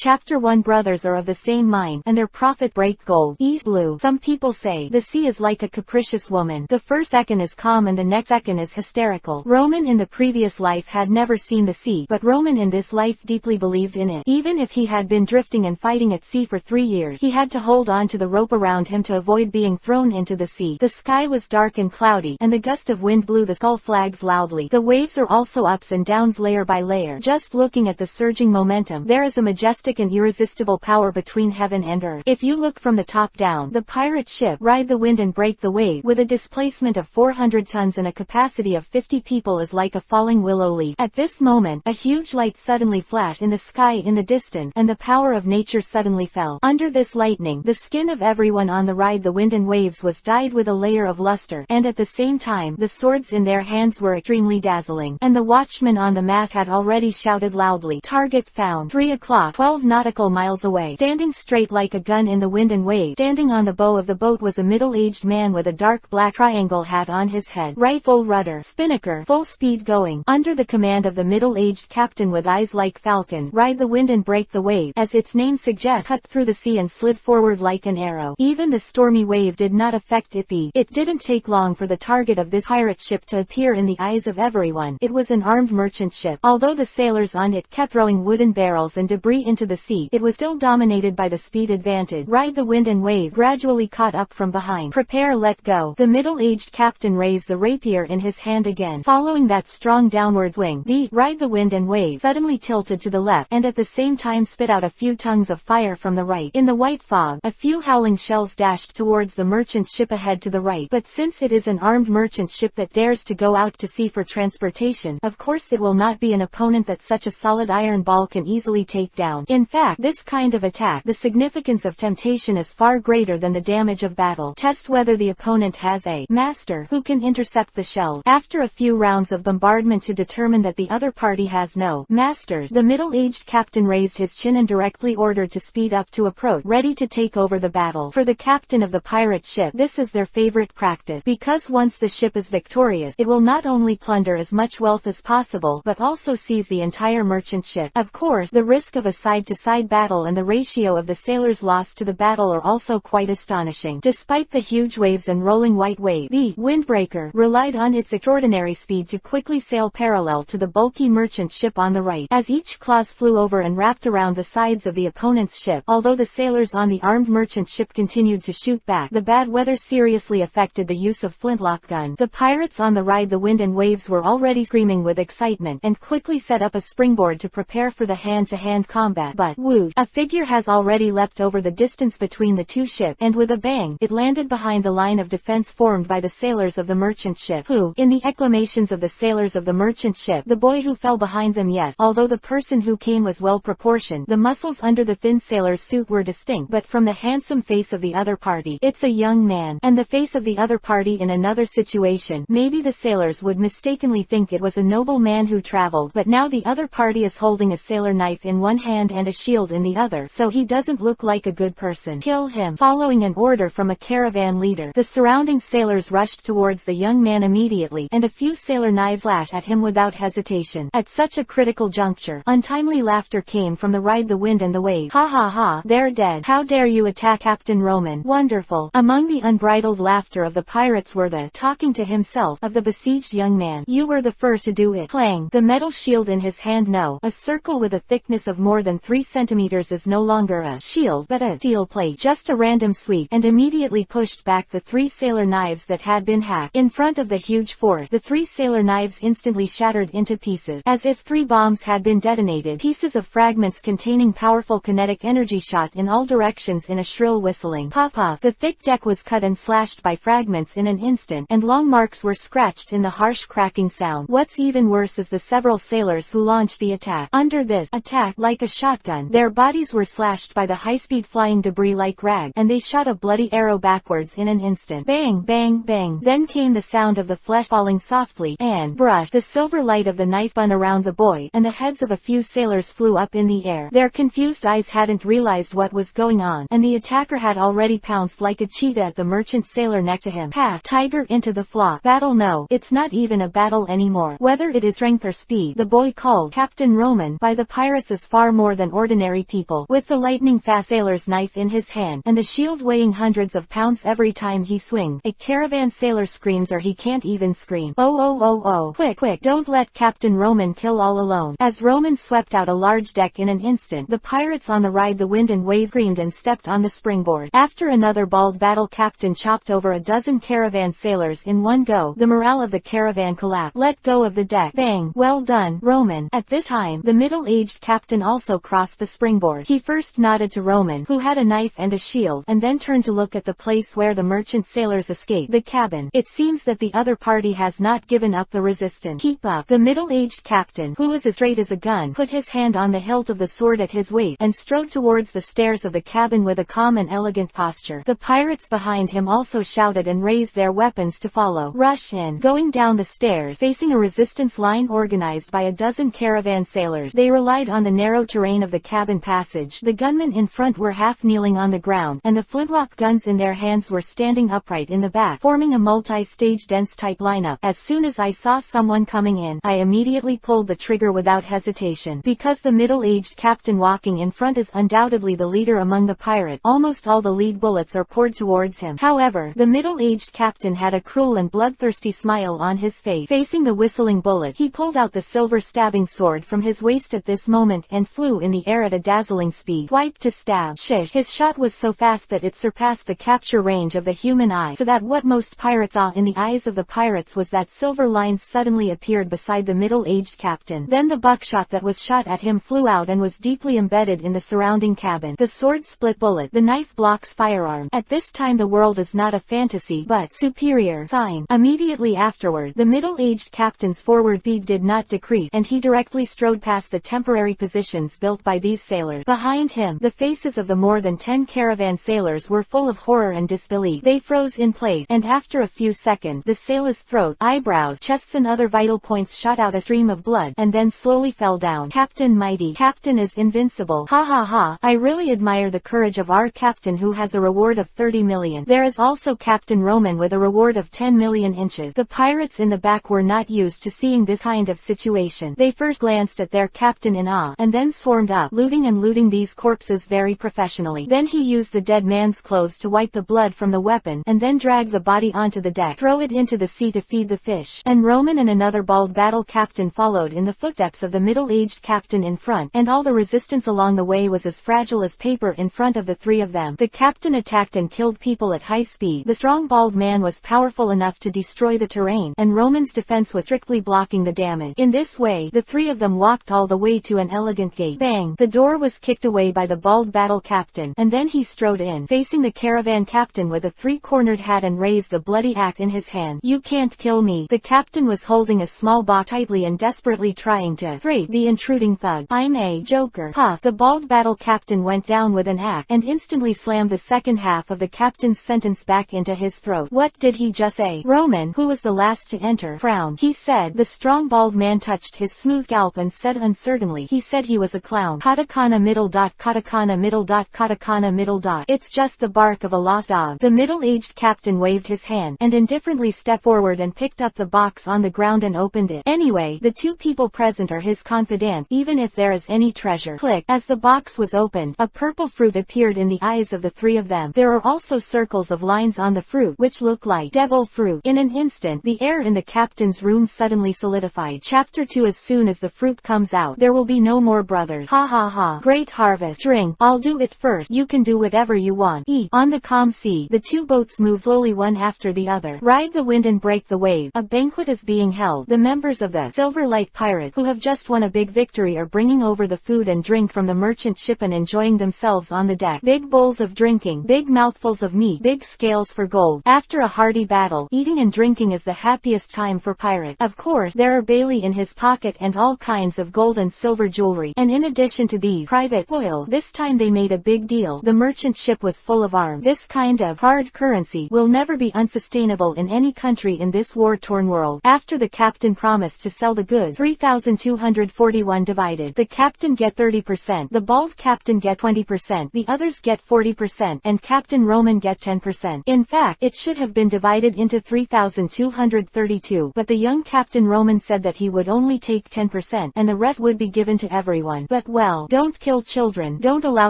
Chapter 1. Brothers are of the same mind, and their profit break gold. East blue. Some people say, the sea is like a capricious woman. The first second is calm and the next second is hysterical. Roman in the previous life had never seen the sea, but Roman in this life deeply believed in it. Even if he had been drifting and fighting at sea for 3 years, he had to hold on to the rope around him to avoid being thrown into the sea. The sky was dark and cloudy, and the gust of wind blew the skull flags loudly. The waves are also ups and downs layer by layer. Just looking at the surging momentum, there is a majestic and irresistible power between heaven and earth. If you look from the top down, the pirate ship, ride the wind and break the wave, with a displacement of 400 tons and a capacity of 50 people, is like a falling willow leaf. At this moment, a huge light suddenly flashed in the sky in the distance, and the power of nature suddenly fell. Under this lightning, the skin of everyone on the ride the wind and waves was dyed with a layer of luster, and at the same time, the swords in their hands were extremely dazzling, and the watchman on the mast had already shouted loudly, "Target found. 3 o'clock, 12 nautical miles away." Standing straight like a gun in the wind and waves, standing on the bow of the boat, was a middle-aged man with a dark black triangle hat on his head. Right full rudder, spinnaker, full speed going. Under the command of the middle-aged captain with eyes like falcon, ride the wind and break the wave, as its name suggests, cut through the sea and slid forward like an arrow. Even the stormy wave did not affect its speed. It didn't take long for the target of this pirate ship to appear in the eyes of everyone. It was an armed merchant ship. Although the sailors on it kept throwing wooden barrels and debris into the sea, it was still dominated by the speed advantage. Ride the wind and wave gradually caught up from behind. Prepare, let go. The middle-aged captain raised the rapier in his hand again. Following that strong downward swing, the ride the wind and wave suddenly tilted to the left, and at the same time spit out a few tongues of fire from the right. In the white fog, a few howling shells dashed towards the merchant ship ahead to the right. But since it is an armed merchant ship that dares to go out to sea for transportation, of course it will not be an opponent that such a solid iron ball can easily take down. In fact, this kind of attack, the significance of temptation is far greater than the damage of battle. Test whether the opponent has a master who can intercept the shells. After a few rounds of bombardment to determine that the other party has no masters, the middle-aged captain raised his chin and directly ordered to speed up to approach, ready to take over the battle. For the captain of the pirate ship, this is their favorite practice, because once the ship is victorious, it will not only plunder as much wealth as possible, but also seize the entire merchant ship. Of course, the risk of a side-to-side battle and the ratio of the sailors lost to the battle are also quite astonishing. Despite the huge waves and rolling white wave, the windbreaker relied on its extraordinary speed to quickly sail parallel to the bulky merchant ship on the right. As each claws flew over and wrapped around the sides of the opponent's ship, although the sailors on the armed merchant ship continued to shoot back, the bad weather seriously affected the use of flintlock gun. The pirates on the ride the wind and waves were already screaming with excitement, and quickly set up a springboard to prepare for the hand-to-hand combat. But whoosh! A figure has already leapt over the distance between the two ships, and with a bang, it landed behind the line of defense formed by the sailors of the merchant ship, who, in the acclamations of the sailors of the merchant ship, the boy who fell behind them, yes, although the person who came was well proportioned, the muscles under the thin sailor's suit were distinct, but from the handsome face of the other party, it's a young man, and the face of the other party in another situation, maybe the sailors would mistakenly think it was a noble man who traveled, but now the other party is holding a sailor knife in one hand and a shield in the other, so he doesn't look like a good person. Kill him. Following an order from a caravan leader, the surrounding sailors rushed towards the young man immediately, and a few sailor knives flashed at him without hesitation. At such a critical juncture, untimely laughter came from the ride the wind and the wave. Ha ha ha, they're dead. How dare you attack Captain Roman? Wonderful. Among the unbridled laughter of the pirates were the talking to himself of the besieged young man. You were the first to do it. Clang. The metal shield in his hand. No, a circle with a thickness of more than 3 centimeters is no longer a shield, but a steel plate. Just a random sweep, and immediately pushed back the 3 sailor knives that had been hacked. In front of the huge force, the 3 sailor knives instantly shattered into pieces, as if 3 bombs had been detonated. Pieces of fragments containing powerful kinetic energy shot in all directions in a shrill whistling pop-off. The thick deck was cut and slashed by fragments in an instant, and long marks were scratched in the harsh cracking sound. What's even worse is the several sailors who launched the attack. Under this attack, like a shotgun, their bodies were slashed by the high-speed flying debris like rag, and they shot a bloody arrow backwards in an instant. Bang, bang, bang. Then came the sound of the flesh falling softly, and brush. The silver light of the knife spun around the boy, and the heads of a few sailors flew up in the air. Their confused eyes hadn't realized what was going on, and the attacker had already pounced like a cheetah at the merchant sailor next to him. Pass. Tiger into the flock. Battle? No, it's not even a battle anymore. Whether it is strength or speed, the boy called Captain Roman by the pirates is far more than ordinary people. With the lightning-fast sailor's knife in his hand, and the shield weighing hundreds of pounds every time he swings, a caravan sailor screams or he can't even scream. Oh oh oh oh, quick quick, don't let Captain Roman kill all alone. As Roman swept out a large deck in an instant, the pirates on the ride the wind and wave screamed and stepped on the springboard. After another bald battle, Captain chopped over a dozen caravan sailors in one go. The morale of the caravan collapsed. Let go of the deck. Bang. Well done, Roman. At this time, the middle-aged captain also crossed the springboard. He first nodded to Roman, who had a knife and a shield, and then turned to look at the place where the merchant sailors escaped, the cabin. It seems that the other party has not given up the resistance. Keep up. The middle-aged captain, who was as straight as a gun, put his hand on the hilt of the sword at his waist, and strode towards the stairs of the cabin with a calm and elegant posture. The pirates behind him also shouted and raised their weapons to follow. Rush in. Going down the stairs, facing a resistance line organized by a dozen caravan sailors, they relied on the narrow terrain of the cabin passage. The gunmen in front were half kneeling on the ground, and the flintlock guns in their hands were standing upright in the back, forming a multi-stage dense-type lineup. As soon as I saw someone coming in, I immediately pulled the trigger without hesitation. Because the middle-aged captain walking in front is undoubtedly the leader among the pirates, almost all the lead bullets are poured towards him. However, the middle-aged captain had a cruel and bloodthirsty smile on his face. Facing the whistling bullet, he pulled out the silver stabbing sword from his waist at this moment and flew in the air at a dazzling speed. Swipe to stab. Shish. His shot was so fast that it surpassed the capture range of the human eye, so that what most pirates saw in the eyes of the pirates was that silver lines suddenly appeared beside the middle-aged captain. Then the buckshot that was shot at him flew out and was deeply embedded in the surrounding cabin. The sword split bullet. The knife blocks firearm. At this time the world is not a fantasy but superior. Sign. Immediately afterward, the middle-aged captain's forward speed did not decrease, and he directly strode past the temporary positions built by these sailors. Behind him, the faces of the more than 10 caravan sailors were full of horror and disbelief. They froze in place, and after a few seconds, the sailor's throat, eyebrows, chests and other vital points shot out a stream of blood, and then slowly fell down. Captain mighty. Captain is invincible. Ha ha ha. I really admire the courage of our captain, who has a reward of 30 million. There is also Captain Roman with a reward of 10 million inches. The pirates in the back were not used to seeing this kind of situation. They first glanced at their captain in awe, and then swarmed up, looting these corpses very professionally. Then he used the dead man's clothes to wipe the blood from the weapon, and then dragged the body onto the deck, throw it into the sea to feed the fish. And Roman and another bald battle captain followed in the footsteps of the middle-aged captain in front, and all the resistance along the way was as fragile as paper in front of the three of them. The captain attacked and killed people at high speed. The strong bald man was powerful enough to destroy the terrain, and Roman's defense was strictly blocking the damage. In this way, the three of them walked all the way to an elegant gate. Bang! The door was kicked away by the bald battle captain, and then he strode in, facing the caravan captain with a three-cornered hat and raised the bloody axe in his hand. You can't kill me. The captain was holding a small box tightly and desperately trying to fray the intruding thug. I'm a joker. Puff! The bald battle captain went down with an axe, and instantly slammed the second half of the captain's sentence back into his throat. What did he just say? Roman, who was the last to enter, frowned. He said, the strong bald man touched his smooth scalp and said uncertainly, he said he was a clown. Katakana middle dot, katakana middle dot, katakana middle dot. It's just the bark of a lost dog. The middle-aged captain waved his hand, and indifferently stepped forward and picked up the box on the ground and opened it. Anyway, the two people present are his confidants, even if there is any treasure. Click. As the box was opened, a purple fruit appeared in the eyes of the three of them. There are also circles of lines on the fruit, which look like devil fruit. In an instant, the air in the captain's room suddenly solidified. Chapter 2. As soon as the fruit comes out, there will be no more brothers. Ha ha ha. Great harvest. Drink. I'll do it first. You can do whatever you want. Eat. On the calm sea, the two boats move slowly one after the other. Ride the wind and break the wave. A banquet is being held. The members of the Silver Light Pirates, who have just won a big victory, are bringing over the food and drink from the merchant ship and enjoying themselves on the deck. Big bowls of drinking, big mouthfuls of meat, big scales for gold. After a hearty battle, eating and drinking is the happiest time for pirates. Of course, there are Bailey in his pocket and all kinds of gold and silver jewelry. And in addition to these, private oil. This time they made a big deal. The merchant ship was full of arms. This kind of hard currency will never be unsustainable in any country in this war-torn world. After the captain promised to sell the goods, 3,241 divided. The captain get 30%, the bald captain get 20%, the others get 40%, and Captain Roman get 10%. In fact, it should have been divided into 3,232, but the young Captain Roman said that he would only take 10%, and the rest would be given to everyone. But well. Don't kill children. Don't allow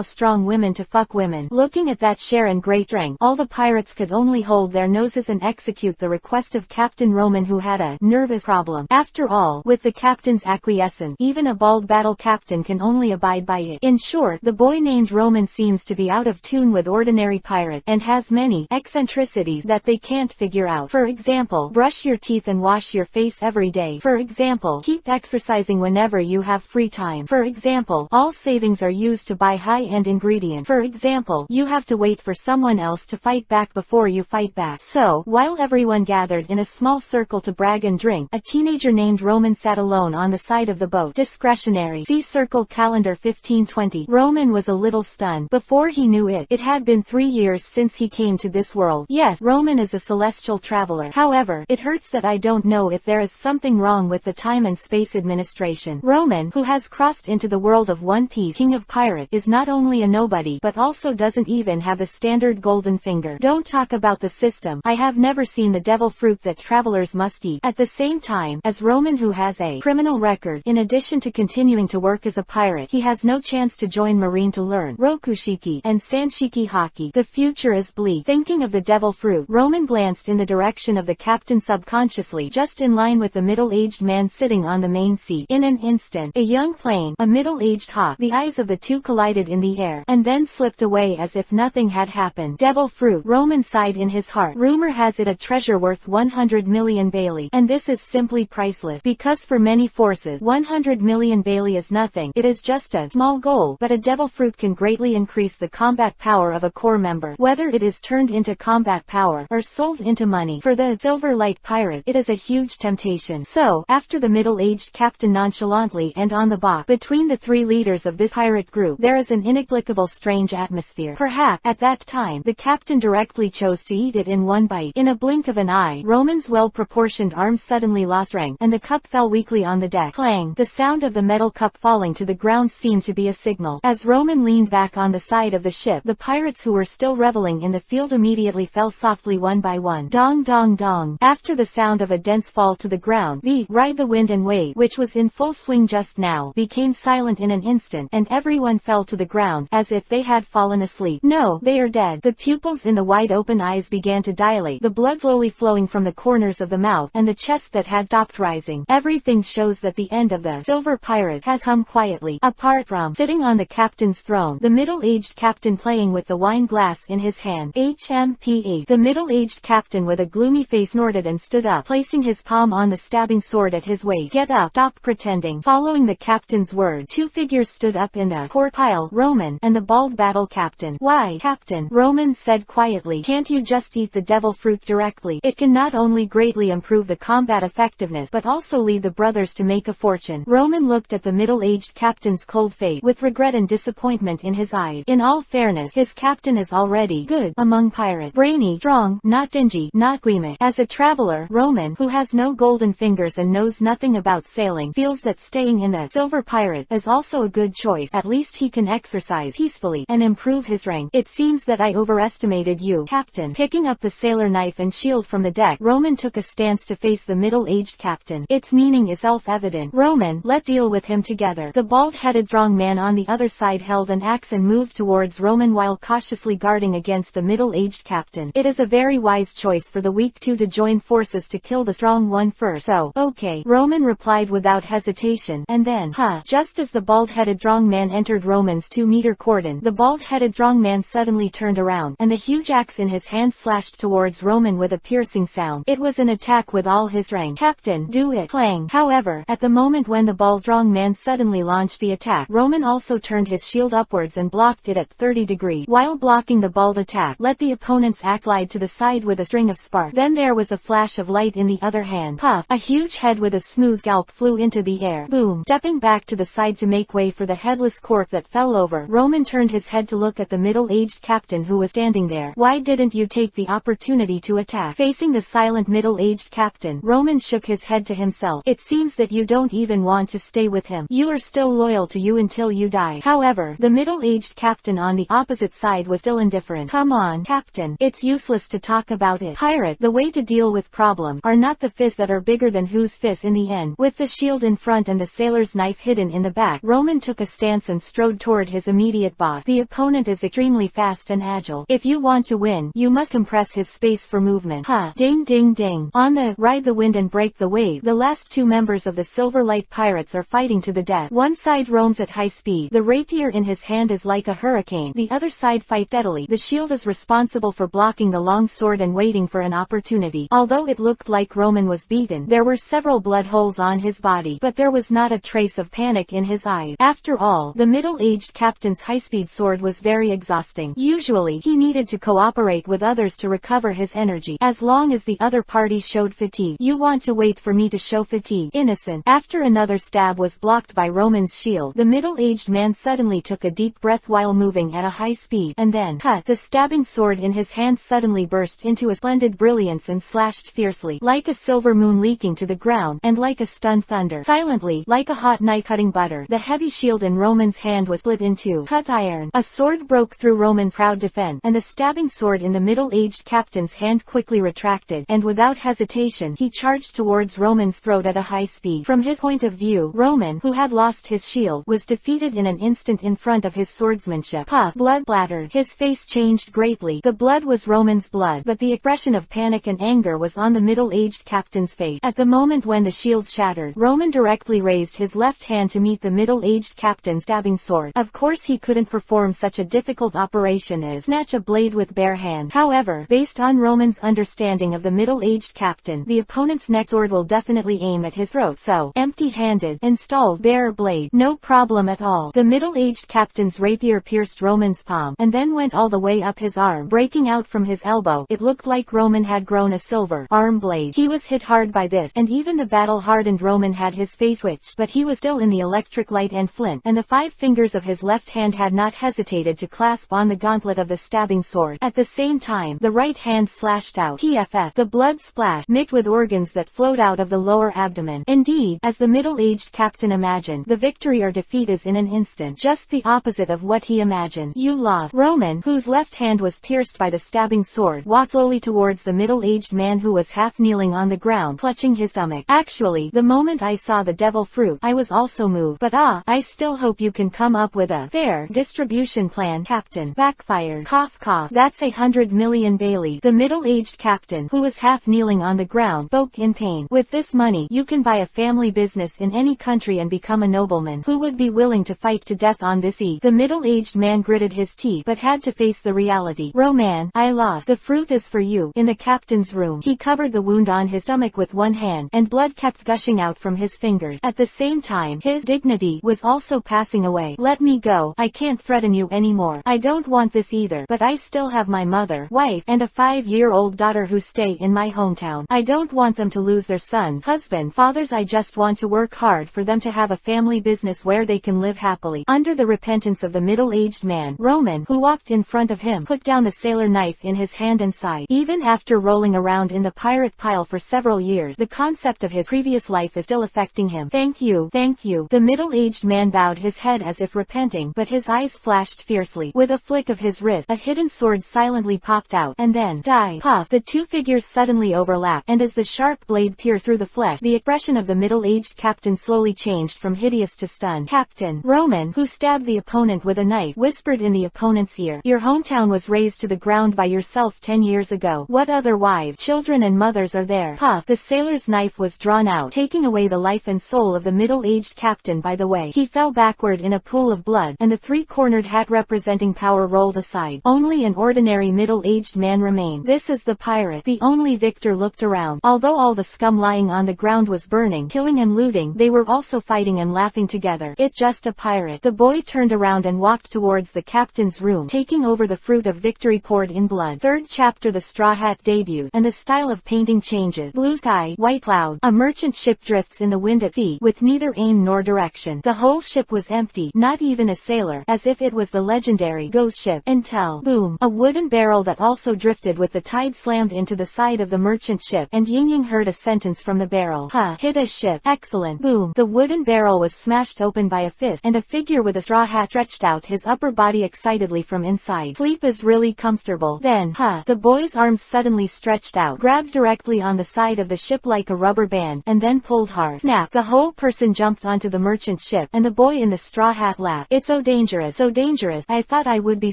strong women to fuck women. Looking at that share and great rank, all the pirates could only hold their noses and execute the request of Captain Roman, who had a nervous problem. After all, with the captain's acquiescence, even a bald battle captain can only abide by it. In short, the boy named Roman seems to be out of tune with ordinary pirates, and has many eccentricities that they can't figure out. For example, brush your teeth and wash your face every day. For example, keep exercising whenever you have free time. For example, all savings are used to buy high-end ingredients. For example, you have to wait for someone else to fight back before you fight back. So, while everyone gathered in a small circle to brag and drink, a teenager named Roman sat alone on the side of the boat. Discretionary. See Circle Calendar 1520. Roman was a little stunned. Before he knew it, it had been 3 years since he came to this world. Yes, Roman is a celestial traveler. However, it hurts that I don't know if there is something wrong with the Time and Space Administration. Roman, who has crossed into the world of One Piece, King of Pirate, is not only a nobody but also doesn't even have a standard golden finger. Don't talk about the system. I have never seen the devil fruit that travelers must eat. At the same time, as Roman, who has a criminal record, in addition to continuing to work as a pirate, he has no chance to join Marine to learn Rokushiki and Sanshiki Haki. The future is bleak. Thinking of the devil fruit, Roman glanced in the direction of the captain subconsciously, just in line with the middle-aged man sitting on the main seat. In an instant, a young plane, a middle-aged hawk, the eyes of the two collided in the air, and then slipped away as if nothing had happened. Devil fruit, Roman sighed in his heart. Rumor has it a treasure worth 100 million Bailey, and this is simply priceless, because for many forces, 100 million Bailey is nothing. It is just a small goal, but a devil fruit can greatly increase the combat power of a core member, whether it is turned into combat power or sold into money. For the Silver Light pirate, it is a huge temptation. So, after the middle-aged captain nonchalantly and on the box, between the three leaders of this pirate group, there is an inexplicable strange atmosphere. Perhaps, at that time, the captain directly chose to eat it in one bite. In a blink of an eye, Roman's well-proportioned arms suddenly lost strength, and the cup fell weakly on the deck. Clang! The sound of the metal cup falling to the ground seemed to be a signal. As Roman leaned back on the side of the ship, the pirates who were still reveling in the field immediately fell softly one by one. Dong dong dong. After the sound of a dense fall to the ground, the Ride the Wind and Wave, which was in full swing just now, became silent in an instant, and everyone fell to the ground, as if they had fallen asleep. No, they are dead. The pupils in the wide-open eyes began to dilate, the blood slowly flowing from the corners of the mouth, and the chest that had stopped rising. Everything shows that the end of the Silver Pirate has come quietly. Apart from sitting on the captain's throne, the middle-aged captain playing with the wine glass in his hand. HMPA. The middle-aged captain with a gloomy face snorted and stood up, placing his palm on the stabbing sword at his waist. Get up. Stop pretending. Following the captain's word, two figures stood up in the court pile, Roman and the bald battle captain. Why, Captain, Roman said quietly, can't you just eat the devil fruit directly? It can not only greatly improve the combat effectiveness but also lead the brothers to make a fortune. Roman looked at the middle-aged captain's cold face with regret and disappointment in his eyes. In all fairness, his captain is already good among pirates. Brainy, strong, not dingy, not squeamish. As a traveler, Roman, who has no golden fingers and knows nothing about sailing, feels that staying in the Silver Pirate is also a good choice. At least he can exercise peacefully and improve his rank. It seems that I overestimated you, Captain. Picking up the sailor knife and shield from the deck, Roman took a stance to face the middle-aged captain. Its meaning is self-evident. Roman, let's deal with him together. The bald-headed strong man on the other side held an axe and moved towards Roman while cautiously guarding against the middle-aged captain. It is a very wise choice for the weak two to join forces to kill the strong one first. So, okay, Roman replied without hesitation, and then, just as the bald-headed strong man entered Roman's 2-meter cordon, the bald-headed strong man suddenly turned around, and the huge axe in his hand slashed towards Roman with a piercing sound. It was an attack with all his strength. Captain, do it. Clang. However, at the moment when the bald strong man suddenly launched the attack, Roman also turned his shield upwards and blocked it at 30 degrees. While blocking the bald attack, let the opponent's axe slide to the side with a string of sparks. Then there was a flash of light in the other hand. Puff! A huge head with a smooth scalp flew into the air. Boom! Stepping back to the side to make way for the headless corpse that fell over, Roman turned his head to look at the middle-aged captain who was standing there. Why didn't you take the opportunity to attack? Facing the silent middle-aged captain, Roman shook his head to himself. It seems that you don't even want to stay with him. You are still loyal to you until you die. However, the middle-aged captain on the opposite side was still indifferent. Come on, Captain. It's useless to talk about it. Pirate, the way to deal with problems are not the fists that are bigger than whose fists in the end. With the shield in front and the sailor's knife hidden in the back, Roman Roman took a stance and strode toward his immediate boss. The opponent is extremely fast and agile. If you want to win, you must compress his space for movement. Ha! Ding ding ding. On the Ride the Wind and Break the Wave, the last two members of the Silverlight Pirates are fighting to the death. One side roams at high speed. The rapier in his hand is like a hurricane. The other side fights steadily. The shield is responsible for blocking the long sword and waiting for an opportunity. Although it looked like Roman was beaten, there were several blood holes on his body, but there was not a trace of panic in his eyes. After all, the middle-aged captain's high-speed sword was very exhausting. Usually, he needed to cooperate with others to recover his energy. As long as the other party showed fatigue. You want to wait for me to show fatigue. Innocent. After another stab was blocked by Roman's shield, the middle-aged man suddenly took a deep breath while moving at a high speed, and then, cut. The stabbing sword in his hand suddenly burst into a splendid brilliance and slashed fiercely, like a silver moon leaking to the ground, and like a stunned thunder, silently, like a hot knife cutting butter. The heavy shield in Roman's hand was split in two. Cut iron. A sword broke through Roman's proud defense, and the stabbing sword in the middle-aged captain's hand quickly retracted, and without hesitation, he charged towards Roman's throat at a high speed. From his point of view, Roman, who had lost his shield, was defeated in an instant in front of his swordsmanship. Puff. Blood splattered. His face changed greatly. The blood was Roman's blood, but the expression of panic and anger was on the middle-aged captain's face. At the moment when the shield shattered, Roman directly raised his left hand to meet the middle-aged captain's stabbing sword. Of course he couldn't perform such a difficult operation as snatch a blade with bare hand. However, based on Roman's understanding of the middle-aged captain, the opponent's next sword will definitely aim at his throat, so, empty-handed, install bare blade, no problem at all. The middle-aged captain's rapier pierced Roman's palm, and then went all the way up his arm, breaking out from his elbow. It looked like Roman had grown a silver arm blade. He was hit hard by this, and even the battle-hardened Roman had his face twitched, but he was still in the electric light and flint, and the 5 fingers of his left hand had not hesitated to clasp on the gauntlet of the stabbing sword. At the same time, the right hand slashed out. PFF. The blood splashed, mixed with organs that flowed out of the lower abdomen. Indeed, as the middle-aged captain imagined, the victory or defeat is in an instant, just the opposite of what he imagined. You lost. Roman, whose left hand was pierced by the stabbing sword, walked slowly towards the middle-aged man who was half kneeling on the ground, clutching his stomach. Actually, the moment I saw the devil fruit, I was also moved. But I still hope you can come up with a fair distribution plan, Captain. Backfired. Cough cough. That's 100 million Bailey. The middle-aged captain, who was half kneeling on the ground, spoke in pain. With this money, you can buy a family business in any country and become a nobleman. Who would be willing to fight to death on this E? The middle-aged man gritted his teeth, but had to face the reality. Roman, I lost. The fruit is for you. In the captain's room, he covered the wound on his stomach with one hand, and blood kept gushing out from his fingers. At the same time, his dignity was also passing away. Let me go. I can't threaten you anymore. I don't want this either, but I still have my mother, wife, and a 5-year-old daughter who stay in my hometown. I don't want them to lose their sons, husband, fathers. I just want to work hard for them to have a family business where they can live happily. Under the repentance of the middle-aged man, Roman, who walked in front of him, put down the sailor knife in his hand and sighed. Even after rolling around in the pirate pile for several years, the concept of his previous life is still affecting him. Thank you, thank you. The middle-aged man bowed his head as if repenting, but his eyes flashed fiercely. With a flick of his wrist, a hidden sword silently popped out, and then, die. Puff. The two figures suddenly overlapped, and as the sharp blade pierced through the flesh, the expression of the middle-aged captain slowly changed from hideous to stunned. Captain. Roman, who stabbed the opponent with a knife, whispered in the opponent's ear. Your hometown was razed to the ground by yourself 10 years ago. What other wives, children and mothers are there? Puff. The sailor's knife was drawn out, taking away the life and soul of the middle-aged captain by the way. He fell backward in a pool of blood, and the 3-cornered hat representing power rolled aside. Only an ordinary middle-aged man remained. This is the pirate. The only victor looked around. Although all the scum lying on the ground was burning, killing and looting, they were also fighting and laughing together. It's just a pirate. The boy turned around and walked towards the captain's room, taking over the fruit of victory poured in blood. Third chapter. The straw hat debuts, and the style of painting changes. Blue sky, white cloud. A merchant ship drifts in the wind at sea, with neither aim nor direction. The whole ship was empty, not even a sailor, as if it was the legendary ghost ship. Until, boom, a wooden barrel that also drifted with the tide slammed into the side of the merchant ship, and Ying heard a sentence from the barrel. Hit a ship. Excellent. Boom. The wooden barrel was smashed open by a fist, and a figure with a straw hat stretched out his upper body excitedly from inside. Sleep is really comfortable. Then, the boy's arms suddenly stretched out, grabbed directly on the side of the ship like a rubber band, and then pulled hard. Snap. The whole person jumped onto the merchant ship, ship, and the boy in the straw hat laughed. It's so dangerous, so dangerous. I thought I would be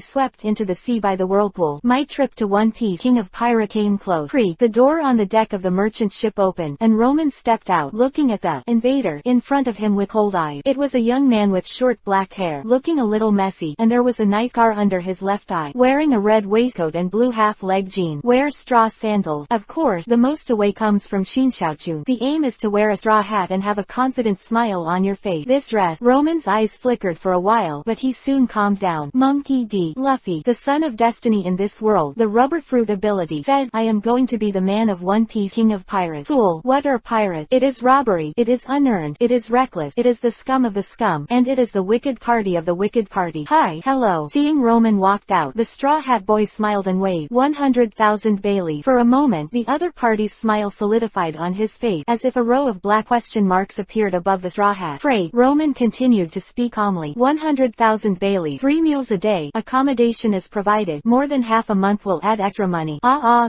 swept into the sea by the whirlpool. My trip to One Piece King of Pirate came close. The door on the deck of the merchant ship opened, and Roman stepped out, looking at the invader in front of him with cold eyes. It was a young man with short black hair, looking a little messy, and there was a night scar under his left eye, wearing a red waistcoat and blue half-leg jeans. Wears straw sandals. Of course, the most away comes from Shinshaochun. The aim is to wear a straw hat and have a confident smile on your face. This dress. Roman's eyes flickered for a while, but he soon calmed down. Monkey D. Luffy, the son of destiny in this world, the rubber fruit ability, said, I am going to be the man of One Piece, King of Pirates. Fool, what are pirates? It is robbery, it is unearned, it is reckless, it is the scum of the scum, and it is the wicked party of the wicked party. Hi, hello. Seeing Roman walked out, the Straw Hat Boy smiled and waved 100,000 Bailey. For a moment, the other party's smile solidified on his face, as if a row of black question marks appeared above the straw hat. Freight. Roman continued to speak calmly. 100,000 Bailey. 3 meals a day. Accommodation is provided. More than half a month will add extra money.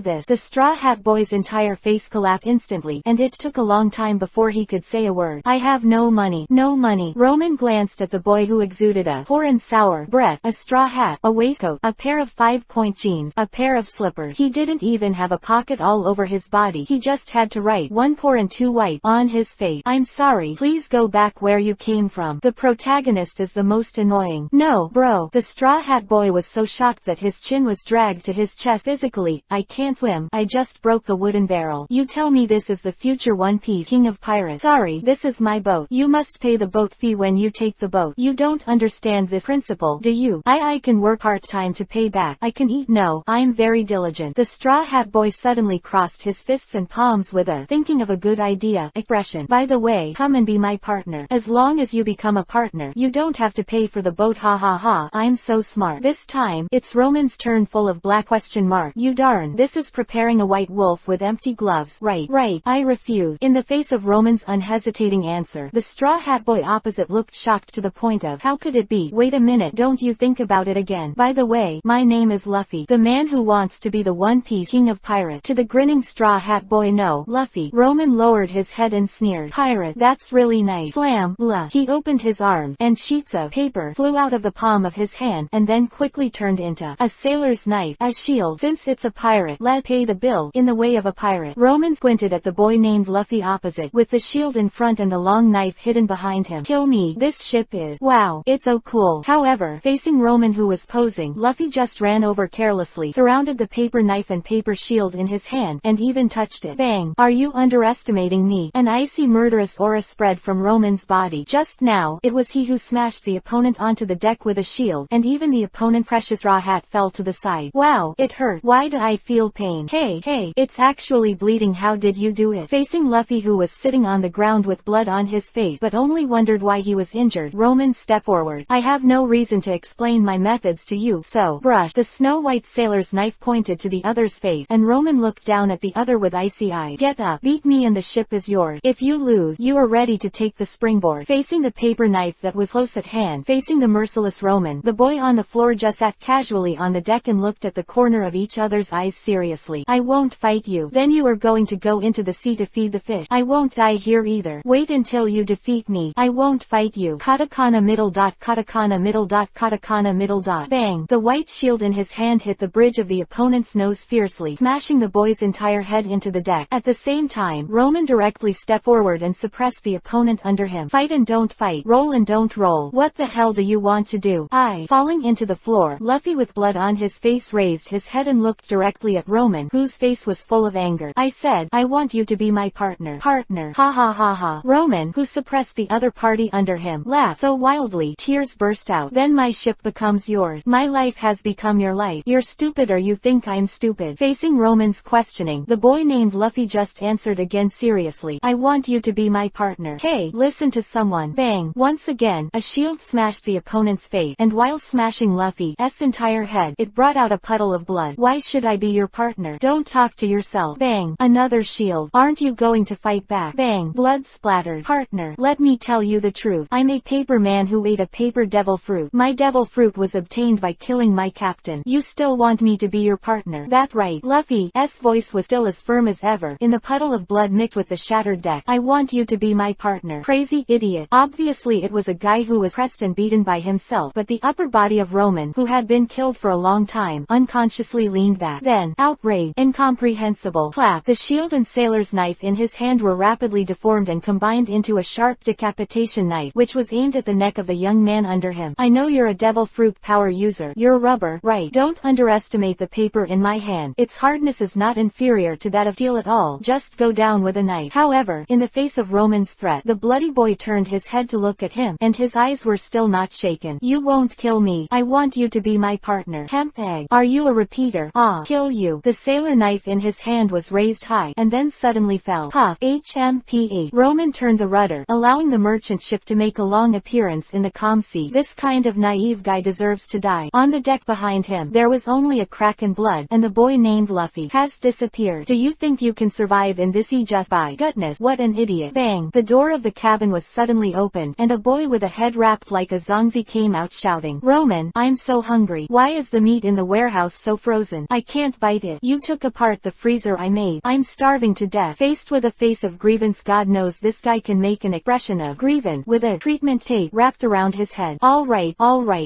This. The Straw Hat Boy's entire face collapsed instantly, and it took a long time before he could say a word. I have no money. No money. Roman glanced at the boy who exuded a poor and sour breath, a straw hat, a waistcoat, a pair of 5-point jeans, a pair of slippers. He didn't even have a pocket all over his body. He just had to write 1 poor and 2 white on his face. I'm sorry. Please go back where you came from. The protagonist is the most annoying. No, bro. The Straw Hat Boy was so shocked that his chin was dragged to his chest. Physically, I can't swim. I just broke the wooden barrel. You tell me this is the future One Piece King of Pirates. Sorry, this is my boat. You must pay the boat fee when you take the boat. You don't understand this principle, do you? I can work part-time to pay back. I can eat. No, I'm very diligent. The Straw Hat Boy suddenly crossed his fists and palms with a thinking of a good idea expression. By the way, come and be my partner. As long as you become a partner, you don't have to pay for the boat. Ha ha ha. I'm so smart. This time, it's Roman's turn, full of black question mark. You darn. This is preparing a white wolf with empty gloves. Right. I refuse. In the face of Roman's unhesitating answer, the Straw Hat Boy opposite looked shocked to the point of, how could it be? Wait a minute, don't you think about it again. By the way, my name is Luffy, the man who wants to be the One Piece King of Pirates. To the grinning Straw Hat Boy, no, Luffy. Roman lowered his head and sneered. Pirate, that's really nice. Slam, blah. He opened his arms, and sheets of paper flew out of the palm of his hand, and then quickly turned into a sailor's knife, a shield. Since it's a pirate, let's pay the bill, in the way of a pirate. Roman squinted at the boy named Luffy opposite, with the shield in front and the long knife hidden behind him. Kill me, this ship is, wow, it's so cool. However, facing Roman who was posing, Luffy just ran over carelessly, surrounded the paper knife and paper shield in his hand, and even touched it. Bang! Are you underestimating me? An icy murderous aura spread from Roman's body. Just now, it was he who smashed the opponent onto the deck with a shield, and even the opponent's precious straw hat fell to the side. Wow, it hurt. Why do I feel pain? Hey, it's actually bleeding. How did you do it? Facing Luffy who was sitting on the ground with blood on his face but only wondered why he was injured, Roman stepped forward. I have no reason to explain my methods to you, so brush. The snow-white sailor's knife pointed to the other's face, and Roman looked down at the other with icy eyes. Get up, beat me and the ship is yours. If you lose, you are ready to take the springboard. Facing the paper knife that was close at hand, facing the merciless Roman, the boy on the floor just sat casually on the deck and looked at the corner of each other's eyes seriously. I won't fight you. Then you are going to go into the sea to feed the fish. I won't die here either. Wait until you defeat me. I won't fight you. Katakana middle dot, katakana middle dot, katakana middle dot. Bang! The white shield in his hand hit the bridge of the opponent's nose fiercely, smashing the boy's entire head into the deck. At the same time, Roman directly stepped forward and suppressed the opponent under him. Fight and don't fight. Roll and don't roll. What the hell do you want to do? Falling into the floor, Luffy with blood on his face raised his head and looked directly at Roman, whose face was full of anger. I said, I want you to be my partner. Partner. Ha ha ha ha. Roman, who suppressed the other party under him, laughed so wildly, tears burst out. Then my ship becomes yours. My life has become your life. You're stupid, or you think I'm stupid. Facing Roman's questioning, the boy named Luffy just answered again seriously. I want you to be my partner. Hey, listen to someone. Bang! Once again, a shield smashed the opponent's face, and while smashing Luffy's entire head, it brought out a puddle of blood. Why should I be your partner? Don't talk to yourself. Bang! Another shield. Aren't you going to fight back? Bang! Blood splattered. Partner, let me tell you the truth. I'm a paper man who ate a paper devil fruit. My devil fruit was obtained by killing my captain. You still want me to be your partner? That's right. Luffy's voice was still as firm as ever, in the puddle of blood mixed with the shattered deck. I want you to be my partner. Crazy idiot. Obviously it was a guy who was pressed and beaten by himself, but the upper body of Roman, who had been killed for a long time, unconsciously leaned back. Then, outrage, incomprehensible, clap. The shield and sailor's knife in his hand were rapidly deformed and combined into a sharp decapitation knife, which was aimed at the neck of the young man under him. I know you're a devil fruit power user. You're rubber, right? Don't underestimate the paper in my hand. Its hardness is not inferior to that of steel at all. Just go down with a knife. However, in the face of Roman's threat, the bloody boy turned his head to look at him, and his eyes were still not shaken. You won't kill me. I want you to be my partner. Hemp egg. Are you a repeater? Ah, kill you. The sailor knife in his hand was raised high, and then suddenly fell. Puff. HMP8. Roman turned the rudder, allowing the merchant ship to make a long appearance in the calm sea. This kind of naive guy deserves to die. On the deck behind him, there was only a crack in blood, and the boy named Luffy has disappeared. Do you think you can survive in this sea just by goodness? What an idiot. Bang. The door of the cabin was suddenly opened, and a boy with a head wrapped like a zongzi came out shouting, Roman, I'm so hungry. Why is the meat in the warehouse so frozen? I can't bite it. You took apart the freezer I made. I'm starving to death. Faced with a face of grievance, God knows this guy can make an expression of grievance with a treatment tape wrapped around his head. All right,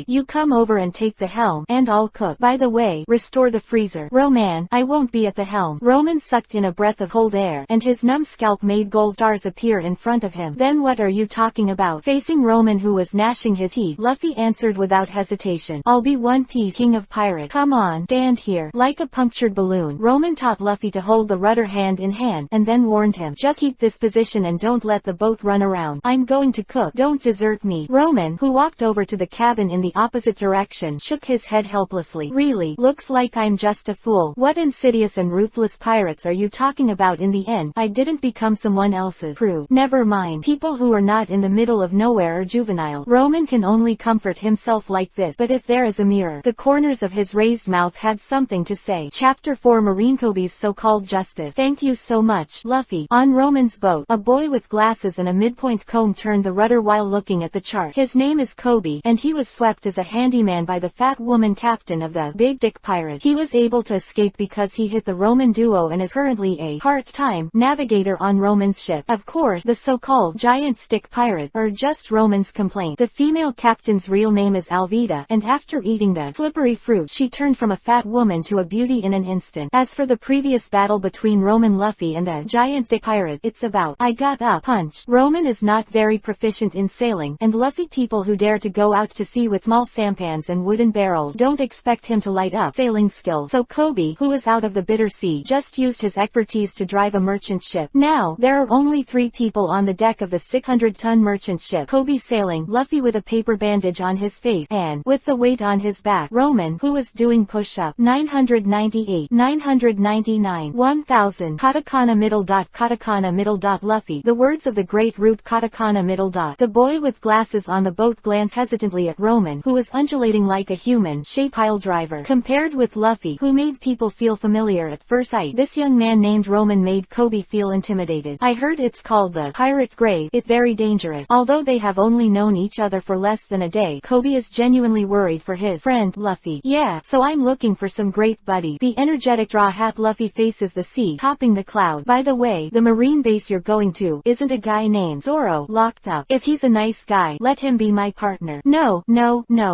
you come over and take the helm, and I'll cook. By the way, restore the freezer. Roman, I won't be at the helm. Roman sucked in a breath of cold air, and his numb scalp made gold stars appear in front of him. Then what are you talking about? Facing Roman, who was gnashing his teeth, Luffy answered without hesitation, I'll be One Piece King of Pirates. Come on, stand here. Like a punctured balloon, Roman taught Luffy to hold the rudder hand in hand, and then warned him, just keep this position and don't let the boat run around. I'm going to cook. Don't desert me. Roman, who walked over to the cabin in the opposite direction, shook his head helplessly. Really? Looks like I'm just a fool. What insidious and ruthless pirates are you talking about? In the end, I didn't become someone else's crew. Never mind. People who are not in the middle of nowhere are juvenile. Roman can only comfort himself like this, but if there is a mirror, the corners of his raised mouth had something to say. Chapter 4, Marine Kobe's so-called justice. Thank you so much, Luffy. On Roman's boat, a boy with glasses and a midpoint comb turned the rudder while looking at the chart. His name is Kobe, and he was swept as a handyman by the fat woman captain of the Big Dick Pirate. He was able to escape because he hit the Roman duo and is currently a part-time navigator on Roman's ship. Of course, the so-called giant stick pirate are just Roman's complaint. The female captain's real name is Alvida, and after eating the slippery fruit, she turned from a fat woman to a beauty in an instant. As for the previous battle between Roman, Luffy, and the giant stick pirate, it's about I got a punch. Roman is not very proficient in sailing, and Luffy, people who dare to go out to sea with small sampans and wooden barrels don't expect him to light up sailing skills. So Kobe, who is out of the bitter sea, just used his expertise to drive a merchant ship. Now, there are only 3 people on the deck of the 600-ton merchant ship. Kobe sailing, Luffy with a paper bandage on his face, and, with the weight on his back, Roman, who was doing push-up. 998, 999, 1000, katakana middle dot, katakana middle dot. Luffy, the words of the great root katakana middle dot. The boy with glasses on the boat glanced hesitantly at Roman, who was undulating like a human shape pile driver. Compared with Luffy, who made people feel familiar at first sight, this young man named Roman made Kobe feel intimidated. I heard it's called the pirate grave. It's very dangerous. Although they have only known each other for less than a day, Kobe is genuinely worried for his friend, Luffy. Yeah, so I'm looking for some great buddy. The energetic straw hat. Luffy faces the sea, topping the cloud. By the way, the marine base you're going to isn't a guy named Zoro locked up. If he's a nice guy, let him be my partner. No.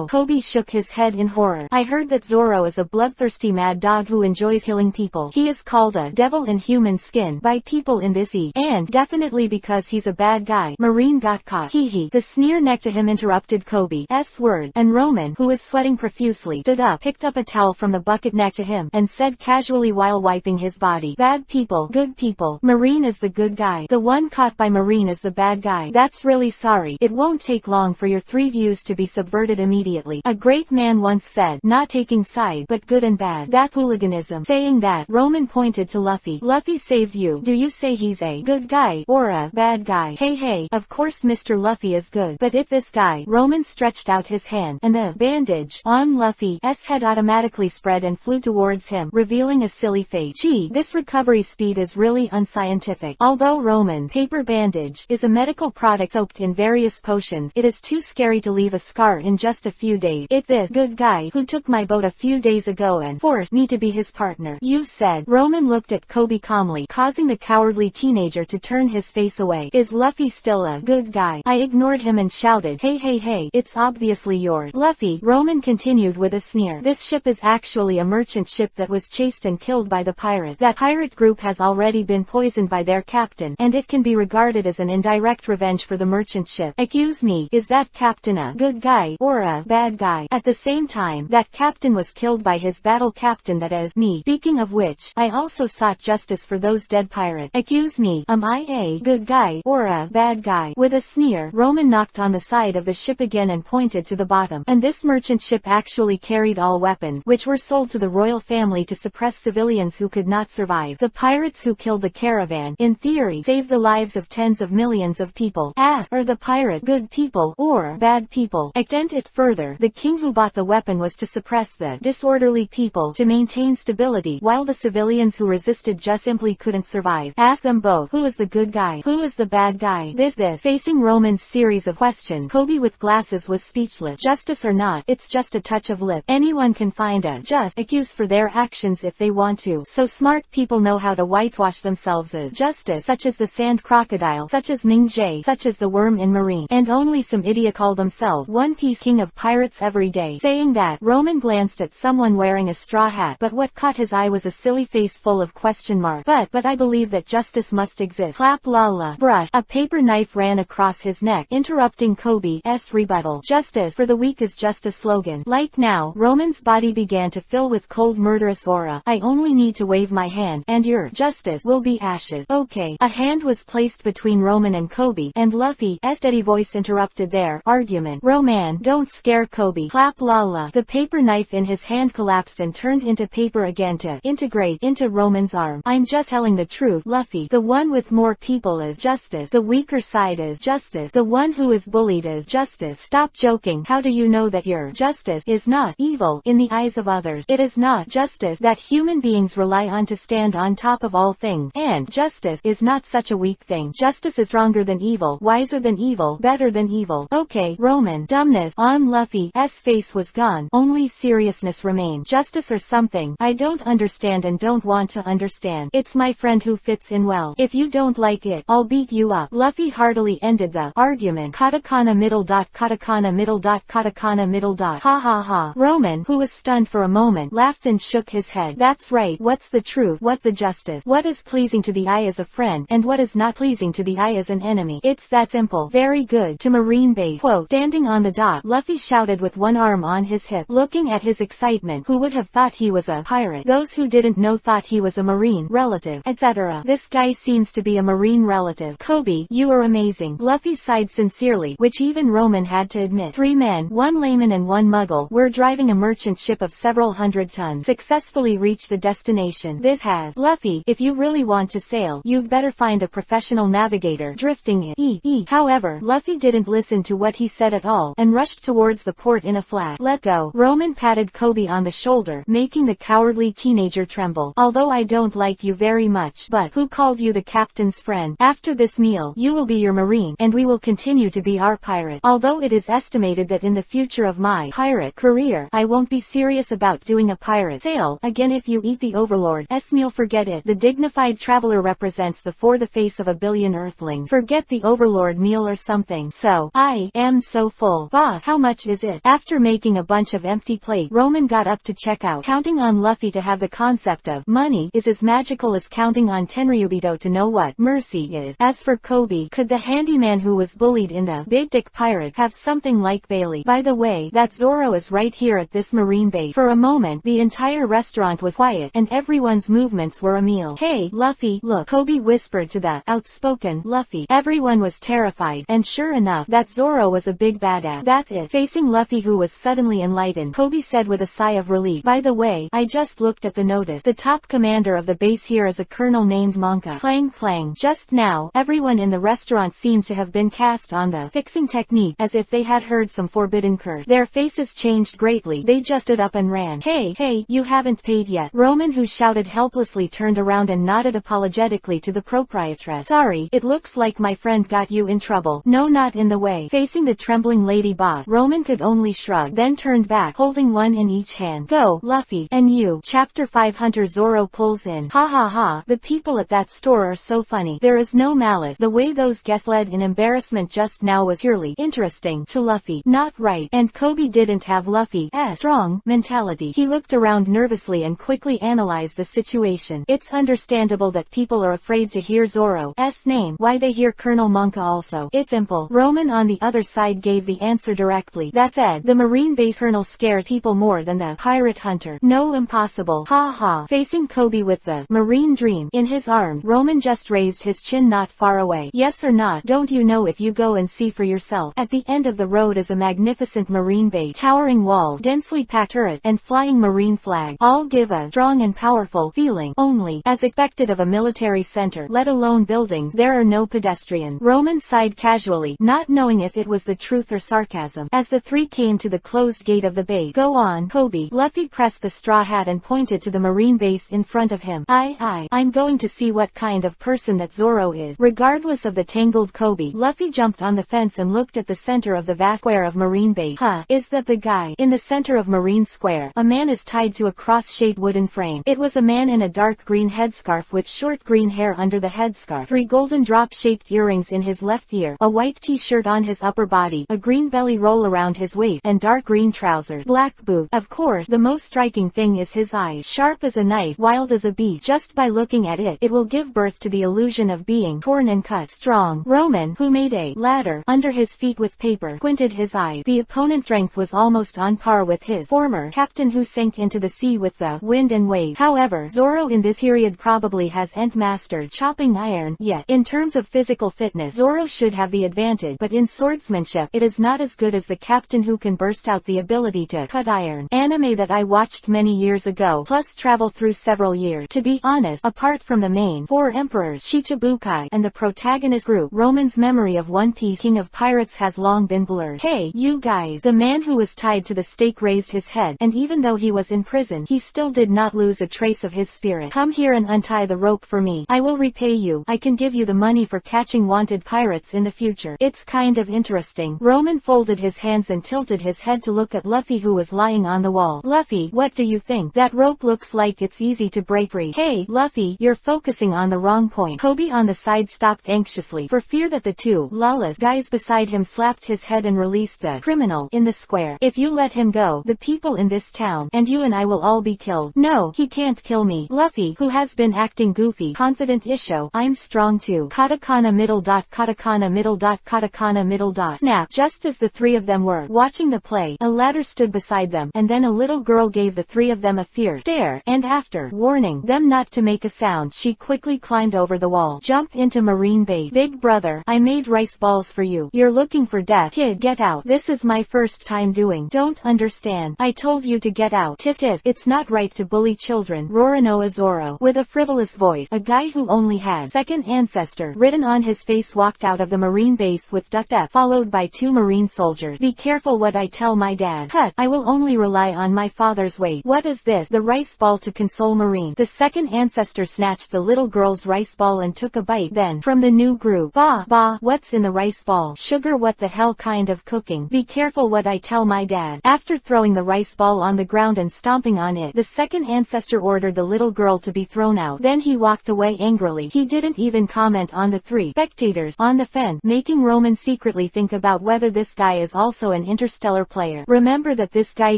Kobe shook his head in horror. I heard that Zoro is a bloodthirsty mad dog who enjoys killing people. He is called a devil in human skin by people in this sea, and definitely because he's a bad guy. Marine got caught. Hee. The sneer next to him interrupted Kobe's word, and Roman, who was sweating profusely, stood up, picked up a towel from the bucket next to him, and said casually while wiping his body, bad people, good people. Marine is the good guy. The one caught by Marine is the bad guy. That's really sorry. It won't take long for your 3 views to be subverted immediately. A great man once said, not taking side, but good and bad. That's hooliganism. Saying that, Roman pointed to Luffy. Luffy saved you. Do you say he's a good guy, or a bad guy? Hey, of course Mr. Luffy is good. But if this guy, Roman stretched out his hand, and the bandage on Luffy's head automatically spread and flew towards him, revealing a silly face. Gee, this recovery speed is really unscientific. Although Roman's paper bandage is a medical product soaked in various potions, it is too scary to leave a scar in just a few days. It's this good guy who took my boat a few days ago and forced me to be his partner. You said. Roman looked at Kobe calmly, causing the cowardly teenager to turn his face away. Is Luffy still a good guy? guy. I ignored him and shouted, hey hey hey, it's obviously yours. Luffy, Roman continued with a sneer. This ship is actually a merchant ship that was chased and killed by the pirate. That pirate group has already been poisoned by their captain, and it can be regarded as an indirect revenge for the merchant ship. Excuse me, is that captain a good guy or a bad guy? At the same time, that captain was killed by his battle captain, that is me. Speaking of which, I also sought justice for those dead pirates. Excuse me, am I a good guy or a bad guy? With a sneer, Roman knocked on the side of the ship again and pointed to the bottom. And this merchant ship actually carried all weapons, which were sold to the royal family to suppress civilians who could not survive. The pirates who killed the caravan, in theory, saved the lives of tens of millions of people. Are the pirate good people or bad people? Extend it further, the king who bought the weapon was to suppress the disorderly people to maintain stability, while the civilians who resisted just simply couldn't survive. Ask them both, who is the good guy? Who is the bad guy? This. Facing Roman's series of questions, Kobe with glasses was speechless. Justice or not, it's just a touch of lip. Anyone can find a just excuse for their actions if they want to. So smart people know how to whitewash themselves as justice, such as the sand crocodile, such as Ming Jie, such as the worm in Marine, and only some idiot call themselves One Piece king of pirates every day. Saying that, Roman glanced at someone wearing a straw hat, but what caught his eye was a silly face full of question marks. But I believe that justice must exist. Clap la la. Brush. A paper knife ran across his neck, interrupting Kobe's rebuttal. Justice for the weak is just a slogan. Like now, Roman's body began to fill with cold murderous aura. I only need to wave my hand, and your justice will be ashes. Okay. A hand was placed between Roman and Kobe, and Luffy's steady voice interrupted their argument. Roman, don't scare Kobe. Clap la la. The paper knife in his hand collapsed and turned into paper again to integrate into Roman's arm. I'm just telling the truth, Luffy. The one with more people is justice. The weaker side is justice. The one who is bullied is justice. Stop joking. How do you know that your justice is not evil in the eyes of others? It is not justice that human beings rely on to stand on top of all things. And justice is not such a weak thing. Justice is stronger than evil, wiser than evil, better than evil. Okay, Roman. Dumbness on Luffy's face was gone. Only seriousness remained. Justice or something I don't understand and don't want to understand. It's my friend who fits in well. If you don't like it, I'll beat you up. Luffy heartily ended the argument. Katakana middle dot, katakana middle dot, katakana middle dot. Ha ha ha. Roman, who was stunned for a moment, laughed and shook his head. That's right. What's the truth? What's the justice? What is pleasing to the eye as a friend, and what is not pleasing to the eye as an enemy? It's that simple. Very good. To Marine Bay. Quote, standing on the dock, Luffy shouted with one arm on his hip, looking at his excitement. Who would have thought he was a pirate? Those who didn't know thought he was a Marine relative, etc. This guy seems to be a Marine relative. Kobe, you are amazing. Luffy sighed sincerely, which even Roman had to admit. 3 men, 1 layman and 1 muggle, were driving a merchant ship of several hundred tons, successfully reached the destination. This has, Luffy, if you really want to sail, you'd better find a professional navigator. Drifting it. However, Luffy didn't listen to what he said at all, and rushed towards the port in a flash. Let go. Roman patted Kobe on the shoulder, making the cowardly teenager tremble. Although I don't like you very much, but who called you the captain's friend? After this meal, you will be your marine, and we will continue to be our pirate. Although it is estimated that in the future of my pirate career, I won't be serious about doing a pirate sail again if you eat the overlord's meal. Forget it. The dignified traveler represents the face of a billion earthlings. Forget the overlord meal or something. So, I am so full. Boss, how much is it? After making a bunch of empty plates, Roman got up to check out. Counting on Luffy to have the concept of money is as magical as counting on Tenryubito to know what mercy is. As for Kobe, could the handyman who was bullied in the Big Dick Pirate have something like Bailey? By the way, that Zoro is right here at this marine base. For a moment, the entire restaurant was quiet, and everyone's movements were a meal. Hey, Luffy, look, Kobe whispered to the outspoken Luffy. Everyone was terrified, and sure enough, that Zoro was a big badass. That's it. Facing Luffy, who was suddenly enlightened, Kobe said with a sigh of relief. By the way, I just looked at the notice. The top commander of the base here is a colonel named Monka. Clang clang. Just now, everyone in the restaurant seemed to have been cast on the fixing technique, as if they had heard some forbidden curse. Their faces changed greatly. They just stood up and ran. Hey, you haven't paid yet. Roman, who shouted helplessly, turned around and nodded apologetically to the proprietress. Sorry, it looks like my friend got you in trouble. No, not in the way. Facing the trembling lady boss, Roman could only shrug, then turned back, holding one in each hand. Go, Luffy. And you. Chapter 5. Hunter Zoro pulls in. Ha ha ha, the people at that store are so funny. There is no malice. The way those guests led in embarrassment just now was purely interesting to Luffy. Not right. And Kobe didn't have Luffy's strong mentality. He looked around nervously and quickly analyzed the situation. It's understandable that people are afraid to hear Zoro's name. Why they hear Colonel Monka also? It's simple. Roman on the other side gave the answer directly. That said, the Marine base colonel scares people more than the pirate hunter. No, impossible. Ha ha. Facing Kobe with the Marine dream in his arms, Roman just raised his chin. Not far away. Yes or not? Don't you know if you go and see for yourself? At the end of the road is a magnificent Marine base, towering walls, densely packed turret, and flying Marine flag. All give a strong and powerful feeling, only, as expected of a military center, let alone buildings. There are no pedestrians. Roman sighed casually, not knowing if it was the truth or sarcasm, as the three came to the closed gate of the base. Go on, Kobe. Luffy pressed the straw hat and pointed to the Marine base in front of him. I'm going to see what kind of person that Zoro is. Regardless of the tangled Kobe, Luffy jumped on the fence and looked at the center of the vast square of Marine base. Is that the guy? In the center of Marine square, a man is tied to a cross-shaped wooden frame. It was a man in a dark green headscarf with short green hair under the headscarf, 3 golden drop-shaped earrings in his left ear, a white t-shirt on his upper body, a green belly roll around his waist, and dark green trousers, black boots. Of course, the most striking thing is his eyes, sharp as a knife, wild as a beast. Just by looking at it, it will give birth to the illusion of being torn and cut. Strong. Roman, who made a ladder under his feet with paper, squinted his eyes. The opponent's strength was almost on par with his former captain, who sank into the sea with the wind and wave. However, Zoro in this period probably hasn't mastered chopping iron yet. In terms of physical fitness, Zoro should have the advantage, but in swordsmanship, it is not as good as the captain, who can burst out the ability to cut iron. Anime that I watched many years ago, plus travel through several years. To be honest, apart from the main 4 emperors, Shichibukai, and the protagonist group, Roman's memory of One Piece King of Pirates has long been blurred. Hey, you guys. The man who was tied to the stake raised his head, and even though he was in prison, he still did not lose a trace of his spirit. Come here and untie the rope for me. I will repay you. I can give you the money for catching wanted pirates in the future. It's kind of interesting. Roman folded his hands and tilted his head to look at Luffy, who was lying on the wall. Luffy, what do you think? That rope looks like it's easy to break free. Hey, Luffy, you're focusing on the wrong point. Kobe on the side stopped anxiously, for fear that the 2 lawless guys beside him slapped his head and released the criminal in the square. If you let him go, the people in this town, and you and I will all be killed. No, he can't kill me. Luffy, who has been acting goofy, confident Isho, I'm strong too. Katakana middle dot, katakana middle dot, katakana middle dot. Snap. Just as the 3 of them were watching the play, a ladder stood beside them, and then a little girl gave the 3 of them a fierce stare, and after warning them not to make a sound, she quickly climbed over the wall. Jump into Marine base. Big brother, I made rice balls for you. You're looking for death. Kid, get out. This is my first time doing. Don't understand. I told you to get out. Tis. It's not right to bully children. Roronoa Zoro, with a frivolous voice, a guy who only had second ancestor written on his face, walked out of the Marine base with duck step, followed by 2 Marine soldiers. Be careful what I tell my dad. Cut. I will only rely on my father's weight. What is this? The rice ball to console Marine. The second ancestor snatched the little girl's rice ball and took a bite. Then, from the new group, bah, what's in the rice ball? Sugar. What the hell kind of cooking? Be careful what I tell my dad. After throwing the rice ball on the ground and stomping on it, the second ancestor ordered the little girl to be thrown out. Then he walked away angrily. He didn't even comment on the 3 spectators on the fence, making Roman secretly think about whether this guy is also an interstellar player. Remember that this guy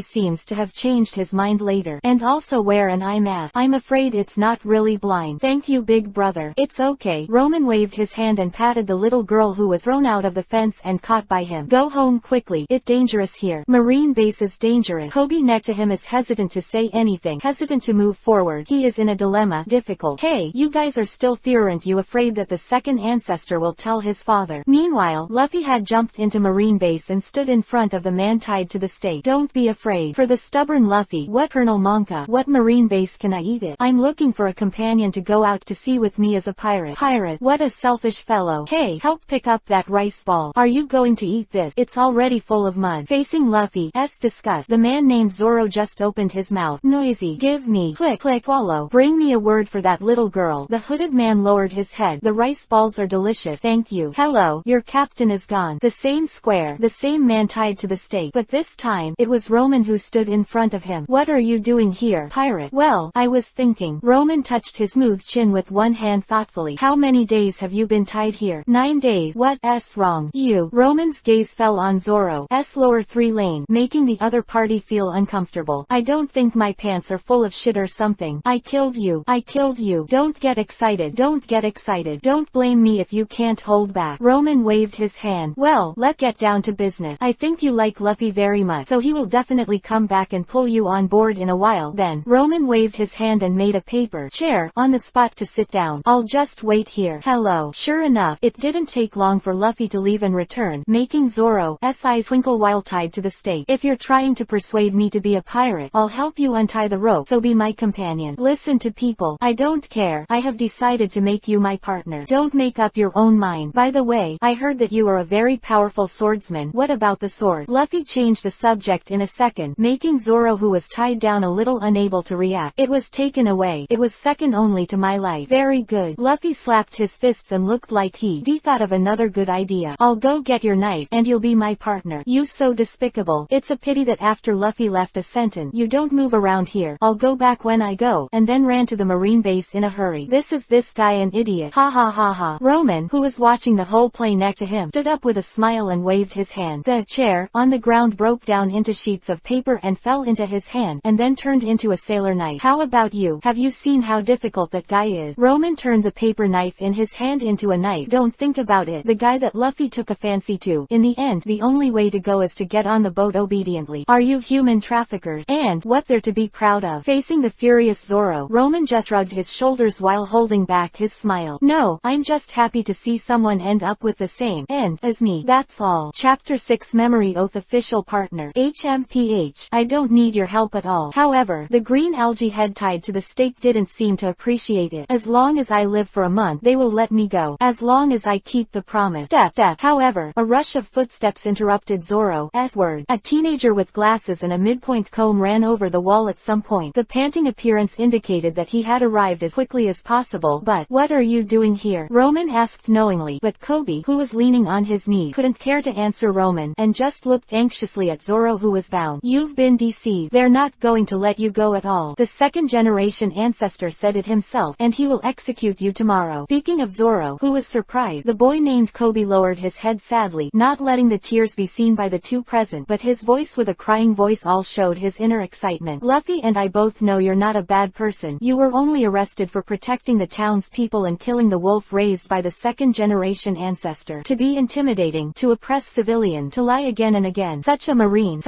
seems to have changed his mind later, and also wear an eye mask. I'm afraid it's not really blind. Thank you, big brother. It's okay. Roman waved his hand and patted the little girl, who was thrown out of the fence and caught by him. Go home quickly. It's dangerous here. Marine base is dangerous. Kobe next to him is hesitant to say anything, hesitant to move forward. He is in a dilemma. Difficult. Hey, you guys are still there, aren't you afraid that the second ancestor will tell his father? Meanwhile, Luffy had jumped into Marine base and stood in front of the man tied to the stake. Don't be afraid. For the stubborn Luffy, what Colonel Monka? What Marine base can I eat it? I'm looking for a companion to go out to sea with me as a pirate. Pirate? What a selfish fellow. Hey, help pick up that rice ball. Are you going to eat this? It's already full of mud. Facing Luffy's disgust, the man named Zoro just opened his mouth. Noisy. Give me. Click, click, swallow. Bring me a word for that little girl. The hooded man lowered his head. The rice balls are delicious. Thank you. Hello, your captain is gone. The same square, the same man tied to the stake, but this time, it was Roman who stood in front of him. What are you doing here, pirate? Well, I was thinking. Roman touched his smooth chin with one hand thoughtfully. How many days have you been tied here? 9 9 days. What's wrong? You. Roman's gaze fell on Zoro's lower 3 lane, making the other party feel uncomfortable. I don't think my pants are full of shit or something. I killed you. I killed you. Don't get excited. Don't get excited. Don't blame me if you can't hold back. Roman waved his hand. Well, let's get down to business. I think you like Luffy very much, so he will definitely come back and pull you on board in a while. Then, Roman waved his hand and made a paper chair on the spot to sit down. I'll just wait here. Hello. Sure enough, it didn't take long for Luffy to leave and return, making Zoro's eyes twinkle while tied to the stake. If you're trying to persuade me to be a pirate, I'll help you untie the rope, so be my companion. Listen to people. I don't care. I have decided to make you my partner. Don't make up your own mind. By the way, I heard that you are a very powerful swordsman. What about the sword? Luffy changed the subject in a second, making Zoro, who was tied down, a little unable to react. It was taken away. It was second only to my life. Very good. Luffy slapped his fists and looked like he thought of another good idea. I'll go get your knife, and you'll be my partner. You so despicable. It's a pity that after Luffy left a sentence, you don't move around here. I'll go back when I go, and then ran to the marine base in a hurry. This guy an idiot. Ha ha ha ha. Roman, who was watching the whole play next to him, stood up with a smile and waved his hand. The chair on the ground broke down into sheets of paper and fell into his hand, and then turned into a sailor knife. How about you? Have you seen how difficult that guy is? Roman turned the paper knife in his hand into a knife. Don't think about it. The guy that Luffy took a fancy to. In the end, the only way to go is to get on the boat obediently. Are you human traffickers? And what they're to be proud of? Facing the furious Zoro, Roman just shrugged his shoulders while holding back his smile. No, I'm just happy to see someone end up with the same end as me. That's all. Chapter 6 Memory Oath. Official partner. HMPH. I don't need your help at all. However, the green algae head tied to the stake didn't seem to appreciate it. As long as I live for a month, they will let me go. As long as I keep the promise. Step. However, a rush of footsteps interrupted Zoro's word. A teenager with glasses and a midpoint comb ran over the wall at some point. The panting appearance indicated that he had arrived as quickly as possible. But, what are you doing here? Roman asked knowingly, but Kobe, who was leaning on his knee, couldn't care to answer Roman, and just looked anxiously at Zoro, who was bound. You've been deceived. They're not going to let you go at all. The second generation ancestor said it himself, and he will execute you tomorrow. Speaking of Zoro, who was surprised, the boy named Kobe lowered his head sadly, not letting the tears be seen by the two present, but his voice with a crying voice all showed his inner excitement. Luffy and I both know you're not a bad person. You were only arrested for protecting the town's people and killing the wolf raised by the second generation ancestor. To be intimidating, to oppress civilians, to lie again and again. Such a marine.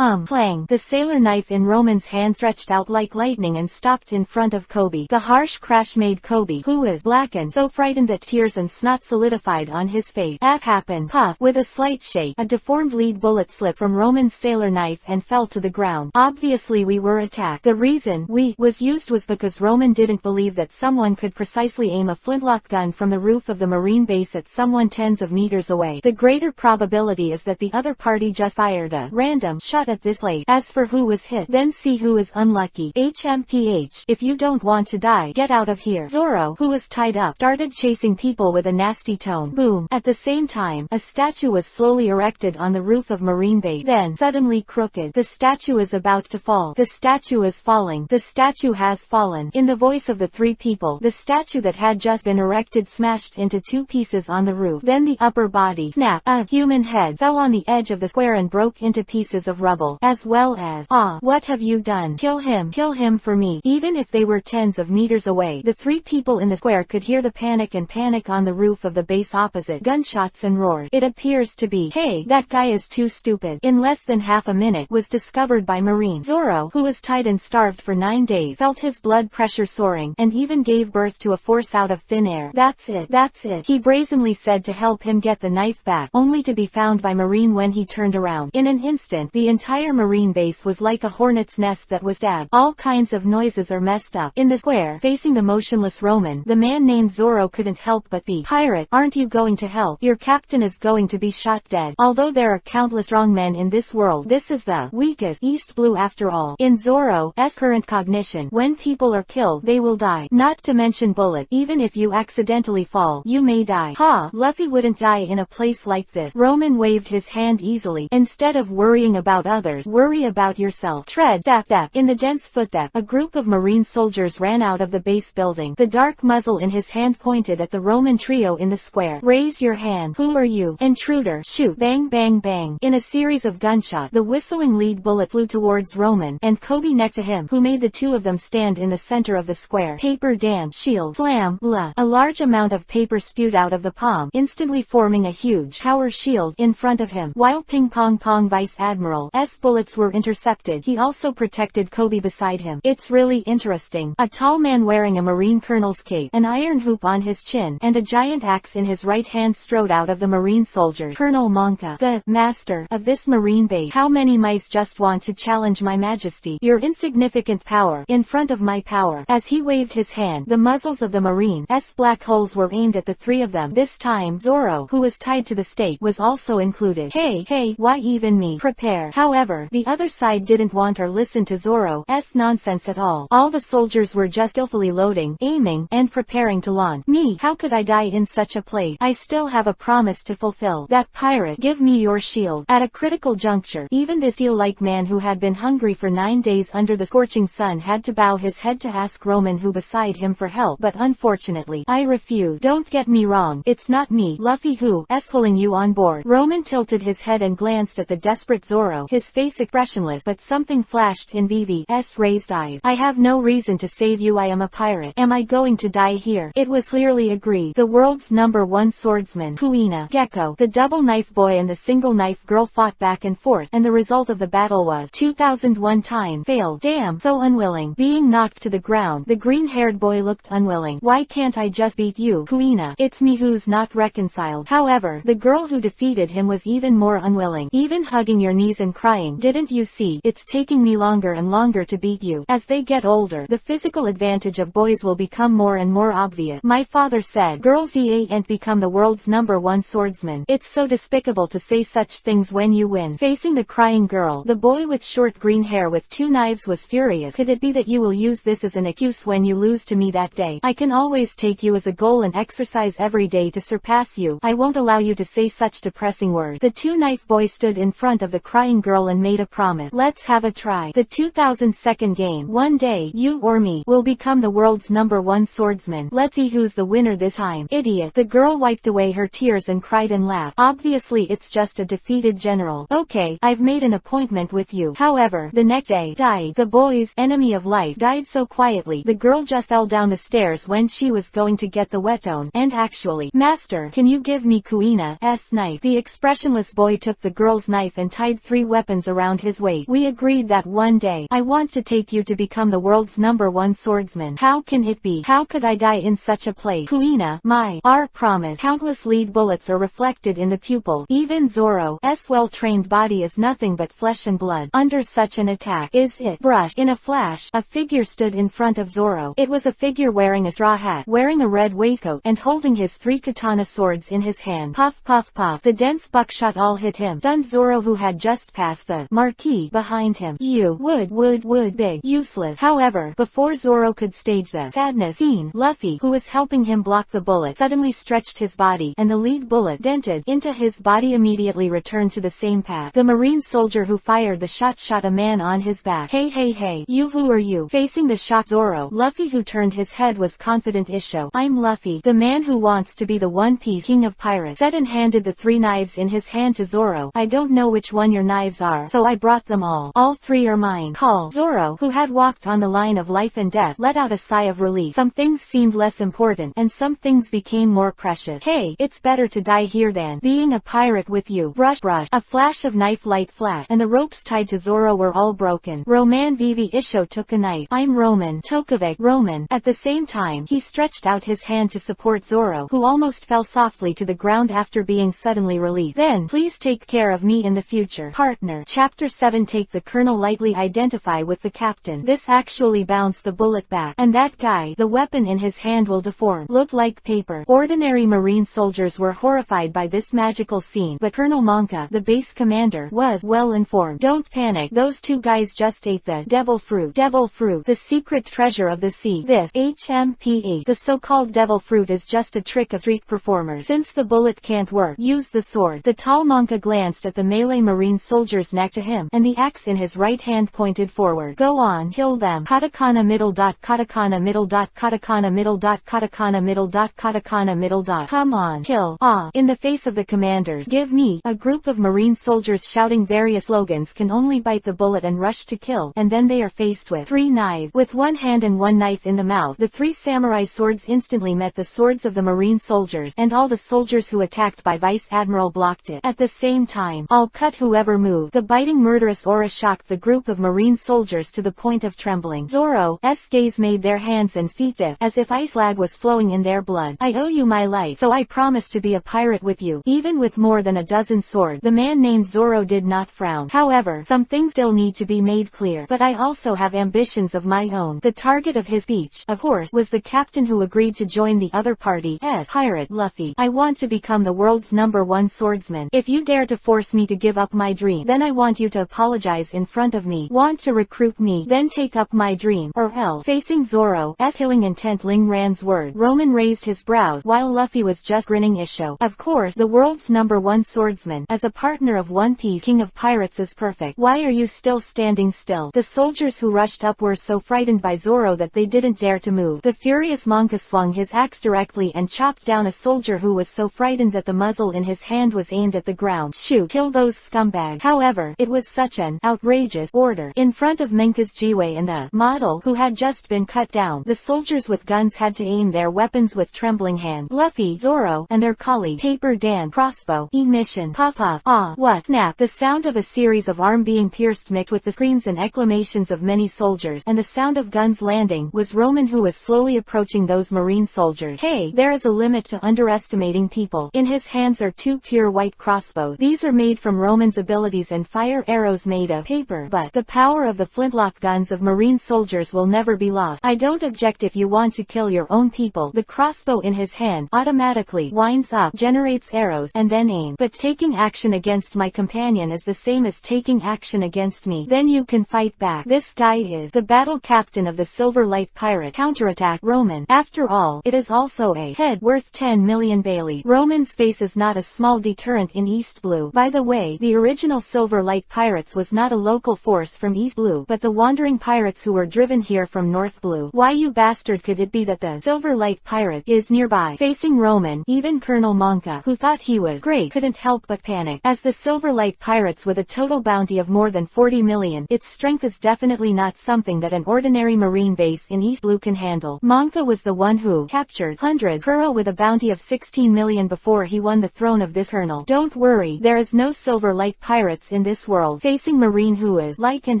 Clang. The sailor knife in Roman's hand stretched out like lightning and stopped in front of Kobe. The harsh crash made Kobe, who was blackened, so frightened that tears and snot solidified on his face. Happened. Puff. With a slight shake, a deformed lead bullet slipped from Roman's sailor knife and fell to the ground. Obviously we were attacked. The reason we was used was because Roman didn't believe that someone could precisely aim a flintlock gun from the roof of the marine base at someone tens of meters away. The greater probability is that the other party just fired a random shot at this late. As for who was hit, then see who is unlucky. HMPH. If you don't want to die, get out of here. Zoro, who was tied up, started chasing people with a nasty tone. Boom. At the same time, a statue was slowly erected on the roof of marine base. Then, suddenly crooked. The statue is about to fall. The statue is falling. The statue has fallen. In the voice of the three people, the statue that had just been erected smashed into two pieces on the roof. Then the upper body, snap. A human head fell on the edge of the square and broke into pieces of rubble, as well as, what have you done? Kill him for me. Even if they were tens of meters away, the three people in the square could hear the panic on the roof of the base opposite. Gunshots and roars. It appears to be, hey, that guy is too stupid. In less than half a minute, was discovered by Marine. Zoro, who was tied and starved for 9 days, felt his blood pressure soaring, and even gave birth to a force out of thin air. That's it. He brazenly said to help him get the knife back, only to be found by Marine when he turned around. In an instant, the entire marine base was like a hornet's nest that was stabbed. All kinds of noises are messed up. In the square, facing the motionless Roman, the man named Zoro couldn't help but be, pirate, aren't you going to help? Your captain is going to be shot dead. Although there are countless strong men in this world, this is the weakest. East Blue after all. In Zoro's current cognition, when people are killed, they will die. Not to mention bullet. Even if you accidentally fall, you may die. Luffy wouldn't die in a place like this. Roman waved his hand easily. Instead of worrying about others, worry about yourself. Tread. Step. In the dense footstep, a group of marine soldiers ran out of the base building. The dark muzzle in his hand pointed at the Roman trio in in the square. Raise your hand. Who are you? Intruder. Shoot. Bang bang bang. In a series of gunshots, the whistling lead bullet flew towards Roman and Kobe next to him, who made the two of them stand in the center of the square. Paper dance. Shield. Slam. Blah. A large amount of paper spewed out of the palm, instantly forming a huge power shield in front of him. While Ping Pong Pong Vice Admiral's bullets were intercepted, he also protected Kobe beside him. It's really interesting. A tall man wearing a Marine Colonel's cape, an iron hoop on his chin, and a giant axe in his right hand strode out of the Marine soldier. Colonel Monka, the master of this Marine base. How many mice just want to challenge my majesty? Your insignificant power in front of my power. As he waved his hand, the muzzles of the Marine's black holes were aimed at the three of them. This time, Zoro, who was tied to the stake, was also included. Hey, why even me? Prepare. However, the other side didn't want or listen to Zoro's nonsense at all. All the soldiers were just skillfully loading, aiming, and preparing to launch. Me, how could I die in such a place? I still have a promise to fulfill. That pirate, give me your shield. At a critical juncture, even this eel-like man who had been hungry for 9 days under the scorching sun had to bow his head to ask Roman who beside him for help, but unfortunately, I refuse. Don't get me wrong, it's not me, Luffy, who's pulling you on board. Roman tilted his head and glanced at the desperate Zoro, his face expressionless, but something flashed in Vivi's raised eyes. I have no reason to save you. I am a pirate. Am I going to die here? It was clearly agreed. The world's #1 swordsman, Kuina, Gecko, the double knife boy and the single knife girl fought back and forth, and the result of the battle was 2001 time failed. Damn, so unwilling. Being knocked to the ground, the green-haired boy looked unwilling. Why can't I just beat you, Kuina? It's me who's not reconciled. However, the girl who defeated him was even more unwilling, even hugging your knees and crying. Didn't you see? It's taking me longer and longer to beat you. As they get older, the physical advantage of boys will become more and more obvious. My father said, girls ain't become the world's #1 swordsman. It's so despicable to say such things when you win. Facing the crying girl, the boy with short green hair with 2 knives was furious. Could it be that you will use this as an excuse when you lose to me that day? I can always take you as a goal and exercise every day to surpass you. I won't allow you to say such depressing words. The 2-knife boy stood in front of the crying girl and made a promise. Let's have a try. The 2002nd game. One day, you or me will become the world's #1 swordsman. Let's see who's the winner this time. Idiot. The girl wiped away her tears and cried and laughed. Obviously it's just a defeated general. Okay, I've made an appointment with you. However, the next day, died. The boy's enemy of life died so quietly, the girl just fell down the stairs when she was going to get the whetstone. And actually, master, can you give me Kuina's knife? The expressionless boy took the girl's knife and tied 3 weapons around his waist. We agreed that one day, I want to take you to become the world's #1 swordsman. How can it be? How could I die in such a place? Kuina, our promise. Countless lead bullets are reflected in the pupil. Even Zoro's well-trained body is nothing but flesh and blood. Under such an attack, is it brushed? In a flash, a figure stood in front of Zoro. It was a figure wearing a straw hat, wearing a red waistcoat, and holding his 3 katana swords in his hand. Puff puff puff. The dense buckshot all hit him, stunned Zoro, who had just passed the marquee behind him. You would big useless. However, before Zoro could stage the sadness scene, Luffy, who was helping him block the bullet, suddenly stretched his body, and the lead bullet dented into his body immediately returned to the same path. The Marine soldier who fired the shot shot a man on his back. Hey, you, who are you? Facing the shot Zoro, Luffy, who turned his head, was confident. Isho. I'm Luffy, the man who wants to be the One Piece king of pirates, said, and handed the 3 knives in his hand to Zoro. I don't know which one your knives are, so I brought them all. All 3 are mine. Call. Zoro, who had walked on the line of life and death, let out a sigh of relief. Some things seemed less important, and some things became more precious. Hey, it's better to die here than being a pirate with you. Brush. A flash of knife light flash, and the ropes tied to Zoro were all broken. Roman Vivi Isho took a knife. I'm Roman. Tokovic. Roman. At the same time, he stretched out his hand to support Zoro, who almost fell softly to the ground after being suddenly released. Then, please take care of me in the future, partner. Chapter 7. Take the colonel lightly. Identify with the captain. This actually bounced the bullet back, and that guy, the weapon in his hand will deform, looked like paper. Ordinary Marine soldiers were horrified by this magical scene, but Colonel Monka, the base commander, was well informed. Don't panic, those 2 guys just ate the devil fruit. Devil fruit, the secret treasure of the sea. This HMPE, the so-called devil fruit, is just a trick of street performers. Since the bullet can't work, use the sword. The tall Monka glanced at the melee Marine soldiers next to him, and the axe in his right hand pointed forward. Go on, kill them. Katakana middle dot katakana middle dot katakana middle dot katakana middle dot katakana middle dot. Come on, kill, in the face of the commanders. Give me. A group of Marine soldiers shouting various slogans can only bite the bullet and rush to kill, and then they are faced with 3 knives. With one hand and one knife in the mouth, the 3 samurai swords instantly met the swords of the Marine soldiers, and all the soldiers who attacked by Vice Admiral blocked it. At the same time, all cut whoever moved. The biting murderous aura shocked the group of Marine soldiers to the point of trembling. Zoro's gaze made their hands and feet stiff, as if ice lag was flowing in their blood. I owe you my life, so I promise to be a pirate with you, even with more than a dozen swords. The man named Zoro did not frown. However, some things still need to be made clear. But I also have ambitions of my own. The target of his speech, of course, was the captain who agreed to join the other party as pirate Luffy. I want to become the world's #1 swordsman. If you dare to force me to give up my dream, then I want you to apologize in front of me. Want to recruit me, then take up my dream, or else. Facing Zoro's killing intent Ling Ran's word, Roman raised his brows, while Luffy was just grinning Isho. Of course, the world's #1 swordsman, as a partner of One Piece King of Pirates is perfect. Why are you still standing still? The soldiers who rushed up were so frightened by Zoro that they didn't dare to move. The furious Monka swung his axe directly and chopped down a soldier who was so frightened that the muzzle in his hand was aimed at the ground. Shoot, kill those scumbags. However, it was such an outrageous order. In front of Menka's Jiwei and the model who had just been cut down, the soldiers with guns had to aim their weapons with trembling hands. Luffy, Zoro, and their colleague, Paper Dan, crossbow, emission, puff puff, what, snap. The sound of a series of arm being pierced mixed with the screams and exclamations of many soldiers, and the sound of guns landing, was Roman, who was slowly approaching those Marine soldiers. Hey, there is a limit to underestimating people. In his hands are 2 pure white crossbows. These are made from Roman's abilities and fire arrows made of paper, but the power of the flintlock guns of Marine soldiers will never be lost. I don't object if you want to kill your own people. The crossbow in his hand automatically winds up, generates arrows, and then aim. But taking action against my companion is the same as taking action against me. Then you can fight back. This guy is the battle captain of the Silver Light Pirate. Counterattack Roman. After all, it is also a head worth 10 million Bailey. Roman's face is not a small deterrent in East Blue. By the way, the original Silver Light Pirates was not a local force from East Blue, but the wandering pirates who were driven here from North Blue. Why, you bastard, could it be that the Silver Light Pirate is nearby? Facing Roman, even Colonel Monka, who thought he was great, couldn't help but panic. As the Silver Light Pirates with a total bounty of more than 40 million, its strength is definitely not something that an ordinary marine base in East Blue can handle. Monka was the one who captured 100 Kuro with a bounty of 16 million before he won the throne of this colonel. Don't worry, there is no Silver Light Pirates in this world. Facing Marine, who is like an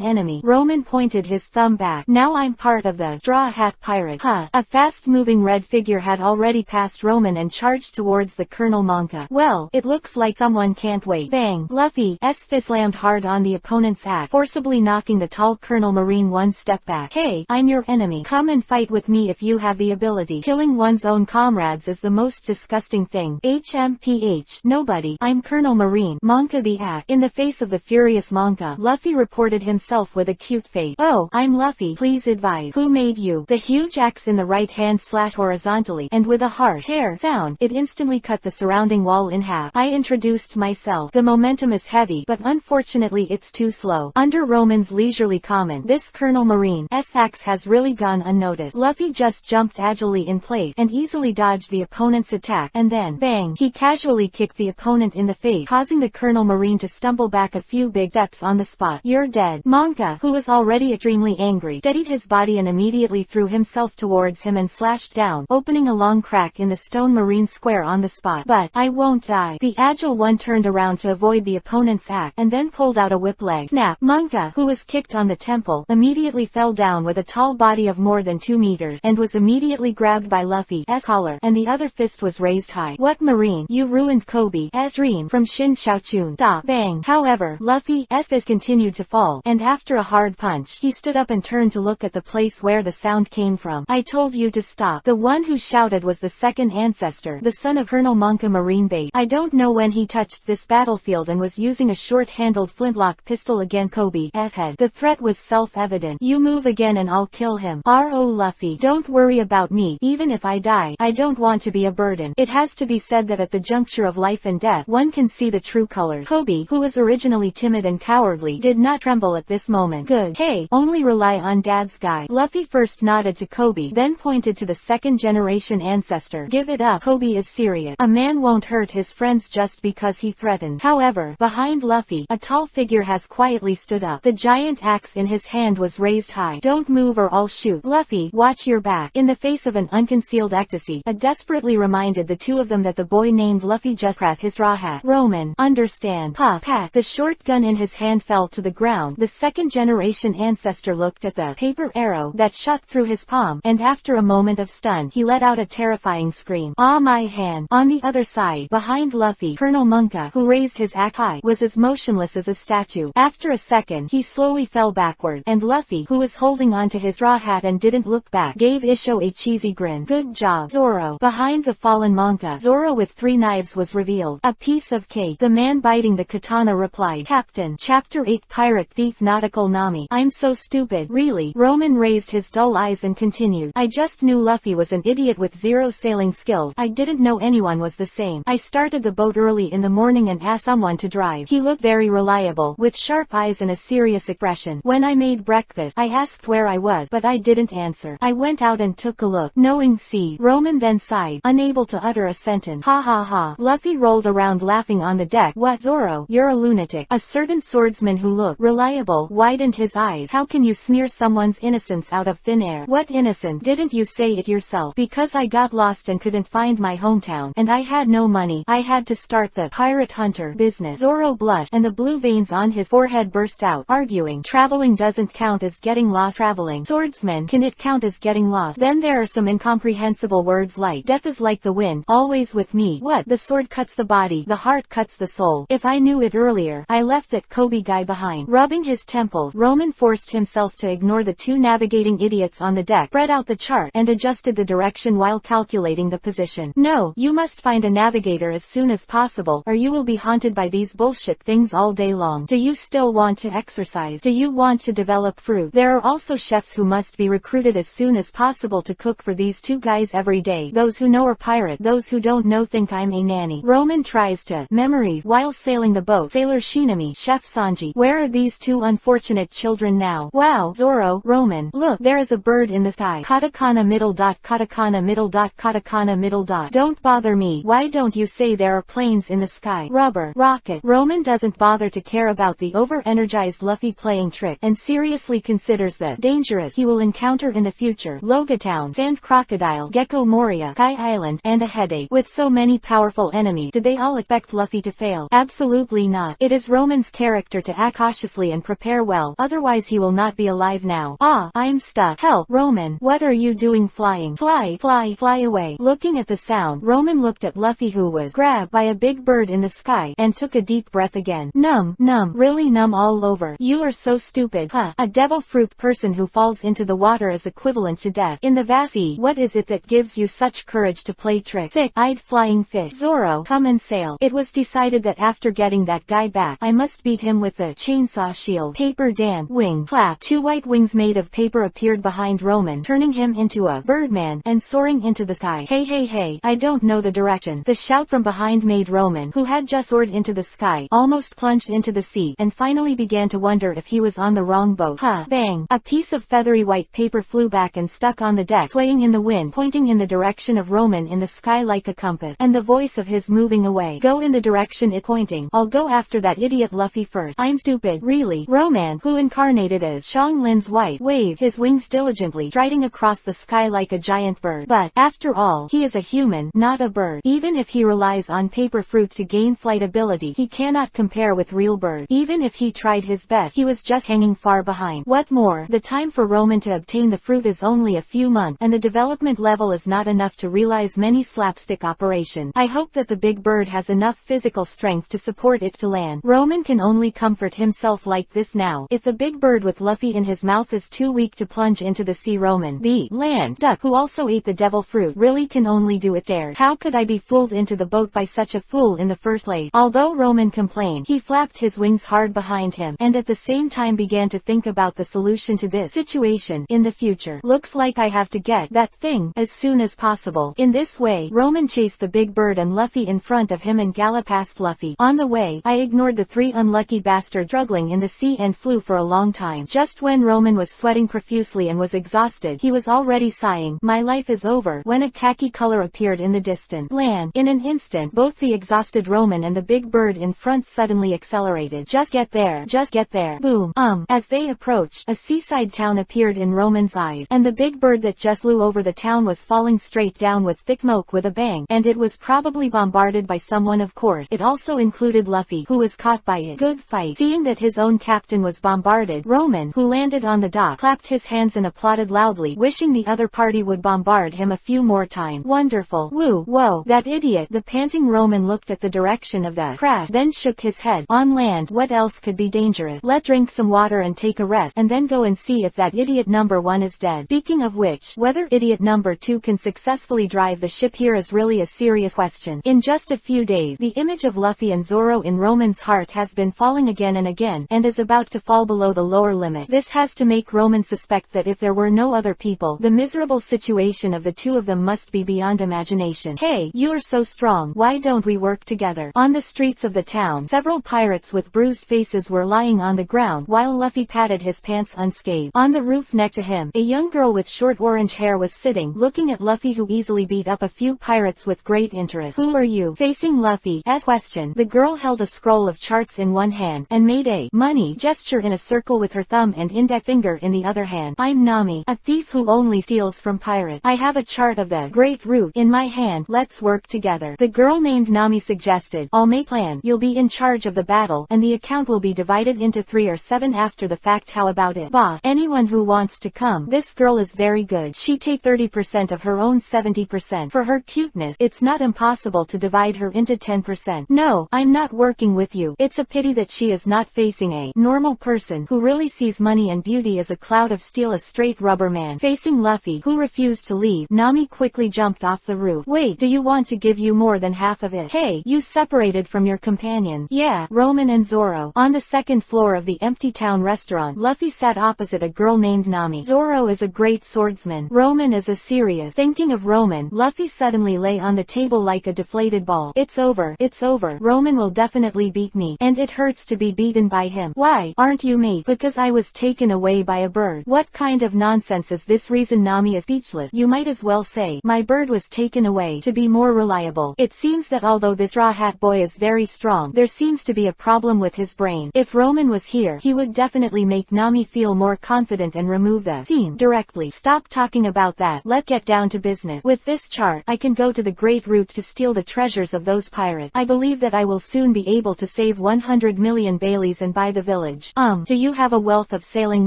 enemy, Roman pointed his thumb back. Now I'm part of the Straw Hat Pirate. A fast-moving red figure had already passed Roman and charged towards the Colonel Monka. Well, it looks like someone can't wait. Bang! Luffy's fist slammed hard on the opponent's axe, forcibly knocking the tall Colonel Marine one step back. Hey, I'm your enemy. Come and fight with me if you have the ability. Killing one's own comrades is the most disgusting thing. HMPH. Nobody. I'm Colonel Marine. Monka the axe. In the face of the furious Monka, Luffy reported himself with a cute face. Oh, I'm Luffy. Please advise. Who made you? The huge axe in the right hand slashed horizontally, and with a harsh tear sound, it instantly cut the surrounding wall in half. I introduced myself. The momentum is heavy, but unfortunately it's too slow. Under Roman's leisurely comment, this Colonel Marine's axe has really gone unnoticed. Luffy just jumped agilely in place, and easily dodged the opponent's attack, and then, bang, he casually kicked the opponent in the face, causing the Colonel Marine to stumble back a few big steps on the spot. You're dead. Monka, who was already extremely angry, steadied his body and immediately threw himself towards him and slashed down, opening a long crack in the stone Marine square on the spot. But I won't die. The agile one turned around to avoid the opponent's axe, and then pulled out a whip leg. Snap! Monka, who was kicked on the temple, immediately fell down with a tall body of more than 2 meters, and was immediately grabbed by Luffy's collar, and the other fist was raised high. What, Marine? You ruined Kobe's dream from Shin Chaochun. Stop! Bang! However, Luffy's fist continued to fall, and after a hard punch, he stood up and turned to look at the place where the sound came from. I told you to stop. The one who shouted was the second ancestor, the son of Colonel Monka Marine Base. I don't know when he touched this battlefield and was using a short-handled flintlock pistol against Kobe's head. The threat was self-evident. You move again and I'll kill him. R.O. Luffy, don't worry about me. Even if I die, I don't want to be a burden. It has to be said that at the juncture of life and death, one can see the true colors. Kobe, who was originally timid and cowardly, did not tremble at this moment. Good. Hey, only rely on Dad's guy. Luffy first nodded to Kobe, then pointed to the second-generation ancestor, Give it up. Kobe is serious. A man won't hurt his friends just because he threatened. However, behind Luffy, a tall figure has quietly stood up. The giant axe in his hand was raised high. Don't move or I'll shoot. Luffy, watch your back. In the face of an unconcealed ecstasy, a desperately reminded the two of them that the boy named Luffy just crashed his straw hat. Roman, understand. Puff, pat. The short gun in his hand fell to the ground. The second-generation ancestor looked at the paper arrow that shot through his palm, and after a moment of stun, he let out a terrifying scream. Ah, my hand. On the other side, behind Luffy, Colonel Monka, who raised his axe high, was as motionless as a statue. After a second, he slowly fell backward, and Luffy, who was holding onto his straw hat and didn't look back, gave Isho a cheesy grin. Good job, Zoro. Behind the fallen Monka, Zoro with 3 knives was revealed. A piece of cake. The man biting the katana replied, Captain. Chapter 8 Pirate Thief Nautical Nami. I'm so stupid. Really? Roman raised his dull eyes and continued. I just knew Luffy was an idiot with 0 sailing skills. I didn't know anyone was the same. I started the boat early in the morning and asked someone to drive. He looked very reliable, with sharp eyes and a serious expression. When I made breakfast, I asked where I was, but I didn't answer. I went out and took a look, knowing sea. Roman then sighed, unable to utter a sentence. Ha ha ha. Luffy rolled around laughing on the deck. What, Zoro? You're a lunatic. A certain swordsman who looked reliable widened his eyes. How can you smear someone's innocence out of thin air? What innocent? Didn't you say it yourself? Because I got lost and couldn't find my hometown, and I had no money. I had to start the pirate hunter business. Zoro blushed, and the blue veins on his forehead burst out, arguing. Traveling doesn't count as getting lost. Traveling. Swordsman, can it count as getting lost? Then there are some incomprehensible words like, death is like the wind, always with me. What? The sword cuts the body, the heart cuts the soul. If I knew it earlier, I left that Kobe guy behind. Rubbing his temples, Roman forced himself to ignore the 2 navigating idiots on the deck, spread out the chart, and adjusted the direction while calculating the position. No, you must find a navigator as soon as possible, or you will be haunted by these bullshit things all day long. Do you still want to exercise? Do you want to develop fruit? There are also chefs who must be recruited as soon as possible to cook for these 2 guys every day. Those who know are pirate, those who don't know think I'm a nanny. Roman tries to memories while sailing the boat. Sailor Shinami, Chef Sanji. Where are these 2 unfortunate children now? Wow, Zoro, Roman, look, there is a bird in the sky. Katakana middle dot, katakana middle dot, katakana middle dot. Don't bother me. Why don't you say there are planes in the sky? Rubber, rocket. Roman doesn't bother to care about the over-energized Luffy playing trick, and seriously considers the dangerous he will encounter in the future. Logatown, Sand Crocodile, Gecko Moria, Sky Island, and a headache. With so many powerful enemies, did they all expect Luffy to fail? Absolutely not. It is Roman's character to act cautiously and prepare well, otherwise he will not be alive now. Ah, I'm stuck. Help, Roman. What are you doing flying? Fly, fly, fly away. Looking at the sound, Roman looked at Luffy, who was grabbed by a big bird in the sky, and took a deep breath again. Numb, numb, really numb all over. You are so stupid. Huh. A devil fruit person who falls into the water is equivalent to death. In the vast sea, what is it that gives you such courage to play tricks? Sick-eyed flying fish. Zoro, come and sail. It was decided that after getting that guy back, I must beat him with the chainsaw shield. Paper Dan, wing, flap. 2 white wings made of paper appeared behind Roman, turning him into a birdman, and soaring into the sky. Hey hey hey, I don't know the direction. The shout from behind made Roman, who had just soared into the sky, almost plunged into the sea, and finally began to wonder if he was on the wrong boat. Huh. Bang. A piece of feathery white paper flew back and stuck on the deck, swaying in the wind, pointing in the direction of Roman in the sky like a compass, and the voice of his moving away. Go in the direction it pointing. I'll go after that idiot Luffy first. I'm stupid. Really? Roman, who incarnated as Xiang Lin's wife, waved his wings diligently, striding across the sky like a giant bird. But, after all, he is a human, not a bird. Even if he relies on paper fruit to gain flight ability, he cannot compare with real bird. Even if he tried his best, he was just hanging far behind. What's more, the time for Roman to obtain the fruit is only a few months, and the development level is not enough to realize many slapstick operations. I hope that the big bird has enough physical strength to support it to land. Roman can only comfort himself like this now. If the big bird with Luffy in his mouth is too weak to plunge into the sea, Roman, the land duck who also ate the devil fruit, really can only do it there. How could I be fooled into the boat by such a fool in the first place? Although Roman complained, he flapped his wings hard behind him, and at the same time began to think about the solution to this situation in the future. Looks like I have to get that thing as soon as possible. In this way, Roman chased the big bird and Luffy in front of him and galloped past Luffy. On the way, I ignored the 3 unlucky bastards struggling in the sea and flew for a long time. Just when Roman was sweating profusely and was exhausted, he was already sighing, my life is over, when a cat khaki color appeared in the distant land. In an instant, both the exhausted Roman and the big bird in front suddenly accelerated. Just get there. Just get there. Boom. As they approached, a seaside town appeared in Roman's eyes, and the big bird that just flew over the town was falling straight down with thick smoke with a bang, and it was probably bombarded by someone, of course. It also included Luffy, who was caught by it. Good fight. Seeing that his own captain was bombarded, Roman, who landed on the dock, clapped his hands and applauded loudly, wishing the other party would bombard him a few more times. Wonderful. Woo. Whoa. That idiot. The panting Roman looked at the direction of the crash, then shook his head. On land, what else could be dangerous? Let's drink some water and take a rest, and then go and see if that idiot number 1 is dead. Speaking of which, whether idiot number 2 can successfully drive the ship here is really a serious question. In just a few days, the image of Luffy and Zoro in Roman's heart has been falling again and again, and is about to fall below the lower limit. This has to make Roman suspect that if there were no other people, the miserable situation of the two of them must be beyond imagination. Hey, you're so strong. Why don't we work together? On the streets of the town, several pirates with bruised faces were lying on the ground, while Luffy patted his pants unscathed. On the roof next to him, a young girl with short orange hair was sitting, looking at Luffy, who easily beat up a few pirates with great interest. Who are you? Facing Luffy's question, the girl held a scroll of charts in one hand, and made a money gesture in a circle with her thumb and index finger in the other hand. I'm Nami, a thief who only steals from pirates. I have a chart of the Great Route in my hand. Let's work together. The girl named Nami suggested. I'll make plan. You'll be in charge of the battle, and the account will be divided into 3 or 7 after the fact. How about it? Boss. Anyone who wants to come. This girl is very good. She take 30% of her own 70%. For her cuteness, it's not impossible to divide her into 10%. No, I'm not working with you. It's a pity that she is not facing a normal person who really sees money and beauty as a cloud of steel, a straight rubber man. Facing Luffy, who refused to leave, Nami quickly jumped off the roof. Wait, do you want to give you more than half of it? Hey, you separated from your companion. Yeah, Roman and Zoro. On the second floor of the empty town restaurant, Luffy sat opposite a girl named Nami. Zoro is a great swordsman. Roman is a serious. Thinking of Roman, Luffy suddenly lay on the table like a deflated ball. It's over. It's over. Roman will definitely beat me, and it hurts to be beaten by him. Why aren't you mate? Because I was taken away by a bird. What kind of nonsense is this? Reason Nami is speechless. You might as well say, my bird was taken away to be more reliable. It seems that although this Straw Hat Boy is very strong, there seems to be a problem with his brain. If Roman was here, he would definitely make Nami feel more confident and remove the scene directly. Stop talking about that. Let's get down to business. With this chart, I can go to the Great Route to steal the treasures of those pirates. I believe that I will soon be able to save 100 million Baileys and buy the village. Do you have a wealth of sailing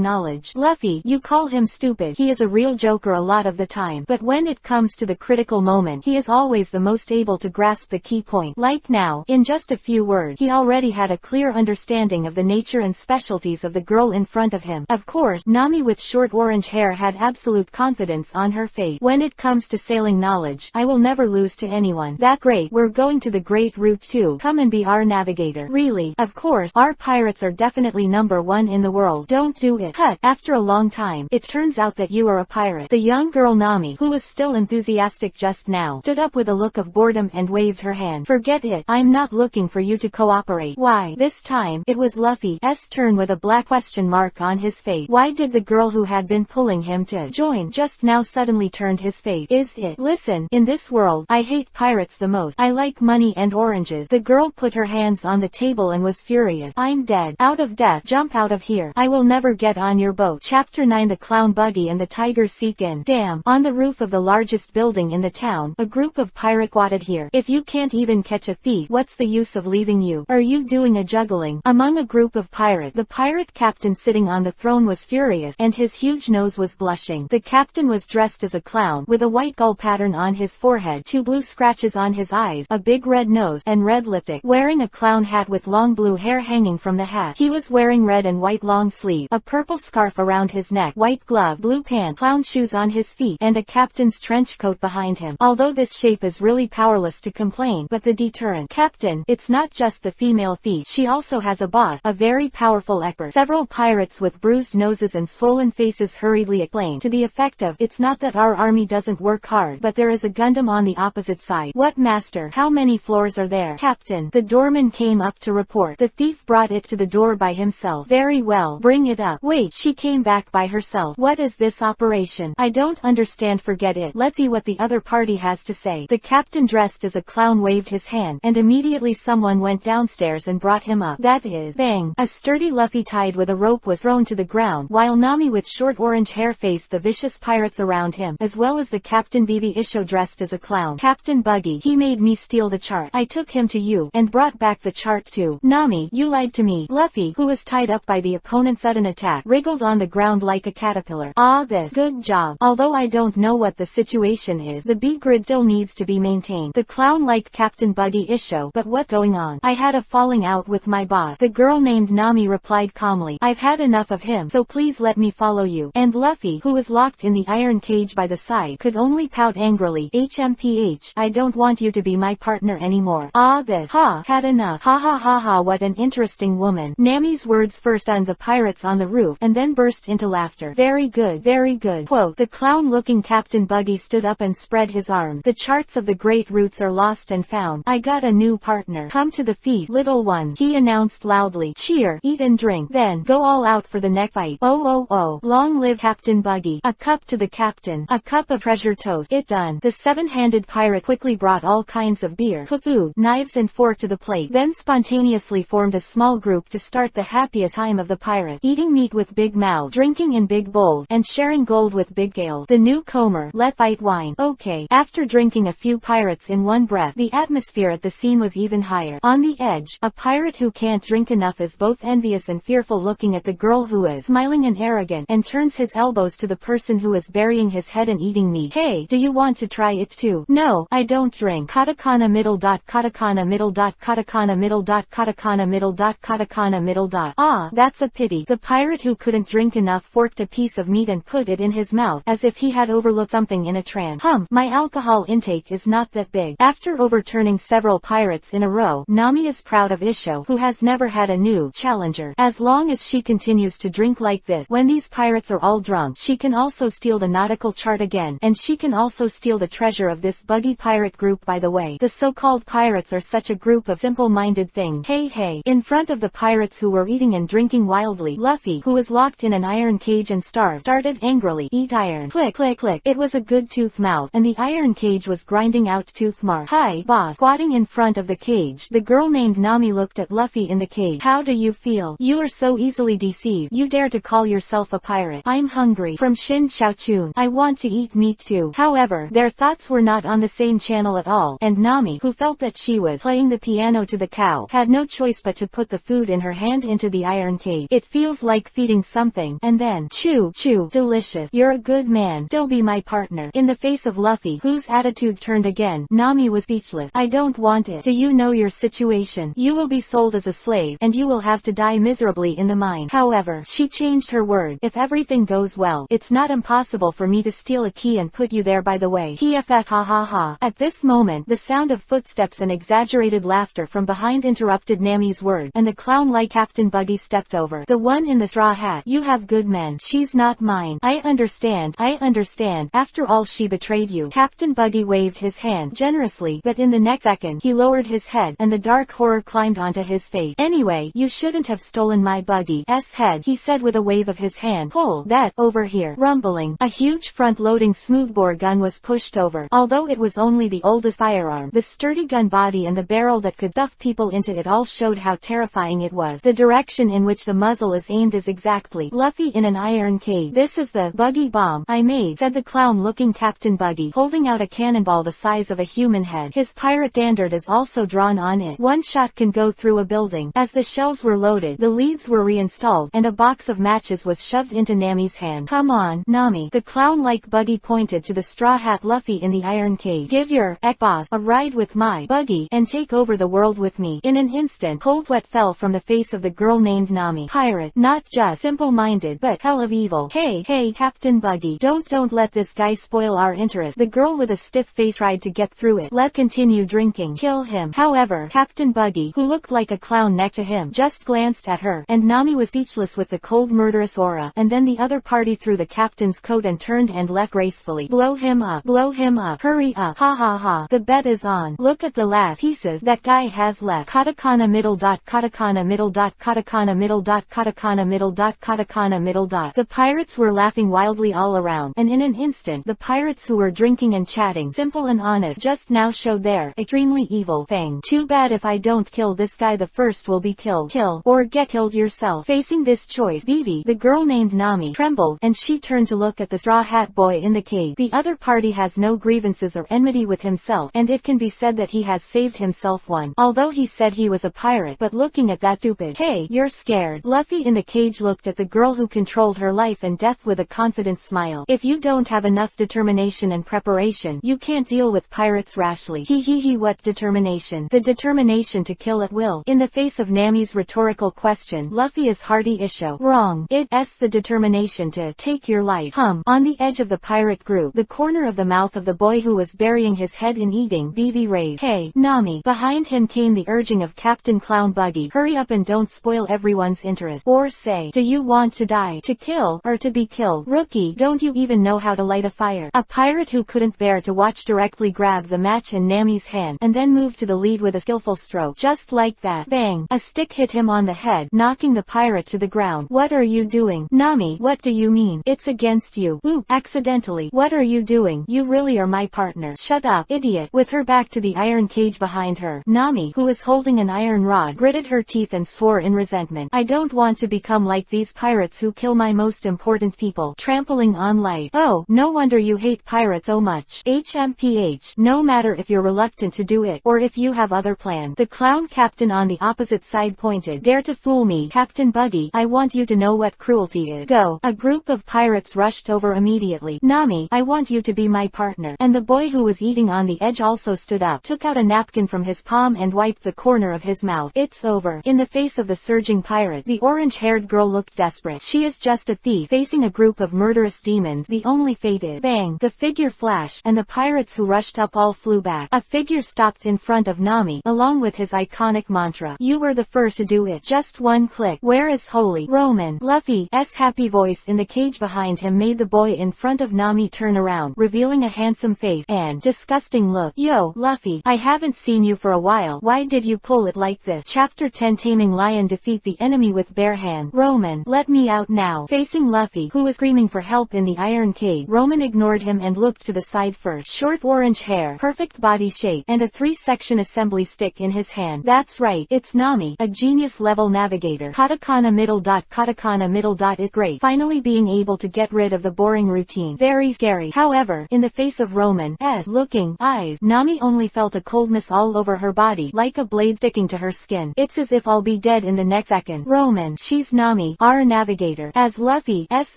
knowledge? Luffy, you call him stupid. He is a real joker a lot of the time, but when it comes to the critical moment, he is always the most able to grasp the key point. Like now, in just a few words, he already had a clear understanding of the nature and specialties of the girl in front of him. Of course, Nami with short orange hair had absolute confidence on her face. When it comes to sailing knowledge, I will never lose to anyone. That great. We're going to the Great Route too. Come and be our navigator. Really? Of course, our pirates are definitely number 1 in the world. Don't do it. Cut. After a long time, it turns out that you are a pirate. The young girl Nami, who was still enthusiastic just now, stood up with a look of boredom and waved her hand. Forget it. I'm not looking for you to cooperate. Why? This time, it was Luffy's turn with a black question mark on his face. Why did the girl who had been pulling him to join just now suddenly turned his face? Is it? Listen, in this world, I hate pirates the most. I like money and oranges. The girl put her hands on the table and was furious. I'm dead. Out of death. Jump out of here. I will never get on your boat. Chapter 9. The Clown Buggy and the Tiger Seek In. Damn. On the roof of the largest building in the town, a group of pirates squatted here. If you can't even catch a thief, what's the use of leaving you? Are you doing a juggling? Among a group of pirates, the pirate captain sitting on the throne was furious, and his huge nose was blushing. The captain was dressed as a clown, with a white gull pattern on his forehead, 2 blue scratches on his eyes, a big red nose, and red lipstick. Wearing a clown hat with long blue hair hanging from the hat. He was wearing red and white long sleeve, a purple scarf around his neck, white glove, blue pants, clown shoes on his feet, and a captain's trench coat behind him. Although this shape is really powerless to complain, but the deterrent. Captain, it's not just the female thief. She also has a boss, a very powerful expert. Several pirates with bruised noses and swollen faces hurriedly explained, to the effect of, it's not that our army doesn't work hard, but there is a Gundam on the opposite side. What, master? How many floors are there? Captain, the doorman came up to report. The thief brought it to the door by himself. Very well, bring it up. Wait, she came back by herself. What is this operation? I don't understand. Forget it. Let's see what the other party has to say. The captain dressed as a clown waved his hand, and immediately someone went downstairs and brought him up. That is, bang, a sturdy Luffy tied with a rope was thrown to the ground, while Nami with short orange hair faced the vicious pirates around him, as well as the captain BB Isho dressed as a clown. Captain Buggy, he made me steal the chart. I took him to you, and brought back the chart too. Nami, you lied to me. Luffy, who was tied up by the opponent's sudden attack, wriggled on the ground like a caterpillar. Ah, this. Good job. Although I don't know what the situation is, the beat grid still needs to be maintained. The clown liked Captain Buggy Isho, but what going on? I had a falling out with my boss. The girl named Nami replied calmly. I've had enough of him, so please let me follow you. And Luffy, who was locked in the iron cage by the side, could only pout angrily. HMPH, I don't want you to be my partner anymore. Ah, this. Ha, had enough. Ha ha ha ha, what an interesting woman. Nami's words first stunned the pirates on the roof, and then burst into laughter. Very good, very good. Quote, the clown-looking Captain Buggy stood up and spread his arms. The charts of the great routes are lost and found. I got a new partner. Come to the feast, little one, he announced loudly. Cheer, eat and drink, then go all out for the next fight. Oh oh oh, long live Captain Buggy. A cup to the captain. A cup of treasure toast. It done. The seven-handed pirate quickly brought all kinds of beer, food, knives and fork to the plate, then spontaneously formed a small group to start the happiest time of the pirate, eating meat with big mouths, drinking in big bowls, and sharing gold with big gales. The newcomer, let fight wine. Okay. After drinking a few pirates in one breath, the atmosphere at the scene was even higher. On the edge, a pirate who can't drink enough is both envious and fearful, looking at the girl who is smiling and arrogant, and turns his elbows to the person who is burying his head and eating meat. Hey, do you want to try it too? No, I don't drink. Katakana middle dot, katakana middle dot, katakana middle dot, katakana middle dot, katakana middle dot. Ah, that's a pity. The pirate who couldn't drink enough forked a piece of meat and put it in his mouth, as if he had overlooked something in a trance. My alcohol intake is not that big. After overturning several pirates in a row, Nami is proud of Isho, who has never had a new challenger. As long as she continues to drink like this, when these pirates are all drunk, she can also steal the nautical chart again, and she can also steal the treasure of this buggy pirate group. By the way, the so-called pirates are such a group of simple-minded things. Hey hey. In front of the pirates who were eating and drinking wildly, Luffy, who was locked in an iron cage and starved, started angrily. Eat iron. Click click click. It was a good tooth mouth, and the iron cage was grinding out tooth mark. Hi, boss. Squatting in front of the cage, the girl named Nami looked at Luffy in the cage. How do you feel? You are so easily deceived. You dare to call yourself a pirate. I'm hungry. From Shin Chao-chun. I want to eat meat too. However, their thoughts were not on the same channel at all, and Nami, who felt that she was playing the piano to the cow, had no choice but to put the food in her hand into the iron cage. It feels like feeding something, and then, chew, chew, delicious. You're a good man. Still be my partner. In the face of Luffy, whose attitude turned again, Nami was speechless. I don't want it. Do you know your situation? You will be sold as a slave, and you will have to die miserably in the mine. However, she changed her word. If everything goes well, it's not impossible for me to steal a key and put you there. By the way, PFF, ha ha ha. At this moment, the sound of footsteps and exaggerated laughter from behind interrupted Nami's word, and the clown-like Captain Buggy stepped over. The one in the straw hat. You have good men. She's not mine. I understand. I understand. After all, she betrayed you. Captain Buggy waved his hand generously, but in the next second, he lowered his head, and the dark horror climbed onto his face. Anyway, you shouldn't have stolen my Buggy's head, he said with a wave of his hand. Pull that over here. Rumbling, a huge front-loading smoothbore gun was pushed over. Although it was only the oldest firearm, the sturdy gun body and the barrel that could stuff people into it all showed how terrifying it was. The direction in which the muzzle is aimed is exactly Luffy in an iron cage. This is the Buggy bomb I made, said the clown-looking Captain Buggy, holding out a cannonball the size of a human head. His pirate standard is also drawn on it. One shot can go through a building. As the shells were loaded, the leads were reinstalled, and a box of matches was shoved into Nami's hand. Come on, Nami. The clown-like Buggy pointed to the straw hat Luffy in the iron cage. Give your boss a ride with my Buggy, and take over the world with me. In an instant, cold sweat fell from the face of the girl named Nami. Pirate, not just simple-minded, but hell of evil. Hey, hey, Captain Buggy, don't let this guy spoil our interest. The girl with a stiff face tried to get through it. Let's continue drinking. Kill him. However, Captain Buggy, who looked like a clown next to him, just glanced at her, and Nami was speechless with the cold murderous aura. And then the other party threw the captain's coat and turned and left gracefully. Blow him up. Blow him up. Hurry up. Ha ha ha. The bet is on. Look at the last pieces that guy has left. Katakana middle dot, katakana middle dot, katakana middle dot, katakana middle dot, katakana middle dot. The pirates were laughing wildly all around, and in an instant the pirates pirates who were drinking and chatting, simple and honest, just now showed their extremely evil Fang. Too bad if I don't kill this guy, the first will be killed. Kill, or get killed yourself. Facing this choice, Vivi, the girl named Nami, trembled, and she turned to look at the Straw Hat Boy in the cave. The other party has no grievances or enmity with himself, and it can be said that he has saved himself one. Although he said he was a pirate, but looking at that stupid, hey, you're scared. Luffy in the cage looked at the girl who controlled her life and death with a confident smile. If you don't have enough determination and preparation, you can't deal with pirates rashly. He, what determination? The determination to kill at will. In the face of Nami's rhetorical question, Luffy is hearty issue. Wrong. It's the determination to take your life. On the edge of the pirate group, the corner of the mouth of the boy who was burying his head in eating, Vivi raised. Hey, Nami. Behind him came the urging of Captain Clown Buggy. Hurry up and don't spoil everyone's interest. Or say, do you want to die, to kill, or to be killed? Rookie, don't you even know how to light a fire? A pirate who couldn't bear to watch directly grabbed the match in Nami's hand, and then moved to the lead with a skillful stroke. Just like that. Bang! A stick hit him on the head, knocking the pirate to the ground. What are you doing? Nami, what do you mean? It's against you. Ooh, accidentally. What are you doing? You really are my partner. Shut up, idiot. With her back to the iron cage behind her, Nami, who was holding an iron rod, gritted her teeth and swore in resentment. I don't want to become like these pirates who kill my most important people, trampling on life. Oh, no wonder you hate pirates so much. HMPH. No matter if you're reluctant to do it, or if you have other plans. The clown captain on the opposite side pointed. Dare to fool me, Captain Buggy. I want you to know what cruelty is. Go. A group of pirates rushed over immediately. Nami, I want you to be my partner. And the boy who was eating on the edge also stood up, took out a napkin from his palm and wiped the corner of his mouth. It's over. In the face of the surging pirate, the orange-haired girl looked desperate. She is just a thief, facing a group of murderous demons. The only fate is. Bang! The figure flashed, and the pirates who rushed up all flew back. A figure stopped in front of Nami, along with his iconic mantra. You were the first to do it. Just one click. Where is Holy Roman? Luffy's happy voice in the cage behind him made the boy in front of Nami turn around, revealing a handsome face and disgusting look. Yo, Luffy, I haven't seen you for a while. Why did you pull it like this? Chapter 10 Taming Lion Defeat the Enemy with Bare Hand. Roman, let me out now. Facing Luffy, who was screaming for help in the iron cage, Roman ignored him and looked to the side first. Short orange hair, perfect body shape, and a 3-section assembly stick in his hand. That's right, it's Nami, a genius level navigator. Katakana middle dot, katakana middle dot. It's great finally being able to get rid of the boring routine. Very scary. However, in the face of Roman's looking eyes, Nami only felt a coldness all over her body, like a blade sticking to her skin. It's as if I'll be dead in the next second. Roman, she's Nami, our navigator. As Luffy's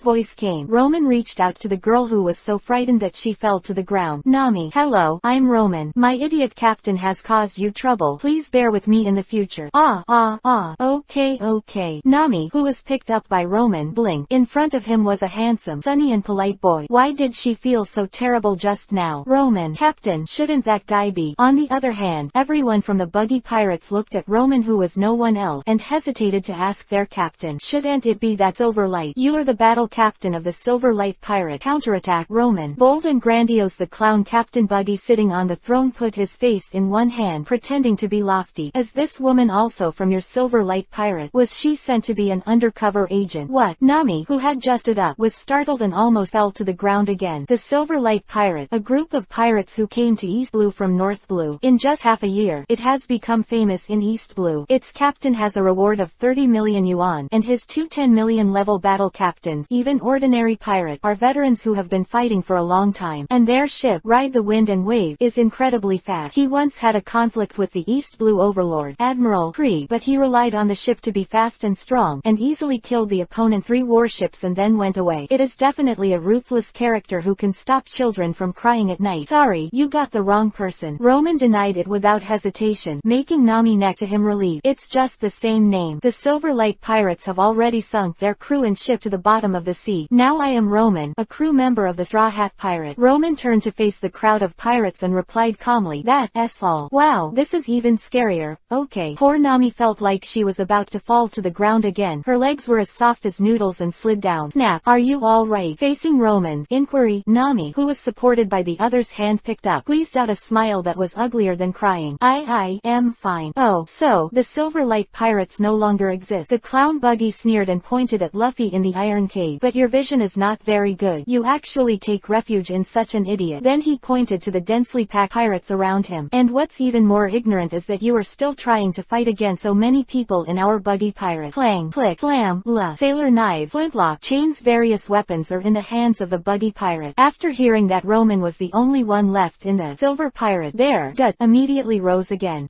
voice came, Roman reached out to the girl who was so frightened that she fell to the ground. Nami, hello, I'm Roman. My idiot captain has caused you trouble. Please bear with me in the future. Okay. Nami, who was picked up by Roman, blinked. In front of him was a handsome, sunny and polite boy. Why did she feel so terrible just now? Roman, Captain, shouldn't that guy be? On the other hand, everyone from the Buggy pirates looked at Roman, who was no one else, and hesitated to ask their captain. Shouldn't it be that Silverlight? You are the battle captain of the Silverlight pirate. Counterattack. Roman, bold and grandiose. The clown Captain Buggy sitting on the throne put his face in one hand, pretending to be lofty. Is this woman also from your Silverlight pirate? Was she sent to be an undercover agent? What? Nami, who had just stood up, was startled and almost fell to the ground again. The Silverlight pirate, a group of pirates who came to East Blue from North Blue. In just half a year, it has become famous in East Blue. Its captain has a reward of 30 million yuan, and his 2 10 million level battle captains, even ordinary pirate, are veterans who have been fighting for a long time. And their ship, Ride the Wind and Wave, is incredibly fast. He once had a conflict with the East Blue overlord, Admiral Kree, but he relied on the ship to be fast and strong, and easily killed the opponent's 3 warships and then went away. It is definitely a ruthless character who can stop children from crying at night. Sorry, you got the wrong person. Roman denied it without hesitation, making Nami neck to him relieved. It's just the same name. The Silverlight pirates have already sunk their crew and ship to the bottom of the sea. Now I am Roman, a crew member of the Straw Hat Pirate. Roman turned to face the crowd of pirates and replied calmly, that's all. Wow, this is even scarier. Okay. Poor Nami felt like she was about to fall to the ground again. Her legs were as soft as noodles and slid down. Snap. Are you all right? Facing Roman's inquiry, Nami, who was supported by the other's hand, picked up, squeezed out a smile that was uglier than crying. I am fine. Oh, so, the Silverlight pirates no longer exist. The clown Buggy sneered and pointed at Luffy in the iron cave. But your vision is not very good. You actually take refuge refuge in such an idiot. Then he pointed to the densely packed pirates around him. And what's even more ignorant is that you are still trying to fight against so many people in our buggy pirate. Clang, click, slam, sailor knife, flintlock, chains. Various weapons are in the hands of the buggy pirate. After hearing that Roman was the only one left in the silver pirate, their gut immediately rose again.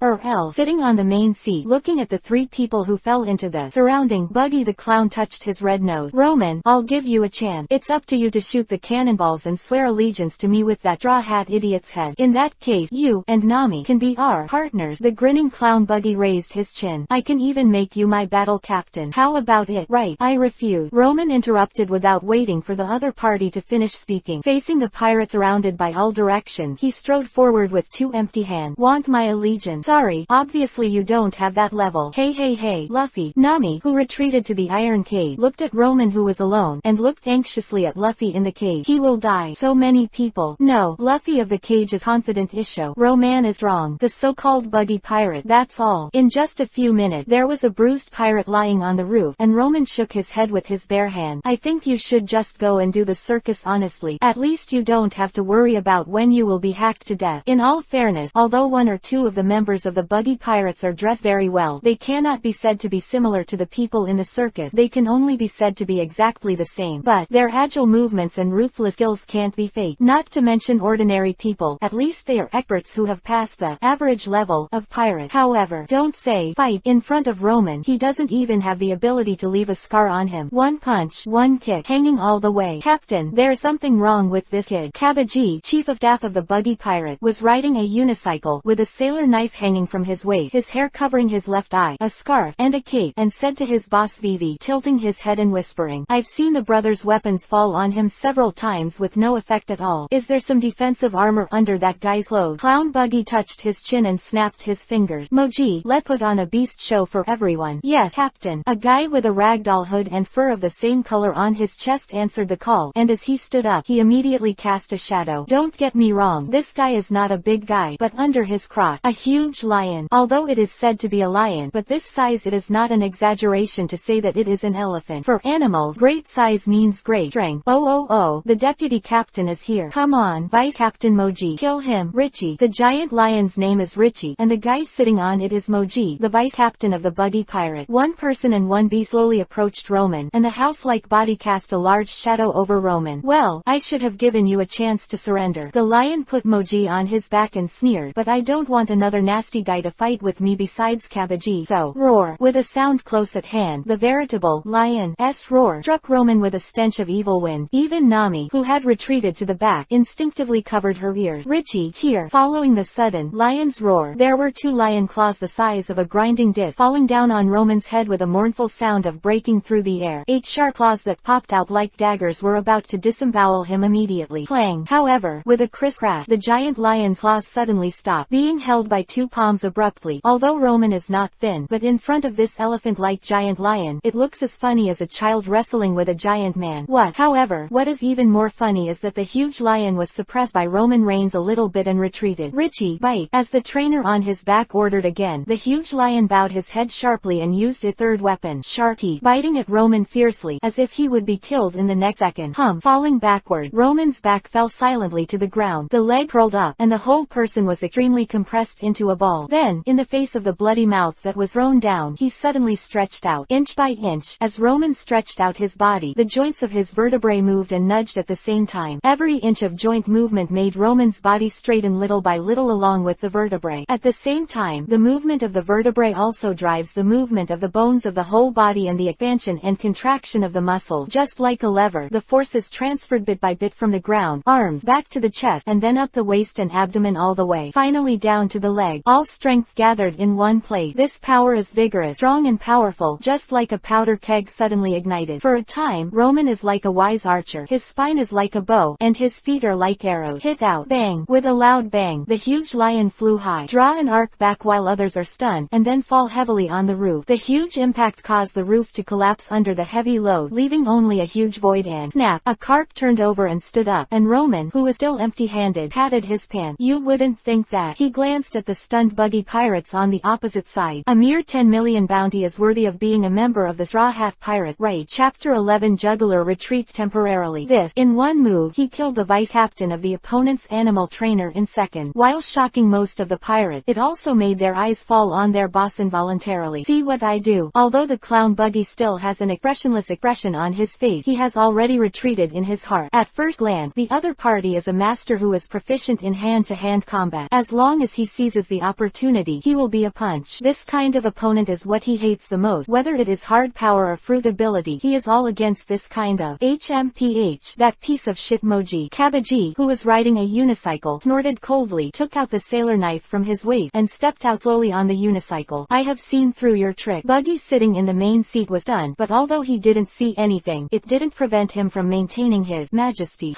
Sitting on the main seat, looking at the three people who fell into the surrounding buggy, the clown touched his red nose. Roman, I'll give you a chance. It's up to you to shoot the cannonballs and swear allegiance to me with that straw hat idiot's head. In that case, you and Nami can be our partners. The grinning clown Buggy raised his chin. I can even make you my battle captain. How about it? Right. I refuse. Roman interrupted without waiting for the other party to finish speaking. Facing the pirates surrounded by all directions, he strode forward with two empty hands. Want my allegiance? Sorry, obviously you don't have that level. Hey, Luffy. Nami, who retreated to the iron cave, looked at Roman, who was alone, and looked anxiously at Luffy in the cage. He will die. So many people. No, Luffy of the cage is confident. Isho. Roman is wrong. The so-called buggy pirate. That's all. In just a few minutes, there was a bruised pirate lying on the roof, and Roman shook his head with his bare hand. I think you should just go and do the circus honestly. At least you don't have to worry about when you will be hacked to death. In all fairness, although one or two of the members of the buggy pirates are dressed very well, they cannot be said to be similar to the people in the circus. They can only be said to be exactly the same. But their agile movements and ruthless skills can't be faked. Not to mention ordinary people. At least they are experts who have passed the average level of pirate. However, don't say fight in front of Roman. He doesn't even have the ability to leave a scar on him. One punch, one kick, hanging all the way. Captain, there's something wrong with this kid. Kabaji, chief of staff of the buggy pirate, was riding a unicycle with a sailor knife hanging from his waist, his hair covering his left eye, a scarf, and a cape, and said to his boss Vivi, tilting his head and whispering, I've seen the brother's weapons fall on him several times with no effect at all. Is there some defensive armor under that guy's clothes? Clown Buggy touched his chin and snapped his fingers. Moji, let's put on a beast show for everyone. Yes, Captain. A guy with a ragdoll hood and fur of the same color on his chest answered the call, and as he stood up, he immediately cast a shadow. Don't get me wrong, this guy is not a big guy, but under his crotch, a huge lion. Although it is said to be a lion, but this size, it is not an exaggeration to say that it is an elephant. For animals, great size means great strength. Oh, the deputy captain is here. Come on, Vice Captain Moji. Kill him. Richie. The giant lion's name is Richie, and the guy sitting on it is Moji, the vice captain of the buggy pirate. One person and one bee slowly approached Roman, and the house-like body cast a large shadow over Roman. Well, I should have given you a chance to surrender. The lion put Moji on his back and sneered, but I don't want another nasty guy to fight with me besides Kabaji, so roar. With a sound close at hand, the veritable lion's roar struck Roman with a stench of evil wind. Even Nami, who had retreated to the back, instinctively covered her ears. Richie, tear. Following the sudden lion's roar, there were two lion claws the size of a grinding disc falling down on Roman's head with a mournful sound of breaking through the air. 8 sharp claws that popped out like daggers were about to disembowel him immediately. Clang. However, with a crisp crash, the giant lion's claws suddenly stopped, being held by 2 palms abruptly. Although Roman is not thin, but in front of this elephant-like giant lion, it looks as funny as a child wrestling with a giant man. However, what is even more funny is that the huge lion was suppressed by Roman reins a little bit and retreated. Richie, bite. As the trainer on his back ordered again, the huge lion bowed his head sharply and used its third weapon, sharp teeth, biting at Roman fiercely, as if he would be killed in the next second. Falling backward, Roman's back fell silently to the ground. The leg curled up, and the whole person was extremely compressed into a ball. Then, in the face of the bloody mouth that was thrown down, he suddenly stretched out, inch by inch. As Roman stretched out his body, the joints of his vertebrae moved and nudged at the same time. Every inch of joint movement made Roman's body straighten little by little along with the vertebrae. At the same time, the movement of the vertebrae also drives the movement of the bones of the whole body and the expansion and contraction of the muscles. Just like a lever, the force is transferred bit by bit from the ground, arms, back to the chest, and then up the waist and abdomen all the way, finally down to the leg. All strength gathered in one place. This power is vigorous, strong and powerful, just like a powder keg suddenly ignited. For a time, Roman is like a wise archer. His spine is like a bow, and his feet are like arrows. Hit out. Bang. With a loud bang, the huge lion flew high, draw and arc back while others are stunned, and then fall heavily on the roof. The huge impact caused the roof to collapse under the heavy load, leaving only a huge void, and snap. A carp turned over and stood up, and Roman, who was still empty-handed, patted his pants. You wouldn't think that. He glanced at the stunned buggy pirates on the opposite side. A mere 10 million bounty is worthy of being a member of the Straw Hat Pirate. Right. Chapter 11. Juggler retreats temporarily. This, in one move, he killed the vice captain of the opponent's animal trainer in second. While shocking most of the pirates, it also made their eyes fall on their boss involuntarily. See what I do? Although the clown Buggy still has an expressionless expression on his face, he has already retreated in his heart. At first glance, the other party is a master who is proficient in hand-to-hand combat. As long as he seizes the opportunity, he will be a punch. This kind of opponent is what he hates the most. Whether it is hard power or fruit ability, he is all against this kind of HMPH. That piece of shit Moji Kabaji, who was riding a unicycle, snorted coldly, took out the sailor knife from his waist, and stepped out slowly on the unicycle. I have seen through your trick. Buggy sitting in the main seat was stunned, but although he didn't see anything, it didn't prevent him from maintaining his majesty.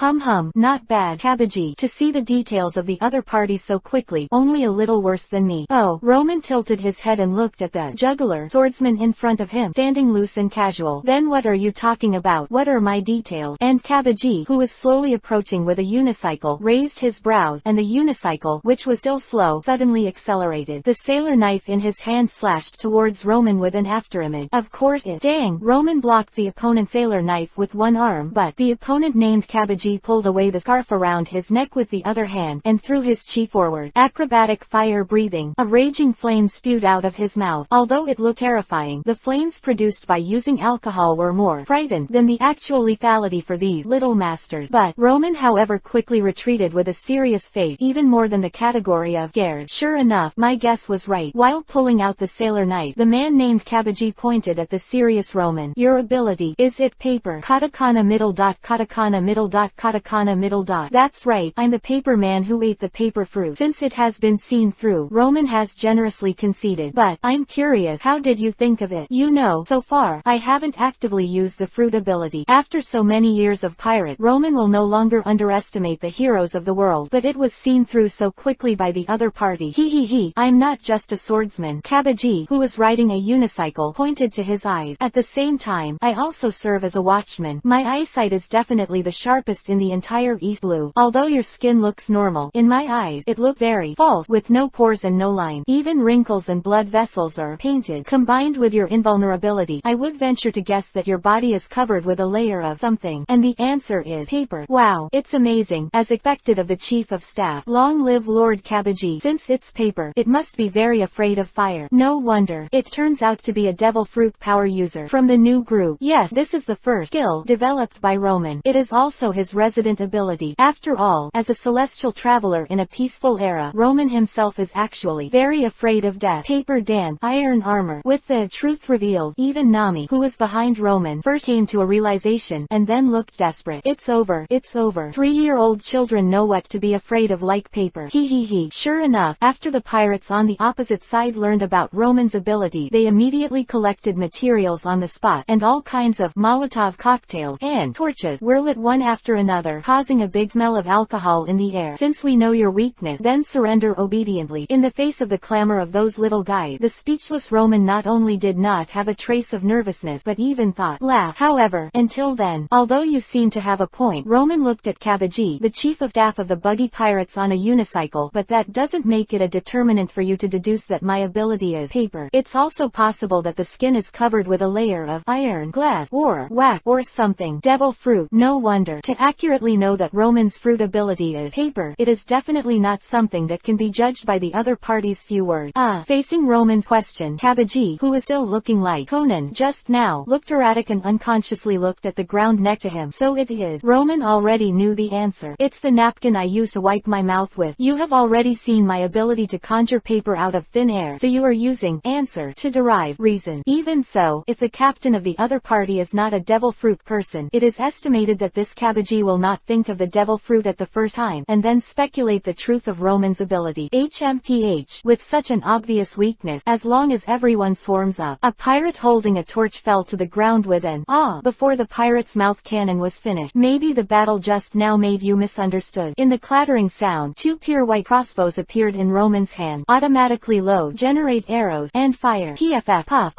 Not bad, Kabaji. To see the details of the other party so quickly, only a little worse than me. Oh, Roman tilted his head and looked at the juggler swordsman in front of him, standing loose and casual. Then what are you talking about? What are my details? And Kabaji, who was slowly approaching with a unicycle, raised his brows, and the unicycle, which was still slow, suddenly accelerated. The sailor knife in his hand slashed towards Roman with an afterimage. Of course it. Dang! Roman blocked the opponent's sailor knife with one arm, but the opponent named Kabaji pulled away the scarf around his neck with the other hand, and threw his chi forward. Acrobatic fire breathing. A raging flame spewed out of his mouth. Although it looked terrifying, the flames produced by using alcohol were more frightened than the actual lethality for these little masters. But Roman, however, quickly retreated with a serious face, even more than the category of scared. Sure enough, my guess was right. While pulling out the sailor knife, the man named Kabaji pointed at the serious Roman. Your ability, is it paper? Katakana middle dot, katakana middle dot, katakana middle dot. That's right, I'm the paper man who ate the paper fruit. Since it has been seen through, Roman has generously conceded. But I'm curious, how did you think of it? You know, so far, I haven't actively used the fruit ability. After so many years of pirate, Roman will no longer underestimate the heroes of the world, but it was seen through so quickly by the other party. I'm not just a swordsman. Kabaji, who was riding a unicycle, pointed to his eyes. At the same time, I also serve as a watchman. My eyesight is definitely the sharpest in the entire East Blue. Although your skin looks normal, in my eyes, it looked very false, with no pores and no lines. Even wrinkles and blood vessels are painted. Combined with your invulnerability, I would venture to guess that your body is covered with a layer of something. And the answer is paper. Wow, it's amazing. As expected of the chief of staff. Long live Lord Kabaji. Since it's paper, it must be very afraid of fire. No wonder. It turns out to be a devil fruit power user from the new group. Yes, this is the first skill developed by Roman. It is also his resident ability. After all, as a celestial traveler in a peaceful era, Roman himself is actually very afraid of death. Paper Dan, iron armor. With the truth revealed, even Nami, who was behind Roman, first came to a realization, and then looked desperate. It's over. It's over. 3-year-old children know what to be afraid of like paper. Sure enough, after the pirates on the opposite side learned about Roman's ability, they immediately collected materials on the spot, and all kinds of Molotov cocktails and torches were lit one after another, causing a big smell of alcohol in the air. Since we know your weakness, then surrender obediently. In the face of the clamor of those little guys, the speechless Roman not only did not have a trace of nervousness but even thought laugh. However, until then, although you seem to have a point, Roman looked at Kabaji, the chief of staff of the Buggy pirates on a unicycle, but that doesn't make it a determinant for you to deduce that my ability is paper. It's also possible that the skin is covered with a layer of iron, glass, or wax, or something. Devil fruit. No wonder. To accurately know that Roman's fruit ability is paper, it is definitely not something that can be judged by the other party's few words. Facing Roman's question, Kabaji, who was still looking like Conan just now, looked erratic and unconsciously looked at the ground next to him. So it is. Roman already knew the answer. It's the napkin I use to wipe my mouth with. You have already seen my ability to conjure paper out of thin air, so you are using answer to derive reason. Even so, if the captain of the other party is not a devil fruit person, it is estimated that this Kabaji will not think of the devil fruit at the first time, and then speculate the truth of Roman's ability. HMPH. With such an obvious weakness, as long as everyone swarms up, a pirate holding a torch fell to the ground with an before the pirate's mouth cannon was finished. Maybe the battle just now made you misunderstood. In the clattering sound, 2 pure white crossbows appeared in Roman's hand. Automatically load, generate arrows, and fire. PFF. Puff.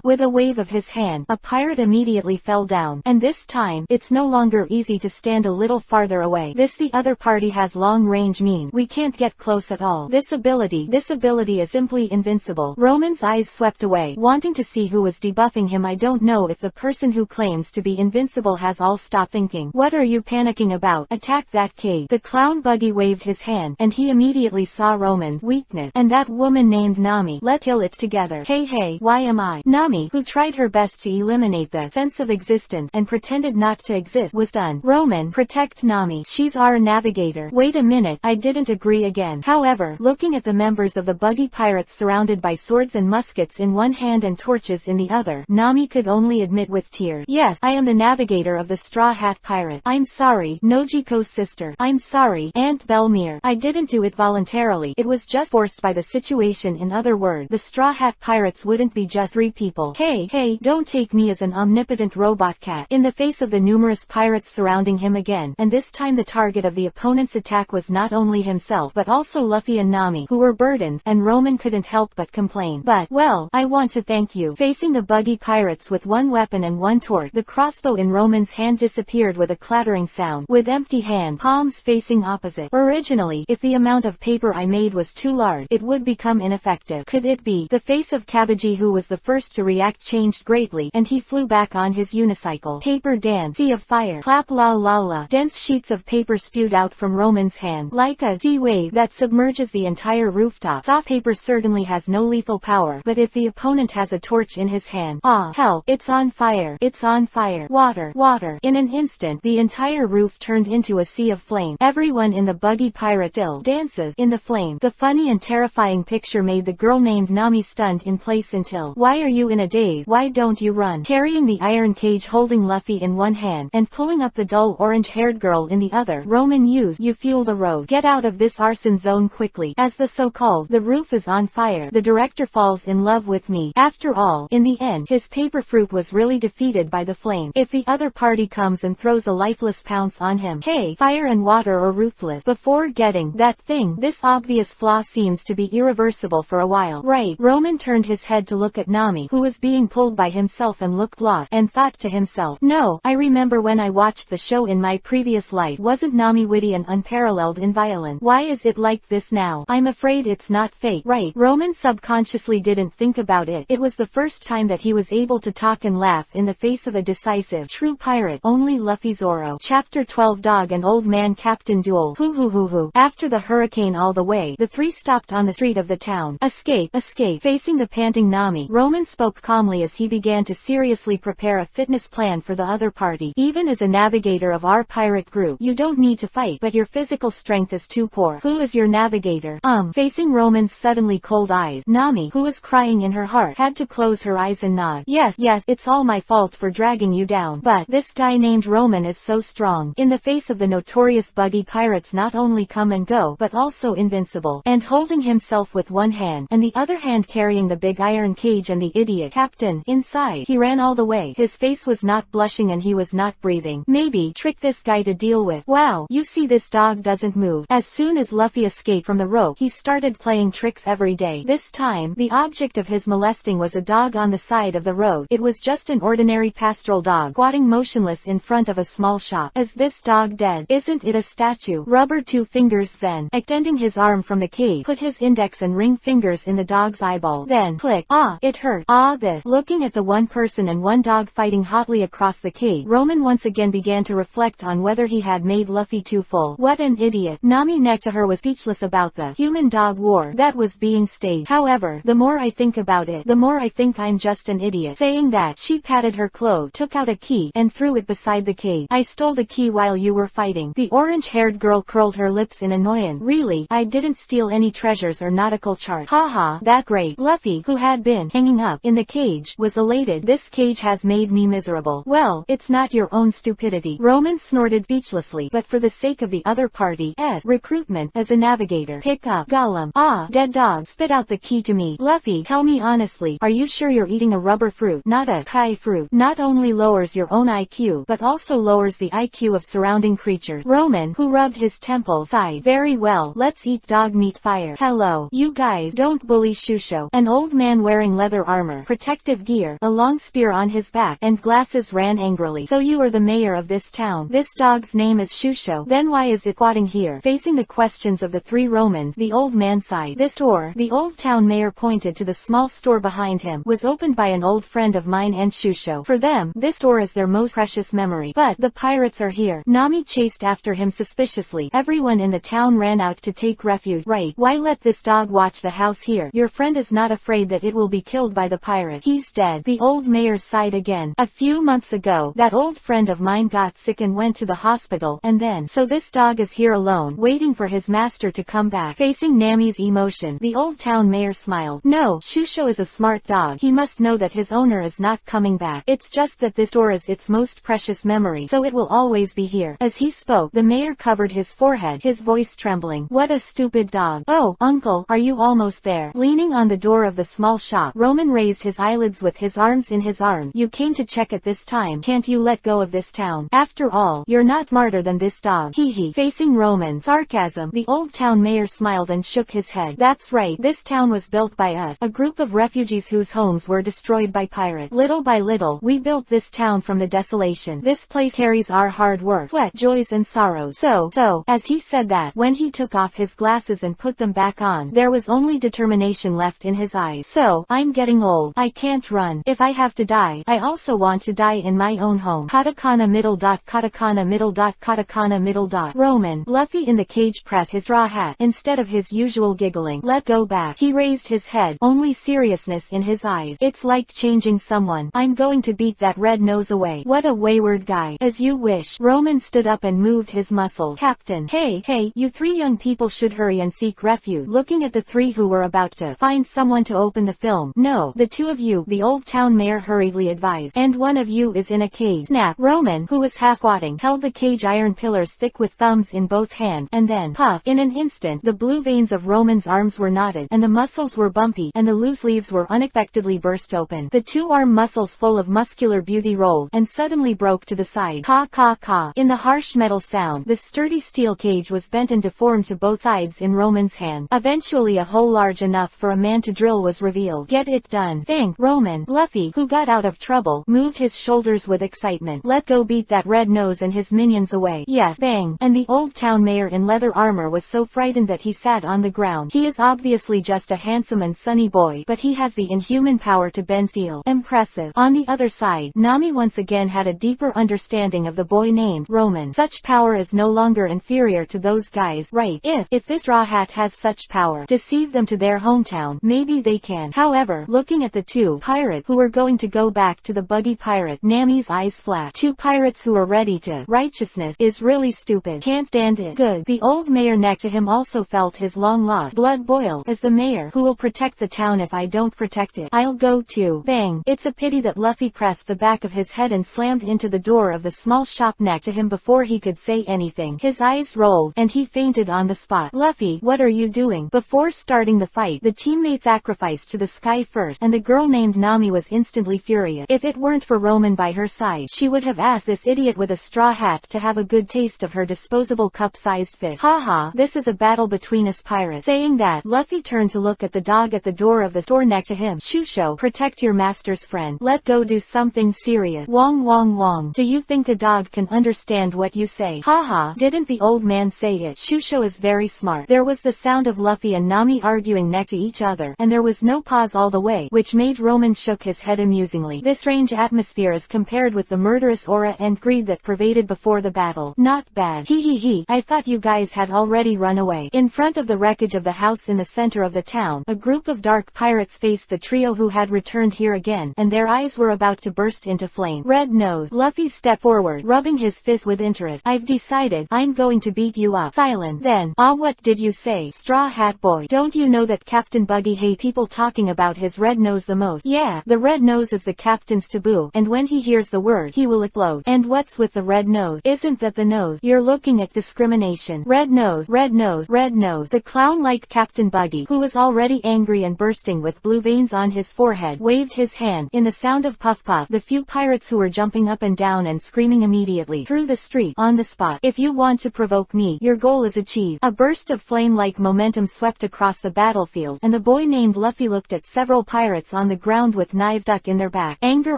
With a wave of his hand, a pirate immediately fell down. And this time, it's no longer easy to stand a little farther away. The other party has long range mean we can't get close at all. This ability is simply invincible. Roman's eyes swept away, wanting to see who was debuffing him. I don't know if the person who claims to be invincible has all stopped thinking. What are you panicking about? Attack that cage. The clown Buggy waved his hand, and he immediately saw Roman's weakness, and that woman named Nami. Let's kill it together. Hey, why am I? Nami, who tried her best to eliminate the sense of existence and pretended not to exist, was done. Roman, protect Nami. She's our navigator. Wait a minute, I didn't agree again. However, looking at the members of the Buggy pirates surrounded by swords and muskets in one hand and torches in the other, Nami could only admit with tears, yes, I am the navigator of the Straw Hat Pirate. I'm sorry, Nojiko's sister. I'm sorry, Aunt Belmere. I didn't do it voluntarily. It was just forced by the situation. In other words, the Straw Hat Pirates wouldn't be just 3 people. Hey, don't take me as an omnipotent robot cat. In the face of the numerous pirates surrounding him again, and this time the target of the opponent's attack was not only himself but also Luffy and Nami, who were burdens, and Roman couldn't help but complain. But, well, I want to thank you. Facing the Buggy pirates with one weapon and one torch, the crossbow in Roman's hand disappeared with a clattering sound, with empty hand, palms facing opposite. Originally, if the amount of paper I made was too large, it would become ineffective. Could it be? The face of Kabaji, who was the first to react, changed greatly, and he flew back on his unicycle. Paper dance, sea of fire, clap la la la. Dense sheets of paper spewed out from Roman's hand, like a sea wave that submerges the entire rooftop. Soft paper certainly has no lethal power, but if the opponent has a torch in his hand, ah, hell, it's on fire. It's on fire. Water. In an instant, the entire roof turned into a sea of flame. Everyone in the Buggy pirate still dances in the flame. The funny and terrifying picture made the girl named Nami stunned in place until, why are you in a daze? Why don't you run? Carrying the iron cage, holding Luffy in one hand, and pulling up the dull orange-haired girl in the other, Roman used, you fuel the road. Get out of this arson zone quickly. As the so-called, the roof is on fire, the director falls in love with me. After all, in the end, his paper fruit was really defeated by the flame. If the other party comes and throws a lifeless pounce on him, hey, fire and water or ruthless, before getting that thing, this obvious flaw seems to be irreversible for a while. Right. Roman turned his head to look at Nami, who was being pulled by himself, and looked lost, and thought to himself, no, I remember when I watched the show in my previous life. Wasn't Nami witty and unparalleled in violence? Why is it like this now? I'm afraid it's not fate. Right. Roman subconsciously didn't think about it. It was the first time that he was able to talk and laugh in the face of a decisive, true pirate. Only Luffy. Zoro. Chapter 12. Dog and Old Man Captain Duel. Hoo. After the hurricane all the way, the 3 stopped on the street of the town. Escape. Facing the panting Nami, Roman spoke calmly as he began to seriously prepare a fitness plan for the other party. Even as a navigator of our pirate group, you don't need to fight, but your physical strength is too poor. Who is your navigator? Facing Roman's suddenly cold eyes, Nami, who was crying in her heart, had to close her eyes and nod. Yes, it's all my fault for dragging you down. But this guy named Roman is so strong. In the face of the notorious Buggy pirates, not only come and go, but also invincible. And holding himself with one hand, and the other hand carrying the big iron cage and the idiot captain inside, he ran all the way. His face was not blushing and he was not breathing. Maybe trick this guy to deal with. Wow, you see, this dog doesn't move. As soon as Luffy escaped from the rope, he started playing tricks every day. This time, the object of his molesting was a dog on the side of the road. It was just an ordinary pastoral dog, squatting motionless in front of a small shop. Is this dog dead? Isn't it a statue? Rubber 2 fingers Zen, extending his arm from the cage, put his index and ring fingers in the dog's eyeball. Then, click. Ah, it hurt. Ah, this. Looking at the one person and one dog fighting hotly across the cage, Roman once again began to reflect on whether he had made Luffy too full. What an idiot. Nami next to her was speechless about the human-dog war that was being staged. However, the more I think about it, the more I think I'm just an idiot. Saying that, she patted her clothes, took out a key, and threw it beside the cage. I stole the key while you were fighting. The orange-haired girl curled her lips in annoyance. Really? I didn't steal any treasures or nautical charts. Haha, that great. Luffy, who had been hanging up in the cage, was elated. This cage has made me miserable. Well, it's not your own stupidity. Roman snorted speechlessly, but for the sake of the other party, recruitment, as a navigator, pick up. Gollum. Ah, dead dog, spit out the key to me. Luffy, tell me honestly, are you sure you're eating a rubber fruit, not a kai fruit? Not only lowers your own IQ, but also lowers the IQ of surrounding creatures. Roman, who rubbed his temple, sighed. Very well, let's eat dog meat. Fire. Hello, you guys, don't bully Shusho. An old man wearing leather armor, protective gear, a long spear on his back, and glasses ran angrily. So you are the mayor of this town. This dog's name is Shusho. Then why is it squatting here? Facing the questions of the 3 Romans, the old man sighed. This store, the old town mayor pointed to the small store behind him, was opened by an old friend of mine and Shusho. For them, this store is their most precious memory. But the pirates are here. Nami chased after him suspiciously. Everyone in the town ran out to take refuge. Right, why let this dog watch the house here? Your friend is not afraid that it will be killed by the pirate. He's dead. The old mayor sighed again. A few months ago, that old friend of mine got sick and went to the hospital, and then, so this dog is here alone, waiting for his master to come back. Facing Nami's emotion, the old town mayor smiled. No, Shusho is a smart dog. He must know that his owner is not coming back. It's just that this door is its most precious memory, so it will always be here. As he spoke, the mayor covered his forehead, his voice trembling. What a stupid dog. Oh, uncle, are you almost there? Leaning on the door of the small shop, Roman raised his eyelids with his arms in his arms. You came to check at this time. Can't you let go of this town? After all, you're not smarter than this dog. Hee hee. Facing Roman's sarcasm, the old town mayor smiled and shook his head. That's right, this town was built by us, a group of refugees whose homes were destroyed by pirates. Little by little, we built this town from the desolation. This place carries our hard work, sweat, joys and sorrows. So, as he said that, when he took off his glasses and put them back on, there was only determination left in his eyes. So, I'm getting old. I can't run. If I have to die, I also want to die in my own home. Katakana middle dot katakana middle dot katakana middle dot. Roman, Luffy in the cage pressed his straw hat. Instead of his usual giggling, let go back. He raised his head, only seriousness in his eyes. It's like changing someone. I'm going to beat that red nose away. What a wayward guy. As you wish. Roman stood up and moved his muscles. Captain, hey, you three young people should hurry and seek refuge. Looking at the three who were about to find someone to open the film. No, the two of you, the old town mayor hurriedly advised. And one of you is in a cage. Snap. Roman, who was half squatting, held the cage iron pillars thick with thumbs in both hands, and then, puff, in an instant, the blue veins of Roman's arms were knotted, and the muscles were bumpy, and the loose leaves were unexpectedly burst open. The two arm muscles full of muscular beauty rolled, and suddenly broke to the side. Caw caw caw. In the harsh metal sound, the sturdy steel cage was bent and deformed to both sides in Roman's hand. Eventually a hole large enough for a man to drill was revealed. Get it done. Thank Roman. Luffy, who got out of trouble, moved his shoulders with excitement. Let go, beat that red nose and his minions away. Yes, bang. And the old town mayor in leather armor was so frightened that he sat on the ground. He is obviously just a handsome and sunny boy, but he has the inhuman power to bend steel. Impressive. On the other side, Nami once again had a deeper understanding of the boy named Roman. Such power is no longer inferior to those guys, right? If this straw hat has such power, deceive them to their hometown, maybe they can. However, looking at the two pirates who were going to go back to the Buggy pirate, Nami's eyes flashed. Two pirates who are ready to righteousness is really stupid. Can't stand it. Good. The old mayor next to him also felt his long lost blood boil. As the mayor, who will protect the town if I don't protect it, I'll go too. Bang. It's a pity that Luffy pressed the back of his head and slammed into the door of the small shop next to him before he could say anything. His eyes rolled, and he fainted on the spot. Luffy, what are you doing? Before starting the fight, the teammates sacrificed to the sky first, and the girl named Nami was instantly furious. If it weren't for Roman by her side, she would have asked this idiot with a straw hat to have a good taste of her disposable cup-sized fist. Haha, this is a battle between us pirates. Saying that, Luffy turned to look at the dog at the door of the store next to him. Shusho, protect your master's friend. Let go, do something serious. Wong wong wong. Do you think the dog can understand what you say? Haha, didn't the old man say it? Shusho is very smart. There was the sound of Luffy and Nami arguing next to each other, and there was no pause all the way, which made Roman shook his head amusingly. This strange atmosphere is compared with the murderous aura and greed that pervaded before the battle. Not bad. Hee. I thought you guys had already run away. In front of the wreckage of the house in the center of the town, a group of dark pirates faced the trio who had returned here again, and their eyes were about to burst into flame. Red nose. Luffy stepped forward, rubbing his fist with interest. I've decided, I'm going to beat you up. Silent. Then, what did you say? Straw hat boy. Don't you know that Captain Buggy hates people talking about his red nose the most? Yeah, the red nose is the captain's taboo, and when he hears the word, he will explode. And what's with the red nose? Isn't that the nose? You're looking at discrimination. Red nose, red nose, red nose. The clown-like Captain Buggy, who was already angry and bursting with blue veins on his forehead, waved his hand. In the sound of puff puff, the few pirates who were jumping up and down and screaming immediately through the street, on the spot. If you want to provoke me, your goal is achieved. A burst of flame-like momentum swept across the battlefield, and the boy named Luffy looked at several pirates on the ground with knives stuck in their back, anger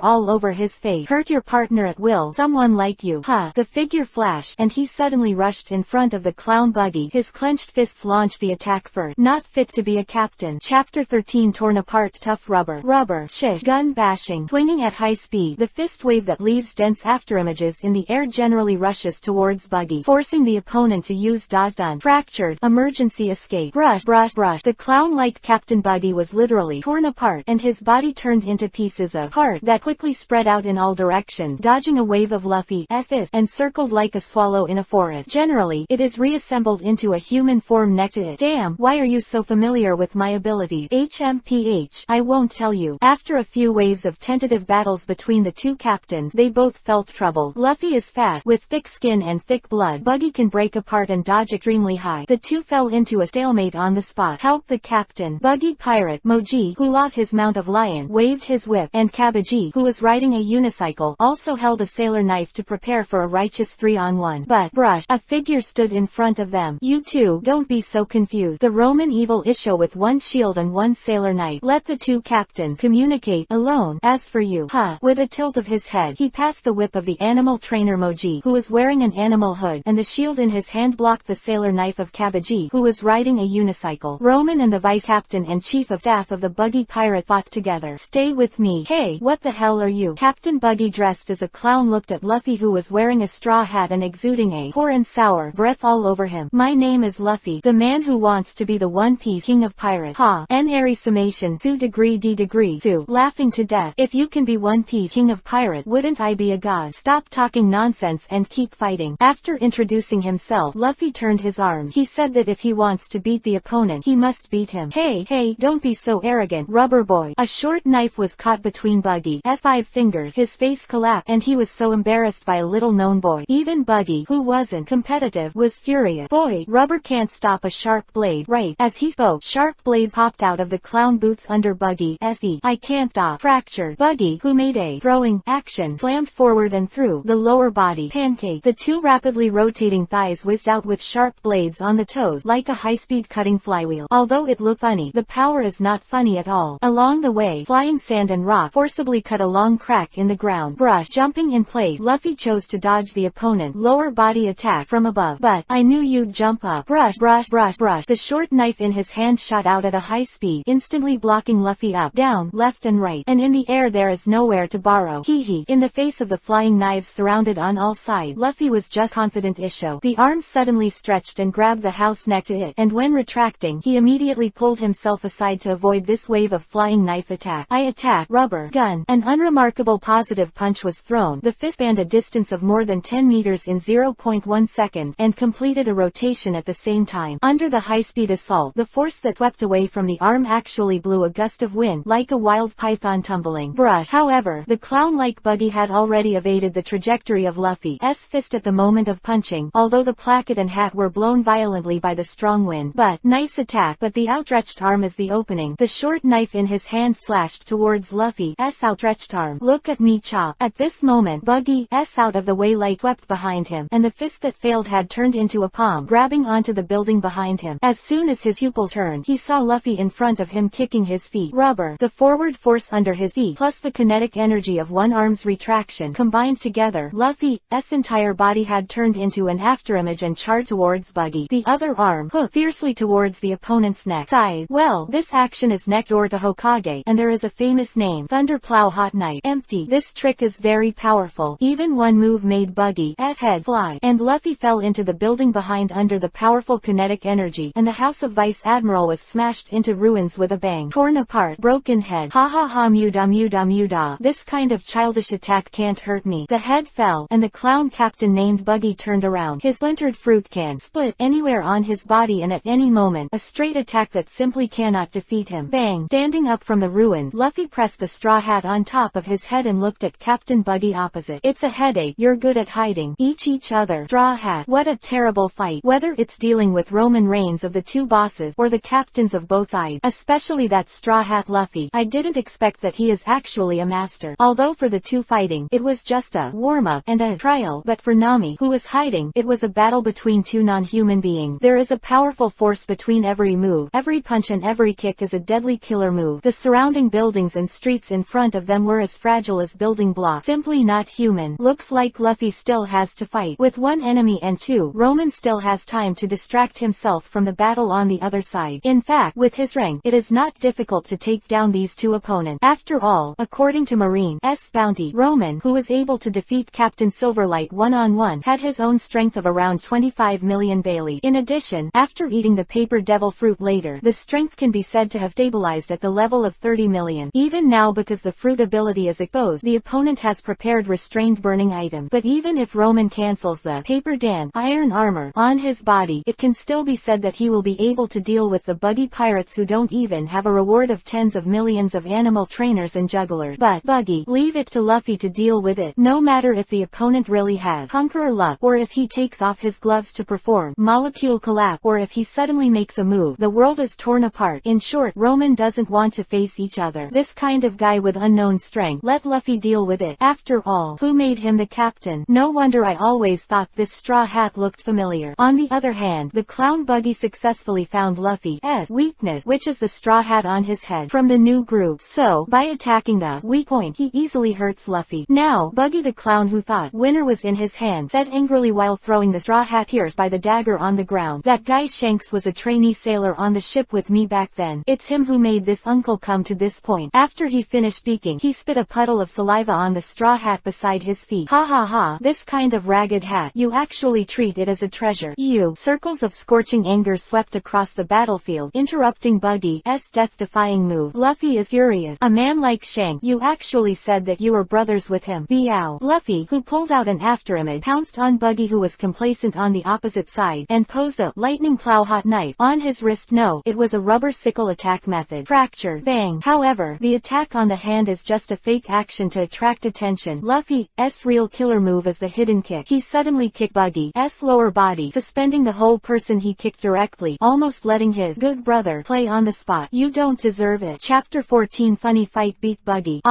all over his face. Hurt your partner at will, someone like you. Huh. The figure flashed, and he suddenly rushed in front of the clown Buggy. His clenched fists launched the attack first. Not fit to be a captain. Chapter 13. Torn apart. Tough rubber. Shish. Gun bashing. Swinging at high speed, the fist wave that leaves dense afterimages in the air generally rushes towards Buggy, forcing the opponent to use dodge. Fractured. Emergency escape. Brush, brush, brush. The clown-like Captain Buggy was literally torn apart, and his body turned into pieces of heart that quickly spread out in all directions, dodging a wave of Luffy's fist, and circled like a swallow in a forest. Generally, it is reassembled into a human form next to it. Damn, why are you so familiar with my abilities? HMPH. I won't tell you. After a few waves of tentative battles between the two captains, they both felt trouble. Luffy is fast, with thick skin and thick blood. Buggy can break apart and dodge extremely high. The two fell into a stalemate on the spot. Help the captain. Buggy pirate Moji, who lost his mount of lion, waved his whip, and Kabaji, who was riding a unicycle, also held a sailor knife to prepare for a righteous 3-on-1. But, brush, a figure stood in front of them. You two, don't be so confused. The Roman evil Isho with one shield and one sailor knife. Let the two captains communicate alone. As for you, with a tilt of his head, he passed the whip of the animal trainer Moji, who was wearing an animal hood, and the shield in his hand blocked the sailor knife of Kabaji, who was riding a unicycle. Roman and the vice captain and chief of staff of the Buggy pirate fought together. Stay with me. Hey, what the hell are you? Captain Buggy, dressed as a clown, looked at Luffy, who was wearing a straw hat and exuding a poor and sour breath all over him. My name is Luffy, the man who wants to be the One Piece king of pirates. N airy summation 2 degree D degree 2. Laughing to death. If you can be One Piece king of pirate, wouldn't I be a god? Stop talking nonsense and keep fighting. After introducing himself, Luffy turned his arm. He said that if he wants to beat the opponent, he must beat him. Hey, don't be so arrogant, rubber boy. A short knife was caught between Buggy's 5 fingers. His face collapsed, and he was so embarrassed by a little-known boy. Even Buggy, who wasn't competitive, was furious. Boy, rubber can't stop a sharp blade. Right as he spoke, sharp blades popped out of the clown boots under Buggy's feet. I can't stop. Fractured. Buggy, who made a throwing action, slammed forward and threw the lower body pancake. The two rapidly rotating thighs whizzed out with sharp blades on the toes, like a high-speed cutting flywheel. Although it looked funny, the power is not funny at all. Along the way, flying sand and rock forcibly cut a long crack in the ground. Brush. Jumping in place, Luffy chose to dodge the opponent's lower body attack from above. But, I knew you'd jump up. Brush, brush, brush, brush. The short knife in his hand shot out at a high speed, instantly blocking Luffy up, down, left and right. And in the air there is nowhere to borrow. Hee. In the face of the flying knives surrounded on all sides, Luffy was just confident Isho. The arm suddenly stretched and grabbed the house next to it, and when retracting, he immediately pulled himself aside to avoid this wave of flying knife attack. I attack. Rubber. Gun. An unremarkable positive punch was thrown. The fist spanned a distance of more than 10 meters in 0.1 second, and completed a rotation at the same time. Under the high-speed assault, the force that swept away from the arm actually blew a gust of wind, like a wild python tumbling. Brush. However, the clown-like Buggy had already evaded the trajectory of Luffy's fist at the moment of punching, although the placket and hat were blown violently by the strong wind. But, nice attack, but the outstretched arm is the opening. The short knife in his hand slashed towards Luffy's outstretched arm. Look at me chop. At this moment, Buggy's out of the way light swept behind him, and the fist that failed had turned into a palm, grabbing onto the building behind him. As soon as his pupils turned, he saw Luffy in front of him kicking his feet. Rubber. The forward force under his feet, plus the kinetic energy of one arm's retraction, combined together, Luffy's entire body had turned into an afterimage and charged towards Buggy. The other arm hooked fiercely towards the opponent's neck. Side. Well, this action is next door to Hokage, and there is a famous name, Thunderplow Hot Knife. Empty. This trick is very powerful. Even one move made Buggy's head fly, and Luffy fell into the building behind under the powerful kinetic energy, and the House of Vice Admiral was smashed into ruins with a bang. Torn apart. Broken head. Ha ha ha, muda. This kind of childish attack can't hurt me. The head fell, and the clown captain named Buggy turned around. His splintered fruit can split anywhere on his body, and at any moment, a straight attack that simply cannot defeat him. Bang. Standing up from the ruins, Luffy pressed the straw hat on top of his head and looked at Captain Buggy opposite. It's a headache. You're good at hiding. Each other. Straw hat. What a terrible fight. Whether it's dealing with Roman Reigns of the two bosses, or the captains of both sides, especially that straw hat Luffy, I didn't expect that he is actually a master. Although for the two fighting, it was just a warm-up and a trial, but for Nami, who was hiding, it was a battle between two non-human beings. There is a powerful force between every move. Every punch and every kick is a deadly killer move. The surrounding buildings and streets in front of them were as fragile as building blocks. Simply not human. Looks like Luffy still has to fight. With one enemy and two, Roman still has time to distract himself from the battle on the other side. In fact, with his rank, it is not difficult to take down these two opponents. After all, according to Marine's bounty, Roman, who was able to defeat fight Captain Silverlight one-on-one had his own strength of around 25 million Bailey. In addition, after eating the paper devil fruit later, the strength can be said to have stabilized at the level of 30 million. Even now, because the fruit ability is exposed, the opponent has prepared restrained burning item. But even if Roman cancels the paper Dan iron armor on his body, it can still be said that he will be able to deal with the Buggy pirates, who don't even have a reward of tens of millions of animal trainers and jugglers. But Buggy, leave it to Luffy to deal with it. No matter if the opponent really has conqueror luck, or if he takes off his gloves to perform molecule collapse, or if he suddenly makes a move, the world is torn apart. In short, Roman doesn't want to face each other. This kind of guy with unknown strength. Let Luffy deal with it. After all, who made him the captain? No wonder I always thought this straw hat looked familiar. On the other hand, the clown Buggy successfully found Luffy's weakness, which is the straw hat on his head, from the new group. So, by attacking the weak point, he easily hurts Luffy. Now, Buggy the clown, who thought winner was in his hand, said angrily while throwing the straw hat pierced by the dagger on the ground, "That guy Shanks was a trainee sailor on the ship with me back then. It's him who made this uncle come to this point." After he finished speaking, he spit a puddle of saliva on the straw hat beside his feet. "Ha ha ha, this kind of ragged hat, you actually treat it as a treasure. You." Circles of scorching anger swept across the battlefield, interrupting Buggy's death-defying move. "Luffy is furious. A man like Shanks, you actually said that you were brothers with him. Meow." Luffy, who pulled out an afterimage, pounced on Buggy, who was complacent on the opposite side, and posed a lightning plow hot knife on his wrist. No, it was a rubber sickle attack method. Fractured. Bang. However, the attack on the hand is just a fake action to attract attention. Luffy's real killer move is the hidden kick. He suddenly kicked Buggy's lower body, suspending the whole person he kicked directly, almost letting his good brother play on the spot. "You don't deserve it." Chapter 14. Funny fight beat Buggy.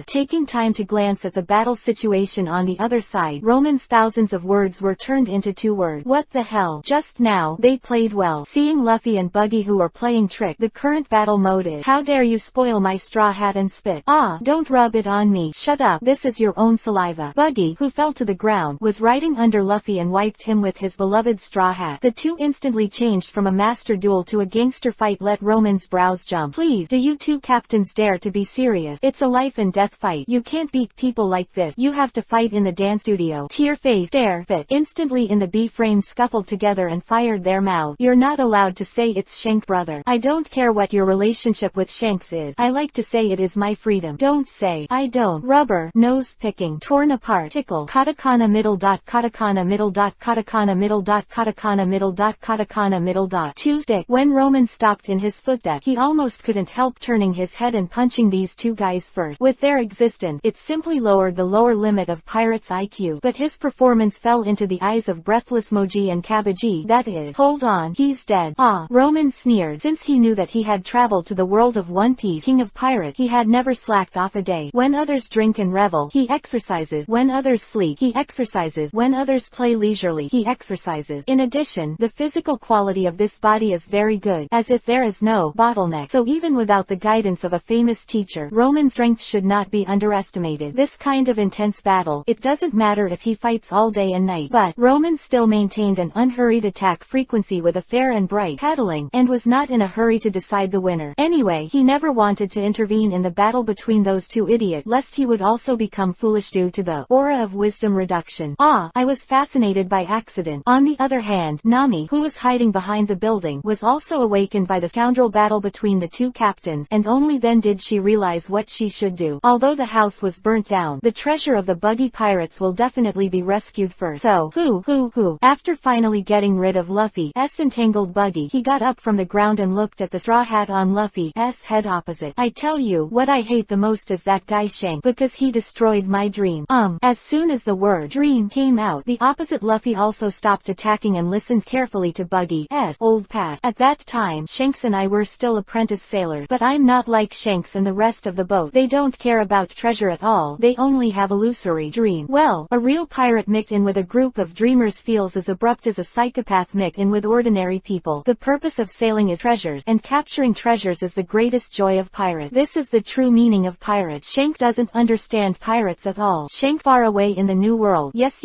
Taking time to glance at the battle situation on the other side, Roman's thousands of words were turned into 2 words. What the hell? Just now, they played well. Seeing Luffy and Buggy, who are playing trick, the current battle mode is, "How dare you spoil my straw hat and spit. Don't rub it on me. Shut up. This is your own saliva." Buggy, who fell to the ground, was riding under Luffy and wiped him with his beloved straw hat. The two instantly changed from a master duel to a gangster fight. Let Roman's brows jump. "Please, do you two captains dare to be serious? It's a life and death fight. You can't beat people like this. You have to fight in the dance studio." Tear-faced, stare-fit, instantly in the B-frame scuffled together and fired their mouths. "You're not allowed to say it's Shanks' brother. I don't care what your relationship with Shanks is. I like to say it is my freedom. Don't say I don't." Rubber, nose picking, torn apart, tickle, katakana middle dot, katakana middle dot, katakana middle dot, katakana middle dot, katakana middle dot. 2 stick. When Roman stopped in his footstep, he almost couldn't help turning his head and punching these two guys first. With their existence, it simply lowered the lower limit of Pirate's IQ. But his performance fell into the eyes of breathless Moji and Kabaji. "That is, hold on, he's dead." Roman sneered. Since he knew that he had traveled to the world of One Piece, king of pirates, he had never slacked off a day. When others drink and revel, he exercises. When others sleep, he exercises. When others play leisurely, he exercises. In addition, the physical quality of this body is very good, as if there is no bottleneck. So even without the guidance of a famous teacher, Roman's strength should not be underestimated. This kind of intense battle, it doesn't matter if he fights all day and night. But Roman still maintained an unhurried attack frequency with a fair and bright paddling, and was not in a hurry to decide the winner. Anyway, he never wanted to intervene in the battle between those two idiots, lest he would also become foolish due to the aura of wisdom reduction. I was fascinated by accident. On the other hand, Nami, who was hiding behind the building, was also awakened by the scoundrel battle between the two captains, and only then did she realize what she should do. Although the house was burnt down, the treasure of the Buggy pirates will definitely be rescued first. So, after finally getting rid of Luffy's entangled Buggy, he got up from the ground and looked at the straw hat on Luffy's head opposite. "I tell you, what I hate the most is that guy Shanks, because he destroyed my dream." As soon as the word dream came out, the opposite Luffy also stopped attacking and listened carefully to Buggy's old past. "At that time, Shanks and I were still apprentice sailors, but I'm not like Shanks and the rest of the boat. They don't care about treasure at all. They only have illusory dream." Well, a real pirate mixed in with a group of dreamers feels as abrupt as a psychopath mixed in with ordinary people. The purpose of sailing is treasures, and capturing treasures is the greatest joy of pirates. This is the true meaning of pirate. Shanks doesn't understand pirates at all. Shanks far away in the new world. Yes,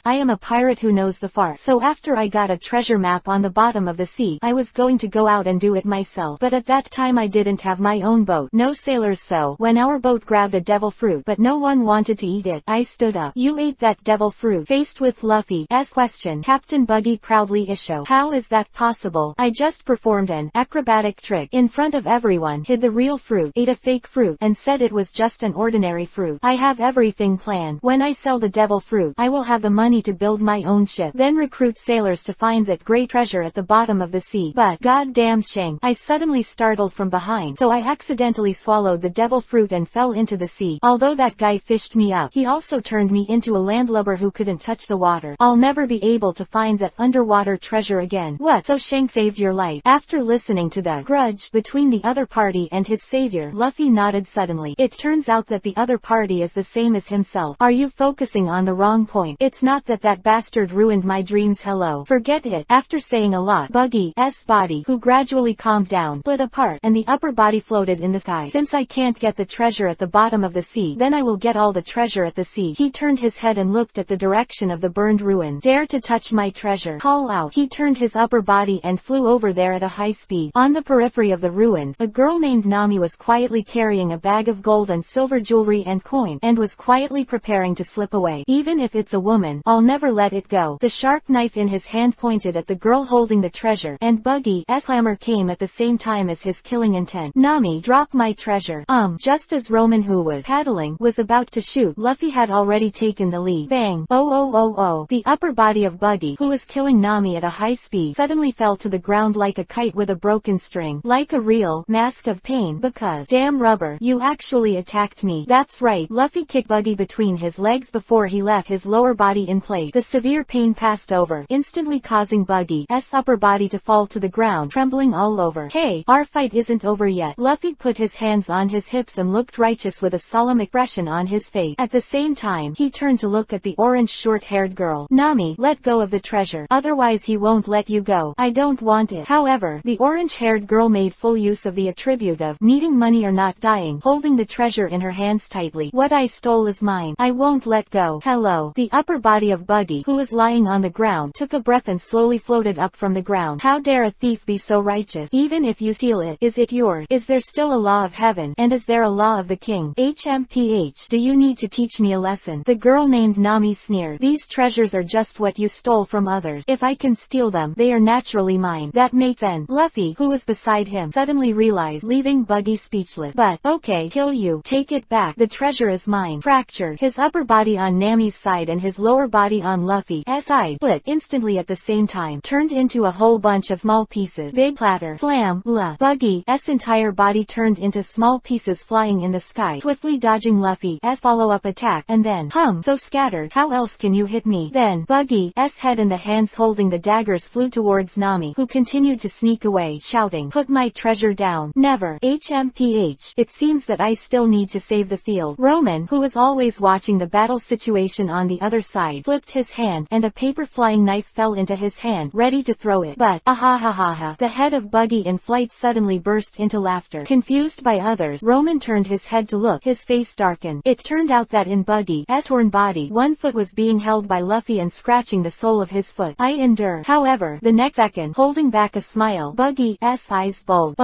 I am a pirate who knows the far. So after I got a treasure map on the bottom of the sea, I was going to go out and do it myself. But at that time I didn't have my own boat. No sailors, so when our boat grabbed a devil fruit, but no one wanted to eat it, I stood up. You ate that devil fruit. Faced with Luffy's question, Captain Buggy proudly issued, how is that possible? I just performed an acrobatic trick in front of everyone, hid the real fruit, ate a fake fruit, and said it was just an ordinary fruit. I have everything planned. When I sell the devil fruit, I will have the money to build my own ship, then recruit sailors to find that great treasure at the bottom of the sea. But, goddamn Shang, I suddenly startled from behind, so I accidentally swallowed the devil fruit and fell into the sea. Although that guy fished me up, he also turned me into a landlubber who couldn't touch the water. I'll never be able to find that underwater treasure again. What? So Shang saved your life? After listening to the grudge between the other party and his savior, Luffy nodded suddenly. It turns out that the other party is the same as himself. Are you focusing on the wrong point? It's not that that bastard ruined my dreams. Hello. Forget it. After saying a lot, Buggy's body, who gradually calmed down, split apart, and the upper body floated in the sky. Since I can't get the treasure at the bottom of the sea, then I will get all the treasure at the sea. He turned his head and looked at the direction of the burned ruin. Dare to touch my treasure. Call out. He turned his upper body and flew over there at a high speed. On the periphery of the ruins, a girl named Nami was quietly carrying a bag of gold and silver jewelry and coin, and was quietly preparing to slip away. Even if it's a woman, I'll never let it go. The sharp knife in his hand pointed at the girl holding the treasure, and Buggy's clamor came at the same time as his killing intent. Nami, drop my treasure. Just as Roman, who was paddling, was about to shoot, Luffy had already taken the lead. Bang! Oh. The upper body of Buggy, who was killing Nami at a high speed, suddenly fell to the ground like a kite with a broken string. Like a real mask of pain, because, damn rubber, you actually attacked me. That's right. Luffy kicked Buggy between his legs before he left his lower body in place. The severe pain passed over, instantly causing Buggy's upper body to fall to the ground, trembling all over. Hey, our fight isn't over yet. Luffy put his hands on his hips and looked righteous with a solemn expression on his face. At the same time, he turned to look at the orange short-haired girl. Nami, let go of the treasure, otherwise he won't let you go. I don't want it. However, the orange-haired girl made full use of the attribute of needing money or not dying, holding the treasure in her hands tightly. What I stole is mine. I won't let go. Hello. The upper body of Buggy, who was lying on the ground, took a breath and slowly floated up from the ground. How dare a thief be so righteous? Even if you steal it, is it yours? Is there still a law of heaven? And is there a law of the king? HMPH, do you need to teach me a lesson? The girl named Nami sneered. These treasures are just what you stole from others. If I can steal them, they are naturally mine. That makes sense. Luffy, who was beside him, suddenly realized, leaving Buggy speechless. But, okay, kill you. Take it back. The treasure is mine. Fractured. His upper body on Nami's side and his lower body on Luffy's side split instantly at the same time, turned into a whole bunch of small pieces. Big clatter. Slam. Buggy's entire body turned into small pieces flying in the sky, swiftly dodging Luffy's follow-up attack, and then, so scattered. How else can you hit me? Then, Buggy's head and the hands holding the daggers flew towards Nami, who continued to sneak away, shouting, put my treasure down. Never. HMPH. It seems that I still need to save the field. Roman, who was always watching the battle situation on the other side, flipped his hand, and a paper flying knife fell into his hand, ready to throw it. But, the head of Buggy in flight suddenly burst into laughter. Confused by others, Roman turned his head to look, his face darkened. It turned out that in Buggy's torn body, one foot was being held by Luffy and scratching the sole of his foot. I endure. However, the next second, holding back a smile, Buggy's eyes bulged.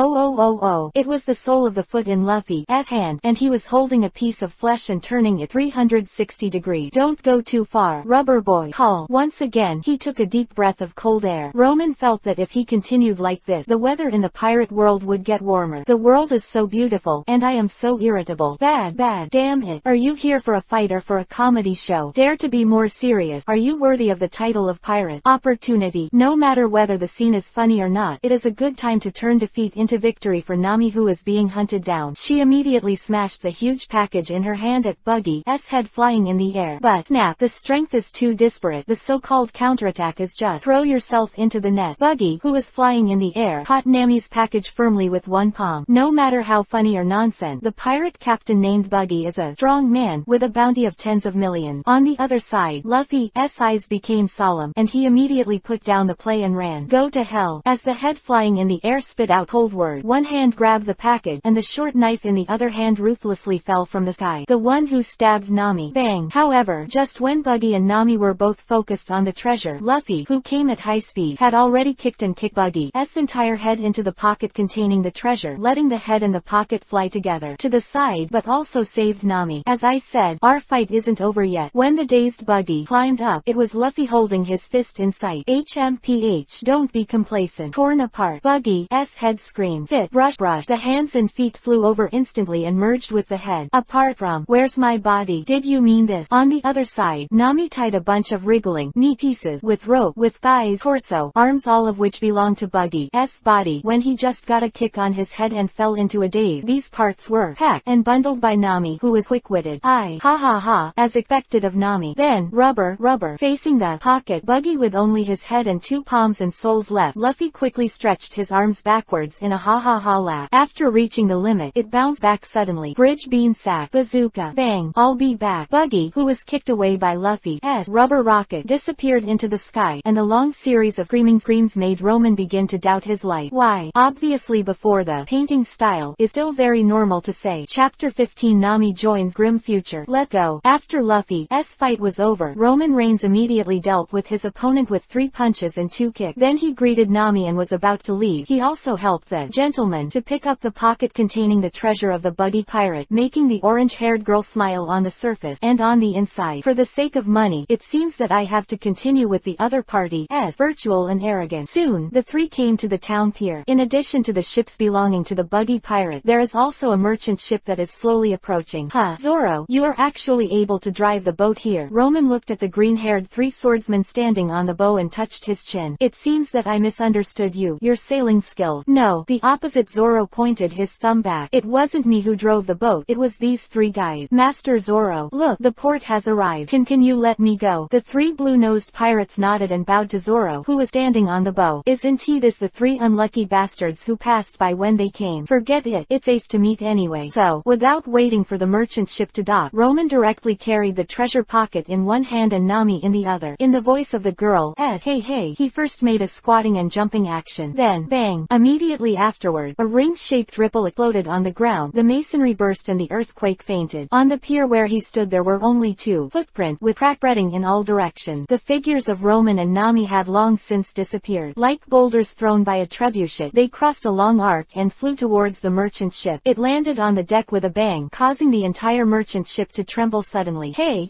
It was the sole of the foot in Luffy's hand, and he was holding a piece of flesh and turning it 360 degrees. Don't go too far, rubber boy. Call. Once again, he took a deep breath of cold air. Roman felt that if he continued like this, the weather in the pirate world would get warmer. The world is so beautiful, and I am so irritable. Bad. Damn it. Are you here for a fight or for a comedy show? Dare to be more serious. Are you worthy of the title of pirate? Opportunity. No matter whether the scene is funny or not, it is a good time to turn defeat into victory for Nami, who is being hunted down. She immediately smashed the huge package in her hand at Buggy's head, flying in the air. But, snap, the strength is too disparate. The so-called counterattack is just throw yourself into the net. Buggy, who was flying in the air, caught Nami's package firmly with one palm. No matter how funny or nonsense, the pirate captain named Buggy is a strong man with a bounty of tens of millions. On the other side, Luffy's eyes became solemn, and he immediately put down the play and ran. Go to hell. As the head flying in the air spit out cold word, one hand grabbed the package, and the short knife in the other hand ruthlessly fell from the sky. The one who stabbed Nami. Bang. However, just when Buggy and Nami were both focused on the treasure, Luffy, who came at high speed, had already kicked Buggy's entire head into the pocket containing the treasure, letting the head and the pocket fly together to the side, but also saved Nami. As I said, our fight isn't over yet. When the dazed Buggy climbed up, it was Luffy holding his fist in sight. HMPH, don't be complacent. Torn apart. Buggy's head screamed. Fit. Brush. The hands and feet flew over instantly and merged with the head. Apart from. Where's my body? Did you mean this? On the other side, Nami tied a bunch of wriggling knee pieces with rope with thighs, torso, arms, all of which belonged to Buggy's body when he just got a kick on his head and fell into a daze. These parts were packed and bundled by Nami, who was quick-witted. Ha ha ha, as expected of Nami. Then, rubber, facing the pocket Buggy with only his head and 2 palms and soles left. Luffy quickly stretched his arms backwards in a ha ha ha laugh. After reaching the limit, it bounced back suddenly. Bridge, bean sack, bazooka, bang, I'll be back. Buggy, who was kicked away by Luffy's rubber rocket, disappeared into the sky, and a long series of screaming screams made Roman begin to doubt his life. Why? Obviously before the painting style is still very normal to say. Chapter 15. Nami joins Grim Future. Let go. After Luffy's fight was over, Roman Reigns immediately dealt with his opponent with 3 punches and 2 kicks. Then he greeted Nami and was about to leave. He also helped the gentleman to pick up the pocket containing the treasure of the Buggy pirate, making the orange-haired girl smile on the surface and on the inside. For the sake of money, it seems that I have to continue with the other party, as virtual and arrogant. Soon, the 3 came to the town pier. In addition to the ships belonging to the Buggy pirate, there is also a merchant ship that is slowly approaching. Zoro, you are actually able to drive the boat here. Roman looked at the green-haired 3 swordsmen standing on the bow and touched his chin. It seems that I misunderstood you. Your sailing skills. No, the opposite. Zoro pointed his thumb back. It wasn't me who drove the boat. It was these 3 guys. Master Zoro, look, the port has arrived. Can you let me go? The 3 blue-nosed pirates nodded and bowed to Zoro, who was standing on the bow. Isn't he this the 3 unlucky bastards who passed by when they came? Forget it. It's safe to meet anyway. So, without waiting for the merchant ship to dock, Roman directly carried the treasure pocket in one hand and Nami in the other. In the voice of the girl, hey, he first made a squatting and jumping action. Then, bang. Immediately afterward, a ring-shaped ripple exploded on the ground. The masonry burst and the earthquake fainted. On the pier where he stood there were only 2 footprints with crack spreading in all directions. The figures of Roman and Nami had long since disappeared. Like boulders thrown by a trebuchet, they crossed a long arc and flew towards the merchant ship. It landed on the deck with a bang, causing the entire merchant ship to tremble suddenly. Hey.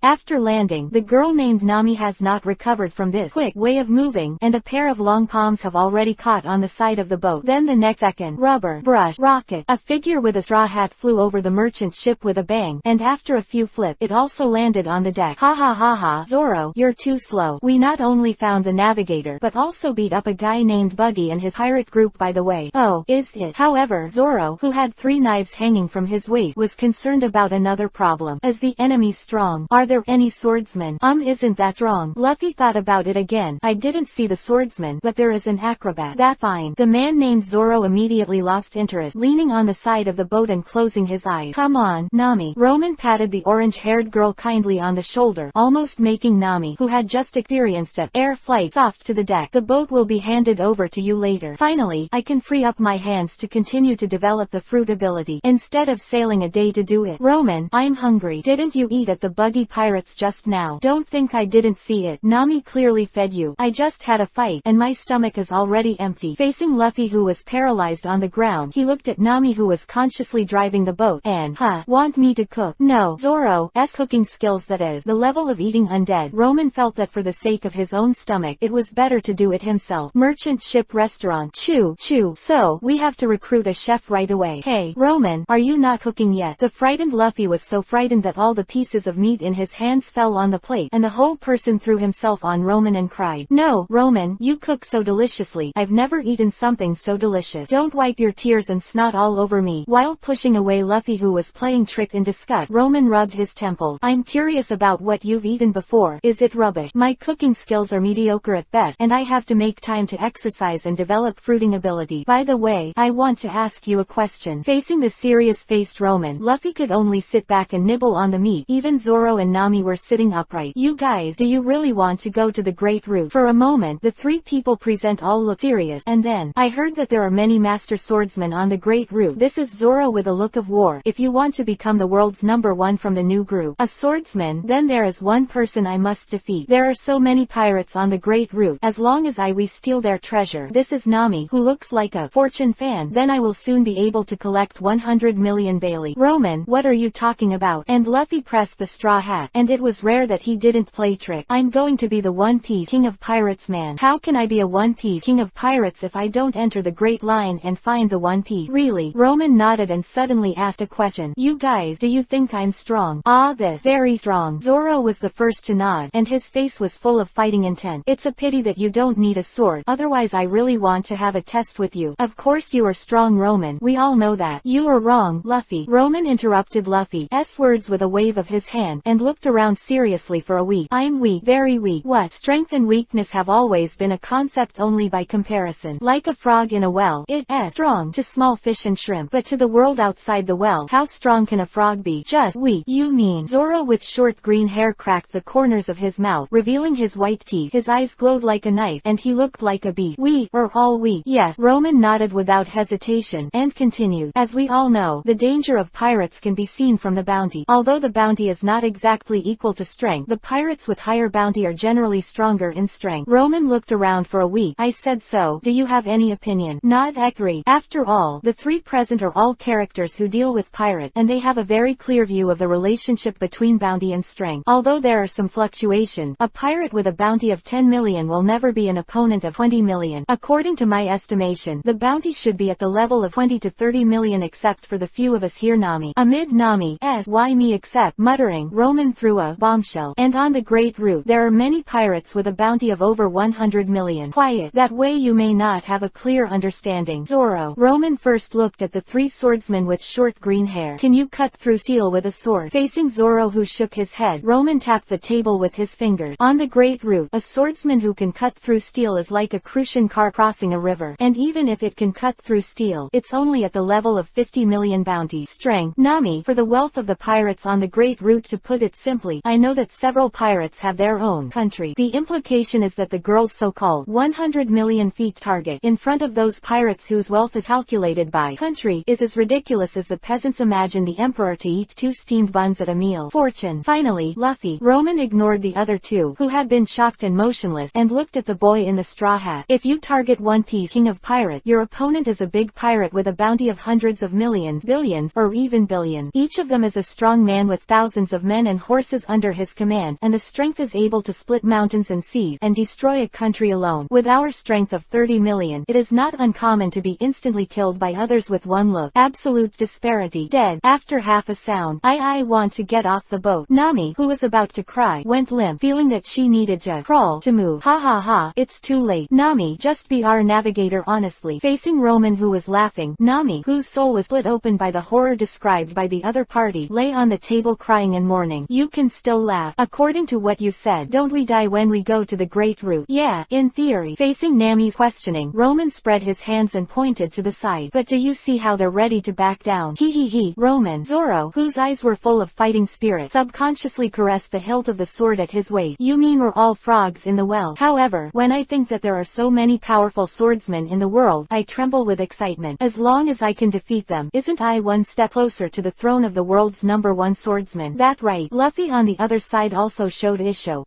After landing, the girl named Nami has not recovered from this quick way of moving, and a pair of long palms have already caught on the side of the boat. Then the next second, rubber, brush, rocket, a figure with a straw hat flew over the merchant ship with a bang, and after a few flips, it also landed on the deck. Ha, Zoro, you're too slow. We not only found the navigator, but also beat up a guy named Buggy and his pirate group, by the way. Oh, is it? However, Zoro, who had 3 knives hanging from his waist, was concerned about another problem. Is the enemy strong? Are there any swordsmen? Isn't that wrong? Luffy thought about it again. I didn't see the swordsman, but there is an acrobat. That's fine. The man named Zoro immediately lost interest, leaning on the side of the boat and closing his eyes. Come on, Nami. Roman patted the orange-haired girl kindly on the shoulder, almost making Nami, who had just experienced an air flight, soft to the deck. The boat will be handed over to you later. Finally, I can free up my hands to continue to develop the fruit ability, instead of sailing a day to do it. Roman, I'm hungry. Didn't you eat at the Buggy pirates just now? Don't think I didn't see it. Nami clearly fed you. I just had a fight, and my stomach is already empty. Facing Luffy, who was paralyzed on the ground, he looked at Nami, who was consciously driving the boat, and, want me to cook? No. Zoro's cooking skills, that is, the level of eating undead. Roman felt that for the sake of his own stomach, it was better to do it himself. Merchant ship restaurant. Chew. So, we have to recruit a chef right away. Hey, Roman, are you not cooking yet? The frightened Luffy was so frightened that all the pieces of meat in his hands fell on the plate, and the whole person threw himself on Roman and cried, No, Roman, you cook so deliciously. I've never eaten something so delicious. Don't wipe your tears and snot all over me. While pushing away Luffy, who was playing trick in disgust, Roman rubbed his temple. I'm curious about what you've eaten before. Is it rubbish? My cooking skills are mediocre at best, and I have to make time to exercise and develop fruiting ability. By the way, I want to ask you a question. Facing the serious-faced Roman, Luffy could only sit back and nibble on the meat. Even Zoro and Nami were sitting upright. You guys, do you really want to go to the Great Root? For a moment, the 3 people present all looked serious, and then, I heard that there are many master swordsmen on the Great Root. This is Zoro with a look of war. If you want to become the world's #1 from the new group, a swordsman, then there is one person I must defeat. There are so many pirates on the Great Root. As long as we steal their treasure. This is Nami, who looks like a fortune fan. Then I will soon be able to collect 100 million Bailey. Roman, what are you talking about? And Luffy pressed the straw hat, and it was rare that he didn't play trick. I'm going to be the One Piece King of Pirates man. How can I be a One Piece King of Pirates if I don't enter the Great Line and find the One Piece? Really? Roman nodded and suddenly asked a question. You guys, do you think I'm strong? Ah, this. Very strong. Zoro was the first to nod, and his face was full of fighting intent. It's a pity that you don't need a sword, otherwise I really want to have a test with you. Of course you are strong, Roman. We all know that. You are wrong, Luffy. Roman interrupted Luffy's words with a wave of his hand, and looked around seriously for a weak. I'm weak. Very weak. What? Strength and weakness have always been a concept only by comparison. Like a frog in a well, it's strong to small fish and shrimp, but to the world outside the well, how strong can a frog be? Just weak. You mean? Zoro with short green hair cracked the corners of his mouth, revealing his white teeth. His eyes glowed like a knife, and he looked like a beast. We are all weak. Yes. Roman nodded without hesitation, and continued. As we all know, the danger of pirates can be seen from the bounty. Although the bounty is not exactly equal to strength, the pirates with higher bounty are generally stronger in strength. Roman looked around for a week. I said so. Do you have any opinion? Not agree. After all, the three present are all characters who deal with pirate, and they have a very clear view of the relationship between bounty and strength. Although there are some fluctuations, a pirate with a bounty of 10 million will never be an opponent of 20 million. According to my estimation, the bounty should be at the level of 20 to 30 million except for the few of us here. Nami. Amid Nami's why me except muttering, Roman threw a bombshell. And on the Great Route there are many pirates with a bounty of over 100 million. Quiet. That way you may not have a clear understanding. Zoro. Roman first looked at the three swordsmen with short green hair. Can you cut through steel with a sword? Facing Zoro, who shook his head, Roman tapped the table with his fingers. On the Great Route, a swordsman who can cut through steel is like a crucian car crossing a river. And even if it can cut through steel, it's only at the level of 50 million bounty. Strength. Nami. For the wealth of the pirates on the Great Route, to put it simply, I know that several pirates have their own country. The implication is that the girl's so-called 100 million feet target in front of those pirates whose wealth is calculated by country is as ridiculous as the peasants imagine the emperor to eat 2 steamed buns at a meal. Fortune. Finally, Luffy. Roman ignored the other two, who had been shocked and motionless, and looked at the boy in the straw hat. If you target One Piece King of Pirate, your opponent is a big pirate with a bounty of hundreds of millions, billions, or even billions. Each of them is a strong man with thousands of men and horses under his command, and the strength is able to split mountains and seas, and destroy a country alone. With our strength of 30 million, it is not uncommon to be instantly killed by others with one look. Absolute disparity. Dead. After half a sound, I want to get off the boat. Nami, who was about to cry, went limp, feeling that she needed to crawl to move. Ha ha ha, it's too late. Nami, just be our navigator honestly. Facing Roman, who was laughing, Nami, whose soul was split open by the horror described by the other party, lay on the table crying and mourning. You can still laugh. According to what you said, don't we die when we go to the Great Route? Yeah, in theory. Facing Nami's questioning, Roman spread his hands and pointed to the side. But do you see how they're ready to back down? He. Roman. Zoro, whose eyes were full of fighting spirit, subconsciously caressed the hilt of the sword at his waist. You mean we're all frogs in the well? However, when I think that there are so many powerful swordsmen in the world, I tremble with excitement. As long as I can defeat them, isn't I one step closer to the throne of the world's #1 swordsman? That's right. Luffy on the other side also showed issue,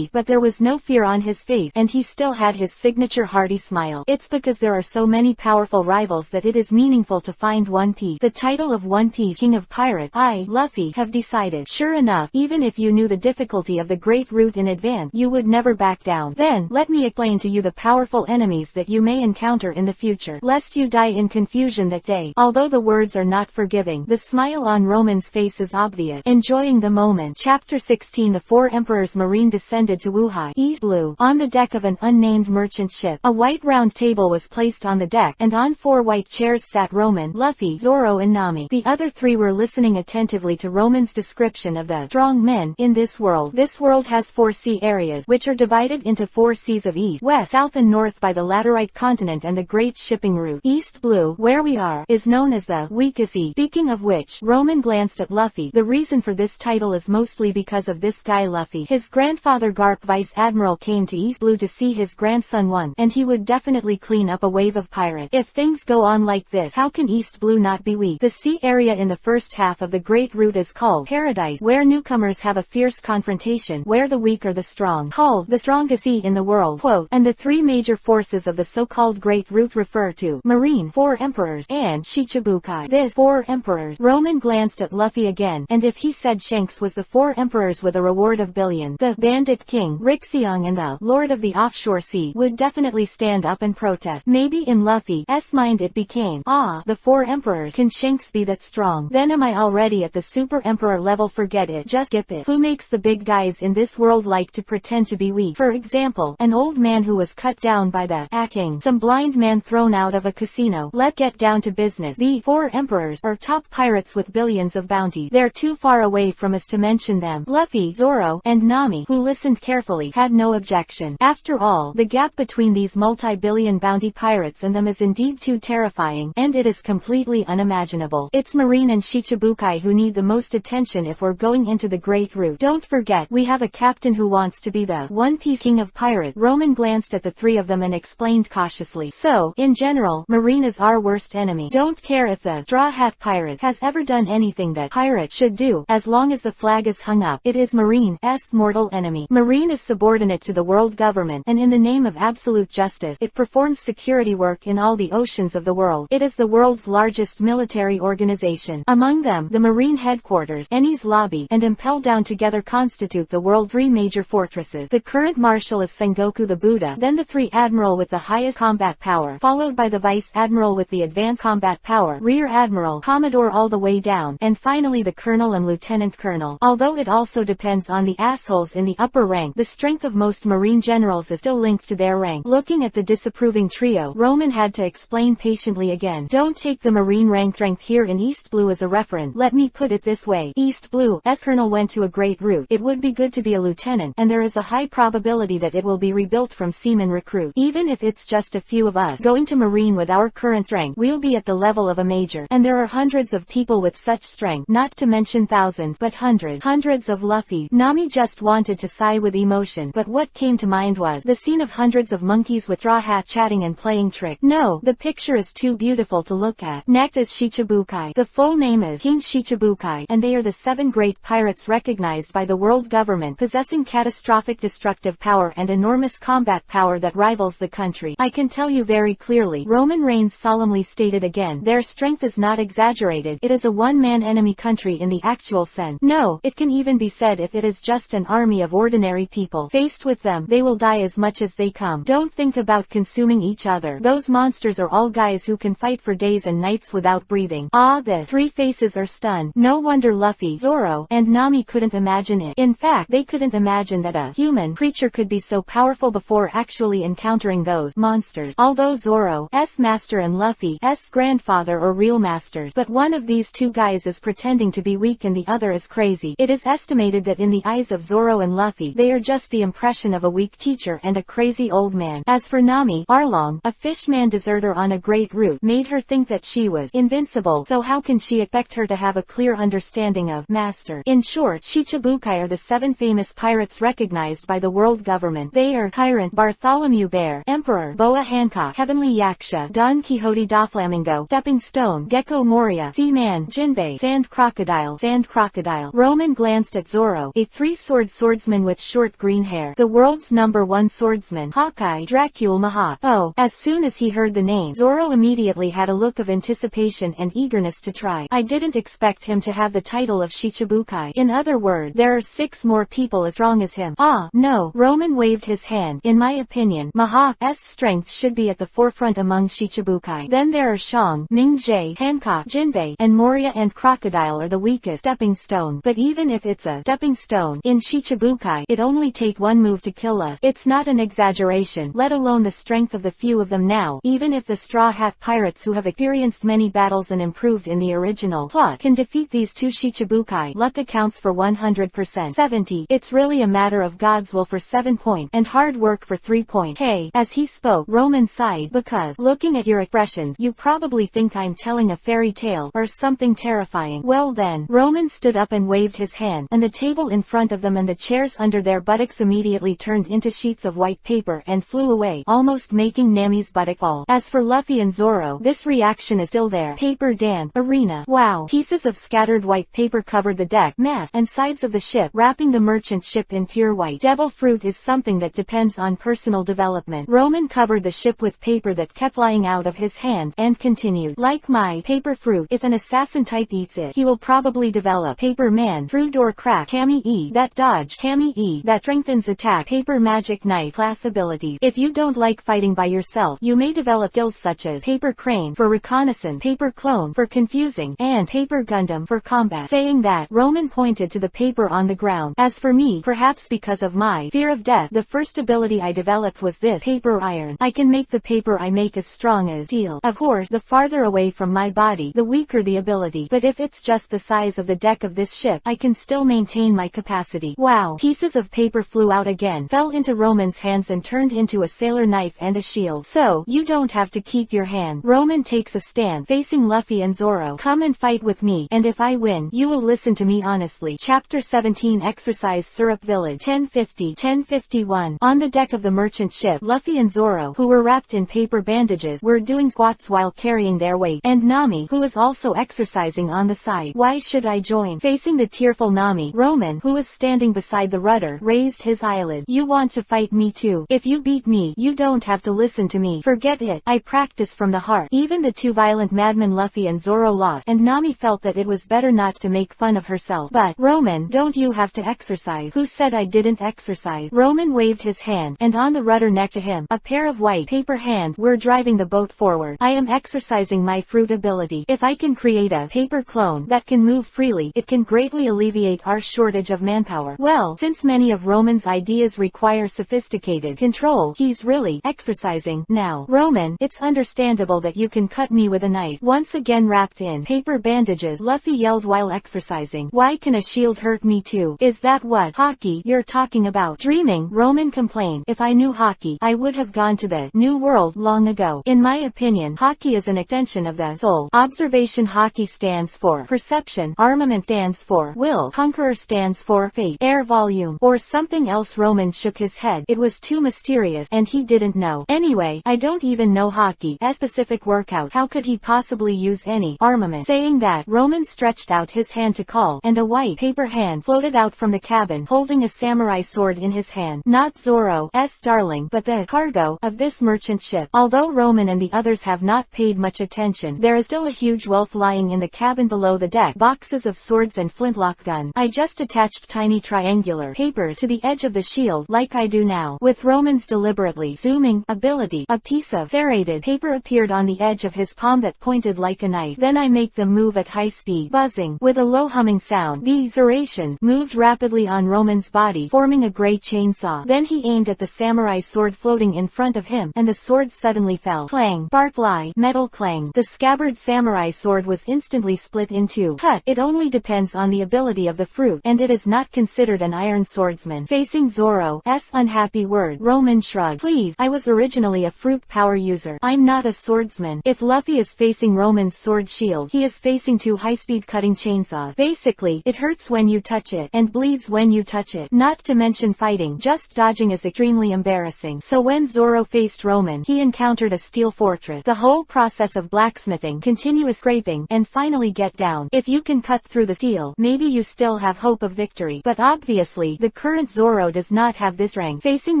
but there was no fear on his face, and he still had his signature hearty smile. It's because there are so many powerful rivals that it is meaningful to find One Piece. The title of One Piece King of Pirate, Luffy, have decided. Sure enough, even if you knew the difficulty of the Great Route in advance, you would never back down. Then, let me explain to you the powerful enemies that you may encounter in the future, lest you die in confusion that day. Although the words are not forgiving, the smile on Roman's face is obvious, enjoying the moment. Chapter 16. The Four Emperors Marine descended to Wuhai, East Blue. On the deck of an unnamed merchant ship, a white round table was placed on the deck, and on 4 white chairs sat Roman, Luffy, Zoro and Nami. The other 3 were listening attentively to Roman's description of the strong men in this world. This world has 4 sea areas, which are divided into 4 seas of east, west, south and north by the laterite continent and the great shipping route. East Blue, where we are, is known as the weakest sea. Speaking of which, Roman glanced at Luffy. The reason for this title is mostly because of this guy Luffy. His grandfather Garp Vice Admiral came to East Blue to see his grandson once, and he would definitely clean up a wave of pirates. If things go on like this, how can East Blue not be weak? The sea area in the first half of the Great Route is called Paradise, where newcomers have a fierce confrontation, where the weak are the strong, called the strongest sea in the world. Quote, and the 3 major forces of the so-called Great Route refer to Marine, 4 Emperors, and Shichibukai. This 4 Emperors. Roman glanced at Luffy again, again, and if he said Shanks was the 4 emperors with a reward of billions, the Bandit King, Rixiong and the Lord of the Offshore Sea would definitely stand up and protest. Maybe in Luffy's mind it became, the 4 emperors, can Shanks be that strong? Then am I already at the super emperor level? Forget it, just skip it. Who makes the big guys in this world like to pretend to be weak? For example, an old man who was cut down by the king, some blind man thrown out of a casino. Let's get down to business. The 4 emperors are top pirates with billions of bounty. They're too far away from us to mention them. Luffy, Zoro, and Nami, who listened carefully, had no objection. After all, the gap between these multi-billion bounty pirates and them is indeed too terrifying, and it is completely unimaginable. It's Marine and Shichibukai who need the most attention if we're going into the Great Route. Don't forget, we have a captain who wants to be the One Piece King of Pirates. Roman glanced at the 3 of them and explained cautiously. So, in general, Marine is our worst enemy. Don't care if the Straw Hat Pirate has ever done anything that pirate should do, as long as the flag is hung up. It is Marine's mortal enemy. Marine is subordinate to the world government, and in the name of absolute justice, it performs security work in all the oceans of the world. It is the world's largest military organization. Among them, the Marine headquarters, Enies Lobby, and Impel Down together constitute the world's 3 major fortresses. The current marshal is Sengoku the Buddha, then the 3 admiral with the highest combat power, followed by the vice admiral with the advanced combat power, rear admiral, commodore all the way down, and finally the colonel and lieutenant colonel. Although it also depends on the assholes in the upper rank, the strength of most Marine generals is still linked to their rank. Looking at the disapproving trio, Roman had to explain patiently again. Don't take the Marine rank strength here in East Blue as a reference. Let me put it this way. East Blue's colonel went to a great route. It would be good to be a lieutenant, and there is a high probability that it will be rebuilt from seaman recruit. Even if it's just a few of us going to Marine with our current rank, we'll be at the level of a major. And there are hundreds of people with such strength, not to mention thousands, but hundreds of Luffy. Nami just wanted to sigh with emotion, but what came to mind was the scene of hundreds of monkeys with straw hats chatting and playing trick. No, the picture is too beautiful to look at. Next is Shichibukai. The full name is King Shichibukai, and they are the 7 great pirates recognized by the world government, possessing catastrophic destructive power and enormous combat power that rivals the country. I can tell you very clearly, Roman Reigns solemnly stated again, their strength is not exaggerated. It is a one-man enemy country in the actual sense. No, it can even be said if it is just an army of ordinary people. Faced with them, they will die as much as they come. Don't think about consuming each other. Those monsters are all guys who can fight for days and nights without breathing. The 3 faces are stunned. No wonder Luffy, Zoro, and Nami couldn't imagine it. In fact, they couldn't imagine that a human creature could be so powerful before actually encountering those monsters. Although Zoro's master and Luffy's grandfather are real masters, but one of these 2 guys is pretending to be weak and the other is crazy. It is estimated that in the eyes of Zoro and Luffy, they are just the impression of a weak teacher and a crazy old man. As for Nami, Arlong, a fishman deserter on a great route, made her think that she was invincible, so how can she expect her to have a clear understanding of master? In short, Shichibukai are the 7 famous pirates recognized by the world government. They are Tyrant Bartholomew Bear, Emperor Boa Hancock, Heavenly Yaksha, Don Quixote Doflamingo, Stepping Stone, Gecko Moria, Seaman, Jinbei, Sand Crocodile. Roman glanced at Zoro, a 3-sword swordsman with short green hair, the world's #1 swordsman, Hawkeye, Dracul Maha. As soon as he heard the name, Zoro immediately had a look of anticipation and eagerness to try. I didn't expect him to have the title of Shichibukai. In other words, there are 6 more people as strong as him. No, Roman waved his hand. In my opinion, Maha's strength should be at the forefront among Shichibukai. Then there are Shang, Ming-Jie, Hancock, Jinbei, and Moria, and Crocodile are the weakest. Stepping Stone. But even if it's a stepping stone, in Shichibukai, it only take 1 move to kill us. It's not an exaggeration, let alone the strength of the few of them now. Even if the Straw Hat Pirates, who have experienced many battles and improved in the original plot, can defeat these 2 Shichibukai, luck accounts for 100%. 70. It's really a matter of God's will for 7 points, and hard work for 3 points. Hey, as he spoke, Roman sighed, because, looking at your expressions, you probably think I'm telling a fairy tale, or something terrifying. Well then, Roman stood up and waved his hand, and the table in front of them and the chairs under their buttocks immediately turned into sheets of white paper and flew away, almost making Nami's buttock fall. As for Luffy and Zoro, this reaction is still there. Paper dance, arena. Wow. Pieces of scattered white paper covered the deck, mast, and sides of the ship, wrapping the merchant ship in pure white. Devil fruit is something that depends on personal development. Roman covered the ship with paper that kept flying out of his hand, and continued, like my paper fruit, if an assassin type eats it, he will probably probably develop Paper Man, through door crack, Kami E, that dodge, Kami E, that strengthens attack, Paper Magic Knife class abilities. If you don't like fighting by yourself, you may develop skills such as Paper Crane for reconnaissance, Paper Clone for confusing, and Paper Gundam for combat. Saying that, Roman pointed to the paper on the ground. As for me, perhaps because of my fear of death, the first ability I developed was this, Paper Iron. I can make the paper I make as strong as steel. Of course, the farther away from my body, the weaker the ability, but if it's just the size of the deck of this ship, I can still maintain my capacity. Wow! Pieces of paper flew out again, fell into Roman's hands and turned into a sailor knife and a shield. So, you don't have to keep your hand. Roman takes a stand, facing Luffy and Zoro. Come and fight with me, and if I win, you will listen to me honestly. Chapter 17 Exercise Syrup Village 1050-1051. On the deck of the merchant ship, Luffy and Zoro, who were wrapped in paper bandages, were doing squats while carrying their weight, and Nami, who was also exercising on the side. Why should I join? Facing the tearful Nami, Roman, who was standing beside the rudder, raised his eyelid. You want to fight me too? If you beat me, you don't have to listen to me. Forget it. I practice from the heart. Even the two violent madmen Luffy and Zoro lost, and Nami felt that it was better not to make fun of herself. But, Roman, don't you have to exercise? Who said I didn't exercise? Roman waved his hand, and on the rudder next to him, a pair of white paper hands were driving the boat forward. I am exercising my fruit ability. If I can create a paper clone that can move freely, it can greatly alleviate our shortage of manpower. Well, since many of Roman's ideas require sophisticated control, he's really exercising now. Roman, it's understandable that you can cut me with a knife. Once again wrapped in paper bandages, Luffy yelled while exercising. Why can a shield hurt me too? Is that what, Hawkeye, you're talking about? Dreaming, Roman complained. If I knew Hawkeye, I would have gone to the New World long ago. In my opinion, Hawkeye is an extension of the soul. Observation. Hawkeye stands for perception, armament stands for will, conqueror stands for fate, air volume, or something else. Roman shook his head. It was too mysterious, and he didn't know. Anyway, I don't even know Hawkeye's specific workout. How could he possibly use any armament? Saying that, Roman stretched out his hand to call, and a white paper hand floated out from the cabin, holding a samurai sword in his hand. Not Zoro's darling, but the cargo of this merchant ship. Although Roman and the others have not paid much attention, there is still a huge wealth lying in the cabin below the deck. Boxes of swords and flintlock gun. I just attached tiny triangular papers to the edge of the shield, like I do now. With Roman's deliberately zooming ability, a piece of serrated paper appeared on the edge of his palm that pointed like a knife. Then I make them move at high speed, buzzing, with a low humming sound. These serrations moved rapidly on Roman's body, forming a gray chainsaw. Then he aimed at the samurai sword floating in front of him, and the sword suddenly fell. Clang, spark fly, metal clang. The scabbard samurai sword was instantly split in two. Cut. It only depends on the ability of the fruit, and it is not considered an iron swordsman. Facing Zoro's unhappy word, Roman shrugged. Please, I was originally a fruit power user. I'm not a swordsman. If Luffy is facing Roman's sword shield, he is facing two high-speed cutting chainsaws. Basically, it hurts when you touch it, and bleeds when you touch it. Not to mention fighting, just dodging is extremely embarrassing. So when Zoro faced Roman, he encountered a steel fortress. The whole process of blacksmithing, continuous scraping, and finally get down. If you can cut through the steel, maybe you still have hope of victory. But obviously, the current Zoro does not have this rank. Facing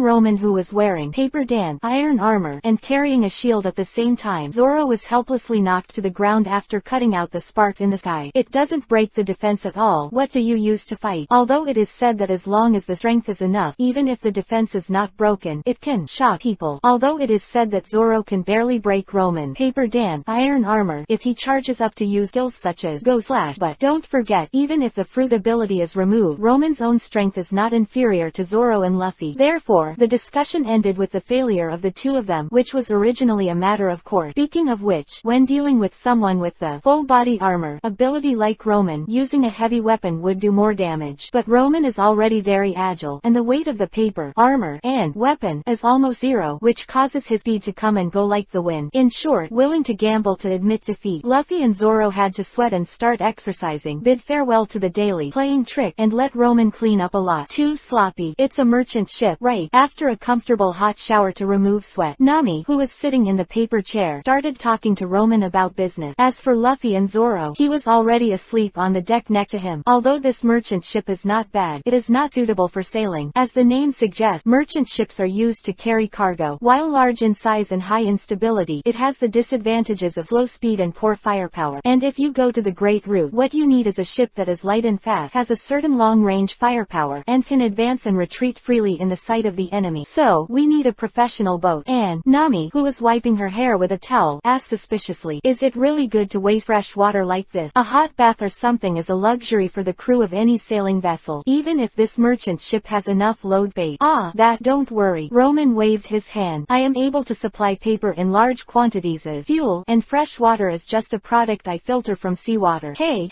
Roman, who was wearing paper dan, iron armor, and carrying a shield at the same time, Zoro was helplessly knocked to the ground after cutting out the sparks in the sky. It doesn't break the defense at all. What do you use to fight? Although it is said that as long as the strength is enough, even if the defense is not broken, it can shock people. Although it is said that Zoro can barely break Roman paper dan, iron armor, if he charges up to use skills such as go slash. But don't forget, even if the fruit ability is removed, Roman's own strength is not inferior to Zoro and Luffy. Therefore, the discussion ended with the failure of the two of them, which was originally a matter of course. Speaking of which, when dealing with someone with the full body armor ability like Roman, using a heavy weapon would do more damage. But Roman is already very agile, and the weight of the paper, armor, and weapon is almost zero, which causes his speed to come and go like the wind. In short, willing to gamble to admit defeat, Luffy and Zoro had to sweat and start exercising, bid farewell to the daily playing trick, and let Roman clean up a lot too sloppy. It's a merchant ship, right? After a comfortable hot shower to remove sweat, Nami, who was sitting in the paper chair, started talking to Roman about business. As for Luffy and Zoro, he was already asleep on the deck next to him. Although this merchant ship is not bad, it is not suitable for sailing. As the name suggests, merchant ships are used to carry cargo. While large in size and high in stability, it has the disadvantages of slow speed and poor firepower. And if you go to the Great Route, what you need is a ship that is light and fast, has a certain long-range firepower, and can advance and retreat freely in the sight of the enemy. So, we need a professional boat. And Nami, who was wiping her hair with a towel, asked suspiciously, is it really good to waste fresh water like this? A hot bath or something is a luxury for the crew of any sailing vessel, even if this merchant ship has enough load space. Ah, that don't worry. Roman waved his hand. I am able to supply paper in large quantities as fuel, and fresh water is just a product I filter from seawater. Hey,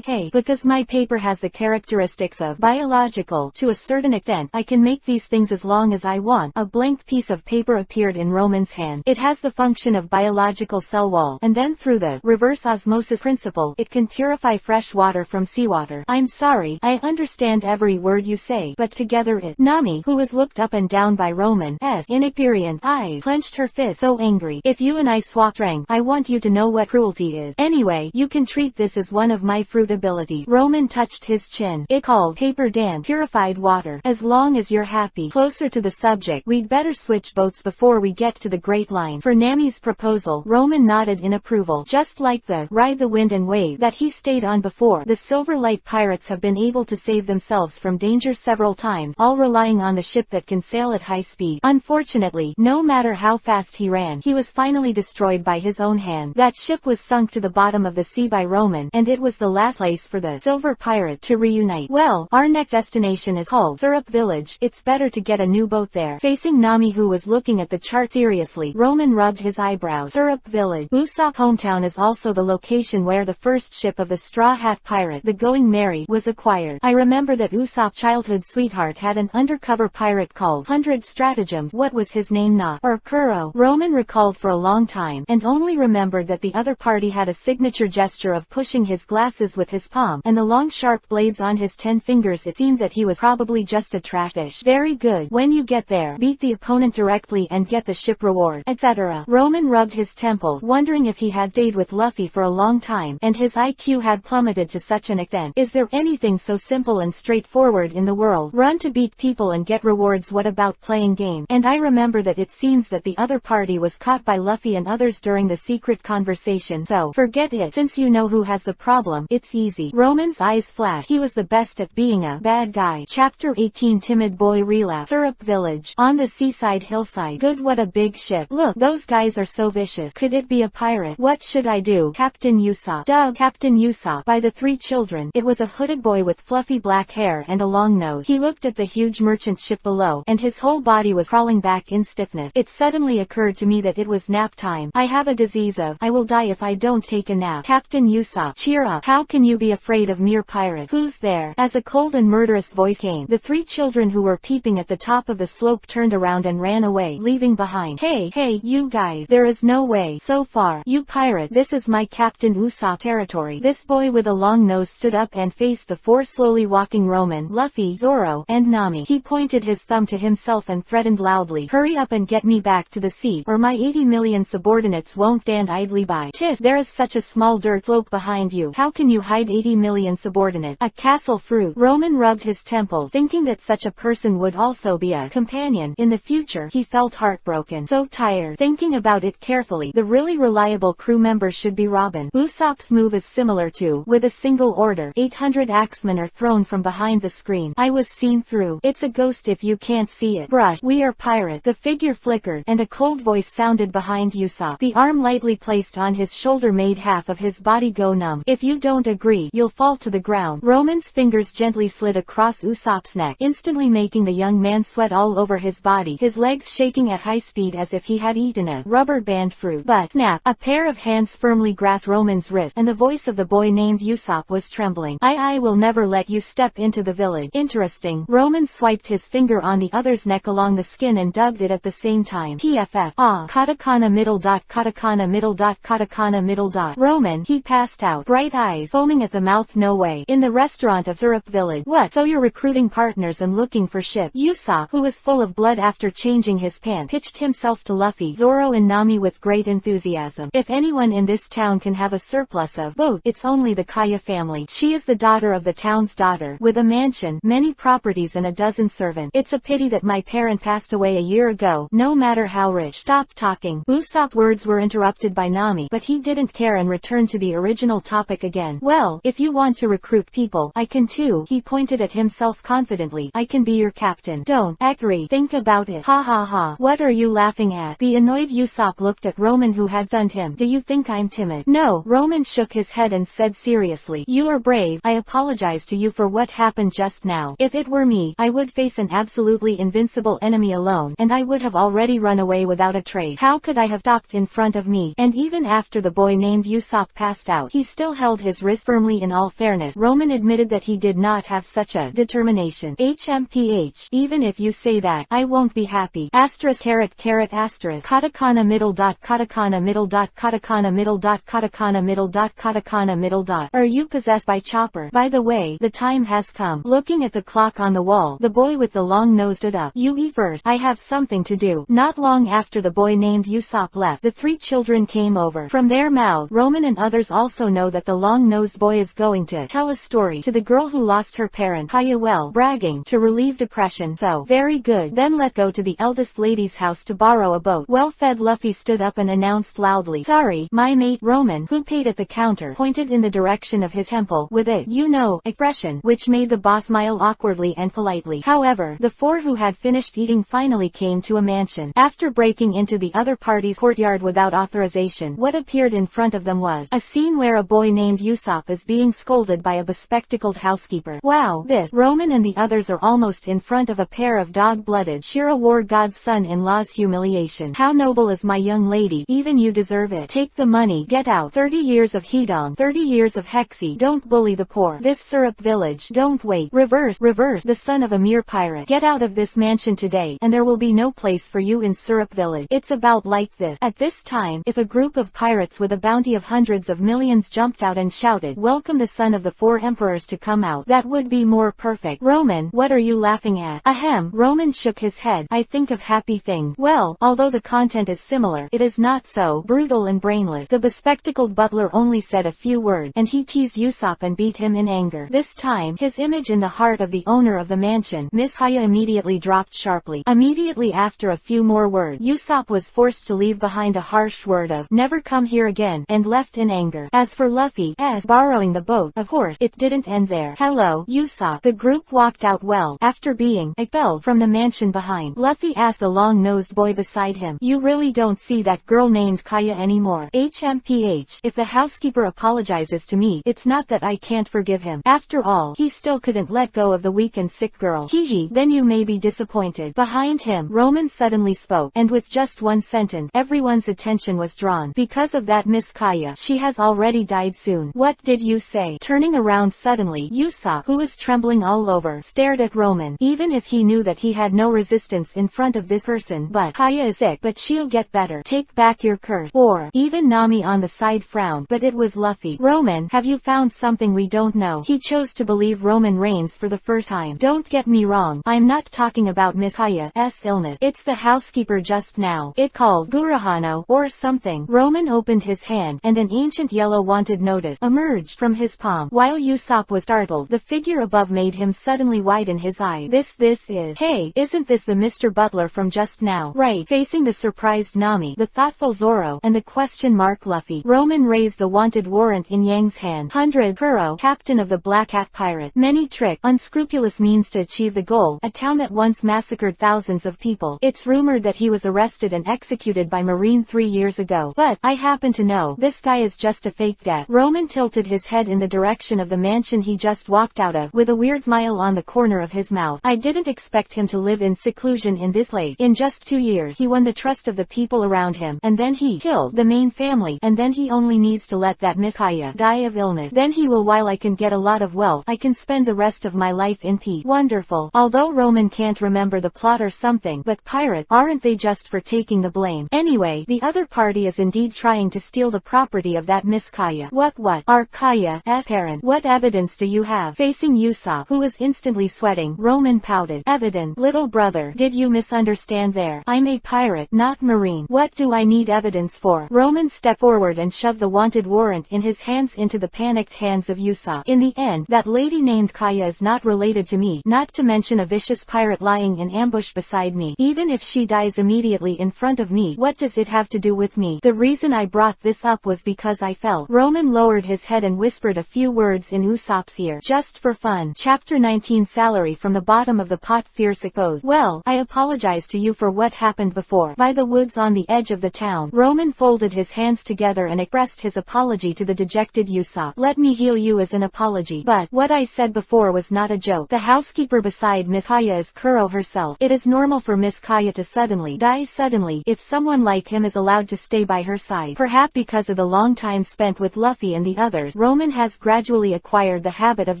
because my paper has the characteristics of biological to a certain extent, I can make these things as long as I want. A blank piece of paper appeared in Roman's hand. It has the function of biological cell wall, and then through the reverse osmosis principle, it can purify fresh water from seawater. I'm sorry, I understand every word you say, but together it. Nami, who was looked up and down by Roman's inexperienced eyes, clenched her fist, so angry. If you and I swap rank, I want you to know what cruelty is. Anyway, you can treat this as one of my fruit abilities. Roman touched his chin. It called paper dan, purified water. As long as you're happy. Closer to the subject, we'd better switch boats before we get to the Great Line. For Nami's proposal, Roman nodded in approval. Just like the ride the wind and wave that he stayed on before, the Silver Light pirates have been able to save themselves from danger several times, all relying on the ship that can sail at high speed. Unfortunately, no matter how fast he ran, he was finally destroyed by his own hand. That ship was sunk to the bottom of the sea by Roman, and it was the last place for the Silver Pirate to reunite. Well, our next destination is called Syrup Village. It's better to get a new boat there. Facing Nami, who was looking at the chart seriously, Roman rubbed his eyebrows. Syrup Village. Usopp's hometown is also the location where the first ship of the Straw Hat Pirate, the Going Merry, was acquired. I remember that Usopp's childhood sweetheart had an undercover pirate called 100 Stratagems. What was his name? Not or Kuro? Roman recalled for a long time, and only remembered that the other party had a signature gesture of pushing his glasses with his palm, and the long sharp blades on his 10 fingers. It seemed that he was probably just a trash fish. Very good. When you get there, beat the opponent directly and get the ship reward, etc. Roman rubbed his temples, wondering if he had stayed with Luffy for a long time, and his IQ had plummeted to such an extent. Is there anything so simple and straightforward in the world? Run to beat people and get rewards. What about playing games? And I remember that it seems that the other party was caught by Luffy and others during the secret conversation, so forget it. Since you know who has the problem, it's easy. Roman's eyes flashed. He was the best at being a bad guy. Chapter 18. Timid Boy Relapse. Syrup Village. On the seaside hillside. Good, what a big ship. Look, those guys are so vicious. Could it be a pirate? What should I do? Captain Usopp. Doug. Captain Usopp. By the 3 children. It was a hooded boy with fluffy black hair and a long nose. He looked at the huge merchant ship below, and his whole body was crawling back in stiffness. It suddenly occurred to me that it was nap time. I have a disease of I will die if I don't take a nap. Captain Usopp, cheer up. How can you be afraid of mere pirate? Who's there? As a cold and murderous voice came, the 3 children who were peeping at the top of the slope turned around and ran away, leaving behind. Hey, you guys, there is no way. So far, you pirate, this is my Captain Usopp territory. This boy with a long nose stood up and faced the 4 slowly walking Roman, Luffy, Zoro, and Nami. He pointed his thumb to himself and threatened loudly, hurry up and get me back to the sea, or my 80 million subordinates won't stand idly by. Tis, there is such a small dirt slope behind you. How can you hide 80 million subordinates? A castle fruit. Roman rubbed his temples, thinking that such a person would also be a companion in the future. He felt heartbroken, so tired. Thinking about it carefully, the really reliable crew member should be Robin. Usopp's move is similar to, with a single order, 800 axemen are thrown from behind the screen. I was seen through. It's a ghost if you can't see it. Brush. We are pirate. The figure flickered, and a cold voice sounded behind Usopp. The arm lightly placed on his shoulder made half of his body go numb. If you don't agree, you'll fall to the ground. Roman's fingers gently slid across Usopp's neck, instantly making the young man sweat all over his body, his legs shaking at high speed as if he had eaten a rubber band fruit. But, snap, a pair of hands firmly grasped Roman's wrist, and the voice of the boy named Usopp was trembling. I will never let you step into the village. Interesting. Roman swiped his finger on the other's neck along the skin and dubbed it at the same time. PFF. Ah. Katakana middle dot katakana middle dot katakana middle dot. Roman. He passed out, bright eyes foaming at the mouth. No way. In the restaurant of Syrup Village. What? So you're recruiting partners and looking for ship? Usopp, who was full of blood after changing his pants, pitched himself to Luffy, Zoro and Nami with great enthusiasm. If anyone in this town can have a surplus of boat, it's only the Kaya family. She is the daughter of the town's daughter, with a mansion, many properties and a dozen servants. It's a pity that my parents passed away a year ago, no matter how rich. Stop talking. Usopp's words were interrupted by Nami, but he didn't care and returned to the original topic again. again. Well, if you want to recruit people, I can too. He pointed at himself confidently. I can be your captain. Don't agree. Think about it. Ha ha ha. What are you laughing at? The annoyed Usopp looked at Roman, who had stunned him. Do you think I'm timid? No. Roman shook his head and said seriously. You are brave. I apologize to you for what happened just now. If it were me, I would face an absolutely invincible enemy alone, and I would have already run away without a trace. How could I have stalked in front of me? And even after the boy named Usopp passed out, he still held his wrist firmly. In all fairness, Roman admitted that he did not have such a determination. HMPH. Even if you say that, I won't be happy. Asterisk caret caret asterisk. Katakana middle dot katakana middle dot katakana middle dot katakana middle dot katakana middle dot. Are you possessed by Chopper? By the way, the time has come. Looking at the clock on the wall, the boy with the long nose stood up. You eat first. I have something to do. Not long after the boy named Usopp left, the three children came over. From their mouth, Roman and others also know that the long-nosed boy is going to tell a story to the girl who lost her parent, Kaya, well, bragging to relieve depression. So, very good. Then let go to the eldest lady's house to borrow a boat. Well-fed Luffy stood up and announced loudly, sorry, my mate. Roman, who paid at the counter, pointed in the direction of his temple with a, you know, expression, which made the boss smile awkwardly and politely. However, the four who had finished eating finally came to a mansion. After breaking into the other party's courtyard without authorization, what appeared in front of them was a scene where a boy named Usopp is being scolded by a bespectacled housekeeper. Wow, this. Roman and the others are almost in front of a pair of dog-blooded Shira war god's son-in-law's humiliation. How noble is my young lady. Even you deserve it. Take the money. Get out. 30 years of Hedong. 30 years of Hexy. Don't bully the poor. This syrup village. Don't wait. Reverse. Reverse. The son of a mere pirate. Get out of this mansion today, and there will be no place for you in Syrup Village. It's about like this. At this time, if a group of pirates with a bounty of hundreds of millions jumped out and shouted, welcome the son of the four emperors to come out, that would be more perfect. Roman, what are you laughing at? Ahem. Roman shook his head. I think of happy things. Well, although the content is similar, it is not so brutal and brainless. The bespectacled butler only said a few words, and he teased Usopp and beat him in anger. This time, his image in the heart of the owner of the mansion, Miss Haya, immediately dropped sharply. Immediately after a few more words, Usopp was forced to leave behind a harsh word of, never come here again, and left in anger. As for Luffy, borrowing the boat, of course, it didn't end there. Hello, Usopp. The group walked out well, after being expelled from the mansion behind. Luffy asked the long-nosed boy beside him, you really don't see that girl named Kaya anymore? HMPH. If the housekeeper apologizes to me, it's not that I can't forgive him. After all, he still couldn't let go of the weak and sick girl. Hee. Then you may be disappointed. Behind him, Roman suddenly spoke, and with just one sentence, everyone's attention was drawn. Because of that Miss Kaya, she has already died soon. What did you say? Turning around suddenly, Usopp, who was trembling all over, stared at Roman. Even if he knew that he had no resistance in front of this person, but Kaya is sick, but she'll get better. Take back your curse. Or, even Nami on the side frowned, but it was Luffy. Roman, have you found something we don't know? He chose to believe Roman Reigns for the first time. Don't get me wrong, I'm not talking about Miss Kaya's illness. It's the housekeeper just now. It called Gurahano, or something. Roman opened his hand, and an ancient yellow wanted notice emerged from his palm. While Usopp was startled, the figure above made him suddenly widen his eyes. This is, hey, isn't this the Mr. Butler from just now? Right. Facing the surprised Nami, the thoughtful Zoro, and the question mark Luffy, Roman raised the wanted warrant in Yang's hand. 100 Kuro, captain of the Black Hat Pirate. Many trick, unscrupulous means to achieve the goal. A town that once massacred thousands of people. It's rumored that he was arrested and executed by Marine 3 years ago. But, I happen to know, this guy is just a fake death. Roman tilted his head in the direction of the mansion he just walked out of, with a weird smile on the corner of his mouth. I didn't expect him to live in seclusion in this place. In just 2 years, he won the trust of the people around him, and then he killed the main family, and then he only needs to let that Miss Kaya die of illness. Then he will, while I can get a lot of wealth, I can spend the rest of my life in peace. Wonderful. Although Roman can't remember the plot or something, but pirates, aren't they just for taking the blame? Anyway, the other party is indeed trying to steal the property of that Miss Kaya. What? Our Kaya's parent. What evidence do you have? Facing Usopp, who was instantly sweating, Roman pouted. Evidence? Little brother, did you misunderstand there? I'm a pirate, not Marine. What do I need evidence for? Roman stepped forward and shoved the wanted warrant in his hands into the panicked hands of Usopp. In the end, that lady named Kaya is not related to me, not to mention a vicious pirate lying in ambush beside me. Even if she dies immediately in front of me, what does it have to do with me? The reason I brought this up was because I felt. Roman lowered his head and whispered a few words in Usopp's ear. Just for fun. Chapter 19 Salary from the bottom of the pot. Fierce exposed. Well, I apologize to you for what happened before. By the woods on the edge of the town, Roman folded his hands together and expressed his apology to the dejected Usopp. Let me heal you as an apology. But what I said before was not a joke. The housekeeper beside Miss Kaya is Kuro herself. It is normal for Miss Kaya to suddenly die suddenly if someone like him is allowed to stay by her side. Perhaps because of the long time spent with Luffy and the others, Roman has gradually acquired the habit of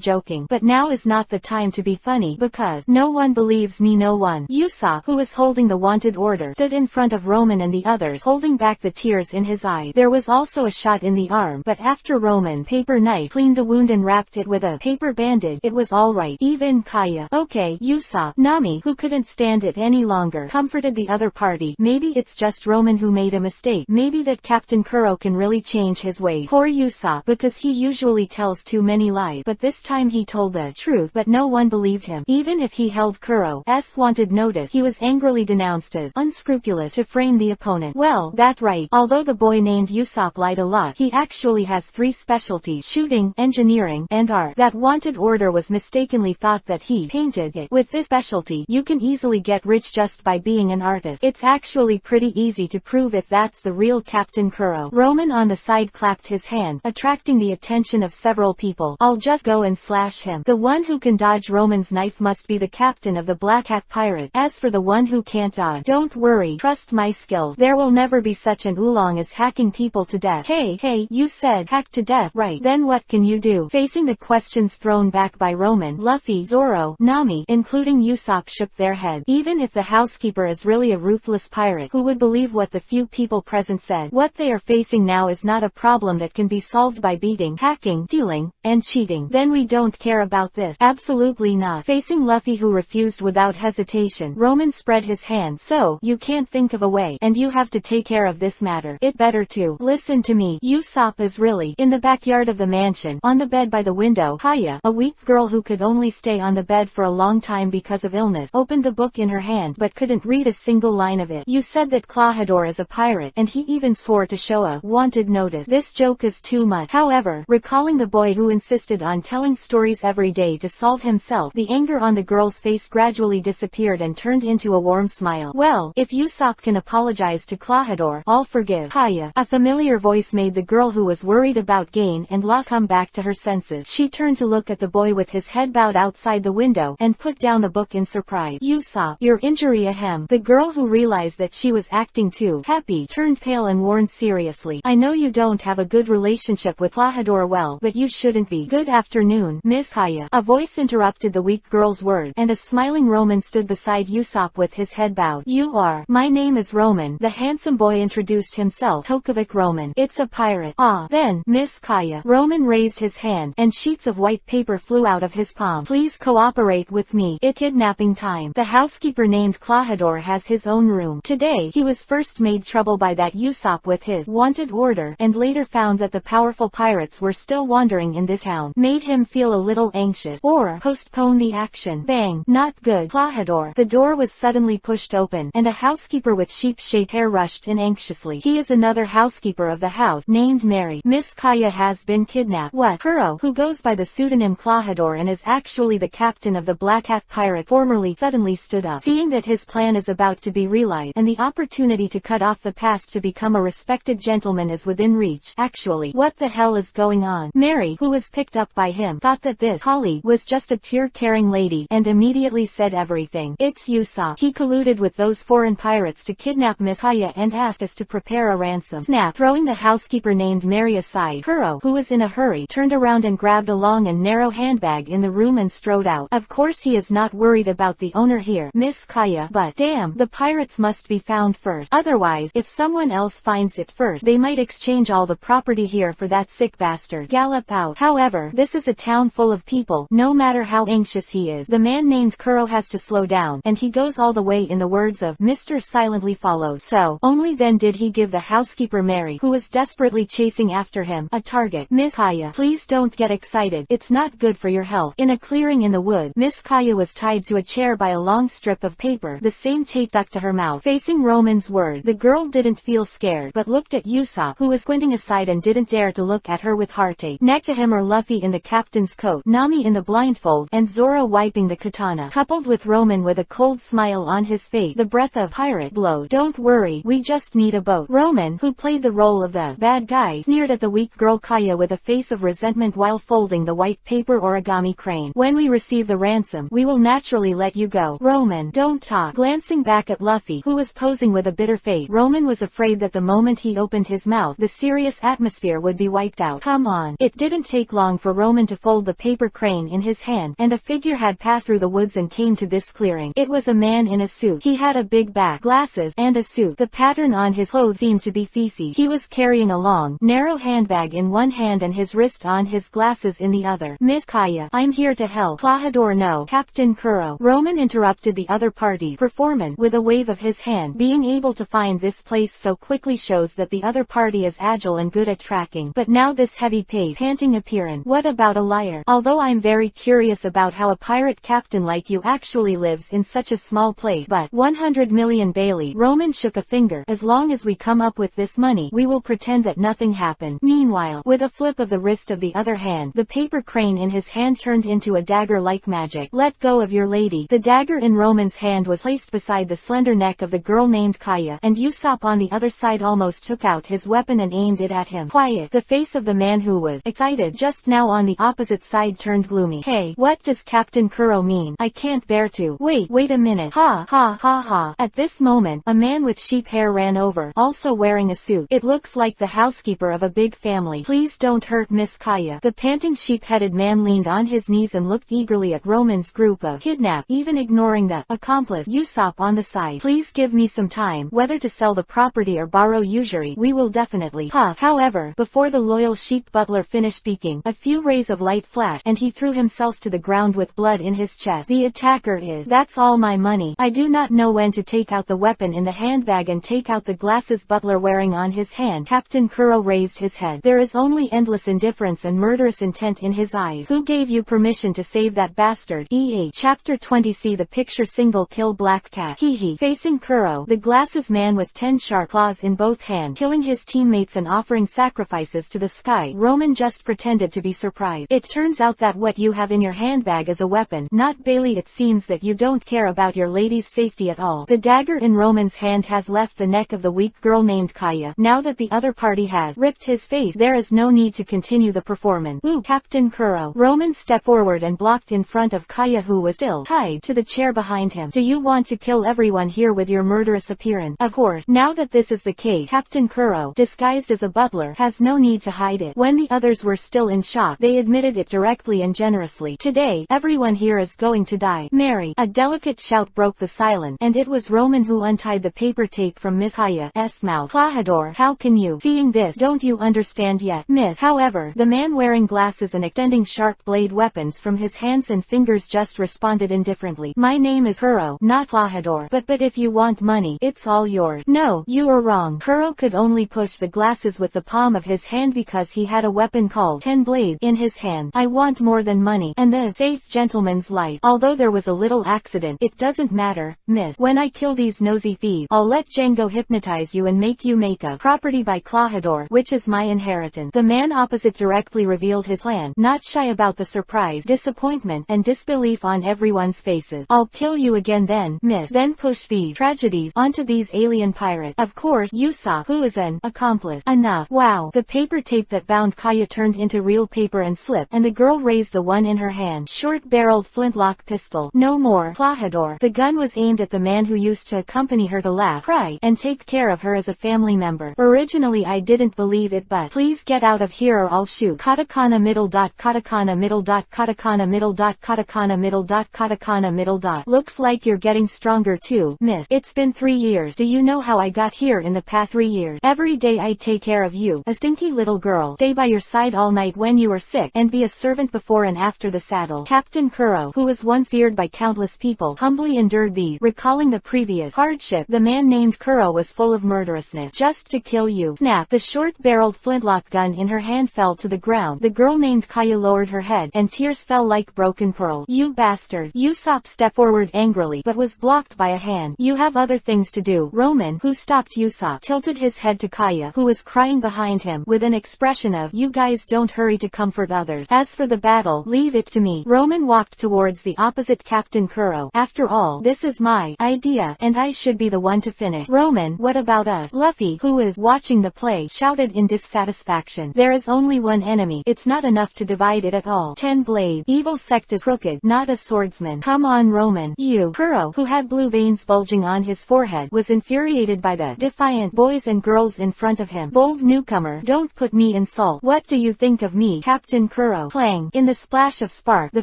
joking. But now is not the time to be funny, because no one believes me. No one. Usopp, who was holding the wanted order, stood in front of Roman and the others, holding back the tears in his eyes. There was also a shot in the arm, but after Roman's paper knife cleaned the wound and wrapped it with a paper bandage, it was alright. Even Kaya. Okay, Usopp. Nami, who couldn't stand it any longer, comforted the other party. Maybe it's just Roman who made a mistake. Maybe that Captain Kuro can really change his ways. Poor Usopp, because he usually tells too many lies, but this time he told the truth, but no one believed him. Even if he held Kuro's wanted notice, he was angrily denounced as unscrupulous to frame the opponent. Well, that's right. Although the boy named Usopp lied a lot, he actually has 3 specialties: shooting, engineering, and art. That wanted order was mistakenly thought that he painted it. With this specialty, you can easily get rich just by being an artist. It's actually pretty easy to prove if that's the real Captain Kuro. Roman on the side clapped his hand, attracting the attention of several people. I'll just go and slash him. The one who can dodge Roman's knife must be the captain of the Black Hat Pirate. As for the one who can't dodge, don't worry, trust my skill. There will never be such an oolong as hacking people to death. Hey, you said hack to death, right? Then what can you do? Facing the questions thrown back by Roman, Luffy, Zoro, Nami, including Usopp, shook their heads. Even if the housekeeper is really a ruthless pirate, who would believe what the few people present said? What they are facing now is not a problem that can be solved by beating, hacking, stealing, and cheating. Then we don't care about this. Absolutely not. Facing Luffy, who refused without hesitation, Roman spread his hand. So, you can't think of a way, and you have to take care of this matter. It better to. Listen to me. Usopp is really in the backyard of the mansion, on the bed by the window. Kaya, a weak girl who could only stay on the bed for a long time because of illness, opened the book in her hand but couldn't read a single line of it. You said that Klahadore is a pirate, and he even swore to show a wanted notice. This joke is too much. However, recalling the boy who insisted on telling stories every day to solve himself, the anger on the girl's face gradually disappeared and turned into a warm smile. Well, if Usopp can apologize to Klahadore, I'll forgive Kaya. A familiar voice made the girl who was worried about gain and loss come back to her senses. She turned to look at the boy with his head bowed outside the window, and put down the book in surprise. Usopp, your injury ahem. The girl, who realized that she was acting too happy, turned pale and warned seriously. I know you don't have a good relationship with Klahadore, well, but you shouldn't be. Good afternoon, Miss Kaya. A voice interrupted the weak girl's word, and a smiling Roman stood beside Usopp with his head bowed. You are. My name is Roman. The handsome boy introduced himself. Tokovic Roman. It's a pirate. Ah, then, Miss Kaya. Roman raised his hand, and sheets of white paper flew out of his palm. Please cooperate with me. It's kidnapping time. The housekeeper named Klahadore has his own room. Today, he was first made trouble by that Usopp with his wanted order, and later found that the powerful pirates were still wandering in this town. Made him feel a little anxious, or postpone the action. Bang. Not good. Klahadore. The door was suddenly pushed open, and a housekeeper with sheep-shaped hair rushed in anxiously. He is another housekeeper of the house, named Mary. Miss Kaya has been kidnapped. What? Kuro, who goes by the pseudonym Klahadore and is actually the captain of the Black Hat Pirate formerly, suddenly stood up. Seeing that his plan is about to be realized, and the opportunity to cut off the past to become a respected gentleman is within reach. Actually, what the hell is going on? Mary, who was picked up by him, thought that this Holly was just a pure caring lady, and immediately said everything. It's Usopp. He colluded with those foreign pirates to kidnap Miss Kaya and asked us to prepare a ransom. Snap. Throwing the housekeeper named Mary aside, Kuro, who was in a hurry, turned around and grabbed a long and narrow handbag in the room and strode out. Of course he is not worried about the owner here, Miss Kaya, but damn, the pirates must be found first. Otherwise, if someone else finds it first, they might exchange all the property here for that sick bastard. Gallop out. However, this is a town full of people. No matter how anxious he is, the man named Kuro has to slow down, and he goes all the way, in the words of Mr. Silently followed. So, only then did he give the housekeeper Mary, who was desperately chasing after him, a target. Miss Kaya, please don't get excited. It's not good for your health. In a clearing in the wood, Miss Kaya was tied to a chair by a long strip of paper, the same tape stuck to her mouth. Facing Roman's word, the girl didn't feel scared, but looked at Usopp, who was squinting aside and didn't dare to look look at her with heartache. Next to him are Luffy in the captain's coat, Nami in the blindfold, and Zoro wiping the katana, coupled with Roman with a cold smile on his face, the breath of pirate blows. Don't worry, we just need a boat. Roman, who played the role of the bad guy, sneered at the weak girl Kaya with a face of resentment while folding the white paper origami crane. When we receive the ransom, we will naturally let you go. Roman, don't talk. Glancing back at Luffy, who was posing with a bitter face, Roman was afraid that the moment he opened his mouth, the serious atmosphere would be wiped out. Come on. It didn't take long for Roman to fold the paper crane in his hand, and a figure had passed through the woods and came to this clearing. It was a man in a suit. He had a big back, glasses, and a suit. The pattern on his clothes seemed to be feces. He was carrying a long, narrow handbag in one hand and his wrist on his glasses in the other. Miss Kaya, I'm here to help. Clahador, no. Captain Kuro. Roman interrupted the other party's performance with a wave of his hand. Being able to find this place so quickly shows that the other party is agile and good at tracking. But now this heavy-paced, panting appearance. What about a liar? Although I'm very curious about how a pirate captain like you actually lives in such a small place. But 100 million Bailey. Roman shook a finger. As long as we come up with this money, we will pretend that nothing happened. Meanwhile, with a flip of the wrist of the other hand, the paper crane in his hand turned into a dagger like magic. Let go of your lady. The dagger in Roman's hand was placed beside the slender neck of the girl named Kaya, and Usopp on the other side almost took out his weapon and aimed it at him. Quiet. The face of the man who was excited just now on the opposite side turned gloomy. Hey, what does Captain Kuro mean? I can't bear to. Wait a minute. Ha ha ha ha. At this moment, a man with sheep hair ran over, also wearing a suit. It looks like the housekeeper of a big family. Please don't hurt Miss Kaya. The panting sheep-headed man leaned on his knees and looked eagerly at Roman's group of kidnapped, even ignoring the accomplice Usopp on the side. Please give me some time. Whether to sell the property or borrow usury, we will definitely. However, before the loyal sheep butler finished speaking, a few rays of light flashed, and he threw himself to the ground with blood in his chest. The attacker is. That's all my money. I do not know when to take out the weapon in the handbag and take out the glasses butler wearing on his hand. Captain Kuro raised his head. There is only endless indifference and murderous intent in his eyes. Who gave you permission to save that bastard? Chapter 20. See the picture. Single kill Black Cat. Hee. Facing Kuro, the glasses man with 10 sharp claws in both hands, killing his teammates and offering sacrifices to the sky. Roman just pretended to be surprised. It turns out that what you have in your handbag is a weapon, not Bailey. It seems that you don't care about your lady's safety at all. The dagger in Roman's hand has left the neck of the weak girl named Kaya. Now that the other party has ripped his face, there is no need to continue the performance. Ooh, Captain Kuro. Roman stepped forward and blocked in front of Kaya, who was still tied to the chair behind him. Do you want to kill everyone here with your murderous appearance? Of course. Now that this is the case, Captain Kuro, disguised as a butler, has no need to hide it. When the others were still in shock, they admitted it directly and generously. Today, everyone here is going to die. Mary. A delicate shout broke the silence, and it was Roman who untied the paper tape from Miss Kaya's mouth. Clahador, how can you? Seeing this, don't you understand yet, miss? However, the man wearing glasses and extending sharp blade weapons from his hands and fingers just responded indifferently. My name is Kuro, not Clahador. But if you want money, it's all yours. No, you are wrong. Kuro could only push the glasses with the palm of his hand because he had a weapon called 10 Blade in his hand. I want more than money, and the safe gentleman's life. Although there was a little accident, it doesn't matter, miss. When I kill these nosy thieves, I'll let Django hypnotize you and make you make a property by Clahador, which is my inheritance. The man opposite directly revealed his plan, not shy about the surprise, disappointment, and disbelief on everyone's faces. I'll kill you again then, miss. Then push these tragedies onto these alien pirates. Of course, Usopp, who is an accomplice. Enough. Wow. The paper tape that bound Kaya turned into real paper and slipped, and the girl raised the one in her hand. Short-barreled flintlock pistol. No more. Clahador. The gun was aimed at the man who used to accompany her to laugh, cry, and take care of her as a family member. Originally I didn't believe it, but please get out of here or I'll shoot. Katakana middle dot, katakana middle dot, katakana middle dot, katakana middle dot, katakana middle dot. Looks like you're getting stronger too, miss. It's been 3 years. Do you know how I got here in the past 3 years? Every day I take care of you, a stinky little girl, stay by your side all night when you are sick, and be a servant before and after the saddle. Captain Kuro, who was once feared by countless people, humbly endured these. Recalling the previous hardship, the man named Kuro was full of murderousness. Just to kill you. Snap. The short-barreled flintlock gun in her hand fell to the ground. The girl named Kaya lowered her head, and tears fell like broken pearls. You bastard. Usopp stepped forward angrily, but was blocked by a hand. You have other things to do. Roman, who stopped Usopp, tilted his head to Kaya, who was crying behind him, with an expression expression of, "You guys don't hurry to comfort others. As for the battle, leave it to me." Roman walked towards the opposite Captain Kuro. "After all, this is my idea, and I should be the one to finish." "Roman, what about us?" Luffy, who was watching the play, shouted in dissatisfaction. "There is only one enemy. It's not enough to divide it at all. 10 blades. Evil sect is crooked, not a swordsman. Come on, Roman." Kuro, who had blue veins bulging on his forehead, was infuriated by the defiant boys and girls in front of him. "Bold newcomer, don't put me in salt. What do you think of me, Captain Kuro?" Clang! In the splash of spark, the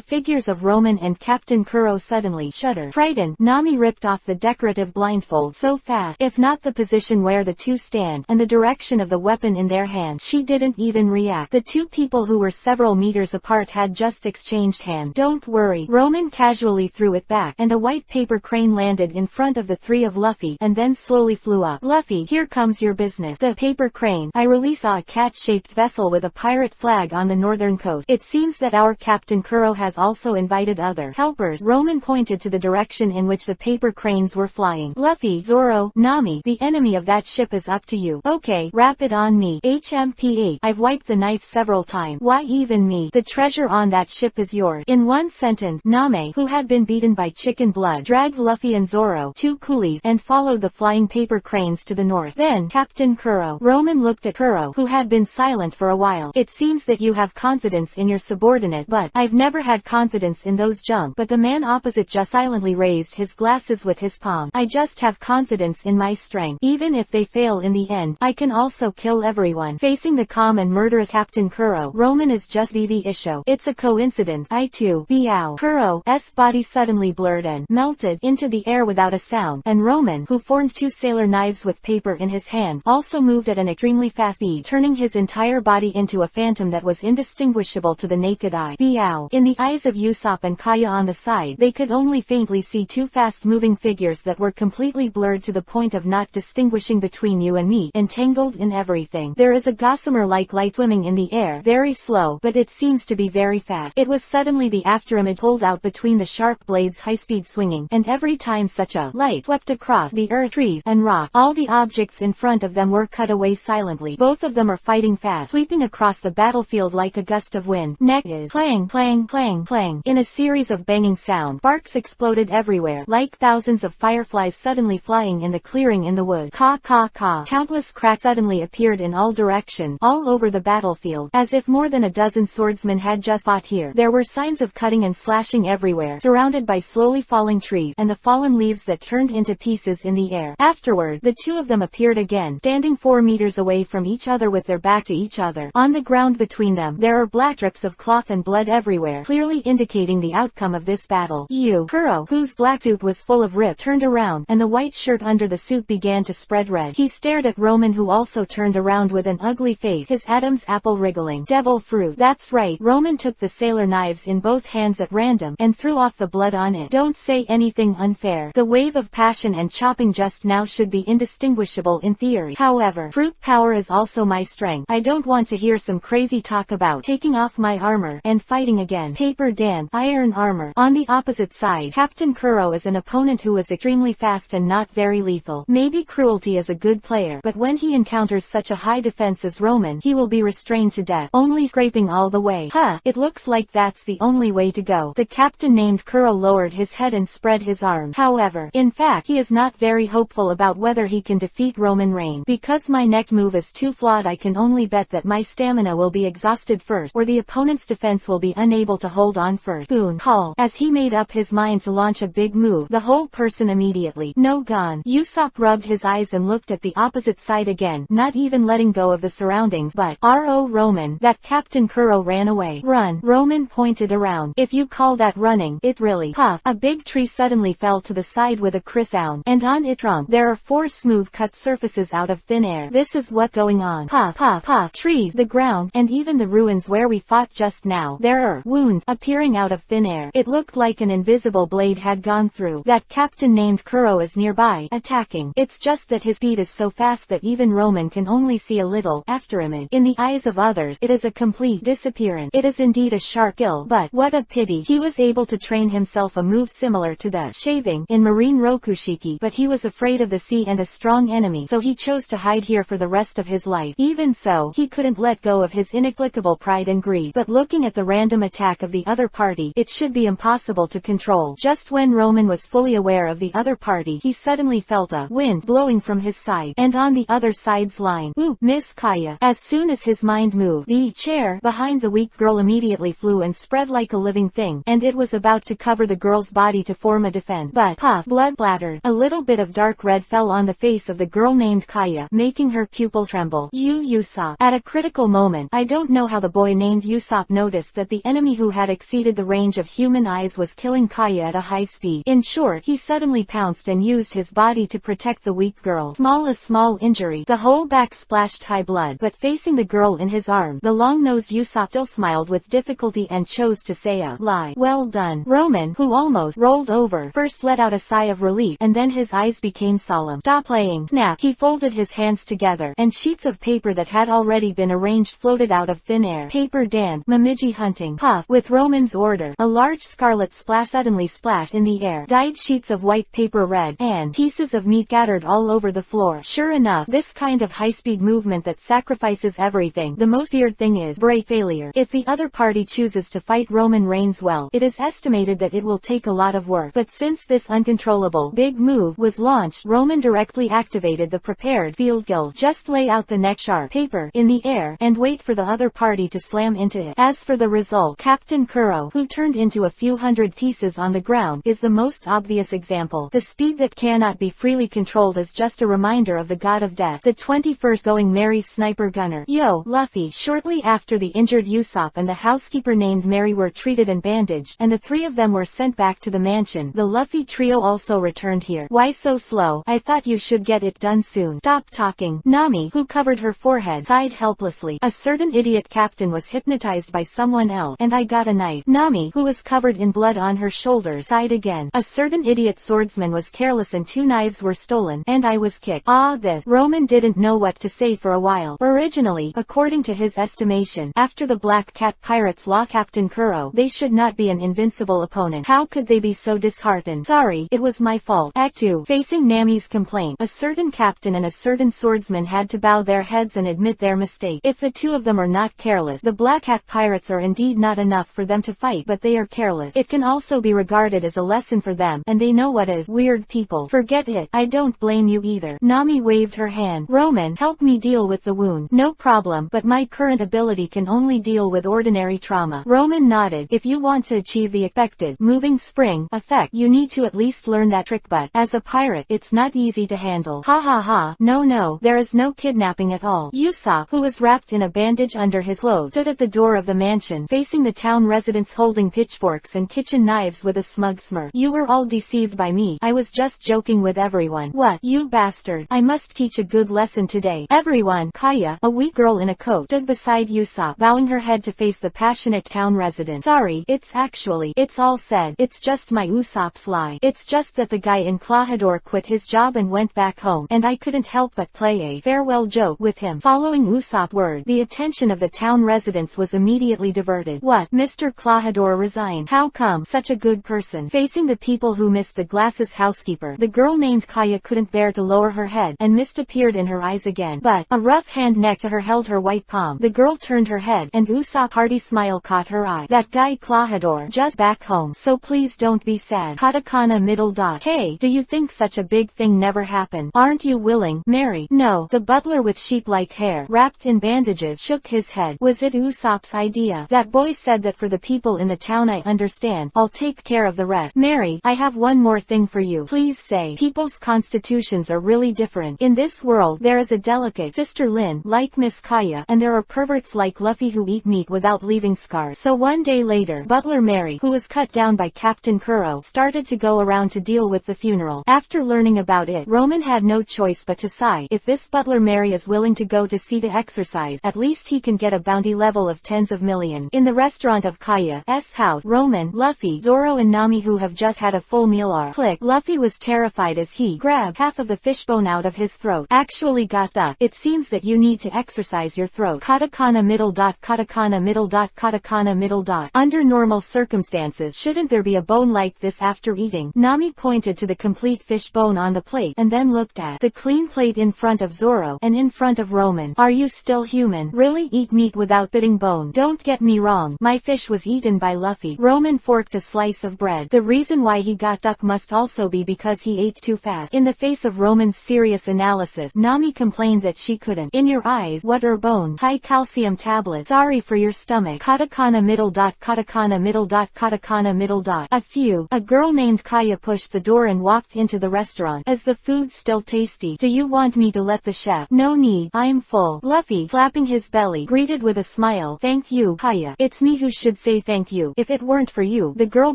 figures of Roman and Captain Kuro suddenly shuddered. Frightened, Nami ripped off the decorative blindfold so fast, if not the position where the two stand, and the direction of the weapon in their hand, she didn't even react. The two people who were several meters apart had just exchanged hands. "Don't worry." Roman casually threw it back, and a white paper crane landed in front of the three of Luffy, and then slowly flew up. "Luffy, here comes your business." The paper crane, I really saw a cat-shaped vessel with a pirate flag on the northern coast. "It seems that our Captain Kuro has also invited other helpers." Roman pointed to the direction in which the paper cranes were flying. "Luffy, Zoro, Nami, the enemy of that ship is up to you." "Okay, wrap it on me." "HMPH, I've wiped the knife several times." "Why even me? The treasure on that ship is yours." In one sentence, Nami, who had been beaten by chicken blood, dragged Luffy and Zoro, two coolies, and followed the flying paper cranes to the north. Then, Captain Kuro. Roman looked at Kuro, who had been silent for a while. "It seems that you have confidence in your subordinate, but I've never had confidence in those junk." But the man opposite just silently raised his glasses with his palm. "I just have confidence in my strength. Even if they fail in the end, I can also kill everyone." Facing the calm and murderous Captain Kuro, Roman is just VV Isho. "It's a coincidence. I too." Meow. Kuro's body suddenly blurred and melted into the air without a sound, and Roman, who formed two sailor knives with paper in his hand, also moved at an extremely fast speed, turning his entire body into a phantom that was indistinguishable to the naked eye. Meow. In the eyes of Usopp and Kaya on the side, they could only faintly see two fast-moving figures that were completely blurred to the point of not distinguishing between you and me, entangled in everything. There is a gossamer-like light swimming in the air, very slow, but it seems to be very fast. It was suddenly the afterimage pulled out between the sharp blades, high-speed swinging, and every time such a light swept across the earth, trees, and rock, all the objects in front of them were cut away silently. Both of them are fighting fast, sweeping across the battlefield like a gust of wind. Next is clang, clang, clang, clang. In a series of banging sound, sparks exploded everywhere, like thousands of fireflies suddenly flying in the clearing in the woods. Caw, caw, caw. Countless cracks suddenly appeared in all directions, all over the battlefield, as if more than a dozen swordsmen had just fought here. There were signs of cutting and slashing everywhere, surrounded by slowly falling trees, and the fallen leaves that turned into pieces in the air. Afterward, the two of them appeared again, standing 4 meters away from each other with their back to each other. On the ground between them, there are black drips of cloth and blood everywhere, clearly indicating the outcome of this battle. Kuro, whose black suit was full of rips, turned around, and the white shirt under the suit began to spread red. He stared at Roman, who also turned around with an ugly face, his Adam's apple wriggling. "Devil fruit." That's right. Roman took the sailor knives in both hands at random, and threw off the blood on it. "Don't say anything unfair. The wave of passion and chopping just now should be indistinguishable in theory. However, fruit power is also my strength. I don't want to hear some crazy talk about taking off my armor and fighting again." Paper Dan, iron armor. On the opposite side, Captain Kuro is an opponent who is extremely fast and not very lethal. Maybe Cruelty is a good player, but when he encounters such a high defense as Roman, he will be restrained to death, only scraping all the way. It looks like that's the only way to go. The captain named Kuro lowered his head and spread his arms. However, in fact, he is not very hopeful about whether he can defeat Roman Reigns. "Because my next move is too flawed, I can only bet that my stamina will be exhausted first, or the opponent's defense will be unable to hold on first." Boon call. As he made up his mind to launch a big move, the whole person immediately no gone. Usopp rubbed his eyes and looked at the opposite side again, not even letting go of the surroundings. "But Roman, that Captain Kuro ran away." "Run." Roman pointed around. "If you call that running, it really." Puff. A big tree suddenly fell to the side with a crisp sound, and on its trunk there are 4 smooth cut surfaces out of thin air. "This is what's going on." Puff, puff, puff. Trees, the ground, and even the ruins where we fought just now. There are wounds appearing out of thin air. It looked like an invisible blade had gone through. That captain named Kuro is nearby, attacking. It's just that his speed is so fast that even Roman can only see a little afterimage. In the eyes of others, it is a complete disappearance. It is indeed a sharp skill, but what a pity. He was able to train himself a move similar to the shaving in Marine Rokushiki, but he was afraid of the sea and a strong enemy, so he chose to hide here for the rest of his life. Even so, though, he couldn't let go of his inexplicable pride and greed. But looking at the random attack of the other party, it should be impossible to control. Just when Roman was fully aware of the other party, he suddenly felt a wind blowing from his side, and on the other side's line, "Ooh, Miss Kaya." As soon as his mind moved, the chair behind the weak girl immediately flew and spread like a living thing, and it was about to cover the girl's body to form a defense. But, puff, blood splattered. A little bit of dark red fell on the face of the girl named Kaya, making her pupils tremble. Usopp. At a critical moment, I don't know how the boy named Usopp noticed that the enemy who had exceeded the range of human eyes was killing Kaya at a high speed. In short, he suddenly pounced and used his body to protect the weak girl. Small injury. The whole back splashed high blood, but facing the girl in his arms, the long-nosed Usopp still smiled with difficulty and chose to say a lie. Well done. Roman, who almost rolled over, first let out a sigh of relief, and then his eyes became solemn. Stop playing. Snap. He folded his hands together, and sheets of paper that had already been arranged floated out of thin air. Paper Dan. Mamiji hunting. Puff. With Roman's order, a large scarlet splash suddenly splashed in the air. Dyed sheets of white paper red, and pieces of meat scattered all over the floor. Sure enough, this kind of high-speed movement that sacrifices everything. The most weird thing is brave failure. If the other party chooses to fight Roman Reigns well, it is estimated that it will take a lot of work. But since this uncontrollable big move was launched, Roman directly activated the prepared field skill. Just lay out the neck sharp paper in the air and wait for the other party to slam into it. As for the result, Captain Kuro, who turned into a few hundred pieces on the ground, is the most obvious example. The speed that cannot be freely controlled is just a reminder of the god of death, the 21st going Mary's sniper gunner. Yo, Luffy. Shortly after the injured Usopp and the housekeeper named Mary were treated and bandaged, and the three of them were sent back to the mansion, the Luffy trio also returned here. Why so slow? I thought you should get it done soon. Stop talking. Nami, who covered her forehead, sighed helplessly. A certain idiot captain was hypnotized by someone else, and I got a knife. Nami, who was covered in blood on her shoulders, sighed again. A certain idiot swordsman was careless and 2 knives were stolen, and I was kicked. This. Roman didn't know what to say for a while. Originally, according to his estimation, after the Black Cat pirates lost Captain Kuro, they should not be an invincible opponent. How could they be so disheartened? Sorry, it was my fault. Act 2. Facing Nami's complaint, a certain captain and a certain swordsman had to bow their heads and admit their mistake. If the two of them are not careless, the Black Cat pirates are indeed not enough for them to fight, but they are careless. It can also be regarded as a lesson for them, and they know what is weird people. Forget it. I don't blame you either. Nami waved her hand. Roman, help me deal with the wound. No problem, but my current ability can only deal with ordinary trauma. Roman nodded. If you want to achieve the expected moving spring effect, you need to at least learn that trick, but as a pirate, it's not easy to handle. Ha ha ha. No, there is no kidnapping at all. Usopp, who was wrapped in a bandage under his clothes, stood at the door of the mansion, facing the town residents holding pitchforks and kitchen knives with a smug smirk. You were all deceived by me. I was just joking with everyone. What, you bastard. I must teach a good lesson today. Everyone. Kaya, a weak girl in a coat, stood beside Usopp, bowing her head to face the passionate town resident. Sorry, it's all said. It's just my Usopp's lie. It's just that the guy in Clawhador quit his job and went back home, and I couldn't help but play a farewell joke with him. Following Usopp's word, the attention of the town residents was immediately diverted. What? Mr. Clawhador resigned? How come? Such a good person. Facing the people who missed the glasses housekeeper, the girl named Kaya couldn't bear to lower her head, and mist appeared in her eyes again. But a rough hand next to her held her white palm. The girl turned her head, and Usopp's hearty smile caught her eye. That guy Clawhador just back home, so please don't be sad. Katakana middle dot. Hey, do you think such a big thing never happened? Aren't you willing, Mary? No. The butler with sheep-like hair, wrapped in bandages, shook his head. Was it Usopp's idea? That boy said that for the people in the town. I understand. I'll take care of the rest. Mary, I have one more thing for you. Please say. People's constitutions are really different. In this world, there is a delicate Sister Lin, like Miss Kaya, and there are perverts like Luffy who eat meat without leaving scars. So one day later, Butler Mary, who was cut down by Captain Kuro, started to go around to deal with the funeral. After learning about it, Roman had no choice but to sigh. If this Butler Mary is willing to go to sea to exercise, at least he can get a bounty level of tens of millions. In the restaurant of Kaya's house, Roman, Luffy, Zoro and Nami, who have just had a full meal, are click. Luffy was terrified as he grabbed half of the fishbone out of his throat. Actually got stuck. It seems that you need to exercise your throat. Katakana middle dot, katakana middle dot, katakana middle dot. Under normal circumstances, shouldn't there be a bone like this after eating? Nami pointed to the complete fish bone on the plate, and then looked at the clean plate in front of Zoro and in front of Roman. Are you still human? Really eat meat without biting bone? Don't get me wrong, my fish was eaten by Luffy. Roman forked a slice of bread. The reason why he got stuck must also be because he ate too fast. In the face of Roman's serious analysis, Nami complained that she couldn't. In your eyes, what are bone? High calcium tablets. Sorry for your stomach. Katakana middle dot, katakana middle dot, katakana middle dot. A girl named Kaya pushed the door and walked into the restaurant. Is the food still tasty? Do you want me to let the chef? No need, I'm full. Luffy, flapping his belly, greeted with a smile. Thank you, Kaya. It's me who should say thank you. If it weren't for you. The girl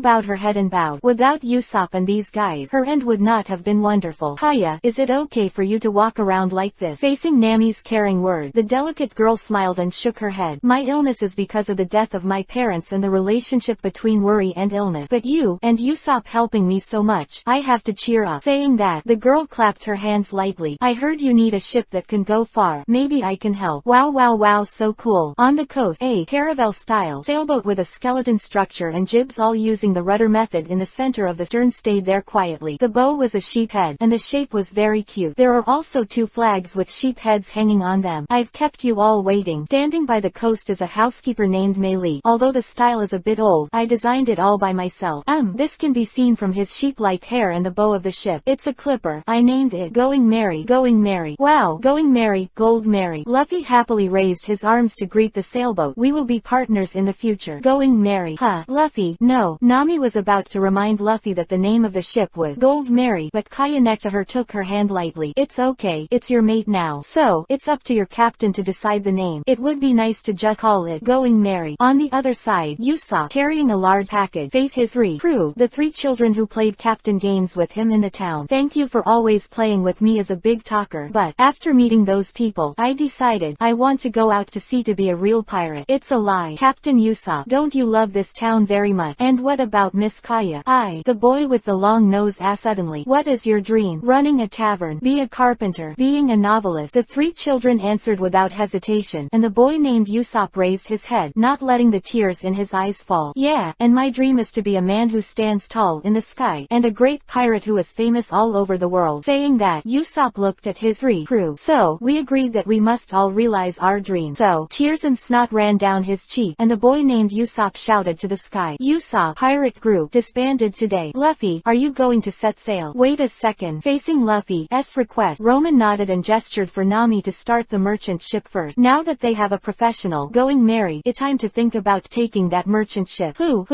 bowed her head and bowed. Without Usopp and these guys, her end would not have been wonderful. Kaya, is it okay for you to walk around like this? Facing Nami's caring word, the delicate girl smiled and shook her head. My illness is because of the death of my parents and the relationship between worry and illness. But you, and Usopp helping me so much, I have to cheer up. Saying that, the girl clapped her hands lightly. I heard you need a ship that can go far. Maybe I can help. Wow wow wow, so cool. On the coast, a caravel style sailboat with a skeleton structure and jibs all using the rudder method in the center of the stern stayed there quietly. The bow was a sheep head, and the shape was very cute. There are also 2 flags with sheep heads hanging on them. I've kept you all waiting. Standing by the coast is a housekeeper named Mei Li. Although the style is a bit old, I designed it all by myself. This can be seen from his sheep-like hair and the bow of the ship. It's a clipper. I named it Going Merry. Going Merry. Wow, Going Merry, Gold Merry. Luffy happily raised his arms to greet the sailboat. We will be partners in the future. Going Merry. Huh, Luffy, no. Nami was about to remind Luffy that the name of the ship was Gold Merry, but Kaya next to her took her hand lightly. It's okay, it's your mate now. So, it's up to your captain to decide the name. It would be nice to just call it Going Merry. On the other side, Usopp, carrying a large package, faced his crew, the 3 children who played captain games with him in the town. Thank you for always playing with me as a big talker, but after meeting those people, I decided I want to go out to sea to be a real pirate. It's a lie. Captain Usopp, don't you love this town very much? And what about Miss Kaya? The boy with the long nose asked suddenly. What is your dream? Running a tavern, be a carpenter, being a novelist. The 3 children answered without hesitation, and the boy named Usopp raised his head, not letting the tears in his eyes fall. Yeah, and my dream is to be a man who stands tall in the sky, and a great pirate who is famous all over the world. Saying that, Usopp looked at his crew. So, we agreed that we must all realize our dream. So, tears and snot ran down his cheek, and the boy named Usopp shouted to the sky. Usopp, pirate group, disbanded today. Luffy, are you going to set sail? Wait a second. Facing Luffy's request, Roman nodded and gestured for Nami to start the merchant ship first. Now that they have a professional Going Merry, it's time to think about taking that merchant ship. Who.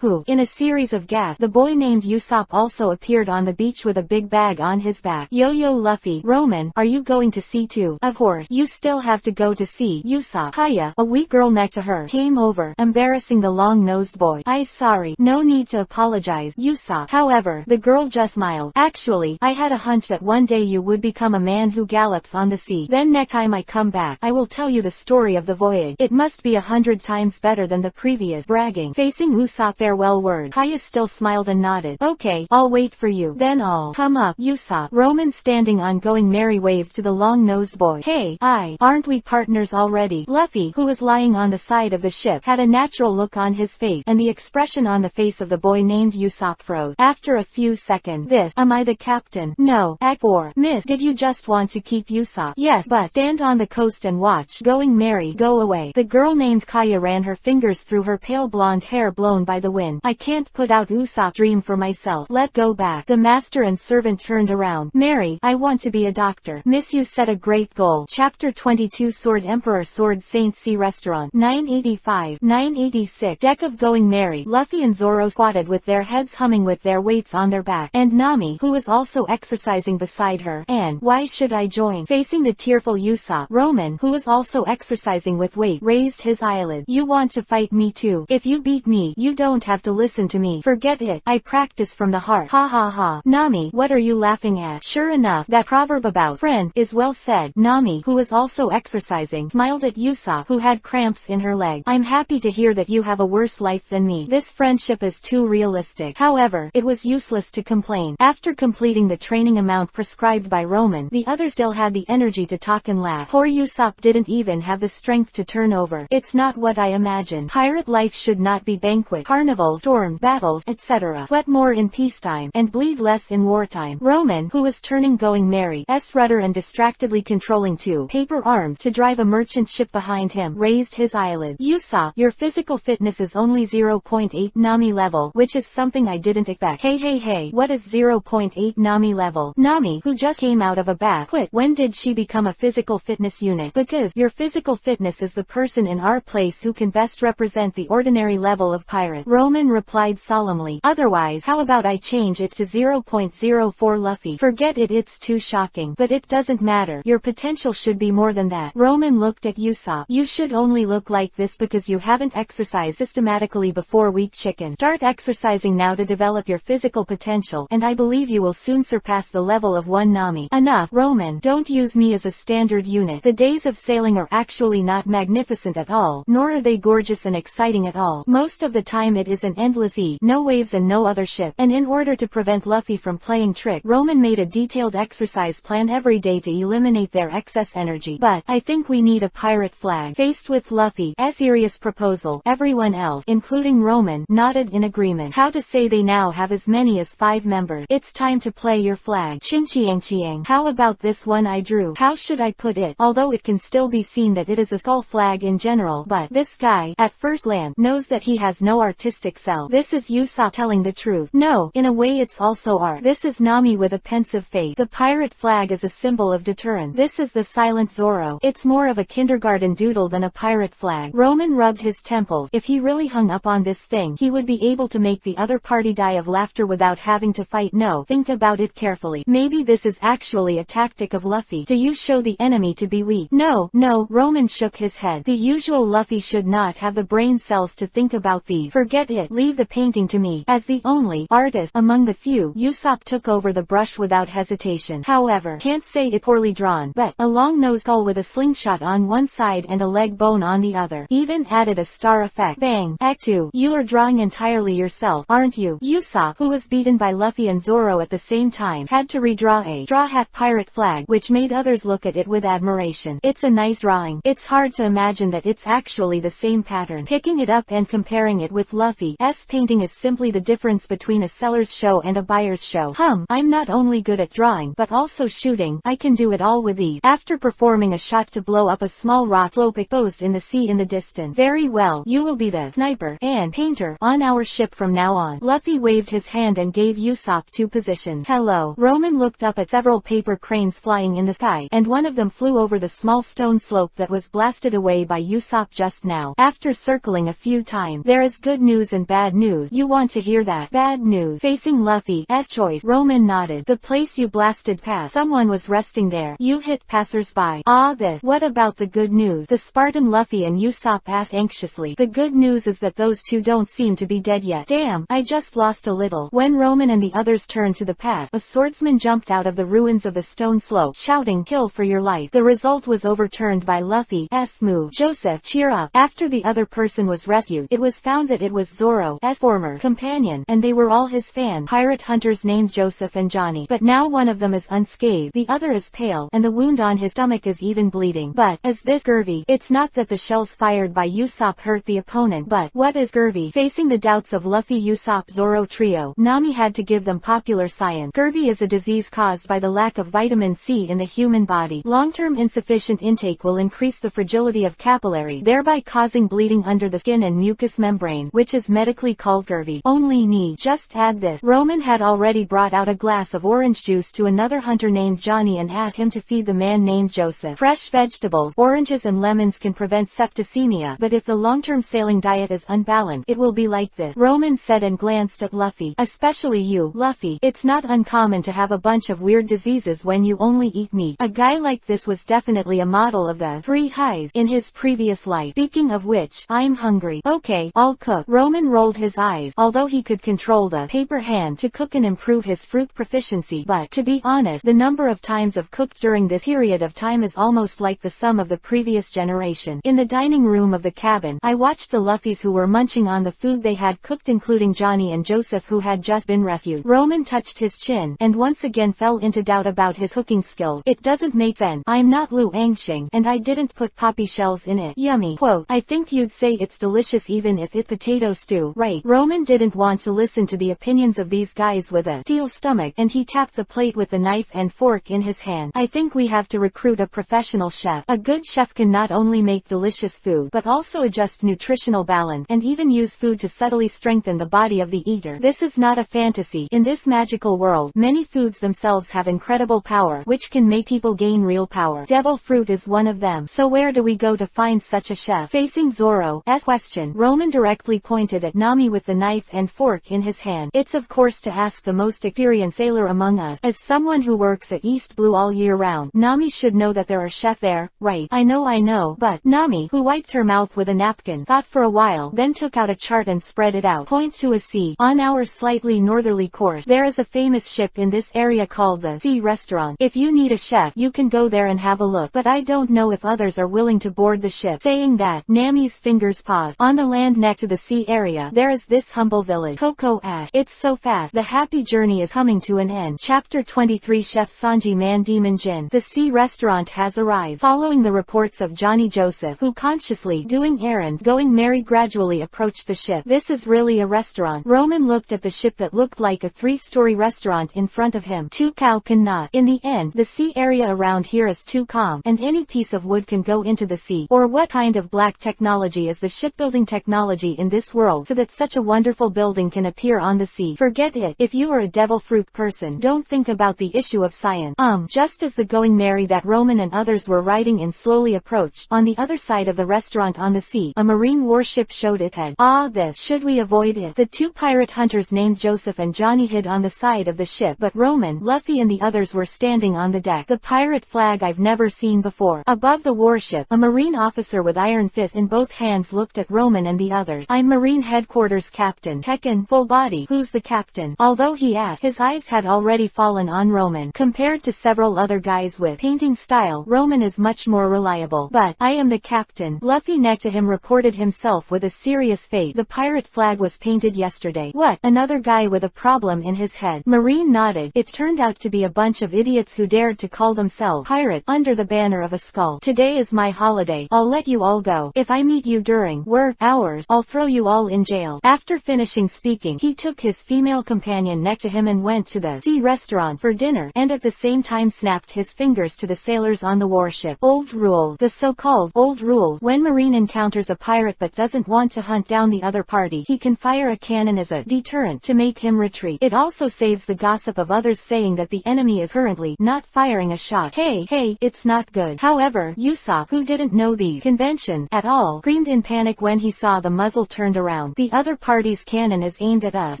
In a series of gasps, the boy named Usopp also appeared on the beach with a big bag on his back. Yo Luffy, Roman, are you going to sea too? Of course, you still have to go to sea. Usopp. Kaya, a weak girl next to her, came over, embarrassing the long-nosed boy. Sorry. No need to apologize, Usopp. However, the girl just smiled. Actually, I had a hunch that one day you would become a man who gallops on the sea. Then next time I come back, I will tell you the story of the voyage. It must be 100 times better than the previous. Bragging. Facing Usopp farewell word, Kaya still smiled and nodded. Okay, I'll wait for you. Then I'll come up. Usopp. Roman standing on Going Merry waved to the long-nosed boy. Hey, aren't we partners already? Luffy, who was lying on the side of the ship, had a natural look on his face, and the expression on the face of the boy named Usopp froze. After a few seconds, am I the captain? No. Act 4. Miss, did you just want to keep Usopp? Yes, but stand on the coast and watch Going Merry go away. The girl named Kaya ran her fingers through her pale blonde hair blown by the wind. I can't put out Usopp's dream for myself. Let go back. The master and servant turned around. Mary, I want to be a doctor. Miss, you set a great goal. Chapter 22 Sword Emperor Sword Saint Sea Restaurant 985-986 Deck of Going Merry. Luffy and Zoro squatted with their heads humming with their weights on their back, and Nami, who was also exercising beside her, and why should I join? Facing the tearful Usopp, Roman, who was also exercising with weight, raised his eyelid. You want to fight me too? If you beat me, you don't have to listen to me. Forget it. I practice from the heart. Ha ha ha. Nami, what are you laughing at? Sure enough, that proverb about friend is well said. Nami, who was also exercising, smiled at Usopp, who had cramps in her leg. I'm happy to hear that you have a worse life than me. This friendship is too realistic. However, it was useless to complain. After completing the training amount prescribed by Roman, the others still had the energy to talk and laugh. Poor Usopp didn't even have the strength to turn over. It's not what I imagined. Pirate life should not be banquet, carnivals, storms, battles, etc. Sweat more in peacetime, and bleed less in wartime. Roman, who was turning Going Merry's rudder and distractedly controlling 2 paper arms to drive a merchant ship behind him, raised his eyelid. Usopp, your physical fitness is only 0.8 Nami level, which is something I didn't expect. Hey, what is 0.8 Nami level? Nami, who just came out of a bath, quit. When did she become a physical fitness unit? Because your physical fitness is the person in our place who can best represent the ordinary level of pirate. Roman replied solemnly. Otherwise, how about I change it to 0.04 Luffy? Forget it, it's too shocking. But it doesn't matter. Your potential should be more than that. Roman looked at Usopp. You should only look like this because you haven't exercised systematically before, weak chicken. Start exercising now to develop your physical potential, and I believe you will soon surpass the level of 1 Nami. Enough, Roman. Don't use me as a standard unit. The days of sailing are actually not magnificent at all, nor are they gorgeous and exciting at all. Most of the time it is an endless sea, no waves and no other ship. And in order to prevent Luffy from playing trick, Roman made a detailed exercise plan every day to eliminate their excess energy. But I think we need a pirate flag. Faced with Luffy's serious proposal, everyone else, including Roman, nodded in agreement. How to say they now have as many as 5 members. It's time to play your flag. Chin-chiang-chiang. How about this one I drew? How should I put it? Although it can still be seen that it is a skull flag in general, but this guy, at first glance, knows that he has no artistic self. This is Usopp telling the truth. No, in a way it's also art. This is Nami with a pensive face. The pirate flag is a symbol of deterrence. This is the silent Zoro. It's more of a kindergarten doodle than a pirate flag. Roman rubbed his temples. If he really hung up on this thing, he would be able to make the other party die of laughter without having to fight. No, think about it carefully. Maybe this is actually a tactic of Luffy. Do you show the enemy to be weak? No, Roman shook his head. The usual Luffy should not have the brain cells to think about these. Forget it. Leave the painting to me. As the only artist among the few, Usopp took over the brush without hesitation. However, can't say it poorly drawn, but a long-nosed skull with a slingshot on one side and a leg bone on the other. Even added a star effect. Bang. Act 2. You are drawing entirely yourself, aren't you? Usopp, who was beaten by Luffy and Zoro at the same time, had to redraw a straw hat pirate flag, which made others look at it with admiration. It's a nice drawing. It's hard to imagine that it's actually the same pattern. Picking it up and comparing it with Luffy's painting is simply the difference between a seller's show and a buyer's show. I'm not only good at drawing, but also shooting. I can do it all with ease. After performing a shot to blow up a small rock slope exposed in the sea in the distance. Very well, you will be the sniper and painter on our ship from now on. Luffy waved his hand and gave Usopp 2 positions. Hello. Roman looked up at several paper cranes flying in the sky, and one of them flew over the small stone slope that was blasted away by Usopp just now. After circling a few times, there is good news and bad news. You want to hear that? Bad news. Facing Luffy's choice, Roman nodded. The place you blasted past, someone was resting there. You hit passers-by. This. What about the good news? The Spartan Luffy and Usopp asked anxiously. The good news is that those 2 don't seem to be dead yet. Damn, I just lost a little. When Roman and the others turned to the path, a swordsman jumped out of the ruins of the stone slope, shouting, "Kill for your life." The result was overturned by Luffy's move. Joseph, cheer up. After the other person was rescued, it was found that it was Zoro's former companion, and they were all his fan pirate hunters named Joseph and Johnny. But now one of them is unscathed, the other is pale, and the wound on his stomach is even bleeding. But, is this scurvy? It's not that the shells fired by Usopp hurt the opponent, but, what is scurvy? Facing the doubts of Luffy, Usopp, Zoro trio, Nami had to give them popular science. Scurvy is a disease caused by the lack of vitamin C in the human body. Long-term insufficient intake will increase the fragility of capillaries, thereby causing bleeding under the skin and mucous membrane, which is medically called scurvy. Only need just add this. Roman had already brought out a glass of orange juice to another hunter named Johnny and asked him to feed the man named Joseph. Fresh vegetables, oranges and lemons can prevent septicemia, but if the long-term sailing diet is unbalanced, it will be like this. Roman said and glanced at Luffy. Especially you, Luffy. It's not uncommon to have a bunch of weird diseases when you only eat meat. A guy like this was definitely a model of the 3 highs in his previous life. Speaking of which, I'm hungry. Okay, I'll cook. Roman rolled his eyes, although he could control the paper hand to cook and improve his fruit proficiency, but, to be honest, the number of times I've cooked during this period of time is almost like the sum of the previous generation. In the dining room of the cabin, I watched the Luffys who were munching on the food they had cooked, including Johnny and Joseph who had just been rescued. Roman touched his chin, and once again fell into doubt about his cooking skills. It doesn't make sense. I'm not Lu Angxing, and I didn't put poppy shells in it. Yummy. Quote, I think you'd say it's delicious even if it's potato stew, right? Roman didn't want to listen to the opinions of these guys with a steel stomach, and he tapped the plate with the knife and fork in his hand. I think we have to recruit a professional chef. A good chef can not only make delicious food, but also adjust nutritional balance, and even use food to subtly strengthen the body of the eater. This is not a fantasy. In this magical world, many foods themselves have incredible power, which can make people gain real power. Devil fruit is one of them. So where do we go to find such a chef? Facing Zoro's question, Roman directly pointed at Nami with the knife and fork in his hand. It's of course to ask the most experienced sailor among us. As someone who works at East Blue all year round, Nami should know that there are chefs there, right? I know, but Nami, who wiped her mouth with a napkin, thought for a while, then took out a chart and spread it out. Point to a sea. On our slightly northerly course, there is a famous ship in this area called the Sea Restaurant. If you need a chef, you can go there and have a look, but I don't know if others are willing to board the ship. Saying that, Nami's fingers paused. On the land next to the sea area, there is this humble village, Cocoa Ash. It's so fast, the happy journey is coming to an end. Chapter 23. Chef Sanji Man Demon Jin. The Sea Restaurant has arrived. Following the reports of Johnny Joseph, who consciously doing errands, going merry gradually approached the ship. This is really a restaurant. Roman looked at the ship that looked like a 3-story restaurant in front of him. Two cow cannot. In the end, the sea area around here is too calm, and any piece of wood can go into the sea. Or what kind of black technology is the shipbuilding technology in this world, so that such a wonderful building can appear on the sea? Forget it. If you are a devil fruit person, don't think about the issue of science. Just as the going merry that Roman and others were riding in slowly approached, on the other side of the restaurant on the sea, a marine warship showed its head. This. Should we avoid it? The two pirate hunters named Joseph and Johnny hid on the side of the ship, but Roman, Luffy and the others were standing on the deck. The pirate flag I've never seen before. Above the warship, a marine officer with iron fist in both hands looked at Roman and the others. I'm Marine Headquarters Captain Tekken, full body. Who's the captain? Although he asked, his eyes had already fallen on Roman. Compared to several other guys with painting style, Roman is much more reliable. But, I am the captain. Luffy next to him reported himself with a serious face. The pirate flag was painted yesterday. What? Another guy with a problem in his head. Marine nodded. It turned out to be a bunch of idiots who dared to call themselves pirate under the banner of a skull. Today is my holiday. I'll let you all go. If I meet you during work hours, I'll throw you all in jail. After finishing speaking, he took his female companion next to him and went to the sea restaurant for dinner, and at the same time snapped his fingers to the sailors on the warship. Old rule. The so-called old rule. When Marine encounters a pirate but doesn't want to hunt down the other party, he can fire a cannon as a deterrent to make him retreat. It also saves the gossip of others saying that the enemy is currently not firing a shot. Hey, it's not good. However, Usopp, who didn't know these conventions at all, screamed in panic when he saw the muzzle turned around. The other party's cannon is aimed at us.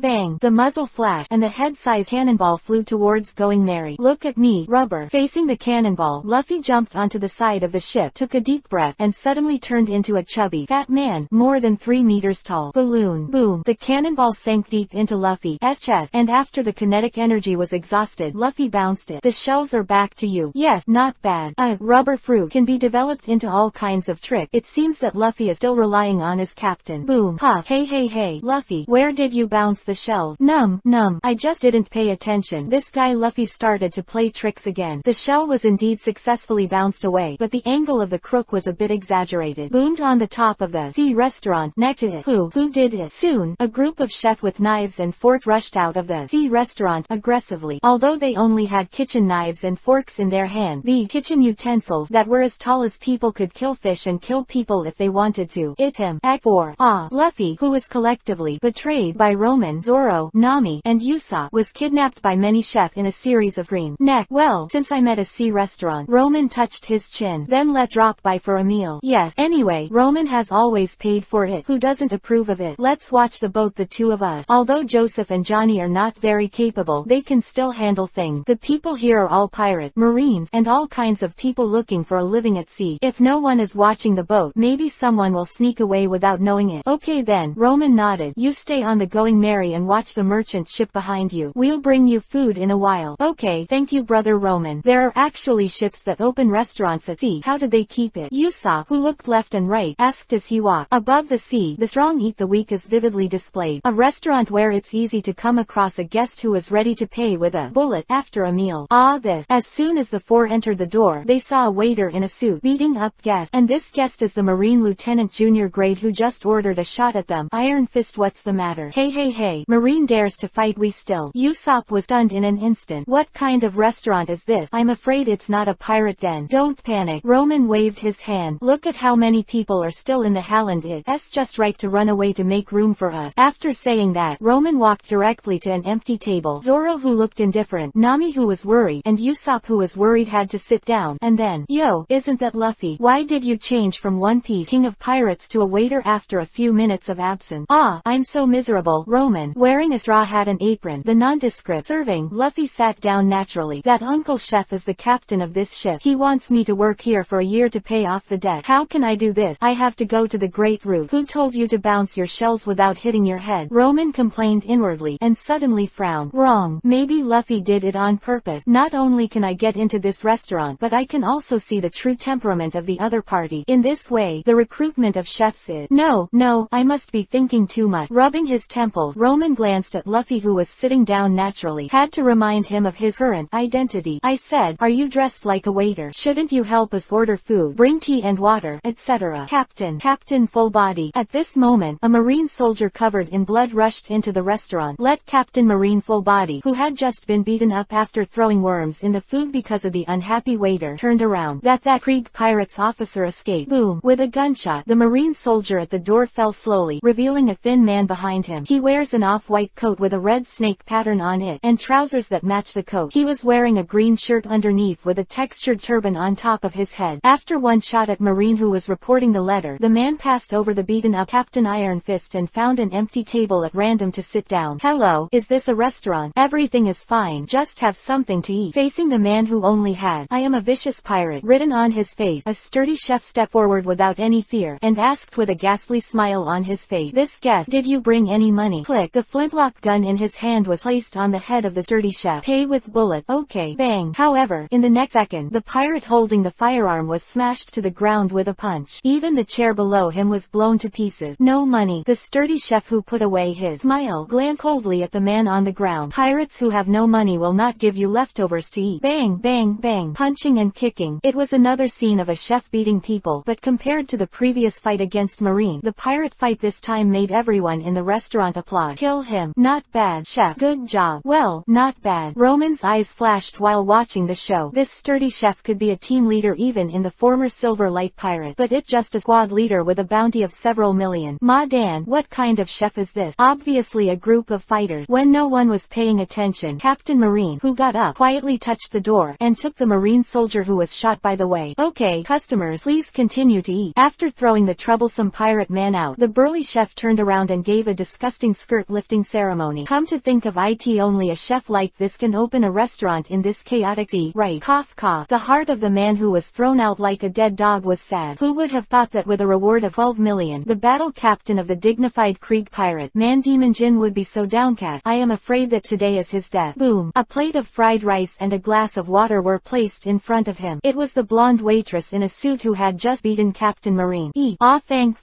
Bang! The muzzle flashed, and the head-size cannonball flew towards Going Merry. Look at me, rubber. Facing the cannonball, Luffy jumped onto the side of the ship, took a deep breath, and suddenly turned into a chubby, fat man, more than 3 meters tall. Balloon. Boom. The cannonball sank deep into Luffy's chest, and after the kinetic energy was exhausted, Luffy bounced it. The shells are back to you. Yes, not bad. Rubber fruit can be developed into all kinds of tricks. It seems that Luffy is still relying on his captain. Boom. Ha. Hey, Luffy, where did you bounce the shells? Num. I just didn't pay attention. This guy Luffy started to play tricks again. The shell was indeed successfully bounced away, but the angle of the crook was a bit exaggerated. Boomed on the top of the sea restaurant next to it. Who did it? Soon, a group of chefs with knives and forks rushed out of the sea restaurant aggressively. Although they only had kitchen knives and forks in their hand, the kitchen utensils that were as tall as people could kill fish and kill people if they wanted to. It him. Act 4. Luffy, who was collectively betrayed by Roman, Zoro, Nami, and Usopp, was kidnapped by many chefs in a series of green neck. Well, since I'm at a sea restaurant, Roman touched his chin, then let drop by for a meal. Yes, anyway, Roman has always paid for it. Who doesn't approve of it? Let's watch the boat, the two of us. Although Joseph and Johnny are not very capable, they can still handle things. The people here are all pirates, marines, and all kinds of people looking for a living at sea. If no one is watching the boat, maybe someone will sneak away without knowing it. Okay then, Roman nodded. You stay on the Going Merry and watch the merchant ship behind you. We'll bring you food in a while. Okay, thank you brother Roman. There are actually ships that open restaurants at sea. How did they keep it? Usopp, who looked left and right, asked as he walked. Above the sea, the strong eat the weak is vividly displayed. A restaurant where it's easy to come across a guest who is ready to pay with a bullet after a meal. This. As soon as the four entered the door, they saw a waiter in a suit beating up guests, and this guest is the Marine Lieutenant Junior grade who just ordered a shot at them. Iron Fist, what's the matter? Hey, Marine dares to fight we still. Usopp was stunned in an instant. What kind of restaurant is this? I'm afraid it's not a pirate den. Don't panic. Roman waved his hand. Look at how many people are still in the Halland. It's just right to run away to make room for us. After saying that, Roman walked directly to an empty table. Zoro, who looked indifferent, Nami, who was worried, and Usopp, who was worried, had to sit down. And then, yo, isn't that Luffy? Why did you change from One Piece king of pirates to a waiter after a few minutes of absence? Ah, I'm so miserable. Roman, wearing a straw hat and apron, the nondescript serving, Luffy sat down naturally. That Uncle Chef is the captain of this ship. He wants me to work here for a year to pay off the debt. How can I do this? I have to go to the Great Root. Who told you to bounce your shells without hitting your head? Roman complained inwardly, and suddenly frowned. Wrong. Maybe Luffy did it on purpose. Not only can I get into this restaurant, but I can also see the true temperament of the other party. In this way, the recruitment of chefs is... No, I must be thinking too much. Rubbing his temples, Roman glanced at Luffy, who was sitting down naturally. Had to remind him of his current identity. I said, are you dressed like a waiter? Shouldn't you help us order food, bring tea and water, etc.? Captain full body. At this moment, a marine soldier covered in blood rushed into the restaurant. Let Captain Marine Full Body, who had just been beaten up after throwing worms in the food because of the unhappy waiter, turned around. That Krieg pirate's officer escaped. Boom. With a gunshot, the marine soldier at the door fell slowly, revealing a thin man behind him. He wears an off-white coat with a red snake pattern on it, and trousers that match the coat. He was wearing a green shirt underneath with a textured turban on top of his head. After one shot at Marine, who was reporting the letter, the man passed over the beaten-up Captain Iron Fist and found an empty table at random to sit down. Hello, is this a restaurant? Everything is fine, just have something to eat. Facing the man who only had, I am a vicious pirate, written on his face, a sturdy chef stepped forward without any fear, and asked with a ghastly smile on his face, this guest, did you bring any money? Click. The flintlock gun in his hand was placed on the head of the sturdy chef. Pay with bullet. Okay. Bang. However, in the next second, the pirate holding the firearm was smashed to the ground with a punch. Even the chair below him was blown to pieces. No money. The sturdy chef, who put away his smile, glanced coldly at the man on the ground. Pirates who have no money will not give you leftovers to eat. Bang, bang, bang. Punching and kicking. It was another scene of a chef beating people, but compared to the previous fight against Marine, the pirate fight this time made everyone in the restaurant applaud. Kill him. Not bad, chef. Good job. Well, not bad. Roman's eyes flashed while watching the show. This sturdy chef could be a team leader even in the former Silver Light Pirate, but it's just a squad leader with a bounty of several million. Ma Dan, what kind of chef is this? Obviously a group of fighters. When no one was paying attention, Captain Marine, who got up, quietly touched the door, and took the marine soldier who was shot by the way. Okay, customers, please continue to eat. After throwing the troublesome pirate man out, the burly chef turned around and gave a disgusting skirt-lifting ceremony. Come to think of it, only a chef like this can open a restaurant in this chaotic sea. Right. Cough cough. The heart of the man who was thrown out like a dead dog was sad. Who would have thought that with a reward of 12 million, the battle captain of the dignified Krieg pirate, Man Demon Jin, would be so downcast? I am afraid that today is his death. Boom. A plate of fried rice and a glass of water were placed in front of him. It was the blonde waitress in a suit who had just beaten Captain Marine. Eat. Ah, thank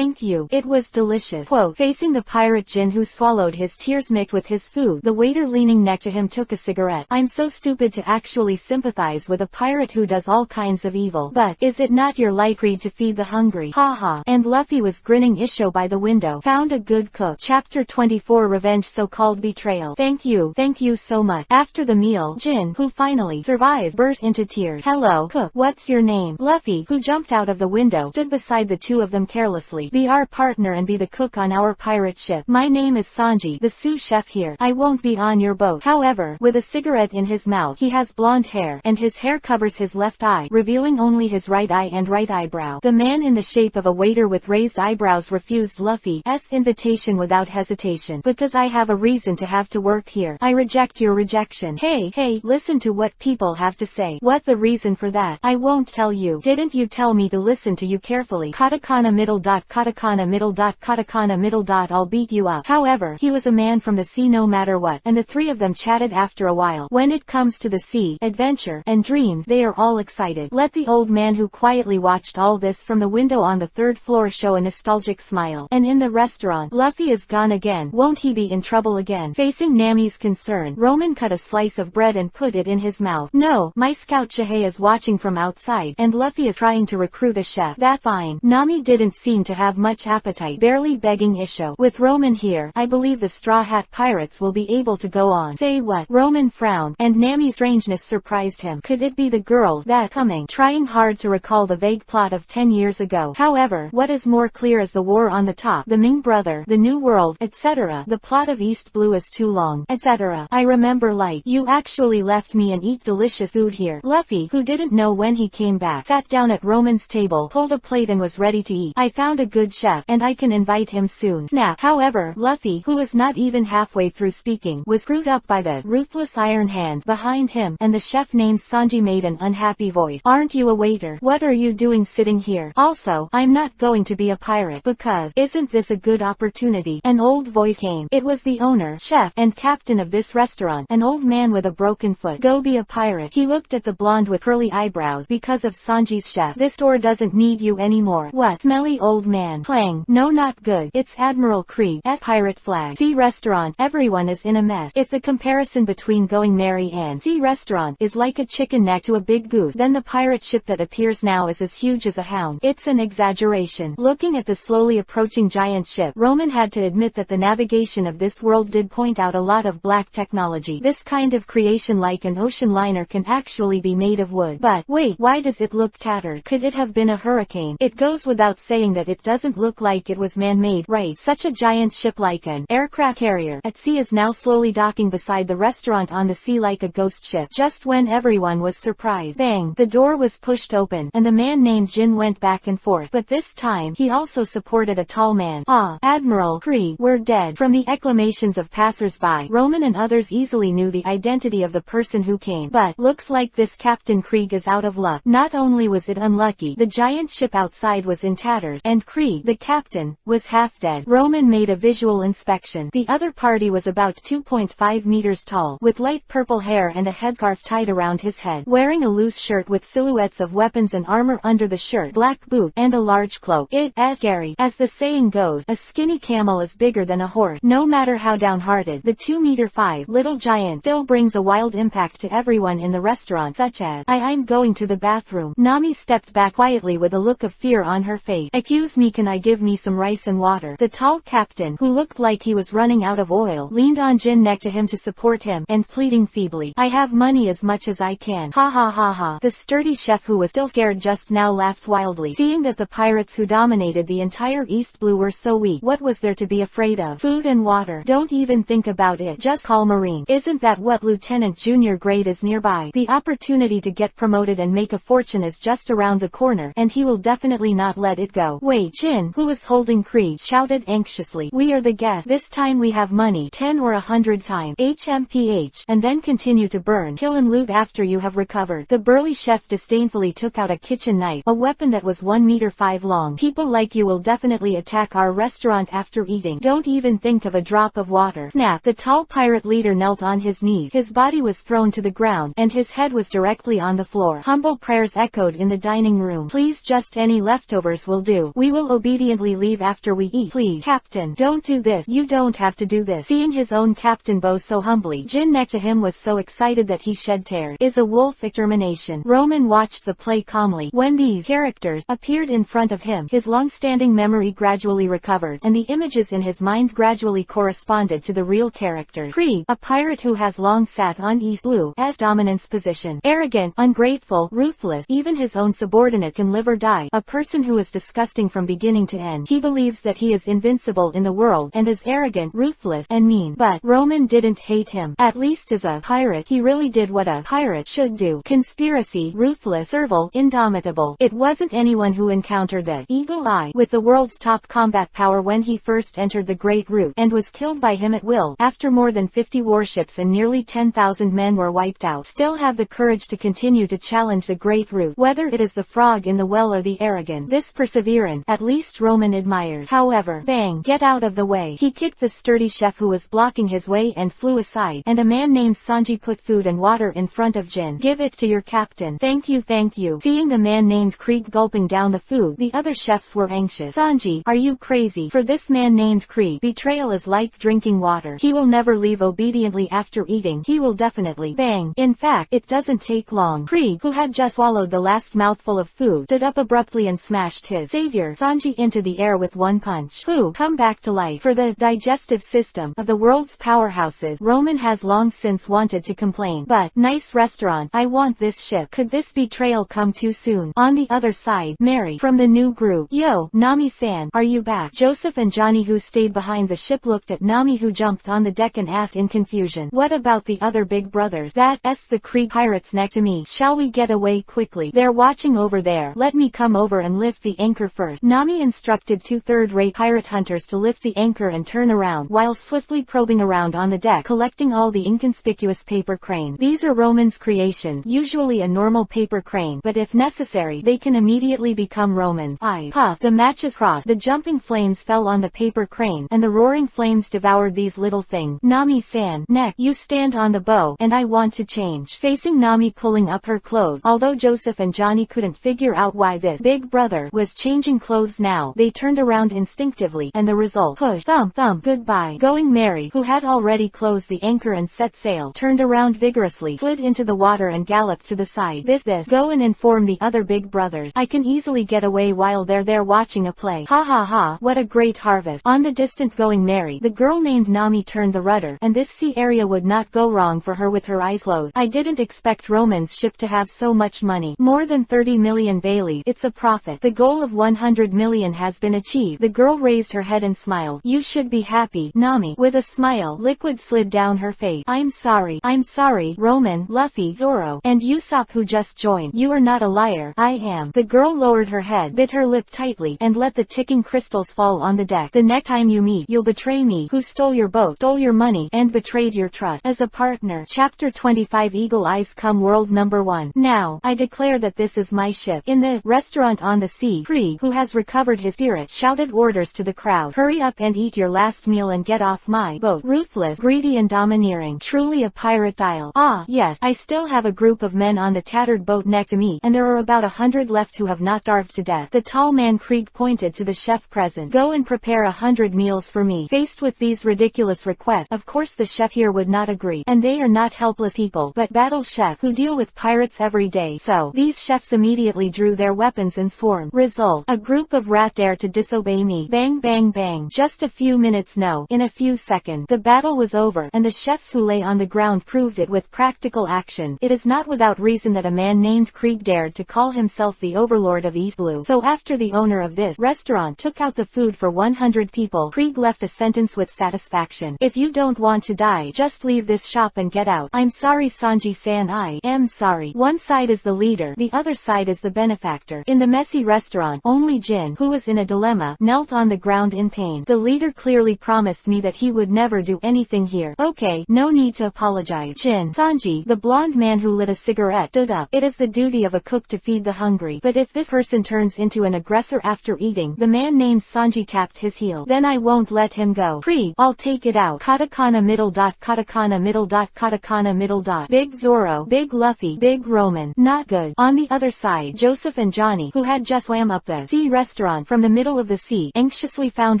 you. It was delicious. Quote. Facing the pirate Jin, who swallowed his tears mixed with his food, the waiter leaning next to him took a cigarette. I'm so stupid to actually sympathize with a pirate who does all kinds of evil. But, is it not your life creed to feed the hungry? Ha ha. And Luffy was grinning Isho by the window. Found a good cook. Chapter 24, Revenge, so-called betrayal. Thank you so much. After the meal, Jin, who finally survived, burst into tears. Hello, cook. What's your name? Luffy, who jumped out of the window, stood beside the two of them carelessly. Be our partner and be the cook on our pirate ship. My name is Sanji, the sous chef here. I won't be on your boat. However, with a cigarette in his mouth, he has blonde hair, and his hair covers his left eye, revealing only his right eye and right eyebrow. The man in the shape of a waiter with raised eyebrows refused Luffy's invitation without hesitation. Because I have a reason to have to work here. I reject your rejection. Hey, listen to what people have to say. What the reason for that? I won't tell you. Didn't you tell me to listen to you carefully? Katakana middle dot, katakana middle dot, katakana middle dot, I'll beat you up. However, he was a man from the sea no matter what, and the three of them chatted after a while. When it comes to the sea, adventure, and dreams, they are all excited. Let the old man who quietly watched all this from the window on the third floor show a nostalgic smile. And in the restaurant, Luffy is gone again. Won't he be in trouble again? Facing Nami's concern, Roman cut a slice of bread and put it in his mouth. No, my scout Chihei is watching from outside, and Luffy is trying to recruit a chef. That fine. Nami didn't seem to have much appetite, barely begging Isho. With Roman here, I believe the Straw Hat Pirates will be able to go on. Say what? Roman frowned, and Nami's strangeness surprised him. Could it it be the girl that coming? Trying hard to recall the vague plot of 10 years ago. However, what is more clear is the war on the top, the Ming brother, the new world, etc. The plot of East Blue is too long, etc. I remember like, you actually left me and eat delicious food here. Luffy, who didn't know when he came back, sat down at Roman's table, pulled a plate and was ready to eat. I found a good chef, and I can invite him soon. Snap. However, Luffy, who was not even halfway through speaking, was screwed up by the ruthless iron hand behind him, and the chef named Sanji made an unhappy voice. Aren't you a waiter? What are you doing sitting here? Also, I'm not going to be a pirate, because isn't this a good opportunity? An old voice came. It was the owner, chef, and captain of this restaurant, an old man with a broken foot. Go be a pirate. He looked at the blonde with curly eyebrows. Because of Sanji's chef, this store doesn't need you anymore. What? Smelly old man. Clang. No, not good. It's Admiral Krieg's pirate flag. See restaurant. Everyone is in a mess. If the comparison between Going Merry and see restaurant is like a chicken neck to a big goose, then the pirate ship that appears now is as huge as a hound. It's an exaggeration. Looking at the slowly approaching giant ship, Roman had to admit that the navigation of this world did point out a lot of black technology. This kind of creation, like an ocean liner, can actually be made of wood. But wait, why does it look tattered? Could it have been a hurricane? It goes without saying that it doesn't look like it was man-made, right? Such a giant ship like an aircraft carrier at sea is now slowly docking beside the restaurant on the sea like a ghost ship. Just when everyone was surprised, bang, the door was pushed open, and the man named Jin went back and forth. But this time, he also supported a tall man. Ah, Admiral Krieg, we're dead. From the acclamations of passers-by, Roman and others easily knew the identity of the person who came. But looks like this Captain Krieg is out of luck. Not only was it unlucky, the giant ship outside was in tatters, and Krieg, the captain, was half dead. Roman made a visual inspection. The other party was about 2.5 meters tall, with light purple hair and a headscarf tied around his head, wearing a loose shirt with silhouettes of weapons and armor under the shirt, black boot, and a large cloak. As scary. As the saying goes, a skinny camel is bigger than a horse. No matter how downhearted, the 2'5" little giant still brings a wild impact to everyone in the restaurant, such as, I'm going to the bathroom. Nami stepped back quietly with a look of fear on her face. Excuse me, can I give me some rice and water? The tall captain, who looked like he was running out of oil, leaned on Jin next to him to support him, and pleading feebly, I have money as much as I can. Ha ha ha ha. The sturdy chef, who was still scared just now, laughed wildly, seeing that the pirates who dominated the entire East Blue were so weak. What was there to be afraid of? Food and water. Don't even think about it. Just call Marine. Isn't that what Lieutenant Junior grade is nearby? The opportunity to get promoted and make a fortune is just around the corner, and he will definitely not let it go. Wait, Jin, who was holding Krieg, shouted anxiously. We are the guests. This time we have money, 10 or 100 times. HMPH. And then continue to burn, kill and loot after you have recovered. The burly chef disdainfully took out a kitchen knife, a weapon that was 1.5 meters long. People like you will definitely attack our restaurant after eating. Don't even think of a drop of water. Snap. The tall pirate leader knelt on his knees. His body was thrown to the ground, and his head was directly on the floor. Humble prayers echoed in the dining room. Please, just any leftovers will do. We will obediently leave after we eat. Please, Captain, don't do this. You don't have to do this. Seeing his own captain bow so humbly, Jin next to him was so excited that he shed tears. Is a wolf extermination. Roman watched the play calmly. When these characters appeared in front of him, his long-standing memory gradually recovered, and the images in his mind gradually corresponded to the real character. Krieg, a pirate who has long sat on East Blue as dominance position. Arrogant, ungrateful, ruthless, even his own subordinate can live or die. A person who is disgusting from beginning to end. He believes that he is invincible in the world, and is arrogant, ruthless, and mean. But Roman didn't hate him. At least as a pirate, he really did what a pirate should do. Conspiracy, ruthless, servile, indomitable. It wasn't anyone who encountered the Eagle Eye with the world's top combat power when he first entered the Great Route, and was killed by him at will, after more than 50 warships and nearly 10,000 men were wiped out. Still have the courage to continue to challenge the Great Route, whether it is the frog in the well or the arrogant. This perseverance, at least Roman admired. However, bang, get out of the way. He kicked the sturdy chef who was blocking his way and flew aside, and a man named Sanji put food and water in front of Jin. Give it to your captain. Thank you, thank you. Seeing the man named Krieg gulping down the food, the other chefs were anxious. Sanji, are you crazy? For this man named Krieg, betrayal is like drinking water. He will never leave obediently after eating. He will definitely bang. In fact, it doesn't take long. Krieg, who had just swallowed the last mouthful of food, stood up abruptly and smashed his savior, Sanji, into the air with one punch. Who come back to life. For the digestive system of the world's powerhouses, Roman has long since wanted to complain. But nice restaurant, I want this ship. Could this betrayal come too soon? On the other side, Mary, from the new group. Yo, Nami-san, are you back? Joseph and Johnny, who stayed behind the ship, looked at Nami, who jumped on the deck, and asked in confusion, what about the other big brothers? That's the Krieg pirates next to me. Shall we get away quickly? They're watching over there. Let me come over and lift the anchor first. Nami instructed two third-rate pirate hunters to lift the anchor and turn around, while swiftly probing around on the deck, collecting all the inconspicuous paper cranes. These are Roman's creations, usually a normal paper crane, but if necessary, they can immediately become Romans. Puff, the matches crossed, the jumping flames fell on the paper crane, and the roaring flames devoured these little things. Nami-san, neck, you stand on the bow, and I want to change. Facing Nami pulling up her clothes, although Joseph and Johnny couldn't figure out why this big brother was changing clothes now, they turned around instinctively, and the result, push, thump, thump, goodbye. Going Mary, who had already closed the anchor and set sail, turned around vigorously, slid into the water, and galloped to the side. This, go and inform the other big brothers. I can easily get away while they're there watching a play. Ha ha ha, what a great harvest. On the distant Going Mary, the girl named Nami turned the rudder, and this sea area would not go wrong for her with her eyes closed. I didn't expect Roman's ship to have so much money. More than 30 million Bailey. It's a profit. The goal of 100 million has been achieved. The girl raised her head and smiled. You should be happy, Nami. With a smile, liquid slid down her face. I'm sorry, Roman, Luffy, Zoro, and Usopp, who just joined. You are not a liar. I am. The girl lowered her head, bit her lip tightly, and let the ticking crystals fall on the deck. The next time you meet, you'll betray me, who stole your boat, stole your money, and betrayed your trust. As a partner. Chapter 25. Eagle Eyes Come World Number 1. Now, I declare that this is my ship. In the restaurant on the sea, Krieg, who has recovered his spirit, shouted orders to the crowd. Hurry up and eat your last meal and get off my boat. Ruthless, greedy, and domineering. Truly a pirate style. Ah, yes, I still have a group of men on the tattered boat next to me, and there are about 100 left who have not starved to death. The tall man Krieg pointed to the chef present. Go and prepare 100 meals for me. Faced with these ridiculous requests, of course the chef here would not agree, and they are not helpless people, but battle chefs who deal with pirates every day. So, these chefs immediately drew their weapons and swarmed. Result, a group of rats dare to disobey me. Bang bang bang. Just a few minutes, no, in a few seconds, the battle was over, and the chefs who lay on the ground proved it with practical action. It is not without reason that a man named Krieg dared to call himself the overlord of East Blue. So after the owner of this restaurant took out the food for 100 people, Krieg left a sentence with satisfaction. If you don't want to die, just leave this shop and get out. I'm sorry, Sanji-san, I am sorry. One side is the leader, the other side is the benefactor. In the messy restaurant, only Jin, who was in a dilemma, knelt on the ground in pain. The leader clearly promised me that he would never do anything here. Okay, no need to apologize. Jin, Sanji, the blonde man who lit a cigarette, stood up. It is the duty of a cook to feed the hungry, but if this person turns into an aggressor after eating, the man named Sanji tapped his heel, then I won't let him go. Krieg, I'll take it out. Katakana middle dot, katakana middle dot, katakana middle dot. Big Zoro, Big Luffy, Big Roman. Not good. On the other side, Joseph and Johnny, who had just swam up the sea restaurant from the middle of the sea, anxiously found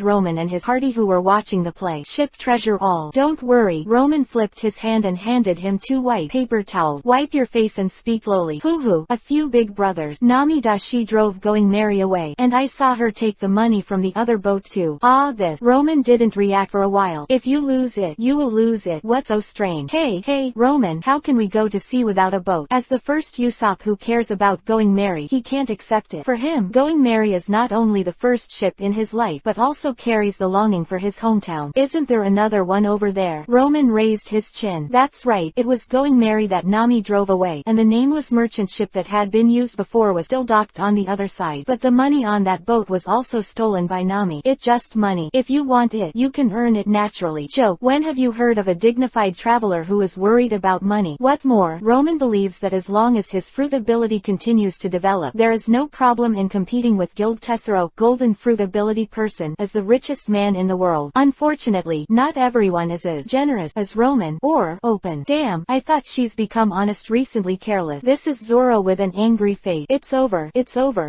Roman and his party, who were watching the play. Ship treasure all. Don't worry. Roman flipped his hand and handed him 2 white paper towels. Wipe your face and speak slowly. Hoo-hoo. A few big brothers. Nami she drove Going Mary away, and I saw her take the money from the other boat too. Ah, this. Roman didn't react for a while. If you lose it, you will lose it. What's so strange? Hey, Roman, how can we go to sea without a boat? As the first Usopp who cares about Going Mary, he can't accept it. For him, Going Mary is not only the first ship in his life, but also carries the longing for his hometown. Isn't there another one over there? Roman raised his chin. That's right, it was Going Mary that Nami drove away, and the nameless merchant ship that had been used before was still docked on the other side. But the money on that boat was also stolen by Nami. It's just money. If you want it, you can earn it naturally. Joke. When have you heard of a dignified traveler who is worried about money? What's more, Roman believes that as long as his fruit ability continues to develop, there is no problem in competing with Guild Tessero, golden fruit ability person, as the richest man in the world. Unfortunately, not everyone is as generous as Roman, or open. Damn, I thought she's become honest recently. Careless. This is Zoro with an angry face. It's over.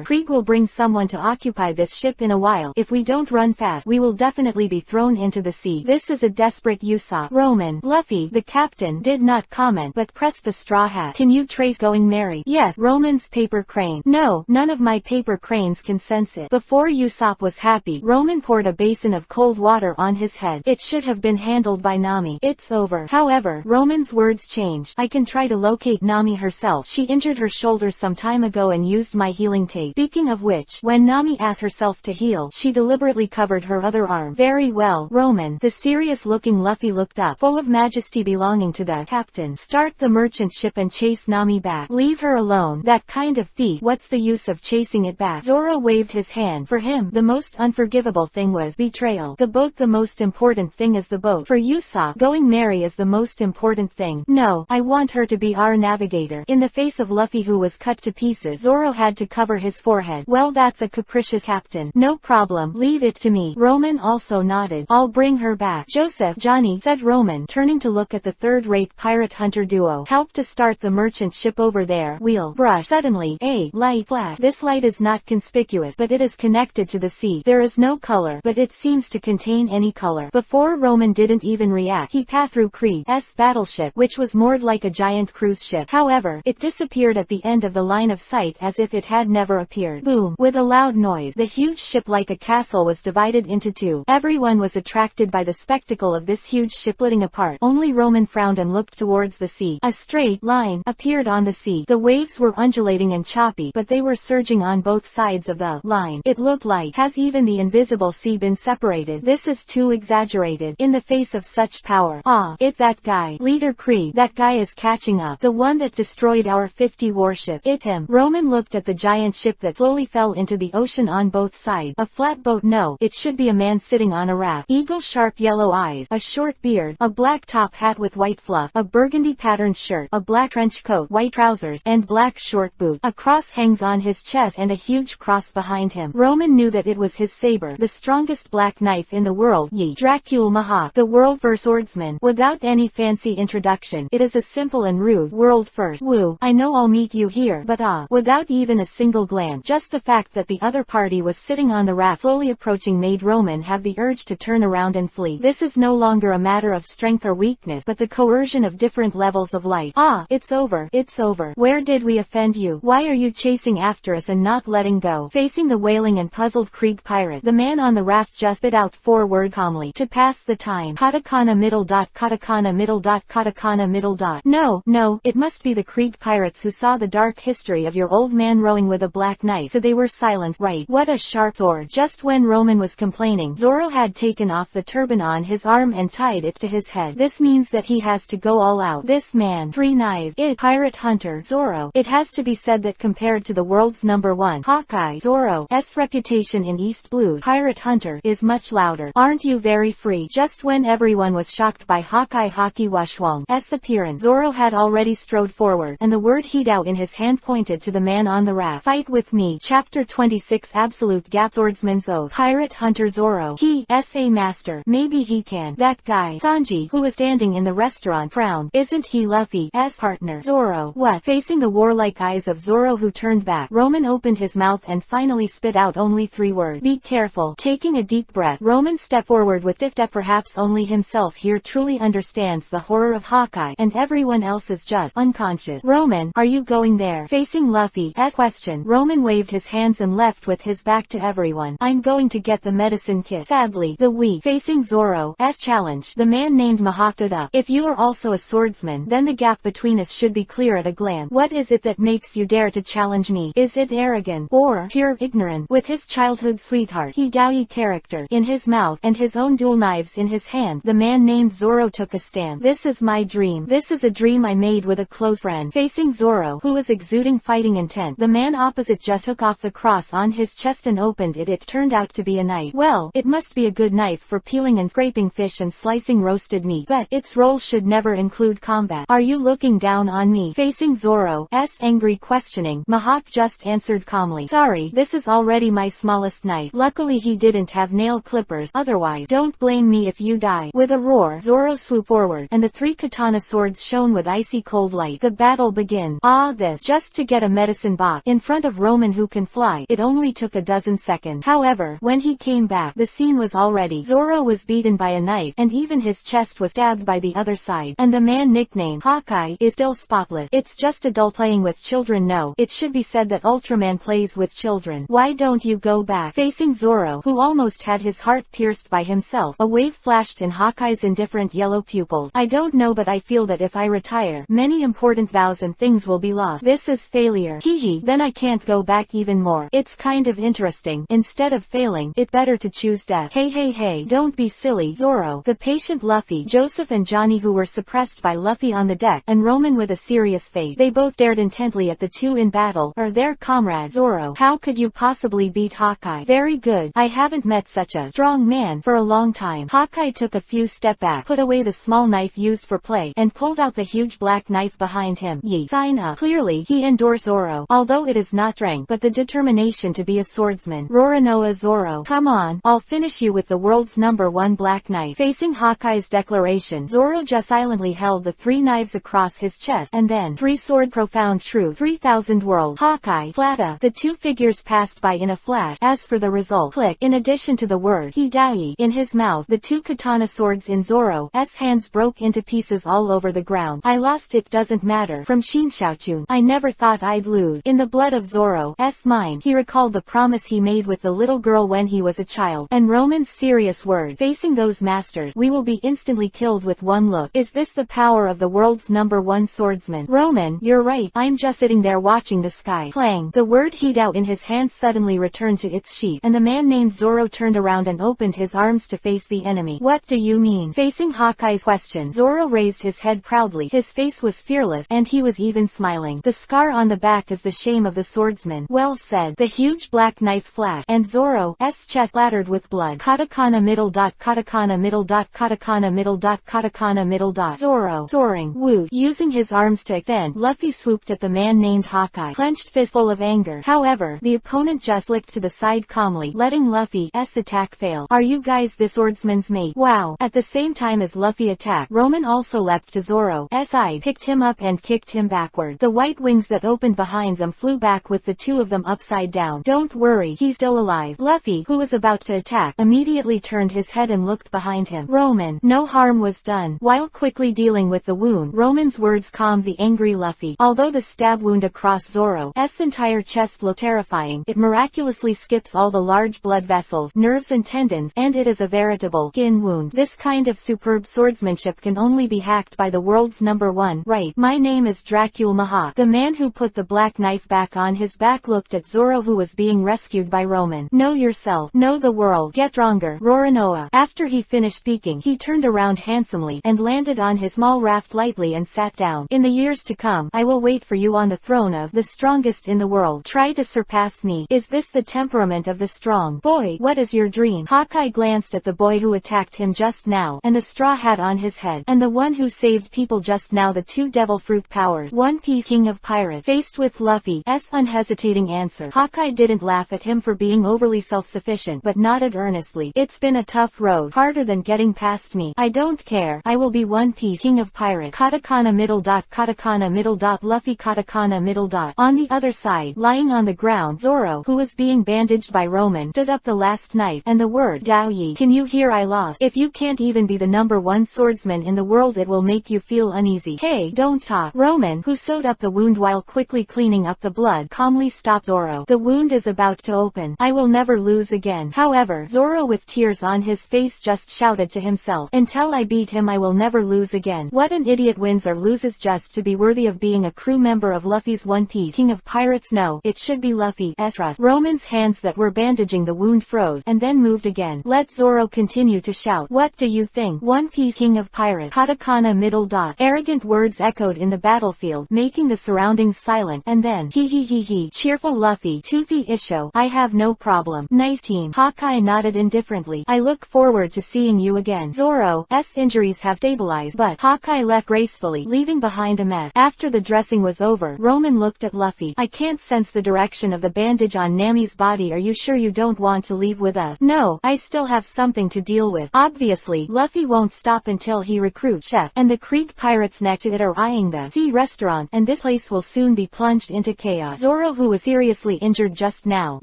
Krieg will bring someone to occupy this ship in a while. If we don't run fast, we will definitely be thrown into the sea. This is a desperate Usopp. Roman, Luffy, the captain, did not comment, but pressed the straw hat. Can you trace Going Mary? Yes. Roman's paper crane. No, none of my paper cranes can sense it. Before Usopp was happy, Roman poured a basin of cold water on his head. It should have been handled by Nami. It's over. However, Roman's words changed. I can try to locate locate Nami herself. She injured her shoulder some time ago and used my healing tape. Speaking of which, when Nami asked herself to heal, she deliberately covered her other arm. Very well, Roman. The serious-looking Luffy looked up, full of majesty belonging to the captain. Start the merchant ship and chase Nami back. Leave her alone. That kind of thief. What's the use of chasing it back? Zoro waved his hand. For him, the most unforgivable thing was betrayal. The boat. The most important thing is the boat. For Usopp, going Mary is the most important thing. No, I want her to be our navigator. In the face of Luffy, who was cut to pieces, Zoro had to cover his forehead. Well, that's a capricious captain. No problem. Leave it to me. Roman also nodded. I'll bring her back. Joseph, Johnny, said Roman, turning to look at the third-rate pirate hunter duo. Help to start the merchant ship over there. Wheel. Brush. Suddenly, a light flash. This light is not conspicuous, but it is connected to the sea. There is no color, but it seems to contain any color. Before Roman didn't even react, he passed through Krieg's battleship, which was moored like a giant cruise ship. However, it disappeared at the end of the line of sight as if it had never appeared. Boom. With a loud noise, the huge ship like a castle was divided into two. Everyone was attracted by the spectacle of this huge ship splitting apart. Only Roman frowned and looked towards the sea. A straight line appeared on the sea. The waves were undulating and choppy, but they were surging on both sides of the line. It looked like, has even the invisible sea been separated? This is too exaggerated. In the face of such power. Ah, it's that guy. Leader Krieg. That guy is catching up. The one that destroyed our 50 warship. It him. Roman looked at the giant ship that slowly fell into the ocean on both sides. A flatboat? No, it should be a man sitting on a raft. Eagle sharp yellow eyes, a short beard, a black top hat with white fluff, a burgundy patterned shirt, a black trench coat, white trousers, and black short boots. A cross hangs on his chest and a huge cross behind him. Roman knew that it was his saber, the strongest black knife in the world. Yi. Dracul Mahawk, the world first swordsman. Without any fancy introduction, it is a simple and rude world first. Woo, I know I'll meet you here, but without even a single glance, just the fact that the other party was sitting on the raft slowly approaching made Roman have the urge to turn around and flee. This is no longer a matter of strength or weakness, but the coercion of different levels of life. It's over. It's over. Where did we offend you? Why are you chasing after us and not letting go? Facing the wailing and puzzled Krieg pirate, the man on the raft just spit out 4 words calmly. To pass the time. Katakana middle dot, katakana middle dot, katakana middle dot. No, it must be the Krieg pirates who saw the dark history of your old man rowing with a black knight, so they were silenced. Right. What a sharp sword. Just when Roman was complaining, Zoro had taken off the turban on his arm and tied it to his head. This means that he has to go all out. This man, 3 knives, pirate hunter, Zoro. It has to be said that compared to the world's #1, Hawkeye, Zoro's reputation in East Blue's pirate hunter is much louder. Aren't you very free? Just when everyone was shocked by Hawkeye Hakiwashwang's appearance, Zoro had already strode forward, and the word Hidao in his hand pointed to the man on the raft. Fight with me. Chapter 26. Absolute Gap. Swordsman's Oath. Pirate hunter Zoro. He's a master. Maybe he can. That guy, Sanji, who was standing in the restaurant, frowned. Isn't he Luffy's partner? Zoro. What? Facing the warlike eyes of Zoro, who turned back, Roman opened his mouth and finally spit out only 3 words. Be careful. Taking a deep breath, Roman stepped forward with this step. Perhaps only himself here truly understands the horror of Hawkeye, and everyone else is just unconscious. Roman, are you going there? Facing Luffy's question, Roman waved his hands and left with his back to everyone. I'm going to get the medicine kit. Sadly, the weak. Facing Zoro's challenge, the man named Mahawk stood up. If you are also a swordsman, then the gap between us should be clear at a glance. What is it that makes you dare to challenge me? Is it arrogance or pure ignorance? With his childhood sweetheart Hidao character in his mouth and his own dual knives in his hand, the man named Zoro took a stand. This is my dream. This is a dream I made with a close friend. Facing Zoro, who was exuding fighting intent, the man opposite just took off the cross on his chest and opened it. It turned out to be a knife. Well, it must be a good knife for peeling and scraping fish and slicing roasted meat, but its role should never include combat. Are you looking down on me? Facing Zoro's angry questioning, Mahawk just answered calmly. Sorry, this is already my smallest knife. Luckily he didn't have nail clippers, otherwise don't blame me if you die. With a roar, Zoro swooped forward, and the 3 katana swords shone with icy cold light. The battle began. This just to get a medicine box in front of Roman, who can fly. It only took a dozen seconds. However, when he came back, the scene was already. Zoro was beaten by a knife, and even his chest was stabbed by the other side. And the man nicknamed Hawkeye is still spotless. It's just adult playing with children. No, it should be said that Ultraman plays with children. Why don't you go back? Facing Zoro, who almost had his heart pierced by himself, a wave flashed in Hawkeye's indifferent yellow pupils. I don't know, but I feel that if I retire, many Many important vows and things will be lost. This is failure. Hehe, then I can't go back even more. It's kind of interesting. Instead of failing, it's better to choose death. Hey, don't be silly. Zoro, the patient Luffy, Joseph and Johnny who were suppressed by Luffy on the deck, and Roman with a serious face. They both stared intently at the two in battle, or their comrade. Zoro, how could you possibly beat Hawkeye? Very good. I haven't met such a strong man for a long time. Hawkeye took a few steps back, put away the small knife used for play, and pulled out the huge black knife behind him. Ye, sign up. Clearly, he endorsed Zoro, although it is not strength, but the determination to be a swordsman. Roranoa Zoro, come on, I'll finish you with the world's #1 black knife. Facing Hawkeye's declaration, Zoro just silently held the 3 knives across his chest, and then 3 sword profound truth 3000 world. Hawkeye, Flata. The 2 figures passed by in a flash. As for the result, click. In addition to the word Hidai in his mouth, the 2 katana swords in Zoro's hands broke into pieces all over the ground. I lost, it doesn't matter. From Shinshaochun, I never thought I'd lose. In the blood of Zoro's mind, he recalled the promise he made with the little girl when he was a child, and Roman's serious word. Facing those masters, we will be instantly killed with one look. Is this the power of the world's #1 swordsman? Roman, you're right. I'm just sitting there watching the sky. Clang. The word Hidao in his hand suddenly returned to its sheath, and the man named Zoro turned around and opened his arms to face the enemy. What do you mean? Facing Hawkeye's question, Zoro raised his head proudly. His face was fearless, and he was even smiling. The scar on the back is the shame of the swordsman. Well said. The huge black knife flashed, and Zoro's chest splattered with blood. Katakana middle dot, katakana middle dot, katakana middle dot, katakana middle dot. Zoro, soaring, woo, using his arms to extend, Luffy swooped at the man named Hawkeye, clenched fist full of anger. However, the opponent just licked to the side calmly, letting Luffy's attack fail. Are you guys the swordsman's mate? Wow. At the same time as Luffy attacked, Roman also leapt to Zoro's side, picked him up and kicked him backward. The white wings that opened behind them flew back with the 2 of them upside down. Don't worry, he's still alive. Luffy, who was about to attack, immediately turned his head and looked behind him. Roman, no harm was done. While quickly dealing with the wound, Roman's words calmed the angry Luffy. Although the stab wound across Zoro's entire chest looked terrifying, it miraculously skips all the large blood vessels, nerves and tendons, and it is a veritable skin wound. This kind of superb swordsmanship can only be hacked by the world's #1. Right, my name is Dracul Maha. The man who put the black knife back on his back looked at Zoro, who was being rescued by Roman. Know yourself, know the world, get stronger. Roranoa. After he finished speaking, he turned around handsomely, and landed on his small raft lightly and sat down. In the years to come, I will wait for you on the throne of the strongest in the world. Try to surpass me. Is this the temperament of the strong? Boy, what is your dream? Hawkeye glanced at the boy who attacked him just now, and the straw hat on his head, and the one who saved people just now, the 2 devil fruit powers. One Piece King of Pirates. Faced with Luffy's unhesitating answer, Hawkeye didn't laugh at him for being overly self-sufficient, but nodded earnestly. It's been a tough road, harder than getting past me. I don't care. I will be One Piece King of Pirates. Katakana middle dot, katakana middle dot, Luffy katakana middle dot. On the other side, lying on the ground, Zoro, who was being bandaged by Roman, stood up the last knife, and the word Daoyi. Can you hear? I lost. If you can't even be the #1 swordsman in the world, it will make you feel uneasy. Hey, don't talk. Roman, who sewed up the wound while quickly cleaning up the blood, calmly stopped Zoro. The wound is about to open. I will never lose again. However, Zoro, with tears on his face, just shouted to himself, until I beat him I will never lose again. What an idiot, wins or loses just to be worthy of being a crew member of Luffy's One Piece King of Pirates? No, it should be Luffy's trust. Roman's hands that were bandaging the wound froze, and then moved again. Let Zoro continue to shout. What do you think? One Piece King of Pirates. Katakana middle dot. Arrogant words echoed in the battlefield, making the surroundings silent, and then, he. Cheerful Luffy, toothy Isho. I have no problem. Nice team. Hawkeye nodded indifferently. I look forward to seeing you again. Zoro's injuries have stabilized, but Hawkeye left gracefully, leaving behind a mess. After the dressing was over, Roman looked at Luffy. I can't sense the direction of the bandage on Nami's body. Are you sure you don't want to leave with us? No, I still have something to deal with. Obviously, Luffy won't stop until he recruits Chef and the Creek pirates next to it are eyeing the sea restaurant, and this place will soon be plunged into chaos. Zoro, who was seriously injured just now.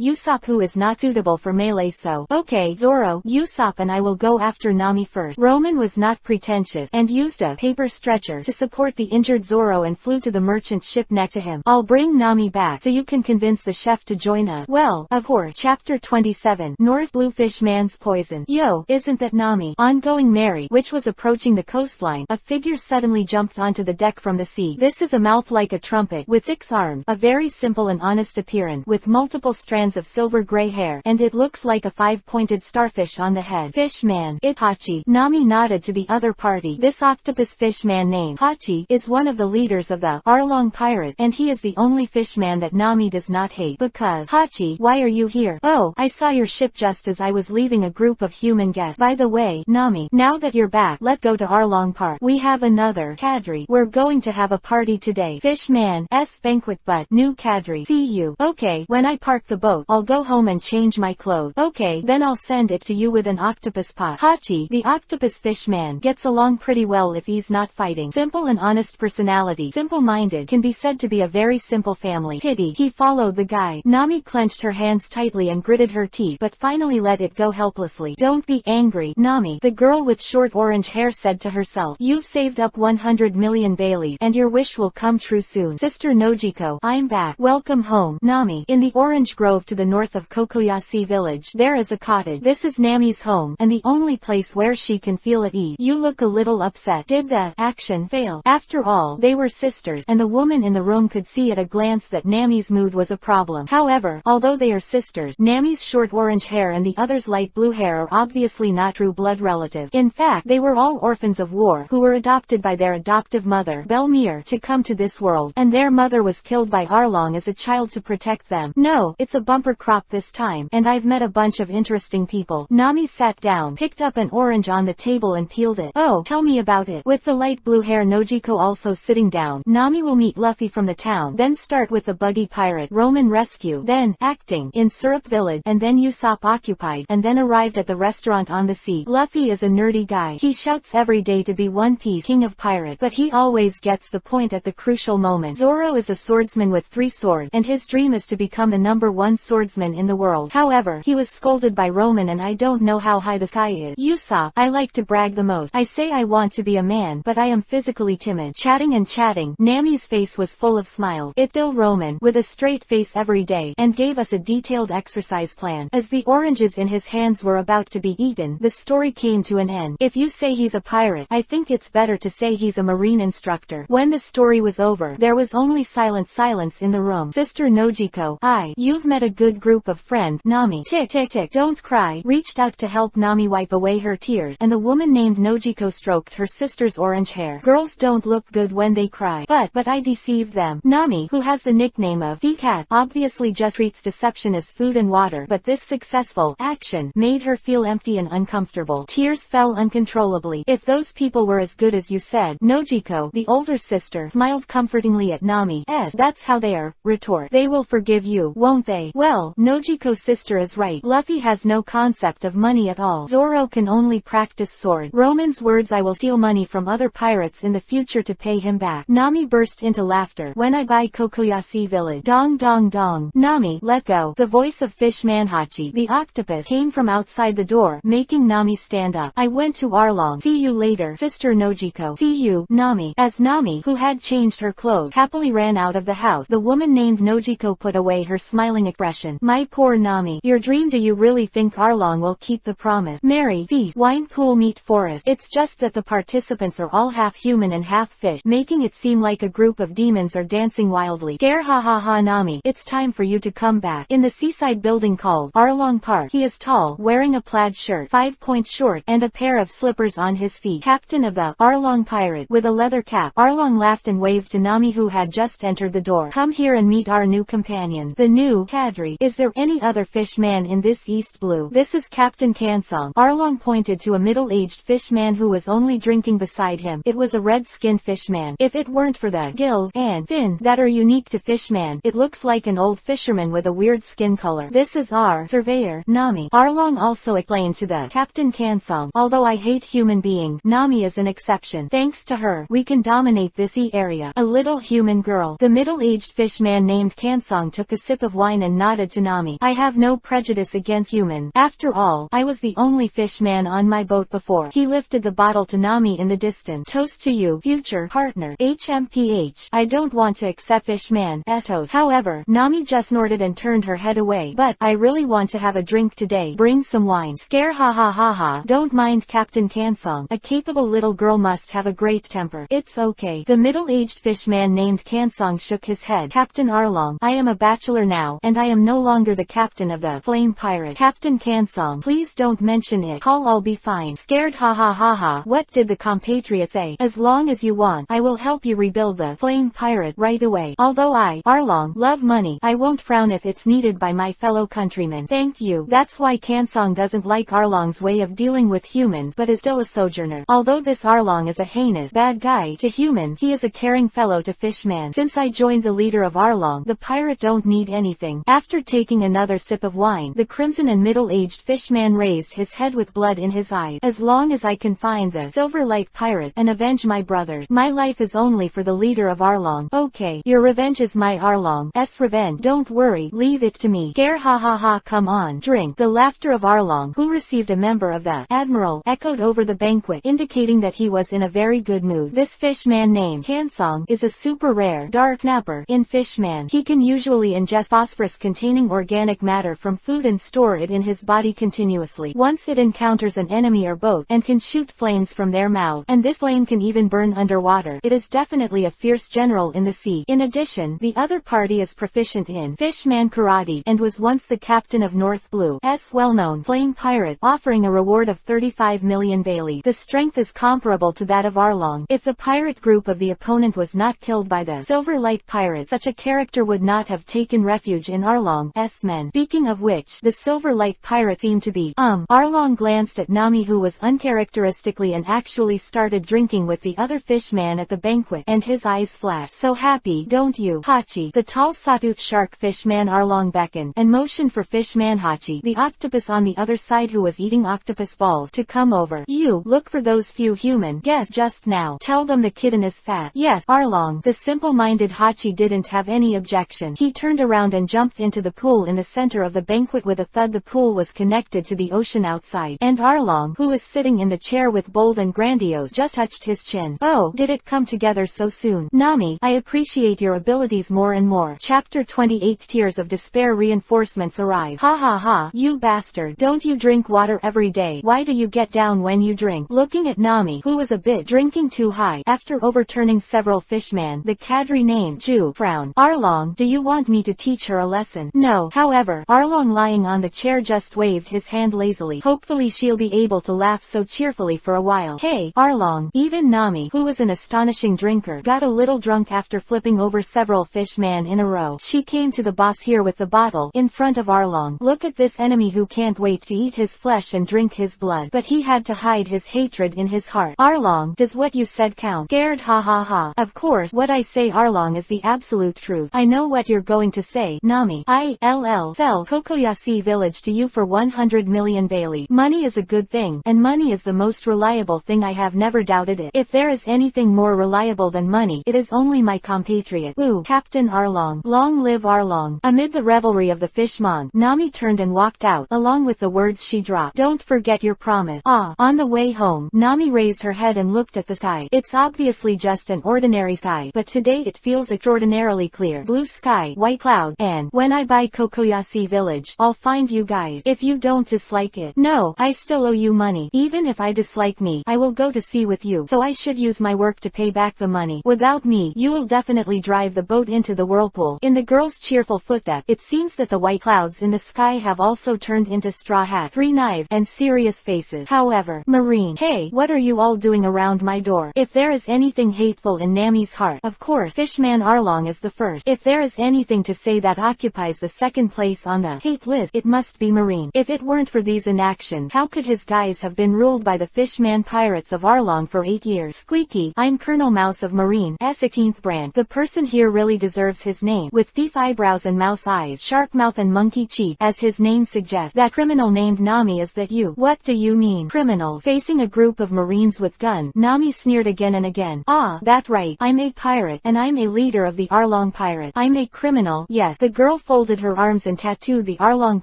Usopp, who is not suitable for melee, so. Okay, Zoro, Usopp and I will go after Nami first. Roman was not pretentious, and used a paper stretcher to support the injured Zoro and flew to the merchant ship next to him. I'll bring Nami back so you can convince the chef to join us. Well, of course. Chapter 27. North Bluefish Man's Poison. Yo, isn't that Nami? Ongoing Mary, which was approaching the coastline, a figure suddenly jumped onto the the deck from the sea. This is a mouth like a trumpet, with 6 arms, a very simple and honest appearance, with multiple strands of silver gray hair, and it looks like a 5-pointed starfish on the head. Fish man. It Hachi. Nami nodded to the other party. This octopus fish man named Hachi is one of the leaders of the Arlong pirate, and he is the only fish man that Nami does not hate. Because, Hachi, why are you here? Oh, I saw your ship just as I was leaving a group of human guests. By the way, Nami, now that you're back, let's go to Arlong Park. We have another cadre. We're going to have a party today. Fish man's banquet, but new cadre. See you. Okay, when I park the boat, I'll go home and change my clothes. Okay, then I'll send it to you with an octopus pot. Hachi, the octopus fish man, gets along pretty well if he's not fighting. Simple and honest personality. Simple-minded, can be said to be a very simple family. Pity, he followed the guy. Nami clenched her hands tightly and gritted her teeth, but finally let it go helplessly. Don't be angry, Nami, the girl with short orange hair said to herself. You've saved up 100 million Baileys, and your wish will come true soon. Sister Nojiko, I'm back. Welcome home, Nami. In the orange grove to the north of Kokoyasi village, there is a cottage. This is Nami's home, and the only place where she can feel at ease. You look a little upset. Did the action fail? After all, they were sisters, and the woman in the room could see at a glance that Nami's mood was a problem. However, although they are sisters, Nami's short orange hair and the other's light blue hair are obviously not true blood relatives. In fact, they were all orphans of war, who were adopted by their adoptive mother, Belmere, to come to this world, and their mother was killed by Arlong as a child to protect them. No, it's a bumper crop this time, and I've met a bunch of interesting people. Nami sat down, picked up an orange on the table and peeled it. Oh, tell me about it. With the light blue hair Nojiko also sitting down, Nami will meet Luffy from the town, then start with the Buggy pirate, Roman rescue, then, acting, in Syrup village, and then Usopp occupied, and then arrived at the restaurant on the sea. Luffy is a nerdy guy. He shouts every day to be One Piece king of pirates, but he always gets the point at the crucial moment. Zoro is a swordsman with 3 swords, and his dream is to become the #1 swordsman in the world. However, he was scolded by Roman and I don't know how high the sky is. Usopp, I like to brag the most. I say I want to be a man, but I am physically timid. Chatting and chatting, Nami's face was full of smiles. It's still Roman, with a straight face every day, and gave us a detailed exercise plan. As the oranges in his hands were about to be eaten, the story came to an end. If you say he's a pirate, I think it's better to say he's a marine instructor. When the story was over, there was only silence in the room. Sister Nojiko, you've met a good group of friends. Nami, tick tick tick, don't cry, reached out to help Nami wipe away her tears, and the woman named Nojiko stroked her sister's orange hair. Girls don't look good when they cry. But I deceived them. Nami, who has the nickname of the cat, obviously just treats deception as food and water, but this successful action made her feel empty and uncomfortable. Tears fell uncontrollably. If those people were as good as you said, Nojiko, the older sister, smiled comfortingly at Nami. That's how they are. Retort. They will forgive you, won't they? Well, Nojiko's sister is right. Luffy has no concept of money at all. Zoro can only practice sword. Roman's words, I will steal money from other pirates in the future to pay him back. Nami burst into laughter. When I buy Kokoyasi village. Dong dong dong. Nami, let go. The voice of Fish Man Hachi, the octopus, came from outside the door, making Nami stand up. I went to Arlong. See you later, Sister Nojiko. See you, Nami. As Nami, who had changed her clothes, happily ran out of the house, the woman named Nojiko put away her smiling expression. My poor Nami, your dream. Do you really think Arlong will keep the promise? Merry feast, wine pool, meat forest. It's just that the participants are all half human and half fish, making it seem like a group of demons are dancing wildly. Scare, ha ha ha. Nami, it's time for you to come back. In the seaside building called Arlong Park, he is tall, wearing a plaid shirt, 5-point short, and a pair of slippers on his feet. Captain of the Arlong pirate, with a leather cap. Arlong laughed and waved to Nami, who had just entered the door. Come here and meet our new companion, the new cadre. Is there any other fish man in this East Blue? This is Captain Kansong. Arlong pointed to a middle-aged fish man who was only drinking beside him. It was a red-skinned fish man. If it weren't for the gills and fins that are unique to fishman, it looks like an old fisherman with a weird skin color. This is our surveyor, Nami. Arlong also explained to the Captain Kansong. Although I hate human beings, Nami is an exception. Thanks to her, we can dominate this area. A little human girl. The middle-aged fish man named Kansong took a sip of wine and nodded to Nami. I have no prejudice against humans. After all, I was the only fish man on my boat before. He lifted the bottle to Nami in the distance. Toast to you, future partner. HMPH. I don't want to accept fish man's toast. However, Nami just snorted and turned her head away. But I really want to have a drink today. Bring some wine. Scare, ha ha ha ha. Don't mind Captain Kansong. A capable little girl must have a great temper. It's okay. The middle-aged fishman named Kansong shook his head. Captain Arlong, I am a bachelor now, and I am no longer the captain of the flame pirate. Captain Kansong, please don't mention it. I'll be fine. Scared, ha ha ha ha. What did the compatriot say? As long as you want, I will help you rebuild the flame pirate right away. Although I, Arlong, love money, I won't frown if it's needed by my fellow countrymen. Thank you. That's why Kansong doesn't like Arlong's way of dealing with humans, but is still a sojourner. Although this Arlong is a heinous, bad guy to humans, he is a caring fellow to fishman. Since I joined the leader of Arlong, the pirate don't need anything. After taking another sip of wine, the crimson and middle-aged fishman raised his head with blood in his eyes. As long as I can find the silver light pirate and avenge my brother, my life is only for the leader of Arlong. Okay, your revenge is my Arlong's revenge. Don't worry, leave it to me. Scare, ha ha ha. Come on, drink. The laughter of Arlong, who received a member of the Admiral, echoed over the banquet, indicating that he was in a very good mood. This fishman named Kansong is a super rare dark snapper in fishman. He can usually ingest phosphorus-containing organic matter from food and store it in his body continuously. Once it encounters an enemy or boat, and can shoot flames from their mouth, and this flame can even burn underwater. It is definitely a fierce general in the sea. In addition, the other party is proficient in fishman karate, and was once the captain of North Blue's well-known flame pirate, offering a reward of 35 million Bailey. The strength is comparable to that of Arlong. If the pirate group of the opponent was not killed by the Silver Light Pirate, such a character would not have taken refuge in Arlong's men. Speaking of which, the Silver Light Pirate seemed to be, Arlong glanced at Nami, who was uncharacteristically and actually started drinking with the other fishman at the banquet, and his eyes flashed. So happy, don't you, Hachi? The tall sawtooth shark fishman Arlong beckoned, and motioned for fishman Hachi, the octopus on the other side who was eating octopus balls, to come over. You, look for those few human guests just now. Tell them the kitten is fat. Yes, Arlong. The simple-minded Hachi didn't have any objection. He turned around and jumped into the pool in the center of the banquet with a thud. The pool was connected to the ocean outside, and Arlong, who was sitting in the chair with bold and grandiose, just touched his chin. Oh, did it come together so soon? Nami, I appreciate your abilities more and more. Chapter 28. Tears of Despair. Reinforcements arrive. Ha ha ha, you bastard. Don't you drink water every day? Why do you get down when you drink? Looking at Nami, who was a bit drinking too high, after overturning several fishman, the cadre named Ju frowned. Arlong, do you want me to teach her a lesson? No. However, Arlong, lying on the chair, just waved his hand lazily. Hopefully she'll be able to laugh so cheerfully for a while. Hey, Arlong. Even Nami, who was an astonishing drinker, got a little drunk after flipping over several fishman in a row. She came to the boss here with the bottle in front of Arlong. Look at this enemy who can't wait to eat his flesh and drink his blood, but he had to hide his hatred in his heart. Arlong, does what you said count? Scared, ha ha ha. Of course, what I say, Arlong, is the absolute truth. I know what you're going to say. Nami, I sell Kokoyashi village to you for 100 million Bailey. Money is a good thing, and money is the most reliable thing. I have never doubted it. If there is anything more reliable than money, it is only my compatriot. Ooh, Captain Arlong. Long live Arlong. Amid the revelry of the fishman, Nami turned and walked out, along with the words she dropped. Don't forget your promise. On the way home, Nami raised her head and looked at the sky. It's obviously just an ordinary sky, but today it feels extraordinarily clear. Blue sky, white cloud, and when I buy Kokoyashi village, I'll find you guys. If you don't dislike it. No, I still owe you money. Even if I dislike me, I will go to sea with you, so I should use my work to pay back the money. Without me, you will definitely drive the boat into the whirlpool. In the girl's cheerful footstep, it seems that the white clouds in the sky have also turned into straw hats, 3 knives, and serious faces. However, Marine, hey, what are you all doing around my door? If there is anything hateful in Nami's heart, of course, Fishman Arlong is the first. If there is anything to say that occupies the second place on the hate list, it must be Marine. If it weren't for these inactions, how could his guys have been ruled by the Fishman pirates of Arlong for 8 years? Squeaky, I'm Colonel Mouse of Marine's 18th brand. The person here really deserves his name, with thief eyebrows and mouse eyes, sharp mouth and monkey cheek, as his name suggests. That criminal named Nami is that you? What do you mean? Criminal. Facing a group of Marines with guns, Nami sneered again and again. Ah, that's right. I'm a pirate, and I'm a leader of the Arlong Pirates. I'm a criminal. Yes. The girl folded her arms and tattooed the Arlong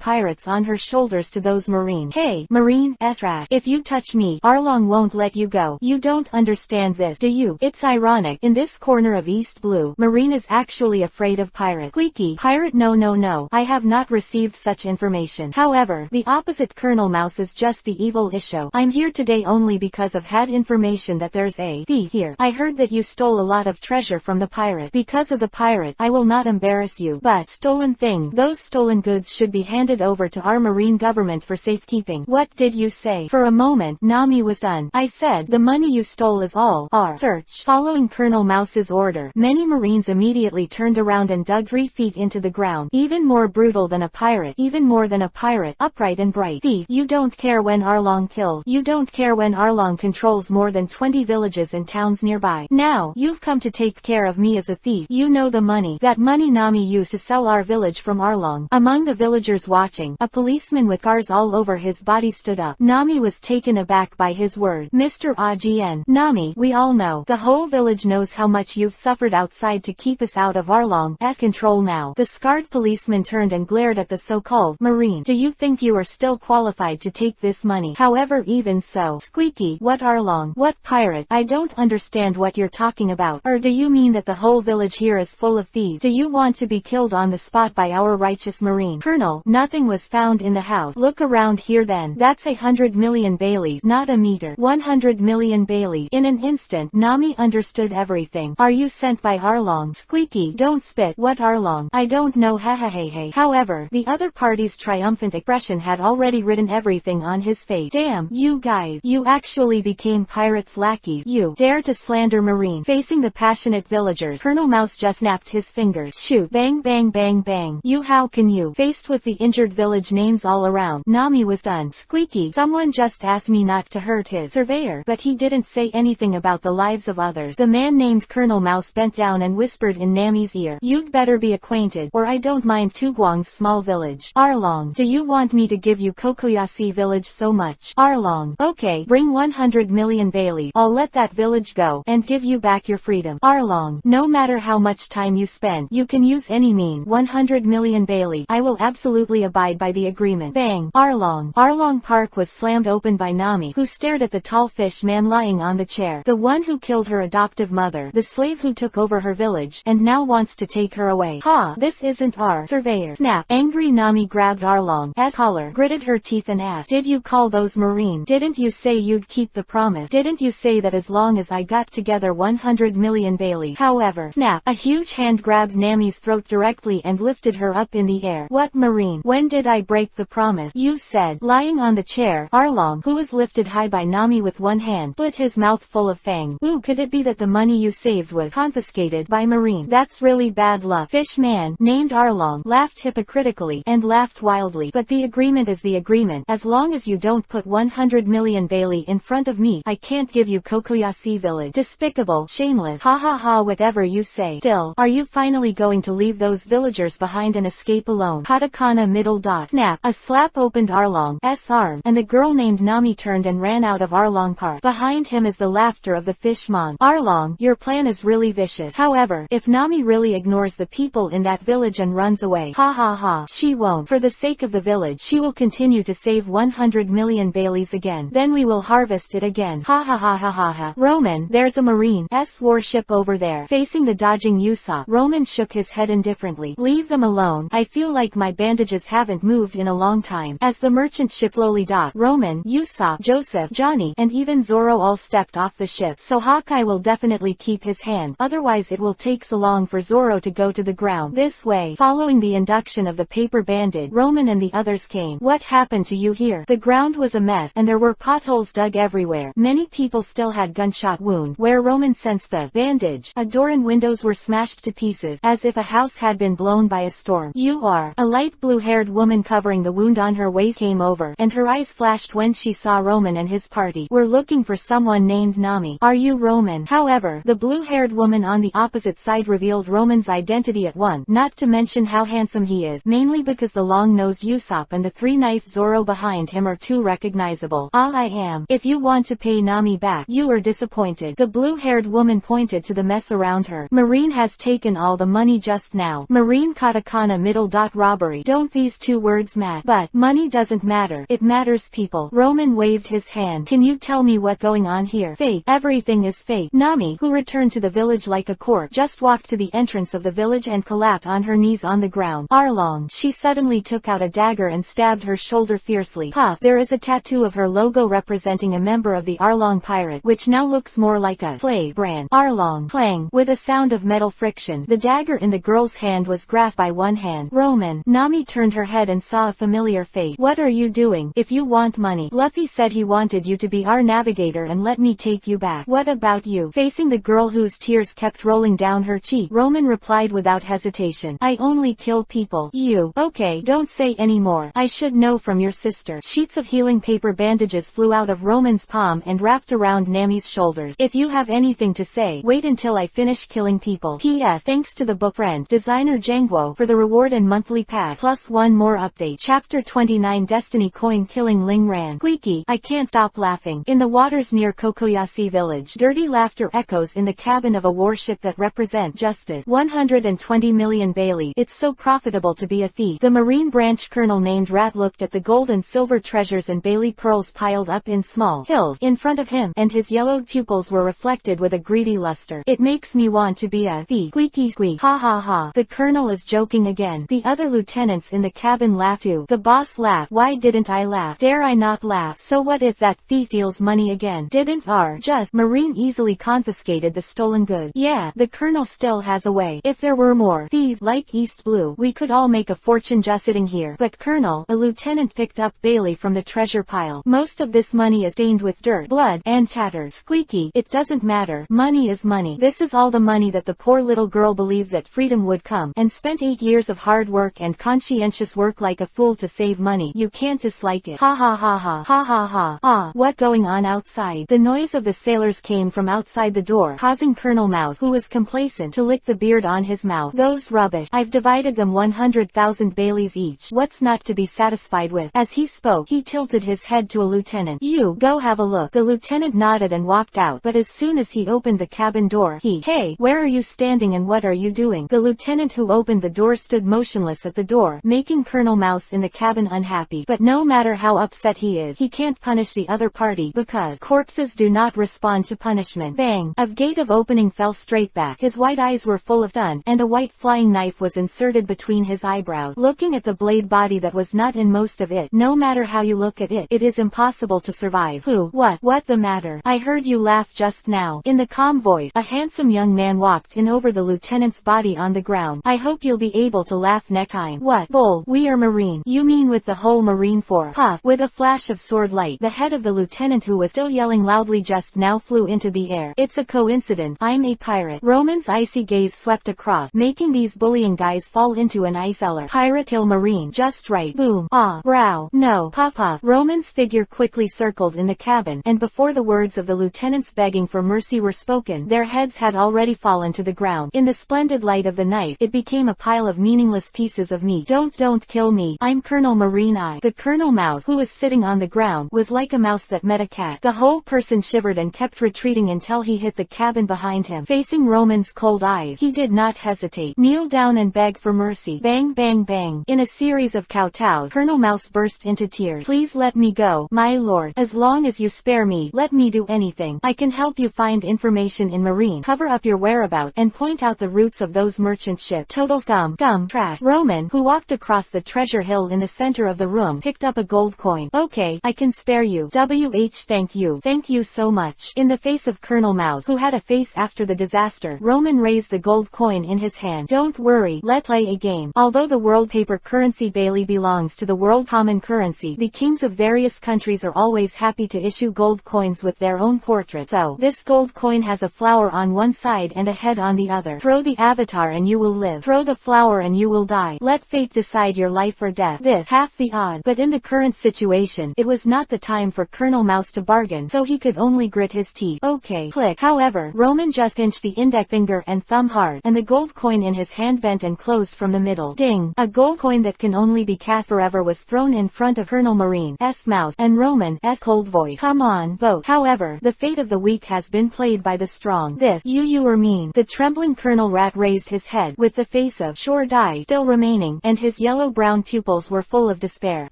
Pirates on her shoulders to those Marines. Hey, Marine, trash. If you touch me, Arlong won't let you go. You don't understand this, do you? It's ironic. In this corner of East Blue, Marine is actually afraid of pirate. Squeaky, pirate, no no no. I have not received such information. However, the opposite Colonel Mouse is just the evil issue. I'm here today only because I've had information that there's a thief See here, I heard that you stole a lot of treasure from the pirate. Because of the pirate, I will not embarrass you, but stolen thing, those stolen goods should be handed over to our marine government for safekeeping. What did you say? For a moment, Nami was stunned. I said, the money you stole is all our search. Following Colonel Mouse's order, many marines immediately turned around and dug 3 feet into the ground. Even more brutal than a pirate, even more than a pirate, upright and bright. Thief, you don't care when Arlong killed. You don't care when Arlong controls more than 20 villages and towns nearby. Now, you've come to take care of me as a thief. You know the money. That money Nami used to sell our village from Arlong. Among the villagers watching, a policeman with scars all over his body stood up. Nami was taken aback by his word. Mr. Ajien, Nami, we all know. The whole village knows how much you've suffered outside to keep us out of Arlong's control now. The scarred policeman turned and glared at the so-called marine. Do you think you are still qualified to take this money? However, even so. Squeaky, what Arlong? What pirate? I don't understand what you're talking about. Or do you mean that the whole village here is full of thieves? Do you want to be killed on the spot by our righteous marine? Colonel, nothing was found in the house. Look around here then. That's 100 million Baileys, not a meter. 100 million Baileys. In an instant, Nami understood everything. Are you sent by Arlong? Squeaky, don't spit. What Arlong? I don't know, hahaha. However, the other party's triumphant expression had already written everything on his face. Damn, you guys, you actually became pirates' lackeys. You dare to slander marine. Facing the passionate villagers, Colonel Mouse just snapped his fingers. Shoot, bang bang bang bang. You, how can you? Faced with the injured village names all around, Nami was done. Squeaky, someone just asked me not to hurt his surveyor, but he didn't say anything about the lives of others. The man named Colonel Mouse bent down and whispered in Nami's ear. You'd better be acquainted, or I don't mind Tuguang's small village. Arlong, do you want me to give you Kokoyasi village so much? Arlong, okay, bring 100 million Baileys. I'll let that village go, and give you back your freedom. Arlong, no matter how much time you spend, you can use any mean. 100 million Baileys. I will absolutely abide by the agreement. Bang. Arlong. Arlong Park was slammed open by Nami, who stared at the tall fish man lying on the chair. The one who killed her adoptive mother, the slave who took over her village, and now wants to take her away. Ha, this isn't our surveyor. Snap. Angry Nami grabbed Arlong's collar, gritted her teeth and asked, did you call those marine? Didn't you say you'd keep the promise? Didn't you say that as long as I got together 100 million Baileys? However, snap. A huge hand grabbed Nami's throat directly and lifted her up in the air. What marine? When did I break the promise? You said. Lying on the chair, Arlong, who was lifted high by Nami with one hand, split his mouth full of fang. Ooh, could it be that the money you saved was confiscated by marine? That's really bad luck. Fish man, named Arlong, laughed hypocritically, and laughed wildly. But the agreement is the agreement. As long as you don't put 100 million Baileys in front of me, I can't give you Kokoyasi village. Despicable, shameless, ha ha ha, whatever you say. Still, are you finally going to leave those villagers behind and escape alone? Katakana middle dot. Snap. A slap opened Arlong's arm, and the girl named Nami turned and ran out of Arlong Park. Behind him is the laughter of the fishmon. Arlong, your plan is really vicious. However, if Nami really ignores the people in that village and runs away, ha ha ha, she won't. For the sake of the village, she will continue to save 100 million Baileys again. Then we will harvest it again. Ha ha ha ha ha ha. Roman, there's a marine's warship over there. Facing the dodging Usopp, Roman shook his head indifferently. Leave them alone. I feel like my bandages haven't moved in a long time. As the merchant ship slowly docked, Roman, Usopp, Joseph, Johnny, and even Zoro all stepped off the ship. So Hawkeye will definitely keep his hand, otherwise it will take so long for Zoro to go to the ground. This way. Following the induction of the paper bandit, Roman and the others came. What happened to you here? The ground was a mess, and there were potholes dug everywhere. Many people still had gunshot wounds. Where Roman sensed the bandage, a door and windows were smashed to pieces, as if a house had been blown by a storm. You are. A light blue-haired woman covering the wound on her waist came over, and her eyes flashed when she saw Roman and his party were looking for someone named Nami. Are you Roman? However, the blue-haired woman on the opposite side revealed Roman's identity at once, not to mention how handsome he is, mainly because the long-nosed Usopp and the three-knife Zoro behind him are too recognizable. Ah, I am. If you want to pay Nami back, you are disappointed. The blue-haired woman pointed to the mess around her. Marine has taken all the money just now. Marine katakana middle dot robbery. Don't these two words match? But money doesn't matter. It matters people. Roman waved his hand. Can you tell me what's going on here? Fate. Everything is fate. Nami, who returned to the village like a corpse, just walked to the entrance of the village and collapsed on her knees on the ground. Arlong. She suddenly took out a dagger and stabbed her shoulder fiercely. Puff. There is a tattoo of her logo representing a member of the Arlong pirate, which now looks looks more like a slave brand. Arlong. Clang. With a sound of metal friction, the dagger in the girl's hand was grasped by one hand. Roman. Nami turned her head and saw a familiar face. What are you doing? If you want money. Luffy said he wanted you to be our navigator and let me take you back. What about you? Facing the girl whose tears kept rolling down her cheek, Roman replied without hesitation. I only kill people. You. Okay, don't say any more. I should know from your sister. Sheets of healing paper bandages flew out of Roman's palm and wrapped around Nami's shoulders. If you have anything to say, wait until I finish killing people. P.S. Thanks to the book friend, designer Jangwo, for the reward and monthly pass, plus one more update. Chapter 29 Destiny Coin Killing Ling Ran. Squeaky. I can't stop laughing. In the waters near Kokoyashi village, dirty laughter echoes in the cabin of a warship that represent justice. 120 million Bailey. It's so profitable to be a thief. The Marine branch colonel named Rat looked at the gold and silver treasures and Bailey pearls piled up in small hills in front of him, and his yellowed pupils were reflected with a greedy luster. It makes me want to be a thief. Squeaky squeak. Ha ha ha. The colonel is joking again. The other lieutenants in the cabin laughed too. The boss laughed. Why didn't I laugh? Dare I not laugh? So what if that thief steals money again? Didn't our just Marine easily confiscated the stolen goods? Yeah, the colonel still has a way. If there were more thieves like East Blue, we could all make a fortune just sitting here. But colonel, a lieutenant picked up Bailey from the treasure pile. Most of this money is stained with dirt, blood, and tatters. Squeaky. It doesn't matter. Money is money. This is all the money that the poor little girl believed that freedom would come, and spent 8 years of hard work and conscientious work like a fool to save money. You can't dislike it. Ha ha ha ha. Ha ha ha. Ah, what going on outside? The noise of the sailors came from outside the door, causing Colonel Mouse, who was complacent, to lick the beard on his mouth. Those rubbish. I've divided them 100,000 Baileys each. What's not to be satisfied with? As he spoke, he tilted his head to a lieutenant. You, go have a look. The lieutenant nodded and walked out, but as soon as he opened the cabin door, hey, where are you standing and what are you doing? The lieutenant who opened the door stood motionless at the door, making Colonel Mouse in the cabin unhappy. But no matter how upset he is, he can't punish the other party, because corpses do not respond to punishment. Bang! A gate of opening fell straight back. His white eyes were full of stun, and a white flying knife was inserted between his eyebrows. Looking at the blade body that was not in most of it, no matter how you look at it, it is impossible to survive. Who? What the matter? I heard you laugh just now. In the calm voice, a handsome young man walked in over the lieutenant's body on the ground. I hope you'll be able to laugh next time. What? Bull. We are Marine. You mean with the whole Marine Corps? Puff. With a flash of sword light, the head of the lieutenant who was still yelling loudly just now flew into the air. It's a coincidence. I'm a pirate. Roman's icy gaze swept across, making these bullying guys fall into an ice cellar. Pirate kill Marine. Just right. Boom. Ah. Brow. No. Puff puff. Roman's figure quickly circled in the cabin, and before the words of the lieutenants begging for mercy were spoken, their heads had already fallen to the ground. In the splendid light of the knife, it became a pile of meaningless pieces of meat. Don't kill me. I'm Colonel Marine I. The Colonel Mouse, who was sitting on the ground, was like a mouse that met a cat. The whole person shivered and kept retreating until he hit the cabin behind him. Facing Roman's cold eyes, he did not hesitate. Kneel down and beg for mercy. Bang bang bang. In a series of kowtows, Colonel Mouse burst into tears. Please let me go, my lord. As long as you spare me, let me do anything. I can help you find information in Marine, cover up your whereabouts, and point out the routes of those merchant ships. Total scum, trash. Roman, who walked across the treasure hill in the center of the room, picked up a gold coin. Okay, I can spare you. Thank you. Thank you so much. In the face of Colonel Mouse, who had a face after the disaster, Roman raised the gold coin in his hand. Don't worry, let's play a game. Although the world paper currency Bailey belongs to the world common currency, the kings of various countries are always happy to issue gold coins with their own portrait. So, this gold coin has a flower on one side and a head on the other. Throw the avatar and you will live. Throw the flower and you will die. Let fate decide your life or death. This, half the odds. But in the current situation, it was not the time for Colonel Mouse to bargain, so he could only grit his teeth. Okay, click. However, Roman just pinched the index finger and thumb hard, and the gold coin in his hand bent and closed from the middle. Ding! A gold coin that can only be cast forever was thrown in front of Colonel Marine's Mouse and Roman's cold voice. Come on, vote. However, the fate of the weak has been played by the strong. This, you are mean. The trembling Colonel Rat raised his head, with the face of sure die still remaining, and his yellow-brown pupils were full of despair.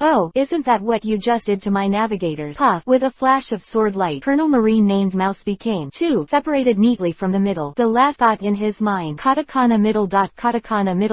Oh, isn't that what you just did to my navigators? Puff. With a flash of sword light, Colonel Marine named Mouse became two, separated neatly from the middle. The last thought in his mind, katakana middle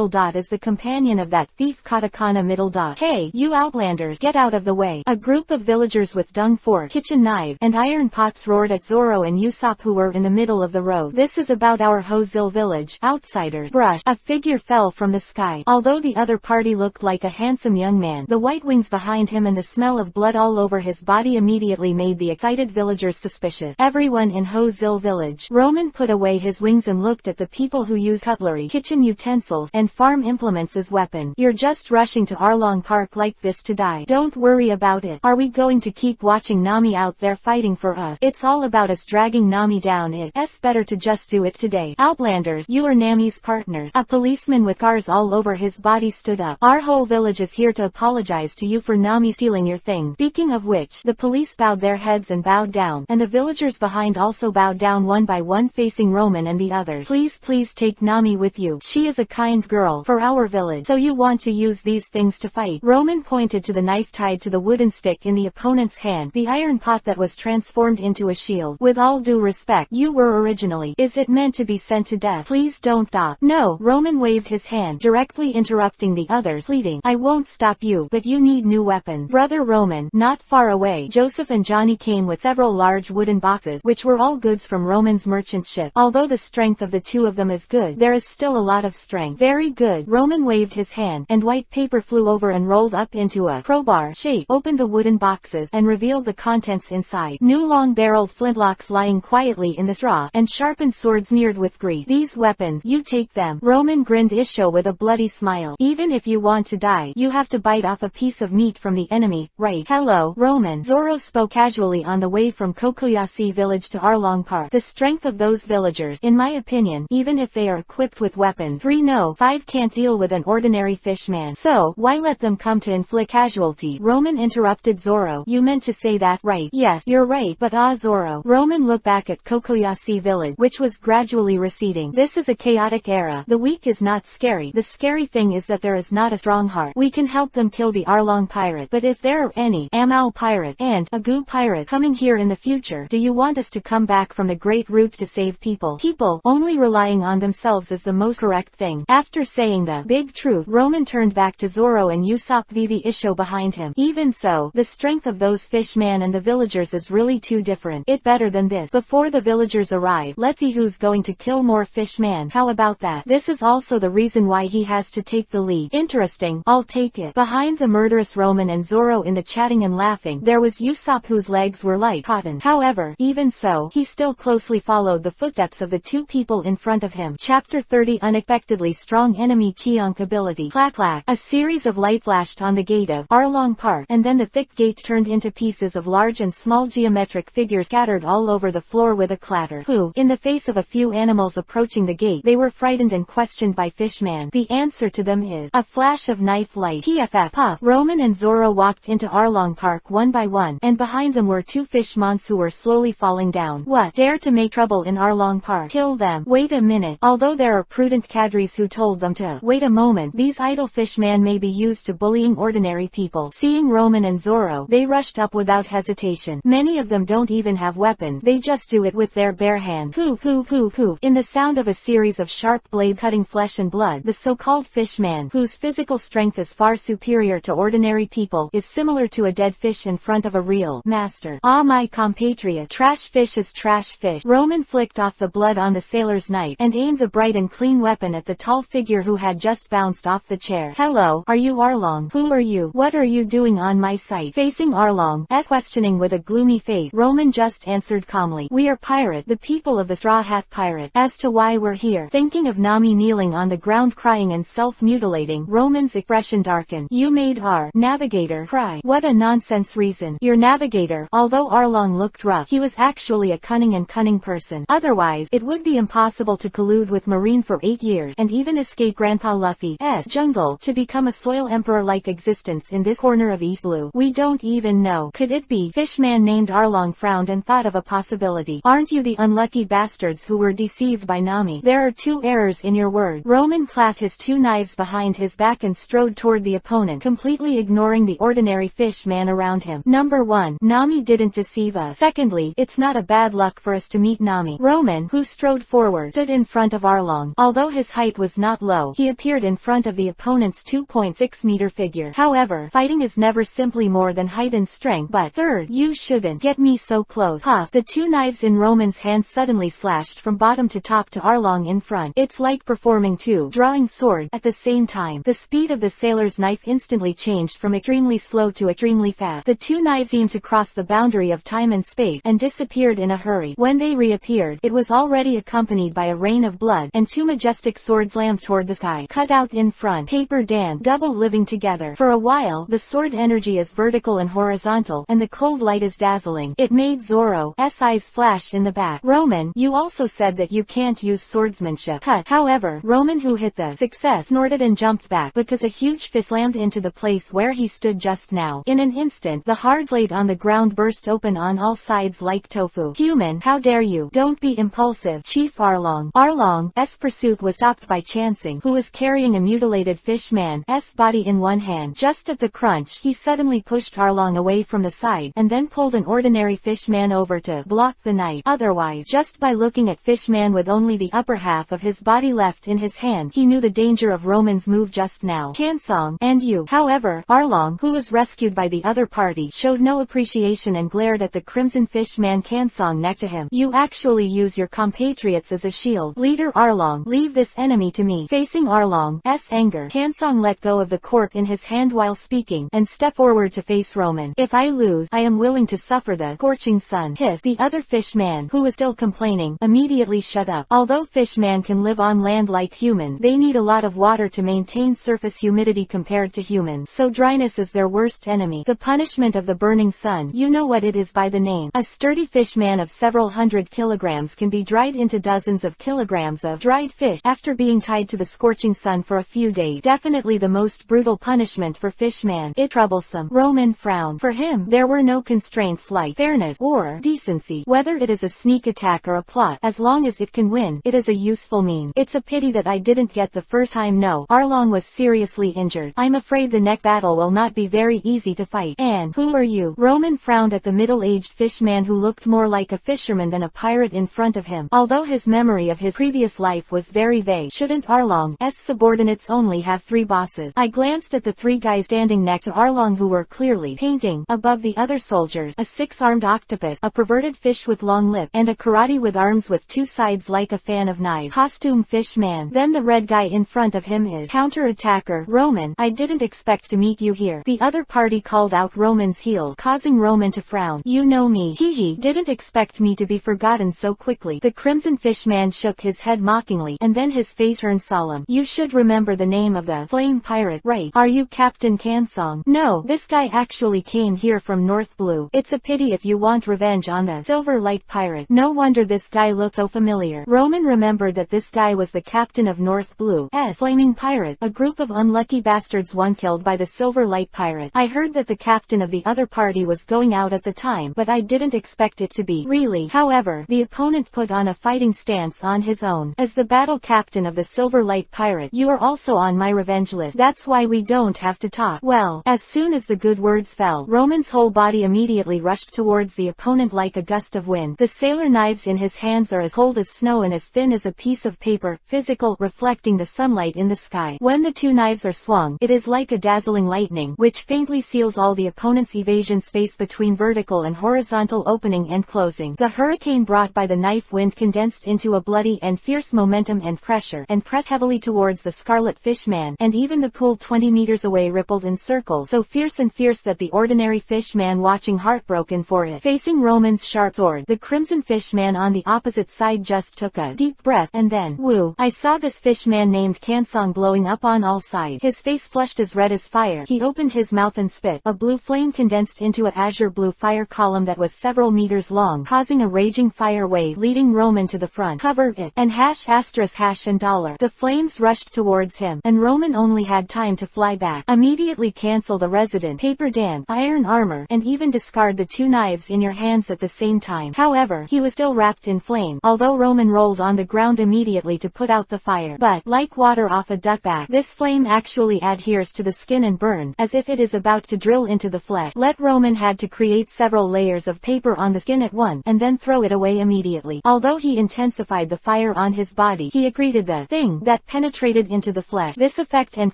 dot is the companion of that thief katakana middle dot. Hey, you outlanders, get out of the way. A group of villagers with dung fork, kitchen knife, and iron pots roared at Zoro Zoro and Usopp, who were in the middle of the road. This is about our Hozil village. Outsiders. Brush. A figure fell from the sky. Although the other party looked like a handsome young man, the white wings behind him and the smell of blood all over his body immediately made the excited villagers suspicious. Everyone in Hozil village. Roman put away his wings and looked at the people who use cutlery, kitchen utensils, and farm implements as weapons. You're just rushing to Arlong Park like this to die. Don't worry about it. Are we going to keep watching Nami out there fighting for us? It's all about us dragging Nami down. It's better to just do it today. Outlanders, you are Nami's partner. A policeman with scars all over his body stood up. Our whole village is here to apologize to you for Nami stealing your things. Speaking of which, the police bowed their heads and bowed down, and the villagers behind also bowed down one by one, facing Roman and the others. Please take Nami with you. She is a kind girl for our village. So you want to use these things to fight? Roman pointed to the knife tied to the wooden stick in the opponent's hand, the iron pot that was transformed into a shield. With all due respect, you were originally. Is it meant to be sent to death? Please don't stop. No. Roman waved his hand, directly interrupting the others, pleading, I won't stop you, but you need new weapons. Brother Roman. Not far away, Joseph and Johnny came with several large wooden boxes, which were all goods from Roman's merchant ship. Although the strength of the two of them is good, there is still a lot of strength. Very good. Roman waved his hand, and white paper flew over and rolled up into a crowbar shape, opened the wooden boxes, and revealed the contents inside. New long-barreled flintlocks lying quietly in the straw, and sharpened swords smeared with grease. These weapons, you take them. Roman grinned Isho with a bloody smile. Even if you want to die, you have to bite off a piece of meat from the enemy, right? Hello, Roman. Zoro spoke casually on the way from Kokoyashi village to Arlong Park. The strength of those villagers, in my opinion, even if they are equipped with weapons, 3 no, 5 can't deal with an ordinary fishman. So, why let them come to inflict casualty? Roman interrupted Zoro. You meant to say that, right? Yes, you're right, but Zoro. Roman looked back at Kokoyashi village, which was gradually receding. This is a chaotic era. The weak is not scary. The scary thing is that there is not a strong heart. We can help them kill the Arlong pirate, but if there are any Amal pirate and a Goo pirate coming here in the future, do you want us to come back from the Great Route to save people? People only relying on themselves is the most correct thing. After saying the big truth, Roman turned back to Zoro and Usopp vv Isho behind him. Even so, the strength of those fishmen and the villagers is really too different. It better than this. Before the villagers arrive, let's see who's going to kill more fishmen. How about that? This is also the reason why he has to take the lead. Interesting. I'll take it. Behind the murderous Roman and Zoro in the chatting and laughing, there was Usopp, whose legs were like cotton. However, even so, he still closely followed the footsteps of the two people in front of him. Chapter 30. Unexpectedly strong enemy Tiank ability. Clack clack. A series of light flashed on the gate of Arlong Park, and then the thick gate turned into pieces of large and small geometric figures scattered all over the floor with a clatter. Who, in the face of a few animals approaching the gate, they were frightened and questioned by Fishman. The answer to them is a flash of knife light. PFF. Puff. Roman and Zoro walked into Arlong Park one by one, and behind them were 2 fishmons who were slowly falling down. What? Dare to make trouble in Arlong Park? Kill them. Wait a minute. Although there are prudent cadres who told them to wait a moment, these idle fishmen may be used to bullying ordinary people. Seeing Roman and Zoro, they rushed up without hesitation. Many of them don't even have weapons. They just do it with their bare hand. Poof poof poof poof. In the sound of a series of sharp blades cutting flesh and blood, the so-called fishman, whose physical strength is far superior to ordinary people, is similar to a dead fish in front of a real master. Ah, my compatriot. Trash fish is trash fish. Roman flicked off the blood on the sailor's knife, and aimed the bright and clean weapon at the tall figure who had just bounced off the chair. Hello, are you Arlong? Who are you? What are you doing on my site? Facing Arlong's questioning with a gloomy face, Roman just answered calmly. We are pirate, the people of the Straw Hat Pirate. As to why we're here, thinking of Nami kneeling on the ground crying and self-mutilating, Roman's expression darkened. You made our navigator cry. What a nonsense reason. Your navigator, although Arlong looked rough, he was actually a cunning person. Otherwise, it would be impossible to collude with Marine for 8 years, and even escape Grandpa Luffy's jungle, to become a soil emperor-like existence in this corner of East Blue. We don't even know. Could it be? Fishman named Arlong frowned and thought of a possibility. Aren't you the unlucky bastards who were deceived by Nami? There are 2 errors in your word. Roman clasped his 2 knives behind his back and strode toward the opponent, completely ignoring the ordinary fishman around him. Number 1. Nami didn't deceive us. Secondly, it's not a bad luck for us to meet Nami. Roman, who strode forward, stood in front of Arlong. Although his height was not low, he appeared in front of the opponent's 2.6-meter figure. However, fighting is never simply more than height and strength. But third, you shouldn't get me so close. Ha. Puff. The two knives in Roman's hand suddenly slashed from bottom to top to Arlong in front. It's like performing two drawing sword at the same time. The speed of the sailor's knife instantly changed from extremely slow to extremely fast. The two knives seemed to cross the boundary of time and space and disappeared in a hurry. When they reappeared, it was already accompanied by a rain of blood, and two majestic swords slammed toward the sky. Cut out in front. Paper Dan. Double living together. For a while, the sword energy is vertical and horizontal, and the cold light is dazzling. It made Zoro's eyes flash in the back. Roman, you also said that you can't use swordsmanship. Cut. However, Roman, who hit the success, snorted and jumped back because a huge fist slammed into the place where he stood just now. In an instant, the hard plate on the ground burst open on all sides like tofu. Human, how dare you? Don't be impulsive. Chief Arlong. Arlong's pursuit was stopped by Chansing, who was carrying a mutilated fishman's body in one hand. Just at the crunch, he suddenly pushed Arlong away from the side, and then pulled an ordinary fishman over to block the knife. Otherwise, just by looking at Fishman with only the upper half of his body left in his hand, he knew the danger of Roman's move just now. Kansong, and you. However, Arlong, who was rescued by the other party, showed no appreciation and glared at the crimson fishman Kansong next to him. You actually use your compatriots as a shield. Leader Arlong, leave this enemy to me. Facing Arlong's anger, Kansong let go of the cork in his hand while speaking, and stepped forward to face Roman. If I lose, I am willing to suffer the scorching sun. Hiss. The other fishman, who was still complaining, immediately shut up. Although fishman can live on land like humans, they need a lot of water to maintain surface humidity compared to humans, so dryness is their worst enemy. The punishment of the burning sun, you know what it is by the name. A sturdy fishman of several hundred kilograms can be dried into dozens of kilograms of dried fish after being tied to the scorching sun for a few days. Definitely the most brutal punishment for fishman. It's troublesome. Roman frowned. For him, there were no constraints like fairness or decency. Whether it is a sneak attack or a plot, as long as it can win, it is a useful mean. It's a pity that I didn't get the first time. No, Arlong was seriously injured. I'm afraid the next battle will not be very easy to fight. And who are you? Roman frowned at the middle-aged fishman who looked more like a fisherman than a pirate in front of him. Although his memory of his previous life was very vague, shouldn't Arlong's subordinates only have 3 bosses? I glanced at the 3 guys standing next to Arlong who were clearly painting above the other soldiers: a 6-armed octopus, a perverted fish with long lips, and a karate with arms with 2 sides like a fan of knives. Costume fishman. Then the red guy in front of him is counter-attacker. Roman, I didn't expect to meet you here. The other party called out Roman's heels, causing Roman to frown. You know me. He didn't expect me to be forgotten so quickly. The crimson fishman shook his head mockingly, and then his face turned solemn. You should remember the name of the flame pirate, right? Are you Captain Kansong? No, this guy actually came here from North Blue. It's a pity if you want revenge on the Silver Light Pirate. No wonder this guy looked so familiar. Roman remembered that this guy was the captain of North Blue's flaming pirate, a group of unlucky bastards once killed by the Silver Light Pirate. I heard that the captain of the other party was going out at the time, but I didn't expect it to be really. However, the opponent put on a fighting stance on his own. As the battle captain of the Silver Light Pirate, you are also on my revenge list. That's why we don't have to talk. Well, as soon as the good words fell, Roman's whole body immediately rushed towards the opponent like a gust of wind. The sailor knives in his hands are as cold as snow and as thin as a piece of paper, physical, reflecting the sunlight in the sky. When the 2 knives are swung, it is like a dazzling lightning, which faintly seals all the opponent's evasion space between vertical and horizontal opening and closing. The hurricane brought by the knife wind condensed into a bloody and fierce momentum and pressure, and pressed heavily towards the scarlet fishman, and even the pool 20 meters away rippled in circles, so fierce and fierce that the ordinary fishman watching heartbroken for it. Facing Roman's sharp sword, the crimson fishman on the opposite side just took a deep breath, and then, woo! I saw this fishman named Kansong blowing up on all sides. His face flushed as red as fire. He opened his mouth and spit. A blue flame condensed into a azure blue fire column that was several meters long, causing a raging fire wave, leading Roman to the front. Cover it, and ## and $. The flames rushed towards him, and Roman only had time to fly back. Immediately cancel the resident paper dance, iron armor, and even discard the 2 knives in your hands at the same time. However, he was still wrapped in flame, although Roman rolled on the ground immediately to put out the fire. But, like water off a duck back, this flame actually adheres to the skin and burns, as if it is about to drill into the flesh. Roman had to create several layers of paper on the skin at once, and then throw it away immediately. Although he intensified the fire on his body, he accreted the thing that penetrated into the flesh. This effect and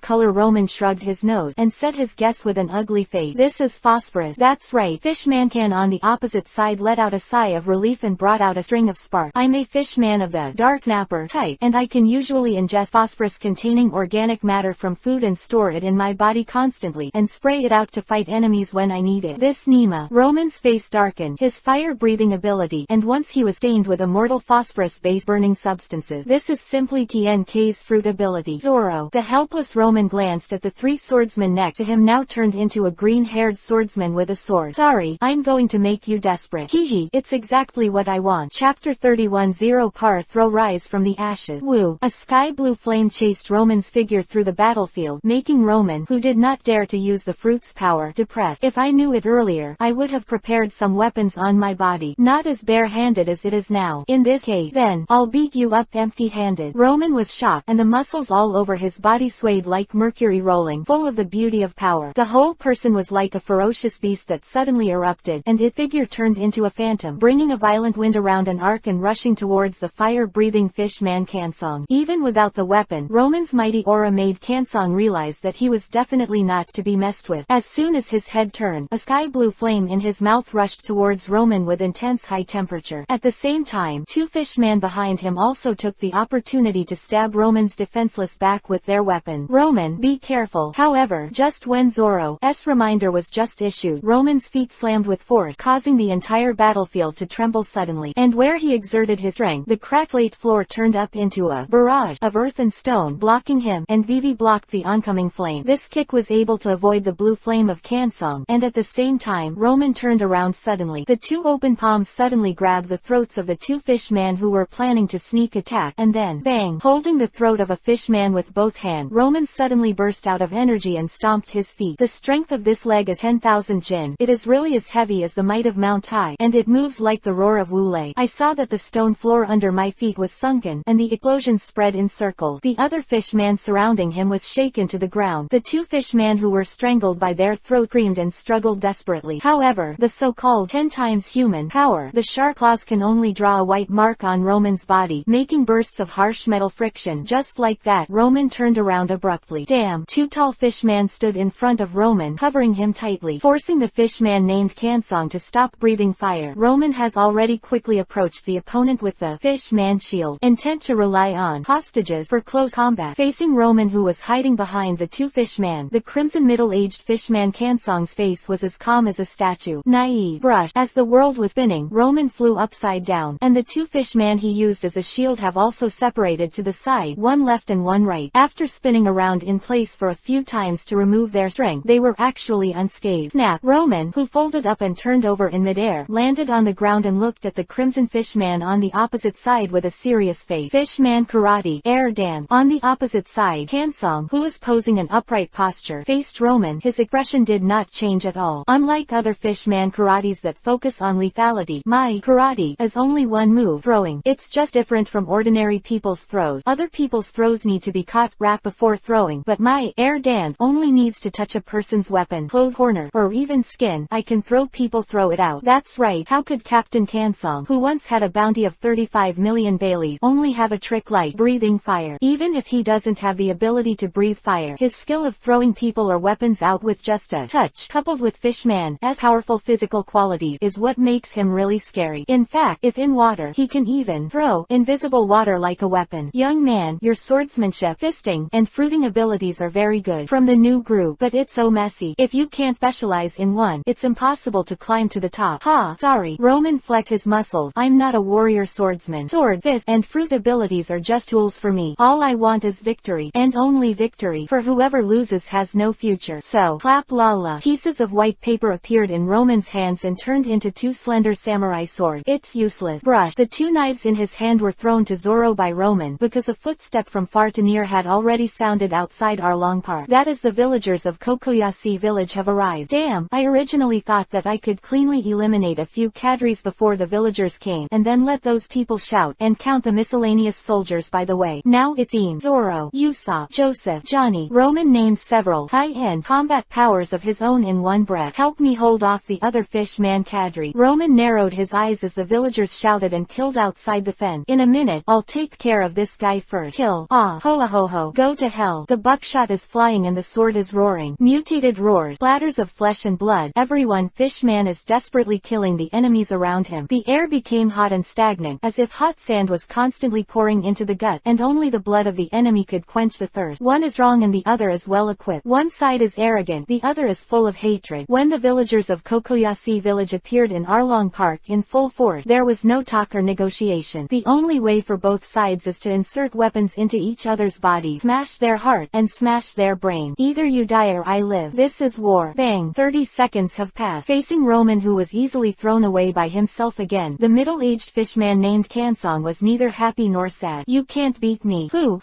color. Roman shrugged his nose, and said his guess with an ugly face. This is phosphorus. That's right. Fishman can on the opposite side let out a sigh of relief and brought out a string of sparks. I'm a fishman of the dart snapper type, and I can usually ingest phosphorus-containing organic matter from food and store it in my body constantly, and spray it out to fight enemies when I need it. This Nima. Roman's face darkened, his fire-breathing ability, and once he was stained with immortal phosphorus-based burning substances. This is simply TNK's fruit ability. Zoro. The helpless Roman glanced at the three swordsmen next to him, now turned into a green-haired swordsman with a sword. Sorry, I'm going to make you desperate. Hehe, it's exactly what I want. Chapter 31. Zero Par Throw Rise from the Ashes. Woo. A sky-blue flame chased Roman's figure through the battlefield, making Roman, who did not dare to use the fruit's power, depressed. If I knew it earlier, I would have prepared some weapons on my body, not as bare-handed as it is now. In this case, then, I'll beat you up empty-handed. Roman was shocked, and the muscles all over his body swayed like mercury rolling, full of the beauty of power. The whole person was like a ferocious beast that suddenly erupted, and its figure turned into a phantom, bringing a violent wind around an arc and rushing towards the fire-breathing fishman Kansong. Even without the weapon, Roman's mighty aura made Kansong realize that he was definitely not to be messed with. As soon as his head turned, a sky-blue flame in his mouth rushed towards Roman with intense high temperature. At the same time, two fishmen behind him also took the opportunity to stab Roman's defenseless back with their weapon. Roman, be careful. However, just when Zoro's reminder was just issued, Roman's feet slammed with force, causing the entire battlefield to tremble suddenly, and where he exerted his strength, the cracked slate floor turned up into a barrage of earth and stone, blocking him, and Vivi blocked the oncoming flame. This kick was able to avoid the blue flame of Kansong, and at the same time, Roman turned around suddenly. The two open palms suddenly grabbed the throats of the two fishmen who were planning to sneak attack, and then, bang! Holding the throat of a fishman with both hands, Roman suddenly burst out of energy and stomped his feet. The strength of this leg is 10,000 jin. It is really as heavy as the might of Mount Tai, and it moves like the roar of Wulei. I saw that the stone floor under my feet was sunken, and the explosion spread in circles. The other fishman surrounding him was shaken to the ground. The two fishmen who were strangled by their throat screamed and struggled desperately. However, the so-called 10 times human power, the shark claws can only draw a white mark on Roman's body, making bursts of harsh metal friction. Just like that, Roman turned around abruptly. Damn! Two tall fishmen stood in front of Roman, covering him tightly, forcing the fishman named Kansong to stop breathing fire. Roman has already quickly approached the opponent with the fishman shield, intent to rely on hostages for close combat. Facing Roman, who was hiding behind the two fishmen, the crimson middle-aged fishman Kansong's face was as calm as a statue. Naive. Brush. As the world was spinning, Roman flew upside down, and the two fishmen he used as a shield have also separated to the side, one left and one right. After spinning around in place for a few times to remove their strength, they were actually unscathed. Snap. Roman, who folded up and turned over in midair, landed on the ground and looked at the crimson fishman on the opposite side with a serious face. Fishman karate, air dance. On the opposite side, Kansong, who was posing an upright posture, faced Roman. His expression did not change at all. Unlike other fishman karates that focus on lethality, my karate is only one move, throwing. It's just different from ordinary people's throws. Other people's throws need to be caught, wrapped before throwing, but my air dance only needs to touch a person's weapon, clothes, corner, or even skin. I can throw people, throw it out. That's right. How could Captain Kansong, who once had a bounty of 35 million Baileys, only have a trick like breathing fire? Even if he doesn't have the ability to breathe fire, his skill of throwing people or weapons out with just a touch, coupled with fishman's powerful physical qualities, is what makes him really scary. In fact, if in water, he can even throw invisible water like a weapon. Young man, your swordsmanship, fisting, and fruiting abilities are very good from the new group, but it's so messy. If you can't specialize in one, it's impossible to climb to the top. Ha, sorry. Roman flexed his muscles. I'm not a warrior swordsman. Sword, fist, and fruit abilities are just tools for me. All I want is victory, and only victory, for whoever loses has no future. So, clap la la. Pieces of white paper appeared in Roman's hands and turned into two slender samurai swords. It's useless. Brush. The two knives in his hand were thrown to Zoro by Roman, because a footstep from far to near had already sounded outside Arlong Park. That is, the villagers of Kokoyashi village have arrived. Damn, I originally thought that I could cleanly eliminate a few cadres before the villagers came, and then let those people shout, and count the miscellaneous soldiers by the way. Now it seems Zoro, Usopp, Joseph, Johnny. Roman named several high-end combat powers of his own in one breath. Help me hold off the other fishman cadre. Roman narrowed his eyes as the villagers shouted and killed outside the fence. In a minute, I'll take care of this guy first. Kill. Ah, ho ho ho. Go to hell. The buckshot is flying and the sword is roaring. Mutated roars, splatters of flesh and blood. Everyone, fishman is desperately killing killing the enemies around him. The air became hot and stagnant, as if hot sand was constantly pouring into the gut, and only the blood of the enemy could quench the thirst. One is strong and the other is well equipped. One side is arrogant, the other is full of hatred. When the villagers of Kokoyashi village appeared in Arlong Park in full force, there was no talk or negotiation. The only way for both sides is to insert weapons into each other's body, smash their heart, and smash their brain. Either you die or I live. This is war. Bang. 30 seconds have passed. Facing Roman, who was easily thrown away by himself again, the middle-aged fishman named Kansong was neither happy nor sad. You can't beat me. Hoo.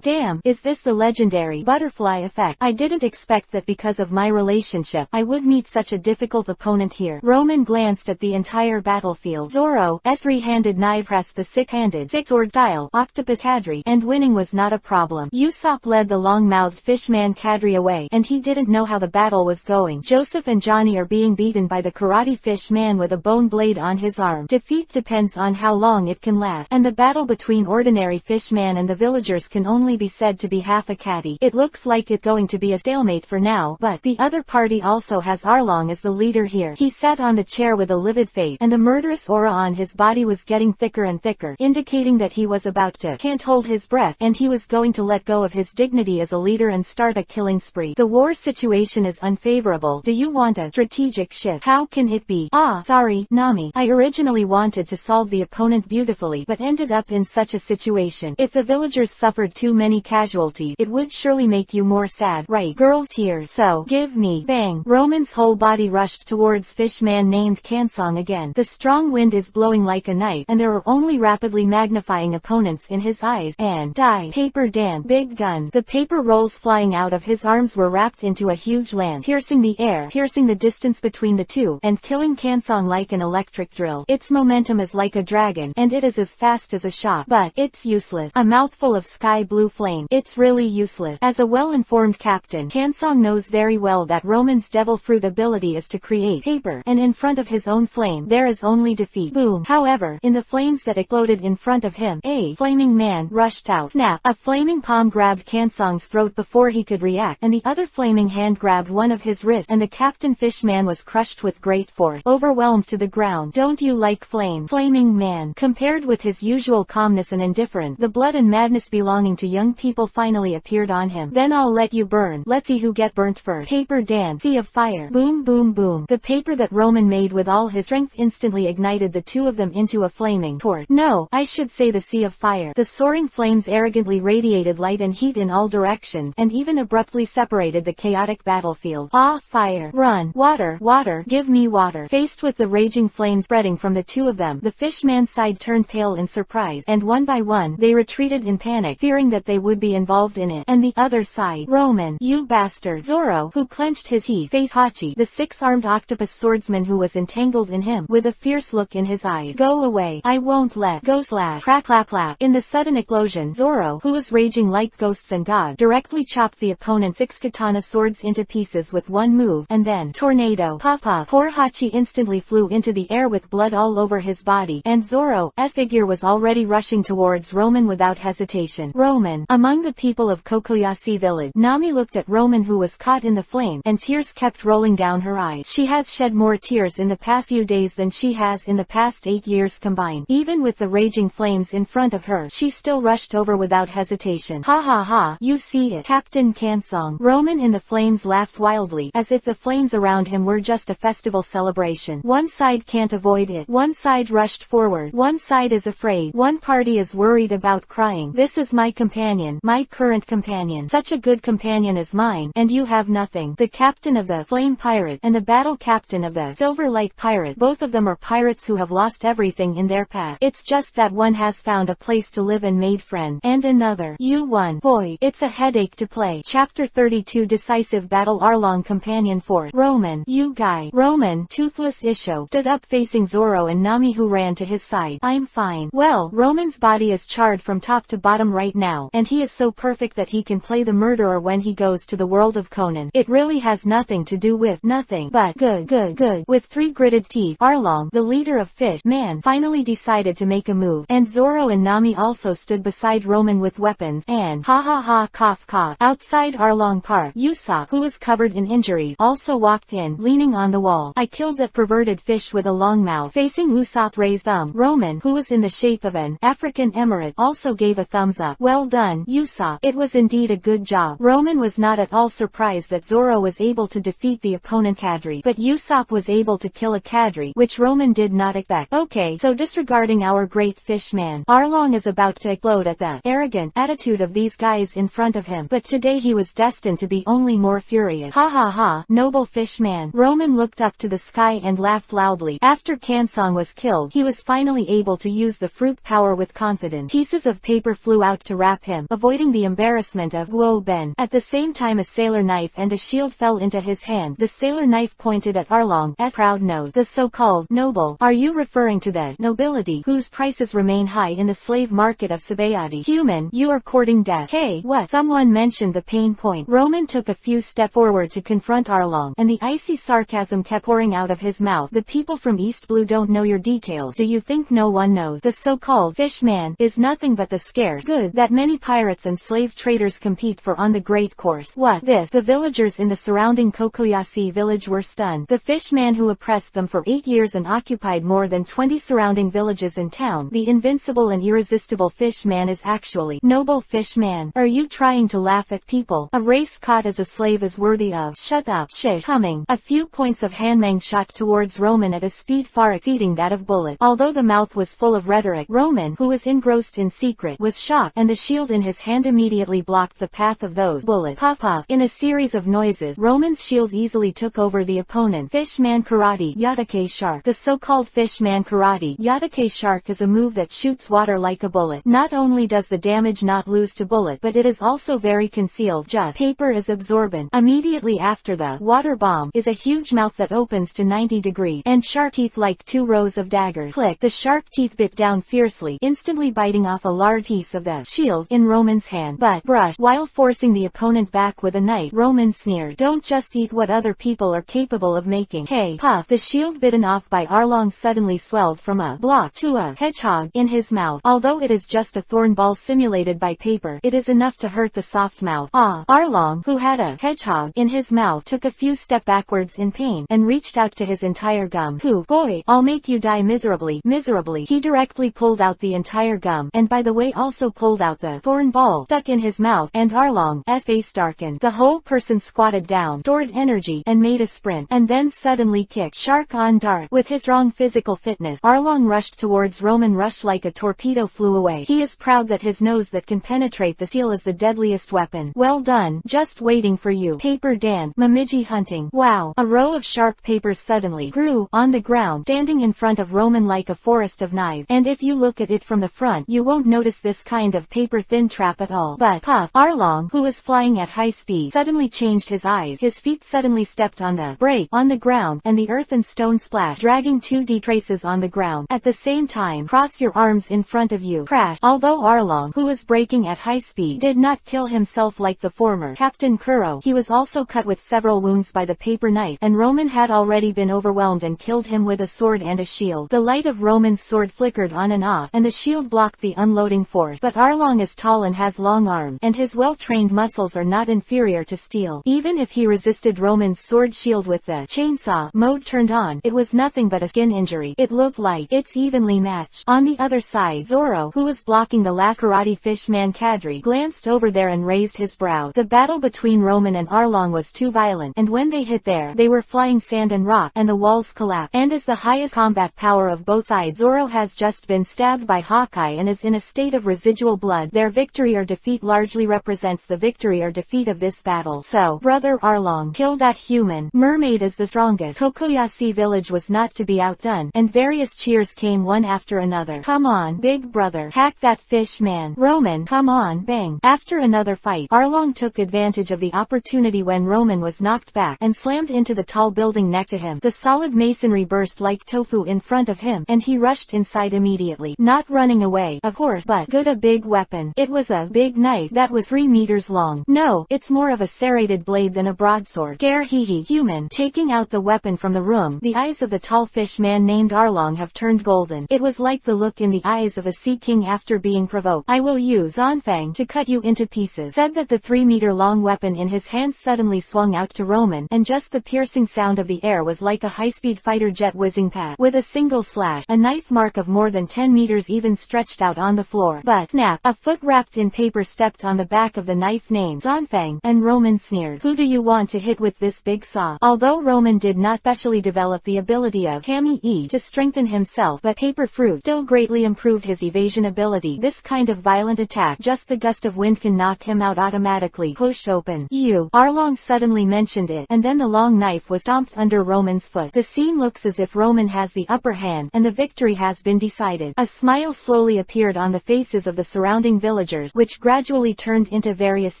Damn, is this the legendary butterfly effect? I didn't expect that because of my relationship, I would meet such a difficult opponent here. Roman glanced at the entire battlefield. Zoro's three-handed knife pressed the six-handed, six-sword style octopus cadre, and winning was not a problem. Usopp led the long-mouthed fishman cadre away, and he didn't know how the battle was going. Joseph and Johnny are being beaten by the karate fish man with a bone blade on his arm. Defeat depends on how long it can last, and the battle between ordinary fishman and the villagers can only be said to be half a catty. It looks like it's going to be a stalemate for now, but the other party also has Arlong as the leader here. He sat on the chair with a livid face, and the murderous aura on his body was getting thicker and thicker, indicating that he was about to can't hold his breath, and he was going to let go of his dignity as a leader and start a killing spree. The war situation is unfavorable. Do you want a strategic shift? How can it be? Sorry, Nami. I originally wanted to solve the opponent beautifully, but ended up in such a situation. If the villagers suffered too many casualties, it would surely make you more sad, right? Girls' tears. So, give me. Bang. Roman's whole body rushed towards fishman named Kansong again. The strong wind is blowing like a knife, and there are only rapidly magnifying opponents in his eyes, and die. Paper Dan. Big gun. The paper rolls flying out of his arms were wrapped into a huge lance, piercing the air, piercing the distance between the two, and killing Kansong like an electric drill. Its momentum is like a dragon, and it is as fast as a shot, but it's useless. A mouthful of sky blue flame. It's really useless. As a well-informed captain, Kansong knows very well that Roman's devil fruit ability is to create paper, and in front of his own flame, there is only defeat. Boom. However, in the flames that exploded in front of him, a flaming man rushed out. Snap. A flaming palm grabbed Kansong's throat before he could react, and the other flaming hand grabbed one of his wrists, and the captain fishman was crushed with great force, overwhelmed to the ground. Don't you like flame? Flaming man. Compared with his usual calmness and indifference, the blood and madness belonging to young people finally appeared on him. Then I'll let you burn. Let's see who get burnt first. Paper Dan. Sea of fire. Boom boom boom. The paper that Roman made with all his strength instantly ignited the two of them into a flaming torch. No, I should say the sea of fire. The soaring flames arrogantly radiated light and heat in all directions, and even abruptly separated the chaotic battlefield. Fire. Run. Water. Give me water. Faced with the raging flames spreading from the two of them, the fishman's side turned pale in surprise, and one by one, they retreated in panic, fearing that they would be involved in it. And the other side. Roman. You bastard. Zoro, who clenched his teeth, faced Hachi, the six-armed octopus swordsman who was entangled in him, with a fierce look in his eyes. Go away. I won't let go. Slash. Crack clap clap. In the sudden explosion, Zoro, who was raging like ghosts and God, directly chopped the opponent's six katana swords into pieces with one move, and then tornado. Puff puff. Poor Hachi instantly flew into the air with blood all over his body, and Zoro's figure was already rushing towards Roman without hesitation. Roman. Among the people of Kokoyashi village, Nami looked at Roman, who was caught in the flame, and tears kept rolling down her eyes. She has shed more tears in the past few days than she has in the past 8 years combined. Even with the raging flames in front of her, she still rushed over without hesitation. Ha ha ha, you see it, Captain Kansong. Roman in the flames laughed wildly, as if the flames around him were just a festival celebration. One side can't avoid it. One side rushed forward. One side is afraid. One party is worried about crying. This is my companion, my current companion. Such a good companion as mine, and you have nothing. The captain of the flame pirate, and the battle captain of the silver light pirate, both of them are pirates who have lost everything in their path. It's just that one has found a place to live and made friends, and another, you won. Boy, it's a headache to play. Chapter 32 Decisive Battle. Arlong Companion Fort. Roman. You guy. Roman, toothless Isho, stood up facing Zoro and Nami, who ran to his side. I'm fine. Well, Roman's body is charred from top to bottom right now, and he is so perfect that he can play the murderer when he goes to the world of Conan. It really has nothing to do with nothing but good. With three gritted teeth, Arlong, the leader of Fish Man, finally decided to make a move, and Zoro and Nami also stood beside Roman with weapons, and ha ha ha cough cough. Outside Arlong Park, Usopp, who was covered in injuries, also walked in, leaning on the wall. I killed that perverted inverted fish with a long mouth, facing Usopp raised thumb. Roman, who was in the shape of an African emirate, also gave a thumbs up. Well done, Usopp. It was indeed a good job. Roman was not at all surprised that Zoro was able to defeat the opponent cadre, but Usopp was able to kill a cadre, which Roman did not expect. Okay, so disregarding our great fish man, Arlong is about to explode at the arrogant attitude of these guys in front of him, but today he was destined to be only more furious. Ha ha ha, noble fish man. Roman looked up to the sky and laughed loudly. After Kansong was killed, he was finally able to use the fruit power with confidence. Pieces of paper flew out to wrap him, avoiding the embarrassment of Guo Ben. At the same time, a sailor knife and a shield fell into his hand. The sailor knife pointed at Arlong's proud nose. The so-called noble. Are you referring to the nobility whose prices remain high in the slave market of Sabayati? Human, you are courting death. Hey, what? Someone mentioned the pain point. Roman took a few steps forward to confront Arlong, and the icy sarcasm kept pouring out of his mouth. The people from East Blue don't know your details. Do you think no one knows? The so-called fish man is nothing but the scared good that many pirates and slave traders compete for on the great course. What? This? The villagers in the surrounding Kokoyashi village were stunned. The fish man who oppressed them for 8 years and occupied more than 20 surrounding villages in town, the invincible and irresistible fish man, is actually noble fish man. Are you trying to laugh at people? A race caught as a slave is worthy of. Shut up, shit. Coming. A few points of handmang shot towards Roman at a speed far exceeding that of bullets. Although the mouth was full of rhetoric, Roman, who was engrossed in secret, was shocked, and the shield in his hand immediately blocked the path of those bullets. Puff puff. In a series of noises, Roman's shield easily took over the opponent. Fish man karate Yatake shark. The so-called fish man karate Yatake shark is a move that shoots water like a bullet. Not only does the damage not lose to bullet, but it is also very concealed. Just paper is absorbent. Immediately after the water bomb is a huge mouth that opens to 90 degrees, and sharp teeth like 2 rows of daggers. Click. The sharp teeth bit down fiercely, instantly biting off a large piece of the shield in Roman's hand. But brush, while forcing the opponent back with a knife. Roman sneered. Don't just eat what other people are capable of making. Hey, puff. The shield bitten off by Arlong suddenly swelled from a block to a hedgehog in his mouth. Although it is just a thorn ball simulated by paper, it is enough to hurt the soft mouth. Ah! Arlong, who had a hedgehog in his mouth, took a few steps backwards in pain, and reached out to his entire gum. Pooh, boy, I'll make you die miserably. Miserably. He directly pulled out the entire gum, and by the way also pulled out the thorn ball stuck in his mouth, and Arlong's face darkened. The whole person squatted down, stored energy, and made a sprint, and then suddenly kicked. Shark on dart. With his strong physical fitness, Arlong rushed towards Roman. Rushed like a torpedo, flew away. He is proud that his nose that can penetrate the steel is the deadliest weapon. Well done. Just waiting for you. Paper Dan. Mamiji hunting. Wow. A row of sharp papers suddenly grew on the ground, standing in front of Roman like a forest of knives. And if you look at it from the front, you won't notice this kind of paper thin trap at all. But puff. Arlong, who was flying at high speed, suddenly changed his eyes. His feet suddenly stepped on the break on the ground, and the earth and stone splashed, dragging 2D traces on the ground. At the same time, cross your arms in front of you. Crash. Although Arlong, who was braking at high speed, did not kill himself like the former Captain Kuro, he was also cut with several wounds by the paper knife, and Roman had already been overwhelmed and killed him with a sword and a shield. The light of Roman's sword flickered on and off, and the shield blocked the unloading force. But Arlong is tall and has long arms, and his well-trained muscles are not inferior to steel. Even if he resisted Roman's sword shield with the chainsaw mode turned on, it was nothing but a skin injury. It looked like it's evenly matched. On the other side, Zoro, who was blocking the last karate fish man cadre, glanced over there and raised his brow. The battle between Roman and Arlong was too violent, and when they hit there, they were flying sand and rock, and the walls collapsed. And as the highest combat power of both sides, Zoro has just been stabbed by Hawkeye and is in a state of residual blood. Their victory or defeat largely represents the victory or defeat of this battle. So, brother Arlong, kill that human. Mermaid is the strongest. Kokoyashi village was not to be outdone, and various cheers came one after another. Come on, big brother. Hack that fish man. Roman, come on, bang. After another fight, Arlong took advantage of the opportunity when Roman was knocked back, and slammed into the tall building next to him. The solid masonry burst like tofu in front of him, and he rushed inside immediately. Not running away, of course, but good, a big weapon. It was a big knife that was 3 meters long. No, it's more of a serrated blade than a broadsword. Scare hee human. Taking out the weapon from the room, the eyes of the tall fish man named Arlong have turned golden. It was like the look in the eyes of a sea king after being provoked. I will use Zanfang to cut you into pieces. Said that the 3-meter long weapon in his hand suddenly swung out to Roman, and just the piercing sound of the air was like a high high-speed fighter jet whizzing past. With a single slash, a knife mark of more than 10 meters even stretched out on the floor. But, snap, a foot wrapped in paper stepped on the back of the knife named Zanfang, and Roman sneered. Who do you want to hit with this big saw? Although Roman did not specially develop the ability of Kami-e to strengthen himself, but paper fruit still greatly improved his evasion ability. This kind of violent attack, just the gust of wind can knock him out automatically. Push open. You. Arlong suddenly mentioned it, and then the long knife was stomped under Roman's foot. The scene looks as if Roman has the upper hand, and the victory has been decided. A smile slowly appeared on the faces of the surrounding villagers, which gradually turned into various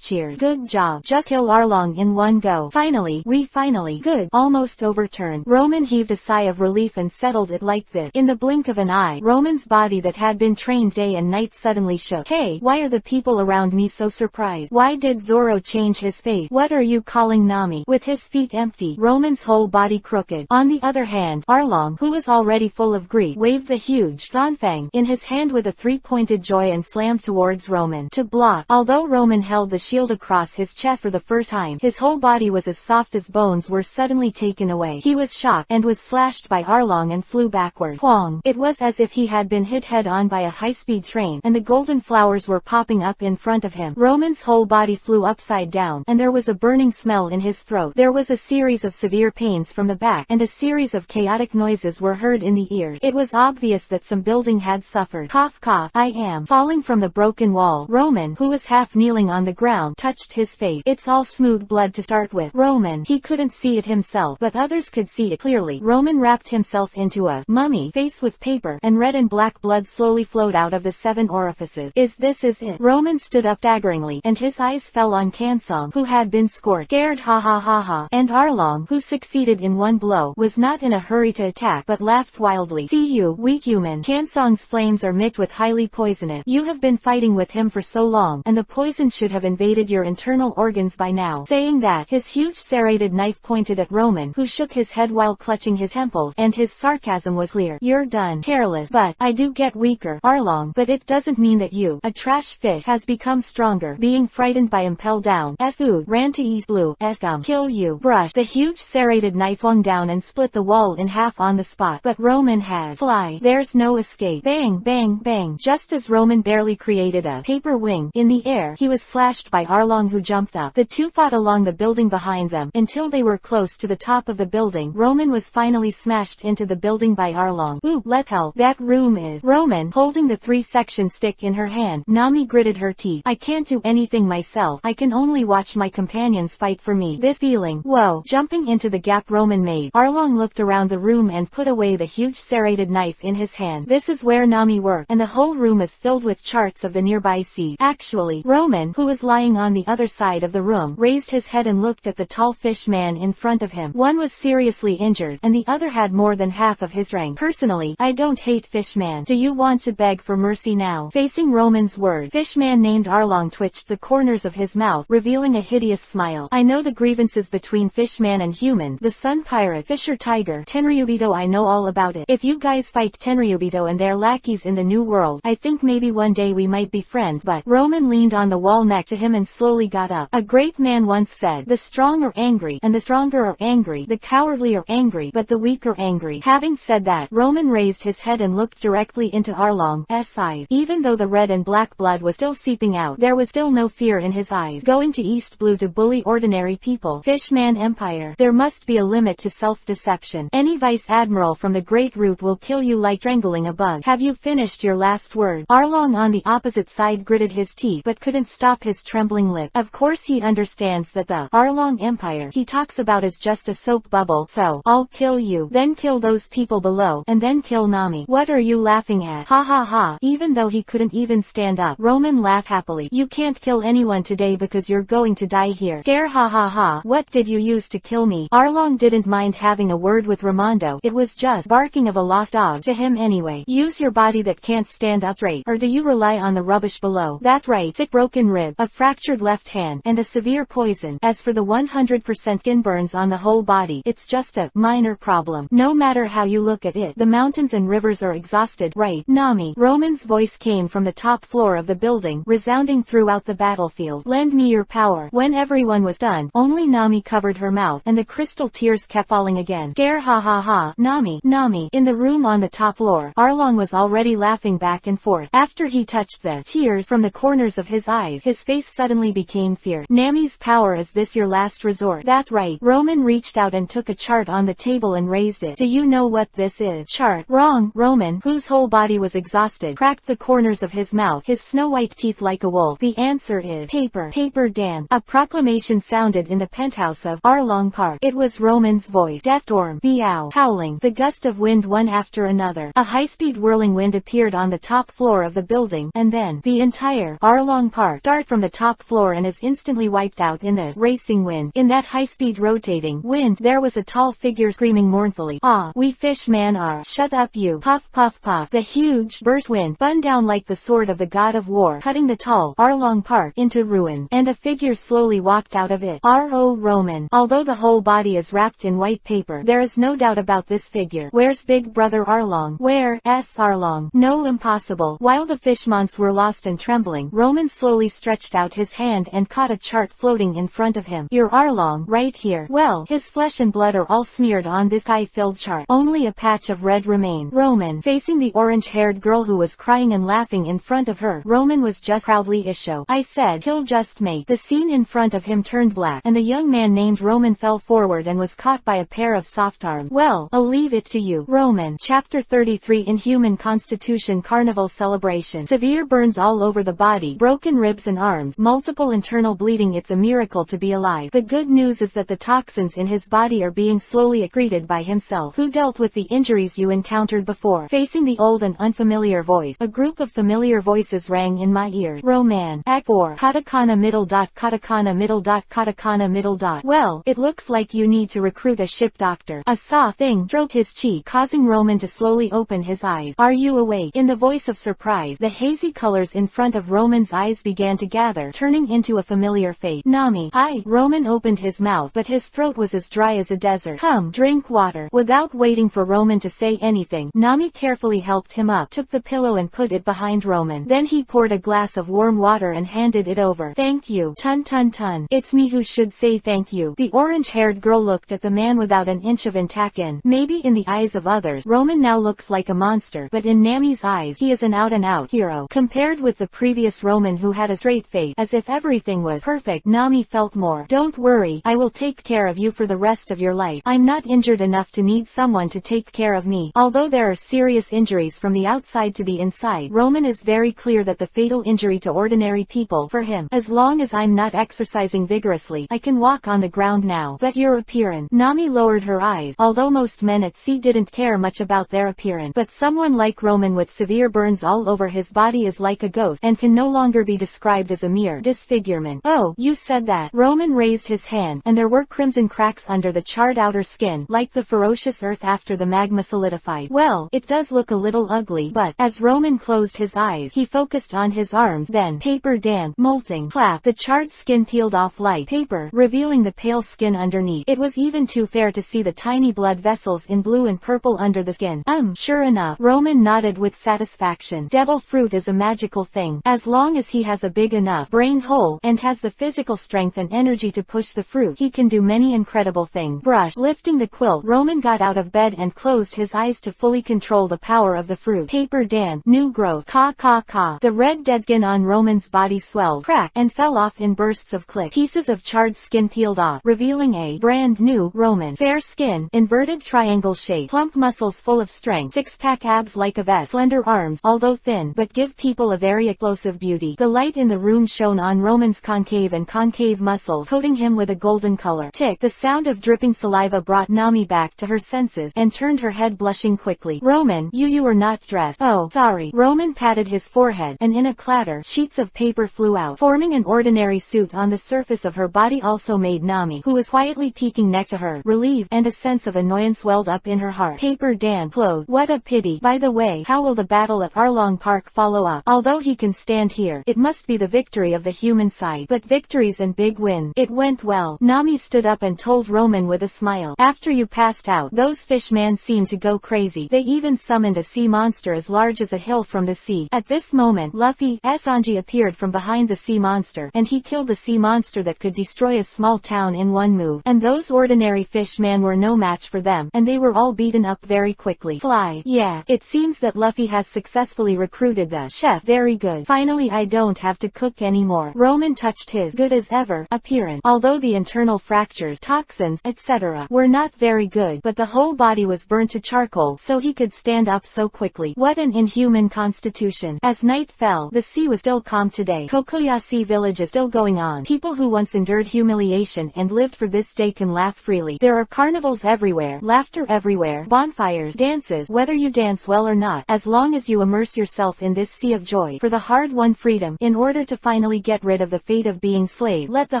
cheers. Good job. Just kill Arlong in one go. Finally. Good. Almost overturned. Roman heaved a sigh of relief and settled it like this. In the blink of an eye, Roman's body that had been trained day and night suddenly shook. Hey, why are the people around me so surprised? Why did Zoro change his face? What are you calling Nami? With his feet empty, Roman's whole body crooked. On the other hand, Arlong, who was already full of grief, waved the huge Zanfang in his hand with a three-pointed joy and slammed towards Roman to block. Although Roman held the shield across his chest for the first time, his whole body was as soft as bones were suddenly taken away. He was shocked and was slashed by Arlong and flew backward. Huang! It was as if he had been hit head-on by a high-speed train, and the golden flowers were popping up in front of him. Roman's whole body flew upside down, and there was a burning smell in his throat. There was a series of severe pains from the back, and a series of chaotic noises were heard in the ears. It was obvious that some building had suffered. Cough cough. I am falling from the broken wall. Roman, who was half kneeling on the ground, touched his face. It's all smooth blood to start with. Roman, he couldn't see it himself, but others could see it clearly. Roman wrapped himself into a mummy face with paper, and red and black blood slowly flowed out of the 7 orifices. Is it? Roman stood up staggeringly, and his eyes fell on Kansong, who had been scorched. Scared ha ha ha ha. And Arlong, who succeeded in one blow, was not in a hurry to attack, but laughed wildly. See you, weak human. Kansong's flames are mixed with highly poisonous. You have been fighting with him for so long, and the poison should have invaded your internal organs by now. Saying that, his huge serrated knife pointed at Roman, who shook his head while clutching his temples, and his sarcasm was clear. You're done. Careless. But, I do get weaker, Arlong, but it doesn't mean that you, a trash fish, has become stronger. Being frightened by impel down, S food, ran to East Blue, S kill you. Brush. The huge serrated knife flung down and split the wall in half on the spot. But Roman had fly. There's no escape. Bang, bang, bang. Just as Roman barely created a paper wing in the air, he was slashed by Arlong, who jumped up. The two fought along the building behind them, until they were close to the top of the building. Roman was finally smashed into the building by Arlong. Ooh, let hell. That room is. Roman, holding the 3-section stick in her hand. Nami gritted her teeth. I can't do anything myself. I can only watch my companions fight for me. This feeling. Whoa. Jumping into the gap Roman made, Arlong looked around the room and put away the huge serrated knife in his hand. This is where Nami worked, and the whole room is filled with charts of the nearby sea. Actually, Roman, who was lying on the other side of the room, raised his head and looked at the tall fish man in front of him. One was seriously injured, and the other had more than half of his strength. Personally, I don't hate Fishman. Do you want to beg for mercy now? Facing Roman's word, Fishman named Arlong twitched the corners of his mouth, revealing a hideous smile. I know the grievances between Fishman and human, the sun pirate, fisher tiger, Tenryubito. I know all about it. If you guys fight Tenryubito and their lackeys in the new world, I think maybe one day we might be friends. But Roman leaned on the wall next to him and slowly got up. A great man once said, the strong are angry, and the stronger are angry, the cowardly are angry, but the weak are angry. Having said that, Roman raised his head and looked directly into Arlong's eyes. Even though the red and black blood was still seeping out, there was still no fear in his eyes. Going to East Blue to bully ordinary people. Fishman Empire. There must be a limit to self-deception. Any vice admiral from the Great Root will kill you like strangling a bug. Have you finished your last word? Arlong on the opposite side gritted his teeth but couldn't stop his trembling lip. Of course he understands that the Arlong Empire he talks about is just a soap bubble. So, I'll kill you, then kill those people below, and then kill Nami. What are you laughing at? Ha ha ha. Even though he couldn't even stand up, Roman laughed happily. You can't kill anyone today because you're going to die here. Scare ha ha ha. What did you use to kill me? Arlong didn't mind having a word with Ramondo. It was just barking of a lost dog to him anyway. Use your body that can't stand up straight, or do you rely on the rubbish below? That's right. Sick broken rib, a fractured left hand, and a severe poison. As for the 100% skin burns on the whole body, it's just a minor problem. No matter how you look at it, the mountains and rivers are exhausted, right? Nami. Roman's voice came from the top floor of the building, resounding throughout the battlefield. Lend me your power. When everyone was done, only Nami covered her mouth, and the crystal tears kept falling again. again. Scare ha ha ha. Nami. Nami. In the room on the top floor, Arlong was already laughing back and forth. After he touched the tears from the corners of his eyes, his face suddenly became fear. Nami's power, is this your last resort? That's right. Roman reached out and took a chart on the table and raised it. Do you know what this is? Chart. Wrong. Roman, whose whole body was exhausted, cracked the corners of his mouth, his snow-white teeth like a wolf. The answer is paper. Paper Dan. A proclamation sounded in the penthouse of Arlong Park. It was Roman's voice. Death storm. Meow. Howling. The gust of wind one after another. A high-speed whirling wind appeared on the top floor of the building, and then the entire Arlong Park start from the top floor and is instantly wiped out in the racing wind. In that high-speed rotating wind, there was a tall figure screaming mournfully, "Ah, we fish man are." "Shut up you." Puff puff puff. The huge burst wind spun down like the sword of the god of war, cutting the tall Arlong Park into ruin, and a figure slowly walked out of it. R.O. Roman. Although the whole body is wrapped in white paper, there is no doubt about this figure. Where's big brother Arlong? Where's Arlong? No, impossible. While the fishmons were lost and trembling, Roman slowly stretched out his hand and caught a chart floating in front of him. You're Arlong, right here. Well, his flesh and blood are all smeared on this sky-filled chart. Only a patch of red remained. Roman, facing the orange-haired girl who was crying and laughing in front of her, Roman was just proudly isho. I said, kill just mate. The scene in front of him turned black, and the young man named Roman fell forward and was caught by a pair of soft arms. Well, I'll leave it to you. Roman. Chapter 33. Inhuman Constitution Carnival Celebration. Severe burns all over the body, broken ribs and arms, multiple internal bleeding. It's a miracle to be alive. The good news is that the toxins in his body are being slowly excreted by himself. Who dealt with the injuries you encountered before? Facing the old and unfamiliar voice, a group of familiar voices rang in my ears. Roman. Act 4. Katakana middle dot katakana middle dot katakana middle dot. Well, it looks like you need to recruit a ship doctor. A soft thing stroked his cheek, causing Roman to slowly open his eyes. Are you awake? In the voice of surprise, the hazy colors in front of Roman's eyes began to gather, turning into a familiar face. Nami. Roman opened his mouth, but his throat was as dry as a desert. Come, drink water. Without waiting for Roman to say anything, Nami carefully helped him up, took the pillow and put it behind Roman. Then he poured a glass of warm water and handed it over. Thank you. Tun tun tun. It's me who should say thank you. The orange-haired girl looked at the man without an inch of intakin. Maybe in the eyes of others, Roman now looks like a monster, but in Nami's eyes, he is an out-and-out hero. Compared with the previous Roman who had a straight face, as if everything was perfect, Nami felt more. Don't worry, I will take care of you for the rest of your life. I'm not injured enough to need someone to take care of me. Although there are serious injuries from the outside to the inside, Roman is very clear that the fatal injury to ordinary people, for him, as long as I'm not exercising vigorously, I can walk on the ground now. But your appearance. Nami lowered her eyes. Although most men at sea didn't care much about their appearance, but someone like Roman with severe burns all over his body is like a ghost, and can no longer be described as a mere disfigurement. Oh, you said that. Roman raised his hand, and there were crimson cracks under the charred outer skin, like the ferocious earth after the magma solidified. Well, it does look a little ugly, but, as Roman closed his eyes, he focused on his arms, then, paper Dan, molting, clap, the charred skin peeled off like paper, revealing the pale skin underneath. It was even too fair to see the tiny blood vessels in blue and purple under the skin. Sure enough. Roman nodded with satisfaction. Devil fruit is a magical thing. As long as he has a big enough brain hole, and has the physical strength and energy to push the fruit, he can do many incredible things. Brush. Lifting the quilt, Roman got out of bed and closed his eyes to fully control the power of the fruit. Paper Dan, new growth. Ka ka ka. The red dead skin on Roman's body swelled, cracked, and fell off in bursts of click. Pieces of charred skin peeled off, revealing a brand new Roman. Fair skin, inverted triangle shape, plump muscles full of strength, six-pack abs like a vest, slender arms, although thin, but give people a very explosive beauty. The light in the room shone on Roman's concave and concave muscles, coating him with a golden color. Tick. The sound of dripping saliva brought Nami back to her senses, and turned her head blushing quickly. Roman, you were not dressed. Oh, sorry. Roman patted his forehead, and in a clatter, sheets of paper flew out, forming an ordinary suit on the surface of her body. Also made Nami, who was quietly peeking next to her, relieved, and a sense of annoyance welled up in her heart. Paper Dan flowed. What a pity. By the way, how will the battle at Arlong Park follow up? Although he can stand here, it must be the victory of the human side. But victories and big wins. It went well. Nami stood up and told Roman with a smile. After you passed out, those fishmen seemed to go crazy. They even summoned a sea monster as large as a hill from the sea. At this moment, Luffy, Sanji appeared from behind the sea monster, and he killed the sea monster that could destroy a small town in one move. And those ordinary fishmen were were no match for them, and they were all beaten up very quickly. Fly. Yeah, it seems that Luffy has successfully recruited the chef. Very good. Finally I don't have to cook anymore. Roman touched his good as ever appearance. Although the internal fractures, toxins, etc. were not very good, but the whole body was burnt to charcoal so he could stand up so quickly. What an inhuman constitution. As night fell, the sea was still calm today. Kokoyashi village is still going on. People who once endured humiliation and lived for this day can laugh freely. There are carnivals everywhere, laughter everywhere, bonfires, dances, whether you dance well or not, as long as you immerse yourself in this sea of joy for the hard-won freedom. In order to finally get rid of the fate of being slave, let the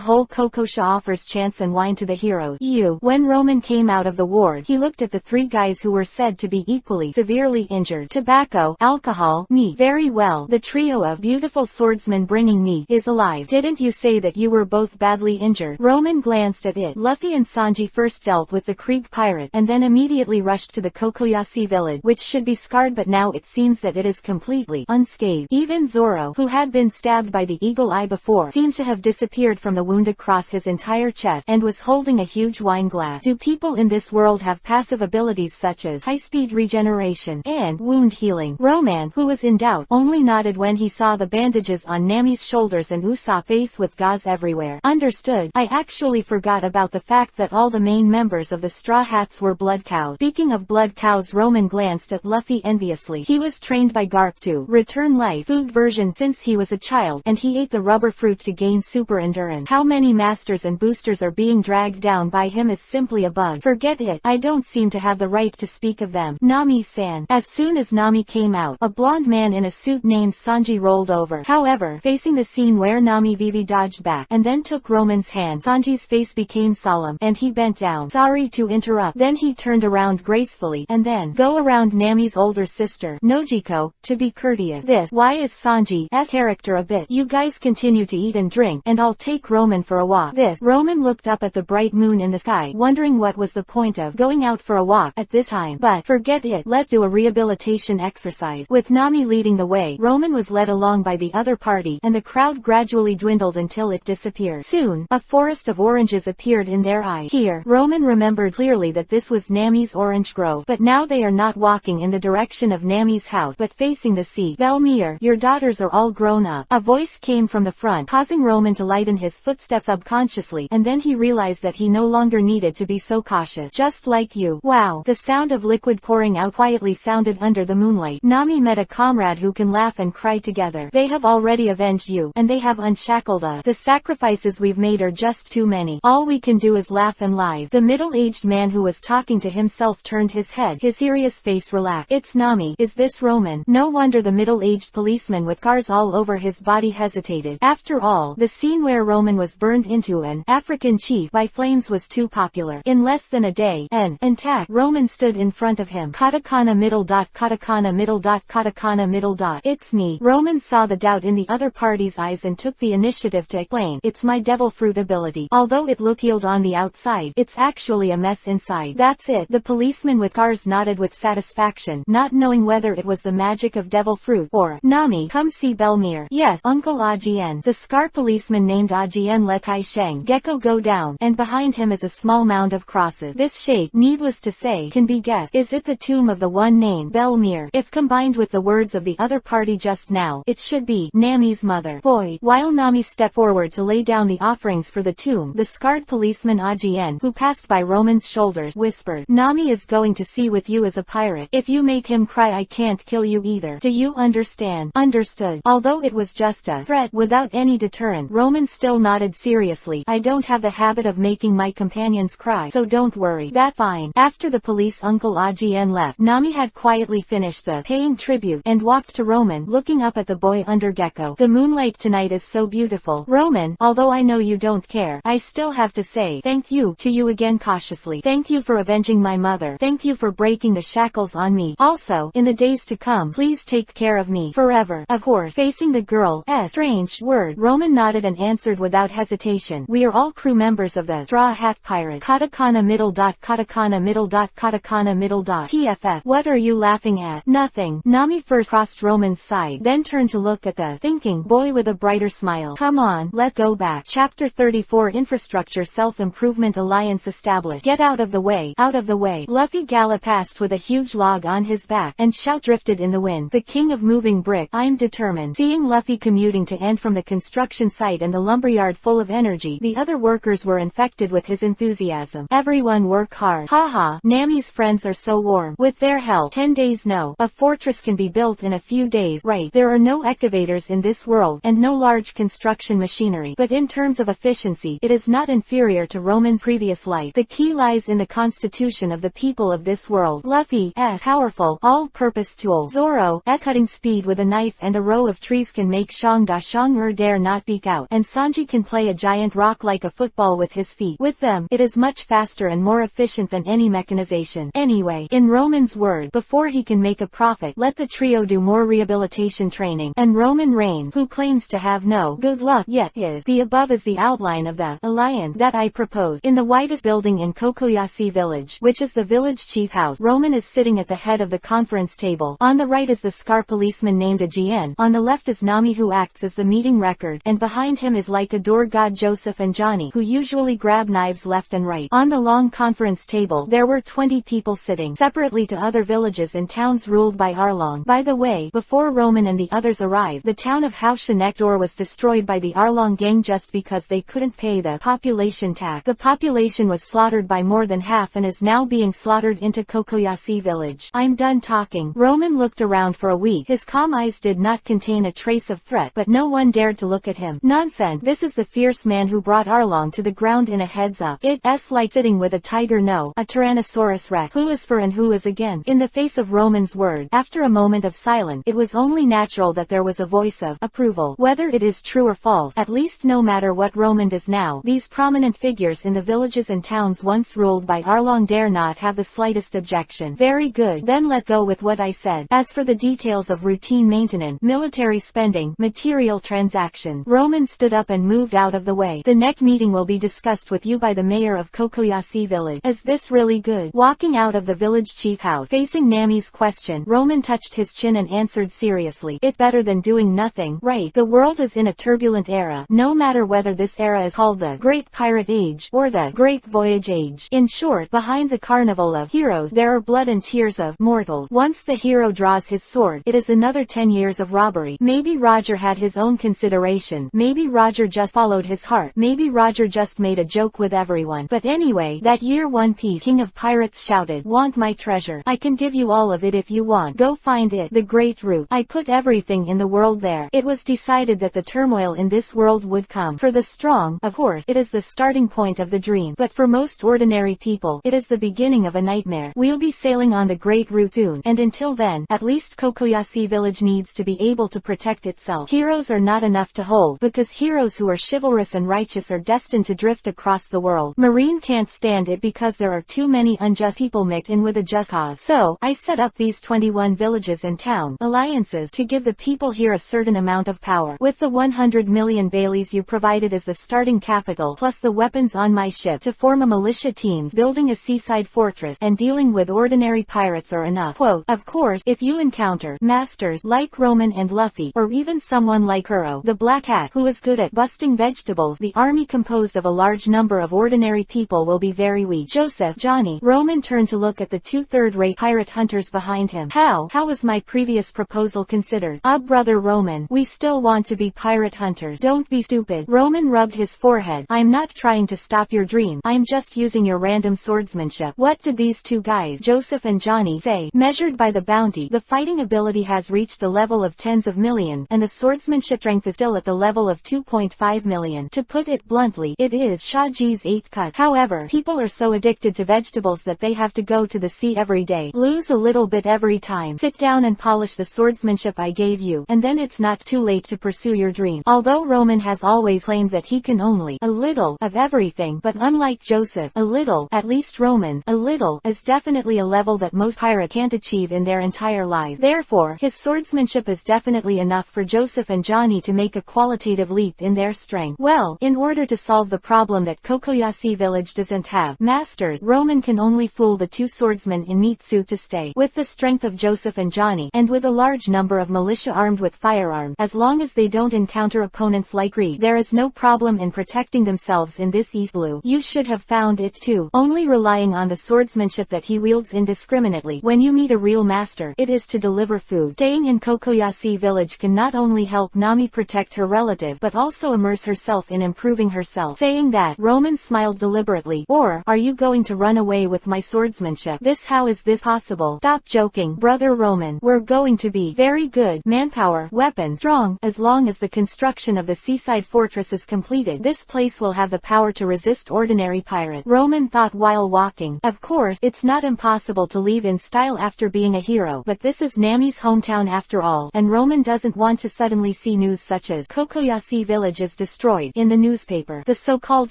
whole Kokosha offers chance and wine to the heroes. When Roman came out of the ward, he looked at the three guys who were said to be equally severely injured. Tobacco, alcohol, meat. Very well, the trio of beautiful swordsmen bringing meat is alive. Didn't you say that you were both badly injured? Roman glanced at it. Luffy and Sanji first dealt with the Krieg pirate, and then immediately rushed to the Kokoyashi village, which should be scarred, but now it seems that it is completely unscathed. Even Zoro, who had been stabbed by the eagle eye before, seemed to have disappeared from the wound across his entire chest, and was holding a huge wine glass. Do people in this world have passive abilities such as high-speed regeneration and wound healing? Roman, who was in doubt, only nodded when he saw the bandages on Nami's shoulders and Usopp's face with gauze everywhere. Understood. I actually forgot about the fact that all the main members of the Straw Hats were blood cows. Speaking of blood cows, Roman glanced at Luffy enviously. He was trained by Garp to return life food version since he was a child, and he ate the rubber fruit to gain super endurance. How many masters and boosters are being dragged down by him is simply a bug. Forget it. I don't seem to have the right to speak of them. Nami-san. As soon as Nami came out, a blonde man in a suit named Sanji rolled over. However, facing the scene where Nami Vivi dodged back and then took Roman's hand, Sanji's face became solemn, and he bent down. Sorry to interrupt. Then he turned around gracefully, and then go around Nami's older sister, Nojiko, to be courteous. Why is Sanji's character a bit? You guys continue to eat and drink, and I'll take Roman for a walk. Roman looked up at the bright moon in the sky, wondering what was the point of going out for a walk at this time. But forget it. Let's do a rehabilitation exercise. With Nami leading the way, Roman was led along by the other party, and the crowd gradually dwindled until it disappeared. Soon, a forest of oranges appeared in their eyes. Here, Roman remembered clearly that this was Nami's orange grove, but now they are not walking in the direction of Nami's house, but facing the sea. Velmir, your daughters are all grown up. A voice came from the front, causing Roman to lighten his footsteps subconsciously, and then he realized that he no longer needed to be so cautious. Just like you. Wow. The sound of liquid pouring out quietly sounded under the moonlight. Nami met a comrade who can laugh and cry together. They have already avenged you, and they have unshackled us. The sacrifices we've made are just too many. All we can do is laugh and live. The middle-aged man who was talking to himself turned his head, his serious face relaxed. It's Nami. Is this Roman? No wonder the middle-aged policeman with scars all over his body hesitated. After all, the scene where Roman was burned into an African chief by flames was too popular. In less than a day, an intact Roman stood in front of him. Katakana middle dot, katakana middle dot, katakana middle dot. It's me. Roman saw the doubt in the other party's eyes and took the initiative to explain. It's my devil fruit ability. Although it looked healed on the outside, it's actually a mess inside. That's it. The policeman with scars nodded with satisfaction, not knowing whether it was the magic of devil fruit or Nami. Come see Belmir. Yes, Uncle Ajien. The scar policeman named Ajien let Kai Sheng Gecko go down, and behind him is a small mound of crosses. This shape, needless to say, can be guessed. Is it the tomb of the one named Belmir? If combined with the words of the other party just now, it should be Nami's mother. Boy. While Nami stepped forward to lay down the offerings for the tomb, the scarred policeman Ajien, who passed by Roman's shoulders, whispered, Nami is going to sea with you as a pirate. If you make him cry, I can't kill you either. Do you understand? Understood. Although it was just a threat without any deterrent, Roman still nodded seriously. I don't have the habit of making my companions cry, so don't worry. That's fine. After the police Uncle Ajien left, Nami had quietly finished the paying tribute and walked to Roman, looking up at the boy under Gecko. The moonlight tonight is so beautiful. Roman, although I know you don't care, I still have to say thank you to you again cautiously. Thank you for avenging my mother. Thank you for breaking the shackles on me. Also, in the days to come, please take care of me forever. Of course. Facing the girl's strange word, Roman nodded and answered without hesitation. We are all crew members of the Straw Hat Pirate. Katakana middle dot, katakana middle dot, katakana middle dot. PFF. What are you laughing at? Nothing. Nami first crossed Roman's side, then turned to look at the thinking boy with a brighter smile. Come on, let's go back. Chapter 34 Infrastructure Self-Improvement Alliance Established. tablet. Get out of the way, out of the way. Luffy galloped past with a huge log on his back, and shout drifted in the wind. The king of moving brick, I'm determined. Seeing Luffy commuting to end from the construction site and the lumberyard full of energy, the other workers were infected with his enthusiasm. Everyone work hard. Haha, Nami's friends are so warm. With their help, 10 days no. A fortress can be built in a few days, right? There are no excavators in this world, and no large construction machinery. But in terms of efficiency, it is not inferior to Roman's previous life. The key lies in the constitution of the people of this world. Luffy's powerful, all-purpose tool. Zoro's cutting speed with a knife and a row of trees can make Shang dare not beak out. And Sanji can play a giant rock like a football with his feet. With them, it is much faster and more efficient than any mechanization. Anyway, in Roman's word, before he can make a profit, let the trio do more rehabilitation training. And Roman Reign, who claims to have no good luck yet, is the above is the outline of the alliance that I propose. In the widest building in Kokoyashi village, which is the village chief house, Roman is sitting at the head of the conference table. On the right is the Scar policeman named Ajien. On the left is Nami, who acts as the meeting record, and behind him is like a door god Joseph and Johnny, who usually grab knives left and right. On the long conference table, there were 20 people sitting separately to other villages and towns ruled by Arlong. By the way, before Roman and the others arrived, the town of Haushanekdor was destroyed by the Arlong gang just because they couldn't pay the population tax. The population was slaughtered by more than half and is now being slaughtered into Kokoyashi village. I'm done talking. Roman looked around for a week. His calm eyes did not contain a trace of threat, but no one dared to look at him. Nonsense. This is the fierce man who brought Arlong to the ground in a heads up. It's like sitting with a tiger, no, a Tyrannosaurus Rex. Who is for and who is again? In the face of Roman's word, after a moment of silence, it was only natural that there was a voice of approval. Whether it is true or false, at least no matter what Roman does now, these prominent figures in the villages and towns once ruled by Arlong dare not have the slightest objection. Very good, then let go with what I said. As for the details of routine maintenance, military spending, material transaction, Roman stood up and moved out of the way. The next meeting will be discussed with you by the mayor of Kokoyashi village. Is this really good? Walking out of the village chief house, facing Nami's question, Roman touched his chin and answered seriously. It's better than doing nothing, right? The world is in a turbulent era, no matter whether this era is called the Great Pirate Age or the Great Voyage Age. In short, behind the carnival of heroes there are blood and tears of mortals. Once the hero draws his sword, it is another 10 years of robbery. Maybe Roger had his own consideration. Maybe Roger just followed his heart. Maybe Roger just made a joke with everyone. But anyway, that year One Piece King of Pirates shouted, "Want my treasure? I can give you all of it if you want. Go find it. The Great Root. I put everything in the world there." It was decided that the turmoil in this world would come. For the strong, of course, it is the starting point of the dream. But for most ordinary people, it is the beginning of a nightmare. We'll be sailing on the Great Root soon, and until then, at least Kokoyashi village needs to be able to protect itself. Heroes are not enough to hold, because heroes who are chivalrous and righteous are destined to drift across the world. Marine can't stand it because there are too many unjust people mixed in with a just cause. So, I set up these 21 villages and town alliances to give the people here a certain amount of power. With the 100 million Baileys you provided as the starting capital, plus the weapons on my ship, to form a militia teams, building a seaside fortress, and dealing with ordinary pirates are enough. Quote, of course, if you encounter masters like Roman and Luffy, or even someone like Kuro, the Black Hat, who is good at busting vegetables, the army composed of a large number of ordinary people will be very weak. Joseph, Johnny. Roman turned to look at the two third-rate pirate hunters behind him. How was my previous proposal considered? Brother Roman, we still want to be pirate hunters. Don't be stupid. Roman rubbed his forehead. I'm not trying to stop your dream. I'm just using your random swordsmanship. What did these two guys, Joseph and Johnny, say? Measured by the bounty, the fighting ability has reached the level of tens of millions, and the swordsmanship strength is still at the level of 2.5 million. To put it bluntly, it is Shaji's 8th cut. However, people are so addicted to vegetables that they have to go to the sea every day. Lose a little bit every time. Sit down and polish the swordsmanship I gave you, and then it's not too late to pursue your dream. Although Roman has always claimed that he can only a little of everything, but unlike Joseph, a little, at least Roman, a little, is definitely a level that most pirates can't achieve in their entire life. Therefore, his swordsmanship is definitely enough for Joseph and Johnny to make a qualitative leap in their strength. Well, in order to solve the problem that Kokoyashi village doesn't have masters, Roman can only fool the two swordsmen in meat suit to stay. With the strength of Joseph and Johnny, and with a large number of militia armed with firearms, as long as they don't encounter opponents like Reed, there is no problem in protecting themselves in this East Blue. You should have found found it too, only relying on the swordsmanship that he wields indiscriminately. When you meet a real master, it is to deliver food. Staying in Kokoyashi village can not only help Nami protect her relative but also immerse herself in improving herself. Saying that, Roman smiled deliberately. Or, are you going to run away with my swordsmanship? How is this possible? Stop joking, brother Roman. We're going to be very good. Manpower, weapons, strong. As long as the construction of the seaside fortress is completed, this place will have the power to resist ordinary pirates. Roman thought while walking. Of course, it's not impossible to leave in style after being a hero, but this is Nami's hometown after all, and Roman doesn't want to suddenly see news such as Kokoyashi village is destroyed in the newspaper. The so-called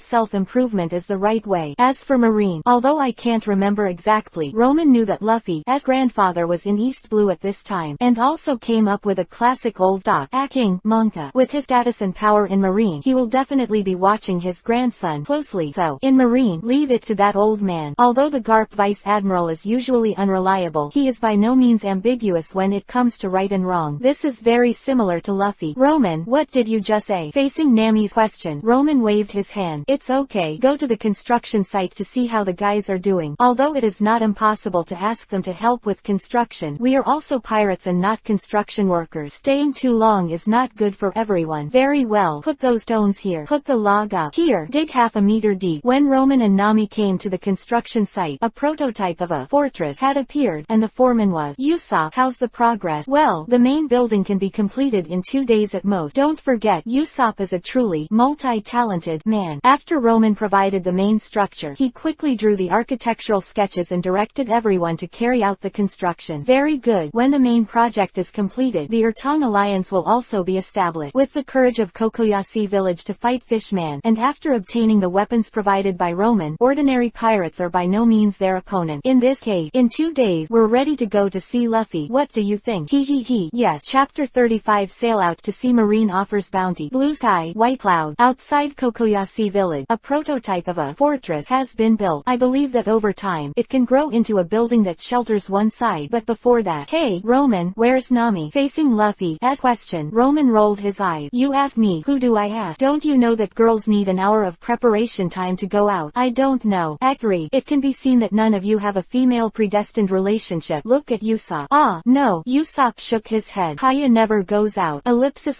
self-improvement is the right way. As for Marine, although I can't remember exactly, Roman knew that Luffy, as grandfather, was in East Blue at this time, and also came up with a classic old acting manga. With his status and power in Marine, he will definitely be watching his grandson closely. So, in Marine, leave it to that old man. Although the Garp Vice Admiral is usually unreliable, he is by no means ambiguous when it comes to right and wrong. This is very similar to Luffy. Roman, what did you just say? Facing Nami's question, Roman waved his hand. It's okay, go to the construction site to see how the guys are doing. Although it is not impossible to ask them to help with construction, we are also pirates and not construction workers. Staying too long is not good for everyone. Very well, put those stones here. Put the log up. Here, dig half a meter deep. When Roman and Nami came to the construction site, a prototype of a fortress had appeared, and the foreman was Usopp. How's the progress? Well, the main building can be completed in 2 days at most. Don't forget, Usopp is a truly multi-talented man. After Roman provided the main structure, he quickly drew the architectural sketches and directed everyone to carry out the construction. Very good. When the main project is completed, the Ertong Alliance will also be established. With the courage of Kokoyashi village to fight Fishman, and after obtaining the weapons provided by Roman, ordinary pirates are by no means their opponent. In this case, in 2 days, we're ready to go to see Luffy. What do you think? He. Yes. Chapter 35. Sail out to sea. Marine offers bounty. Blue sky, white cloud. Outside Kokoyashi village, a prototype of a fortress has been built. I believe that over time, it can grow into a building that shelters one side, but before that, hey, Roman, where's Nami? Facing Luffy, as question, Roman rolled his eyes. You ask me, who do I ask? Don't you know that girls need an hour of preparation time to go out? I don't know. Agree. It can be seen that none of you have a female predestined relationship. Look at Usopp. Ah, no. Usopp shook his head. Kaya never goes out. Ellipsis.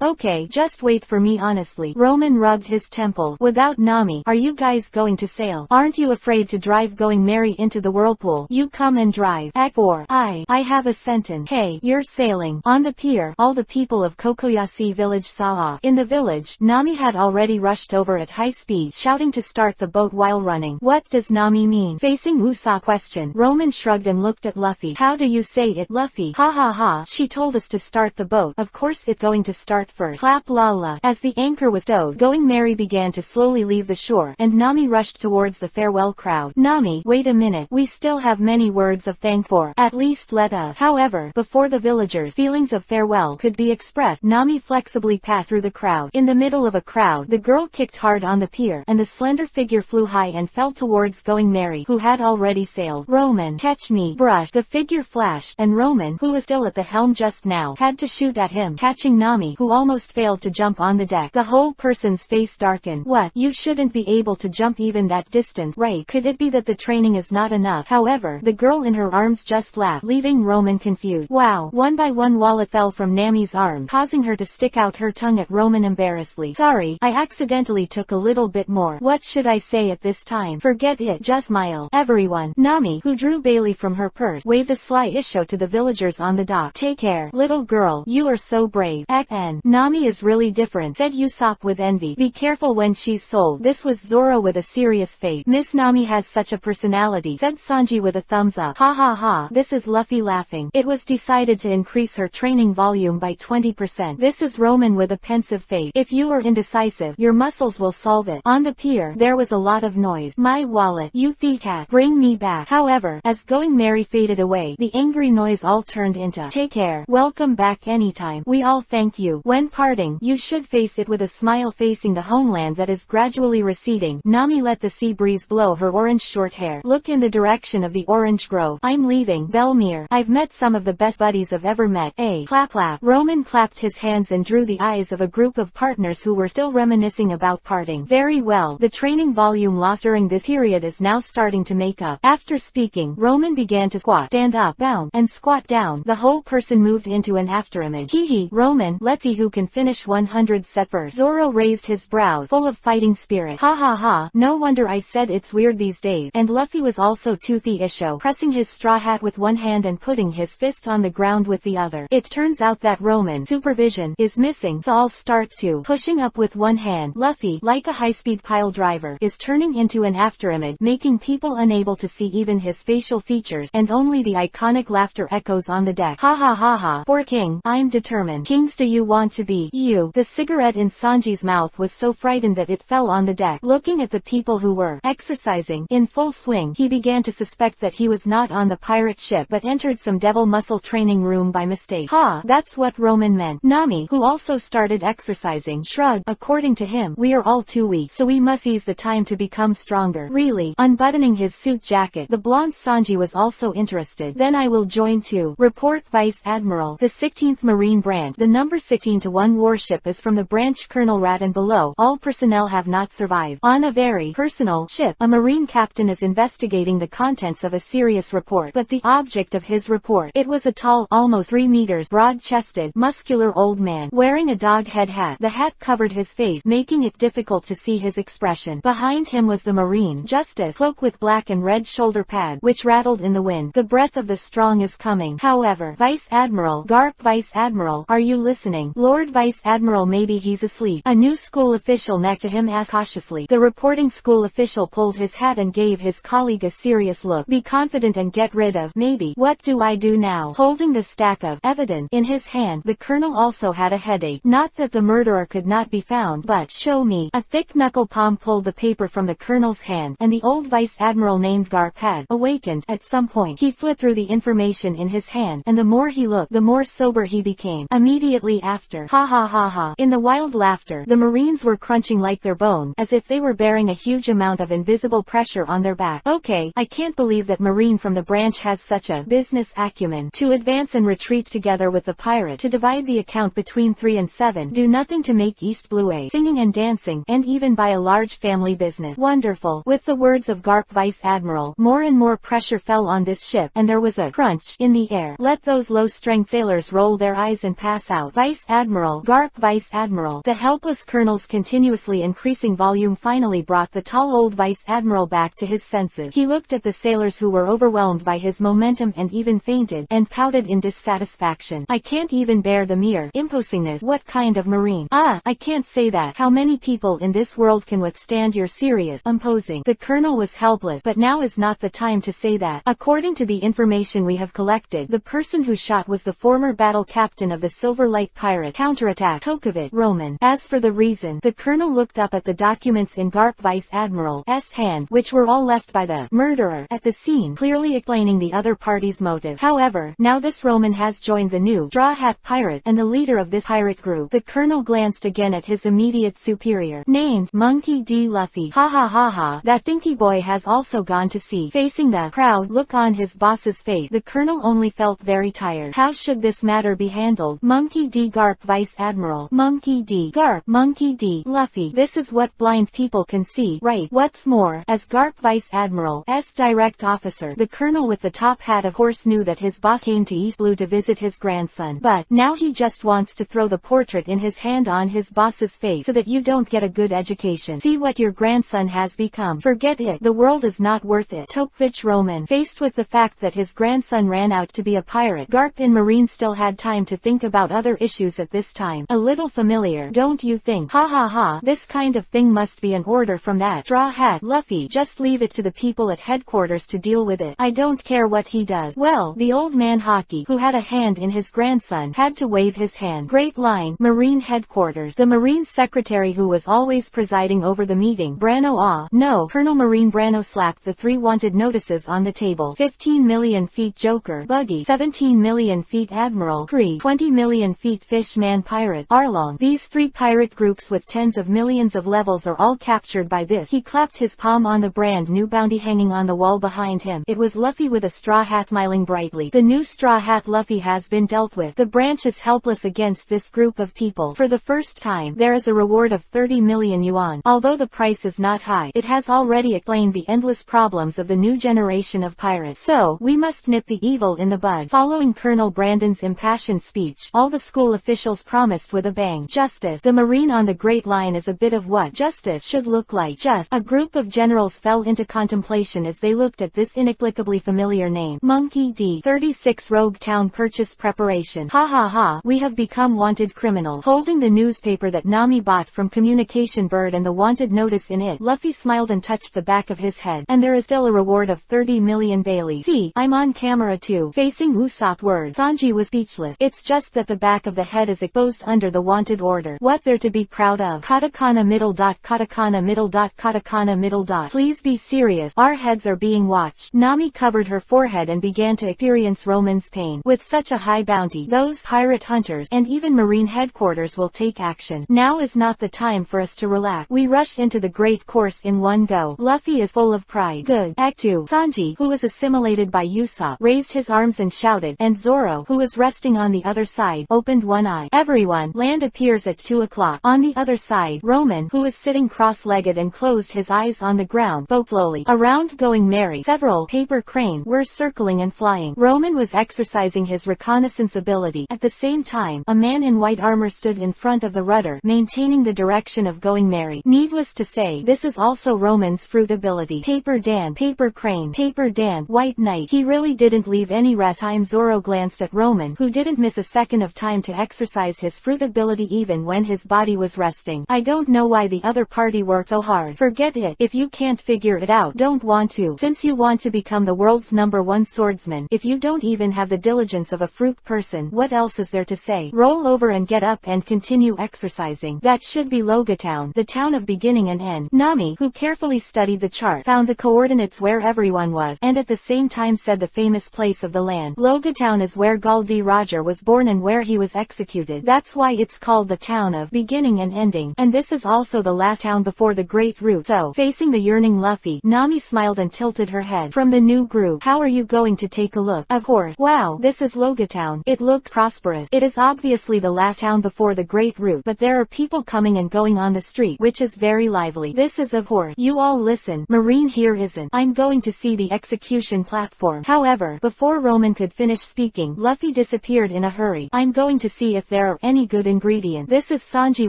Okay, just wait for me honestly. Roman rubbed his temple. Without Nami, are you guys going to sail? Aren't you afraid to drive going merry into the whirlpool? You come and drive. Act 4. I have a sentence. Hey, you're sailing. On the pier, all the people of Kokoyashi village saw off. In the village, Nami had already rushed over at high speed, shouting to start the boat while running. What does Nami mean? Facing Usopp question, Roman shrugged and looked at Luffy. How do you say it? Luffy. Ha. She told us to start the boat. Of course it's going to start first. Clap la la. As the anchor was stowed, Going Merry began to slowly leave the shore, and Nami rushed towards the farewell crowd. Nami, wait a minute. We still have many words of thanks for. At least let us. However, before the villagers' feelings of farewell could be expressed, Nami flexibly passed through the crowd. In the middle of a crowd, the girl kicked hard on the pier, and the slender figure flew high and fell towards Going Merry, who had already sailed. Roman, catch me. Brush. The figure flashed, and Roman, who was still at the helm just now, had to shoot at him, catching Nami, who almost failed to jump on the deck. The whole person's face darkened. What? You shouldn't be able to jump even that distance, right? Could it be that the training is not enough? However, the girl in her arms just laughed, leaving Roman confused. Wow. One by one wallet fell from Nami's arm, causing her to stick out her tongue at Roman embarrassedly. Sorry, I accidentally took a little bit more. What should I say at this time? Forget it, just smile. Everyone. Nami, who drew Bailey from her purse, waved a sly issue to the villagers on the dock. Take care, little girl. You are so brave. And Nami is really different, said Usopp with envy. Be careful when she's sold. This was Zoro with a serious face. Miss Nami has such a personality, said Sanji with a thumbs up. Ha. This is Luffy laughing. It was decided to increase her training volume by 20%. This is Roman with a pensive face. If you are indecisive, your muscles will solve it. On the pier, there was a lot of noise. My wallet, you thief cat, bring me back. However, as Going Merry faded away, the angry noise all turned into take care, welcome back anytime. We all thank you. When parting, you should face it with a smile facing the homeland that is gradually receding. Nami let the sea breeze blow her orange short hair. Look in the direction of the orange grove. I'm leaving. Belmere. I've met some of the best buddies I've ever met. Clap. Roman clapped his hands and drew the eyes of a group of partners who were still reminiscing about parting. Very well. The train training volume lost during this period is now starting to make up. After speaking, Roman began to squat, stand up, bound, and squat down. The whole person moved into an afterimage. Hee, Roman, let's see who can finish 100 set first. Zoro raised his brows, full of fighting spirit. Ha ha ha, no wonder I said it's weird these days. And Luffy was also toothy isho, pressing his straw hat with one hand and putting his fist on the ground with the other. It turns out that Roman's supervision is missing. Saul starts to pushing up with one hand. Luffy, like a high-speed pile driver, is turning into an afterimage, making people unable to see even his facial features, and only the iconic laughter echoes on the deck. Ha ha ha ha. For King, I'm determined. Kings, do you want to be? You. The cigarette in Sanji's mouth was so frightened that it fell on the deck. Looking at the people who were exercising in full swing, he began to suspect that he was not on the pirate ship but entered some devil muscle training room by mistake. Ha, that's what Roman meant. Nami, who also started exercising, shrugged. According to him, we are all too weak, so we must seize the time to become stronger. Really? Unbuttoning his suit jacket, the blonde Sanji was also interested. Then I will join too. Report Vice Admiral. The 16th Marine Branch. The number 16-1 warship is from the branch Colonel Rat and below. All personnel have not survived. On a very personal ship, a Marine captain is investigating the contents of a serious report. But the object of his report, it was a tall, almost 3 meters, broad-chested, muscular old man, wearing a dog head hat. The hat covered his face, making it difficult to see his expression. Behind him was the Marine Justice, cloak with black and red shoulder pad, which rattled in the wind. The breath of the strong is coming. However, Vice Admiral, Garp, Vice Admiral, are you listening? Lord Vice Admiral, maybe he's asleep. A new school official next to him asked cautiously. The reporting school official pulled his hat and gave his colleague a serious look. Be confident and get rid of, maybe. What do I do now? Holding the stack of evidence in his hand, the colonel also had a headache. Not that the murderer could not be found, but show me. A thick knuckle palm pulled the paper from the colonel's hand, and the old Vice Admiral named Garp had awakened. At some point, he flipped through the information in his hand, and the more he looked, the more sober he became. Immediately after, ha ha ha ha, in the wild laughter, the Marines were crunching like their bone, as if they were bearing a huge amount of invisible pressure on their back. Okay, I can't believe that Marine from the branch has such a business acumen. To advance and retreat together with the pirate, to divide the account between 3 and 7, do nothing to make East Blue a singing and dancing, and even buy a large family business. Wonderful. With the words of Garp Vice Admiral, more and more pressure fell on this ship, and there was a crunch in the air. Let those low-strength sailors roll their eyes and pass out. Vice Admiral, Garp Vice Admiral. The helpless colonel's continuously increasing volume finally brought the tall old Vice Admiral back to his senses. He looked at the sailors who were overwhelmed by his momentum and even fainted, and pouted in dissatisfaction. I can't even bear the mere imposingness. What kind of Marine? Ah, I can't say that. How many people in this world can withstand your serious imposing? The colonel was helpless, but now is not the time to say that. According to the information we have collected, the person who shot was the former battle captain of the Silver Light Pirate counterattack, Tokovit Roman. As for the reason, the colonel looked up at the documents in Garp Vice Admiral's hand, which were all left by the murderer at the scene, clearly explaining the other party's motive. However, now this Roman has joined the new Straw Hat Pirate, and the leader of this pirate group. The colonel glanced again at his immediate superior, named Monkey D. Luffy. Ha ha ha ha, that dinky boy has also gone to sea. Facing the proud look on his boss's face, the colonel only felt very tired. How should this matter be handled? Monkey D. Garp Vice Admiral. Monkey D. Garp. Monkey D. Luffy. This is what blind people can see, right? What's more, as Garp Vice Admiral's direct officer, the colonel with the top hat of course knew that his boss came to East Blue to visit his grandson, but now he just wants to throw the portrait in his hand on his boss's face so that you don't get a good education. See what your grandson has become. Forget it. The world is not worth it. Tokvich Roman. Faced with the fact that his grandson ran out to be a pirate, Garp in Marine still had time to think about other issues at this time. A little familiar, don't you think? Ha ha ha, this kind of thing must be an order from that Straw Hat. Luffy, just leave it to the people at headquarters to deal with it. I don't care what he does. Well, the old man Hawkeye, who had a hand in his grandson, had to wave his hand. Great line. Marine headquarters. The Marine secretary who was always presiding over the meeting, Brano no, Colonel Marine Brano slapped the 3 wanted notices on the table. 15 million feet Joker, Buggy. 17 million feet Admiral, Cree. 20 million feet Fishman Pirate, Arlong. These 3 pirate groups with tens of millions of levels are all captured by this. He clapped his palm on the brand new bounty hanging on the wall behind him. It was Luffy with a straw hat smiling brightly. The new Straw Hat Luffy has been dealt with. The branch is helpless against this group of people. For the first time, there is a reward of 30 million yuan. Although the price is not high. It has already explained the endless problems of the new generation of pirates. So, we must nip the evil in the bud. Following Colonel Brandon's impassioned speech, all the school officials promised with a bang. Justice. The Marine on the Great Line is a bit of what justice should look like. Just. A group of generals fell into contemplation as they looked at this inexplicably familiar name. Monkey D. 36 Rogue Town Purchase Preparation. Ha ha ha, we have become wanted criminal. Holding the newspaper that Nami bought from Communication Bird and the wanted notice in it, Luffy smiled and touched the back of his head. And there is still a reward of 30 million Bailey. See, I'm on camera too. Facing Usopp words, Sanji was speechless. It's just that the back of the head is exposed under the wanted order. What there to be proud of? Katakana middle dot, katakana middle dot, katakana middle dot. Please be serious. Our heads are being watched. Nami covered her forehead and began to experience Roman's pain. With such a high bounty, those pirate hunters and even Marine headquarters will take action. Now is not the time for us to relax. We rush into the great course in one go. Luffy is full of pride. Good. Act 2. Sanji, who was assimilated by Usopp, raised his arms and shouted, and Zoro, who was resting on the other side, opened one eye. Everyone, land appears at 2 o'clock. On the other side, Roman, who was sitting cross-legged and closed his eyes on the ground, spoke slowly. Around going merry. Several paper cranes were circling and flying. Roman was exercising his reconnaissance ability. At the same time, a man in white armor stood in front of the rudder, maintaining the direction of going merry. Needless to say, this is also Roman's fruit ability. Paper Dan, paper crane, paper Dan, white knight. He really didn't leave any rest time. Zoro glanced at Roman, who didn't miss a second of time to exercise his fruit ability even when his body was resting. I don't know why the other party worked so hard. Forget it. If you can't figure it out, don't want to. Since you want to become the world's #1 swordsman, if you don't even have the diligence of a fruit person, what else is there to say? Roll over and get up and continue exercising. That should be Logatown, the town of beginning and end. Nami, who carefully studied the chart, found the coordinates where everyone was, and at the same time said the famous place of the land. Logatown is where Gul D. Roger was born and where he was executed. That's why it's called the town of beginning and ending. And this is also the last town before the Great Route. So, facing the yearning Luffy, Nami smiled and tilted her head. From the new group, how are you going to take a look? Of course. Wow, this is Logatown. It looks prosperous. It is obviously the last town before the Great Route, but there are people coming and going on the street, which is very lively. This is of course. You all listen. Marine here isn't. I'm going to see the execution platform. However, before Roman could finish speaking, Luffy disappeared in a hurry. I'm going to see if there are any good ingredients. This is Sanji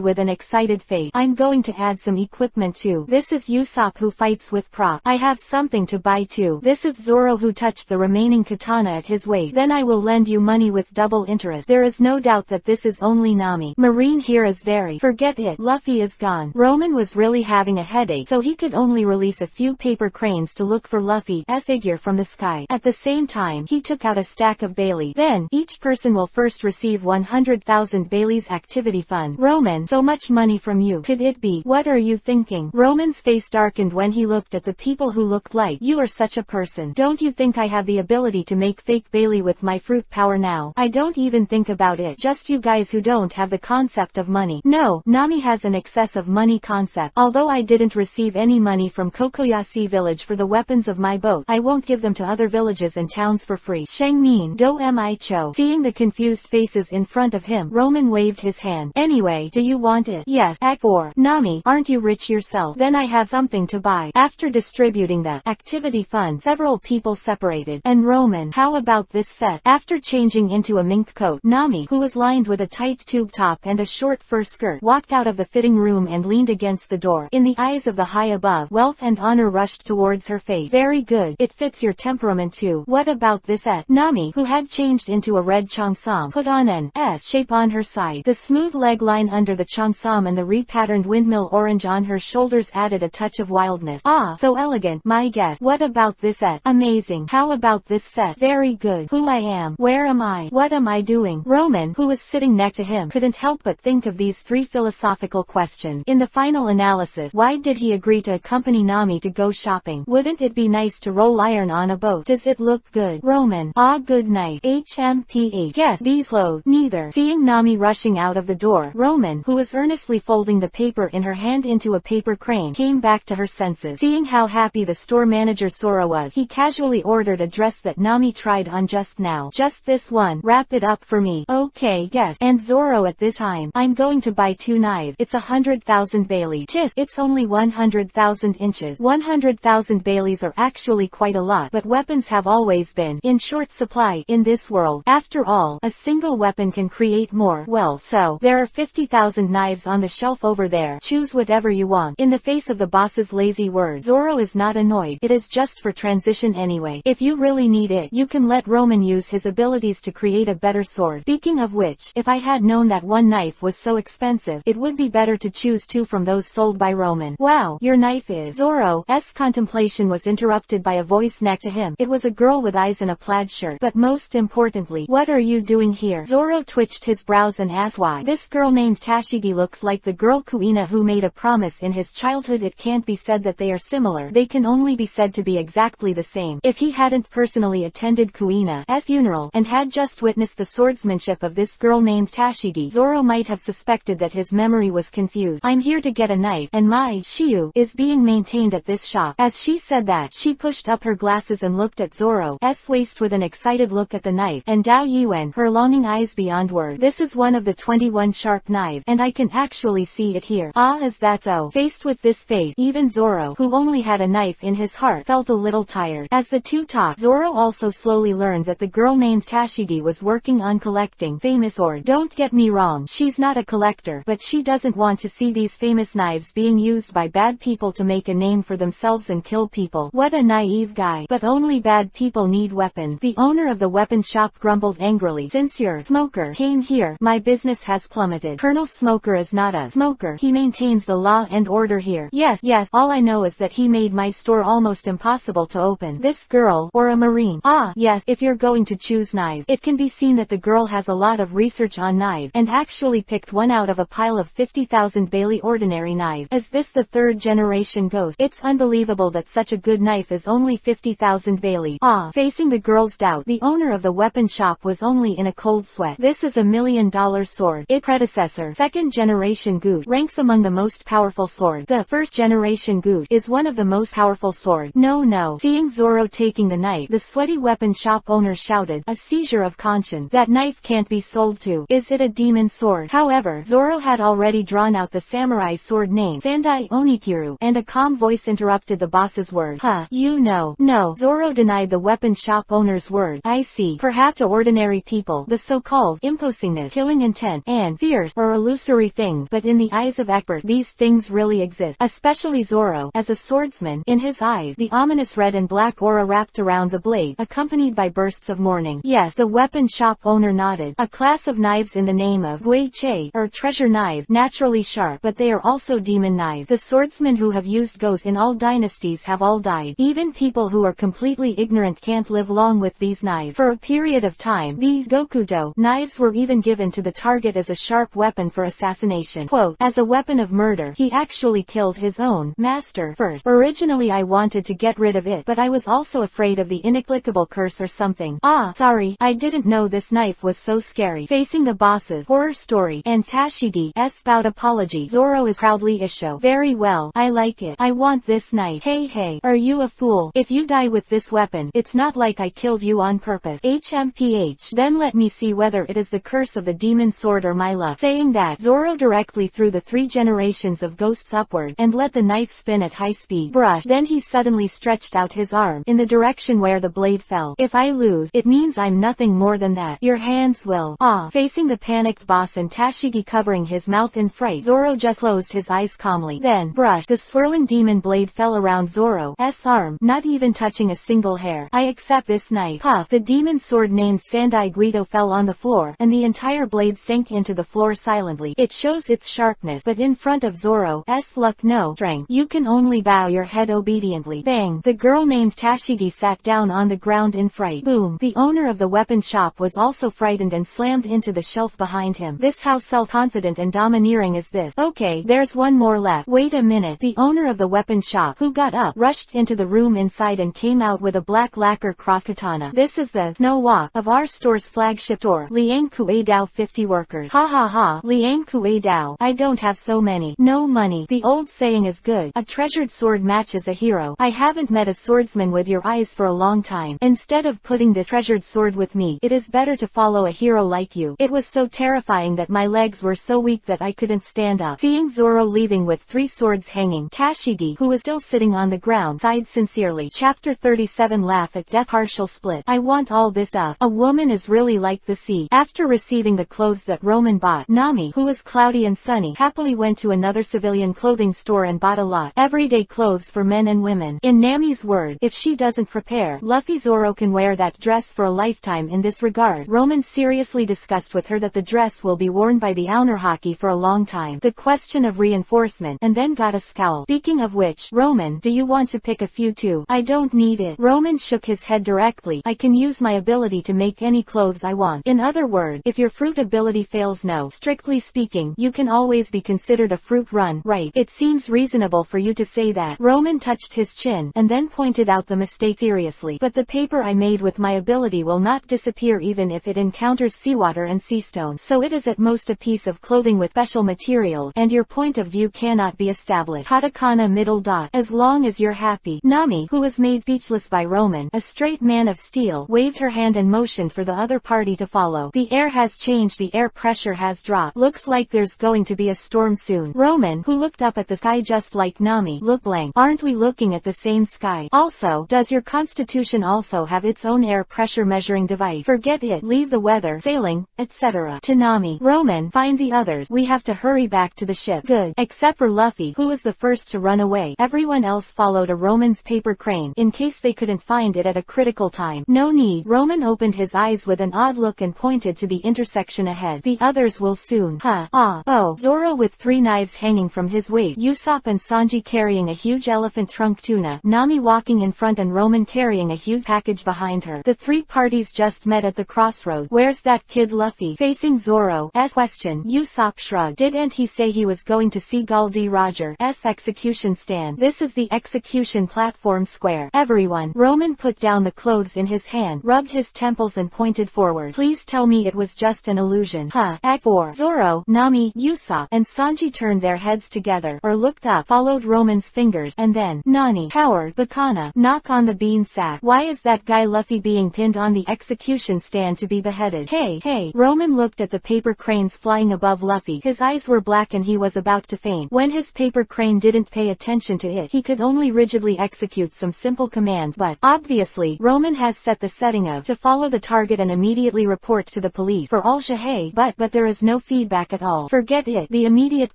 with an excited face. I'm going to add some equipment too. This is Usopp who fights with prop. I have something to buy too. This is Zoro who touched the remaining katana at his waist. Then I will lend you money with double interest. There is no doubt that this is only Nami. Marine here is very. Forget it. Luffy is gone. Roman was really having a headache, so he could only release a few paper cranes to look for Luffy as figure from the sky. At the same time, he took out a stack of Bailey. Then, each person will first receive 100,000 Bailey's activity fund. Roman, so much money from you. Could it be? What are you thinking? Roman's face darkened when he looked at the people who looked like, you are such a person. Don't you think I have the ability to make fake Bailey with my fruit power now? I don't even think about it. Just you guys who don't have the concept of money. No, Nami has an excess of money concept. Although I didn't receive any money from Kokoyashi village for the weapons of my boat, I won't give them to other villages and towns for free. Shengmin do mi cho. Seeing the confused faces in front of him, Roman waved his hand. Anyway, do you want it? Yes. Act 4. Nami, aren't you rich yourself? Then I have something to buy. After distributing the activity fund, several people separated. And Roman, how about this set? After changing into a mink coat, Nami, who was lined with a tight tube top and a short fur skirt, walked out of the fitting room and leaned against the door. In the eyes of the high above, wealth and honor rushed towards her face. Very good. It fits your temperament too. What about this set? Nami, who had changed into a red cheongsam, put on an S shape on her side. The smooth leg line under the cheongsam and the repatterned windmill orange on her shoulders added a touch of wildness. Ah, so elegant, my guess. What about this set? Amazing. How about this set? Very good. Who I am? Where am I? What am I doing? Roman, who was sitting next to him, couldn't help but think of these three philosophical questions. In the final analysis, why did he agree to accompany Nami to go shopping? Wouldn't it be nice to roll iron on a boat? Does it look good? Roman, ah, good night. HMPH. Yes, these load. Neither. Seeing Nami rushing out of the door, Roman, who was earnestly folding the paper in her hand into a paper crane, came back to her senses. Seeing how happy the store manager Sora was, he casually ordered a dress that Nami tried on just now. Just this one. Wrap it up for me. Okay, yes. And Zoro, at this time, I'm going to buy 2 knives. It's 100,000 Bailey. Tis, It's only 100,000 inches. 100,000 Baileys are actually quite a lot, but weapons have always been in short supply in this world. After all, a single weapon can create more. Well, so there are 50,000 knives on the shelf over there. Choose whatever you want. In the face of the boss's lazy words, Zoro is not annoyed. It is just for transition anyway. If you really need it, you can let Roman use his abilities to create a better sword. Speaking of which, if I had known that one knife was so expensive, it would be better to choose two from those sold by Roman. Wow, your knife is... Zoro's contemplation was interrupted by a voice next to him. It was a girl with eyes in a plaid shirt. But most importantly, what are you doing here? Zoro twitched his brows and asked why. This girl named Tashigi looks like the girl Kuina who made a promise in his childhood. It can't be said that they are similar. They can only be said to be exactly the same. If he hadn't personally attended Kuina's funeral and had just witnessed the swordsmanship of this girl named Tashigi, Zoro might have suspected that his memory was confused. I'm here to get a knife, and my Shiyu is being maintained at this shop. As she said that, she pushed up her glasses and looked at Zoro's waist with an excited look at the knife, and Dao Yuan, her longing eyes beyond word. This is one of the 21 sharp knives, and I can actually see it here. Ah, is that so? Faced with this fate, even Zoro, who only had a knife in his heart, felt a little tired. As the two talked, Zoro also slowly learned that the girl named Tashigi was working on collecting famous swords. Don't get me wrong, she's not a collector, but she doesn't want to see these famous knives being used by bad people to make a name for themselves and kill people. What a naive guy. But only bad people need weapons. The owner of the weapon shop grumbled angrily. Since your smoker came here, my business has plummeted. Colonel Smoker is not a smoker. He maintains the law and order here. Yes, all I know is that he made my store almost impossible to open. This girl, or a marine. Ah, yes, if you're going to choose knife, it can be seen that the girl has a lot of research on knives, and actually picked one out of a pile of 50,000 Bailey ordinary knives. Is this the third generation ghost? It's unbelievable that such a good knife is only 50,000 Bailey. Ah, facing the girl's doubt, the owner of the weapon shop was only in a cold sweat. This is $1 million sword. Its predecessor, second generation Gut, ranks among the most powerful swords. The first generation Gut is one of the most powerful swords. No. Seeing Zoro taking the knife, the sweaty weapon shop owner shouted, a seizure of conscience. That knife can't be sold to. Is it a demon sword? However, Zoro had already drawn out the samurai sword named Sandai Onikiru, and a calm voice interrupted the boss's word. No. Zoro denied the weapon shop owner's word. I see. Perhaps ordinary people, the so-called imposingness, killing intent, and fears, are illusory things, but in the eyes of expert, these things really exist. Especially Zoro, as a swordsman. In his eyes, the ominous red and black aura wrapped around the blade, accompanied by bursts of mourning. Yes, the weapon shop owner nodded. A class of knives in the name of voyage, or treasure knife, naturally sharp, but they are also demon knives. The swordsmen who have used ghosts in all dynasties have all died. Even people who are completely ignorant can't live long with these knives. For a period of time, these Gokudo knives were even given to the target as a sharp weapon for assassination. Quote, as a weapon of murder. He actually killed his own master first. Originally I wanted to get rid of it, but I was also afraid of the inexplicable curse or something. Ah, sorry, I didn't know this knife was so scary. Facing the boss's horror story and Tashigi's bout apology, Zoro is proudly issued. Very well, I like it. I want this knife. Hey, are you a fool? If you die with this weapon, it's not like I killed you on purpose. HMPH. Then let me see whether it is the curse of the demon sword or my luck. Saying that, Zoro directly threw the 3 generations of ghosts upward, and let the knife spin at high speed. Brush. Then he suddenly stretched out his arm, in the direction where the blade fell. If I lose, it means I'm nothing more than that. Your hands will. Ah. Facing the panicked boss and Tashigi covering his mouth in fright, Zoro just closed his eyes calmly. Then, brush. The swirling demon blade fell around Zoro's arm, not even touching a single hair. I accept this knife. Puff. The demon sword named Sandai Guido fell on the floor, and the entire blade sank into the floor silently. It shows its sharpness, but in front of Zoro's luck no strength. You can only bow your head obediently. Bang. The girl named Tashigi sat down on the ground in fright. Boom. The owner of the weapon shop was also frightened and slammed into the shelf behind him. This how self-confident and domineering is this? Okay, there's one more left. Wait a minute. The owner of the weapon shop, who got up, rushed into the room inside and came out with a black lacquer cross katana. This is the snow walk of our store's flagship store. Liang Kue Dao 50 workers. Ha. Liang Kue Dao. I don't have so many. No money. The old saying is good. A treasured sword matches a hero. I haven't met a swordsman with your eyes for a long time. Instead of putting this treasured sword with me, it is better to follow a hero like you. It was so terrifying that my legs were so weak that I couldn't stand up. Seeing Zoro leaving clothing with 3 swords hanging. Tashigi, who was still sitting on the ground, sighed sincerely. Chapter 37 Laugh at Death. Partial split. I want all this stuff. A woman is really like the sea. After receiving the clothes that Roman bought, Nami, who was cloudy and sunny, happily went to another civilian clothing store and bought a lot. Everyday clothes for men and women. In Nami's word, if she doesn't prepare, Luffy Zoro can wear that dress for a lifetime. In this regard, Roman seriously discussed with her that the dress will be worn by the Hawkeye for a long time. The question of reinforcement, and then got a scowl. Speaking of which, Roman, do you want to pick a few too? I don't need it. Roman shook his head directly. I can use my ability to make any clothes I want. In other words, if your fruit ability fails, no. Strictly speaking, you can always be considered a fruit run, right? It seems reasonable for you to say that. Roman touched his chin, and then pointed out the mistake seriously. But the paper I made with my ability will not disappear even if it encounters seawater and sea stone. So it is at most a piece of clothing with special materials, and your point of view cannot be established. Katakana middle dot. As long as you're happy. Nami, who was made speechless by Roman, a straight man of steel, waved her hand and motioned for the other party to follow. The air has changed. The air pressure has dropped. Looks like there's going to be a storm soon. Roman, who looked up at the sky just like Nami, looked blank. Aren't we looking at the same sky? Also, does your constitution also have its own air pressure measuring device? Forget it. Leave the weather, sailing, etc. to Nami. Roman, find the others. We have to hurry back to the ship. Good. Except for Luffy, who was the first to run away. Everyone else followed a Roman's paper crane, in case they couldn't find it at a critical time. No need. Roman opened his eyes with an odd look and pointed to the intersection ahead. The others will soon. Oh. Zoro with 3 knives hanging from his waist. Usopp and Sanji carrying a huge elephant trunk tuna. Nami walking in front and Roman carrying a huge package behind her. The 3 parties just met at the crossroad. Where's that kid Luffy? Facing Zoro's question, Usopp shrugged. Didn't he say he was going to see Gul D. Roger's execution stand? This is the execution platform square. Everyone. Roman put down the clothes in his hand, rubbed his temples and pointed forward. Please tell me it was just an illusion. Act 4. Zoro, Nami, Usopp, and Sanji turned their heads together, or looked up, followed Roman's fingers, and then, Nani, Howard, Bakana, knock on the bean sack. Why is that guy Luffy being pinned on the execution stand to be beheaded? Hey. Roman looked at the paper cranes flying above Luffy. His eyes were black and he was about to faint. When his paper crane didn't pay attention to it, he could only rigidly execute some simple commands, but, obviously, Roman has set the setting of to follow the target and immediately report to the police for all Shihei, but there is no feedback at all. Forget it. The immediate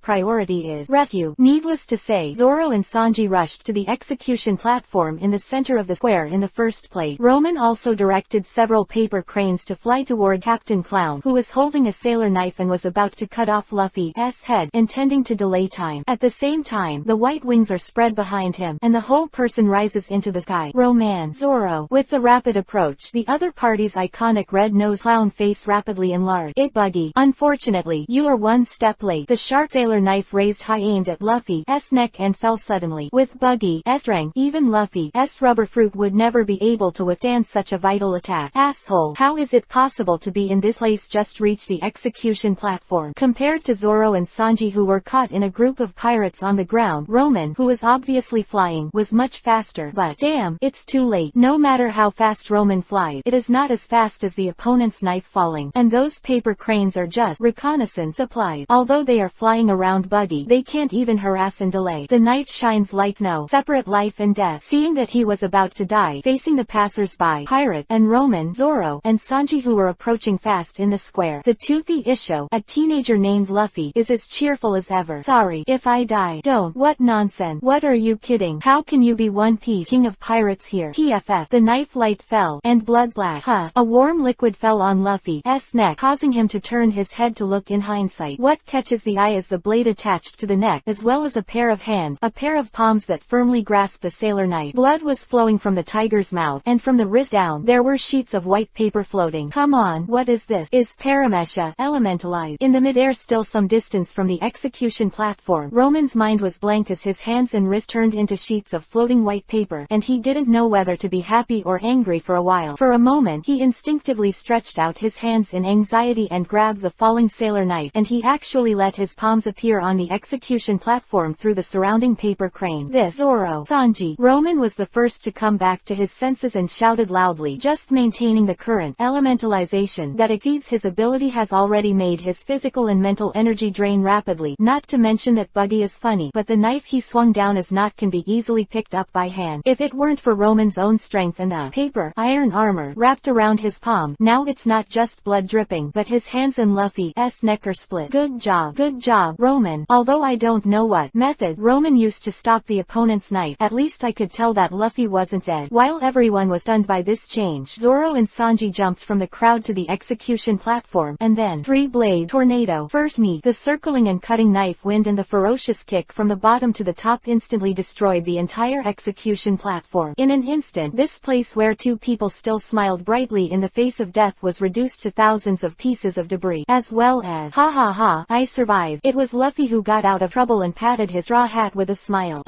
priority is rescue. Needless to say, Zoro and Sanji rushed to the execution platform in the center of the square in the first place. Roman also directed several paper cranes to fly toward Captain Clown, who was holding a sailor knife and was about to cut off Luffy's head, intending to delay time. At the same time, the white wings are spread behind him, and the whole person rises into the sky. Roman, Zoro. With the rapid approach, the other party's iconic red-nosed clown face rapidly enlarged. Buggy. Unfortunately, you are one step late. The sharp sailor knife raised high aimed at Luffy's neck and fell suddenly. With Buggy's strength, even Luffy's rubber fruit would never be able to withstand such a vital attack. Asshole. How is it possible to be in this place? Just reach the execution platform. Compared to Zoro and Sanji, who were caught in a group of pirates on the ground, Roman, who was obviously flying, was much faster. But, damn, it's too late. No matter how fast Roman flies, it is not as fast as the opponent's knife falling. And those paper cranes are just reconnaissance supplies. Although they are flying around Buggy, they can't even harass and delay. The knife shines like no separate life and death. Seeing that he was about to die, facing the passers-by, pirate, and Roman, Zoro, and Sanji, who were approaching fast in the square, the toothy Isho, a teenager named Luffy, is as cheerful as ever. Sorry, if I die. Don't. What nonsense. What are you kidding? How can you be One Piece king of pirates here? PFF. The knife light fell, and blood splashed. A warm liquid fell on Luffy's neck, causing him to turn his head to look. In hindsight, what catches the eye is the blade attached to the neck, as well as a pair of hands, a pair of palms that firmly grasped the sailor knife. Blood was flowing from the tiger's mouth, and from the wrist down, there were sheets of white paper floating. Come on, what is this? Is Paramesha elementalized? In the midair, still some distance from the execution platform, Roman's mind was blank as his hands and wrist turned into sheets of floating white paper, and he didn't know whether to be happy or angry for a while. For a moment, he instinctively stretched out his hands in anxiety and grabbed the falling sailor knife, and he actually let his palms appear on the execution platform through the surrounding paper crane. This Zoro. Sanji. Roman was the first to come back to his senses and shouted loudly, just maintaining the current elementalization that exceeds his ability has already made his physical and mental energy drain rapidly, not to mention that Buggy is funny, but the knife he swung down as not can be easily picked up by hand. If it weren't for Roman's own strength and the paper iron armor wrapped around his palm, now it's not just blood dripping, but his hands and Luffy's neck are split. Good job, Roman. Although I don't know what method Roman used to stop the opponent's knife, at least I could tell that Luffy wasn't dead. While everyone was stunned by this change, Zoro and Sanji jumped from the crowd to the execution platform, and then three-blade tornado. First meet, the circling and cutting knife wind and the ferocious kick from the bottom to the top instantly destroyed the entire execution platform. In an instant, this place where two people still smiled brightly in the face of death was reduced to thousands of pieces of debris, as well as, ha ha ha, I survived. It was Luffy who got out of trouble and patted his straw hat with a smile.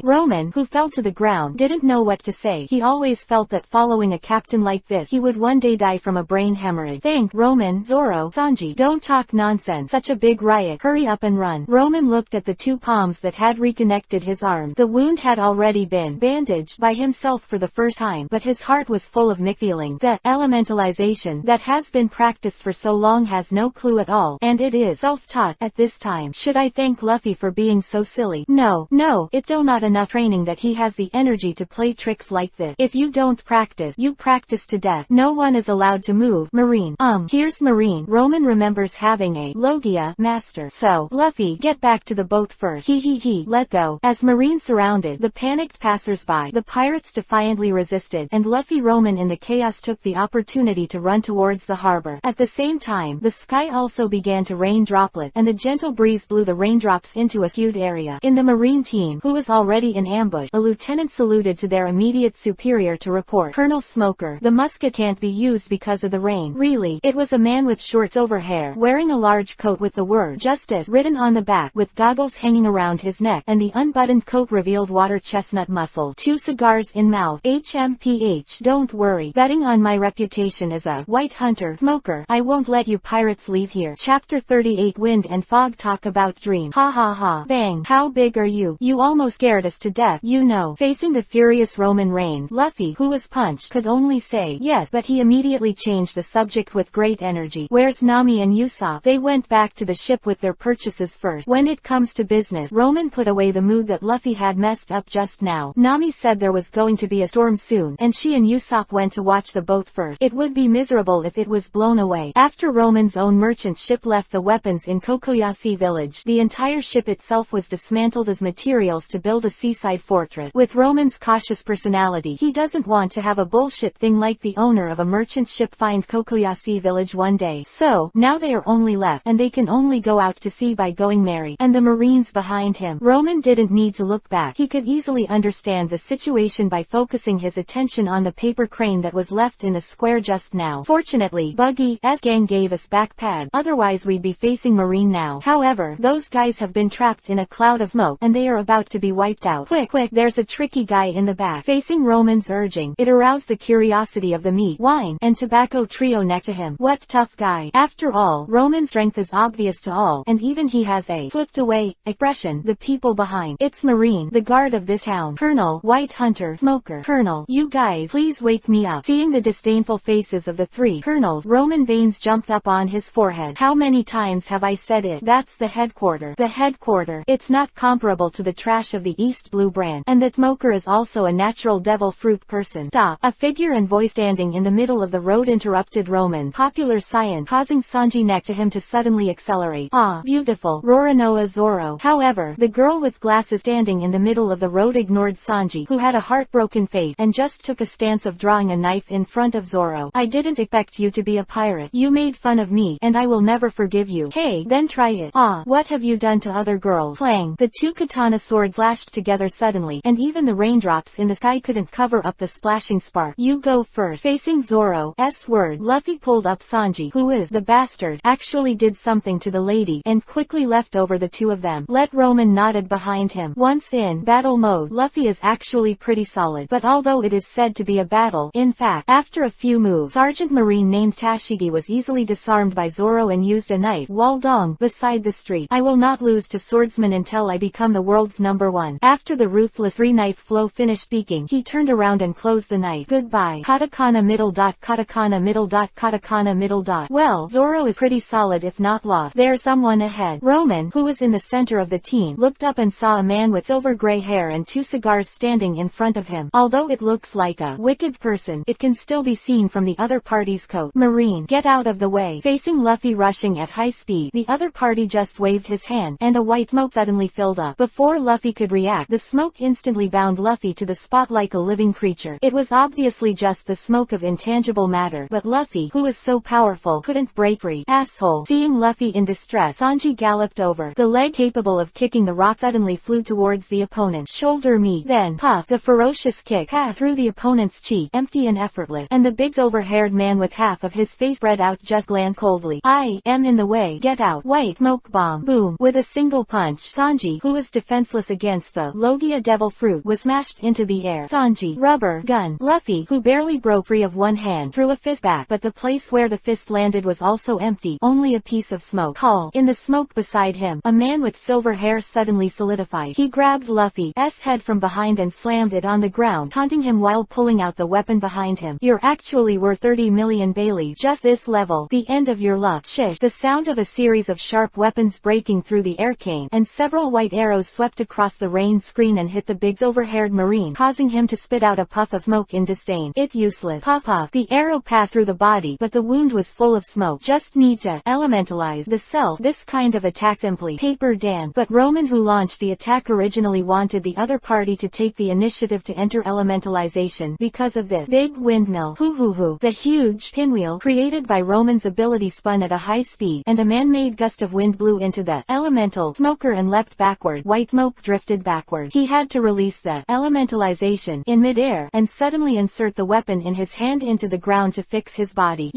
Roman, who fell to the ground, didn't know what to say. He always felt that following a captain like this, he would one day die from a brain hemorrhage. Thank Roman, Zoro, Sanji. Don't talk nonsense. Such a big riot. Hurry up and run. Roman looked at the two palms that had reconnected his arm. The wound had already been bandaged by himself for the first time, but his heart was full of feeling. The elementalization that has been practiced for so long has no clue at all, and it is self-taught at this time. Should I thank Luffy for being so silly? No, it's still not enough training that he has the energy to play tricks like this. If you don't practice, you practice to death. No one is allowed to move. Marine. Here's Marine. Roman remembers having a Logia master. So, Luffy, get back to the boat first. Let go. As Marine surrounded the panicked passers-by, the pirates defiantly resisted, and Luffy Roman in the chaos took the opportunity to run towards the harbor. At the same time, the sky also began to rain droplets, and the gentle breeze blew the raindrops into a skewed area. In the Marine team, who was already in ambush, a lieutenant saluted to their immediate superior to report, Colonel Smoker, the musket can't be used because of the rain. Really? It was a man with short silver hair, wearing a large coat with the word Justice written on the back, with goggles hanging around his neck, and the unbuttoned coat revealed water chestnut muscle. 2 cigars in mouth. HMPH. Don't worry. Betting on my reputation as a white hunter smoker, I won't let you pirates leave here. Chapter 38. Wind and Fog talk about dream. Ha ha ha. Bang. How big are you? You almost scared us to death, you know. Facing the furious Roman reigns, Luffy, who was punched, could only say yes, but he immediately changed the subject with great energy. Where's Nami and Usopp? They went back to the ship with their purchases first. When it comes to business, Roman put away the mood that Luffy had messed up just now. Nami said there was going to be a storm soon, and she and Usopp went to watch the boat first. It would be miserable if it was blown away. After Roman's own merchant ship left the weapons in Kokoyasi village, the entire ship itself was dismantled as materials to build a seaside fortress. With Roman's cautious personality, he doesn't want to have a bullshit thing like the owner of a merchant ship find Kokoyasi village one day. So, now they are only left, and they can only go out to sea by going merry. And the Marines behind him. Roman didn't need to look back. He could easily understand the situation by focusing his attention on the paper crane that was left in the square just now. Fortunately, Buggy's gang gave us back pads, otherwise we'd be facing Marine now. However, those guys have been trapped in a cloud of smoke, and they are about to be wiped out. Quick, there's a tricky guy in the back. Facing Roman's urging, it aroused the curiosity of the meat, wine, and tobacco trio next to him. What tough guy. After all, Roman's strength is obvious to all, and even he has a flipped away expression. The people behind. It's Marine, the guard of this town. Colonel, white hunter, smoker. Colonel, you guys, please wake me up. Seeing the disdainful faces of the three colonels, Roman veins jumped up on his forehead. How many times have I said it? That's the headquarter. The headquarter. It's not comparable to the trash of the East Blue brand. And the smoker is also a natural devil fruit person. Stop. A figure and voice standing in the middle of the road interrupted Roman's popular science, causing Sanji next to him to suddenly accelerate. Ah, beautiful. Roranoa Zoro. However, the girl with glasses standing in the middle of the road ignored Sanji, who had a heartbroken face, and just took a stance of drawing a knife in front of Zoro. I didn't expect you to be a pirate. You made fun of me, and I will never forgive you. Hey, then try it. Ah, what have you done to other girls? Clang. The two katana swords lashed together suddenly, and even the raindrops in the sky couldn't cover up the splashing spark. You go first. Facing Zoro's word, Luffy pulled up Sanji, who is the bastard, actually did something to the lady, and quickly left over the two of them. Let Roman nodded behind him. Once in battle mode, Luffy is actually pretty solid, but although it is said to be a battle, in fact, after a few moves, Sergeant Marine named Tashigi was easily disarmed by Zoro and used a knife Waldong beside the street. I will not lose to swordsman until I become the world's #1. After the ruthless three-knife flow finished speaking, he turned around and closed the knife. Goodbye. Katakana middle dot, katakana middle dot, katakana middle dot. Well, Zoro is pretty solid if not lost. There's someone ahead. Roman, who was was in the center of the team, looked up and saw a man with silver gray hair and 2 cigars standing in front of him. Although it looks like a wicked person, it can still be seen from the other party's coat. Marine, get out of the way. Facing Luffy rushing at high speed, the other party just waved his hand, and a white smoke suddenly filled up. Before Luffy could react, the smoke instantly bound Luffy to the spot like a living creature. It was obviously just the smoke of intangible matter, but Luffy, who was so powerful, couldn't break free. Asshole. Seeing Luffy in distress, Sanji galloped over. The leg capable of kicking the rock suddenly flew towards the opponent's shoulder meat. Then, puff, the ferocious kick passed through the opponent's cheek, empty and effortless, and the big silver-haired man with half of his face spread out just glanced coldly. I am in the way. Get out. White smoke bomb. Boom. With a single punch, Sanji, who was defenseless against the Logia devil fruit, was smashed into the air. Sanji, rubber gun. Luffy, who barely broke free of one hand, threw a fist back, but the place where the fist landed was also empty, only a piece of smoke. Call. In the smoke beside him, a man with silver hair suddenly solidified. He grabbed Luffy's head from behind and slammed it on the ground, taunting him while pulling out the weapon behind him. You're actually worth 30 million Baileys. Just this level. The end of your luck. Shish. The sound of a series of sharp weapons breaking through the air came, and several white arrows swept across the rain screen and hit the big silver-haired marine, causing him to spit out a puff of smoke in disdain. It's useless. Puff puff. The arrow passed through the body, but the wound was full of smoke. Just need to elementalize the self. This kind of attack simply paper Dan. But Roman, who launched the attack, originally wanted the other party to take the initiative to enter elementalization. Because of this big windmill, the huge pinwheel created by Roman's ability spun at a high speed, and a man-made gust of wind blew into the elemental smoker and leapt backward. White smoke drifted backward. He had to release the elementalization in midair, and suddenly insert the weapon in his hand into the ground to fix his body.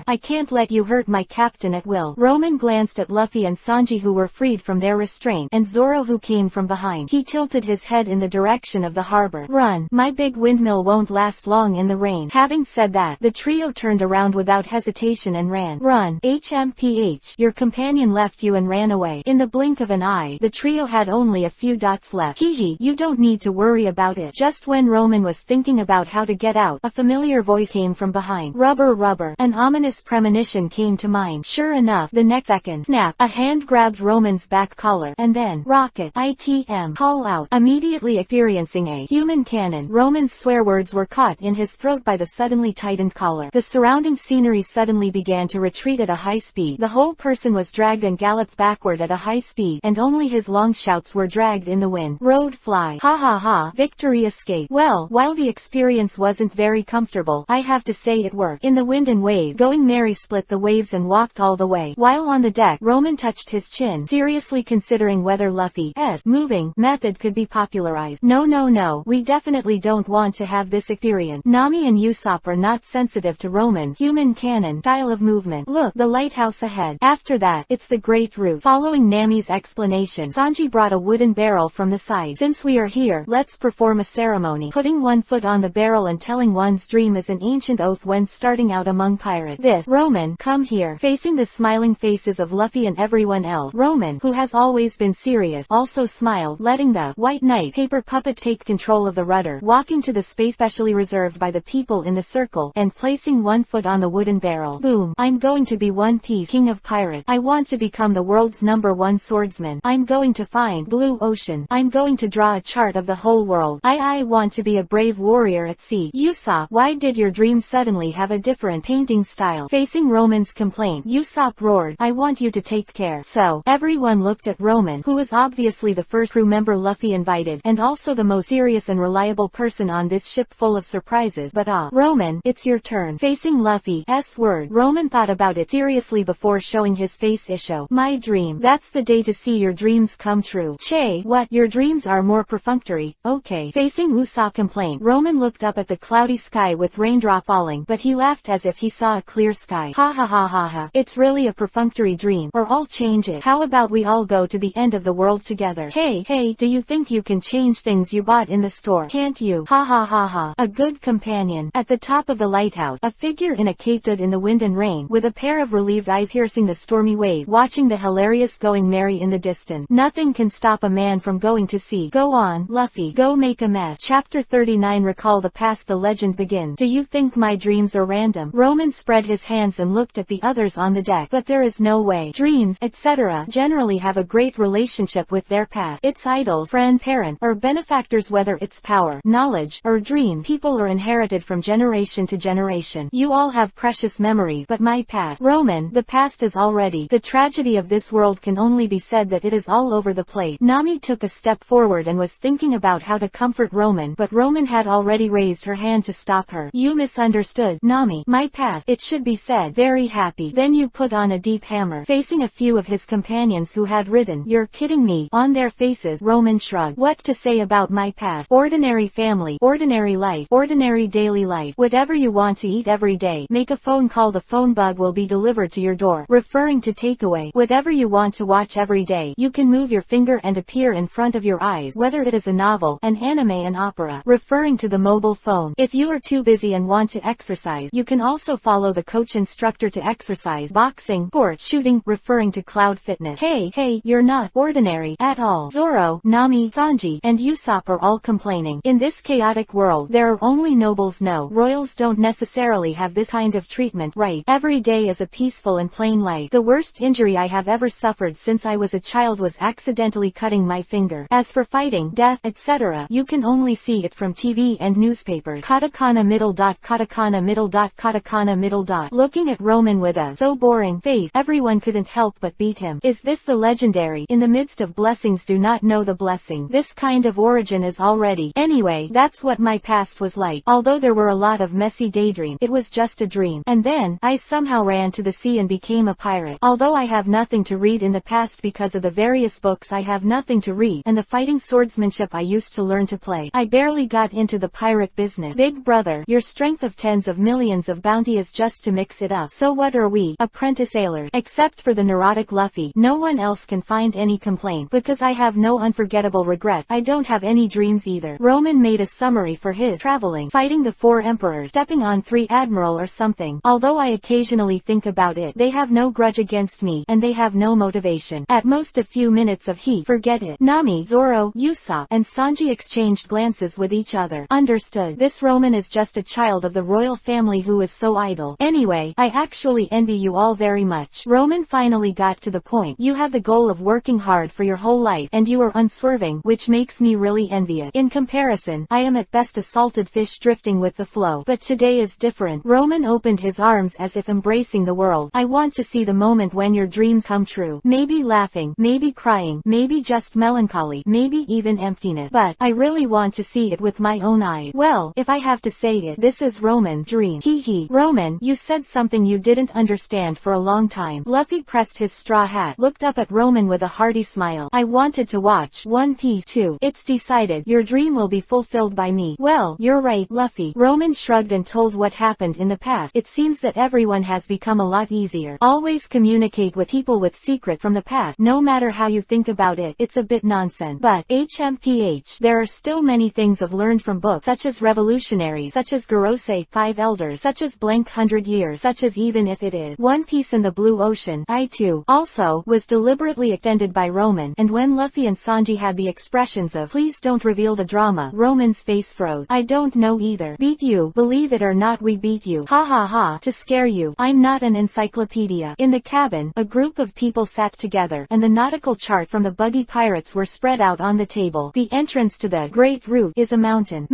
I can't let you hurt my captain at will. Roman glanced at Luffy and Sanji, who were freed from their restraint, and Zoro, who came from behind. He tilted his head in the direction of the harbor. Run. My big windmill won't last long in the rain. Having said that, the trio turned around without hesitation and ran. Run. HMPH. Your companion left you and ran away. In the blink of an eye, the trio had only a few dots left. Hehe, you don't need to worry about it. Just when Roman was thinking about how to get out, a familiar voice came from behind. Rubber rubber. An ominous premonition came to mind. Sure enough, the next second, snap, a hand grabbed Roman's back collar, and then, rocket, ITM, call out, immediately experiencing a human cannon. Roman's swear words were caught in his throat by the suddenly tightened collar. The surrounding scenery suddenly began to retreat at a high speed. The whole person was dragged and galloped backward at a high speed, and only his long shouts were dragged in the wind. Road fly. Ha ha ha. Victory escape. Well, while the experience wasn't very comfortable, I have to say it worked. In the wind and wave going, Mary split the waves and walked all the way. While on the deck, Roman touched his chin, seriously considering whether Luffy's moving method could be popularized. No, we definitely don't want to have this experience. Nami and Usopp are not sensitive to Roman's human cannon style of movement. Look, the lighthouse ahead. After that, it's the Great Route. Following Nami's explanation, Sanji brought a wooden barrel from the side. Since we are here, let's perform a ceremony. Putting one foot on the barrel and telling one's dream is an ancient oath when starting out among pirates. This, Roman, come here. Facing the smiling faces of Luffy and everyone else, Roman, who has always been serious, also smiled, letting the White Knight paper puppet take control of the rudder, walking to the space specially reserved by the people in the circle, and placing one foot on the wooden barrel. Boom. I'm going to be One Piece King of Pirates. I want to become the world's #1 swordsman. I'm going to find Blue Ocean. I'm going to draw a chart of the whole world. I want to be a brave warrior at sea. Usopp, why did your dream suddenly have a different painting style? Facing Roman's complaint, Usopp roared, I want you to take care. So, everyone looked at Roman, who was obviously the first crew member Luffy invited, and also the most serious and reliable person on this ship full of surprises. But Roman, it's your turn. Facing Luffy's word, Roman thought about it seriously before showing his face issue. My dream. That's the day to see your dreams come true. Che, what? Your dreams are more perfunctory. Okay. Facing Usopp's complaint, Roman looked up at the cloudy sky with raindrop falling, but he laughed as if he saw a clear sky. Ha ha ha ha ha. It's really a perfunctory dream, or I'll change it. How about we all go to the end of the world together? Hey, do you think you can change things you bought in the store? Can't you? Ha ha ha ha. A good companion. At the top of the lighthouse, a figure in a cape stood in the wind and rain, with a pair of relieved eyes piercing the stormy wave, watching the hilarious going merry in the distance. Nothing can stop a man from going to sea. Go on, Luffy. Go make a mess. Chapter 39. Recall the past. The legend begins. Do you think my dreams are random? Roman spread his hands and looked at the others on the deck. But there is no way. Dreams, etc., generally generally have a great relationship with their past. Its idols, friends, parents, or benefactors, whether it's power, knowledge, or dream, people are inherited from generation to generation. You all have precious memories, but my past, Roman, the past is already. The tragedy of this world can only be said that it is all over the place. Nami took a step forward and was thinking about how to comfort Roman, but Roman had already raised her hand to stop her. You misunderstood, Nami. My past, it should be said, very happy. Then you put on a deep hammer, facing a few of his companions who had written, "You're kidding me," on their faces. Roman shrugged. What to say about my past? Ordinary family, ordinary life, ordinary daily life. Whatever you want to eat every day, make a phone call, the phone bug will be delivered to your door. Referring to takeaway. Whatever you want to watch every day, you can move your finger and appear in front of your eyes, whether it is a novel, an anime, an opera. Referring to the mobile phone. If you are too busy and want to exercise, you can also follow the coach instructor to exercise. Boxing, sport, shooting, referring to cloud fitness. Hey, you're not ordinary at all. Zoro, Nami, Sanji, and Usopp are all complaining. In this chaotic world, there are only nobles. No, royals don't necessarily have this kind of treatment, right? Every day is a peaceful and plain life. The worst injury I have ever suffered since I was a child was accidentally cutting my finger. As for fighting, death, etc., you can only see it from TV and newspapers. Katakana middle dot, katakana middle dot, katakana middle dot. Looking at Roman with a so boring face, everyone couldn't help but beat him. Is this the legendary, in the midst of blessings do not know the blessing? This kind of origin is already. Anyway, that's what my past was like. Although there were a lot of messy daydreams, it was just a dream. And then, I somehow ran to the sea and became a pirate. Although I have nothing to read in the past because of the various books I have nothing to read, and the fighting swordsmanship I used to learn to play, I barely got into the pirate business. Big brother, your strength of tens of millions of bounty is just to mix it up. So what are we? Apprentice sailors. Except for the neurotic Luffy, no one else can find any complaint, because I have no unforgettable regret. I don't have any dreams either. Roman made a summary for his traveling, fighting the 4 emperors, stepping on 3 admiral or something. Although I occasionally think about it, they have no grudge against me, and they have no motivation. At most a few minutes of heat. Forget it. Nami, Zoro, Usopp, and Sanji exchanged glances with each other. Understood. This Roman is just a child of the royal family who is so idle. Anyway, I actually envy you all very much. Roman finally got to the point. You have the goal of working hard for your whole life, and you are unswerving, which makes me really envious. In comparison, I am at best a salted fish drifting with the flow. But today is different. Roman opened his arms as if embracing the world. I want to see the moment when your dreams come true. Maybe laughing, maybe crying, maybe just melancholy, maybe even emptiness. But I really want to see it with my own eyes. Well, if I have to say it, this is Roman's dream. Hee. Roman, you said something you didn't understand for a long time. Luffy pressed his straw hat, looked up at Roman with a hearty smile. I wanted to watch One Piece too. It's decided. Your dream will be fulfilled by me. Well, you're right, Luffy. Roman shrugged and told what happened in the past. It seems that everyone has become a lot easier. Always communicate with people with secret from the past. No matter how you think about it, it's a bit nonsense. But, HMPH, there are still many things I've learned from books, such as revolutionaries, such as Gorosei, 5 elders, such as blank 100 years, such as even if it is One Piece and the Blue Ocean. I too, also, was deliberately extended by Roman, and when Luffy and Sanji had the expressions of, please don't reveal the drama, Roman's face froze. I don't know either. Beat you, believe it or not, we beat you. Ha ha ha, to scare you. I'm not an encyclopedia. In the cabin, a group of people sat together, and the nautical chart from the Buggy pirates were spread out on the table. The entrance to the Great Route is a mountain.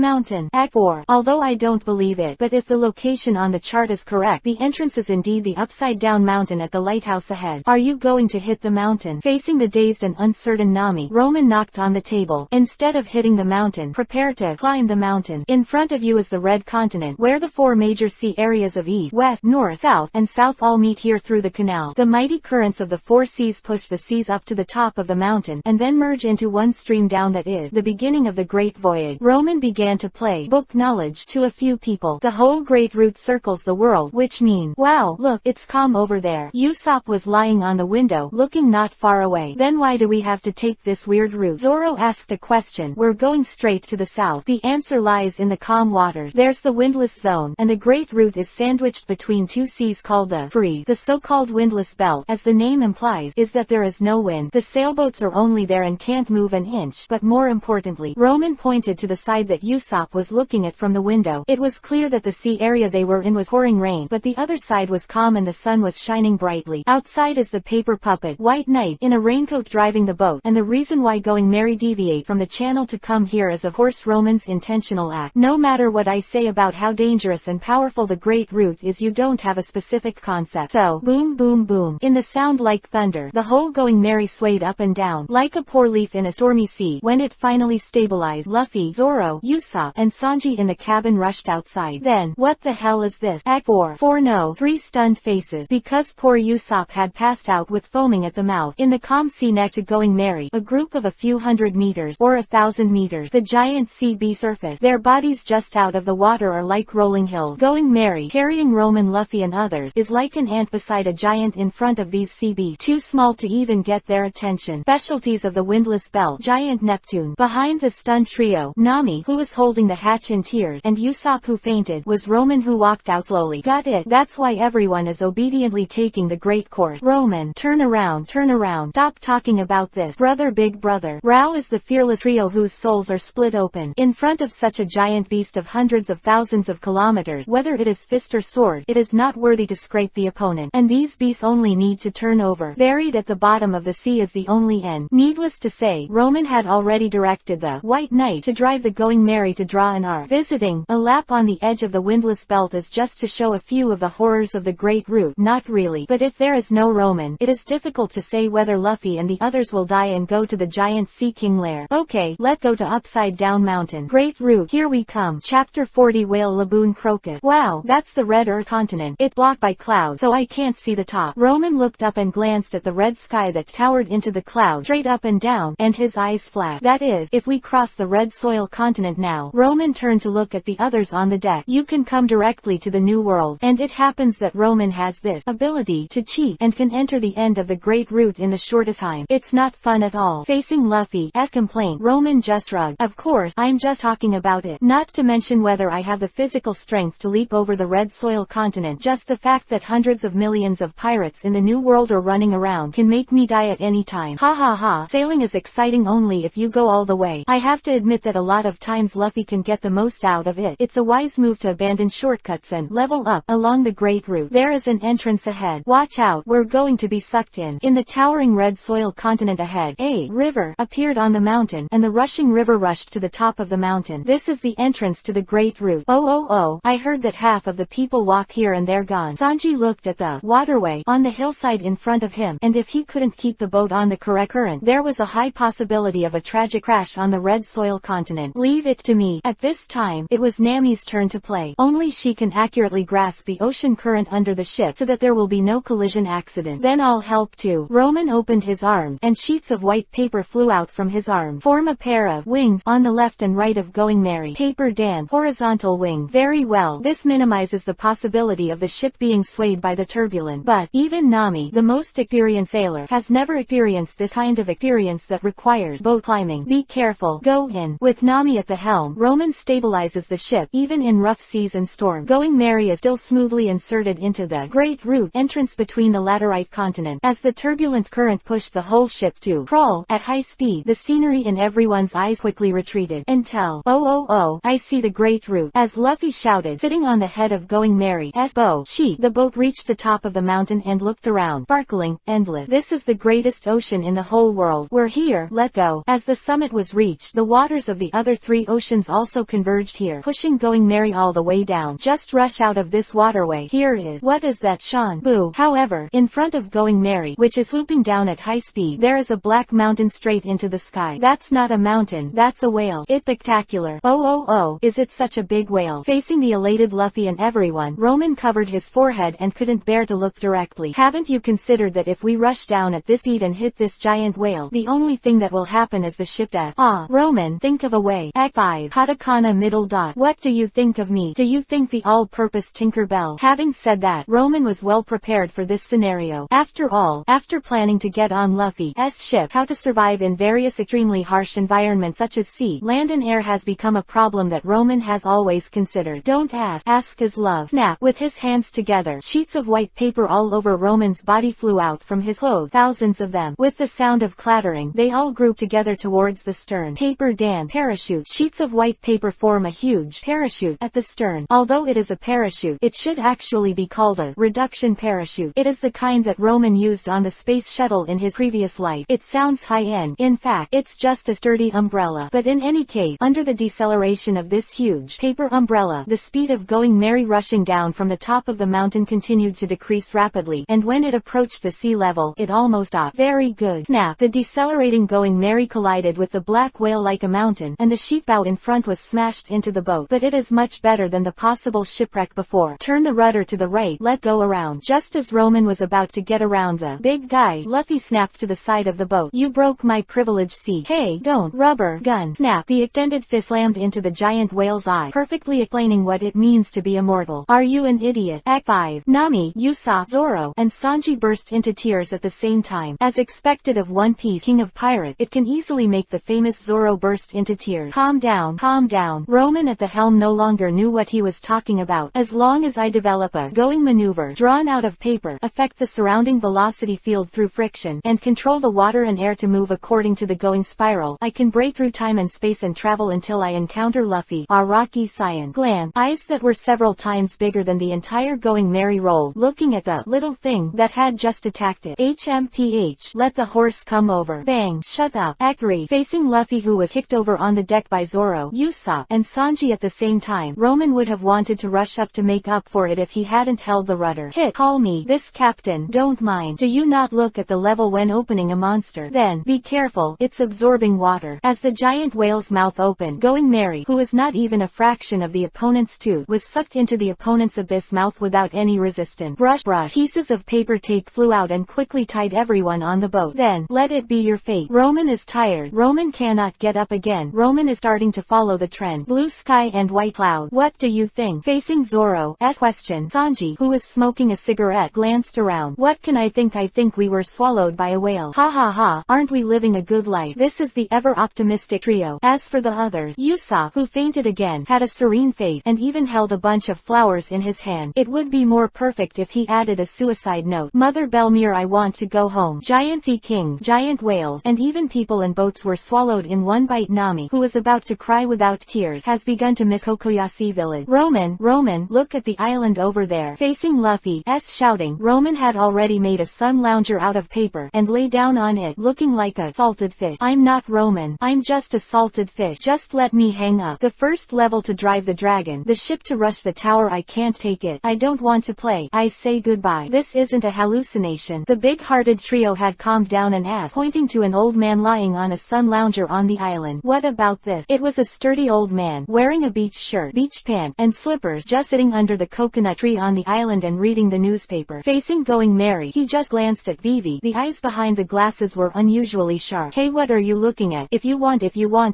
Act 4. Although I don't believe it, but if the location on the chart is correct, the entrance is indeed the upside-down mountain at the lighthouse ahead. Are you going to hit the mountain? Facing the dazed and uncertain Nami, Roman knocked on the table. Instead of hitting the mountain, prepare to climb the mountain. In front of you is the Red Continent, where the 4 major sea areas of East, West, North, South, and South all meet here through the canal. The mighty currents of the 4 seas push the seas up to the top of the mountain, and then merge into one stream down that is the beginning of the Great Voyage. Roman began to play book knowledge to a few people. The whole Great Route circles the world, which means, wow, look, it's calm over there. Usopp was lying on the window, looking not far away. Then why do we have to take this weird route? Zoro asked a question. We're going straight to the south. The answer lies in the calm waters. There's the windless zone, and the Great Route is sandwiched between 2 seas called the Free. The so-called windless belt, as the name implies, is that there is no wind. The sailboats are only there and can't move an inch. But more importantly, Roman pointed to the side that Usopp was looking at from the window. It was clear that the sea area they were in was pouring rain, but the other side was calm and the sun was shining brightly. Outside is the paper puppet. Why White Knight in a raincoat driving the boat, and the reason why Going Merry deviate from the channel to come here is of course Roman's intentional act. No matter what I say about how dangerous and powerful the Great Root is, you don't have a specific concept. So, boom boom boom, in the sound like thunder, the whole Going Merry swayed up and down, like a poor leaf in a stormy sea. When it finally stabilized, Luffy, Zoro, Usopp, and Sanji in the cabin rushed outside. Then, what the hell is this? Act 4. No, 3 stunned faces, because poor Usopp had passed out with foaming at the mouth. In the calm sea next to Going Merry, a group of a few hundred meters, or 1,000 meters, the giant sea surface, their bodies just out of the water are like rolling hills. Going Merry, carrying Roman, Luffy and others, is like an ant beside a giant in front of these sea beasts, too small to even get their attention. Specialties of the windlass belt, giant Neptune. Behind the stunned trio, Nami, who was holding the hatch in tears, and Usopp, who fainted, was Roman, who walked out slowly. Got it? That's why everyone is obediently taking the great course. Roman, turn around, turn around. Stop talking about this, brother, big brother. Rao is the fearless trio whose souls are split open. In front of such a giant beast of hundreds of thousands of kilometers, whether it is fist or sword, it is not worthy to scrape the opponent. And these beasts only need to turn over. Buried at the bottom of the sea is the only end. Needless to say, Roman had already directed the White Knight to drive the Going Merry to draw an arc. Visiting a lap on the edge of the windlass belt is just to show a few of the horrors of the Great Root. Not really. But if there is no Roman, it is difficult to say whether Luffy and the others will die and go to the giant Sea King lair. Okay, let's go to Upside Down Mountain. Great Root, here we come. Chapter 40. Whale Laboon Crocus. Wow, that's the red Earth continent. It's blocked by clouds, so I can't see the top. Roman looked up and glanced at the red sky that towered into the clouds, straight up and down, and his eyes flashed. That is, if we cross the red soil continent now. Roman turned to look at the others on the deck. You can come directly to the New World, and it happens that Roman has this ability to cheat and can enter the end of the Great Root in the shortest time. It's not fun at all. Facing Luffy as complaint, Roman just shrugged. Of course, I'm just talking about it. Not to mention whether I have the physical strength to leap over the red soil continent. Just the fact that hundreds of millions of pirates in the New World are running around can make me die at any time. Ha ha ha. Sailing is exciting only if you go all the way. I have to admit that a lot of times Luffy can get the most out of it. It's a wise move to abandon shortcuts and level up along the Great Root. There is an entrance ahead. Watch out, we're going to be sucked in. In the towering red soil continent ahead, a river appeared on the mountain, and the rushing river rushed to the top of the mountain. This is the entrance to the Great Root. Oh, I heard that half of the people walk here and they're gone. Sanji looked at the waterway on the hillside in front of him, and if he couldn't keep the boat on the correct current, there was a high possibility of a tragic crash on the red soil continent. Leave it to me. At this time, it was Nami's turn to play. Only she can accurately grasp the ocean current under the ship so that there will be no collision accident. Then I'll help too. Roman opened his arms, and sheets of white paper flew out from his arms. Form a pair of wings on the left and right of Going Merry. Paper Dan, horizontal wing. Very well. This minimizes the possibility of the ship being swayed by the turbulence. But even Nami, the most experienced sailor, has never experienced this kind of experience that requires boat climbing. Be careful. Go in. With Nami at the helm, Roman stabilizes the ship even in rough seas and storm. Going Merry is still smoothly inserted into the Great Root entrance between the laterite continent. As the turbulent current pushed the whole ship to crawl at high speed, the scenery in everyone's eyes quickly retreated until, oh, I see the Great Root. As Luffy shouted, sitting on the head of Going Merry as the boat reached the top of the mountain and looked around, sparkling, endless. This is the greatest ocean in the whole world. We're here. Let go. As the summit was reached, the waters of the other 3 oceans also converged here, pushing Going Merry all the way down. Just rush out of this waterway. Here is. What is that, Sean? Boo. However, in front of Going Merry, which is swooping down at high speed, there is a black mountain straight into the sky. That's not a mountain, that's a whale. It's spectacular. Oh, is it such a big whale? Facing the elated Luffy and everyone, Roman covered his forehead and couldn't bear to look directly. Haven't you considered that if we rush down at this speed and hit this giant whale, the only thing that will happen is the ship death? Roman, think of a way. Act 5. Katakana middle dot. What do you think of me? Do you think the all-purpose Tinker Bell? Having said that, Roman was well prepared for this scenario. After all, after planning to get on Luffy's ship, how to survive in various extremely harsh environments such as sea, land and air has become a problem that Roman has always considered. Don't ask is love. Snap. With his hands together, sheets of white paper all over Roman's body flew out from his clothes, thousands of them. With the sound of clattering, they all grouped together towards the stern. Paper Dan. Parachute. Sheets of white paper form a huge parachute at the stern. Although it is a parachute, it should actually be called a reduction parachute. It is the kind that Roman used on the space shuttle in his previous life. It sounds high-end. In fact, it's just a sturdy umbrella. But in any case, under the deceleration of this huge paper umbrella, the speed of Going Merry rushing down from the top of the mountain continued to decrease rapidly, and when it approached the sea level, it almost stopped. Very good. Snap. The decelerating Going Merry collided with the black whale like a mountain, and the sheet bow in front was smashed into the boat. But it is much better than the possible shipwreck before. Turn the rudder to the right. Let go around. Just as Roman was about to get around the big guy, Luffy snapped to the side of the boat. You broke my privilege seat. Hey, don't. Rubber gun. Snap. The extended fist slammed into the giant whale's eye, perfectly explaining what it means to be immortal. Are you an idiot? Act 5. Nami, Usopp, Zoro, and Sanji burst into tears at the same time. As expected of One Piece King of Pirates, it can easily make the famous Zoro burst into tears. Calm down. Calm down. Roman at the helm no longer knew what he was talking about. As long as I develop a going maneuver drawn out of paper, affect the surrounding velocity field through friction, and control the water and air to move according to the going spiral, I can break through time and space and travel until I encounter Luffy. Araki Cyan. Glan. Eyes that were several times bigger than the entire Going Merry rolled, looking at the little thing that had just attacked it. HMPH. Let the horse come over. Bang. Shut up. Act 3. Facing Luffy, who was kicked over on the deck by Zoro, Usopp, and Sanji at the same time, Roman would have wanted to rush up to make up for it if he hadn't held the rudder. Hit. Call me this captain. Don't mind. Do you not look at the level when opening a monster? Then, be careful, it's absorbing water. As the giant whale's mouth opened, Going Merry, who was not even a fraction of the opponent's tooth, was sucked into the opponent's abyss mouth without any resistance. Brush. Pieces of paper tape flew out and quickly tied everyone on the boat. Then, let it be your fate. Roman is tired. Roman cannot get up again. Roman is starting to follow the trend. Blue sky and white cloud. What do you think? Facing Zoro's question, Sanji, who was smoking a cigarette, glanced around. What can I think? I think we were swallowed by a whale. Ha ha ha. Aren't we living a good life? This is the ever-optimistic trio. As for the others, Usopp, who fainted again, had a serene face, and even held a bunch of flowers in his hand. It would be more perfect if he added a suicide note. Mother Belmere, I want to go home. Giant sea kings, giant whales, and even people and boats were swallowed in one bite. Nami, who was about to cry without tears, has begun to miss Kokoyasi village. Roman, look at the island over there. Facing Luffy, shouting. Roman had already made a sun lounger out of paper, and lay down on it, looking like a salted fish. I'm not Roman. I'm just a salted fish. Just let me hang up. The first level to drive the dragon, the ship to rush the tower. I can't take it. I don't want to play. I say goodbye. This isn't a hallucination. The big-hearted trio had calmed down and asked, pointing to an old man lying on a sun lounger on the island. What about this? It was a sturdy old man, wearing a beach shirt, beach pants, and slippers, just sitting under the coconut tree on the island and reading the newspaper. Facing Going Merry, he just glanced at Vivi. The eyes behind the glasses were unusually sharp. Hey, what are you looking at? If you want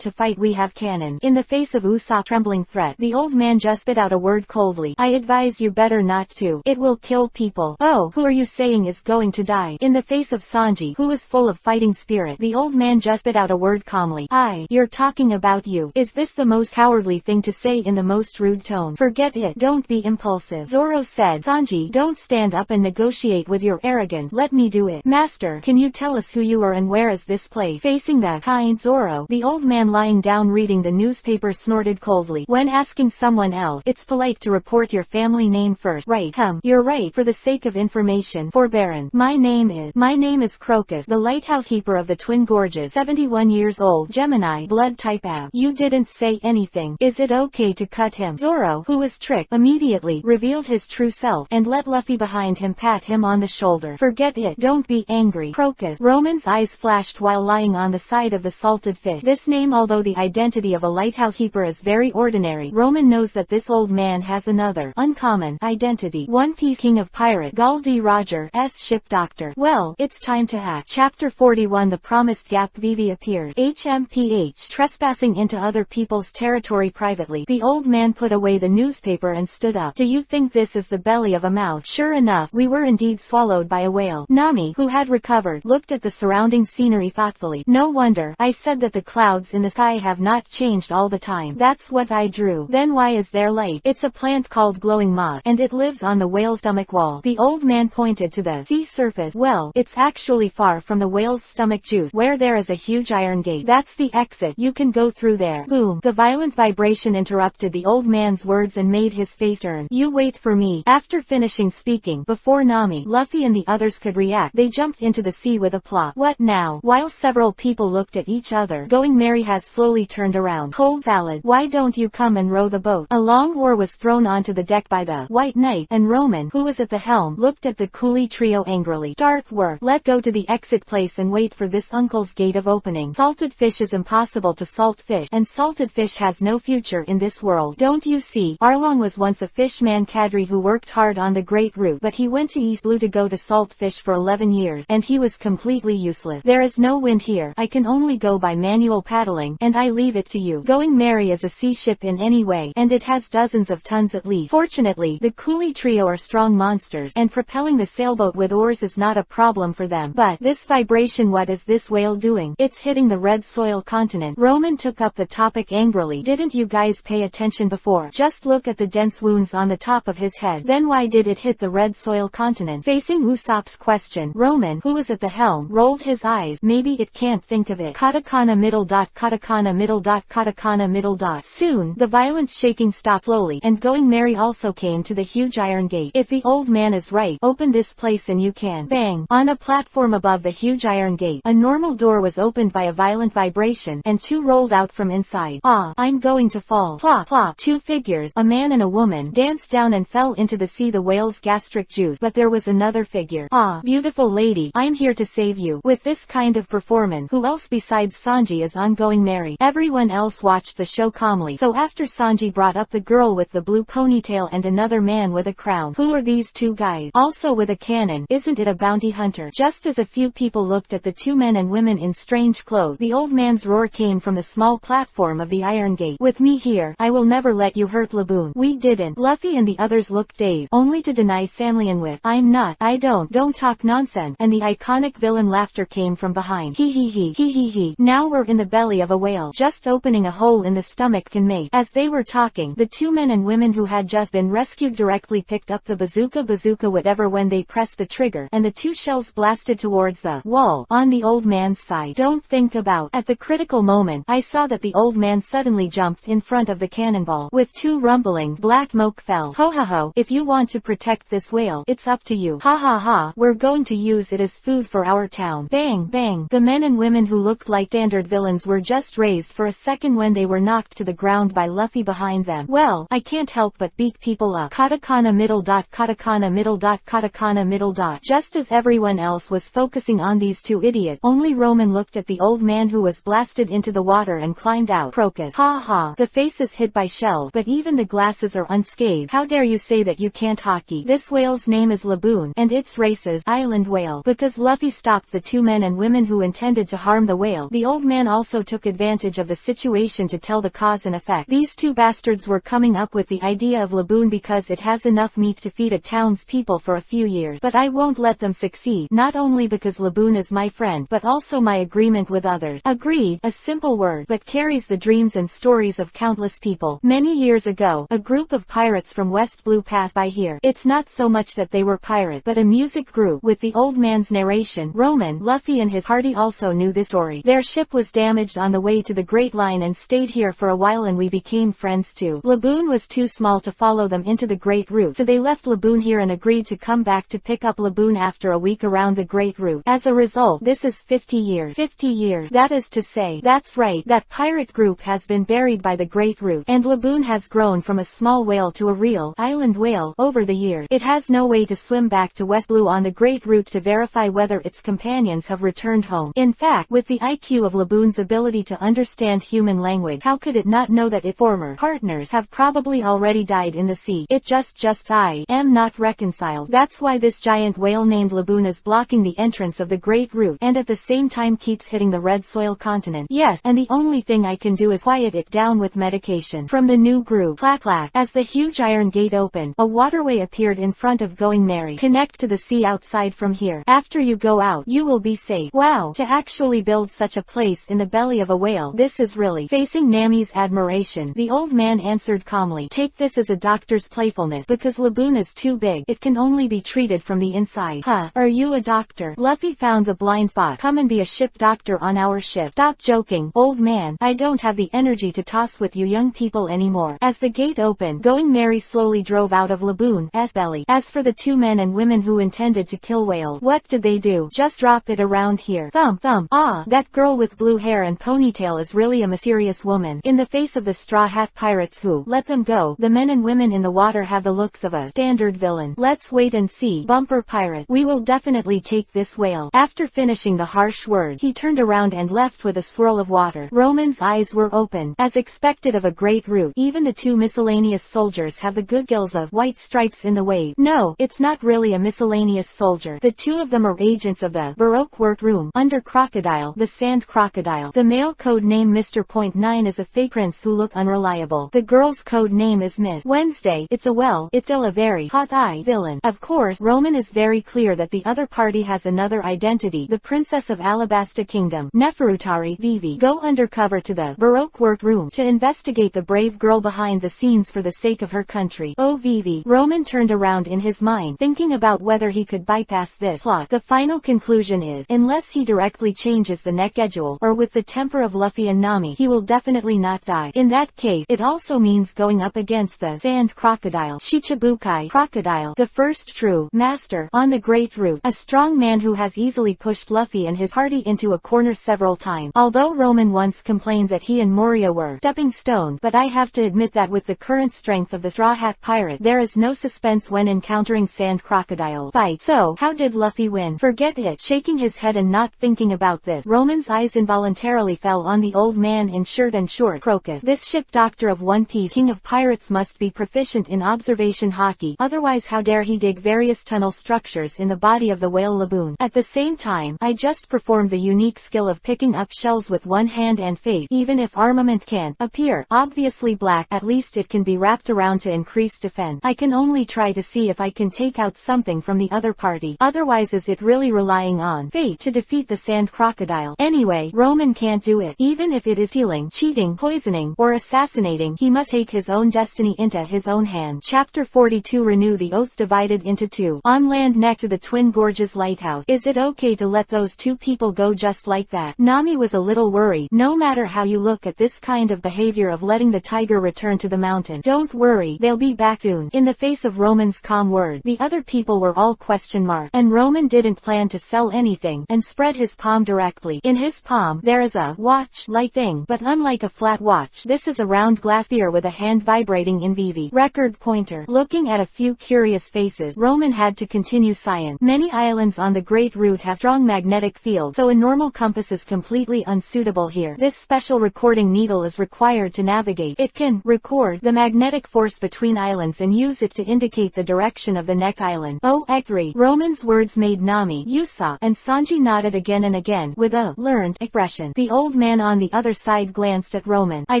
to fight, we have cannon. In the face of Usopp's trembling threat, the old man just spit out a word coldly. I advise you better not to. It will kill people. Oh, who are you saying is going to die? In the face of Sanji, who was full of fighting spirit, the old man just spit out a word calmly. You're talking about you. Is this the most cowardly thing to say in the most rude tone? Forget it. Don't be impulsive. Zoro said. Sanji, don't stand up and negotiate with your arrogance. Let me do it. Master, can you tell us who you are and where is this place? Facing the kind Zoro, the old man lying down reading the newspaper snorted coldly. When asking someone else, it's polite to report your family name first. Right. You're right. For the sake of information, forbearance. My name is Crocus, the lighthouse keeper of the Twin Gorges, 71 years old, Gemini, blood type AB. You didn't say anything. Is it okay to cut him? Zoro, who was tricked, immediately revealed his true self, and let Luffy behind him pat him on the shoulder. Forget it. Don't be angry. Crocus. Roman's eyes flashed while lying on the side of the salted fish. This name, although the identity of a lighthouse keeper is very ordinary, Roman knows that this old man has another, uncommon, identity. One Piece King of Pirates, Gul D. Rogers, ship doctor. Well, it's time to act. Chapter 41. The Promised Gap. Vivi appeared. HMPH. Trespassing into other people's territory privately. The old man put away the newspaper and stood up. Do you think this is the belly of a mouse? Sure enough, we were indeed swallowed by a whale. Nami, who had recovered, looked at the surrounding scenery thoughtfully. No wonder. I said that the clouds in the sky have not changed all the time. That's what I drew. Then why is there light? It's a plant called glowing moss, and it lives on the whale's stomach wall. The old man pointed to the sea surface. Well, it's actually far from the whale's stomach juice, where there is a huge iron gate. That's the exit. You can go through there. Boom. The violent vibration interrupted the old man's words and made his face turn. You wait for me. After finishing speaking, before Nami, Luffy and the others could react, react. They jumped into the sea with a plop. What now? While several people looked at each other, Going Merry has slowly turned around. Cold salad. Why don't you come and row the boat? A long oar was thrown onto the deck by the White Knight, and Roman, who was at the helm, looked at the coolie trio angrily. Start work. Let go to the exit place and wait for this uncle's gate of opening. Salted fish is impossible to salt fish, and salted fish has no future in this world. Don't you see? Arlong was once a fishman cadre who worked hard on the Great Route, but he went to East Blue to go to salt fish for 11 years, and he was completely useless. There is no wind here. I can only go by manual paddling, and I leave it to you. Going Merry is a sea ship in any way, and it has dozens of tons at least. Fortunately, the coolie trio are strong monsters, and propelling the sailboat with oars is not a problem for them. But this vibration, what is this whale doing? It's hitting the red soil continent. Roman took up the topic angrily. Didn't you guys pay attention before? Just look at the dense wounds on the top of his head. Then why did it hit the red soil continent? Facing Usopp's question, Roman, who was at the helm, rolled his eyes. Maybe it can't think of it. Katakana middle dot, katakana middle dot, katakana middle dot. Soon, the violent shaking stopped slowly, and Going Merry also came to the huge iron gate. If the old man is right, open this place and you can. Bang! On a platform above the huge iron gate, a normal door was opened by a violent vibration, and two rolled out from inside. Ah, I'm going to fall. Plop, plop. Two figures, a man and a woman, danced down and fell into the sea. The whale's gastric juice. But there was another figure. Ah, beautiful lady, I'm here to save you. With this kind of performance, who else besides Sanji is on Going Merry? Everyone else watched the show calmly. So after Sanji brought up the girl with the blue ponytail and another man with a crown. Who are these two guys? Also with a cannon. Isn't it a bounty hunter? Just as a few people looked at the two men and women in strange clothes, the old man's roar came from the small platform of the iron gate. With me here, I will never let you hurt Laboon. We didn't. Luffy and the others looked dazed, only to deny Sanlian with, I'm not, I don't talk nonsense. And the iconic villain laughter came from behind. Hee hee hee, hee hee hee. Now we're in the belly of a whale. Just opening a hole in the stomach can make. As they were talking, the two men and women who had just been rescued directly picked up the bazooka whatever when they pressed the trigger, and the two shells blasted towards the wall on the old man's side. Don't think about. At the critical moment, I saw that the old man suddenly jumped in front of the cannonball. With two rumblings, black smoke fell. Ho ho ho, if you want to protect this whale, it's up to you. Ha ha ha, we're going to use it as food for our town. Bang bang. The men and women who looked like standard villains were just raised for a second when they were knocked to the ground by Luffy behind them. Well, I can't help but beat people up. Katakana middle dot, katakana middle dot, katakana middle dot. Just as everyone else was focusing on these two idiots, only Roman looked at the old man who was blasted into the water and climbed out. Crocus. Ha ha. The face is hit by shells, but even the glasses are unscathed. How dare you say that you can't hockey? This whale's name is Laboon, and its race is island whale. Because Luffy stopped the two men and women who intended to harm the whale, the old man also took advantage of the situation to tell the cause and effect. These two bastards were coming up with the idea of Laboon because it has enough meat to feed a town's people for a few years. But I won't let them succeed, not only because Laboon is my friend, but also my agreement with others. Agreed, a simple word, but carries the dreams and stories of countless people. Many years ago, a group of pirates from West Blue passed by here. It's not so much that they were pirates, but a music group. With the old man's narration, Roman, Luffy and his party also knew this story. Their ship was damaged on the way to the Great Line and stayed here for a while, and we became friends too. Laboon was too small to follow them into the Great Route, so they left Laboon here and agreed to come back to pick up Laboon after a week around the Great Route. As a result, this is 50 years. 50 years. That is to say, that's right, that pirate group has been buried by the Great Route, and Laboon has grown from a small whale to a real island whale over the years. It has no way to swim back to West Blue on the Great Route to verify whether its companions have returned home. In fact, with the IQ of Laboon's ability to understand human language, how could it not know that its former partners have probably already died in the sea? It just I am not reconciled. That's why this giant whale named Laboon is blocking the entrance of the Great Route, and at the same time keeps hitting the red soil continent. Yes, and the only thing I can do is quiet it down with medication. From the new groove, clack clack. As the huge iron gate opened, a waterway appeared in front of Going Merry. Connect to the sea outside from here. After you go out, you will be safe. Wow, to actually build such a place in the belly of a whale, this is really. Facing Nami's admiration, the old man answered calmly, take this as a doctor's playfulness, because Laboon is too big. It can only be treated from the inside. Huh, are you a doctor? Luffy found the blind spot. Come and be a ship doctor on our ship. Stop joking, old man. I don't have the energy to toss with you young people anymore. As the gate opened, Going Merry slowly drove out of Laboon's belly. As for the two men and women who intended to kill killer whale. What did they do? Just drop it around here. Thump thump. Ah, that girl with blue hair and ponytail is really a mysterious woman. In the face of the Straw Hat Pirates who let them go, the men and women in the water have the looks of a standard villain. Let's wait and see. Bumper pirate. We will definitely take this whale. After finishing the harsh word, he turned around and left with a swirl of water. Roman's eyes were open. As expected of a great root, even the two miscellaneous soldiers have the good gills of white stripes in the wave. No, it's not really a miscellaneous soldier. The two of them are agents of the Baroque workroom under Crocodile, the Sand Crocodile. The male code name Mr. Point 9 is a fake prince who look unreliable. The girl's code name is Miss Wednesday. It's still a very hot-eye villain. Of course, Roman is very clear that the other party has another identity. The Princess of Alabasta Kingdom, Neferutari Vivi, go undercover to the Baroque workroom to investigate the brave girl behind the scenes for the sake of her country. Oh Vivi. Roman turned around in his mind, thinking about whether he could bypass this plot. The final conclusion is, unless he directly changes the next schedule, or with the temper of Luffy and Nami, he will definitely not die. In that case, it also means going up against the Sand Crocodile, Shichibukai Crocodile, the first true master on the Great Route, a strong man who has easily pushed Luffy and his party into a corner several times. Although Roman once complained that he and Moria were stepping stones, but I have to admit that with the current strength of the Straw Hat Pirate, there is no suspense when encountering Sand Crocodile fight. So, how did Luffy win? Forget it. Shaking his head and not thinking about this, Roman's eyes involuntarily fell on the old man in shirt and short. Crocus. This ship doctor of One Piece, king of pirates, must be proficient in observation hockey, otherwise how dare he dig various tunnel structures in the body of the whale laboon. At the same time, I just performed the unique skill of picking up shells with one hand and face. Even if armament can't appear obviously black, at least it can be wrapped around to increase defense. I can only try to see if I can take out something from the other party. Otherwise, is it really relying on fate to defeat the Sand Crocodile? Anyway, Roman can't do it. Even if it is stealing, cheating, poisoning, or assassinating, he must take his own destiny into his own hand. Chapter 42. Renew the Oath. Divided into two. On land next to the Twin Gorges Lighthouse. Is it okay to let those two people go just like that? Nami was a little worried. No matter how you look at this kind of behavior of letting the tiger return to the mountain, don't worry, they'll be back soon. In the face of Roman's calm word, the other people were all question mark, and Roman didn't plan to sell anything, and spread his palm directly. In his palm, there is a watch-like thing, but unlike a flat watch, this is a round glass sphere with a hand vibrating in Vivi. Record pointer. Looking at a few curious faces, Roman had to continue science. Many islands on the Great Route have strong magnetic fields, so a normal compass is completely unsuitable here. This special recording needle is required to navigate. It can record the magnetic force between islands and use it to indicate the direction of the next island. Oh, Act 3. Roman's words made Nami, Usopp, and Sanji nodded again and again, with a learned expression. The old man on the other side glanced at Roman. I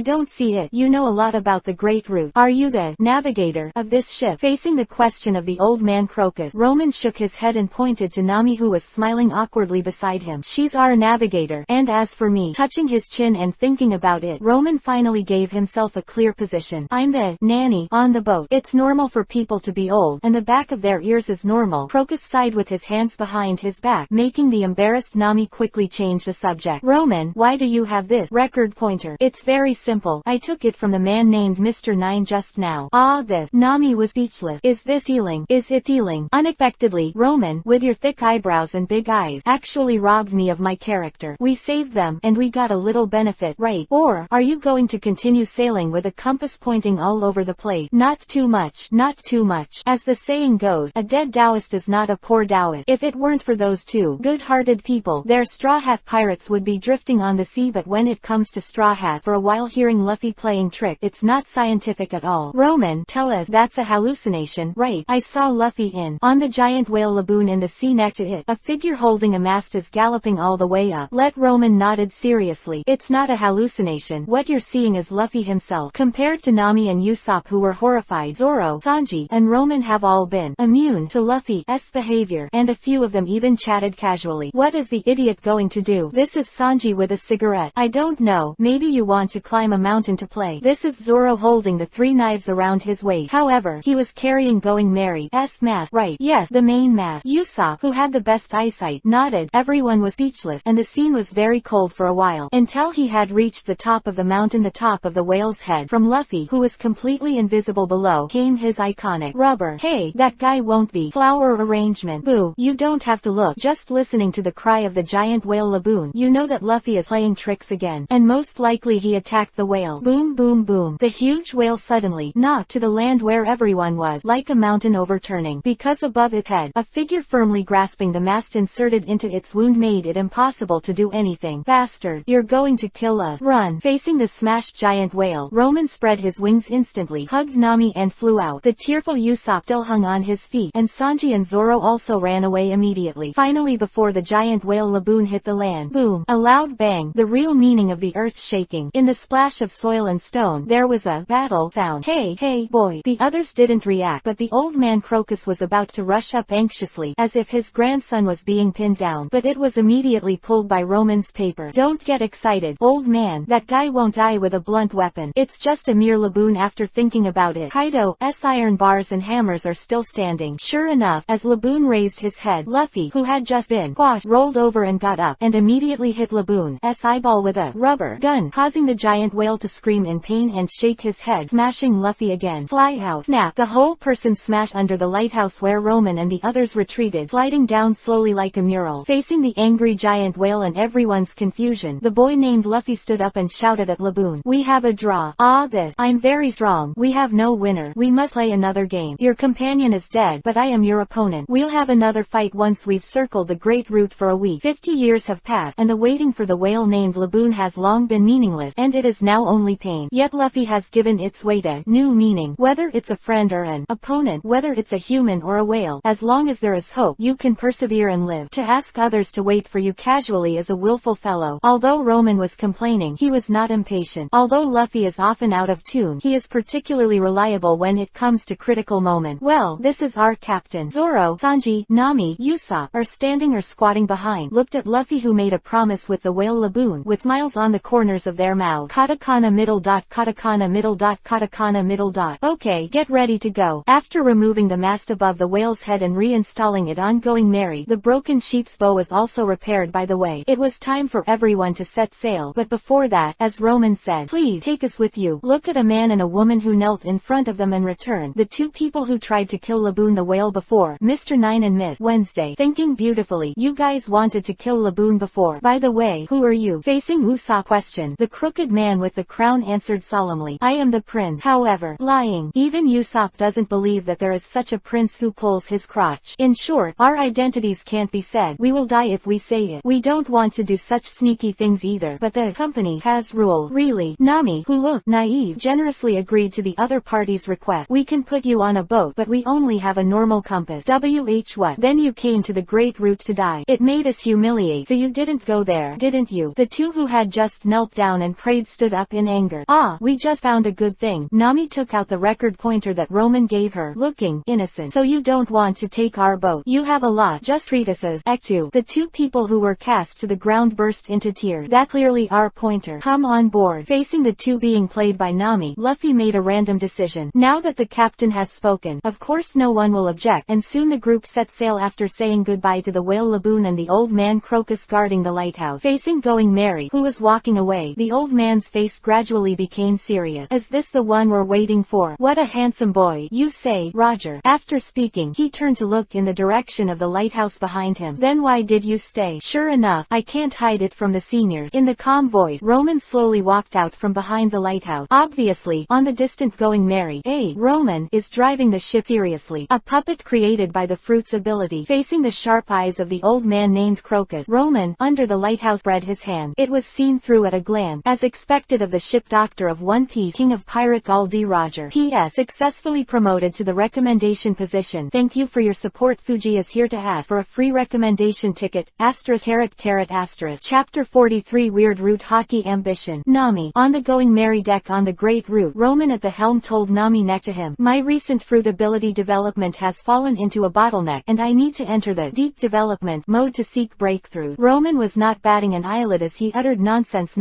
don't see it. You know a lot about the Great Route. Are you the navigator of this ship? Facing the question of the old man Crocus, Roman shook his head and pointed to Nami, who was smiling awkwardly beside him. She's our navigator, and as for me, touching his chin and thinking about it, Roman finally gave himself a clear position. I'm the nanny on the boat. It's normal for people to be old, and the back of their ears is normal. Crocus sighed with his hands behind his back, making the embarrassed Nami quickly change the subject. Roman, why do you have this record pointer? It's very simple. I took it from the man named Mr. 9 just now. Ah, this. Nami was speechless. Is this stealing? Is it stealing? Unexpectedly, Roman, with your thick eyebrows and big eyes, actually robbed me of my character. We saved them, and we got a little benefit, right? Or, are you going to continue sailing with a compass pointing all over the place? Not too much. Not too much. As the saying goes, a dead Taoist is not a poor Taoist. If it weren't for those two good-hearted people, their Straw Hat Pirates would be drifting on the sea. But when it comes to Straw Hat, for a while hearing Luffy playing trick, it's not scientific at all. Roman, tell us that's a hallucination, right? I saw Luffy on the giant whale laboon in the sea next to it. A figure holding a mast is galloping all the way up. Roman nodded seriously. It's not a hallucination. What you're seeing is Luffy himself. Compared to Nami and Usopp, who were horrified, Zoro, Sanji, and Roman have all been immune to Luffy's behavior, and a few of them even chatted casually. What is the idiot going to do? This is Sanji with a cigarette. I don't know. Maybe you want to climb a mountain to play. This is Zoro holding the 3 knives around his waist. However, he was carrying Going Mary's mask. Right. Yes, the main mask. Usopp, who had the best eyesight, nodded. Everyone was speechless, and the scene was very cold for a while, until he had reached the top of the mountain, the top of the whale's head. From Luffy, who was completely invisible below, came his iconic rubber. Hey, that guy won't be flower arrangement. recruitment. Boo, you don't have to look. Just listening to the cry of the giant whale Laboon, you know that Luffy is playing tricks again. And most likely he attacked the whale. Boom boom boom. The huge whale suddenly knocked to the land where everyone was, like a mountain overturning, because above its head, a figure firmly grasping the mast inserted into its wound made it impossible to do anything. Bastard, you're going to kill us. Run. Facing the smashed giant whale, Roman spread his wings instantly, hugged Nami and flew out. The tearful Usopp still hung on his feet, and Sanji and Zoro also ran away immediately. Finally, before the giant whale Laboon hit the land, boom, a loud bang, the real meaning of the earth shaking. In the splash of soil and stone, there was a battle sound. Hey, hey, boy. The others didn't react, but the old man Crocus was about to rush up anxiously, as if his grandson was being pinned down, but it was immediately pulled by Roman's paper. Don't get excited, old man. That guy won't die with a blunt weapon. It's just a mere Laboon. After thinking about it, Kaido's iron bars and hammers are still standing. Sure enough, as Laboon raised his head, Luffy, who had just been squashed, rolled over and got up, and immediately hit Laboon's eyeball with a rubber gun, causing the giant whale to scream in pain and shake his head, smashing Luffy again. Fly out. Snap. The whole person smashed under the lighthouse where Roman and the others retreated, sliding down slowly like a mural. Facing the angry giant whale and everyone's confusion, the boy named Luffy stood up and shouted at Laboon, "We have a draw. Ah, this. I'm very strong. We have no winner. We must play another game. Your companion is dead, but I am your opponent. We'll have another fight once we've circled the Great Route for a week." 50 years have passed, and the waiting for the whale named Laboon has long been meaningless, and it is now only pain. Yet Luffy has given its weight a new meaning. Whether it's a friend or an opponent, whether it's a human or a whale, as long as there is hope, you can persevere and live. To ask others to wait for you casually is a willful fellow. Although Roman was complaining, he was not impatient. Although Luffy is often out of tune, he is particularly reliable when it comes to critical moment. Well, this is our captain. Zoro, Sanji, Nami, Usopp are standing or squatting behind, looked at Luffy, who made a promise with the whale Laboon, with smiles on the corners of their mouths. Katakana middle dot, katakana middle dot, katakana middle dot. Okay, get ready to go. After removing the mast above the whale's head and reinstalling it on Going Merry, the broken sheep's bow was also repaired by the way. It was time for everyone to set sail, but before that, as Roman said, "Please take us with you." Look at a man and a woman who knelt in front of them and returned. The two people who tried to kill Laboon the whale before, Mr. 9 and Miss Wednesday. Thinking beautifully, you guys wanted to kill Laboon before. By the way, who are you? Facing Usopp question, the crooked man with the crown answered solemnly, "I am the prince." However, lying. Even Usopp doesn't believe that there is such a prince who pulls his crotch. In short, our identities can't be said. We will die if we say it. We don't want to do such sneaky things either, but the company has rule. Really? Nami, who looked naive, generously agreed to the other party's request. "We can put you on a boat, but we only have a normal compass." What? Then you came to the Great Route to die. It made us humiliate, so you didn't go there, didn't you? The two who had just knelt down and prayed stood up in anger. "Ah, we just found a good thing." Nami took out the record pointer that Roman gave her, looking innocent. "So you don't want to take our boat? You have a lot. Just treat us as Ectu." The two people who were cast to the ground burst into tears. "That clearly our pointer. Come on board." Facing the two being played by Nami, Luffy made a random decision. Now that the captain has spoken, of course no one will object, and soon the group set sail after saying goodbye to the whale Laboon and the old man Crocus guarding the lighthouse. Facing Going Merry, who was walking away, the old man's face gradually became serious. "Is this the one we're waiting for? What a handsome boy you say, Roger." After speaking, he turned to look in the direction of the lighthouse behind him. "Then why did you stay?" "Sure enough, I can't hide it from the seniors." In the calm voice, Roman slowly walked out from behind the lighthouse. Obviously, on the distant Going Merry, Roman is driving the ship seriously, a puppet created by the fruit's ability. Facing the sharp eyes of the old man named Crocus, Roman, under the lighthouse, spread his hand. It was seen through at a glance, as expected of the ship doctor of One Piece, King of Pirate Gall D. Roger. P.S. Successfully promoted to the recommendation position. Thank you for your support. Fuji is here to ask for a free recommendation ticket. *******. Chapter 43 Weird Route Hockey Ambition. Nami. On the Going Merry deck on the Great Route, Roman at the helm told Nami next to him, "My recent fruit ability development has fallen into a bottleneck, and I need to enter the deep development mode to seek breakthrough." Roman was not batting an eyelid as he uttered nonsense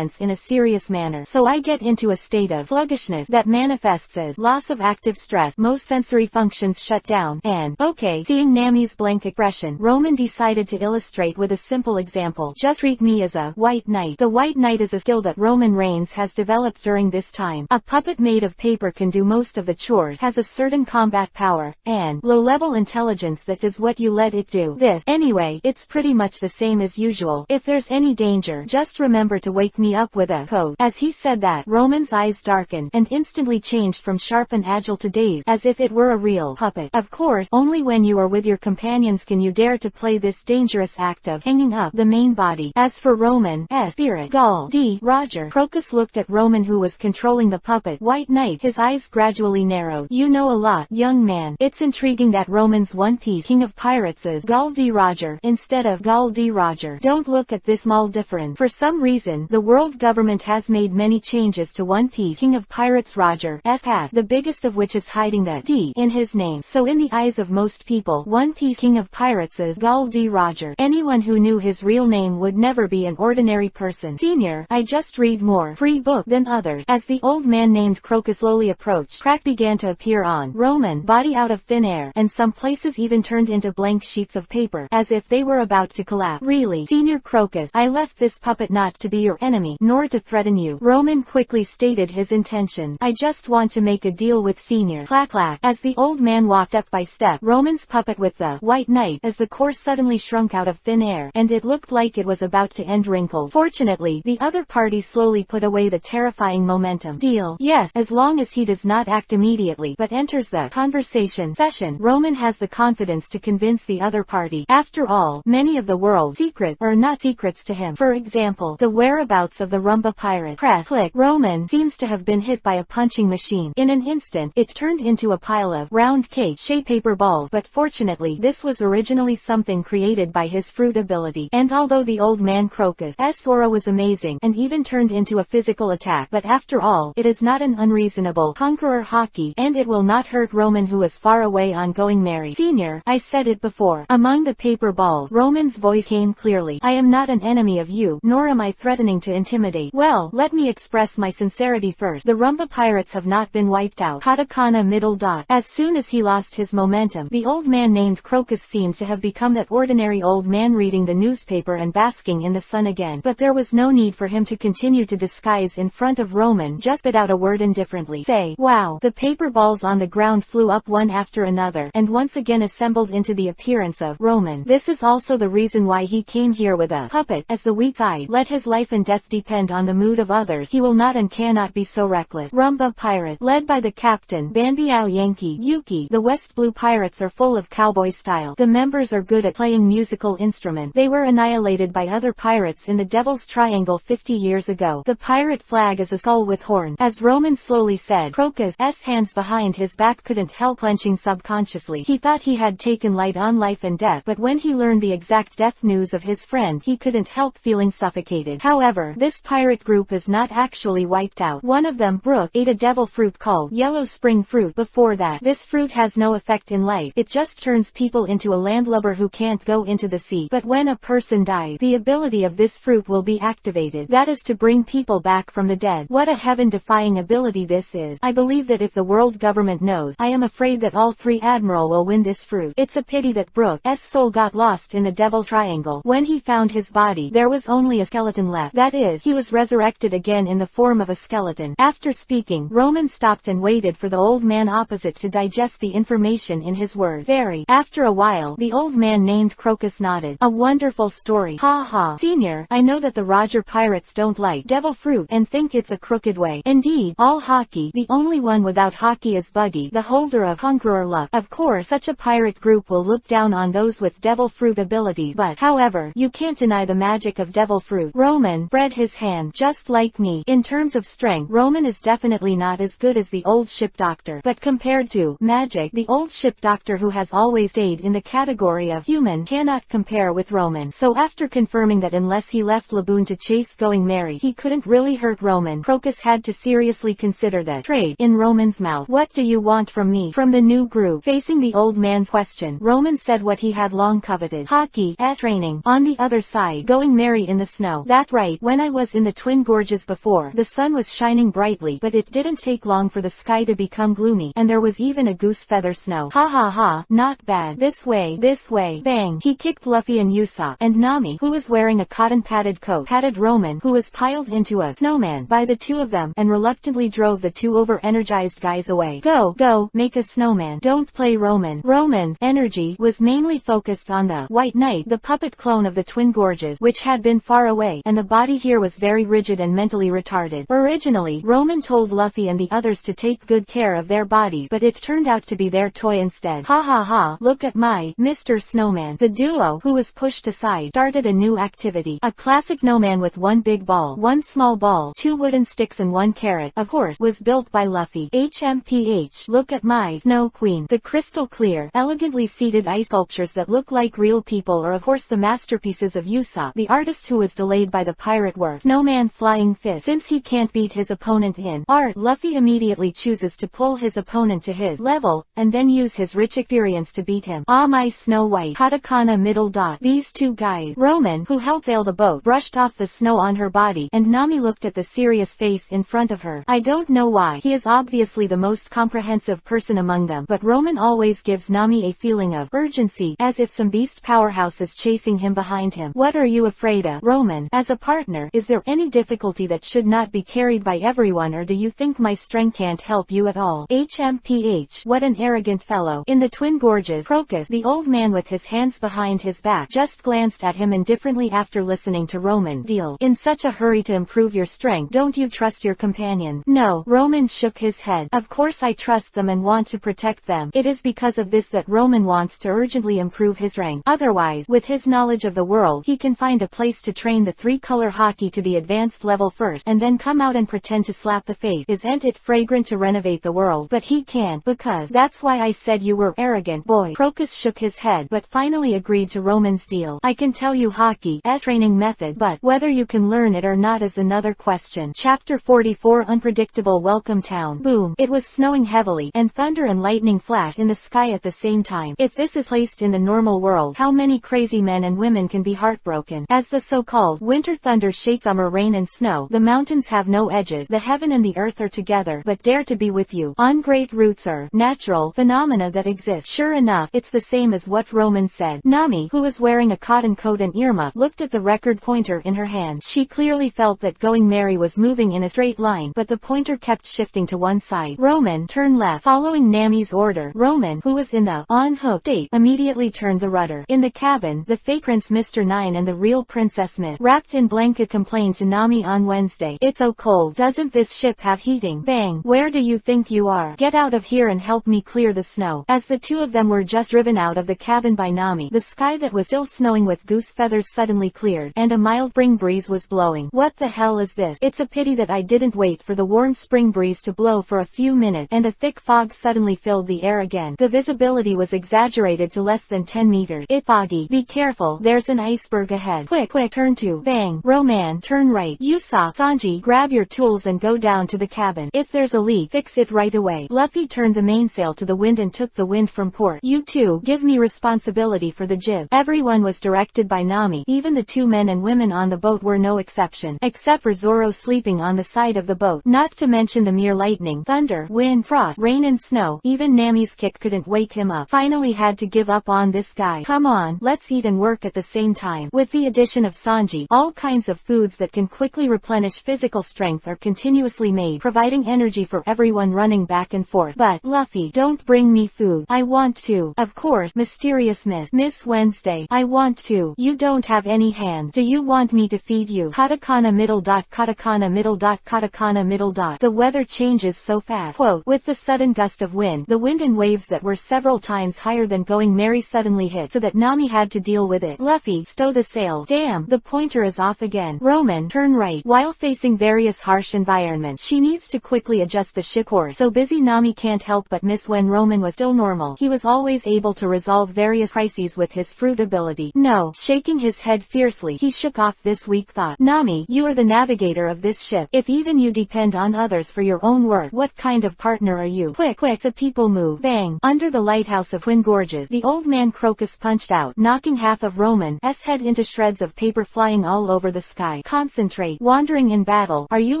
in a serious manner. "So I get into a state of sluggishness that manifests as loss of active stress, most sensory functions shut down, and okay." Seeing Nami's blank expression, Roman decided to illustrate with a simple example. "Just treat me as a white knight." The white knight is a skill that Roman Reigns has developed during this time. A puppet made of paper can do most of the chores, has a certain combat power, and low-level intelligence intelligence that does what you let it do. Anyway, it's pretty much the same as usual. If there's any danger, just remember to wake me up with a code." As he said that, Roman's eyes darkened, and instantly changed from sharp and agile to dazed, as if it were a real puppet. Of course, only when you are with your companions can you dare to play this dangerous act of hanging up the main body. As for Roman's spirit, Gall D. Roger. Crocus looked at Roman, who was controlling the puppet White Knight. His eyes gradually narrowed. "You know a lot, young man. It's intriguing that Roman's One Piece King of Pirates is Gall D. Roger instead of Gall D. Roger. Don't look at this small difference. For some reason, the world government has made many changes to One Piece King of Pirates Roger's past, the biggest of which is hiding the D in his name. So in the eyes of most people, One Piece King of Pirates is Gall D. Roger. Anyone who knew his real name would never be an ordinary person. Senior, I just read more free book than others." As the old man named Crocus slowly approached, cracks began to appear on Roman's body out of thin air, and some places even turned into blank sheets of paper, as if they were about to collapse. "Really, Senior Crocus, I left this puppet not to be your enemy, nor to threaten you." Roman quickly stated his intention. "I just want to make a deal with Senior." Clack clack. As the old man walked up by step, Roman's puppet with the White Knight as the core suddenly shrunk out of thin air, and it looked like it was about to end wrinkled. Fortunately, the other party slowly put away the terrifying momentum. "Deal? Yes, as long as he does not act immediately, but enters the conversation session." Roman has the confidence to convince the other party. After all, many of the world's secrets are not secrets to him. For example, the whereabouts of the Rumba pirate. Press click. Roman seems to have been hit by a punching machine. In an instant, it turned into a pile of round cake-shaped paper balls, but fortunately this was originally something created by his fruit ability. And although the old man Crocus' aura was amazing, and even turned into a physical attack, but after all, it is not an unreasonable conqueror Hawkeye, and it will not hurt Roman, who is far away on going merry. "Senior, I said it before." Among the paper balls, Roman's voice came clearly. "I am not an enemy of you, nor am I threatening to intimidate. Well, let me express my sincerity first. The Rumba pirates have not been wiped out." Katakana middle dot. As soon as he lost his momentum, the old man named Crocus seemed to have become that ordinary old man reading the newspaper and basking in the sun again. But there was no need for him to continue to disguise in front of Roman. Just spit out a word indifferently. Say, "Wow." The paper balls on the ground flew up one after another, and once again assembled into the appearance of Roman. This is also the reason why he came here with a puppet as the weak side. Let his life and death depend on the mood of others. He will not and cannot be so reckless. Rumba pirate, led by the captain, Banbiao Yankee Yuki. The West Blue pirates are full of cowboy style. The members are good at playing musical instruments. They were annihilated by other pirates in the Devil's Triangle 50 years ago. The pirate flag is a skull with horns. As Roman slowly said, Crocus' hands behind his back couldn't help clenching subconsciously. He thought he had taken light on life and death, but when he learned the exact death news of his friend, he couldn't help feeling suffocated. However, this pirate group is not actually wiped out. One of them, Brooke, ate a devil fruit called Yellow Spring Fruit. Before that, this fruit has no effect in life. It just turns people into a landlubber who can't go into the sea. But when a person dies, the ability of this fruit will be activated. That is to bring people back from the dead. What a heaven-defying ability this is. I believe that if the world government knows, I am afraid that all three admiral will win this fruit. It's a pity that Brooke's soul got lost in the Devil's Triangle. When he found his body, there was only a skeleton left. That is, he was resurrected again in the form of a skeleton. After speaking, Roman stopped and waited for the old man opposite to digest the information in his words. After a while, the old man named Crocus nodded. "A wonderful story. Ha ha. Senior, I know that the Roger pirates don't like devil fruit and think it's a crooked way. Indeed, all Hawkeye, the only one without Hawkeye is Buggy, the holder of Conqueror luck. Of course, such a pirate group will look down on those with devil fruit abilities, but, however, you can't deny the magic of devil fruit." Roman bred his hand. "Just like me. In terms of strength, Roman is definitely not as good as the old ship doctor, but compared to magic, the old ship doctor, who has always stayed in the category of human, cannot compare with Roman." So after confirming that unless he left Laboon to chase going merry, he couldn't really hurt Roman, Crocus had to seriously consider the trade in Roman's mouth. "What do you want from me?" From the new group, facing the old man's question, Roman said what he had long coveted. Hawkeye's training. On the other side, going merry in the snow. "That's right. When I was in the Twin Gorges before, the sun was shining brightly, but it didn't take long for the sky to become gloomy, and there was even a goose feather snow. Ha ha ha, not bad. This way, this way." Bang! He kicked Luffy and Usopp, and Nami, who was wearing a cotton padded coat, patted Roman, who was piled into a snowman by the two of them, and reluctantly drove the two over-energized guys away. Go, make a snowman. Don't play Roman. Roman's energy was mainly focused on the White Knight, the puppet clone of the Twin Gorges, which had been far away, and the body here was very rigid and mentally retarded. Originally, Roman told Luffy and the others to take good care of their bodies, but it turned out to be their toy instead. Ha ha ha, look at my Mr. Snowman. The duo, who was pushed aside, started a new activity. A classic snowman with one big ball, one small ball, two wooden sticks and one carrot, of course, was built by Luffy. HMPH, look at my Snow Queen. The crystal clear, elegantly seated ice sculptures that look like real people are of course the masterpieces of Usopp, the artist who was delayed by the pirate work. Snowman Flying Fist. Since he can't beat his opponent in art, Luffy immediately chooses to pull his opponent to his level, and then use his rich experience to beat him. Ah, my Snow White. Katakana middle dot. These two guys, Roman, who helped sail the boat, brushed off the snow on her body, and Nami looked at the serious face in front of her. I don't know why. He is obviously the most comprehensive person among them, but Roman always gives Nami a feeling of urgency, as if some beast powerhouse is chasing him behind him. What are you afraid of, Roman? As a partner, is there any difficulty that should not be carried by everyone, or do you think my strength can't help you at all? HMPH, what an arrogant fellow. In the Twin Gorges, Crocus, the old man with his hands behind his back, just glanced at him indifferently after listening to Roman deal. In such a hurry to improve your strength, don't you trust your companion? No. Roman shook his head. Of course I trust them and want to protect them. It is because of this that Roman wants to urgently improve his rank. Otherwise, with his knowledge of the world, he can find a place to train the three-color hockey to the advanced level first, and then come out and pretend to slap the face. Isn't it fragrant to renovate the world? But he can't, because that's why I said you were arrogant, boy. Crocus shook his head, but finally agreed to Roman's deal. I can tell you hockey's training method, but whether you can learn it or not is another question. Chapter 44, Unpredictable Welcome Town. Boom. It was snowing heavily, and thunder and lightning flashed in the sky at the same time. If this is placed in the normal world, how many crazy men and women can be heartbroken? As the so-called winter thunder shakes summer rain and snow, the mountains have no edges. The heaven and the earth are together, but dare to be with you. On great roots are natural phenomena that exist. Sure enough, it's the same as what Roman said. Nami, who was wearing a cotton coat and earmuff, looked at the record pointer in her hand. She clearly felt that Going Merry was moving in a straight line, but the pointer kept shifting to one side. Roman, turn left. Following Nami's order, Roman, who was in the on-hook state, immediately turned the rudder. In the cabin, the fake Prince Mr. Nine and the real Princess Myth, wrapped in blanket, complained to Nami on Wednesday. It's so cold. Doesn't this ship have heating? Bang. Where do you think you are? Get out of here and help me clear the snow. As the two of them were just driven out of the cabin by Nami, the sky that was still snowing with goose feathers suddenly cleared, and a mild spring breeze was blowing. What the hell is this? It's a pity that I didn't wait for the warm spring breeze to blow for a few minutes, and a thick fog suddenly filled the air again. The visibility was exaggerated to less than 10 meters. It's foggy. Be careful, there's an iceberg ahead. Quick, quick, turn to. Bang. Roman, turn right. Usopp, Sanji, grab your tools and go down to the cabin. If there's a leak, fix it right away. Luffy turned the mainsail to the wind and took the wind from port. You two, give me responsibility for the jib. Everyone was directed by Nami. Even the two men and women on the boat were no exception, except for Zoro sleeping on the side of the boat. Not to mention the mere lightning, thunder, wind, frost, rain and snow. Even Nami's kick couldn't wake him up. Finally had to give up on this guy. Come on, let's eat and work at the same time. With the addition of Sanji, all kinds of foods that can quickly replenish physical strength are continuously made, providing energy for everyone running back and forth. But, Luffy, don't bring me food. I want to. Of course, mysterious Miss Wednesday. I want to. You don't have any hand. Do you want me to feed you? Katakana middle dot, katakana middle dot, katakana middle dot. The weather changes so fast. Quote, with the sudden gust of wind, the wind and waves that were several times higher than Going Merry suddenly hit, so that Nami had to deal with it. Luffy, stow the sail. Damn, the pointer is off again. Roman, turn right. While facing various harsh environments, she needs to quickly adjust the ship course. So busy Nami can't help but miss when Roman was still normal. He was always able to resolve various crises with his fruit ability. No, shaking his head fiercely, he shook off this weak thought. Nami, you are the navigator of this ship. If even you depend on others for your own work, what kind of partner are you? Quick, quick, a people move. Bang. Under the lighthouse of Twin Gorges, the old man Crocus punched out, knocking half of Roman's head into shreds of paper flying all over the sky. Concentrate. Wandering in battle. Are you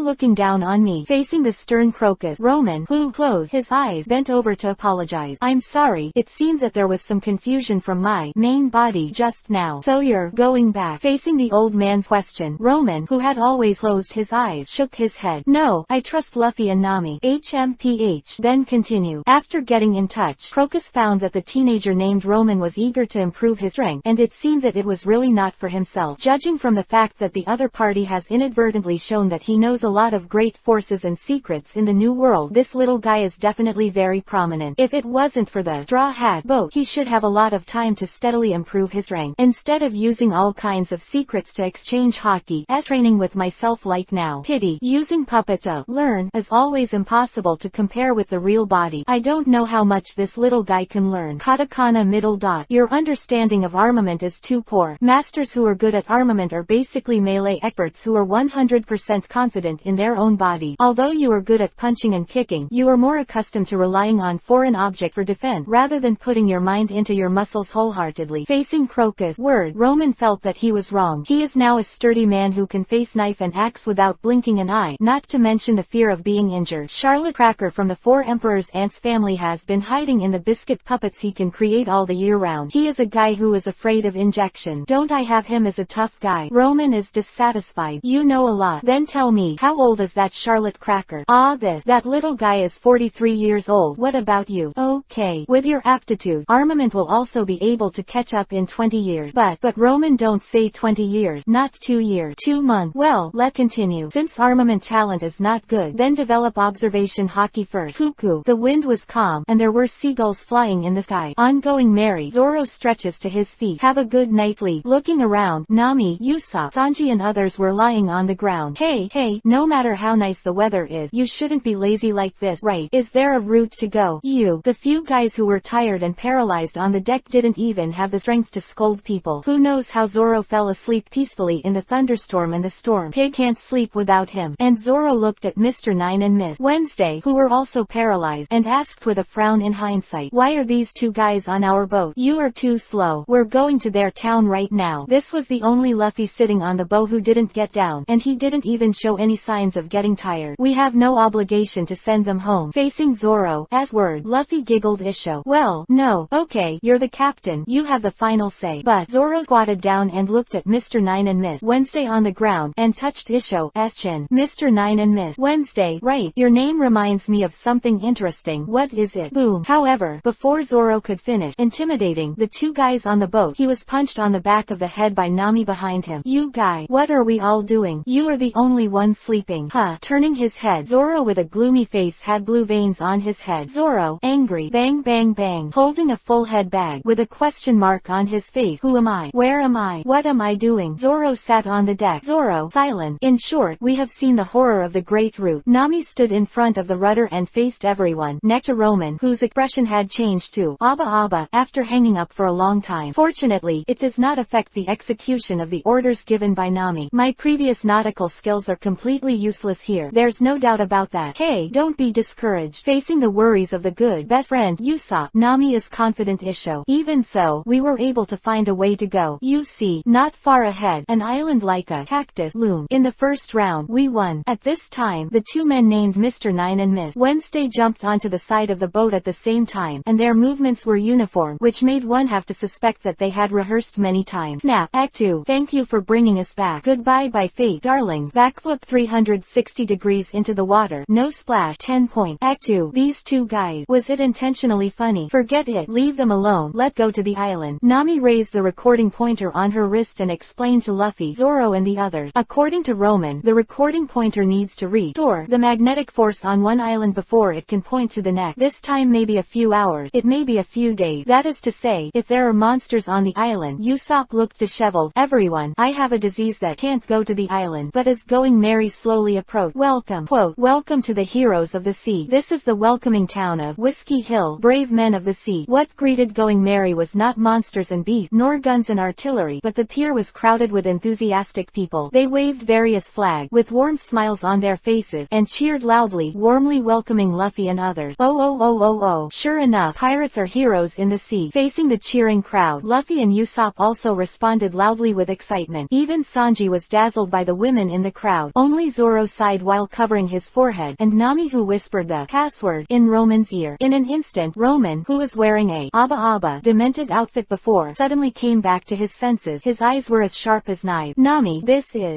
looking down on me? Facing the stern Crocus, Roman, who closed his eyes, bent over to apologize. I'm sorry, it seemed that there was some confusion from my main body just now. So you're going back? Facing the old man's question, Roman, who had always closed his eyes, shook his head. No, I trust Luffy and Nami. HMPH. Then continue. After getting in touch, Crocus found that the teenager named Roman was eager to improve his strength, and it seemed that it was really not for himself. Judging from the fact that the other party has inadvertently shown that he knows a lot of great forces and secrets in the new world, this little guy is definitely very prominent. If it wasn't for the straw hat boat, he should have a lot of time to steadily improve his strength, instead of using all kinds of secrets to exchange hockey as training with myself like now. Pity. Using puppet to learn is always impossible to compare with the real body. I don't know how much this little guy can learn. Katakana middle dot. Your understanding of armament is too poor. Masters who are good at armament are basically melee experts who are 100% confident in their own body. Although you are good at punching and kicking, you are more accustomed to relying on foreign object for defense rather than putting your mind into your muscles wholeheartedly. Facing Crocus. Word. Roman felt that he was wrong. He is now a sturdy man who can face knife and axe without blinking an eye, not to mention the fear of being injured. Charlotte Cracker from the Four Emperors Ants family has been hiding in the biscuit puppets he can create all the year round. He is a guy who is afraid of injection. Don't I have him as a tough guy? Roman is dissatisfied. You know a lot. Then tell me, how old is that Charlotte Cracker? That little guy is 43 years old. What about you? Okay. With your aptitude, armament will also be able to catch up in 20 years. But Roman, don't say 20 years. Not 2 years. 2 months. Well, let's continue. Since armament talent is not good, then develop observation hockey first. Cuckoo. The wind was calm, and there were seagulls flying in the sky. Ongoing merry. Zoro stretches to his feet. Have a good night's sleep. Looking around, Nami, Usopp, Sanji and others were lying on the ground. Hey, no matter how nice the weather is, you shouldn't be lazy like this, right? Is there a route to go? The few guys who were tired and paralyzed on the deck didn't even have the strength to scold people. Who knows how Zoro fell asleep peacefully in the thunderstorm and the storm. Pig can't sleep without him. And Zoro looked at Mr. 9 and Miss Wednesday, who were also paralyzed, and asked with a frown in hindsight, why are these two guys on our boat? You are too slow. We're going to their town right now. This was the only Luffy sitting on the boat who didn't get down, and he didn't even show any signs of getting tired. We have no obligation to send them home. Facing Zoro, as word, Luffy giggled Isho. Well, no, okay, you're the captain. You have the final say. But Zoro squatted down and looked at Mr. 9 and Miss Wednesday on the ground, and touched Isho's chin. Mr. 9 and Miss Wednesday, right, your name reminds me of something interesting. What is it? Boom. However, before Zoro could finish intimidating the two guys on the boat, he was punched on the back of the head by Nami behind him. You guy, what are we all doing? You are the only one sleeping. Turning his head, Zoro with a gloomy face had blue veins on his head. Zoro, angry, bang bang bang, holding a full head bag with a question mark on his face. Who am I? Where am I? What am I doing? Zoro sat on the deck. Zoro, silent. In short, we have seen the horror of the Great Route. Nami stood in front of the rudder and faced everyone, next to Roman, whose expression had changed to Aba after hanging up for a long time. Fortunately, it does not affect the execution of the orders given by Nami. My previous nautical skills are completely useless here. There's no doubt about that. Hey, don't be discouraged. Facing the worries of the good best friend, Usopp, Nami is confident Isho. Even so, we were able to find a way to go. You see, not far ahead, an island like a cactus loomed. In the first round, we won. At this time, the two men named Mr. 9 and Miss Wednesday jumped onto the side of the boat at the same time, and their movements were uniform, which made one have to suspect that they had rehearsed many times. Snap. Act 2. Thank you for bringing us back. Goodbye by fate, darlings. Backflip 360 degrees into the water. No splash. 10 point. Act 2. These two guys. Was it intentionally funny? Forget it. Leave them alone. Let go to the island. Nami raised the recording pointer on her wrist and explained to Luffy, Zoro and the others. According to Roman, the recording pointer needs to restore the magnetic force on one island before it can point to the next. This time may be a few hours. It may be a few days. That is to say, if there are monsters on the island. Usopp looked disheveled. Everyone, I have a disease that can't go to the island, but is going. Mary slowly approached. Welcome. Quote, welcome to the heroes of the sea. This is the welcoming town of Whiskey Hill, brave men of the sea. What greeted Going Merry was not monsters and beasts, nor guns and artillery, but the pier was crowded with enthusiastic people. They waved various flags, with warm smiles on their faces, and cheered loudly, warmly welcoming Luffy and others. Oh. Sure enough, pirates are heroes in the sea. Facing the cheering crowd, Luffy and Usopp also responded loudly with excitement. Even Sanji was dazzled by the women in the crowd. Only Zoro sighed while covering his forehead, and Nami, who whispered the password in Roman's ear. In an instant, Roman, who was wearing a Aba demented outfit before, suddenly came back to his senses. His eyes were as sharp as knives. Nami,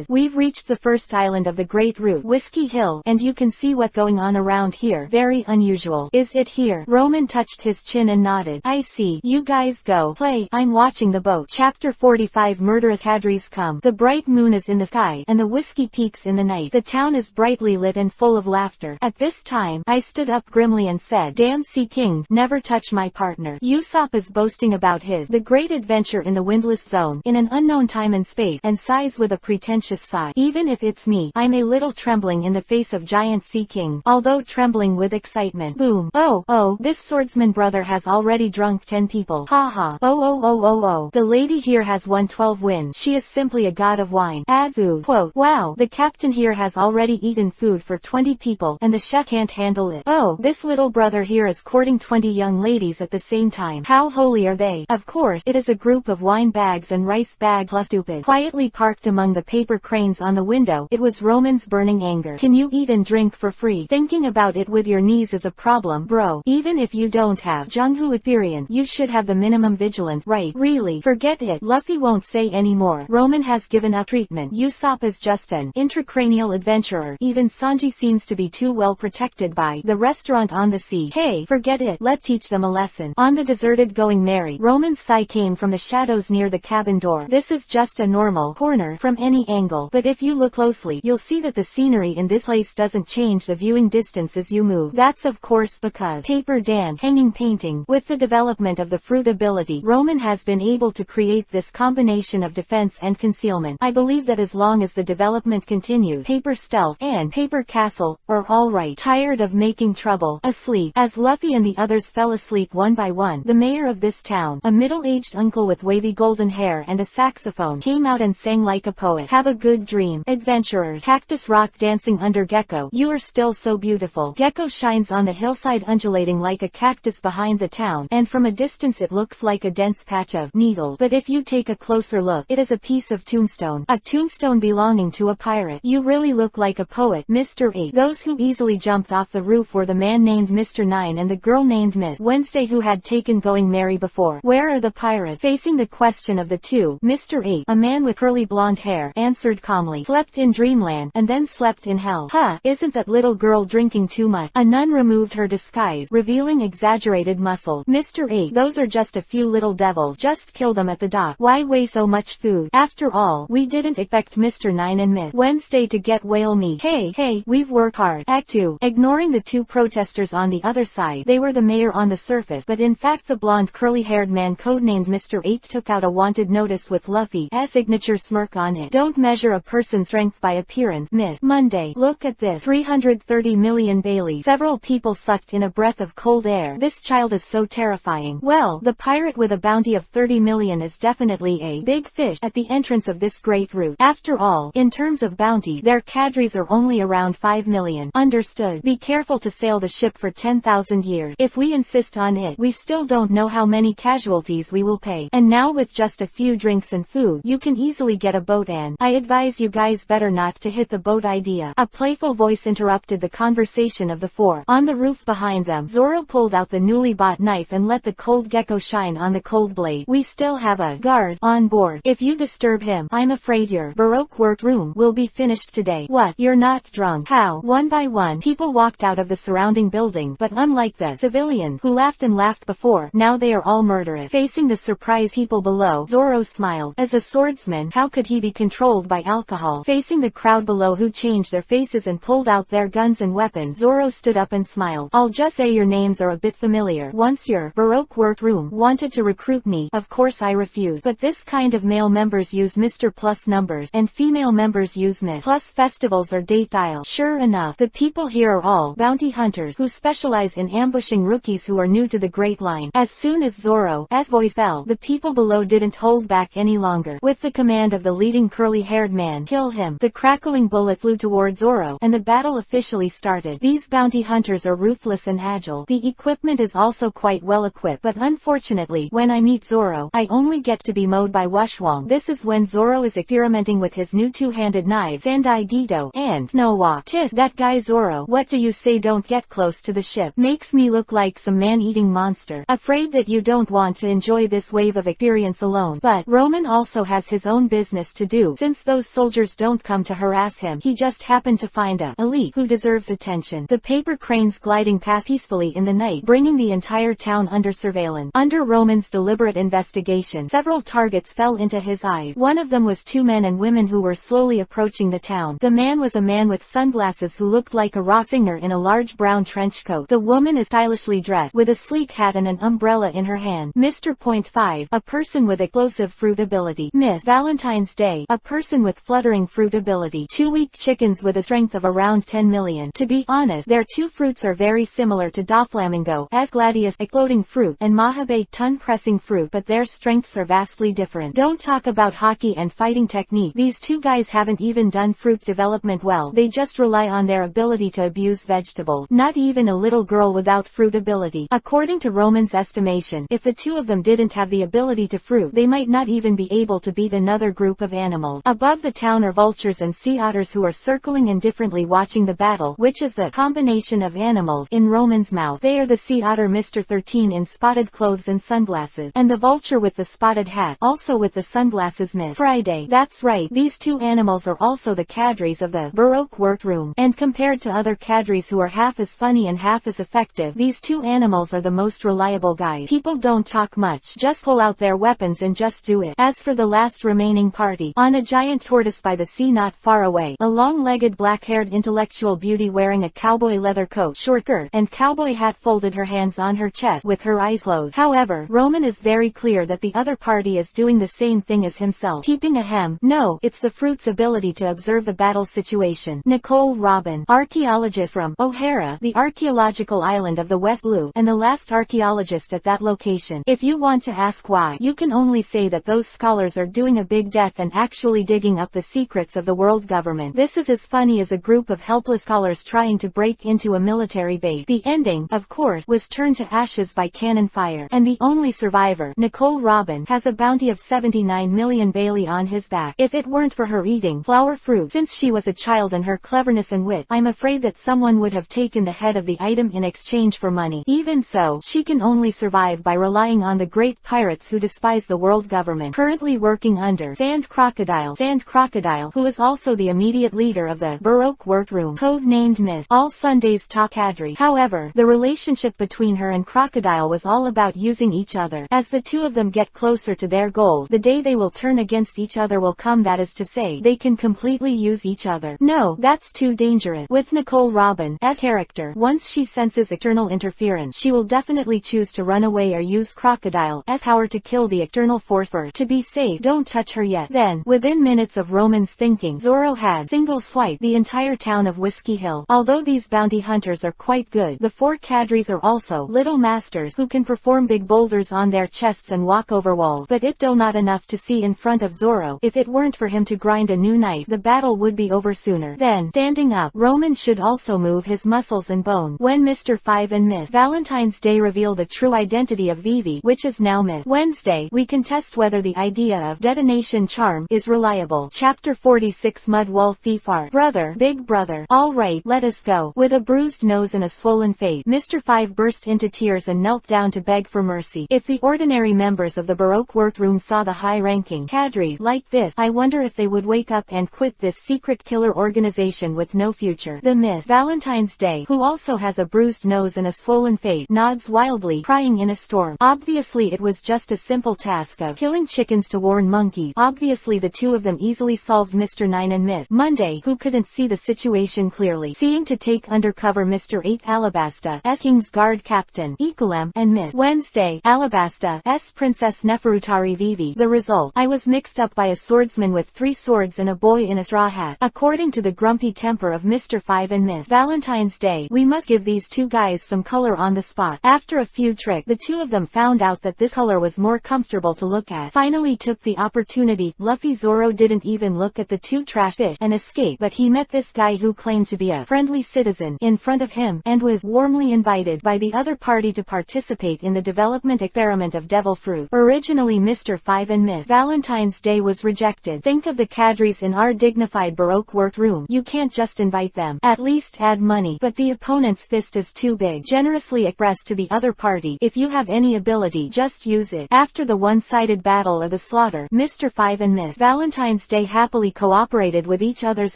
we've reached the first island of the Great Route, Whiskey Hill, and you can see what's going on around here. Very unusual. Is it here? Roman touched his his chin and nodded. I see. You guys go play. I'm watching the boat. Chapter 45. Murderous Hadris come. The bright moon is in the sky, and the whiskey peaks in the night. The town is brightly lit and full of laughter. At this time, I stood up grimly and said, "Damn sea kings, never touch my partner." Usopp is boasting about the great adventure in the windless zone, in an unknown time and space, and sighs with a pretentious sigh. Even if it's me, I'm a little trembling in the face of giant sea kings, although trembling with excitement. Boom. Oh, this swordsman brother has already drunk 10 people. Ha ha. Oh. The lady here has won 12 wins. She is simply a god of wine. Add food. Quote, wow, the captain here has already eaten food for 20 people, and the chef can't handle it. Oh, this little brother here is courting 20 young ladies at the same time. How holy are they? Of course, it is a group of wine bags and rice bags plus stupid. Quietly parked among the paper cranes on the window, it was Roman's burning anger. Can you eat and drink for free? Thinking about it with your knees is a problem, bro. Even if you don't have Junghu experience, you should have the minimum vigilance, right? Really? Forget it. Luffy won't say any more. Roman has given up treatment. Usopp is just an intracranial adventurer. Even Sanji seems to be too well protected by the restaurant on the sea. Hey, forget it. Let's teach them a lesson. On the deserted Going Merry, Roman's sigh came from the shadows near the cabin door. This is just a normal corner from any angle, but if you look closely, you'll see that the scenery in this place doesn't change the viewing distance as you move. That's of course because Paper Dan hanging painting. With the development of the fruit ability, Roman has been able to create this combination of defense and concealment. I believe that as long as the development continues, Paper Stealth and Paper Castle are alright. Tired of making trouble. Asleep. As Luffy and the others fell asleep one by one, the mayor of this town, a middle-aged uncle with wavy golden hair and a saxophone, came out and sang like a poet. Have a good dream, adventurers. Cactus Rock dancing under Gecko. You are still so beautiful. Gecko shines on the hillside undulating like a cactus behind the town, and from a distance it looks like a dense patch of needle. But if you take a closer look, it is a piece of tombstone. A tombstone belonging to a pirate. You really look like a poet, Mr. 8. Those who easily jumped off the roof were the man named Mr. 9 and the girl named Miss Wednesday who had taken Going Merry before. Where are the pirates? Facing the question of the two, Mr. 8, a man with curly blonde hair, answered calmly. Slept in dreamland, and then slept in hell. Huh, isn't that little girl drinking too much? A nun removed her disguise, revealing exaggerated muscles. Mr. 8, those are just a few little devils. Just kill them at the dock. Why waste so much food? After all, we didn't expect Mr. 9 and Miss Wednesday to get whale meat. Hey, we've worked hard. Act 2. Ignoring the two protesters on the other side, they were the mayor on the surface, but in fact the blonde curly-haired man codenamed Mr. 8 took out a wanted notice with Luffy's signature smirk on it. Don't measure a person's strength by appearance, Miss Monday. Look at this. 330 million Baileys. Several people sucked in a breath of cold air. This child is so terrifying. Well, the pirate with a bounty of 30 million is definitely a big fish at the entrance of this great route. After all, in terms of bounty, their cadres are only around 5 million. Understood. Be careful to sail the ship for 10,000 years. If we insist on it, we still don't know how many casualties we will pay. And now with just a few drinks and food, you can easily get a boat, and I advise you guys better not to hit the boat idea. A playful voice interrupted the conversation of the four. On the roof behind them, Zoro pulled out the newly bought knife and let the cold Gecko shine on the cold blade. We still have a guard on board. If you disturb him, I'm afraid your Baroque workroom will be finished today. What? You're not drunk? How? One by one, people walked out of the surrounding building, but unlike the civilians who laughed and laughed before, now they are all murderous. Facing the surprised people below, Zoro smiled. As a swordsman, how could he be controlled by alcohol? Facing the crowd below who changed their faces and pulled out their guns and weapons, Zoro stood up and smiled. I'll just say your names are a bit familiar. Once your Baroque workroom wanted to recruit me, of course I refused. But this kind of male members use Mr. Plus numbers, and female members use Miss Plus festivals or date dial. Sure enough, the people here are all bounty hunters who specialize in ambushing rookies who are new to the Great Line. As soon as Zoro's voice fell, the people below didn't hold back any longer. With the command of the leading curly-haired man, kill him. The crackling bullet flew towards Zoro, and the battle officially started. These bounty hunters are ruthless and agile. The equipment is also quite well equipped, but unfortunately, when I meet Zoro, I only get to be mowed by Washwong. This is when Zoro is experimenting with his new two-handed knives, Sandai Gito, and Nowa. Tis, that guy Zoro. What do you say? Don't get close to the ship. Makes me look like some man-eating monster. Afraid that you don't want to enjoy this wave of experience alone. But Roman also has his own business to do. Since those soldiers don't come to harass him, he just happened to find a elite who deserves attention. The paper cranes gliding past peacefully in the night, bringing the entire town under surveillance. Under Roman's deliberate investigation, several targets fell into his eyes. One of them was two men and women who were slowly approaching the town. The man was a man with sunglasses who looked like a rock singer in a large brown trench coat. The woman is stylishly dressed, with a sleek hat and an umbrella in her hand. Mr. Point 5, a person with explosive fruit ability. Myth: Valentine's Day, a person with fluttering fruit ability. 2 weak chickens with a strength of around 10 million. To be honest, their two fruits are very similar to Doflamingo, S. gladius, exploding fruit, and Mojave, ton pressing fruit, but their strengths are vastly different. Don't talk about hockey and fighting technique. These two guys haven't even done fruit development well. They just rely on their ability to abuse vegetables. Not even a little girl without fruit ability. According to Roman's estimation, if the two of them didn't have the ability to fruit, they might not even be able to beat another group of animals. Above the town are vultures and sea otters who are circling indifferently watching the battle, which is the combination of animals in Roman's mouth. They are the sea otter Mr. 13 in spotted clothes and sunglasses, and the vulture with the spotted hat, also with the sunglasses. Miss Friday. That's right, these two animals are also the cadres of the Baroque workroom, and compared to other cadres who are half as funny and half as effective, these two animals are the most reliable guys. People don't talk much, just pull out their weapons and just do it. As for the last remaining party, on a giant tortoise by the sea not far away, a long-legged black-haired intellectual beauty wearing a cowboy leather coat, short skirt, and cowboy hat folded her hands on her chest with her eyes closed. However, Roman is very clear that the other party is doing the same thing as himself, keeping a hem. No, it's the fruit's ability to observe the battle situation. Nicole Robin, archaeologist from O'Hara, the archaeological island of the West Blue, and the last archaeologist at that location. If you want to ask why, you can only say that those scholars are doing a big death and actually digging up the secrets of the world government. This is as funny as a group of helpless scholars trying to break into a military base. The ending, of course, was turned to ashes by cannon fire, and the only survivor, Nicole Robin, has a bounty of 79 million Bailey on his back. If it weren't for her eating flower fruit since she was a child and her cleverness and wit, I'm afraid that someone would have taken the head of the item in exchange for money. Even so, she can only survive by relying on the great pirates who despise the world government, currently working under Sand Crocodile, who is also the immediate leader of the Baroque workroom, code-named Miss All Sundays Talk Cadre. However, the relationship between her and Crocodile was all about using each other. As the two of them get closer to their goals, the day they will turn against each other will come, that is to say, they can completely use each other. No, that's too dangerous. With Nicole Robin's character, once she senses external interference, she will definitely choose to run away or use Crocodile's power to kill the external force first. To be safe, don't touch her yet. Then, within minutes of Roman's thinking, Zoro had single swiped the entire town of Whiskey Hill. Although these bounty hunters are quite good, the four cadres are also little masters who can perform big boulders on their chests and walk over walls, but it's still not enough to see in front of Zoro. If it weren't for him to grind a new knife, the battle would be over sooner. Then, standing up, Roman should also move his muscles and bone. When Mr. 5 and Miss Valentine's Day reveal the true identity of Vivi, which is now Miss Wednesday, we can test whether the idea of detonation charm is reliable. Chapter 46 Mudwall Thief Art. Brother, big brother, all right, let us go. With a bruised nose and a swollen face, Mr. 5 burst into tears and knelt down to beg for mercy. If the ordinary members of the Baroque workroom saw the high-ranking cadres like this, I wonder if they would wake up and quit this secret killer organization with no future. The Miss Valentine's Day, who also has a bruised nose and a swollen face, nods wildly, crying in a storm. Obviously it was just a simple task of killing chickens to warn monkeys. Obviously the two of them easily solved Mr. 9 and Miss Monday, who couldn't see the situation clearly, seeing to take undercover Mr. 8 Alabasta, King's Guard Captain, Equilem, and Miss Wednesday, Alabasta, Princess Neferutari Vivi. The result, I was mixed up by a swordsman with 3 swords and a boy in a straw hat. According to the grumpy temper of Mr. 5 and Miss Valentine's Day, we must give these two guys some color on the spot. After a few tricks, the two of them found out that this color was more comfortable to look at. Finally took the opportunity. Luffy Zoro didn't even look at the two trash fish and escaped, but he met this guy who claimed to be a friendly citizen in front of him, and was warmly invited by the other party to participate in the development experiment of devil fruit. Originally Mr. 5 and Miss Valentine's Day was rejected. Think of the cadres in our dignified Baroque workroom. You can't just invite them. At least add money. But the opponent's fist is too big. Generously express to the other party. If you have any ability, just use it. After the one-sided battle or the slaughter, Mr. 5 and Miss Valentine's Day happily cooperated with each other's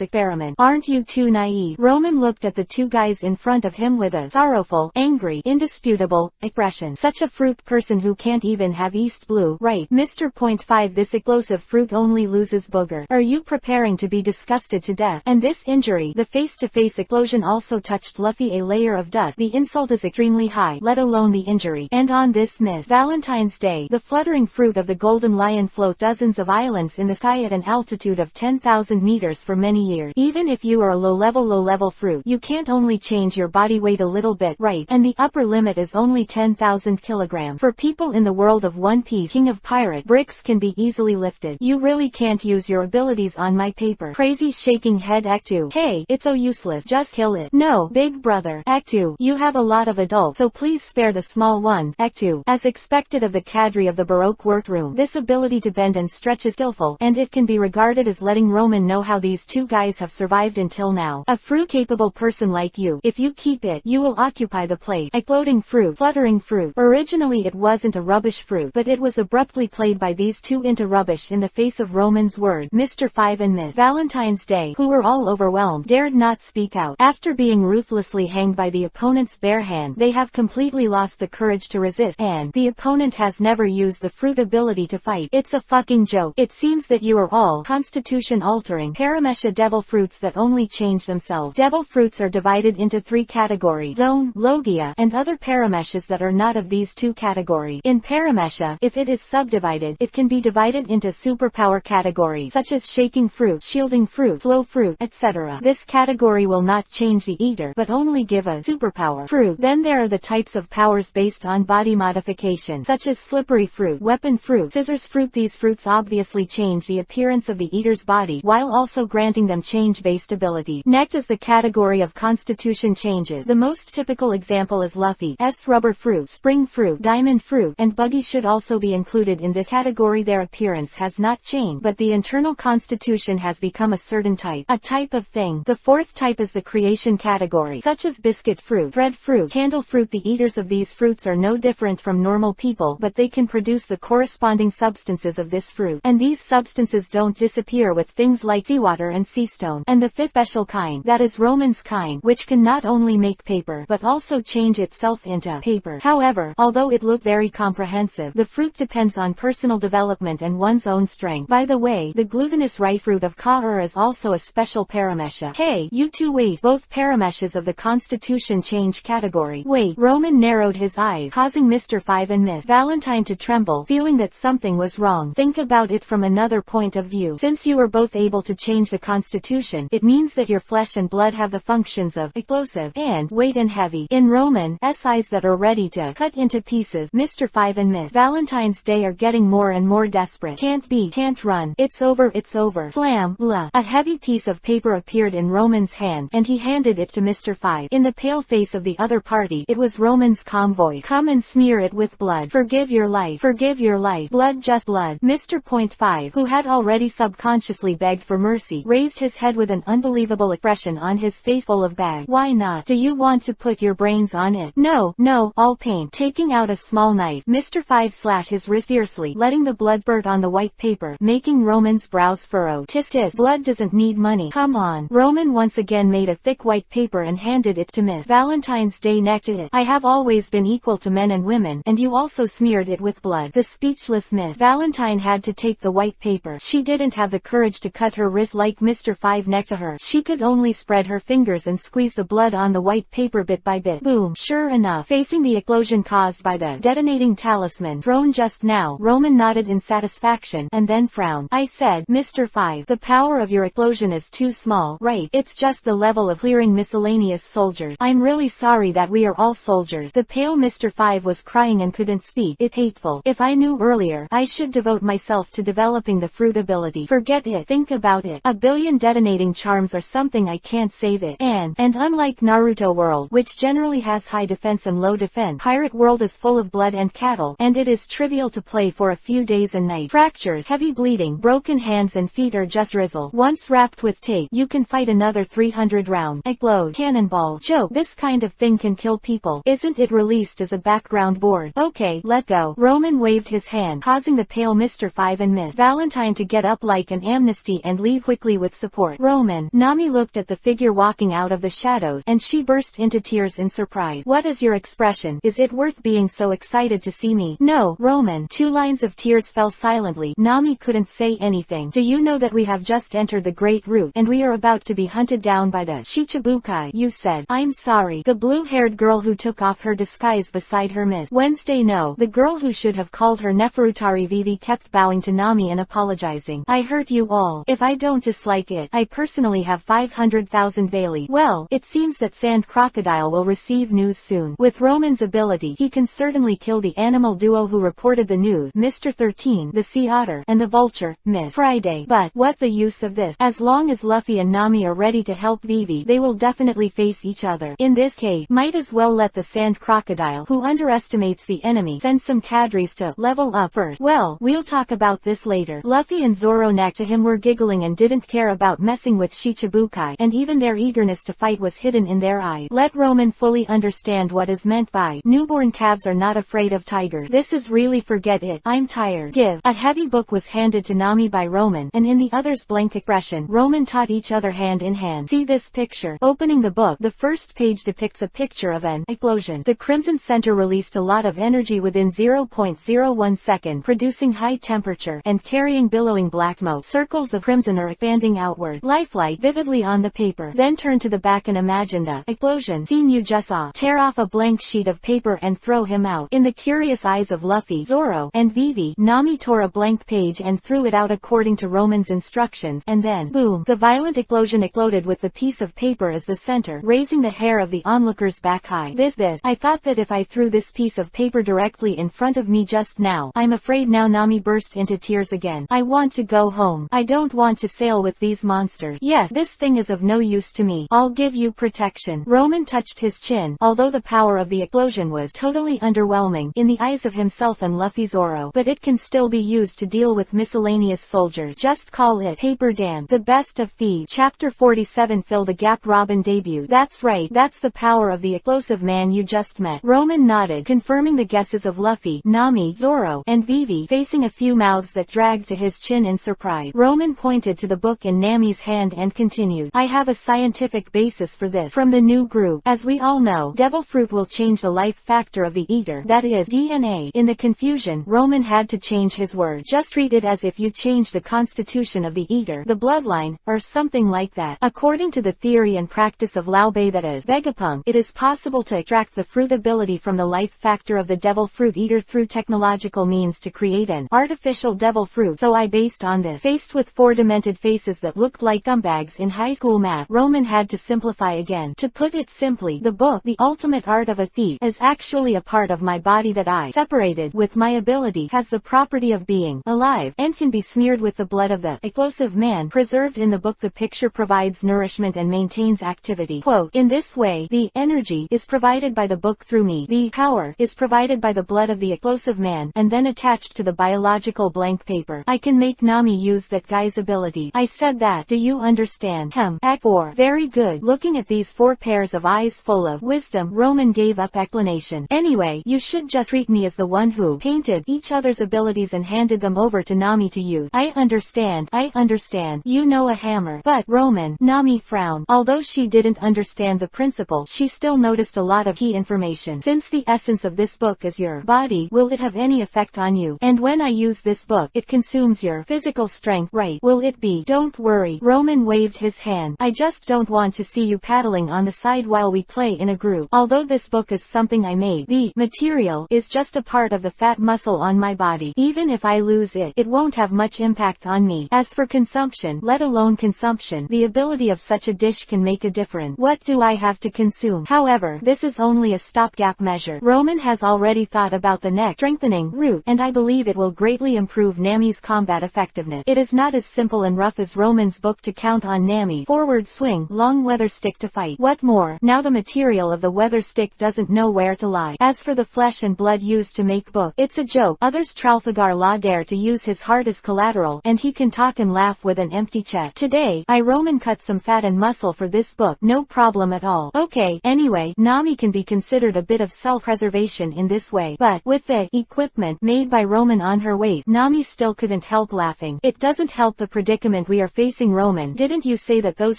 experiment. Aren't you too naive? Roman looked at the two guys in front of him with a sorrowful, angry, indisputable, expression. Such a fruit person who can't even have East Blue, right? Mr. Point 5 This explosive fruit only loses booger. Are you preparing to be disgusted to death? And this injury, the face-to-face explosion also touched Luffy a layer of dust. The insult is extremely high, let alone the injury. And on this myth, Valentine's Day, the fluttering fruit of the golden lion floats dozens of islands in the sky at an altitude of 10,000 meters for many years. Even if you are a low-level fruit, you can't only change your body weight a little bit, right? And the upper limit is only 10,000 kilograms. For people in the world of One Piece, King of Pirate, bricks can be easily lifted. You really can't use your abilities on my paper. Crazy shaking head. Act 2. Hey, it's so useless, just kill it. No, big brother. Act 2. You have a lot of adults, so please spare the small ones. Act 2. As expected of the cadre of the Baroque workroom, this ability to bend and stretch is skillful, and it can be regarded as letting Roman know how these two guys have survived until now. A fruit-capable person like you, if you keep it, you will occupy the plate. Exploding fruit, fluttering fruit. Originally it wasn't a rubbish fruit, but it was abruptly played by these two into rubbish in the face of Roman's word. Mr. 5 and Myth. Valentine's Day, who were all overwhelmed, dared not speak out. After being ruthlessly hanged by the opponent's bare hand, they have completely lost the courage to resist, and the opponent has never used the fruit ability to fight. It's a fucking joke. It seems that you are all constitution-altering paramesha devil fruits that only change themselves. Devil fruits are divided into three categories: zone, logia, and other parameshas that are not of these two categories. In paramesha, if it is subdivided, it can be divided into superpower categories such as shaking fruit, shielding fruit, flow fruit, etc. This category will not change the eater, but only give a superpower fruit. Then there are the types of powers based on body modification, such as slippery fruit, weapon fruit, scissors fruit. These fruits obviously change the appearance of the eater's body, while also granting them change-based ability. Next is the category of constitution changes. The most typical example is Luffy's rubber fruit, spring fruit, diamond fruit, and Buggy should also be included in this category. Their appearance has not changed, but the internal constitution has become a certain type, a type of thing. The fourth type is the creation category, such as biscuit fruit, thread fruit, candle fruit. The eaters of these fruits are no different from normal people, but they can produce the corresponding substances of this fruit, and these substances don't disappear with things like seawater and sea stone. And the fifth special kind, that is Roman's kind, which can not only make paper, but also change itself into paper. However, although it looked very comprehensive, the fruit depends on personal development and one's own strength. By the way, the glutinous rice fruit of Ka-ur is also a special paramesha. Hey, you two wait, both parameshas of the constitution change category. Wait, Roman narrowed his eyes, causing Mr. 5 and Miss Valentine to tremble, feeling that something was wrong. Think about it from another point of view. Since you are both able to change the constitution, it means that your flesh and blood have the functions of explosive and weight and heavy. In Roman's eyes that are ready to cut into pieces, Mr. 5 and Miss Valentine's Day are getting more and more desperate. Can't be, can't run. It's over, it's over. Flam, blah. A heavy piece of paper appeared in Roman's hand, and he handed it to Mr. 5. In the pale face of the other party, it was Roman's calm voice. Come and smear it with blood. Forgive your life. Forgive your life. Blood, just blood. Mr. Point 5, who had already subconsciously begged for mercy, raised his head with an unbelievable expression on his face full of bag. Why not? Do you want to put your brains on it? No, no, all pain. Taking out a small knife, Mr. 5 slashed his wrist fiercely, letting the blood spurt on the white paper, making Roman's brows furrow. Tis tis, blood doesn't need money. Come on. Roman once again made a thick white paper and handed it to Miss Valentine's Day. Next to it, I have always been equal to men and women, and you also smeared it with blood. The speechless Miss Valentine had to take the white paper. She didn't have the courage to cut her wrist like Mr. 5 next to her. She could only spread her fingers and squeeze the blood on the white paper bit by bit. Boom. Sure enough, facing the explosion caused by the detonating talisman thrown just now, Roman nodded in satisfaction, and then frowned. I said, Mr. 5, the power of your explosion is too small, right? It's just the level of clearing miscellaneous soldiers. I'm really sorry that we are all soldiers. The pale Mr. 5 was crying and couldn't speak. It's hateful. If I knew earlier, I should devote myself to developing the fruit ability. Forget it. Think about it. A billion detonating charms or something. I can't save it. And unlike Naruto world, which generally has high defense and low defense, pirate world is full of blood and cattle, and it is trivial to play for a few days and nights. Fractures, heavy bleeding, broken hands and feet are just drizzle. Once wrapped with tape, you can fight another 300 round. Explode. Cannonball. Joke. This kind of thing can kill people. Isn't it released as a background board? Okay, let go. Roman waved his hand, causing the pale Mr. 5 and Miss Valentine to get up like an amnesty and leave quickly with support. Roman. Nami looked at the figure walking out of the shadows, and she burst into tears in surprise. What What is your expression? Is it worth being so excited to see me? No, Roman. 2 lines of tears fell silently. Nami couldn't say anything. Do you know that we have just entered the Great Route, and we are about to be hunted down by the Shichibukai? You said. I'm sorry. The blue-haired girl who took off her disguise beside her Miss Wednesday. No, the girl who should have called her Neferutari. Vivi kept bowing to Nami and apologizing. I hurt you all. If I don't dislike it, I personally have 500,000 Bailey. Well, it seems that Sand Crocodile will receive news soon. With Roman's ability, he can certainly kill the animal duo who reported the news, Mr. 13, the Sea Otter, and the Vulture, Miss Friday. But, what the use of this? As long as Luffy and Nami are ready to help Vivi, they will definitely face each other. In this case, might as well let the Sand Crocodile, who underestimates the enemy, send some cadres to level up first. Well, we'll talk about this later. Luffy and Zoro next to him were giggling and didn't care about messing with Shichibukai, and even their eagerness to fight was hidden in their eyes. Let Roman fully understand what is meant by newborn calves are not afraid of tigers. This is really forget it. I'm tired. Give. A heavy book was handed to Nami by Roman, and in the other's blank expression, Roman taught each other hand in hand. See this picture. Opening the book, the first page depicts a picture of an explosion. The Crimson Center released a lot of energy within 0.01 second, producing high temperature and carrying billowing black smoke. Circles of crimson are expanding outward. Lifelight vividly on the paper. Then turn to the back and imagine the explosion scene you just saw. Tear off a blank sheet of paper and throw him out. In the curious eyes of Luffy, Zoro, and Vivi, Nami tore a blank page and threw it out according to Roman's instructions, and then, boom, the violent explosion exploded with the piece of paper as the center, raising the hair of the onlookers back high. This, I thought that if I threw this piece of paper directly in front of me just now, I'm afraid now. Nami burst into tears again. I want to go home. I don't want to sail with these monsters. Yes, this thing is of no use to me. I'll give you protection. Roman touched his chin, although the power of the explosion was totally underwhelming in the eyes of himself and Luffy. Zoro, but it can still be used to deal with miscellaneous soldiers. Just call it Paper Dam. The Best of Thieves. Chapter 47. Fill the Gap. Robin debut. That's right, that's the power of the explosive man you just met. Roman nodded, confirming the guesses of Luffy, Nami, Zoro, and Vivi, facing a few mouths that dragged to his chin in surprise. Roman pointed to the book in Nami's hand and continued, I have a scientific basis for this. From the new group, as we all know, devil fruit will change the life factor of the eater, that is, DNA. In the confusion, Roman had to change his words. Just treat it as if you change the constitution of the eater, the bloodline, or something like that. According to the theory and practice of Lao Bei, that is, Vegapunk, it is possible to extract the fruit ability from the life factor of the devil fruit eater through technological means to create an artificial devil fruit. So I based on this. Faced with 4 demented faces that looked like scumbags in high school math, Roman had to simplify again. To put it simply, the book, The Ultimate Art of a Thief, is actually a part of my body that I separated with my ability, has the property of being alive, and can be smeared with the blood of the explosive man preserved in the book. The picture provides nourishment and maintains activity. Quote, in this way, the energy is provided by the book through me. The power is provided by the blood of the explosive man, and then attached to the biological blank paper. I can make Nami use that guy's ability. I said that. Do you understand? Act 4. Very good. Looking at these 4 pairs of eyes full of wisdom, Roman gave up explanation. Anyway, you should just treat me as the one who painted each other's abilities and handed them over to Nami to use. I understand. I understand. You know a hammer. But, Roman, Nami frowned. Although she didn't understand the principle, she still noticed a lot of key information. Since the essence of this book is your body, will it have any effect on you? And when I use this book, it consumes your physical strength, right? Will it be? Don't worry. Roman waved his hand. I just don't want to see you paddling on the side while we play in a group. Although this book is something I made, the material is just a part of the fat muscle on my body. Even if I lose it, it won't have much impact on me. As for consumption, let alone consumption, the ability of such a dish can make a difference. What do I have to consume? However, this is only a stopgap measure. Roman has already thought about the neck strengthening route, and I believe it will greatly improve Nami's combat effectiveness. It is not as simple and rough as Roman's book to count on Nami forward swing long weather stick to fight. What's more, now the material of the weather stick doesn't know where to lie. As for the flesh and blood used to make book, it's a joke. Others Trafalgar Law dare to use his heart as collateral, and he can talk and laugh with an empty chest. Today, Roman cut some fat and muscle for this book, no problem at all. Okay, anyway, Nami can be considered a bit of self-preservation in this way, but with the equipment made by Roman on her waist, Nami still couldn't help laughing. It doesn't help the predicament we are facing. Roman, didn't you say that those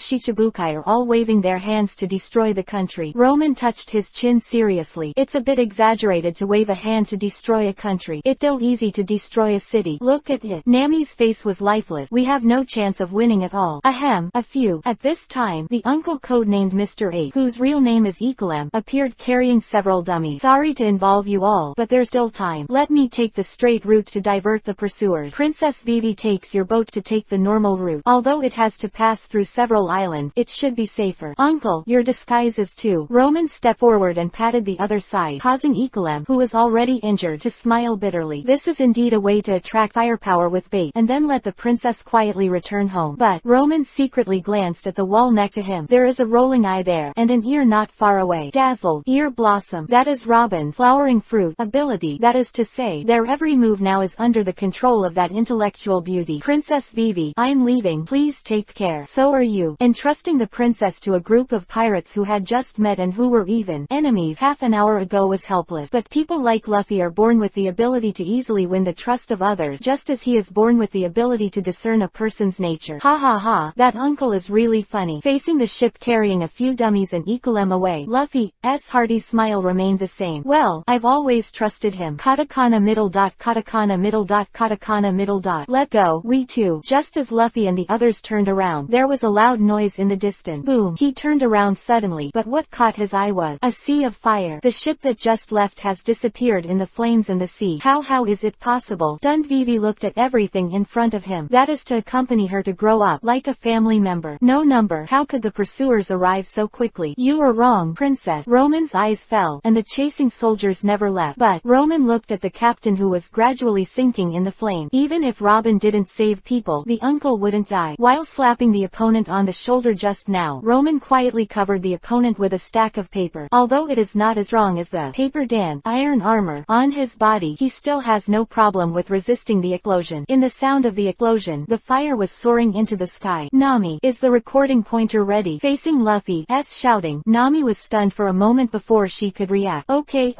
Shichibukai are all waving their hands to destroy the country? Roman touched scratched his chin seriously. It's a bit exaggerated to wave a hand to destroy a country. It's still easy to destroy a city. Look at it. Nami's face was lifeless. We have no chance of winning at all. Ahem, a few. At this time, the uncle codenamed Mr. 8, whose real name is Equilem, appeared carrying several dummies. Sorry to involve you all, but there's still time. Let me take the straight route to divert the pursuers. Princess Vivi takes your boat to take the normal route. Although it has to pass through several islands, it should be safer. Uncle, your disguise is too. Roman stepped forward and patted the other side, causing Equilem, who was already injured, to smile bitterly. This is indeed a way to attract firepower with bait, and then let the princess quietly return home. But Roman secretly glanced at the wall next to him. There is a rolling eye there, and an ear not far away. Dazzled, ear blossom. That is Robin's flowering fruit ability. That is to say, their every move now is under the control of that intellectual beauty. Princess Vivi, I'm leaving. Please take care. So are you. Entrusting the princess to a group of pirates who had just met and who were even enemies half an hour ago was helpless. But people like Luffy are born with the ability to easily win the trust of others, just as he is born with the ability to discern a person's nature. Ha ha ha, that uncle is really funny. Facing the ship carrying a few dummies and Equilem away, Luffy's hearty smile remained the same. Well, I've always trusted him. Katakana middle dot, katakana middle dot, katakana middle dot. Let go, we too. Just as Luffy and the others turned around, there was a loud noise in the distance. Boom. He turned around suddenly, but what caught his eye was a sea of fire. The ship that just left has disappeared in the flames and the sea. How is it possible? Stunned, Vivi looked at everything in front of him. That is to accompany her to grow up like a family member. No number. How could the pursuers arrive so quickly? You are wrong, princess. Roman's eyes fell, and the chasing soldiers never left. But Roman looked at the captain, who was gradually sinking in the flame. Even if Robin didn't save people, the uncle wouldn't die. While slapping the opponent on the shoulder just now, Roman quietly covered the opponent with a stack of paper. Although it is not as strong as the paper iron armor on his body, he still has no problem with resisting the explosion. In the sound of the explosion, the fire was soaring into the sky. Nami, is the recording pointer ready? Facing Luffy's shouting, Nami was stunned for a moment before she could react. Okay,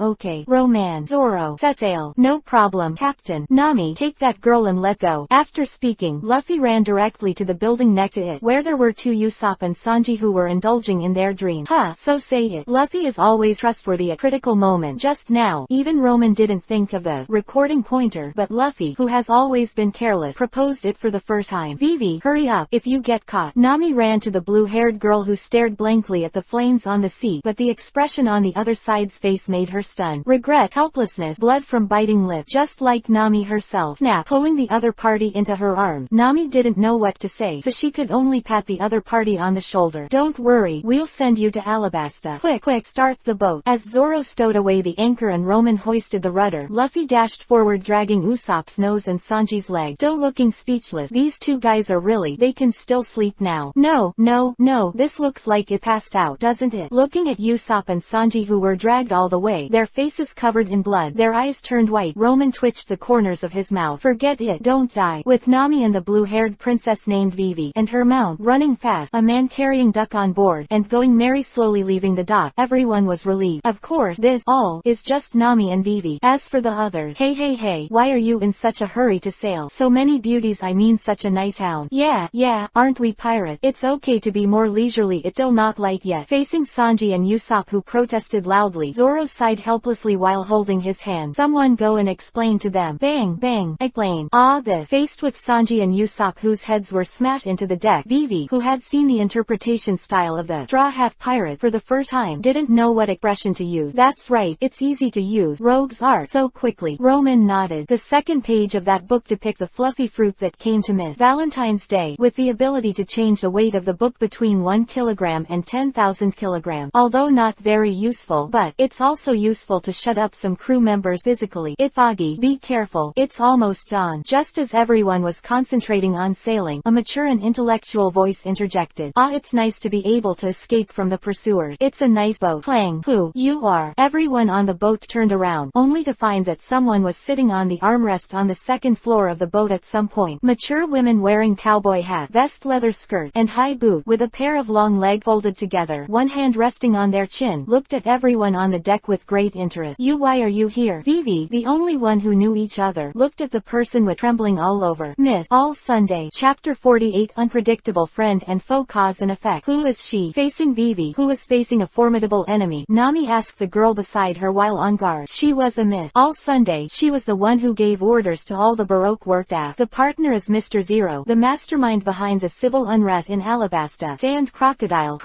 Roman. Zoro, set sail. No problem, Captain. Nami, take that girl and let go. After speaking, Luffy ran directly to the building next to it, where there were two Usopp and Sanji who were indulging in their dream. So say it. Luffy is always trustworthy at critical moment. Just now, even Roman didn't think of the recording pointer, but Luffy, who has always been careless, proposed it for the first time. Vivi, hurry up, if you get caught. Nami ran to the blue-haired girl, who stared blankly at the flames on the sea, but the expression on the other side's face made her stunned. Regret, helplessness, blood from biting lips, just like Nami herself. Snap, pulling the other party into her arms. Nami didn't know what to say, so she could only pat the other party on the shoulder. Don't worry, we'll send you to Alabasta. Quick, start the boat. As Zoro stowed away the anchor and Roman hoisted the rudder, Luffy dashed forward, dragging Usopp's nose and Sanji's leg. Still looking speechless. These two guys are they can still sleep now. No, this looks like it passed out, doesn't it? Looking at Usopp and Sanji, who were dragged all the way, their faces covered in blood, their eyes turned white, Roman twitched the corners of his mouth. Forget it, don't die. With Nami and the blue-haired princess named Vivi, and her mount, running fast, a man carrying Duck on board, and going merry slowly leaving the dock, everyone was relieved. Of course, this all is just Nami and Vivi. As for the others, hey, why are you in such a hurry to sail? So many beauties, I mean such a nice town. Yeah, aren't we pirate? It's okay to be more leisurely, it's still not light yet. Facing Sanji and Usopp, who protested loudly, Zoro sighed helplessly while holding his hand. Someone go and explain to them. Bang, explain. This. Faced with Sanji and Usopp, whose heads were smashed into the deck, Vivi, who had seen the interpretation style of the Straw Hat Pirate for the first time, didn't know what expression to use. That's right, it's easy to use rogue's art so quickly. Roman nodded. The second page of that book depicts the fluffy fruit that came to Miss Valentine's Day, with the ability to change the weight of the book between 1 kilogram and 10,000 kilograms. Although not very useful, but it's also useful to shut up some crew members physically. It's Buggy, be careful, it's almost dawn. Just as everyone was concentrating on sailing, a mature and intellectual voice interjected. It's nice to be able to escape from the pursuers. It's a nice boat. Clang. Who you are? Everyone on the boat turned around, only to find that someone was sitting on the armrest on the second floor of the boat at some point. Mature women wearing cowboy hat, vest, leather skirt, and high boot, with a pair of long legs folded together, one hand resting on their chin, looked at everyone on the deck with great interest. Why are you here? Vivi, the only one who knew each other, looked at the person with trembling all over. Miss All Sunday. Chapter 48. Unpredictable friend and foe, cause and effect. Who is she? Facing Vivi, who was facing a formidable invisible enemy? Nami asked the girl beside her while on guard. She was a myth. All Sunday, she was the one who gave orders to all the Baroque work staff. The partner is Mr. Zero, the mastermind behind the civil unrest in Alabasta. Sand crocodile.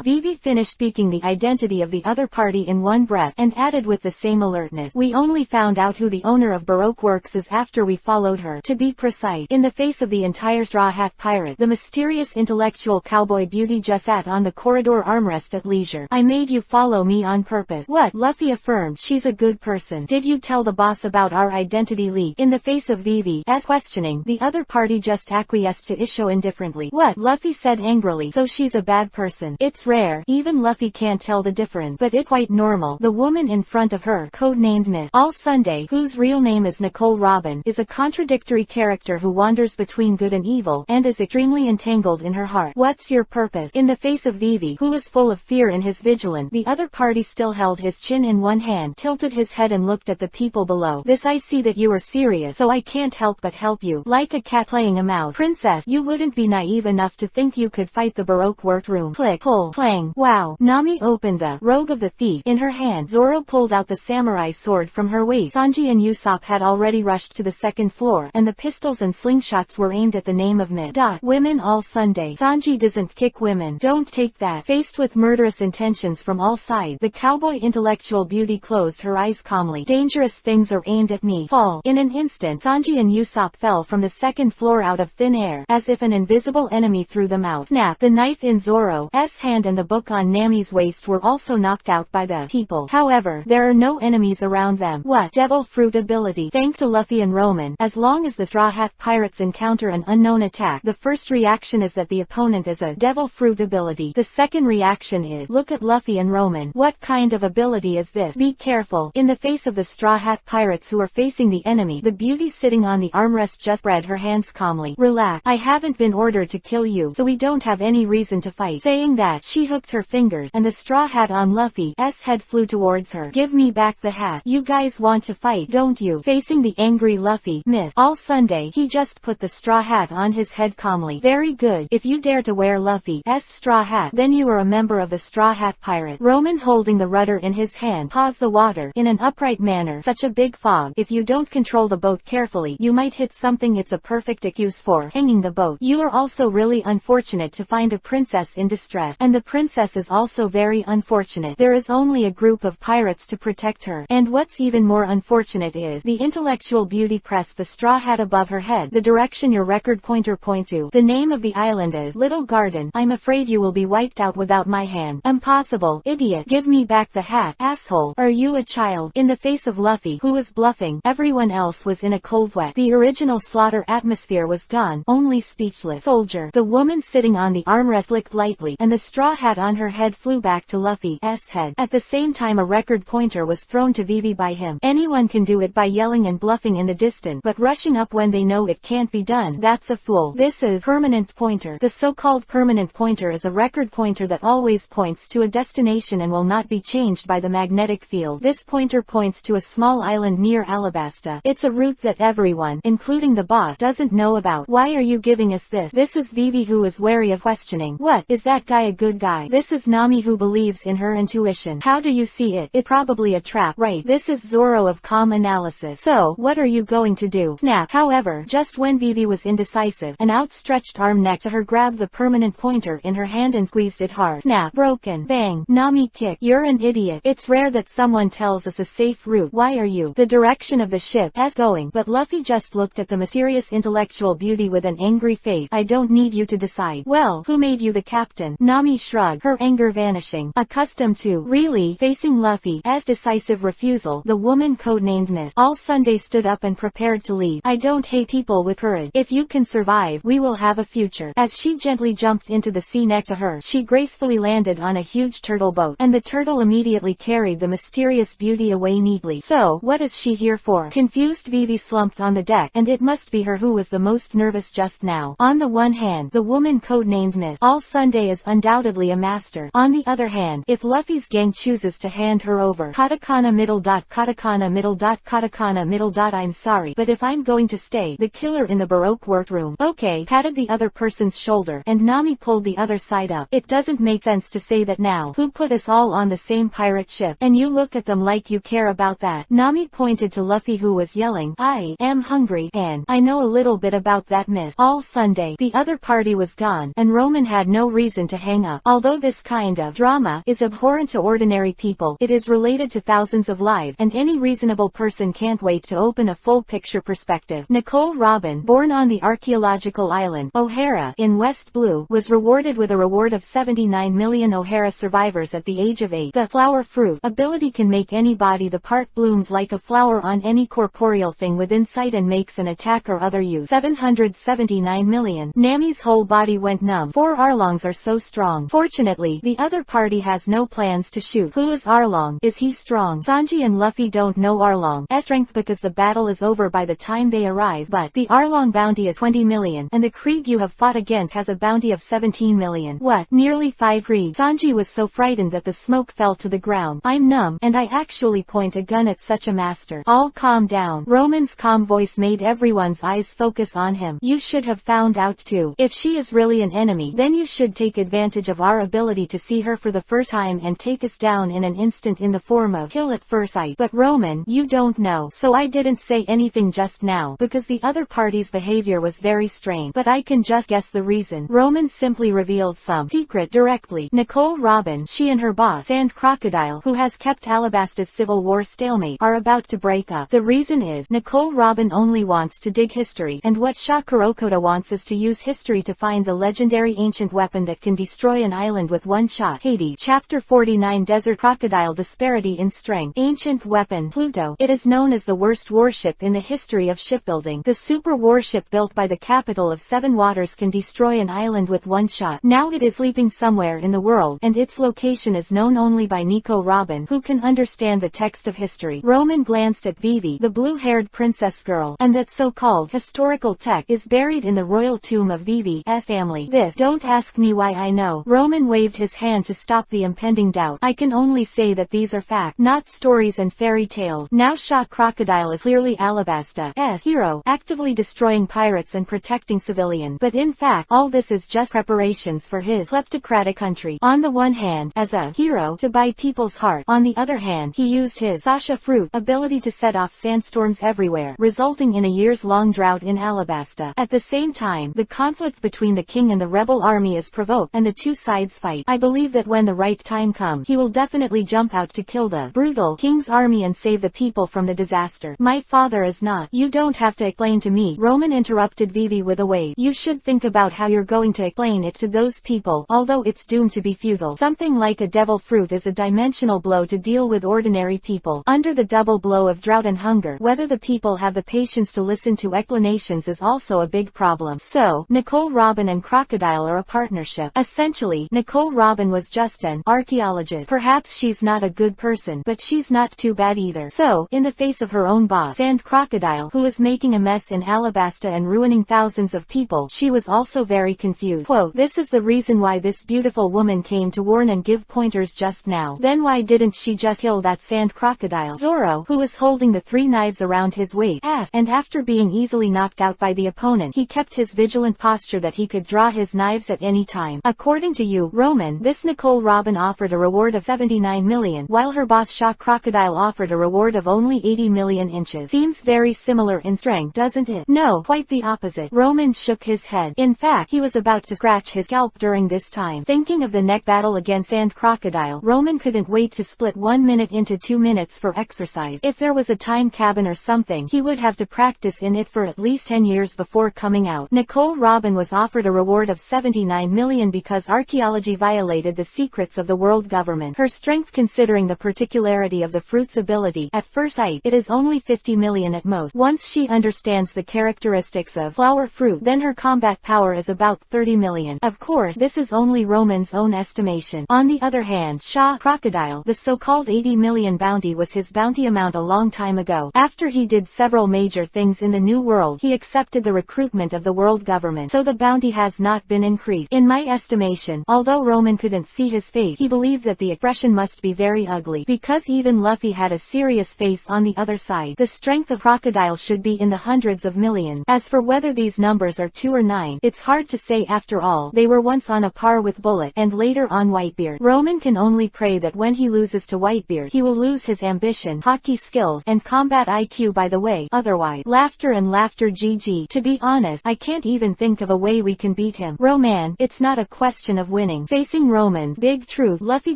Vivi finished speaking the identity of the other party in one breath, and added with the same alertness. We only found out who the owner of Baroque Works is after we followed her. To be precise, in the face of the entire Straw Hat Pirate, the mysterious intellectual cowboy beauty just sat on the corridor armrest at leisure. I made you follow me on purpose. What? Luffy affirmed. She's a good person. Did you tell the boss about our identity leak? In the face of Vivi's questioning, the other party just acquiesced to issue indifferently. What? Luffy said angrily. So she's a bad person. It's rare. Even Luffy can't tell the difference, but it's quite normal. The woman in front of her, codenamed Miss All Sunday, whose real name is Nicole Robin, is a contradictory character who wanders between good and evil, and is extremely entangled in her heart. What's your purpose? In the face of Vivi, who was full of fear in his vigilance, the other party still held his chin in one hand, tilted his head and looked at the people below. This I see that you are serious, so I can't help but help you. Like a cat playing a mouse. Princess, you wouldn't be naive enough to think you could fight the Baroque workroom. Click, pull, clang. Wow. Nami opened the rogue of the thief in her hand. Zoro pulled out the samurai sword from her waist. Sanji and Usopp had already rushed to the second floor, and the pistols and slingshots were aimed at the name of Miss Women All Sunday. Sanji doesn't kick women. Don't take that. Faced with murderous intentions from all sides, the cowboy intellectual beauty closed her eyes calmly. Dangerous things are aimed at me. Fall. In an instant, Sanji and Usopp fell from the second floor out of thin air, as if an invisible enemy threw them out. Snap. The knife in Zoro's hand and the book on Nami's waist were also knocked out by the people. However, there are no enemies around them. What? Devil fruit ability. Thanks to Luffy and Roman, as long as the Straw Hat Pirates encounter an unknown attack, the first reaction is that the opponent is a devil fruit ability. The second reaction is, look at Luffy and Roman. What kind of ability is this? Be careful. In the face of the Straw Hat Pirates who are facing the enemy, the beauty sitting on the armrest just spread her hands calmly. Relax. I haven't been ordered to kill you, so we don't have any reason to fight. Saying that, she hooked her fingers, and the straw hat on Luffy's head flew towards her. Give me back the hat. You guys want to fight, don't you? Facing the angry Luffy, Miss All Sunday, he just put the straw hat on his head calmly. Very good. If you dare to wear Luffy's straw hat, then you are a member of the Straw Hat Pirate. Roman, holding the rudder in his hand, paws the water in an upright manner. Such a big fog. If you don't control the boat carefully, you might hit something. It's a perfect excuse for hanging the boat. You are also really unfortunate to find a princess in distress, and the princess is also very unfortunate. There is only a group of pirates to protect her. And what's even more unfortunate is, the intellectual beauty pressed the straw hat above her head, the direction your record pointer points to. The name of the island is Little Garden. I'm afraid you will be wiped out without my hand. Impossible, idiot. Give me back the hat, asshole. Are you a child? In the face of Luffy, who was bluffing, everyone else was in a cold sweat. The original slaughter atmosphere was gone, only speechless. Soldier. The woman sitting on the armrest licked lightly, and the straw hat on her head flew back to Luffy's head. At the same time, a record pointer was thrown to Vivi by him. Anyone can do it by yelling and bluffing in the distance, but rushing up when they know it can't be done, that's a fool. This is permanent pointer. The so-called permanent pointer is a record pointer that always points to a destination and will not be changed by the magnetic field. This pointer points to a small island near Alabasta. It's a route that everyone, including the boss, doesn't know about. Why are you giving us this? This is Vivi, who is wary of questioning. What? Is that guy a good guy? This is Nami, who believes in her intuition. How do you see it? It's probably a trap, right? This is Zoro of calm analysis. So, what are you going to do? Snap. However, just when Vivi was indecisive, an outstretched arm next to her grabbed the permanent pointer in her hand and squeezed it hard. Snap. Broken. Bang. Nami kick. You're an idiot. It's rare that someone tells us a safe route. Why are you? The direction of the ship is going, but Luffy just looked at the mysterious intellectual beauty with an angry face. I don't need you to decide. Well, who made you the captain? Nami shrugged, her anger vanishing. Accustomed to, really, facing Luffy's decisive refusal, the woman codenamed Miss All Sunday stood up and prepared to leave. I don't hate people with courage. If you can survive, we will have a future. As she gently jumped into the sea next to her, she gracefully landed on a huge turtle boat, and the turtle immediately carried the mysterious beauty away neatly. So, what is she here for? Confused Vivi slumped on the deck, and it must be her who was the most nervous just now. On the one hand, the woman codenamed Miss All Sunday is undoubtedly a master. On the other hand, if Luffy's gang chooses to hand her over, katakana middle dot katakana middle dot katakana middle dot, I'm sorry, but if I'm going to stay the killer in the Baroque workroom. Okay, patted the other person's shoulder, and Nami pulled the other side up. It doesn't make sense to say that now. Who put us all on the same pirate ship, and you look at them like you care about that. Nami pointed to Luffy, who was yelling, "I am hungry, and I know a little bit about that myth." All Sunday, the other party was gone, and Roman had no reason to hang up. Although this kind of drama is abhorrent to ordinary people, it is related to thousands of lives, and any reasonable person can't wait to open a full-picture perspective. Nicole Robin, born on the archaeological island, O'Hara, in West Blue, was rewarded with a reward of 79 million O'Hara survivors at the age of 8. The flower fruit ability can make anybody. The part blooms like a flower on any corporeal thing within sight and makes an attack or other use. 779 million. Nami's whole body went numb. 4 Arlongs are so strong. Fortunately, the other party has no plans to shoot. Who is Arlong? Is he strong? Sanji and Luffy don't know Arlong's strength because the battle is over by the time they arrive, but the Arlong bounty is 20 million, and the Krieg you have fought against has a bounty of 17 million. What? Nearly 5 Krieg. Sanji was so frightened that the smoke fell to the ground. I'm numb, and I actually point a gun at such a master. All calm down. Roman's calm voice made everyone's eyes focus on him. You should have found out too. If she is really an enemy, then you should take advantage of our ability to see her for the first time and take us down in an instant in the form of kill at first sight. But Roman, you don't know. So I didn't say anything just now, because the other party's behavior was very strange. But I can just guess the reason. Roman simply revealed some secret directly. Nicole Robin, she and her boss, Sand Crocodile, who has kept Alabasta's Civil War stalemate, are about to break up. The reason is, Nicole Robin only wants to dig history, and what Shakurokoda wants is to use history to find the legendary ancient weapon that can destroy an island with one shot. Hades. Chapter 49. Desert Crocodile. Disparity in strength. Ancient weapon. Pluto. It is known as the worst warship in the history of shipbuilding. The super warship built by the capital of 7 waters can destroy an island with one shot. Now it is sleeping somewhere in the world, and its location is known only by Nico Robin, who can understand the text of history. Roman glanced at Vivi, the blue-haired princess girl, and that so-called historical tech is buried in the royal tomb of Vivi's family. This, don't ask me why I know. Roman waved his hand to stop the impending doubt. I can only say that these are facts, not stories and fairy tales. Now Shock Crocodile is clearly Alabasta's hero, actively destroying pirates and protecting civilians. But in fact, all this is just preparations for his kleptocratic country. On the one hand, as a hero to buy people's heart, on the other hand, he used his Sasha fruit ability to set off sandstorms everywhere, resulting in a years-long drought in Alabasta. At the same time, the conflict between the king and the rebel army is provoked, and the two sides fight. I believe that when the right time comes, he will definitely jump out to kill the brutal king's army and save the people from the disaster. My father is not. You don't have to explain to me. Roman interrupted Vivi with a wave. You should think about how you're going to explain it to those people, although it's doomed to be futile. Something like a devil fruit is a dimensional blow to deal with ordinary people. Under the double blow of drought and hunger, whether the people have the patience to listen to explanations is also a big problem. So, Nicole Robin and Crocodile are a partnership. Essentially, Nicole Robin was just an archaeologist. Perhaps she's not a good person, but she's not too bad either. So, in the face of her own boss, Sand Crocodile, who is making a mess in Alabasta and ruining thousands of people, she was also very confused. Quote, this is the reason why this beautiful woman came to warn and give pointers just now. Then why didn't she just kill that Sand Crocodile? Zoro, who was holding the 3 knives around his waist, asked, and after being easily knocked out by the opponent, he kept his vigilant posture that he could draw his knives at any time. According to you, Roman, this Nicole Robin offered a reward of 79 million, while her boss Shock Crocodile offered a reward of only 80 million inches. Seems very similar in strength, doesn't it? No, quite the opposite. Roman shook his head. In fact, he was about to scratch his scalp during this time. Thinking of the neck battle against Sand Crocodile, Roman couldn't wait to split 1 minute into 2 minutes for exercise. If there was a time cabin or something, he would have to practice in it for at least 10 years before coming out. Nicole Robin was offered a reward of 79 million because archaeology violated the secrets of the world government. Her strength, considering the particularity of the fruit's ability, at first sight, it is only 50 million at most. Once she understands the characteristics of flower fruit, then her combat power is about 30 million. Of course, this is only Roman's own estimation. On the other hand, Shock Crocodile, the so-called 80 million bounty was his bounty amount a long time ago. After he did several major things in the New World, he accepted the recruitment of the world government, so the bounty has not been increased. In my estimation, although Roman couldn't see his face, he believed that the expression must be very ugly, because even Luffy had a serious face on the other side. The strength of Crocodile should be in the hundreds of millions. As for whether these numbers are 2 or 9, it's hard to say. After all, they were once on a par with Bullet, and later on Whitebeard. Roman can only pray that when he loses to Whitebeard, he will lose his ambition, hockey skills, and combat IQ by the way. Otherwise, laughter and laughter GG. To be honest, I can't even think of a way we can beat him. Roman, it's not a question of winning. Facing Roman's big truth, Luffy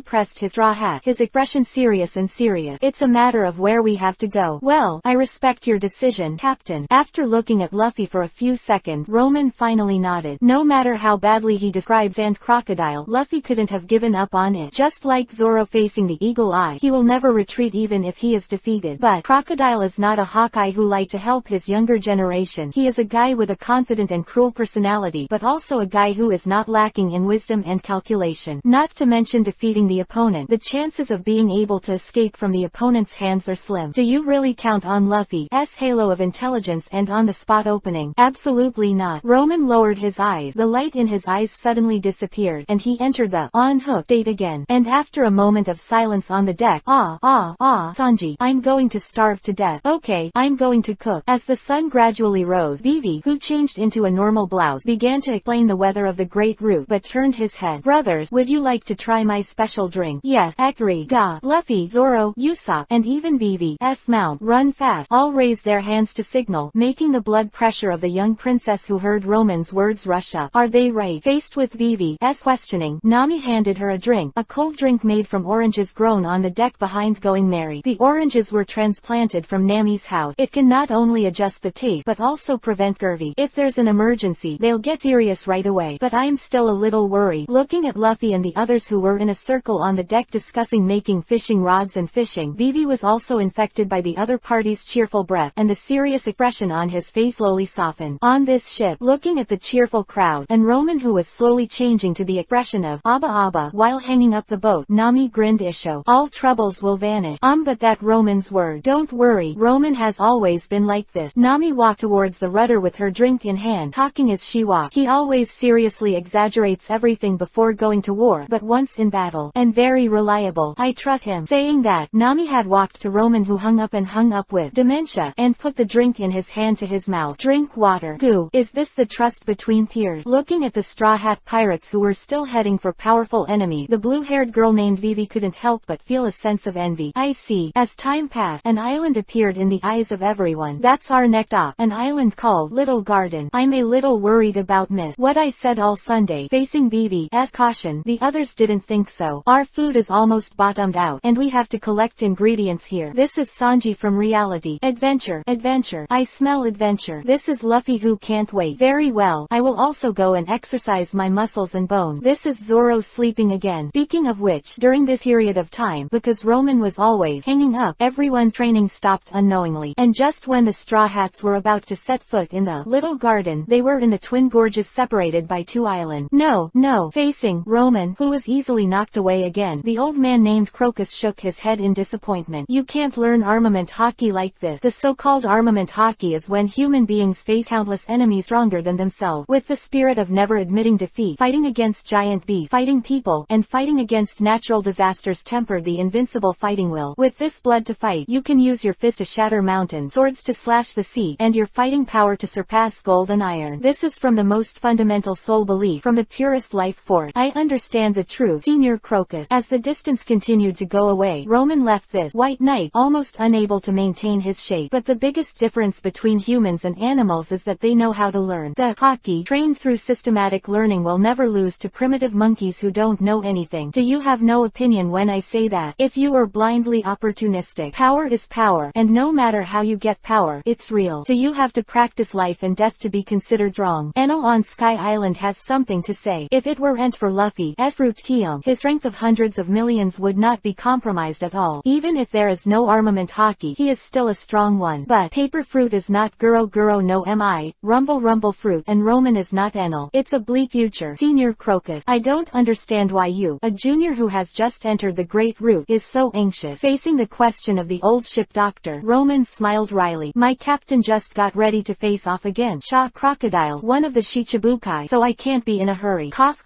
pressed his straw hat, his expression serious and serious. It's a matter of where we have to go. Well, I respect your decision, Captain. After looking at Luffy for a few seconds, Roman finally nodded. No matter how badly he describes Ant Crocodile, Luffy couldn't have given up on it. Just like Zoro facing the Eagle Eye, he will never retreat even if he is defeated. But Crocodile is not a Hawkeye who likes to help his younger generation. He is a guy with a confident and cruel personality, but also a guy who is not lacking in wisdom and calculation. Not to mention defeating the opponent. The chances of being able to escape from the opponent's hands are slim. Do you really count on Luffy's halo of intelligence and on-the-spot opening? Absolutely not. Roman lowered his eyes. The light in his eyes suddenly disappeared, and he entered the on-hook state again. And after a moment of silence on the deck, Sanji, I'm going to starve to death. Okay, I'm going to cook. As the sun gradually rose, Vivi, who changed into a normal blouse, began to explain the weather of the Great Route, but turned his head. Brothers, would you like to try my special drink? Yes, Ekari, Ga, Luffy, Zoro, Usopp, and even Vivi's mount, Run Fast, all raised their hands to signal, making the blood pressure of the young princess who heard Roman's words rush up. Are they right? Faced with Vivi's questioning, Nami handed her a drink, a cold drink made from oranges grown on the deck behind Going Merry. The oranges were transplanted from Nami's house. It can not only adjust the taste, but also prevent scurvy. If there's an emergency, they'll get serious right away. But I'm still a little worried. Looking at Luffy and the others who were in a circle on the deck discussing making fishing rods and fishing, Vivi was also infected by the other party's cheerful breath, and the serious expression on his face slowly softened. On this ship, looking at the cheerful crowd, and Roman who was slowly changing to the expression of Abba Abba while hanging up the boat, Nami grinned Isho. All troubles will vanish. But that Roman's word. Don't worry, Roman has always been like this. Nami walked towards the rudder with her drink in hand, talking as she walked. He always seriously exaggerates everything before going to war, but once in battle, and very reliable. I trust him. Saying that, Nami had walked to Roman who hung up with dementia, and put the drink in his hand to his mouth. Drink water. Goo. Is this the trust between peers? Looking at the Straw Hat pirates who were still heading for powerful enemy, the blue-haired girl named Vivi couldn't help but feel a sense of envy. I see. As time passed, an island appeared in the eyes of everyone. That's our next stop. An island called Little Garden. I'm a little worried about Miss what I said all Sunday. Facing Vivi's caution, the others didn't think so. Our food is almost bottomed out, and we have to collect ingredients here. This is Sanji from reality. Adventure. Adventure. I smell adventure. This is Luffy who can't wait. Very well. I will also go and exercise my muscles and bones. This is Zoro sleeping again. Speaking of which, during this period of time, because Roman was always hanging up, everyone's training stopped unknowingly, and just when the Straw Hats were about to set foot in the Little Garden, they were in the Twin Gorges separated by two islands. No. Facing Roman, who was easily knocked away again, the old man named Crocus shook his head in disappointment. You can't learn armament hockey like this. The so-called armament hockey is when human beings face countless enemies stronger than themselves, with the spirit of never admitting defeat, fighting against giant beasts, fighting people, and fighting against natural disasters tempered the invincible fighting will. With this blood to fight, you can use your fist to shatter mountains, swords to slash the sea, and your fighting power to surpass gold and iron. This is from the most fundamental soul belief, from the purest life force. I understand the truth, Senior Crocus. As the distance continued to go away, Roman left this white knight, almost unable to maintain his shape. But the biggest difference between humans and animals is that they know how to learn. The hockey, trained through systematic learning, will never lose to primitive monkeys who don't know anything. Do you have no opinion when I say that? If you are blindly opportunistic, power is power, and no matter how you get power, it's real. Do you have to practice life and death to be considered wrong? Enel on Sky Island has something to say. If it weren't for Luffy's root Tium, his strength of hundreds of millions would not be compromised at all. Even if there is no armament hockey, he is still a strong one. But paper fruit is not Guro no mi, rumble fruit, and Roman is not Enel. It's a bleak future, Senior Crocus. I don't understand why you, a junior who has just entered the Great Route, is so anxious. Facing the question of the old ship doctor, Roman smiled wryly. My captain just got ready to face off again. Shaw Crocodile, one of the Shichibukai, so I can't be in a hurry. Cough.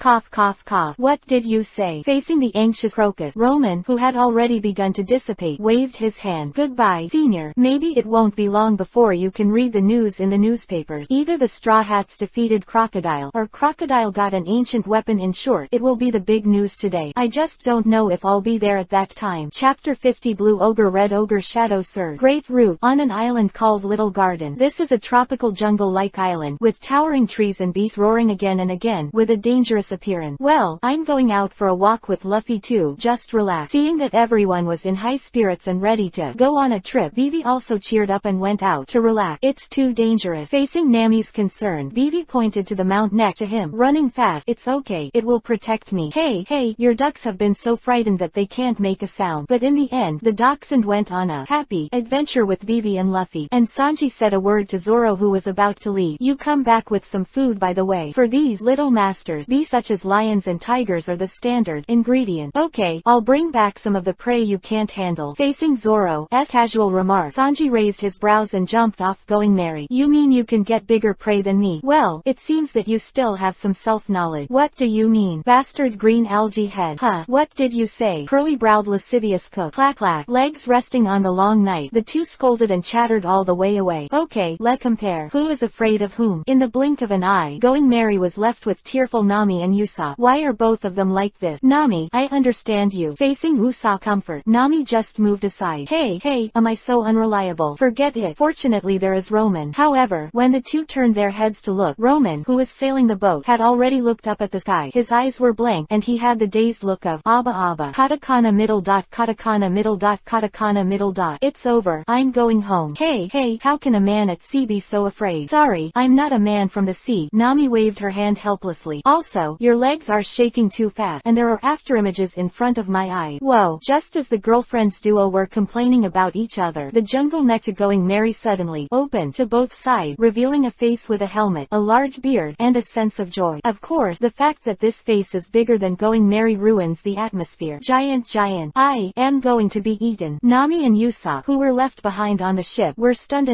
What did you say? Facing the anxious Crocus, Roman, who had already begun to dissipate, waved his hand. Goodbye, Senior. Maybe it won't be long before you can read the news in the newspaper. Either the Straw Hats defeated Crocodile, or Crocodile got an ancient weapon. In short, it will be the big news news today. I just don't know if I'll be there at that time. Chapter 50 Blue Ogre Red Ogre Shadow Surge. Great Root. On an island called Little Garden. This is a tropical jungle-like island, with towering trees and beasts roaring again and again, with a dangerous appearance. Well, I'm going out for a walk with Luffy too. Just relax. Seeing that everyone was in high spirits and ready to go on a trip, Vivi also cheered up and went out to relax. It's too dangerous. Facing Nami's concern, Vivi pointed to the mount next to him, running fast. It's okay. It will protect me. Hey, your ducks have been so frightened that they can't make a sound. But in the end, the dachshund went on a happy adventure with Vivi and Luffy, and Sanji said a word to Zoro who was about to leave. You come back with some food by the way. For these little masters, these such as lions and tigers are the standard ingredient. Okay, I'll bring back some of the prey you can't handle. Facing Zoro's casual remark, Sanji raised his brows and jumped off, going merry. You mean you can get bigger prey than me? Well, it seems that you still have some self-knowledge. What do you mean? Bastard green algae head. Huh, what did you say? Curly-browed lascivious cook. Clack clack. Legs resting on the long night. The two scolded and chattered all the way away. Okay, let's compare. Who is afraid of whom? In the blink of an eye, Going Merry was left with tearful Nami and Usopp. Why are both of them like this? Nami, I understand you. Facing Usopp comfort, Nami just moved aside. Hey, am I so unreliable? Forget it. Fortunately there is Roman. However, when the two turned their heads to look, Roman, who was sailing the boat, had already looked up at the sky. His eyes were blank, and he had the dazed look of Abba. Katakana middle dot, katakana middle dot, katakana middle dot. It's over. I'm going home. Hey, how can a man at sea be so afraid? Sorry, I'm not a man from the sea. Nami waved her hand helplessly. Also, your legs are shaking too fast, and there are afterimages in front of my eyes. Whoa. Just as the girlfriends duo were complaining about each other, the jungle next to Going Merry suddenly opened to both sides, revealing a face with a helmet, a large beard, and a sense of joy. Of course, the fact that this face is bigger than Going Merry ruins the atmosphere. Giant. I am going to be eaten. Nami and Usopp, who were left behind on the ship, were stunned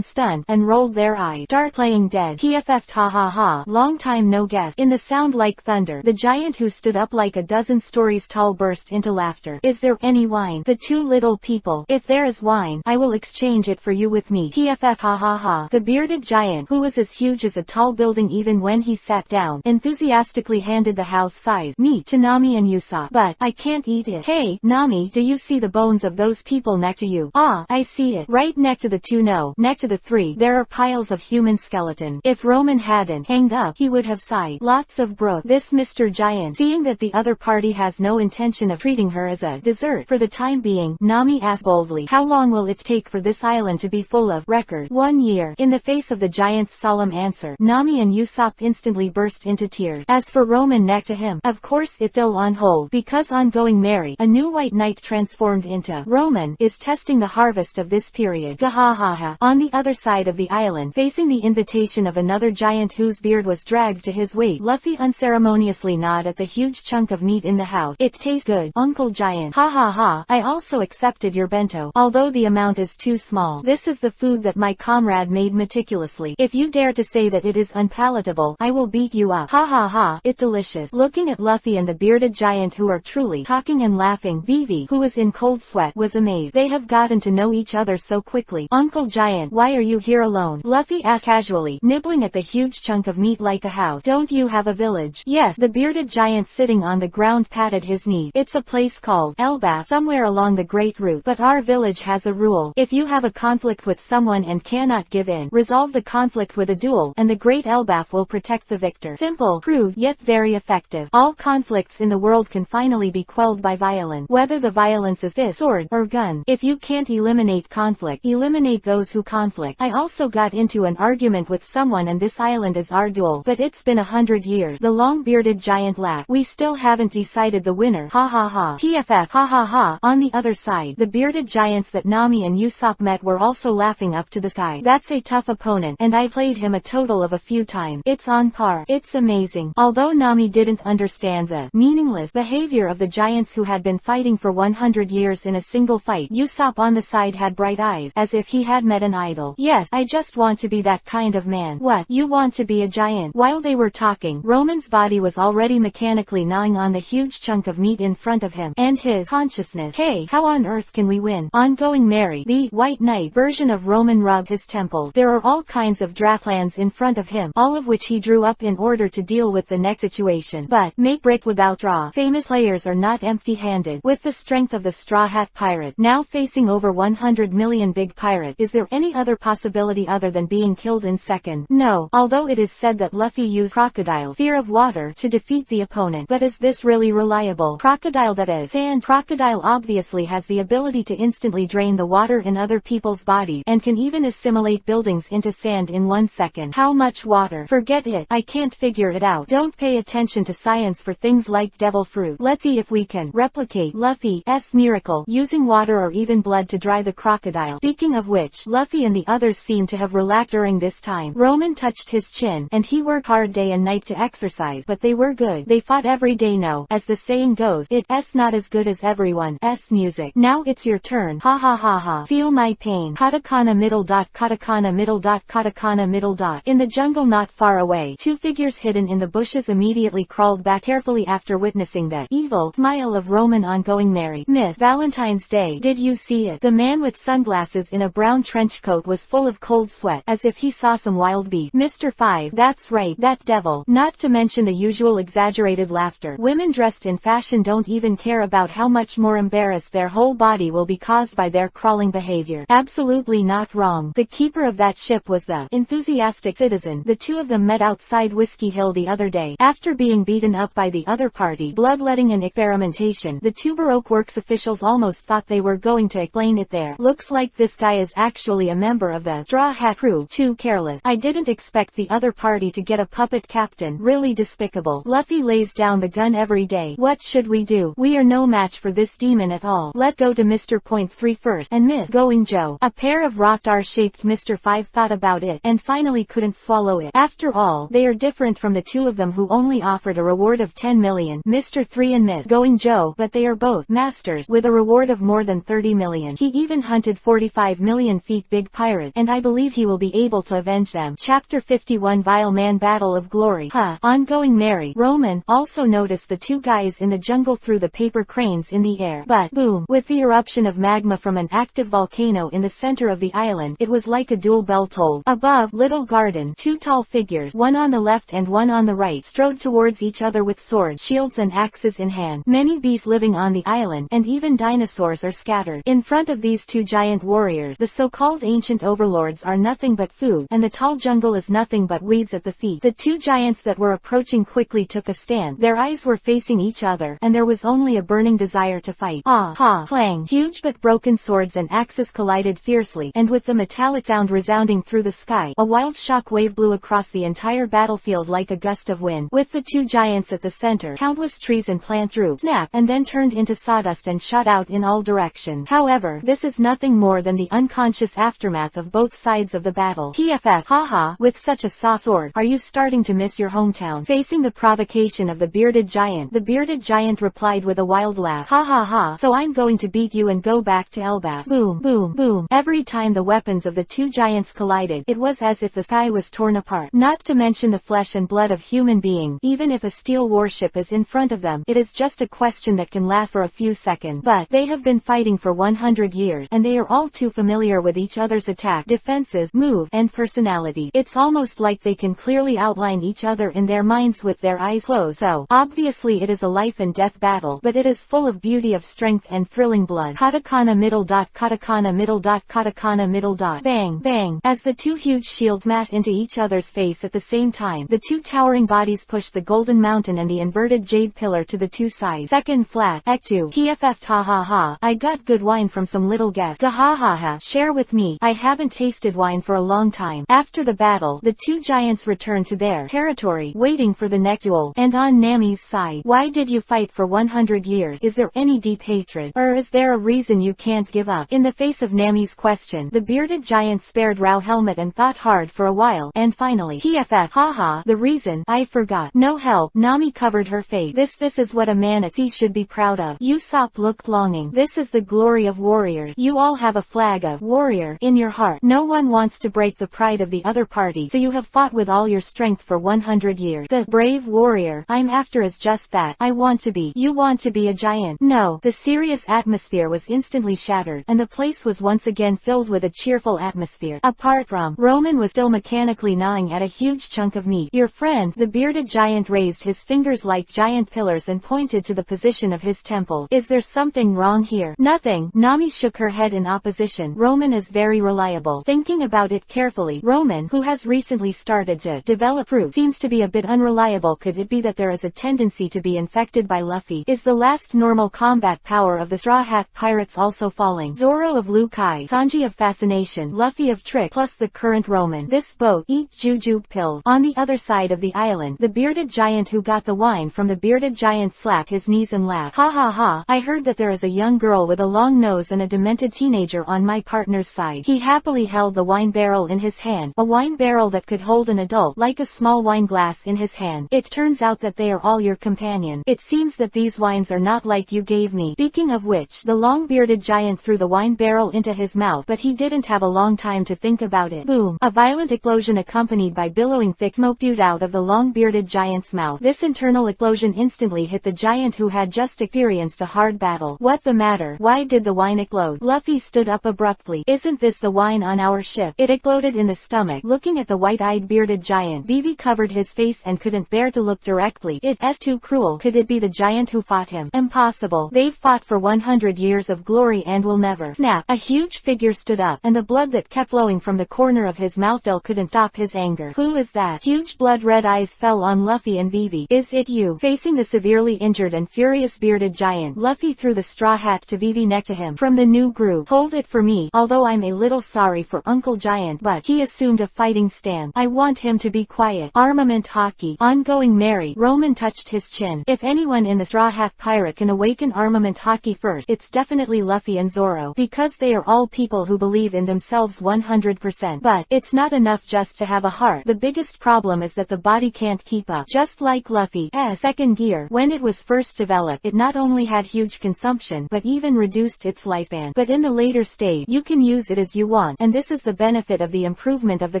and rolled their eyes. Start playing dead. PFF ha. Long time no guest. In the sound like thunder, the giant who stood up like a dozen stories tall burst into laughter. Is there any wine? The two little people. If there is wine, I will exchange it for you with me. PFF ha. The bearded giant, who was as huge as a tall building even when he sat down, enthusiastically handed the house-sized meat to Nami and Usopp. But I can't eat it. Hey, Nami, do you see the bones of those people next to you? Ah, I see it. Right next to the two. No, next to the three, there are piles of human skeleton. If Roman hadn't hanged up, he would have sighed. Lots of brook. This Mr. Giant, seeing that the other party has no intention of treating her as a dessert for the time being, Nami asked boldly, how long will it take for this island to be full of record? 1 year. In the face of the giant's solemn answer, Nami and Usopp instantly burst into tears. As for Roman next to him, of course it's still on hold, because on Going Merry, a new white knight transformed into Roman is testing the harvest of this period. Gahahaha. On the other side of the island, facing the invitation of another giant whose beard was dragged to his waist, Luffy unceremoniously gnawed at the huge chunk of meat in the house. It tastes good, Uncle Giant. Ha. I also accepted your bento, although the amount is too small. This is the food that my comrade made meticulously. If you dare to say that it is unpalatable, I will beat you up. Ha. It's delicious. Looking at Luffy and the bearded giant who are truly talking and laughing, Vivi, who was in cold sweat, was amazed. They have gotten to know each other so quickly. Uncle Giant, why are you here alone? Luffy asked casually, nibbling at the huge chunk of meat like a house. Don't you have a village? Yes, the bearded giant sitting on the ground patted his knee. It's a place called Alabasta, somewhere along the Great Route, but our village has a rule. If you have a conflict with someone and cannot give in, resolve the conflict with a duel, and the Great Alabasta will protect the victor. Simple, crude, yet very effective. All conflicts in the world can finally be quelled by violence, whether the violence is this sword or gun. If you can't eliminate conflict, eliminate those who conflict. I also got into an argument with someone and this island is our duel, but it's been 100 years. The long-bearded giant laughed. We still haven't decided the winner. Ha. PFF ha. On the other side, the bearded giants that Nami and Usopp met were also laughing up to the sky. That's a tough opponent, and I played him a total of a few times. It's on par. It's amazing. Although Nami didn't understand the meaningless behavior of the giants who had been fighting for 100 years in a single fight, Usopp on the side had bright eyes, as if he had met an idol. Yes, I just want to be that kind of man. What, you want to be a giant? While they were talking, Roman's body was already mechanically gnawing on the huge chunk of meat in front of him, and his consciousness. Hey, how on earth can we win? On Going Merry, the White Knight version of Roman rubbed his temples. There are all kinds of draft plans in front of him, all of which he drew up in order to deal with the next situation. But make brick without straw. straw. Famous players are not empty-handed. With the strength of the Straw Hat Pirate, now facing over 100 million Big Pirate, is there any other possibility other than being killed in second? No, although it is said that Luffy used Crocodile's fear of water to defeat the opponent. But is this really reliable? Crocodile, that is. Sand. Crocodile obviously has the ability to instantly drain the water in other people's bodies, and can even assimilate buildings into sand in 1 second. How much water? Forget it. I can't figure it out. Don't pay attention to science for things like devil fruit. Let's see if we can replicate Luffy's miracle using water or even blood to dry the crocodile. Speaking of which, Luffy and the others seem to have relaxed during this time. Roman touched his chin, and he worked hard day and night to exercise, but they were good. They fought every day. No, as the saying goes, it's not as good as everyone's music. Now it's your turn. Ha ha ha ha. Feel my pain. Katakana middle dot, katakana middle dot, katakana middle dot. In the jungle not far away, two figures hidden in the bushes immediately crawled back carefully after witnessing the evil smile of Roman ongoing. Merry Miss Valentine's Day. Did you see it? The man with sunglasses in a brown trench coat was full of cold sweat, as if he saw some wild beast. Mr. 5, that's right, that devil. Not to mention the usual exaggerated laughter. Women dressed in fashion don't even care about how much more embarrassed their whole body will be caused by their crawling behavior. Absolutely not wrong. The keeper of that ship was the enthusiastic citizen. The two of them met outside Whiskey Hill the other day. After being beaten up by the other party, bloodletting and experimentation, the two Baroque Works officials almost thought they were going to explain it there. Looks like this guy is actually a member of the Straw Hat crew. Too careless. I didn't expect the other party to get a puppet captain. Really despicable. Luffy lays down the gun every day. What should we do? We are no match for this demon at all. Let go to Mr. Point 3 first, and Miss Going Joe. A pair of rock star-shaped Mr. 5 thought about it, and finally couldn't swallow it. After all, they are different from the two of them who only offered a reward of 10 million. Mr. 3 and Miss Going Joe, but they are both masters, with a reward of more than 30 million. He even hunted 45 million feet big pirate, and I believe he will be able to avenge them. Chapter 51 Vile Man Battle of Glory. Ongoing. Mary. Roman also noticed the two guys in the jungle threw the paper cranes in the air, but boom, with the eruption of magma from an active volcano in the center of the island, it was like a dual bell tolled. Above, little garden, two tall figures, one on the left and one on the right, strode towards each other with swords, shields and axes in hand. Many beasts living on the island, and even dinosaurs, are scattered. In front of these two giant warriors, the so-called ancient overlords are nothing but food, and the tall jungle is nothing but weeds at the feet. The two giants that were approaching quickly took a stand. Their eyes were facing each other, and there was only a burning desire to fight. Clang. Huge but broken swords and axes collided fiercely, and with the metallic sound resounding through the sky, a wild shock wave blew across the entire battlefield like a gust of wind. With the two giants at the center, countless trees and plants grew, snapped, and then turned into sawdust and shot out in all directions. However, this is nothing more than the unconscious aftermath of both sides of the battle. PFF. Haha, with such a soft sword, are you starting to miss your hometown? Facing the provocation of the bearded giant replied with a wild laugh. Ha ha ha, so I'm going to beat you and go back to Elbaf. Boom, boom, boom. Every time the weapons of the two giants collided, it was as if the sky was torn apart. Not to mention the flesh and blood of human beings. Even if a steel warship is in front of them, it is just a question that can last for a few seconds. But they have been fighting for 100 years, and they are all too familiar with each other's attack, defenses, move, and personality. It's almost like they can clearly outline each other in their minds with their eyes closed. So, obviously it is a life and death battle, but it is full of beauty, of strength and thrilling blood. Katakana middle dot, katakana middle dot, katakana middle dot. Bang, bang. As the two huge shields smashed into each other's face at the same time, the two towering bodies pushed the golden mountain and the inverted jade pillar to the two sides. Second flat. Ectu. PFF. Ha ha ha. I got good wine from some little guest. Gahahaha. Share with me. I haven't tasted wine for a long time. After the battle, the two giants returned to their territory, waiting for the next duel. And on Nami's side, why did you fight for 100 years? Is there any deep hatred? Or is there a reason you can't give up? In the face of Nami's question, the bearded giant spared Rao helmet and thought hard for a while, and finally, PFF. Haha, the reason, I forgot. No help. Nami covered her face. This is what a man at sea should be proud of. Usopp looked longing. This is the glory of warriors. You all have a flag of warrior in your heart. No one wants to break the pride of the other party, so you have fought with all your strength for 100 years. The brave warrior I'm after is just that. I want to be. You want to be a giant. No. The serious atmosphere was instantly shattered, and the place was once again filled with a cheerful atmosphere. Apart from, Roman was still mechanically gnawing at a huge chunk of meat. Your friend, the bearded giant, raised his fingers like giant giant pillars and pointed to the position of his temple. Is there something wrong here? Nothing. Nami shook her head in opposition. Roman is very reliable. Thinking about it carefully, Roman, who has recently started to develop fruit, seems to be a bit unreliable. Could it be that there is a tendency to be infected by Luffy? Is the last normal combat power of the Straw Hat Pirates also falling? Zoro of Lukai, Sanji of Fascination, Luffy of Trick, plus the current Roman. This boat, eat juju pills. On the other side of the island, the bearded giant who got the wine from the bearded giant slapped his knees and laughed. Ha ha ha, I heard that there is a young girl with a long nose and a demented teenager on my partner's side. He happily held the wine barrel in his hand, a wine barrel that could hold an adult, like a small wine glass in his hand. It turns out that they are all your companion. It seems that these wines are not like you gave me. Speaking of which, the long-bearded giant threw the wine barrel into his mouth, but he didn't have a long time to think about it. Boom! A violent explosion accompanied by billowing thick smoke spewed out of the long-bearded giant's mouth. This internal explosion instantly hit the giant who had just experienced a hard battle. What the matter? Why did the wine explode? Luffy stood up abruptly. Isn't this the wine on our ship? It exploded in the stomach. Looking at the white-eyed bearded giant, Vivi covered his face and couldn't bear to look directly. It's too cruel. Could it be the giant who fought him? Impossible. They've fought for 100 years of glory and will never. Snap! A huge figure stood up, and the blood that kept flowing from the corner of his mouth still couldn't stop his anger. Who is that? Huge blood-red eyes fell on Luffy and Vivi. Is it you? Facing the severely injured and furious bearded giant, Luffy threw the straw hat to Vivi next to him. From the new group. Hold it for me. Although I'm a little sorry for Uncle Giant, but he assumed a fighting stance. I want him to be quiet. Armament hockey. Ongoing Mary. Roman touched his chin. If anyone in the Straw Hat Pirate can awaken armament hockey first, it's definitely Luffy and Zoro, because they are all people who believe in themselves 100%. But it's not enough just to have a heart. The biggest problem is that the body can't keep up. Just like Luffy's second gear, when it was first developed, it not only had huge consumption, but even reduced its lifespan. But in the later stage, you can use it as you want, and this is the benefit of the improvement of the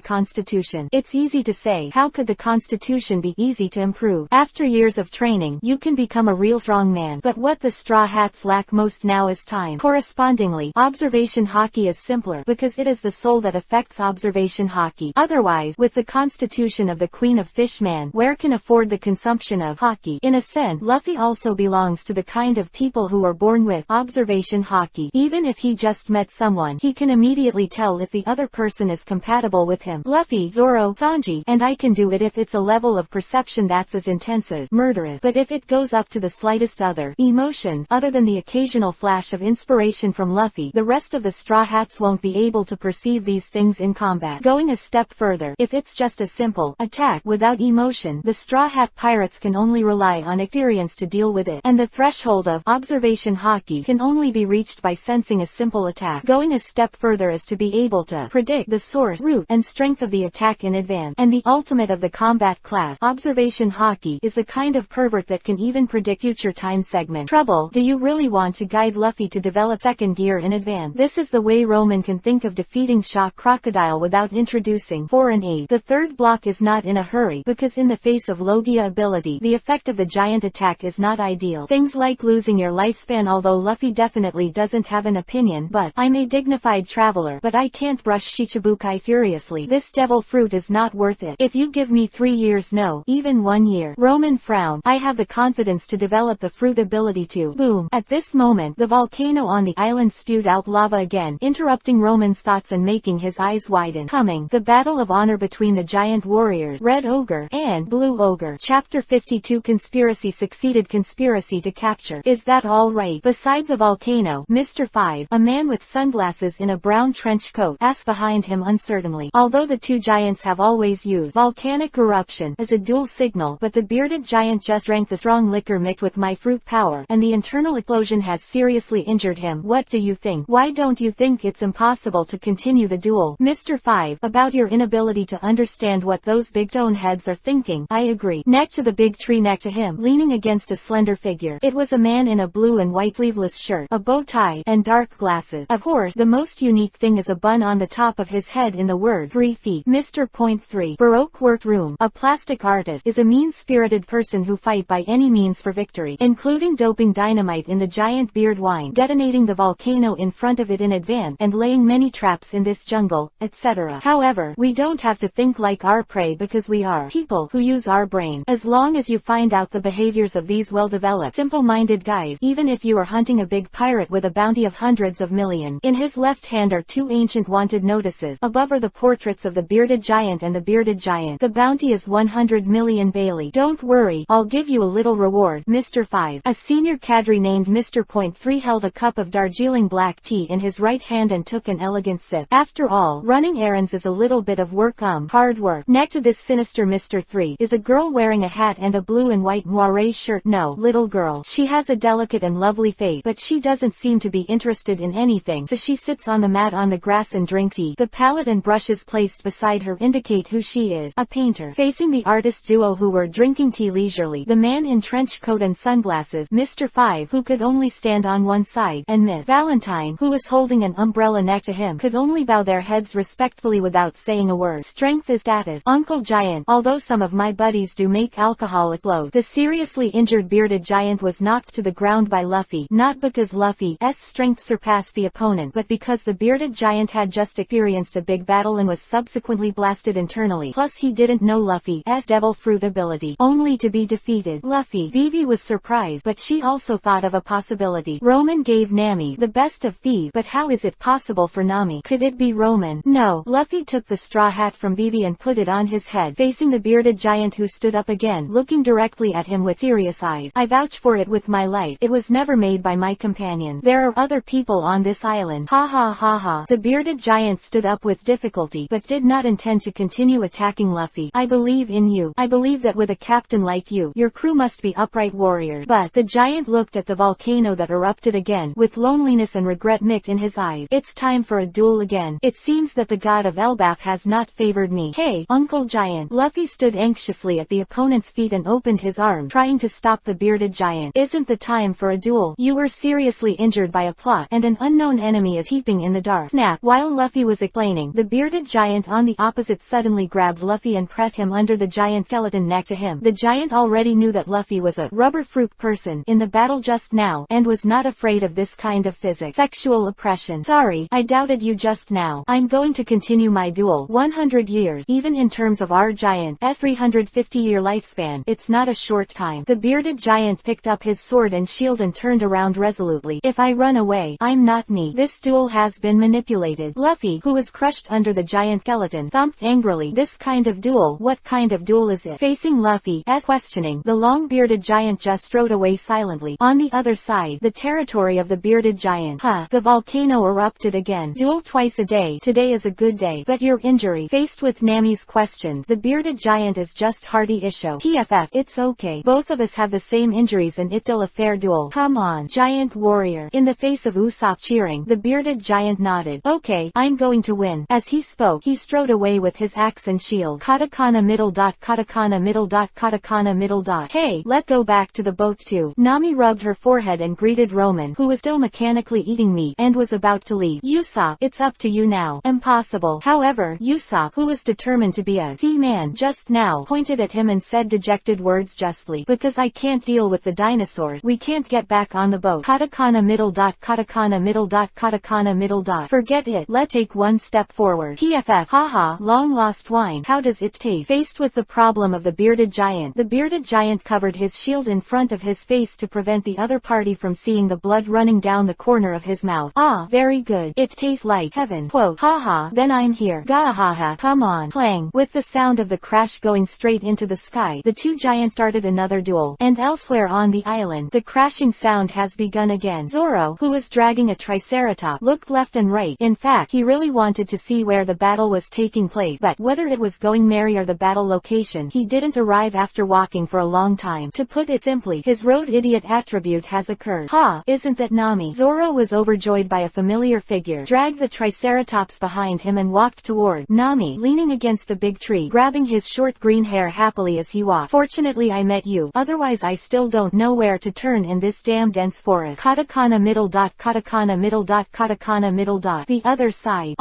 Constitution. It's easy to say, how could the Constitution be easy to improve? After years of training, you can become a real strong man. But what the Straw Hats lack most now is time. Correspondingly, observation hockey is simpler, because it is the soul that affects observation hockey. Otherwise, with the constitution of the Queen of Fishman, where can afford the consumption of hockey? In a sense, Luffy also belongs to the kind of people who are born with observation hockey. Even if he just met someone, he can immediately tell if the other person is compatible with him. Luffy, Zoro, Sanji, and I can do it if it's a level of perception that's as intense as murderous. But if it goes up to the slightest other emotions, other than the occasional flash of inspiration from Luffy, the rest of the Straw Hats won't be able to perceive these things in combat. Going a step further, if it's just a simple attack without emotion, the Straw Hat Pirates can only rely on experience to deal with it, and the threshold of observation hockey can only be reached by sensing a simple attack. Going a step further is to be able to predict the source, root, and strength of the attack in advance. And the ultimate of the combat class, observation hockey, is the kind of pervert that can even predict future time segment. Trouble. Do you really want to guide Luffy to develop second gear in advance? This is the way Roman can think of defeating Shock Crocodile without introducing foreign aid. The third block is not in a hurry, because in the face of Logia ability, the effect of the giant attack is not ideal. Things like losing your lifespan. Although Luffy definitely doesn't have an opinion, but I'm a dignified traveler, but I can't brush Shichibukai furiously. This devil fruit is not worth it. If you give me 3 years, no, even 1 year. Roman frowned. I have the confidence to develop the fruit ability to. Boom. At this moment, the volcano on the island spewed out lava again, interrupting Roman's thoughts and making his eyes widen. Coming. The battle of honor between the giant warriors, Red Ogre and Blue Ogre. Chapter 52. Conspiracy succeeded. Conspiracy to capture. Is that all right? Beside the volcano, Mr. 5, a man with sunglasses in a brown trench coat, asked behind him uncertainly. Although the two giants have always used volcanic eruption as a dual signal, but the bearded giant just drank the strong liquor mixed with my fruit power, and the internal explosion has seriously injured him. What do you think? Why don't you think it's impossible to continue the duel? Mr. 5, about your inability to understand what those big stone heads are thinking. I agree. Next to the big tree next to him, leaning against a slender figure, it was a man in a blue and white sleeveless shirt, a bow tie, and dark glasses. Of course, the most unique thing is a bun on the top of his head in the word 3 feet. Mr. Point 3, Baroque workroom. A plastic artist is a mean-spirited person who fight by any means for victory, including doping dynamite in the giant beard wine, detonating the volcano in front of it in advance, and laying many traps in this jungle, etc. However, we don't have to think like our prey because we are people who use our brain. As long as you find out the behaviors of these well-developed, simple-minded guys, even if you are hunting a big pirate with a bounty of hundreds of million. In his left hand are two ancient wanted notices. Above are the portraits of the bearded giant and the bearded giant. The bounty is 100 million Bailey. Don't worry, I'll give you a little reward, Mr. 5. A senior cadre named Mr. Point 3 held a cup of Darjeeling black tea in his right hand and took an elegant sip. After all, running errands is a little bit of work, hard work. Next to this sinister Mr. 3 is a girl wearing a hat and a blue and white moire shirt. No, little girl. She has a delicate and lovely face, but she doesn't seem to be interested in anything, so she sits on the mat on the grass and drinks tea. The palette and brushes placed beside her indicate who she is, a painter. Facing the artist duo who were drinking tea leisurely, the man in trench coat and sunglasses, Mr. 5, who could only stand on one side, and Miss Valentine, who was holding an umbrella next to him, could only bow their heads respectfully without saying a word. Strength is status. Uncle Giant. Although some of my buddies do make alcoholic load, the seriously injured bearded giant was knocked to the ground by Luffy, not because Luffy's strength surpassed the opponent, but because the bearded giant had just experienced a big battle and was subsequently blasted internally. Plus he didn't know Luffy's devil fruit ability, only to be defeated. Vivi was surprised, but she also thought of a possibility. Roman gave Nami the best of thieves, but how is it possible for Nami? Could it be Roman? No. Luffy took the straw hat from Vivi and put it on his head, facing the bearded giant, who stood up again, looking directly at him with serious eyes. I vouch for it with my life. It was never made by my companion. There are other people on this island. Ha ha ha ha. The bearded giant stood up with difficulty, but did not intend to continue attacking Luffy. I believe in you. I believe that with a captain like you, your crew must be upright warriors. But the giant looked at the volcano that erupted again, with loneliness and regret mixed in his eyes. It's time for a duel again. It seems that the god of Elbaf has not favored me. Hey, Uncle Giant. Luffy stood anxiously at the opponent's feet and opened his arm, trying to stop the bearded giant. Isn't the time for a duel? You were seriously injured by a plot, and an unknown enemy is heaping in the dark. Snap. While Luffy was explaining, the bearded giant on the opposite suddenly grabbed Luffy and pressed him under the giant skeleton next to him. The giant already knew that Luffy was a rubber fruit person in the battle just now, and was not afraid of this kind of sexual oppression. Sorry, I doubted you just now. I'm going to continue my duel. 100 years. Even in terms of our giant's 350-year lifespan, it's not a short time. The bearded giant picked up his sword and shield and turned around resolutely. If I run away, I'm not me. This duel has been manipulated. Luffy, who was crushed under the giant skeleton, thumped angrily. This kind of duel? What kind of duel is it? Facing Luffy's questioning, the long-bearded giant just strode away silently. On the other side, the territory of the bearded giant. The volcano erupted again. Duel twice a day. Today is a good day. But your injury? Faced with Nami's questions, the bearded giant is just hearty issue. PFF, it's okay. Both of us have the same injuries and it's still a fair duel. Come on, giant warrior. In the face of Usopp cheering, the bearded giant nodded. Okay, I'm going to win. As he spoke, he strode away with his axe and shield. Katakana middle dot, katakana middle dot, katakana middle dot. Hey, let's go back to the boat too. Nami rubbed her forehead and greeted Roman, who was still mechanically eating meat, and was about to leave. Usopp, it's up to you now. Impossible. However, Usopp, who was determined to be a sea-man just now, pointed at him and said dejected words. Justly, because I can't deal with the dinosaurs, we can't get back on the boat. Katakana middle dot, katakana middle dot, katakana middle dot. Forget it. Let's take one step forward. PFF, haha, long lost wine. How does it taste? Faced with the problem of the bearded giant covered his shield in front of his face to prevent the other party from seeing the blood running down the corner of his mouth. Ah, very good. It tastes like heaven. Quote, haha, then I'm here. Gahaha, come on. Clang. With the sound of the crash going straight into the sky, the two giants started another duel. And elsewhere on the island, the crashing sound has begun again. Zoro, who was dragging a triceratops, looked left and right. In fact, he really wanted to see where the battle was taking place, but whether it was going merry or the battle location, he didn't arrive after walking for a long time. To put it simply, his road idiot attribute has occurred. Ha, isn't that Nami? Zoro was overjoyed by a familiar figure, dragged the triceratops behind him and walked toward Nami, leaning against the big tree, grabbing his short green hair happily as he walked. Fortunately I met you, otherwise I still don't know where to turn in this damn dense forest. Katakana middle dot, katakana middle dot, katakana middle dot. The other side.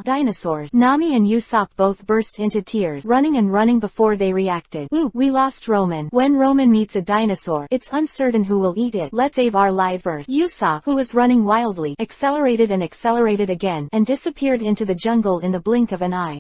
Dinosaurs. Nami and Usopp both burst into tears, running before they reacted. Ooh, we lost Roman. When Roman meets a dinosaur, it's uncertain who will eat it. Let's save our lives first. Usopp, who was running wildly, accelerated and accelerated again, and disappeared into the jungle in the blink of an eye.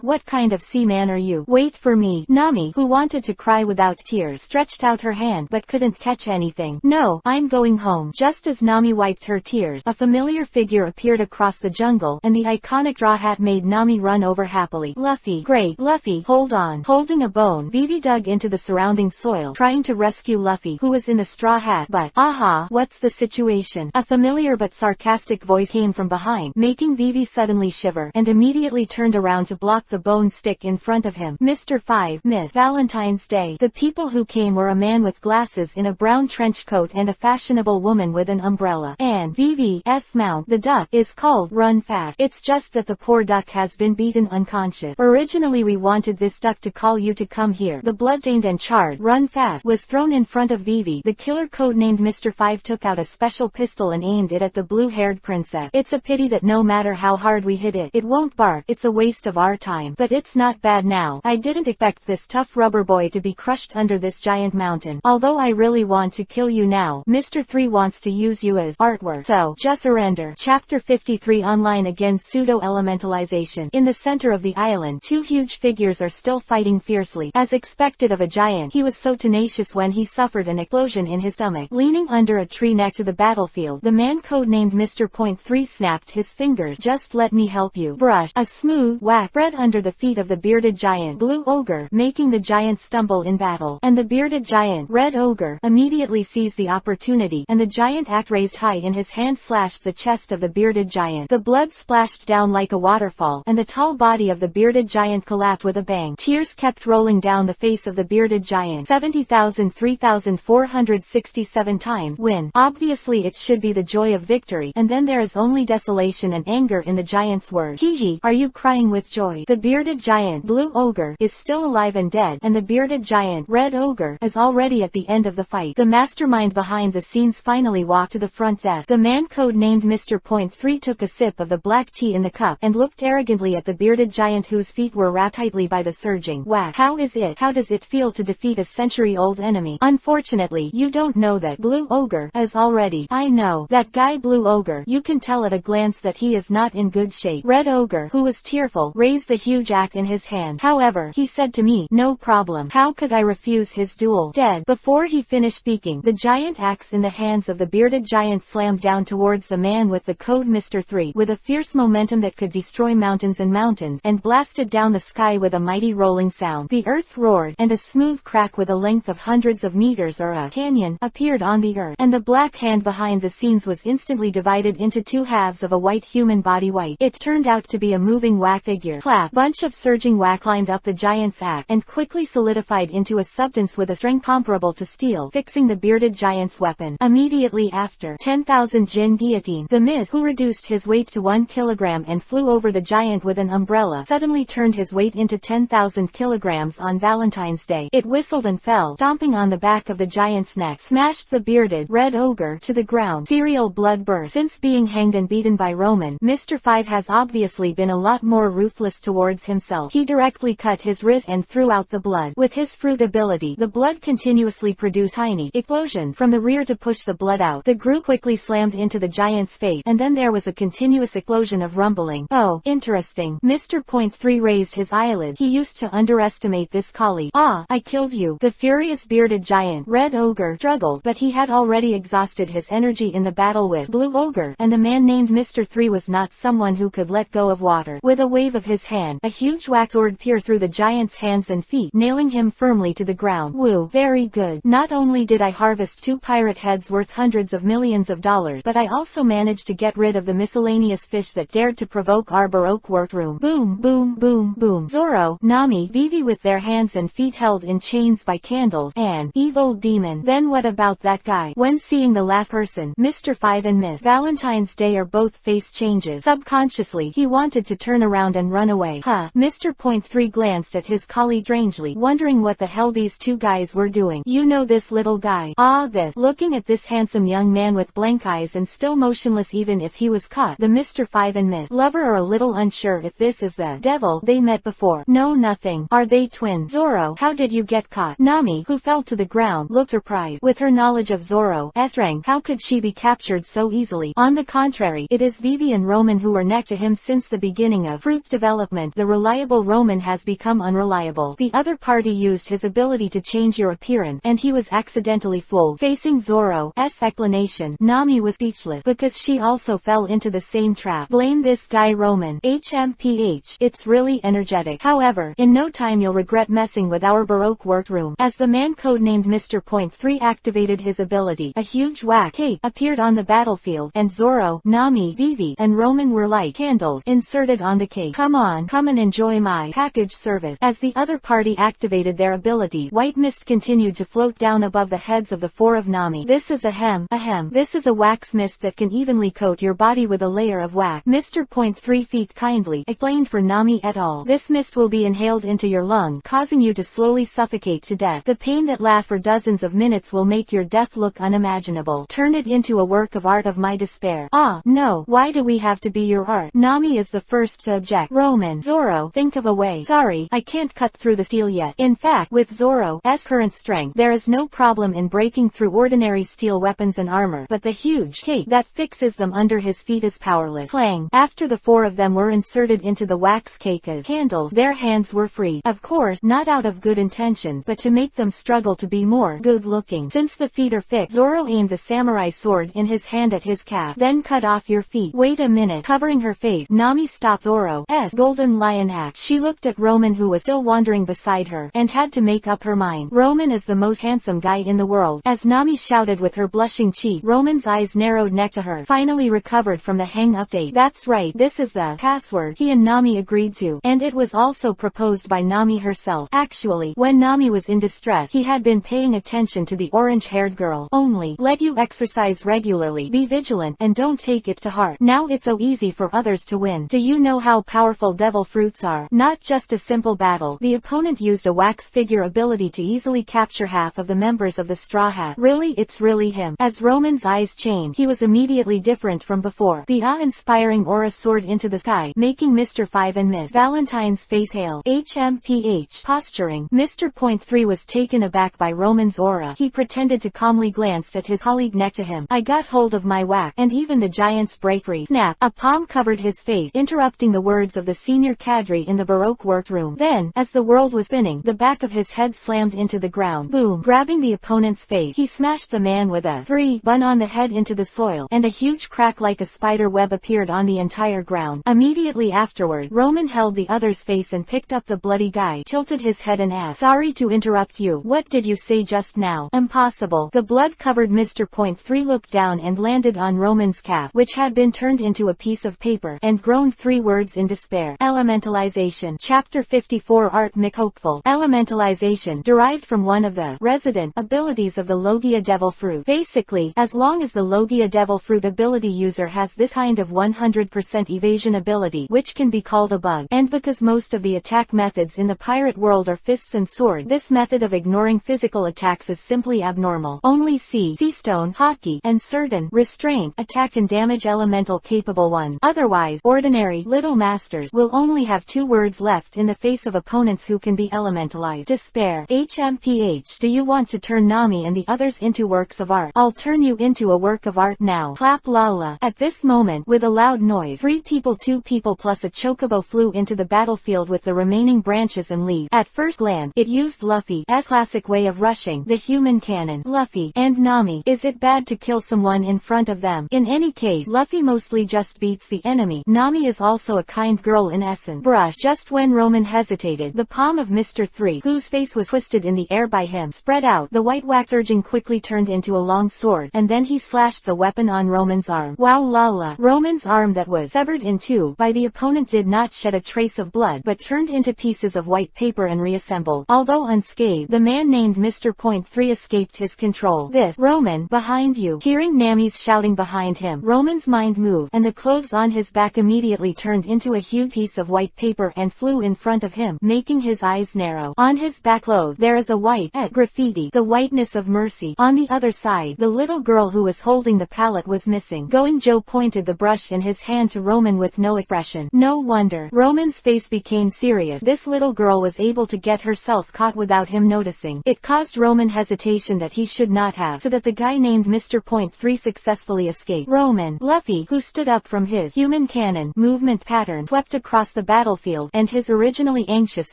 What kind of seaman are you? Wait for me. Nami, who wanted to cry sky without tears, stretched out her hand but couldn't catch anything. "No, I'm going home." Just as Nami wiped her tears, a familiar figure appeared across the jungle, and the iconic straw hat made Nami run over happily. "Luffy, great, Luffy, hold on." Holding a bone, Vivi dug into the surrounding soil, trying to rescue Luffy, who was in the straw hat. But, aha, what's the situation? A familiar but sarcastic voice came from behind, making Vivi suddenly shiver, and immediately turned around to block the bone stick in front of him. "Mr. 5, Miss Valentine's Day." The people who came were a man with glasses in a brown trench coat and a fashionable woman with an umbrella. "And Vivi's mount, the duck, is called Run Fast. It's just that the poor duck has been beaten unconscious. Originally we wanted this duck to call you to come here." The blood-stained and charred Run Fast was thrown in front of Vivi. The killer, codenamed Mr. 5, took out a special pistol and aimed it at the blue-haired princess. "It's a pity that no matter how hard we hit it, it won't bark. It's a waste of our time. But it's not bad now. I didn't expect this tough rubber boy to be crushed under this giant mountain. Although I really want to kill you now, Mr. 3 wants to use you as artwork. So, just surrender." Chapter 53 Online Again. Pseudo-elementalization. In the center of the island, two huge figures are still fighting fiercely. As expected of a giant, he was so tenacious when he suffered an explosion in his stomach. Leaning under a tree next to the battlefield, the man codenamed Mr. 3 snapped his fingers. "Just let me help you." Brush. A smooth whack spread under the feet of the bearded giant Blue Ogre, making the giant stumble in battle. And the bearded giant Red Ogre immediately seized the opportunity, and the giant axe raised high in his hand slashed the chest of the bearded giant. The blood splashed down like a waterfall, and the tall body of the bearded giant collapsed with a bang. Tears kept rolling down the face of the bearded giant. 70,003,467 times. Win. Obviously it should be the joy of victory, and then there is only desolation and anger in the giant's words. "Hee, are you crying with joy?" The bearded giant Blue Ogre is still alive and dead, and the bearded giant Red Ogre is already at the end of the fight. The mastermind behind the scenes finally walked to the front desk. The man codenamed Mr. 3 took a sip of the black tea in the cup, and looked arrogantly at the bearded giant whose feet were wrapped tightly by the surging whack. How does it feel to defeat a century-old enemy? Unfortunately, you don't know that Blue Ogre is already. "I know. That guy Blue Ogre. You can tell at a glance that he is not in good shape." Red Ogre, who was tearful, raised the huge axe in his hand. "However, he said to me, no problem. How could I refuse his duel?" Dead. Before he finished speaking, the giant axe in the hands of the bearded giant slammed down towards the man with the code Mr. 3, with a fierce momentum that could destroy mountains and blasted down the sky with a mighty rolling sound. The earth roared, and a smooth crack with a length of hundreds of meters or a canyon appeared on the earth, and the black hand behind the scenes was instantly divided into two halves of a white human body. It turned out to be a moving whack figure. Clap. Bunch of surging whack climbed up the giant's axe, and quickly solidified into a substance with a strength comparable to steel, fixing the bearded giant's weapon. Immediately after, 10,000 Jin guillotine. The Miz, who reduced his weight to 1 kilogram and flew over the giant with an umbrella, suddenly turned his weight into 10,000 kilograms on Valentine's Day. It whistled and fell, stomping on the back of the giant's neck, smashed the bearded Red Ogre to the ground. Serial blood burst. Since being hanged and beaten by Roman, Mr. 5 has obviously been a lot more ruthless towards himself. He directly cut his wrist and threw out the blood. With his fruit ability, the blood continuously produced tiny explosions from the rear to push the blood out. The group quickly slammed into the giant's face, and then there was a continuous explosion of rumbling. "Oh, interesting." Mr. 3 raised his eyelid. He used to underestimate this colleague. "Ah, I killed you." The furious bearded giant Red Ogre struggled, but he had already exhausted his energy in the battle with Blue Ogre, and the man named Mr. 3 was not someone who could let go of water. With a wave of his hand, a huge wax sword pierced through the giant's hands and feet, nailing him firmly to the ground. "Woo, very good. Not only did I harvest 2 pirate heads worth hundreds of millions of dollars, but I also managed to get rid of the miscellaneous fish that dared to provoke our Baroque workroom." Boom, boom, boom, boom. Zoro, Nami, Vivi with their hands and feet held in chains by candles, and evil demon. Then what about that guy? When seeing the last person, Mr. 5 and Miss Valentine's Day are both face changes. Subconsciously, he wanted to turn around and run away. Mr. 3 glanced at his colleague strangely, wondering what the hell these two guys were doing. "You know this little guy?" This. Looking at this handsome young man with blank eyes and still motionless even if he was caught, the Mr. 5 and Miss Lover are a little unsure if this is the devil they met before. "No, nothing. Are they twins?" "Zoro, how did you get caught?" Nami, who fell to the ground, looked surprised. With her knowledge of Zoro's strength, how could she be captured so easily? On the contrary, it is Vivi and Roman who were next to him since the beginning of fruit development. The reliable Roman has become unreliable. The other party used used his ability to change your appearance, and he was accidentally fooled. Facing Zoro's explanation, Nami was speechless, because she also fell into the same trap. Blame this guy Roman. HMPH. It's really energetic. However, in no time you'll regret messing with our Baroque workroom. As the man codenamed Mr. Point 3 activated his ability, a huge wax cake appeared on the battlefield, and Zoro, Nami, Vivi, and Roman were like candles inserted on the cake. Come on, come and enjoy my package service. As the other party activated their abilities, white mist continued to float down above the heads of the four of Nami. This is ahem. This is a wax mist that can evenly coat your body with a layer of wax. Mr. Point 3 feet kindly explained for Nami et al. This mist will be inhaled into your lung, causing you to slowly suffocate to death. The pain that lasts for dozens of minutes will make your death look unimaginable. Turn it into a work of art of my despair. Ah, no, why do we have to be your art? Nami is the first to object. Roman. Zoro, think of a way. Sorry, I can't cut through the steel yet. In fact, with Zoro's current strength, there is no problem in breaking through ordinary steel weapons and armor, but the huge cake that fixes them under his feet is powerless. Clang. After the four of them were inserted into the wax cake as candles, their hands were free. Of course, not out of good intentions, but to make them struggle to be more good-looking. Since the feet are fixed, Zoro aimed the samurai sword in his hand at his calf, then cut off your feet. Wait a minute. Covering her face, Nami stopped Zoro's golden lion axe. She looked at Roman, who was still wandering beside her, and had to make up her mind. Roman is the most handsome guy in the world. As Nami shouted with her blushing cheek, Roman's eyes narrowed next to her, finally recovered from the hang-up state. That's right, this is the password he and Nami agreed to, and it was also proposed by Nami herself. Actually, when Nami was in distress, he had been paying attention to the orange-haired girl. Only, let you exercise regularly, be vigilant, and don't take it to heart. Now it's so easy for others to win. Do you know how powerful devil fruits are? Not just a simple battle. The opponent used a wax figure ability to easily capture half of the members of the Straw Hat. Really, it's really him. As Roman's eyes changed, he was immediately different from before. The awe-inspiring aura soared into the sky, making Mr. 5 and Miss Valentine's face hail. HMPH. Posturing. Mr. Point 3 was taken aback by Roman's aura. He pretended to calmly glance at his colleague next to him. I got hold of my wax, and even the giant's break free. Snap. A palm covered his face, interrupting the words of the senior cadre in the Baroque workroom. Then, as the world was spinning, the back of his head slammed into the ground. Boom. Grabbing the opponent's face, he smashed the man with a 3-bun on the head into the soil, and a huge crack like a spider web appeared on the entire ground. Immediately afterward, Roman held the other's face and picked up the bloody guy, tilted his head and asked, "Sorry to interrupt you. What did you say just now?" Impossible. The blood-covered Mr. Point 3 looked down and landed on Roman's calf, which had been turned into a piece of paper, and groaned 3 words in despair. Elementalization. Chapter 54. Art Mick Hopeful. Elementalization, derived from one of the resident abilities of the Logia Devil Fruit. Basically, as long as the Logia Devil Fruit ability user has this kind of 100% evasion ability, which can be called a bug, and because most of the attack methods in the pirate world are fists and sword, this method of ignoring physical attacks is simply abnormal. Only Seastone, Hockey, and certain restraint, attack and damage elemental capable ones. Otherwise, ordinary little masters will only have 2 words left in the face of opponents who can be elementalized. Despair. HMPH. Do you want to turn Nami and the others into works of art? I'll turn you into a work of art now. Clap Lala. At this moment, with a loud noise, 2 people plus a chocobo flew into the battlefield with the remaining branches and leaves. At first glance, it used Luffy's classic way of rushing, the human cannon. Luffy and Nami. Is it bad to kill someone in front of them? In any case, Luffy mostly just beats the enemy. Nami is also a kind girl in essence. Brush. Just when Roman hesitated, the palm of Mr. 3, whose face was twisted in the air by him, spread out. The white wax surging quickly turned into a long sword, and then he slashed the weapon on Roman's arm. Wow Lala. Roman's arm that was severed in 2 by the opponent did not shed a trace of blood, but turned into pieces of white paper and reassembled. Although unscathed, the man named Mr. Point 3 escaped his control. This, Roman, behind you. Hearing Nami's shouting behind him, Roman's mind moved, and the clothes on his back immediately turned into a huge piece of white paper and flew in front of him, making his eyes narrow. On his back clothes, there is a white graffiti, the whiteness of mercy. On the other side, the little girl who was holding the palette was missing. Going Joe pointed the brush in his hand to Roman with no expression. No wonder. Roman's face became serious. This little girl was able to get herself caught without him noticing. It caused Roman hesitation that he should not have, so that the guy named Mr. Point 3 successfully escaped. Roman. Luffy, who stood up from his human cannon movement pattern, swept across the battlefield, and his originally anxious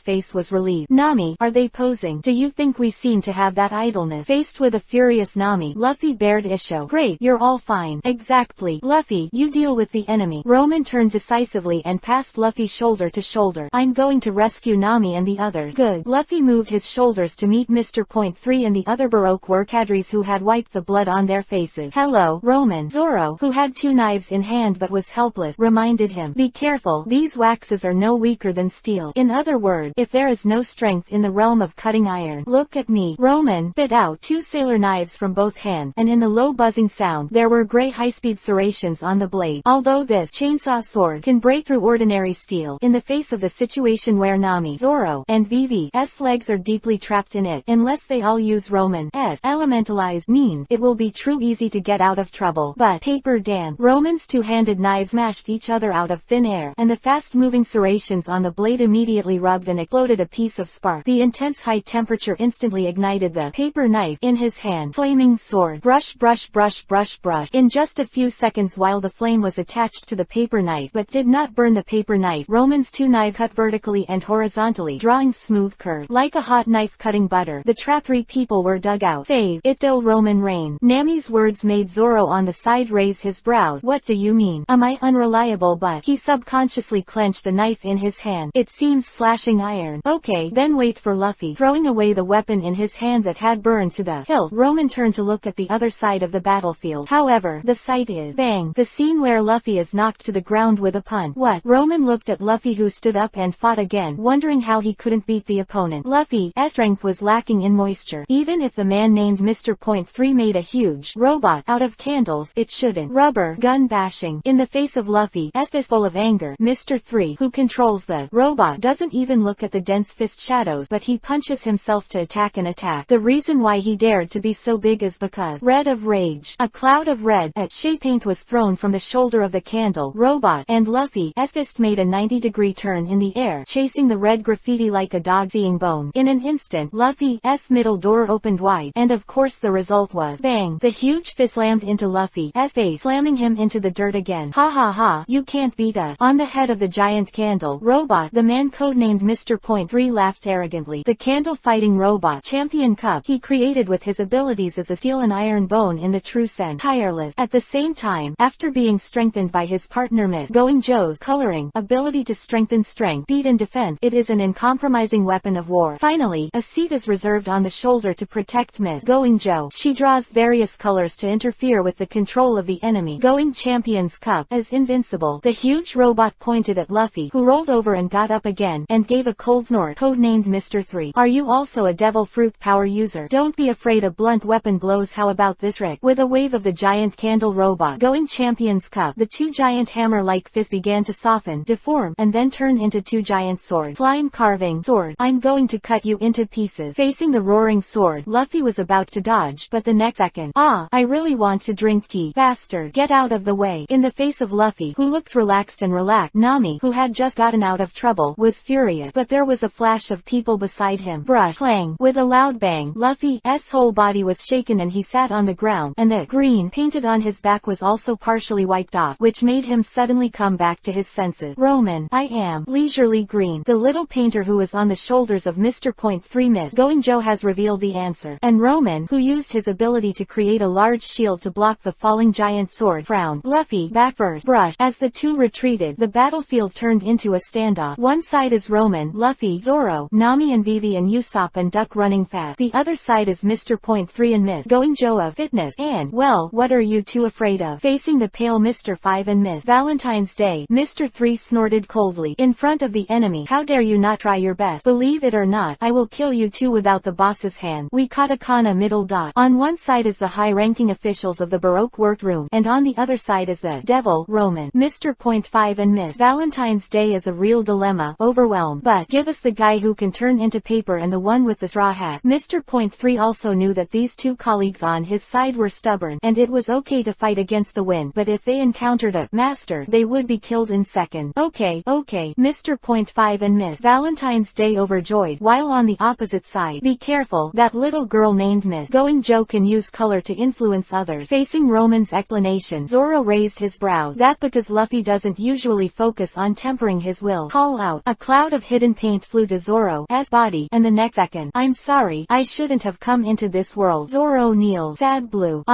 face was relieved. Nami, Are they posing? Do you think we seem to have that idleness? Faced with a furious Nami, Luffy bared Isho. Great, you're all fine. Exactly. Luffy, you deal with the enemy. Roman turned decisively and passed Luffy shoulder to shoulder. I'm going to rescue Nami and the others. Good. Luffy moved his shoulders to meet Mr. Point 3 and the other Baroque workadres who had wiped the blood on their faces. Hello, Roman. Zoro, who had 2 knives in hand but was helpless, reminded him. Be careful, these waxes are no weaker than steel. In other words, if there is no strength in the realm of cutting iron, look at me. Roman spit out 2 sailor knives from both hands, and in the low buzzing sound, there were gray high-speed serrations on the blade. Although this chainsaw sword can break through ordinary steel, in the face of the situation where Nami, Zoro, and Vivi's legs are deeply trapped in it, unless they all use Roman's elementalized means, it will be true easy to get out of trouble. But paper Dan. Roman's 2-handed knives smashed each other out of thin air, and the fast-moving serrations on the blade immediately rubbed and exploded a piece of spark. The intense high temperature instantly ignited the paper knife in his hand. Flaming sword. Brush, brush, brush, brush, brush. In just a few seconds, while the flame was attached to the paper knife but did not burn the paper knife, Roman's 2 knives cut vertically and horizontally, drawing smooth curves. Like a hot knife cutting butter, the trapped 3 people were dug out. Save it till Roman reign. Nami's words made Zoro on the side raise his brows. What do you mean? Am I unreliable? But he subconsciously clenched the knife in his hand. It seems slashing iron. Okay, then wait for Luffy. Throwing away the weapon in his hand that had burned to the hilt, Roman turned to look at the other side of the battlefield. However, the sight is bang. The scene where Luffy is knocked to the ground with a punch. What? Roman looked at Luffy, who stood up and fought again, wondering how he couldn't beat the opponent. Luffy's strength was lacking in moisture. Even if the man named Mr. Point 3 made a huge robot out of candles, it shouldn't. Rubber gun bashing. In the face of Luffy's fist full of anger, Mr. 3, who controls the robot, doesn't even look at the dense fist shadows, but he punches himself to attack and attack. The reason why he dared to be so big is because red of rage. A cloud of red shade paint was thrown from the shoulder of the candle robot, and Luffy's fist made a 90-degree turn in the air, chasing the red graffiti like a dog seeing bone. In an instant, Luffy's middle door opened wide, and of course the result was bang. The huge fist slammed into Luffy's face, slamming him into the dirt again. Ha ha ha, you can't beat us. On the head of the giant candle robot, the man codenamed Mr. Point 3 laughed arrogantly. The candle fighting robot champion cup he created with his abilities as a steel and iron bone in the true sense. Tireless. At the same time, after being strengthened by his partner Miss Going Joe's coloring ability to strengthen strength, speed and defense, it is an uncompromising weapon of war. Finally, a seat is reserved on the shoulder to protect Miss Going Joe. She draws various colors to interfere with the control of the enemy. Going Champion's cup as invincible. The huge robot pointed at Luffy, who rolled over and got up again, and gave a cold snort. Codenamed Mr. 3. Are you also a devil fruit power user? Don't be afraid of blunt weapon blows. How about this trick? With a wave of the giant candle robot Going Champion's cup, the 2 giant hammer-like fists began to soften, deform, and then turn into 2 giant swords. Slime carving sword. I'm going to cut you into pieces. Facing the roaring sword, Luffy was about to dodge, but the next second, I really want to drink tea. Bastard, get out of the way. In the face of Luffy, who looked relaxed and relaxed, Nami, who had just gotten out of trouble, was furious, but there was a flash of people beside him. Brush, clang. With a loud bang, Luffy's whole body was shaken and he sat on the ground, and the green painted on his back was also partially wiped off, which made him suddenly come back to his senses. Roman, I am leisurely green. The little painter who was on the shoulders of Mr. Point 3 Miss Going Joe has revealed the answer, and Roman, who used his ability to create a large shield to block the falling giant sword, frowned. Luffy, back first. Brush. As the 2 retreated, the battlefield turned into a standoff. One side is Roman, Luffy, Zoro, Nami and Vivi and Usopp and Duck running fast. The other side is Mr. Point 3 and Miss Going Joe of fitness, and, well, what are you 2 afraid of? Facing the pale Mr. 5 and Miss Valentine's Day, Mr. 3 snorted coldly. In front of the enemy, how dare you not try your best? Believe it or not, I will kill you 2 without the boss's hand. We katakana middle dot. On one side is the high-ranking officials of the Baroque workroom, and on the other side is the devil, Roman. Mr. Point 5 and Miss Valentine's Day is a real dilemma, overwhelmed, but give us the guy who can turn into paper and the one with the straw hat. Mr. Point 3 also knew that these 2 colleagues on his side were stubborn, and it was okay to fight against the wind, but if they encountered a master, they would be killed in seconds. Okay, Mr. Point 5 and Miss Valentine's Day overjoyed, while on the opposite side, be careful, that little girl named Miss Going Joe can use color to influence others. Facing Roman's explanation, Zoro raised his brows. That's because Luffy doesn't usually focus on tempering his will. Call out. A cloud of hidden paint flew to Zoro's yes body, and the next second, I'm sorry, I shouldn't have come into this world. Zoro kneeled. Sad blue.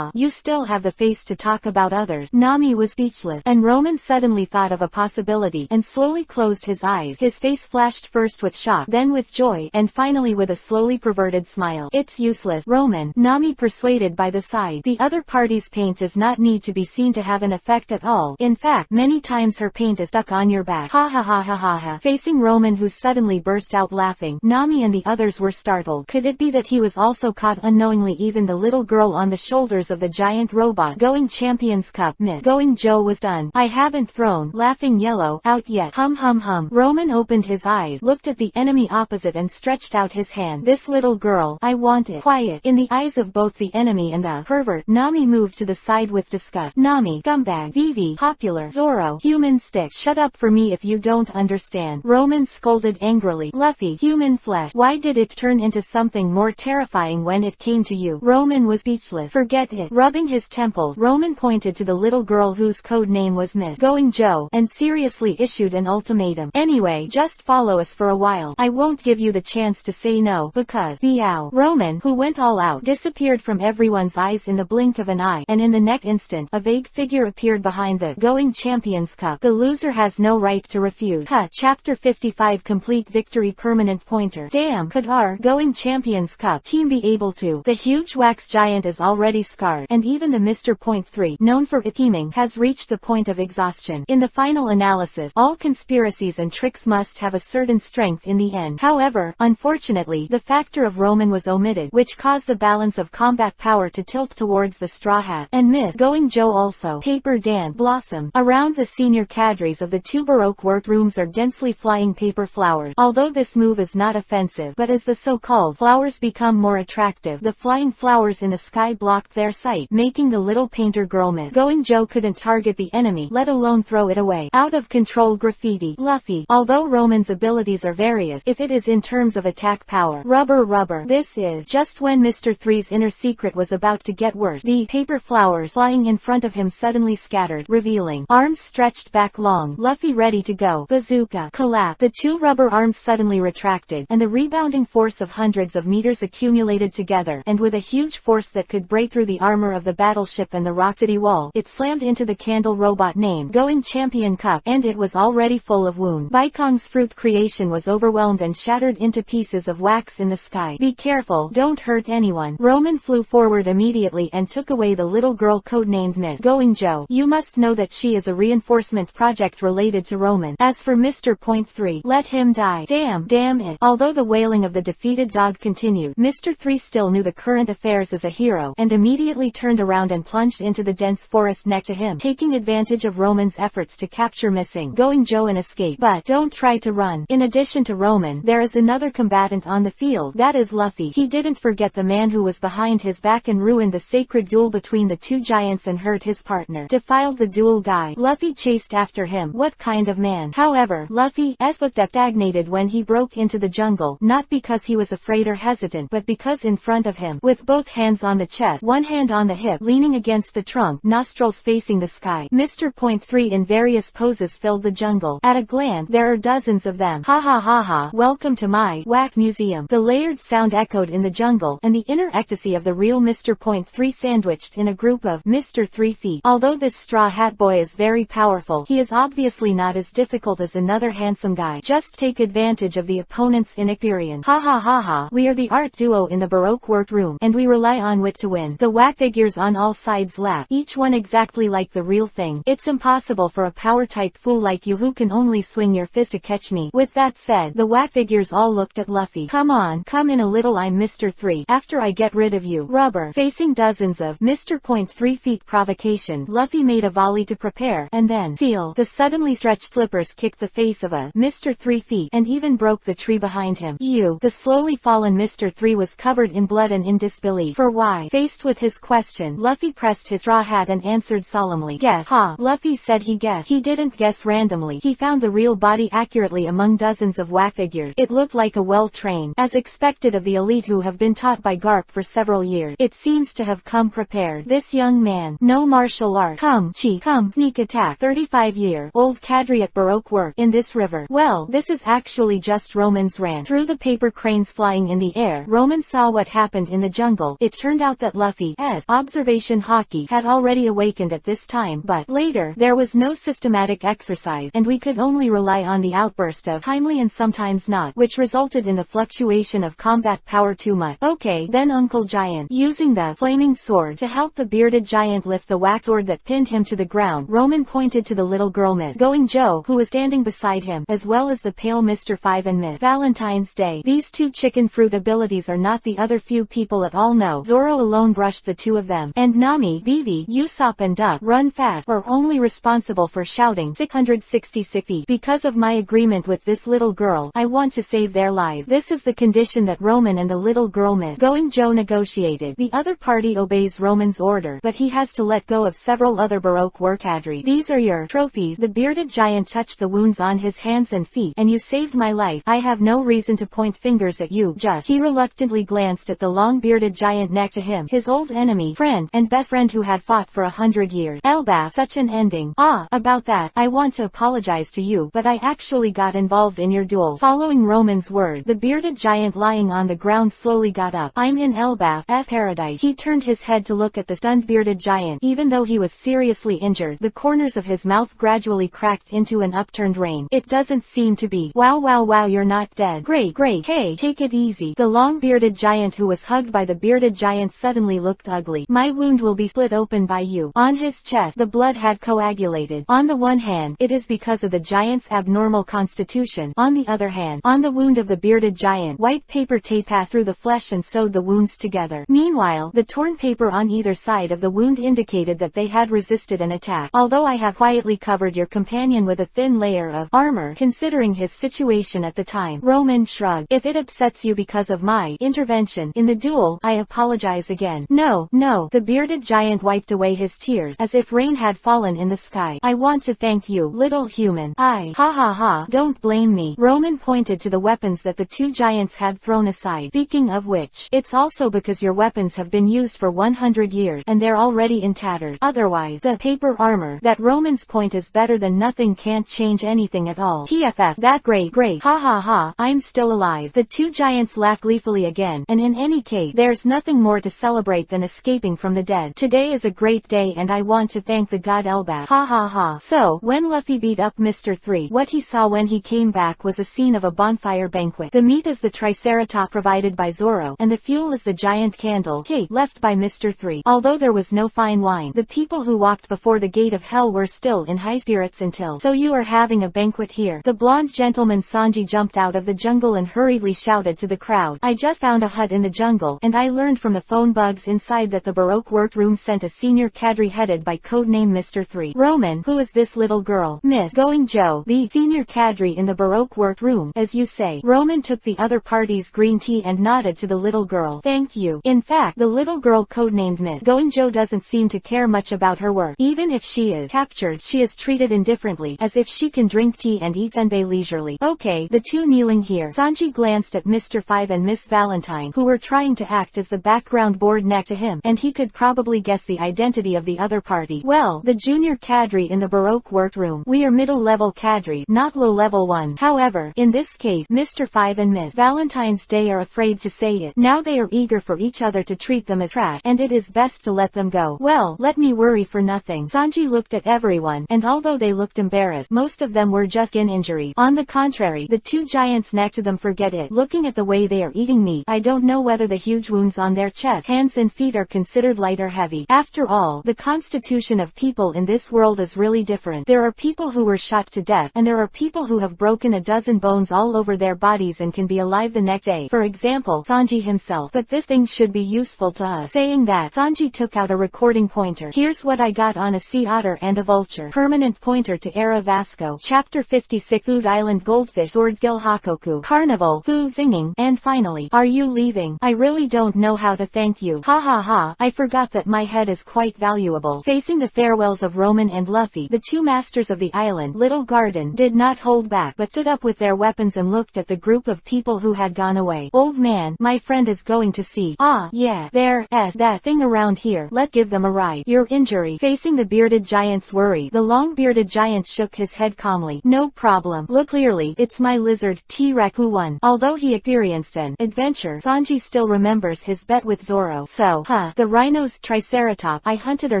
You still have the face to talk about others. Nami was speechless, and Roman suddenly thought of a possibility, and slowly closed his eyes. His face flashed first with shock, then with joy, and finally with a slowly perverted smile. It's useless, Roman. Nami persuaded by the side. The other party's paint does not need to be seen to have an effect at all. In fact, many times her paint is stuck on your back. Ha ha ha ha ha ha. Facing Roman, who suddenly burst out laughing, Nami and the others were startled. Could it be that he was also caught unknowingly? Even the little girl on the shoulders of the giant robot going Champions Cup myth going Joe was done. I haven't thrown laughing yellow out yet. Hum hum hum. Roman opened his eyes, looked at the enemy opposite and stretched out his hand. This little girl, I want it. Quiet. In the eyes of both the enemy and the pervert, Nami moved to the side with disgust. Nami, scumbag. Vivi, popular. Zoro, human stick. Shut up for me if you don't understand. Roman scolded angrily. Luffy, human flesh. Why did it turn into something more terrifying when it came to you? Roman was speechless. Forget it. Rubbing his temples, Roman pointed to the little girl whose code name was Miss Going Joe, and seriously issued an ultimatum. Anyway, just follow us for a while. I won't give you the chance to say no, because meow. Roman, who went all out, disappeared from everyone's eyes in the blink of an eye, and in the next instant, a vague figure appeared behind the Going Champions Cup. The loser has no right to refuse. Cut. Chapter 55. Complete victory. Permanent pointer. Damn, could our Going Champions Cup team be able to? The huge wax giant is already scarred, and even the Mr. Point 3, known for its teaming, has reached the point of exhaustion. In the final analysis, all conspiracies and tricks must have a certain strength in the end. However, unfortunately, the factor of Roman was omitted, which caused the balance of combat power to tilt towards the Straw Hat, and Miss Going Joe also. Paper Dan blossom. Around the senior cadres of the two Baroque workrooms are densely flying paper flowers. Although this move is not offensive, but as the so-called flowers become more attractive, the flying flowers in the sky blocked their sight, making the little painter girl Miss Going Joe couldn't target the enemy, let alone throw it away. Out of control graffiti. Luffy. Although Roman's abilities are various, if it is in terms of attack power, rubber. This is just when Mr. 3's inner secret was about to get worse. The paper flowers flying in front of him suddenly scattered, revealing arms stretched back long. Luffy ready to go. Bazooka. Collapse. The two rubber arms suddenly retracted, and the rebounding force of hundreds of meters accumulated together, and with a huge force that could break through the armor of the battleship and the rock city wall, it slammed into the candle robot named Going Champion Cup, and it was already full of wounds. Baikong's fruit creation was overwhelmed and shattered into pieces of wax in the sky. Be careful, don't hurt anyone. Roman flew forward immediately and took away the little girl codenamed Miss Going Joe. You must know that she is a reinforcement project related to Roman. As for Mr. Point 3, let him die. Damn it. Although the wailing of the defeated dog continued, Mr. 3 still knew the current affairs as a hero, and immediately turned around and plunged into the dense forest next to him, taking advantage of Roman's efforts to capture missing Going Joe and escape. But don't try to run. In addition to Roman, there is another combatant on the field. That is Luffy. He didn't forget the man who was behind his back and ruined the sacred duel between the two giants and hurt his partner. Defiled the duel guy. Luffy chased after him. What kind of man? However, Luffy's footsteps stagnated when he broke into the jungle, not because he was afraid or hesitant, but because in front of him, with both hands on the chest, one hand on the hip, leaning against the trunk, nostrils facing the sky, Mr. Point 3 in various poses filled the jungle. At a glance, there are dozens of them. Ha ha ha ha. Welcome to my wax museum. The layered sound echoed in the jungle, and the inner ecstasy of the real Mr. Point 3 sandwiched in a group of Mr. 3 feet. Although this Straw Hat boy is very powerful, he is obviously not as difficult as another handsome guy. Just take advantage of the opponent's inexperience. Ha ha ha ha. We are the art duo in the Baroque workroom, and we rely on wit to win. The whack figures on all sides laugh, each one exactly like the real thing. It's impossible for a power-type fool like you who can only swing your fist to catch me. With that said, the whack figures all looked at Luffy. Come on, come in a little. I'm Mr. 3. After I get rid of you. Rubber. Facing dozens of Mr. Point 3 feet provocations, Luffy made a volley to prepare, and then seal. The suddenly stretched slippers kicked the face of a Mr. 3 feet, and even broke the tree behind him. The slowly fallen Mr. 3 was covered in blood and in disbelief. For why? Faced with his question, Luffy pressed his straw hat and answered solemnly. Guess. Ha. Luffy said he guessed. He didn't guess randomly. He found the real body accurately among dozens of whack figures. It looked like a well-trained, as expected of the elite who have been taught by Garp for several years. It seems to have come prepared. This young man, no martial art. Come, cheat, come, sneak attack. 35-year-old cadre at Baroque work in this river. Well, this is actually just fast Romans ran through the paper cranes flying in the air. Roman saw what happened in the jungle. It turned out that Luffy's observation Hawkeye had already awakened at this time, but later, there was no systematic exercise, and we could only rely on the outburst of timely and sometimes not, which resulted in the fluctuation of combat power too much. Okay, then Uncle Giant, using the flaming sword to help the bearded giant lift the wax sword that pinned him to the ground. Roman pointed to the little girl Miss Going Joe, who was standing beside him, as well as the pale Mr. 5 and Miss Valentine's Day. These two chicken fruit abilities are not the other few people at all know. Zoro alone brushed the two of them, and Nami, Vivi, Usopp and Duck Run Fast were only responsible for shouting 666 feet. Because of my agreement with this little girl, I want to save their lives. This is the condition that Roman and the little girl Miss Going Joe negotiated. The other party obeys Roman's order, but he has to let go of several other Baroque workadri. These are your trophies. The bearded giant touched the wounds on his hands and feet, and you saved my life. I have no reason to point fingers at you, just. He reluctantly glanced at the long bearded giant next to him, his old enemy, friend, and best friend who had fought for 100 years. Alabasta, such an ending. About that, I want to apologize to you, but I actually got involved in your duel. Following Roman's word, the bearded giant lying on the ground slowly got up. I'm in Alabasta's paradise. He turned his head to look at the stunned bearded giant. Even though he was seriously injured, the corners of his mouth gradually cracked into an upturned rain. It doesn't seem to be. Wow, you're not dead. Great. Hey, take it easy. The long bearded giant who was hugged by the bearded giant suddenly looked ugly. My wound will be split open by you. On his chest, the blood had coagulated. On the one hand, it is because of the giant's abnormal constitution. On the other hand, on the wound of the bearded giant, white paper tape passed through the flesh and sewed the wounds together. Meanwhile, the torn paper on either side of the wound indicated that they had resisted an attack. Although I have quietly covered your companion with a thin layer of armor, considering his situation at the time. Roman shrugged. If it upsets you because of my intervention in the duel, I apologize again. No. The bearded giant wiped away his tears, as if rain had fallen in the sky. I want to thank you, little human. Ha, don't blame me. Roman pointed to the weapons that the two giants had thrown aside. Speaking of which, it's also because your weapons have been used for 100 years, and they're already in tatters. Otherwise, the paper armor, that Roman's point is better than nothing, can't change anything at all. PFF, that great. Ha, I'm still alive. The two giants laughed gleefully again, and in any case, there's nothing more to celebrate than escaping from the dead. Today is a great day and I want to thank the god Alabasta. Ha. So, when Luffy beat up Mr. 3, what he saw when he came back was a scene of a bonfire banquet. The meat is the triceratops provided by Zoro, and the fuel is the giant candle cake left by Mr. 3. Although there was no fine wine, the people who walked before the gate of hell were still in high spirits until. So you are having a banquet here. The blonde gentleman Sanji jumped out of the jungle and hurriedly shouted to the crowd. I just found a hut in the jungle, and I learned from the phone bugs inside that the Baroque workroom sent a senior cadre headed by codename Mr. 3. Roman, who is this little girl? Miss Going Joe, the senior cadre in the Baroque workroom, as you say. Roman took the other party's green tea and nodded to the little girl. Thank you. In fact, the little girl codenamed Miss Going Joe doesn't seem to care much about her work. Even if she is captured, she is treated indifferently, as if she can drink tea and eat senbei leisurely. Okay, the two kneeling here. Sanji glanced at Mr. 5 and Miss Valentine, who were trying to act as the background board next to him, and he could probably guess the identity of the other party. Well, the junior cadre in the Baroque workroom. We are middle-level cadre, not low-level one. However, in this case, Mr. 5 and Miss Valentine's Day are afraid to say it. Now they are eager for each other to treat them as trash, and it is best to let them go. Well, let me worry for nothing. Sanji looked at everyone, and although they looked embarrassed, most of them were just skin injuries. On the contrary, the two giants next to them forget it. Looking at the way they are eating meat, I don't know whether the huge wounds on their chest, hands and feet are considered light or heavy. After all, the constitution of people in this world is really different. There are people who were shot to death, and there are people who have broken a dozen bones all over their bodies and can be alive the next day. For example, Sanji himself. But this thing should be useful to us. Saying that, Sanji took out a recording pointer. Here's what I got on a sea otter and a vulture. Permanent pointer to Era Vasco. Chapter 56 Food Island Goldfish Sword Skill Hakoku. Carnival. Food singing. And finally, are you leaving? I really don't know how to thank you. Ha. I forgot that my head is quite valuable. Facing the farewells of Roman and Luffy, the two masters of the island, Little Garden, did not hold back but stood up with their weapons and looked at the group of people who had gone away. Old man, my friend is going to see. Yeah, there's that thing around here. Let's give them a ride. Your injury. Facing the bearded giant's worry, the long bearded giant shook his head calmly. No problem. Look clearly, it's my lizard lizard T-Rex won. Although he experienced an adventure, Sanji still remembers his bet with Zoro. So, the rhino's triceratop I hunted are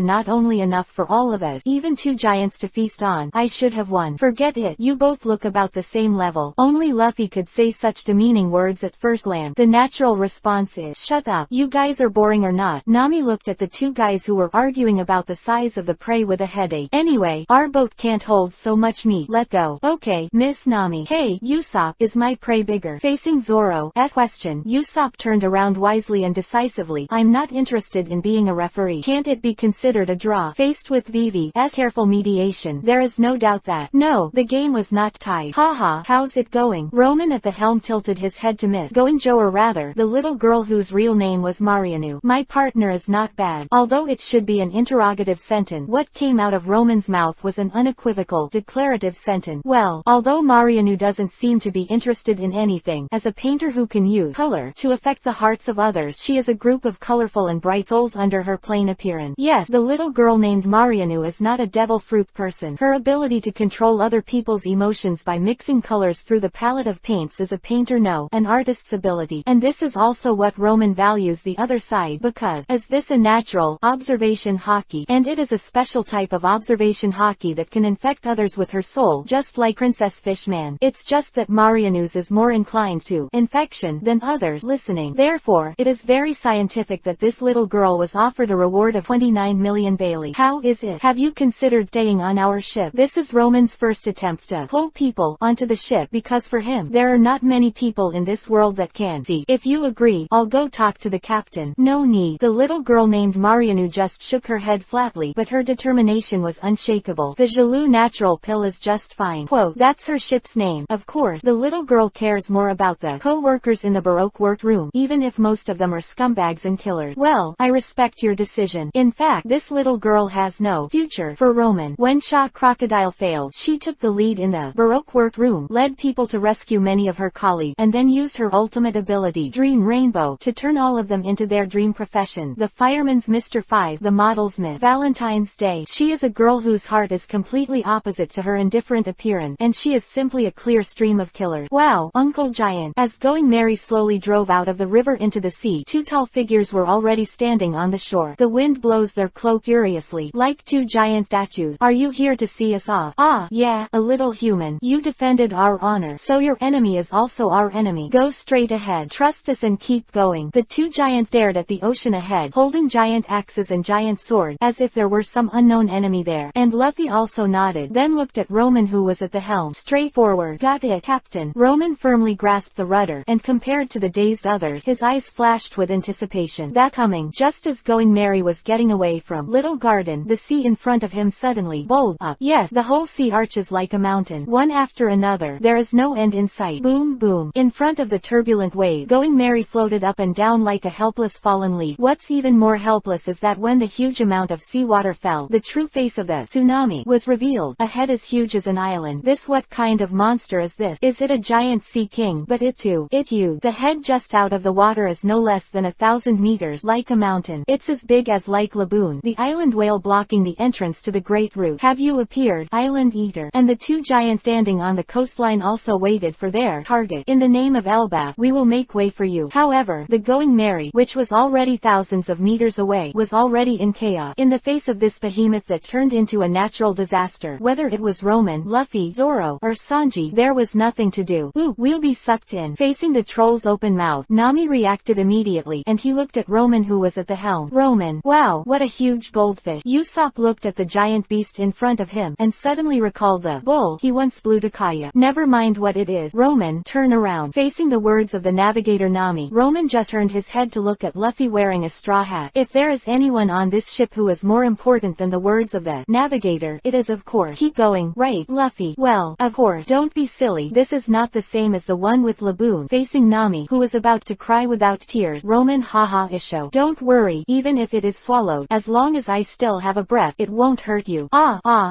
not only enough for all of us, even 2 giants to feast on. I should have won. Forget it, you both look about the same level. Only Luffy could say such demeaning words at first glance. The natural response is, shut up, you guys are boring or not. Nami looked at the 2 guys who were arguing about the size of the prey with a headache. Anyway, our boat can't hold so much meat. Let go. Okay, Miss Nami. Hey, Usopp, is my prey bigger? Facing Zoro's question, Usopp turned around wisely and decisively. I'm not interested in being a referee. Can't it be considered a draw? Faced with Vivi's careful mediation, there is no doubt that, no, the game was not tied. Haha, how's it going? Roman at the helm tilted his head to Miss Goenjo, or rather, the little girl whose real name was Marianu. My partner is not bad. Although it should be an interrogative sentence, what came out of Roman's mouth was an unequivocal, declarative sentence. Well, although Marianu doesn't seem to be interested in anything, as a painter who can use color to affect the hearts of others, she is a group of colorful and bright souls under her plain appearance. Yes, the little girl named Marianu is not a devil fruit person. Her ability to control other people's emotions by mixing colors through the palette of paints is a painter an artist's ability. And this is also what Roman values the other side, because, is this a natural observation hockey? And it is a special type of observation hockey that can infect others with her soul, just like Princess Fishman. It's just that Marianu's is more inclined to infection than others listening. Therefore, it is very scientific that this little girl was offered a reward of 29 million Bailey. How is it? Have you considered staying on our ship? This is Roman's first attempt to pull people onto the ship, because for him, there are not many people in this world that can. See, if you agree, I'll go talk to the captain. No need. The little girl named Marianu just shook her head flatly, but her determination was unshakable. The Jalou natural pill is just fine. Quote, that's her ship's name. Of course, the little girl cares more about the co-workers in the Baroque workroom, even if most of them are scumbags and killers. Well, I respect your decision. In fact, this little girl has no future for Roman. When Shaw Crocodile failed, she took the lead in the Baroque workroom, led people to rescue many of her colleagues, and then used her ultimate ability, Dream Rainbow, to turn all of them into their dream profession. The fireman's Mr. 5, the model's Miss Valentine's Day. She is a girl whose heart is completely opposite to her indifferent appearance, and she is simply a clear stream of killers. Wow, Uncle Giant. As Going Merry slowly drove out of the river into the sea, 2 tall figures were already standing on the shore. The wind blows their cloak furiously, like 2 giant statues. Are you here to see us off? Ah, yeah, a little human. You defended our honor, so your enemy is also our enemy. Go straight ahead. Trust us and keep going. The 2 giants stared at the ocean ahead, holding giant axes and giant swords, as if there were some unknown enemy there. And Luffy also nodded, then looked at Roman, who was at the helm. Straightforward. Got it, Captain. Roman firmly grasped the rudder, and compared to the dazed others, his eyes flashed with anticipation. That coming, just as Going Merry was getting away from Little Garden, the sea in front of him suddenly bowled up. Yes, the whole sea arches like a mountain, one after another. There is no end in sight. Boom, boom. In front of the turbulent wave, Going Merry floated up and down like a helpless fallen leaf. What's even more helpless is that when the huge amount of seawater fell, the true face of the tsunami was revealed. A head as huge as an island. What kind of monster is this? Is it a giant sea king? But it's huge. The head just out of the water is no less than 1,000 meters, like a mountain. It's as big as Lake Laboon, the island whale blocking the entrance to the Great Root. Have you appeared, Island Eater? And the 2 giants standing on the coastline also waited for their target. In the name of Elbaf, we will make way for you. However, the Going Merry, which was already thousands of meters away, was already in chaos. In the face of this behemoth that turned into a natural disaster, whether it was Roman, Luffy, Zoro, or Sanji, there was nothing to do. Ooh, we'll be sucked in. Facing the troll's open mouth, Nami reacted immediately, and he looked at Roman, who was at the helm. Roman, wow, what a huge goldfish. Usopp looked at the giant beast in front of him, and suddenly recalled the bull he once blew to Kaya. Never mind what it is. Roman, turn around. Facing the words of the navigator Nami, Roman just turned his head to look at Luffy wearing a straw hat. If there is anyone on this ship who is more important than the words of the navigator, it is of course. Keep going, right, Luffy? Well, of course. Don't be silly. This is not the same as the one with Laboon. Facing Nami, who was about to cry without tears, Roman, haha, Isho. Don't worry, even if it is swallowed, as long as I still have a breath, it won't hurt you.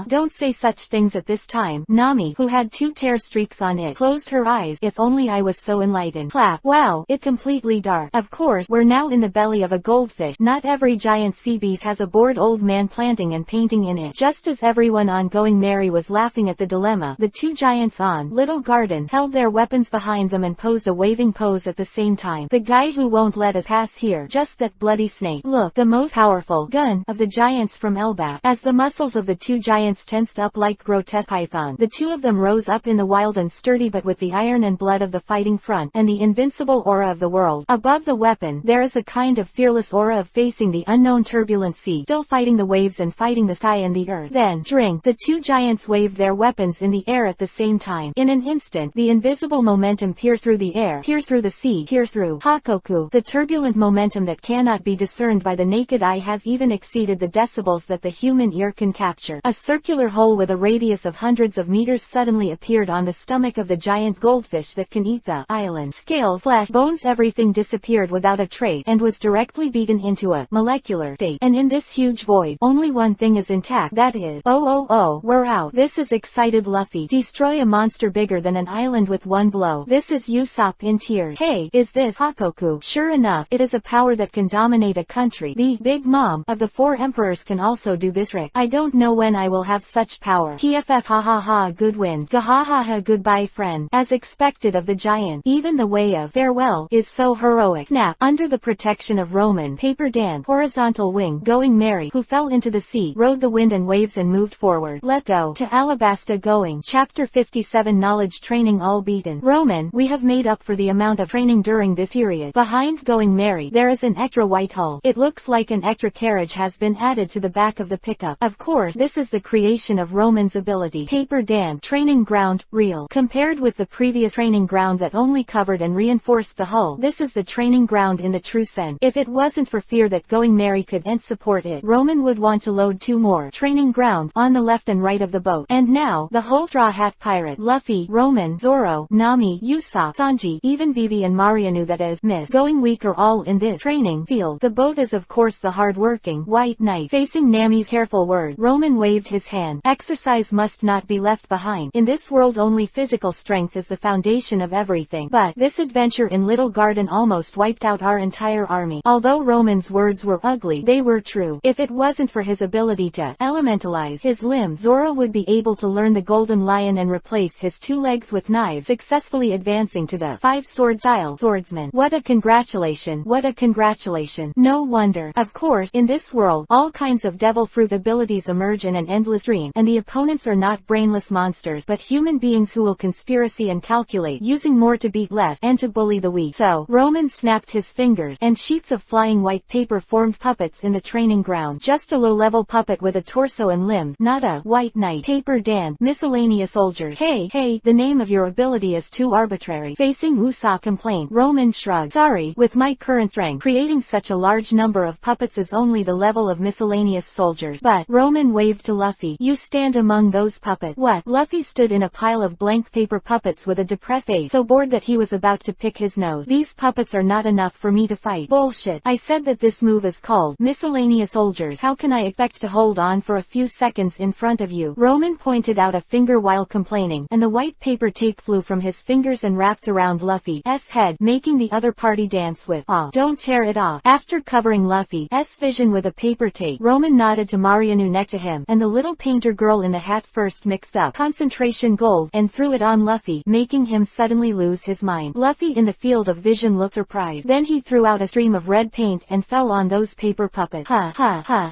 Don't say such things at this time. Nami, who had 2 tear streaks on it, closed her eyes. If only I was so enlightened. Clap. Wow, it completely dark. Of course, we're now in the belly of a goldfish. Not every giant sea beast has a bored old man planting and painting in it. Just as everyone on Going Merry was laughing at the dilemma, the 2 giants on Little garden, held their weapons behind them and posed a waving pose at the same time. The guy who won't let us pass here, just that bloody snake. Look, the most powerful gun of the giants from Elbaf. As the muscles of the two giants tensed up like grotesque pythons, the two of them rose up in the wild and sturdy, but with the iron and blood of the fighting front, and the invincible aura of the world. Above the weapon, there is a kind of fearless aura of facing the unknown turbulent sea, still fighting the waves and fighting the sky and the earth. Then, drink, the two giants waved their weapons in the air at the same time. In an instant, the invisible momentum pierced through the air, pierced through the sea, pierced through Hakoku. The turbulent momentum that cannot be discerned by the naked eye has even exceeded the decibels that the human ear can capture. A circular hole with a radius of hundreds of meters suddenly appeared on the stomach of the giant goldfish that can eat the island. Scales, flesh, bones, everything disappeared without a trace, and was directly beaten into a molecular state. And in this huge void, only one thing is intact, that is, we're out. This is excited Luffy. Destroy a monster bigger than an island with one blow. This is Usopp in tears. Hey, is this Hakoku? Sure enough, it is a power that can dominate a country. The Big Mom of the four emperors can also do this trick. I don't know when I will have such power. PFF ha ha ha, good win. Gahahaha, goodbye friend. As expected of the giant, even the way of farewell is so heroic. Snap. Under the protection of Roman, Paper Dan, horizontal wing, Going Merry, who fell into the sea, rode the wind and waves and moved forward. Let go. To Alabasta going. Chapter 57 Knowledge Training all beaten. Roman, we have made up for the amount of training during this period. Behind Going Merry, there is an extra white hull. It looks like an extra carriage has been added to the back of the pickup. Of course, this is the creation of Roman's ability. Paper Dan, training ground, real. Compared with the previous training ground that only covered and reinforced the hull, this is the training ground in the true sense. If it wasn't for fear that Going Merry could and support it, Roman would want to load two more training grounds on the left and right of the boat. And now, the whole Straw Hat Pirate, Luffy, Roman, Zoro, Nami, Usopp, Sanji, even Vivi and Maria knew that as Miss Going Weak are all in this training field. The boat is of course the hard-working White Knight. Facing Nami's careful word, Roman waved his hand. Exercise must not be left behind. In this world only physical strength is the foundation of everything. But this adventure in Little Garden almost wiped out our entire army. Although Roman's words were ugly, they were true. If it wasn't for his ability to elementalize his limbs, Zoro would be able to learn the Golden Lion and replace his two legs with knives, successfully advancing to the 5-sword style swordsman. What a congratulation! What a congratulation! No wonder. Of course, in this world, all kinds of devil fruit abilities emerge in an endless stream, and the opponents are not brainless monsters, but human beings who will conspiracy and calculate, using more to beat less, and to bully the weak. So, Roman snapped his fingers, and sheets of flying white paper formed puppets in the training ground. Just a low-level puppet with a torso and limbs, not a White Knight. Paper Dan, miscellaneous soldiers. Hey, the name of your ability is too arbitrary. Facing Usopp complaint, Roman shrugged. Sorry, with my current strength, creating such a large number of puppets is only the level of miscellaneous soldiers. But, Roman waved to Luffy. You stand among those puppets. What? Luffy stood in a pile of blank paper puppets with a depressed face, so bored that he was about to pick his nose. These puppets are not enough for me to fight. Bullshit. I said that this move is called miscellaneous soldiers. How can I expect to hold on for a few seconds in front of you? Roman pointed out a finger while complaining, and the white paper tape flew from his fingers and wrapped around Luffy's head, making the other party dance with awe. Don't tear it off. After covering Luffy's vision with a paper tape, Roman nodded to Marianu next to him, and the little painter girl in the hat first mixed up concentration gold and threw it on Luffy, making him suddenly lose his mind. Luffy in the field of vision looked surprised. Then he threw out a stream of red paint and fell on those paper puppets.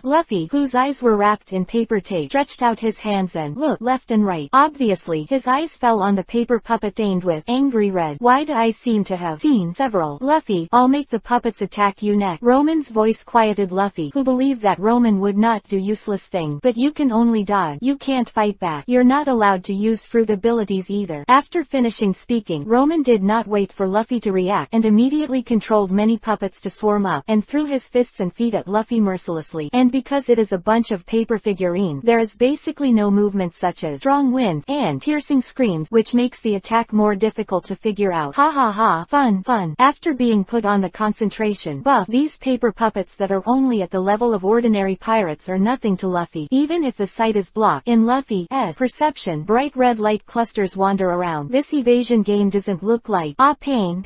Luffy, whose eyes were wrapped in paper tape, stretched out his hands and looked left and right. Obviously, his eyes fell on the paper puppet stained with angry red. Why do I seem to have seen several? Luffy, I'll make the puppets attack you next. Roman's voice quieted Luffy, who believed that Roman would not do useless things. But you can only dodge. You can't fight back. You're not allowed to use fruit abilities either. After finishing speaking, Roman did not wait for Luffy to react, and immediately controlled many puppets to swarm up, and threw his fists and feet at Luffy mercilessly. And because it is a bunch of paper figurines, there is basically no movement such as strong wind and piercing screams, which makes the attack more difficult to figure out. Fun. After being put on the concentration buff, these paper puppets that are only at the level of ordinary pirates are nothing to Luffy. Even if the sight is blocked, in Luffy's perception, bright red light clusters wander around. This evasion game doesn't look like pain.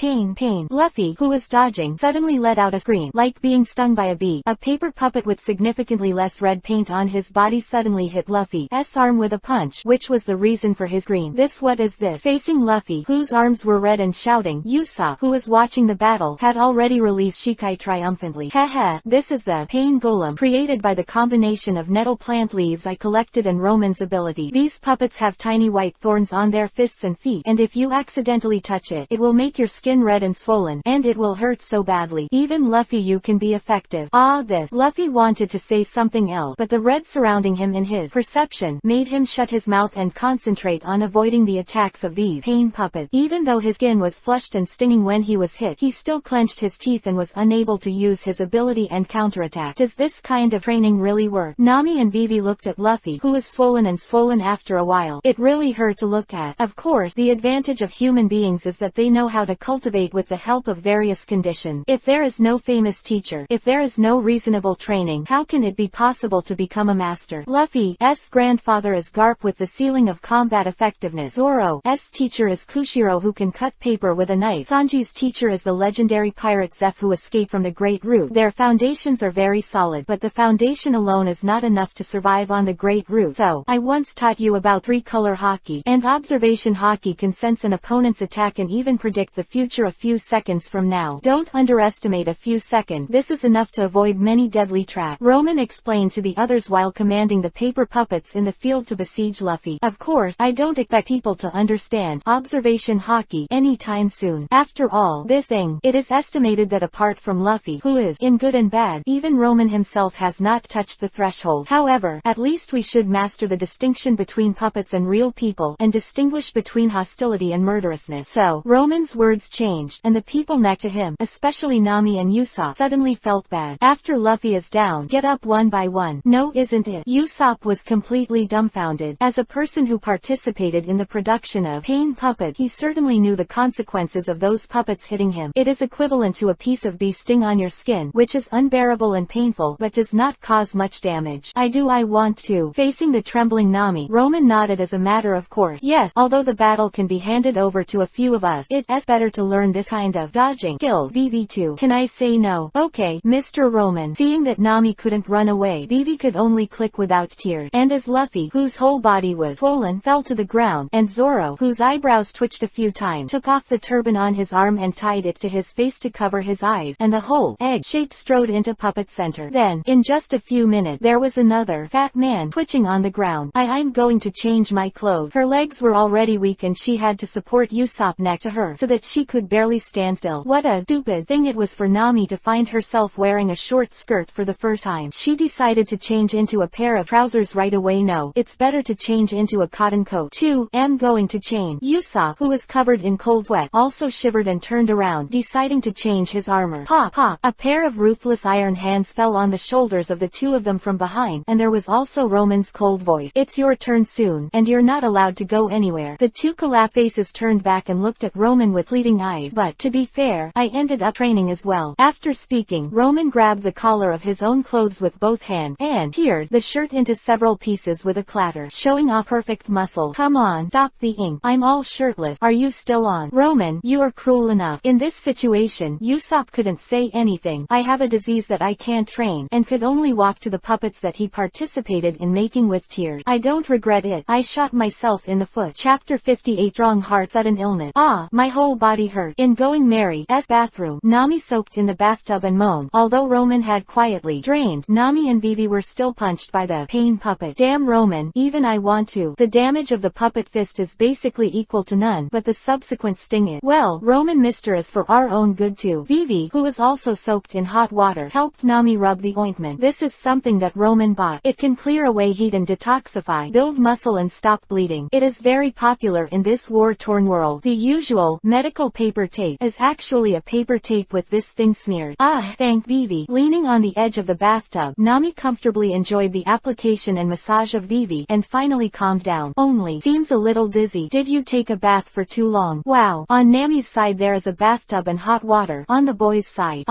Luffy, who was dodging, suddenly let out a scream, like being stung by a bee. A paper puppet with significantly less red paint on his body suddenly hit Luffy's arm with a punch, which was the reason for his scream. This what is this? Facing Luffy, whose arms were red and shouting, Usopp, who was watching the battle, had already released Shikai triumphantly. Haha, this is the pain golem created by the combination of nettle plant leaves I collected and Roman's ability. These puppets have tiny white thorns on their fists and feet, and if you accidentally touch it, it will make your skin red and swollen, and it will hurt so badly. Even Luffy, you can be effective. Ah, this. Luffy wanted to say something else, but the red surrounding him in his perception made him shut his mouth and concentrate on avoiding the attacks of these pain puppets. Even though his skin was flushed and stinging when he was hit, he still clenched his teeth and was unable to use his ability and counterattack. Does this kind of training really work? Nami and Vivi looked at Luffy, who was swollen after a while. It really hurt to look at. Of course, the advantage of human beings is that they know how to cultivate with the help of various conditions. If there is no famous teacher, if there is no reasonable training, how can it be possible to become a master? Luffy's grandfather is Garp with the ceiling of combat effectiveness. Zoro's teacher is Kushiro, who can cut paper with a knife. Sanji's teacher is the legendary pirate Zeph, who escaped from the Great Root. Their foundations are very solid, but the foundation alone is not enough to survive on the Great Root. So, I once taught you about three-color hockey, and observation hockey can sense an opponent's attack and even predict the future a few seconds from now. Don't underestimate a few seconds. This is enough to avoid many deadly traps. Roman explained to the others while commanding the paper puppets in the field to besiege Luffy. Of course, I don't expect people to understand observation hockey anytime soon. After all, this thing, it is estimated that apart from Luffy, who is in good and bad, even Roman himself has not touched the threshold. However, at least we should master the distinction between puppets and real people, and distinguish between hostility and murderousness. So, Roman's words changed, and the people next to him, especially Nami and Usopp, suddenly felt bad. After Luffy is down, get up one by one. No, isn't it? Usopp was completely dumbfounded. As a person who participated in the production of Pain Puppet, he certainly knew the consequences of those puppets hitting him. It is equivalent to a piece of bee sting on your skin, which is unbearable and painful, but does not cause much damage. I want to. Facing the trembling Nami, Roman nodded as a matter of course. Yes, although the battle can be handed over to a few of us, it's better to learn this kind of dodging skills. Vivi too. Can I say no? Okay, Mr. Roman. Seeing that Nami couldn't run away, Vivi could only click without tears. And as Luffy, whose whole body was swollen, fell to the ground, and Zoro, whose eyebrows twitched a few times, took off the turban on his arm and tied it to his face to cover his eyes, and the whole egg shape strode into puppet center. Then, in just a few minutes, there was another fat man twitching on the ground. I'm going to change my clothes. Her legs were already weak and she had to support Usopp next to her so that she could barely stand still. What a stupid thing it was for Nami to find herself wearing a short skirt for the first time. She decided to change into a pair of trousers right away. No, it's better to change into a cotton coat. I'm going to change. Usopp, who was covered in cold sweat, also shivered and turned around, deciding to change his armor. Pop, pop. A pair of ruthless iron hands fell on the shoulders of the two of them from behind, and there was also Roman's cold voice. It's your turn soon, and you're not allowed to go anywhere. The two collapsed faces turned back and looked at Roman with pleading eyes. But, to be fair, I ended up training as well. After speaking, Roman grabbed the collar of his own clothes with both hands, and teared the shirt into several pieces with a clatter, showing off perfect muscle. Come on, stop the ink. I'm all shirtless. Are you still on? Roman, you are cruel enough. In this situation, Usopp couldn't say anything. I have a disease that I can't train, and could only walk to the puppets that he participated in making with tears. I don't regret it. I shot myself in the foot. Chapter 58. Strong Heart. Sudden illness. My whole body hurt. In going Mary's bathroom, Nami soaked in the bathtub and moaned. Although Roman had quietly drained, Nami and Vivi were still punched by the pain puppet. Damn Roman, even I want to. The damage of the puppet fist is basically equal to none, but the subsequent sting is, well, Roman Mr. is for our own good too. Vivi, who was also soaked in hot water, helped Nami rub the ointment. This is something that Roman bought. It can clear away heat and detoxify, build muscle and stop bleeding. It is very popular in this war-torn world. The usual medical paper tape is actually a paper tape with this thing smeared. Thank Vivi. Leaning on the edge of the bathtub, Nami comfortably enjoyed the application and massage of Vivi, and finally calmed down. Only seems a little dizzy. Did you take a bath for too long? Wow. On Nami's side there is a bathtub and hot water. On the boy's side,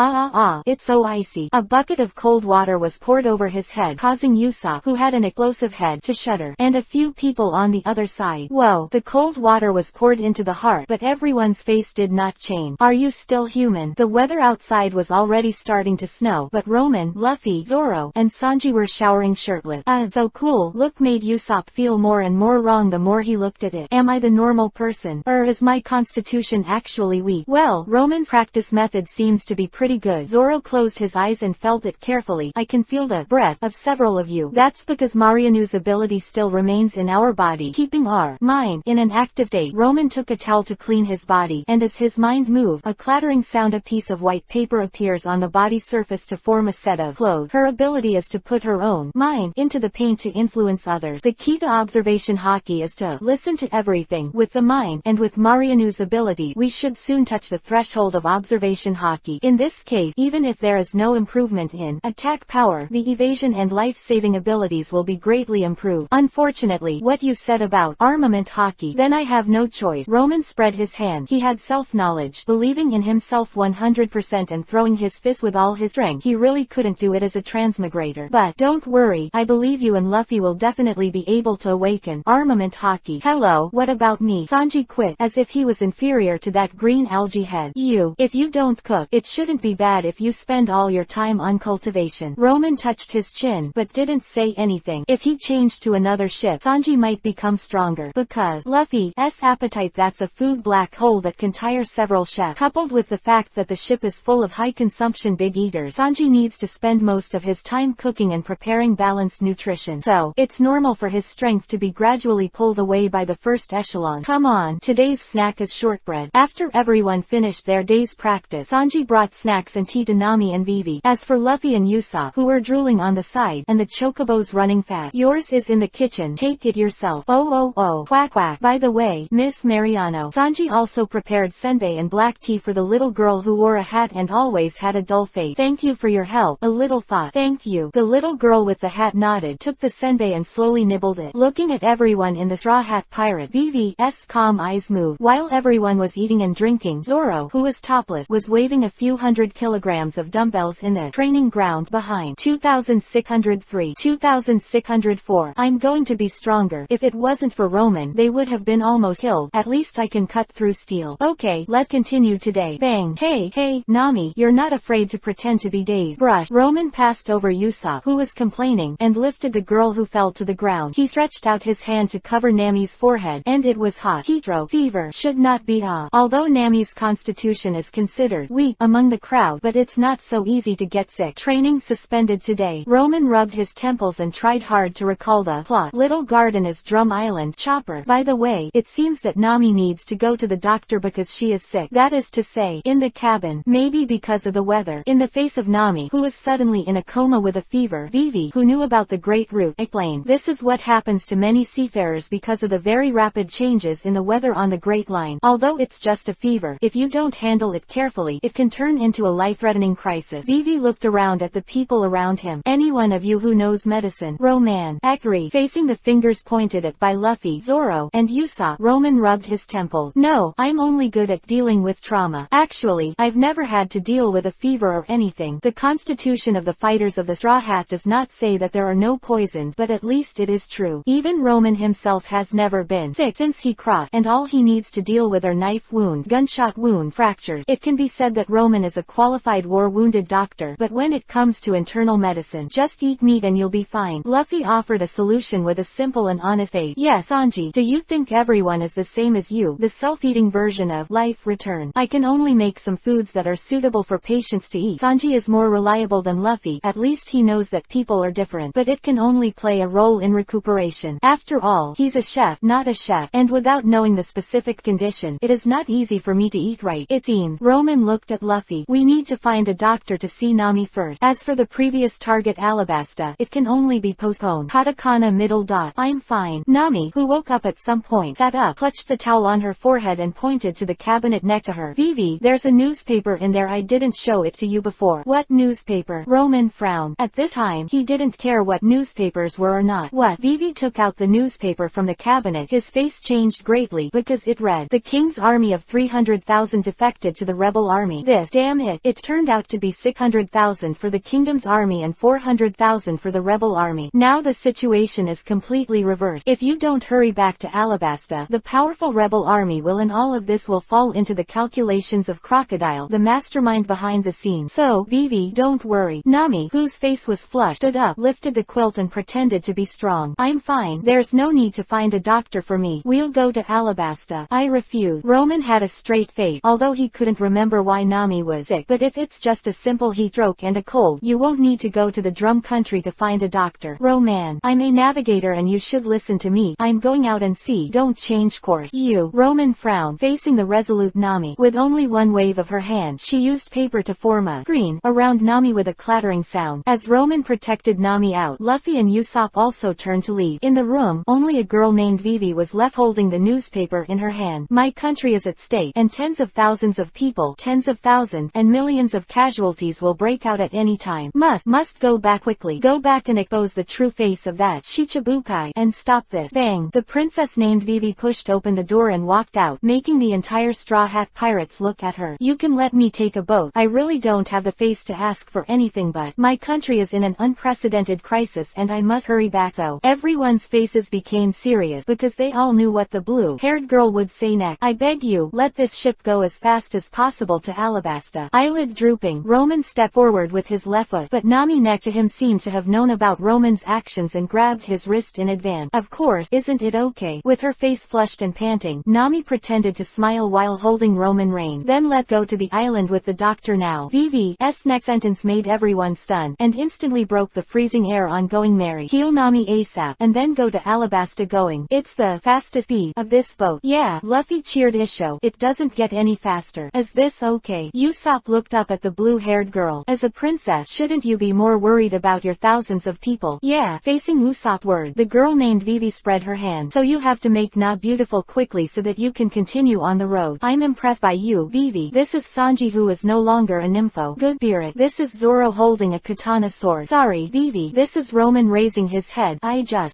it's so icy. A bucket of cold water was poured over his head, causing Usopp, who had an explosive head, to shudder, and a few people on the other side. Whoa. The cold water was poured into the heart, but everyone's face did not change. Are you still human? The weather outside was already starting to snow, but Roman, Luffy, Zoro, and Sanji were showering shirtless. So cool. Look made Usopp feel more and more wrong the more he looked at it. it. Am I the normal person? Or is my constitution actually weak? Well, Roman's practice method seems to be pretty good. Zoro closed his eyes and felt it carefully. I can feel the breath of several of you. That's because Marianu's ability still remains in our body, keeping our mind in an active state. Roman took a towel to clean his body, and as his mind moved, a clattering sound, a piece of white paper appears on the body surface to form a set of clothes. Her ability is to put her own mind into the paint to influence others. The key to observation hockey is to listen to everything with the mind, and with Marianu's ability, we should soon touch the threshold of observation hockey. In this case, even if there is no improvement in attack power, the evasion and life-saving abilities will be greatly improved. Unfortunately, what you said about armament hockey, then I have no choice. Roman spread his hand. He had self-knowledge, believing in himself 100% and throwing his fist with all his strength. He really couldn't do it as a transmigrator. But don't worry, I believe you and Luffy will definitely be able to awaken armament hockey. Hello, what about me? Sanji quit, as if he was inferior to that green algae head. If you don't cook, it shouldn't be bad if you spend all your time on cultivation. Roman touched his chin, but didn't say anything. If he changed to another ship, Sanji might become stronger. Because Luffy's appetite, that's a food black hole that can tire several chefs. Coupled with the fact that the ship is full of high-consumption big eaters, Sanji needs to spend most of his time cooking and preparing balanced nutrition. So, it's normal for his strength to be gradually pulled away by the first echelon. Come on, today's snack is shortbread. After everyone finished their day's practice, Sanji brought snacks and tea to Nami and Vivi. As for Luffy and Usopp, who were drooling on the side, and the chocobos running fast, yours is in the kitchen, take it yourself. Oh, quack quack. By the way, Miss Mariano, Sanji also prepared senbei and black tea for the little girl who wore a hat and always had a dull face. Thank you for your help. A little thought. Thank you. The little girl with the hat nodded, took the senbei and slowly nibbled it. Looking at everyone in the Straw Hat Pirate, Vivi's calm eyes moved. While everyone was eating and drinking, Zoro, who was topless, was waving a few hundred kilograms of dumbbells in the training ground behind. 2603, 2604. I'm going to be stronger. If it wasn't for Roman, they would have been almost killed. At least I can cut through steel. Okay, let's continue today. Bang. Hey, Nami, you're not afraid to pretend to be dazed. Brush. Roman passed over Usopp, who was complaining, and lifted the girl who fell to the ground. He stretched out his hand to cover Nami's forehead, and it was hot. Heatro fever should not be although Nami's constitution is considered weak among the crowd, but it's not so easy to get sick. Training suspended today. Roman rubbed his temples and tried hard to recall the plot. Little garden is Drum Island. Chopper. By the way, it seems that Nami needs to go to the doctor because she is sick. That is to say, in the cabin. Maybe because of the weather. In the face of Nami, who was suddenly in a coma with a fever, Vivi, who knew about the Great Root, explained. This is what happens to many seafarers because of the very rapid changes in the weather on the Great Line. Although it's just a fever, if you don't handle it carefully, it can turn into a life-threatening crisis. Vivi looked around at the people around him. Any one of you who knows medicine? Roman agreed, facing the fingers pointed at by Luffy, Zoro, and Usopp. Roman rubbed his temples. No, I'm only good at dealing with trauma. Actually, I've never had to deal with a fever or anything. The constitution of the fighters of the Straw Hat does not say that there are no poisons, but at least it is true. Even Roman himself has never been sick since he crossed, and all he needs to deal with are knife wound, gunshot wound, fractures. It can be said that Roman is a qualified war-wounded doctor, but when it comes to internal medicine, just eat meat and you'll be fine. Luffy offered a solution with a simple and honest face. Yes, Sanji, do you think everyone is the same as you? The self-eating version of life return. I can only make some foods that are suitable for patients to eat. Sanji is more reliable than Luffy, at least he knows that people are different, but it can only play a role in recuperation. After all, he's a chef, not a chef, and without knowing the specific condition, it is not easy for me to eat right, it seems. Roman looked at Luffy. We need to find a doctor to see Nami first. As for the previous target Alabasta, it can only be postponed. Katakana middle dot. I'm fine. Nami, who woke up at some point, sat up, clutched the towel on her forehead and pointed to the cabinet next to her. Vivi, there's a newspaper in there. I didn't show it to you before. What newspaper? Roman frowned. At this time, he didn't care what newspapers were or not. What? Vivi took out the newspaper from the cabinet. His face changed greatly, because it read, the king's army of 300,000 defected to the rebel army. This, damn it, it turned out to be 600,000 for the kingdom's army and 400,000 for the rebel army. Now the situation is completely reversed. If you don't hurry back to Alabasta, the powerful rebel army will, and all of this will fall into the calculations of Crocodile, the mastermind behind the scenes. So, Vivi, don't worry. Nami, whose face was flushed, stood up, lifted the quilt and pretended to be strong. I'm fine. There's no need to find a doctor for for me. We'll go to Alabasta. I refused. Roman had a straight face, although he couldn't remember why Nami was sick. But if it's just a simple heat stroke and a cold, you won't need to go to the drum country to find a doctor. Roman, I'm a navigator and you should listen to me. I'm going out and see. Don't change course. You. Roman frowned, facing the resolute Nami. With only one wave of her hand, she used paper to form a screen around Nami with a clattering sound. As Roman protected Nami out, Luffy and Usopp also turned to leave. In the room, only a girl named Vivi was left holding the newspaper in her hand. My country is at stake, and tens of thousands of people, tens of thousands, and millions of casualties will break out at any time. Must go back quickly. Go back and expose the true face of that Shichibukai, and stop this. Bang! The princess named Vivi pushed open the door and walked out, making the entire Straw Hat Pirates look at her. You can let me take a boat. I really don't have the face to ask for anything, but my country is in an unprecedented crisis and I must hurry back. So everyone's faces became serious because they all knew what the blue-haired girl would say next. I beg you, let this ship go as fast as possible to Alabasta. Eyelid drooping, Roman stepped forward with his left foot, but Nami next to him seemed to have known about Roman's actions and grabbed his wrist in advance. Of course, isn't it okay? With her face flushed and panting, Nami pretended to smile while holding Roman rein. Then let go to the island with the doctor now. Vivi's next sentence made everyone stunned, and instantly broke the freezing air on Going Merry. Heal Nami ASAP, and then go to Alabasta going. It's the fastest speed of this boat. Yeah, Luffy cheered Isho. It doesn't get any faster. Is this okay? Usopp looked up at the blue-haired girl. As a princess, shouldn't you be more worried about your thousands of people? Yeah, facing Usopp word. The girl named Vivi spread her hand. So you have to make Na beautiful quickly so that you can continue on the road. I'm impressed by you, Vivi. This is Sanji, who is no longer a nympho. Good spirit. This is Zoro holding a katana sword. Sorry, Vivi. This is Roman raising his head.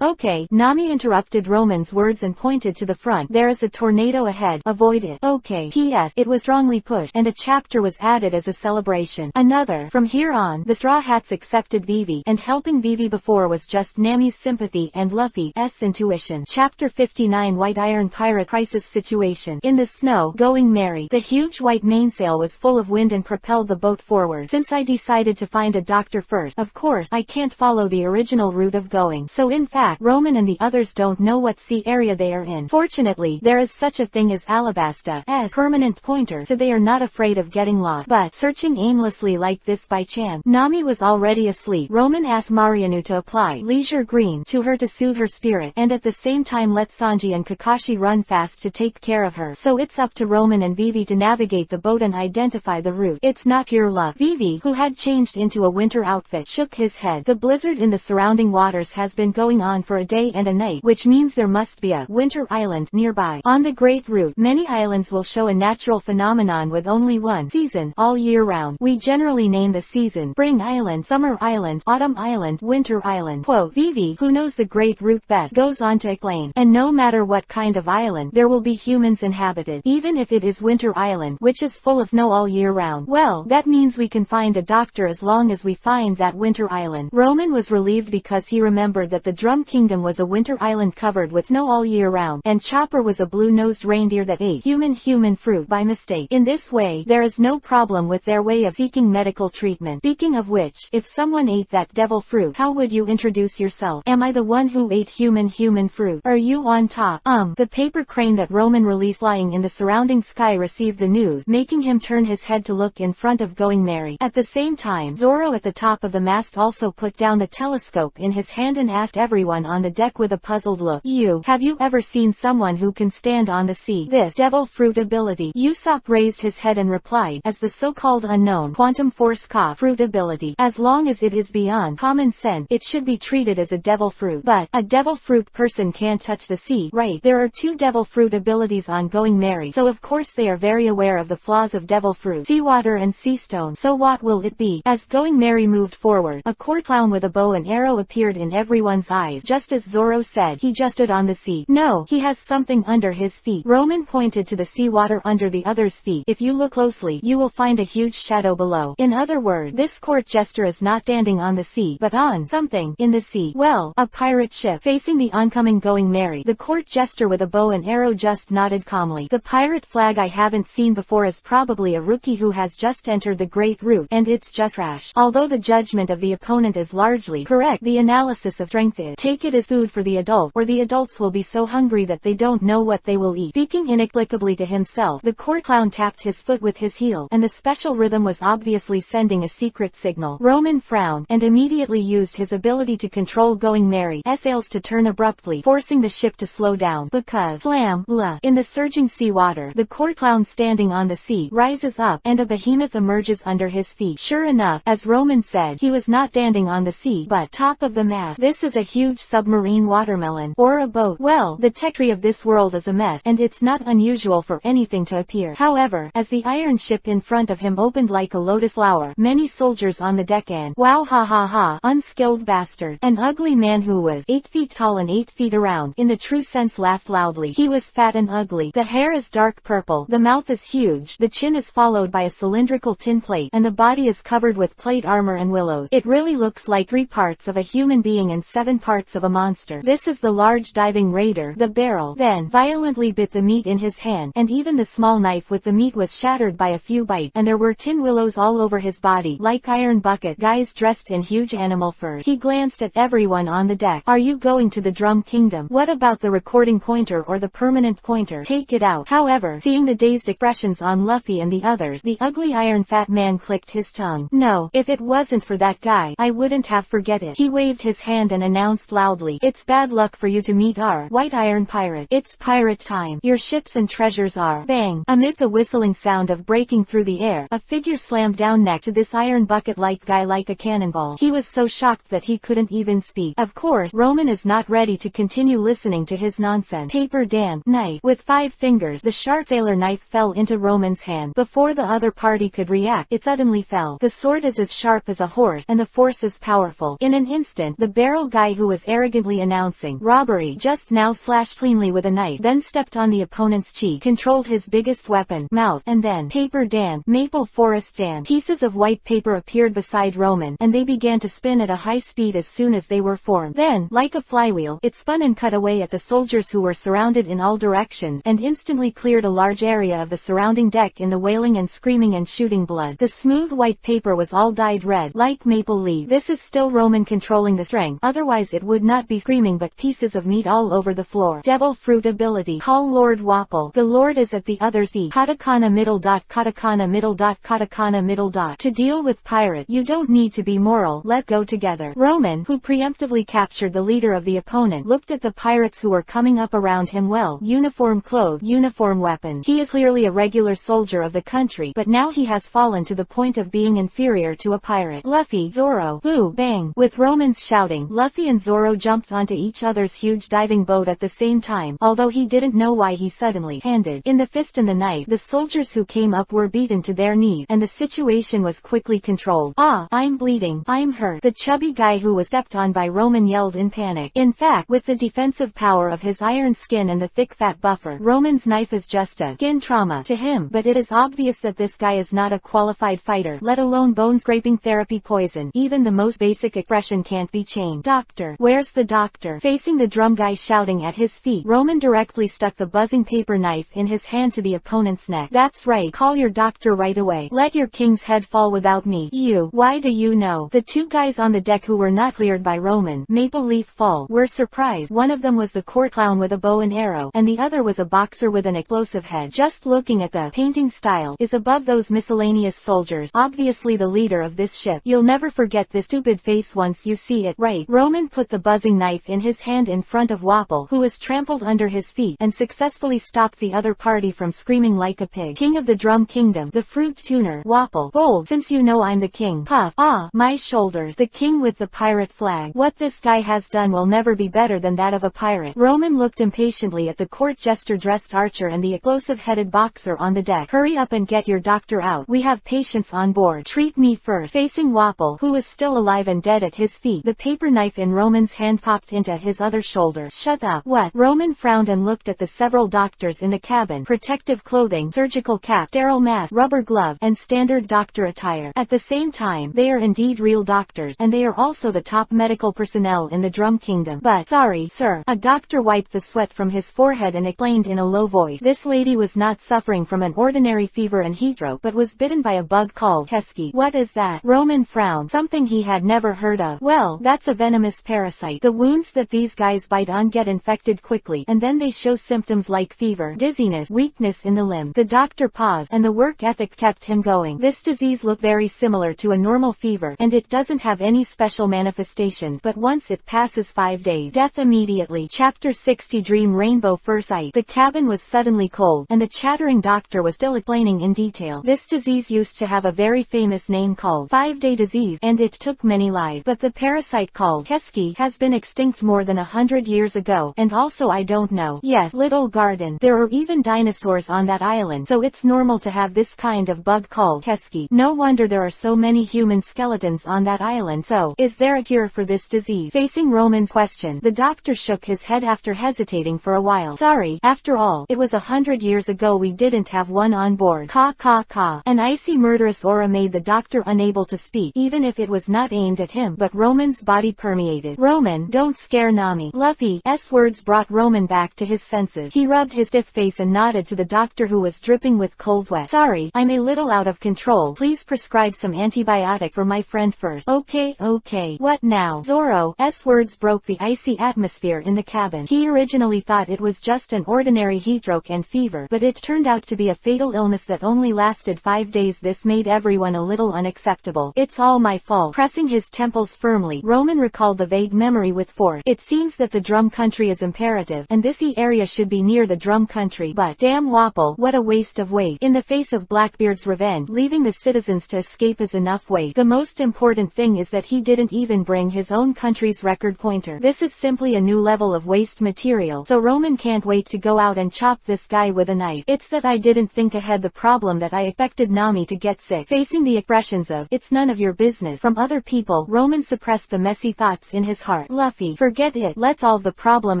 Okay. Nami interrupted Roman's words and pointed to the front. There is a tornado ahead. Avoid it. Okay. P.S. It was strongly pushed, and a chapter was added as a celebration. Another. From here on, the Straw Hats accepted Vivi, and helping Vivi before was just Nami's sympathy and Luffy's intuition. Chapter 59 White Iron Pirate Crisis Situation. In the snow, Going Merry. The huge white mainsail was full of wind and propelled the boat forward. Since I decided to find a doctor first, of course, I can't follow the original route of going. So in fact, Roman and the others don't know what sea area they are in. Fortunately, there is such a thing as Alabasta as permanent pointer, so they are not afraid of getting lost. But searching aimlessly like this by chance, Nami was already asleep. Roman asked Marianu to apply Leisure Green to her to soothe her spirit, and at the same time let Sanji and Kakashi run fast to take care of her. So it's up to Roman and Vivi to navigate the boat and identify the route. It's not pure luck. Vivi, who had changed into a winter outfit, shook his head. The blizzard in the surrounding waters has been going on for a day and a night, which means there must be a winter island nearby. On the Great Route, many islands will show a natural phenomenon with only one season all year round. We generally name the season Spring Island, Summer Island, Autumn Island, Winter Island. Quote, Vivi, who knows the Great Route best, goes on to explain. And no matter what kind of island, there will be humans inhabited, even if it is Winter Island, which is full of snow all year round. Well, that means we can find a doctor as long as we find that Winter Island. Roman was relieved because he remembered that the Drum Kingdom was a winter island covered with snow all year round, and Chopper was a blue-nosed reindeer that ate human fruit by mistake. In this way, there is no problem with their way of seeking medical treatment. Speaking of which, if someone ate that devil fruit, how would you introduce yourself? Am I the one who ate human fruit? Are you on top? The paper crane that Roman released flying in the surrounding sky received the news, making him turn his head to look in front of Going Merry. At the same time, Zoro at the top of the mast also put down the telescope in his hand and asked everyone on the deck with a puzzled look, have you ever seen someone who can stand on the sea? This devil fruit ability. Usopp raised his head and replied, as the so-called unknown quantum force fruit ability. As long as it is beyond common sense, it should be treated as a devil fruit. But a devil fruit person can't touch the sea, right? There are two devil fruit abilities on Going Merry, so of course they are very aware of the flaws of devil fruit, seawater and sea stone. So what will it be? As Going Merry moved forward, a court clown with a bow and arrow appeared in everyone's eyes. Just as Zoro said, he just stood on the sea. No, he has something under his feet. Roman pointed to the seawater under the other's feet. If you look closely, you will find a huge shadow below. In other words, this court jester is not standing on the sea, but on something in the sea. Well, a pirate ship. Facing the oncoming Going Merry, the court jester with a bow and arrow just nodded calmly. The pirate flag I haven't seen before is probably a rookie who has just entered the Great Route, and it's just trash. Although the judgment of the opponent is largely correct, the analysis of strength is take it as food for the adult, or the adults will be so hungry that they don't know what they will eat. Speaking inexplicably to himself, the court clown tapped his foot with his heel, and the special rhythm was obviously sending a secret signal. Roman frowned, and immediately used his ability to control Going Merry sails to turn abruptly, forcing the ship to slow down. Because, slam, la, in the surging sea water, the court clown standing on the sea rises up, and a behemoth emerges under his feet. Sure enough, as Roman said, he was not standing on the sea, but top of the mast. This is a huge submarine watermelon, or a boat. Well, the technology of this world is a mess, and it's not unusual for anything to appear. However, as the iron ship in front of him opened like a lotus flower, many soldiers on the deck and, wow, ha ha ha, unskilled bastard, an ugly man who was 8 feet tall and 8 feet around, in the true sense, laughed loudly. He was fat and ugly. The hair is dark purple, the mouth is huge, the chin is followed by a cylindrical tin plate, and the body is covered with plate armor and willows. It really looks like 3 parts of a human being and 7 parts of a monster. This is the large diving raider. The barrel then violently bit the meat in his hand, and even the small knife with the meat was shattered by a few bites, and there were tin willows all over his body, like iron bucket guys dressed in huge animal fur. He glanced at everyone on the deck. Are you going to the Drum Kingdom? What about the recording pointer or the permanent pointer? Take it out. However, seeing the dazed expressions on Luffy and the others, the ugly iron fat man clicked his tongue. No, if it wasn't for that guy, I wouldn't have forget it. He waved his hand and announced loudly, it's bad luck for you to meet our white iron pirate. It's pirate time. Your ships and treasures are bang. Amid the whistling sound of breaking through the air, a figure slammed down next to this iron bucket-like guy like a cannonball. He was so shocked that he couldn't even speak. Of course, Roman is not ready to continue listening to his nonsense. Paper Dan, knife. With 5 fingers, the sharp sailor knife fell into Roman's hand. Before the other party could react, it suddenly fell. The sword is as sharp as a horse, and the force is powerful. In an instant, the barrel guy who was arrogantly announcing robbery just now slashed cleanly with a knife, then stepped on the opponent's cheek, controlled his biggest weapon, mouth, and then Paper Dan, Maple Forest Dan. Pieces of white paper appeared beside Roman, and they began to spin at a high speed as soon as they were formed. Then, like a flywheel, it spun and cut away at the soldiers who were surrounded in all directions, and instantly cleared a large area of the surrounding deck in the wailing and screaming and shooting blood. The smooth white paper was all dyed red, like maple leaf. This is still Roman controlling the strength, otherwise it would not be screaming but pieces of meat all over the floor. Devil fruit ability. Call Lord Wapple. The Lord is at the other's feet. Katakana middle dot, katakana middle dot, katakana middle dot. To deal with pirate, you don't need to be moral. Let go together. Roman, who preemptively captured the leader of the opponent, looked at the pirates who were coming up around him. Well, uniform clothes, uniform weapon. He is clearly a regular soldier of the country, but now he has fallen to the point of being inferior to a pirate. Luffy, Zoro, boo, bang. With Roman's shouting, Luffy and Zoro jumped onto each other's huge diving boat at the same time, although he didn't know why he suddenly handed in the fist and the knife. The soldiers who came up were beaten to their knees, and the situation was quickly controlled. Ah, I'm bleeding, I'm hurt. The chubby guy who was stepped on by Roman yelled in panic. In fact, with the defensive power of his iron skin and the thick fat buffer, Roman's knife is just a skin trauma to him, but it is obvious that this guy is not a qualified fighter, let alone bone-scraping therapy poison. Even the most basic expression can't be changed. Doctor, where's the doctor? Facing the drum guy shouting at his feet, Roman directly stuck the buzzing paper knife in his hand to the opponent's neck. That's right, call your doctor right away. Let your king's head fall without me. You, why do you know? The 2 guys on the deck who were not cleared by Roman Maple Leaf Fall were surprised. One of them was the court clown with a bow and arrow, and the other was a boxer with an explosive head. Just looking at the painting style is above those miscellaneous soldiers, obviously the leader of this ship. You'll never forget this stupid face once you see it. Right. Roman put the buzzing knife in his hand in front of Wapple, who was trampled under his feet, and successfully stopped the other party from screaming like a pig. King of the Drum Kingdom, the fruit tuner, Wapple. Bold, since you know I'm the king. Puff. Ah, my shoulders. The king with the pirate flag. What this guy has done will never be better than that of a pirate. Roman looked impatiently at the court jester-dressed archer and the explosive-headed boxer on the deck. Hurry up and get your doctor out. We have patients on board. Treat me first. Facing Wapple, who was still alive and dead at his feet, the paper knife in Roman's hand popped into his other shoulder. Shut up. What? Roman frowned and looked at the several doctors in the cabin. Protective clothing, surgical cap, sterile mask, rubber glove, and standard doctor attire. At the same time, they are indeed real doctors, and they are also the top medical personnel in the Drum Kingdom. But, sorry, sir. A doctor wiped the sweat from his forehead and explained in a low voice. This lady was not suffering from an ordinary fever and heatstroke, but was bitten by a bug called pesky. What is that? Roman frowned. Something he had never heard of. Well, that's a venomous parasite. The wounds that these guys bite on get get infected quickly, and then they show symptoms like fever, dizziness, weakness in the limb. The doctor paused, and the work ethic kept him going. This disease looked very similar to a normal fever, and it doesn't have any special manifestations, but once it passes 5 days, death immediately. Chapter 60 Dream Rainbow Foresight. The cabin was suddenly cold, and the chattering doctor was still explaining in detail. This disease used to have a very famous name called 5-day disease, and it took many lives, but the parasite called Keski has been extinct more than 100 years ago, and also I don't know. Yes, little garden. There are even dinosaurs on that island, so it's normal to have this kind of bug called Keski. No wonder there are so many human skeletons on that island. So, is there a cure for this disease? Facing Roman's question, the doctor shook his head after hesitating for a while. Sorry, after all, it was 100 years ago, we didn't have one on board. Ka ka ka. An icy murderous aura made the doctor unable to speak, even if it was not aimed at him, but Roman's body permeated. Roman, don't scare Nami. Luffy's words brought Roman back to his senses. He rubbed his stiff face and nodded to the doctor, who was dripping with cold sweat. Sorry, I'm a little out of control. Please prescribe some antibiotic for my friend first. Okay. What now? Zoro's words broke the icy atmosphere in the cabin. He originally thought it was just an ordinary heatstroke and fever, but it turned out to be a fatal illness that only lasted 5 days. This made everyone a little unacceptable. It's all my fault. Pressing his temples firmly, Roman recalled the vague memory with force. It seems that the drum country is imperative, and this area should be near the drum country, but damn Wapol, what a waste of weight. In the face of Blackbeard's revenge, leaving the citizens to escape is enough weight. The most important thing is that he didn't even bring his own country's record pointer. This is simply a new level of waste material, so Roman can't wait to go out and chop this guy with a knife. It's that I didn't think ahead. The problem that I expected Nami to get sick. Facing the expressions of "it's none of your business" from other people, Roman suppressed the messy thoughts in his heart. Luffy, forget it. Let's solve the problem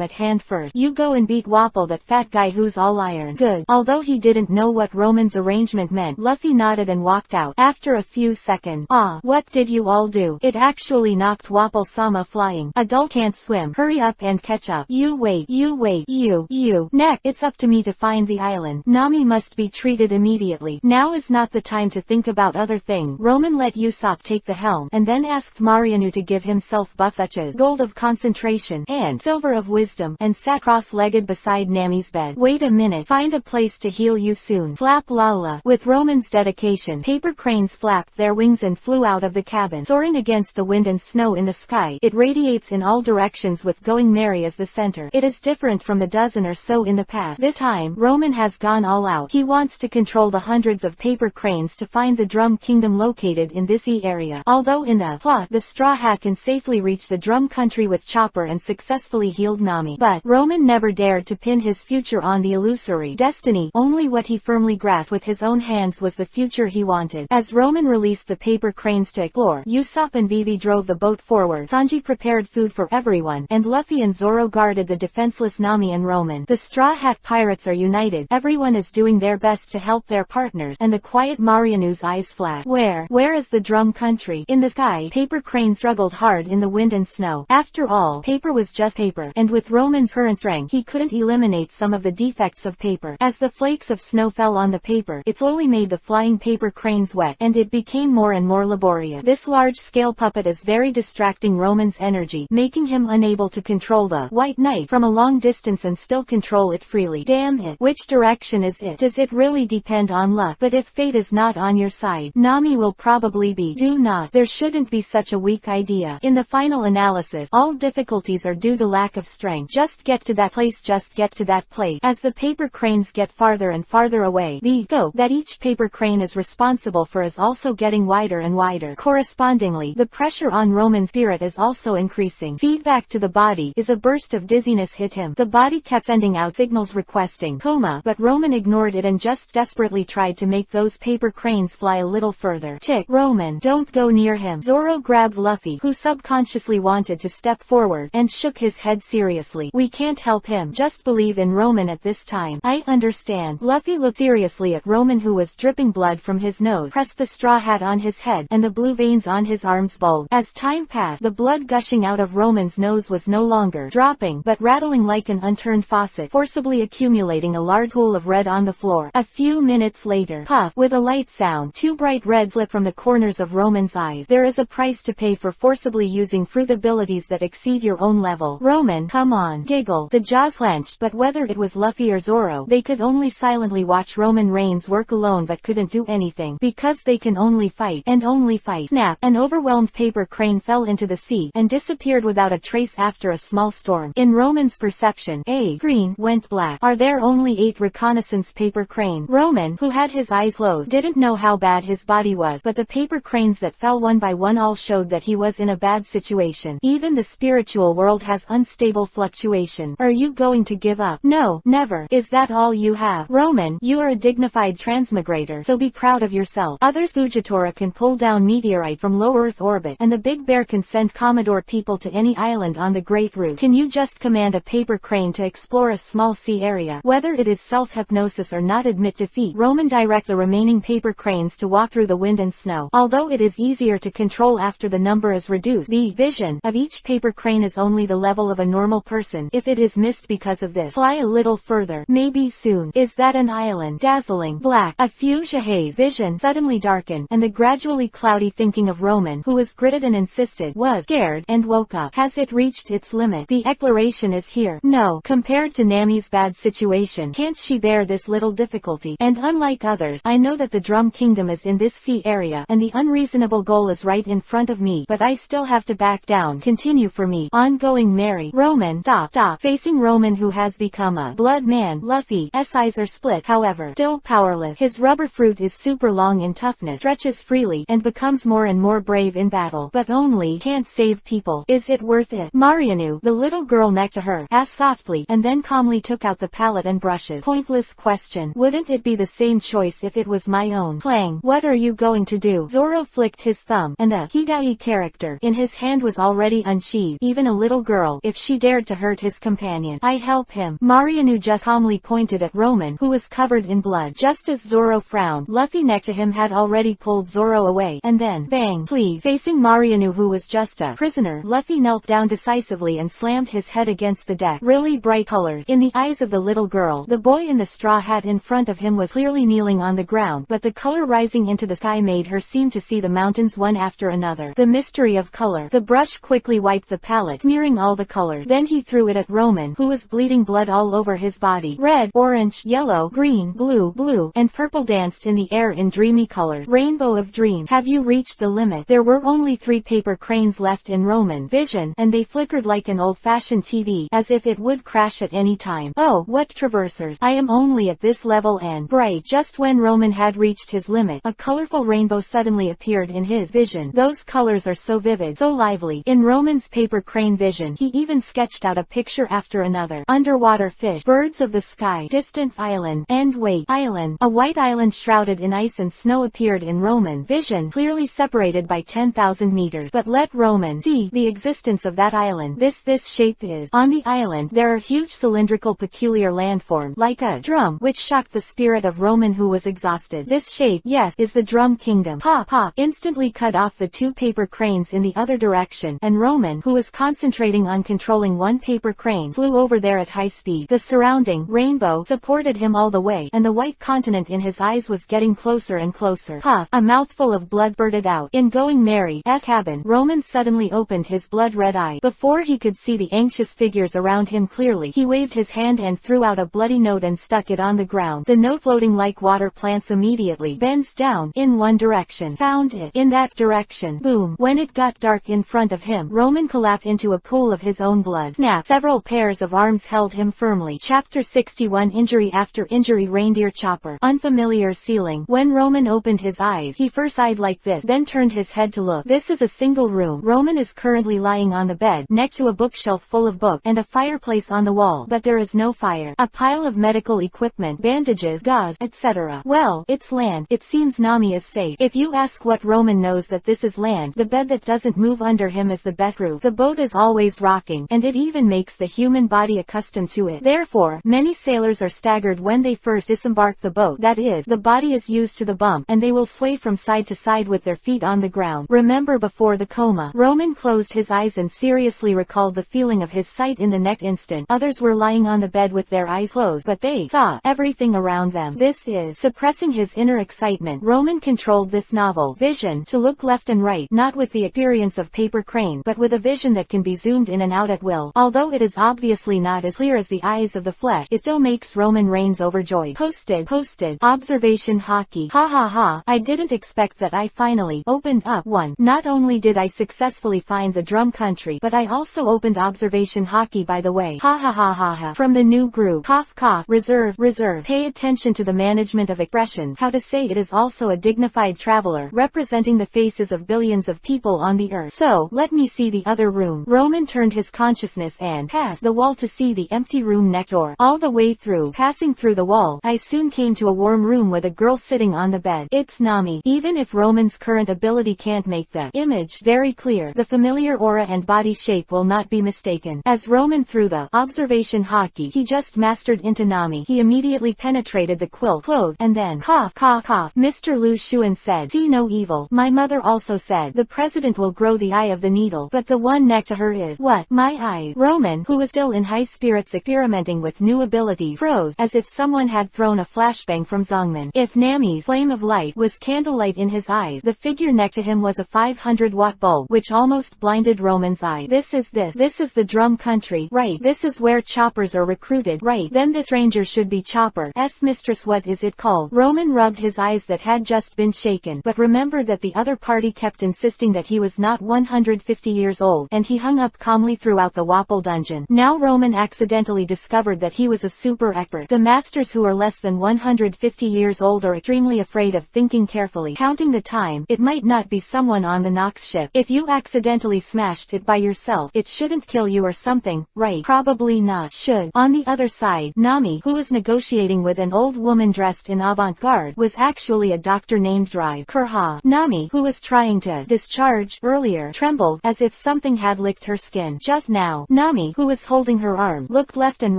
at hand first. You go and beat Wapol, that fat guy who's all iron. Good. Although he didn't know what Roman's arrangement meant, Luffy nodded and walked out. After a few seconds, what did you all do? It actually knocked Wapol-sama flying. Adult can't swim. Hurry up and catch up. You wait. You. Next, it's up to me to find the island. Nami must be treated immediately. Now is not the time to think about other things. Roman let Usopp take the helm, and then asked Mariano to give himself buffs such as gold of concentration and silver of wisdom, and sat cross-legged beside Nami's bed. Wait a minute. Find a place to heal you soon. Flap Lala. With Roman's dedication, paper cranes flapped their wings and flew out of the cabin, soaring against the wind and snow in the sky. It radiates in all directions with Going Merry as the center. It is different from the dozen or so in the past. This time, Roman has gone all out. He wants to control the hundreds of paper cranes to find the Drum Kingdom located in this area. Although in the plot, the Straw Hat can safely reach the Drum Country with Chopper and successfully healed Nami. But Roman never dared to pin his future on the illusory destiny. Only what he firmly grasped with his own hands was the future he wanted. As Roman released the paper cranes to explore, Usopp and Vivi drove the boat forward. Sanji prepared food for everyone, and Luffy and Zoro guarded the defenseless Nami and Roman. The Straw Hat Pirates are united. Everyone is doing their best to help their partners, and the quiet Mariano's eyes flashed. Where is the Drum Country? In the sky, paper cranes struggled hard in the wind and snow. After all, paper was just paper, and with Roman's current strength, he couldn't eliminate some of the defects of paper. As the flakes of snow fell on the paper, it slowly made the flying paper cranes wet, and it became more and more laborious. This large-scale puppet is very distracting Roman's energy, making him unable to control the White Knight from a long distance and still control it freely. Damn it. Which direction is it? Does it really depend on luck? But if fate is not on your side, Nami will probably be. Do not. There shouldn't be such a weak idea. In the final analysis, all difficulties are due to lack of strength. Just get to that place. Just get to that place. As the paper cranes get farther and farther away, the scope that each paper crane is responsible for is also getting wider and wider. Correspondingly, the pressure on Roman's spirit is also increasing. Feedback to the body is a burst of dizziness hit him. The body kept sending out signals requesting coma, but Roman ignored it and just desperately tried to make those paper cranes fly a little further. Tick. Roman, don't go near him. Zoro grabbed Luffy, who subconsciously wanted to step forward, and shook his head seriously. We can't help him. Just believe in Roman at this time. I understand. Luffy looked seriously at Roman, who was dripping blood from his nose, pressed the straw hat on his head, and the blue veins on his arms bulged. As time passed, the blood gushing out of Roman's nose was no longer dropping, but rattling like an unturned faucet, forcibly accumulating a large pool of red on the floor. A few minutes later, puff, with a light sound, two bright reds lit from the corners of Roman's eyes. There is a price to pay for forcibly using fruit abilities that exceed your own level. Roman, come on, giggle. The jaws clenched, but whether it was Luffy or Zoro, they could only silently watch Roman Reigns work alone but couldn't do anything, because they can only fight, and only fight. Snap! An overwhelmed paper crane fell into the sea, and disappeared without a trace after a small storm. In Roman's perception, a green went black. Are there only 8 reconnaissance paper crane? Roman, who had his eyes closed, didn't know how bad his body was, but the paper cranes that fell one by one all showed that he was in a bad situation. Even the spiritual world has unstable fluctuation. Are you going to give up? No, never. Is that all you have? Roman, you are a dignified transmigrator, so be proud of yourself. Others Fujitora can pull down meteorite from low Earth orbit, and the Big Bear can send Commodore people to any island on the Great Route. Can you just command a paper crane to explore a small sea area? Whether it is self-hypnosis or not, admit defeat. Roman, direct the remaining paper cranes to walk through the wind and snow. Although it is easier to control after the number is reduced, the vision of each paper crane is only the level of a normal person. If it is missed because of this, fly a little further. Maybe soon. Is that an island? Dazzling black. A fuchsia haze. Vision suddenly darkened, and the gradually cloudy thinking of Roman, who was gritted and insisted, was scared, and woke up. Has it reached its limit? The exploration is here. No. Compared to Nami's bad situation, can't she bear this little difficulty? And unlike others, I know that the Drum Kingdom is in this sea area, and the unreasonable goal is right in front of me, but I still have to back down. Continue for me. Ongoing Mary. Roman, stop. Facing Roman, who has become a blood man. Luffy's eyes are split, however, still powerless. His rubber fruit is super long in toughness, stretches freely, and becomes more and more brave in battle, but only can't save people. Is it worth it? Marianu, the little girl next to her, asked softly, and then calmly took out the palette and brushes. Pointless question. Wouldn't it be the same choice if it was my own? Clang. What are you going to do? Zoro flicked his thumb, and the Hidai character in his hand was already unsheathed. Even a little girl, if she dared to hurt his companion, I'd help him. Marianu just calmly pointed at Roman, who was covered in blood. Just as Zoro frowned, Luffy next to him had already pulled Zoro away, and then, bang, please. Facing Marianu, who was just a prisoner, Luffy knelt down decisively and slammed his head against the deck. Really bright colored. In the eyes of the little girl, the boy in the straw hat in front of him was clearly kneeling on the ground, but the color rising into the sky made her seem to see the mountains one after another. The mystery of color. The brush quickly wiped the palette, smearing all the colors. Then he threw it at Roman, who was bleeding blood all over his body. Red, orange, yellow, green, blue, and purple danced in the air in dreamy colors. Rainbow of dreams. Have you reached the limit? There were only 3 paper cranes left in Roman's vision, and they flickered like an old-fashioned TV, as if it would crash at any time. Oh, what traversers. I am only at this level and bright. Just when Roman had reached his limit, a colorful rainbow suddenly appeared in his vision. Those colors are so vivid, so lively. In Roman's paper crane vision, he even sketched out a picture after another. Underwater fish, birds of the sky, distant island, and wait, island. A white island shrouded in ice and snow appeared in Roman's vision, clearly separated by 10,000 meters. But let Roman see the existence of that island. This shape is. On the island, there are huge cylindrical peculiar landforms, like a drum, which shocked the spirit of Roman, who was exhausted. This shape, yes, is the Drum Kingdom. Pop, instantly cut off the 2 paper cranes in the other direction, and Roman, who was concentrating on controlling one paper crane, flew over there at high speed. The surrounding rainbow supported him all the way, and the white continent in his eyes was getting closer and closer. Puff, a mouthful of blood blurted out. In going Mary's cabin, Roman suddenly opened his blood-red eye. Before he could see the anxious figures around him clearly, he waved his hand and threw out a bloody note and stuck it on the ground. The note, floating like water plants, immediately bends down in one direction. Found it. In that direction. Boom. When it got dark in front of him, Roman collapsed into a pool of his own blood. Snap. Several pairs of arms held him firmly. Chapter 61. Injury after injury. Reindeer chopper. Unfamiliar ceiling. When Roman opened his eyes, he first sighed like this, then turned his head to look. This is a single room. Roman is currently lying on the bed, next to a bookshelf full of books, and a fireplace on the wall, but there is no fire. A pile of medical equipment, bandages, gauze, etc. Well, it's land. It seems Nami is safe. If you ask what Roman knows, that this is land. The bed that doesn't move under him is the best proof. The boat is always rocking, and it even makes the human body accustomed to it. Therefore, many sailors are staggered when they first disembark the boat. That is, the body is used to the bump, and they will sway from side to side with their feet on the ground. Remember before the coma. Roman closed his eyes and seriously recalled the feeling of his sight in the next instant. Others were lying on the bed with their eyes closed, but they saw everything around them. This is suppressing his inner excitement. Roman controlled this novel vision to look left and right, not with the experience of paper crane, but with a vision that can be zoomed in and out at will. real. Although it is obviously not as clear as the eyes of the flesh, it still makes Roman Reigns overjoyed. Posted. Observation hockey. Ha ha ha. I didn't expect that. I finally opened up one. Not only did I successfully find the drum country, but I also opened observation hockey, by the way. Ha ha ha ha ha. From the new group. Cough cough. Reserve. Pay attention to the management of expressions. How to say it is also a dignified traveler, representing the faces of billions of people on the earth. So, let me see the other room. Roman turned his consciousness and passed the wall to see the empty room next door. All the way through, passing through the wall, I soon came to a warm room with a girl sitting on the bed. It's Nami. Even if Roman's current ability can't make the image very clear, the familiar aura and body shape will not be mistaken. As Roman threw the observation hockey he just mastered into Nami, he immediately penetrated the quilt cloth, and then cough cough cough. Mr. Lu Xuan said, "See no evil." My mother also said, "The president will grow the eye of the needle, but the one next to her is what? My eyes." Roman, who was still in high spirits experimenting with new abilities, froze, as if someone had thrown a flashbang from Zongman. If Nami's flame of light was candlelight in his eyes, the figure next to him was a 500-watt bulb, which almost blinded Roman's eye. This is the drum country, right? This is where choppers are recruited, right? Then this stranger should be Chopper's mistress. What is it called? Roman rubbed his eyes that had just been shaken, but remembered that the other party kept insisting that he was not 150 years old, and he hung up calmly throughout the Wapple dungeon. Now Roman accidentally discovered that he was a super expert. The masters who are less than 150 years old are extremely afraid of thinking carefully, counting the time. It might not be someone on the Nox ship. If you accidentally smashed it by yourself, it shouldn't kill you or something, right? Probably not. Should. On the other side, Nami, who was negotiating with an old woman dressed in avant-garde, was actually a doctor named Drive Kurha. Nami, who was trying to discharge earlier, trembled, as if something had licked her skin. Just now, Nami, who was holding her arm, looked left and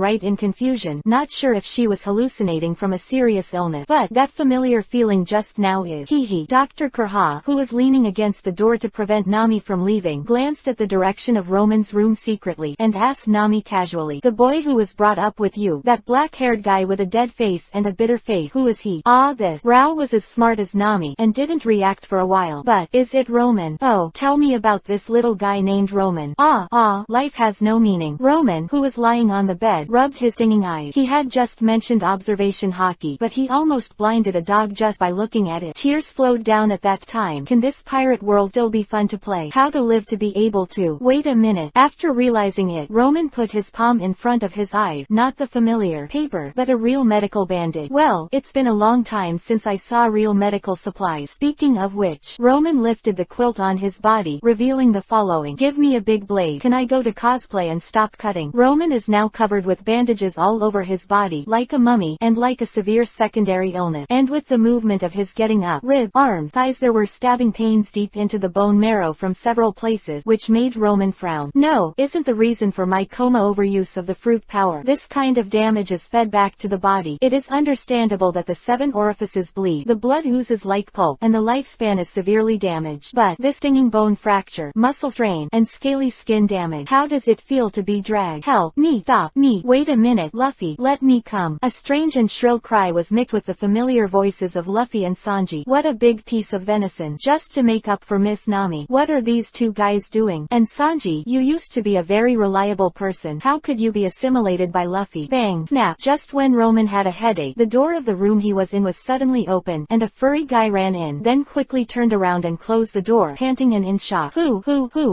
right in confusion, not sure if she was hallucinating from a serious illness. But that familiar feeling just now is hee. Dr. Kurha, who was leaning against the door to prevent Nami from leaving, glanced at the direction of Roman's room secretly, and asked Nami casually, "The boy who was brought up with you, that black-haired guy with a dead face and a bitter face, who is he?" This Rao was as smart as Nami, and didn't react for a while. "But, is it Roman? Oh, tell me about this little guy named Roman." Life has no meaning. Roman, who was lying on the bed, rubbed his stinging eyes. He had just mentioned observation hockey, but he almost blinded a dog just by looking at it. Tears flowed down at that time. Can this pirate world still be fun to play? How to live to be able to wait a minute. After realizing it, Roman put his palm in front of his eyes, not the familiar paper, but a real medical bandage. Well, it's been a long time since I saw real medical supplies. Speaking of which, Roman lifted the quilt on his body, revealing the following. "Give me a big blade. Can I go to cosplay and stop cutting?" Roman is now covered with bandages all over his body, like a mummy, and like a severe secondary illness. And with the movement of his getting up, rib, arms, thighs, there were stabbing pains deep into the bone marrow from several places, which made Roman frown. "No, isn't the reason for my coma overuse of the fruit power. This kind of damage is fed back to the body. It is understandable that the 7 orifices bleed, the blood oozes like pulp, and the lifespan is severely damaged. But this stinging bone fracture, muscle strain, and scaly skin damage. How does it feel to be dragged? Help me! Stop me! Wait a minute, Luffy, let me come." A strange and shrill cry was mixed with the familiar voices of Luffy and Sanji. "What a big piece of venison. Just to make up for Miss Nami. What are these two guys doing? And Sanji, you used to be a very reliable person. How could you be assimilated by Luffy?" Bang! Snap! Just when Roman had a headache, the door of the room he was in was suddenly opened, and a furry guy ran in, then quickly turned around and closed the door, panting and in shock. Who?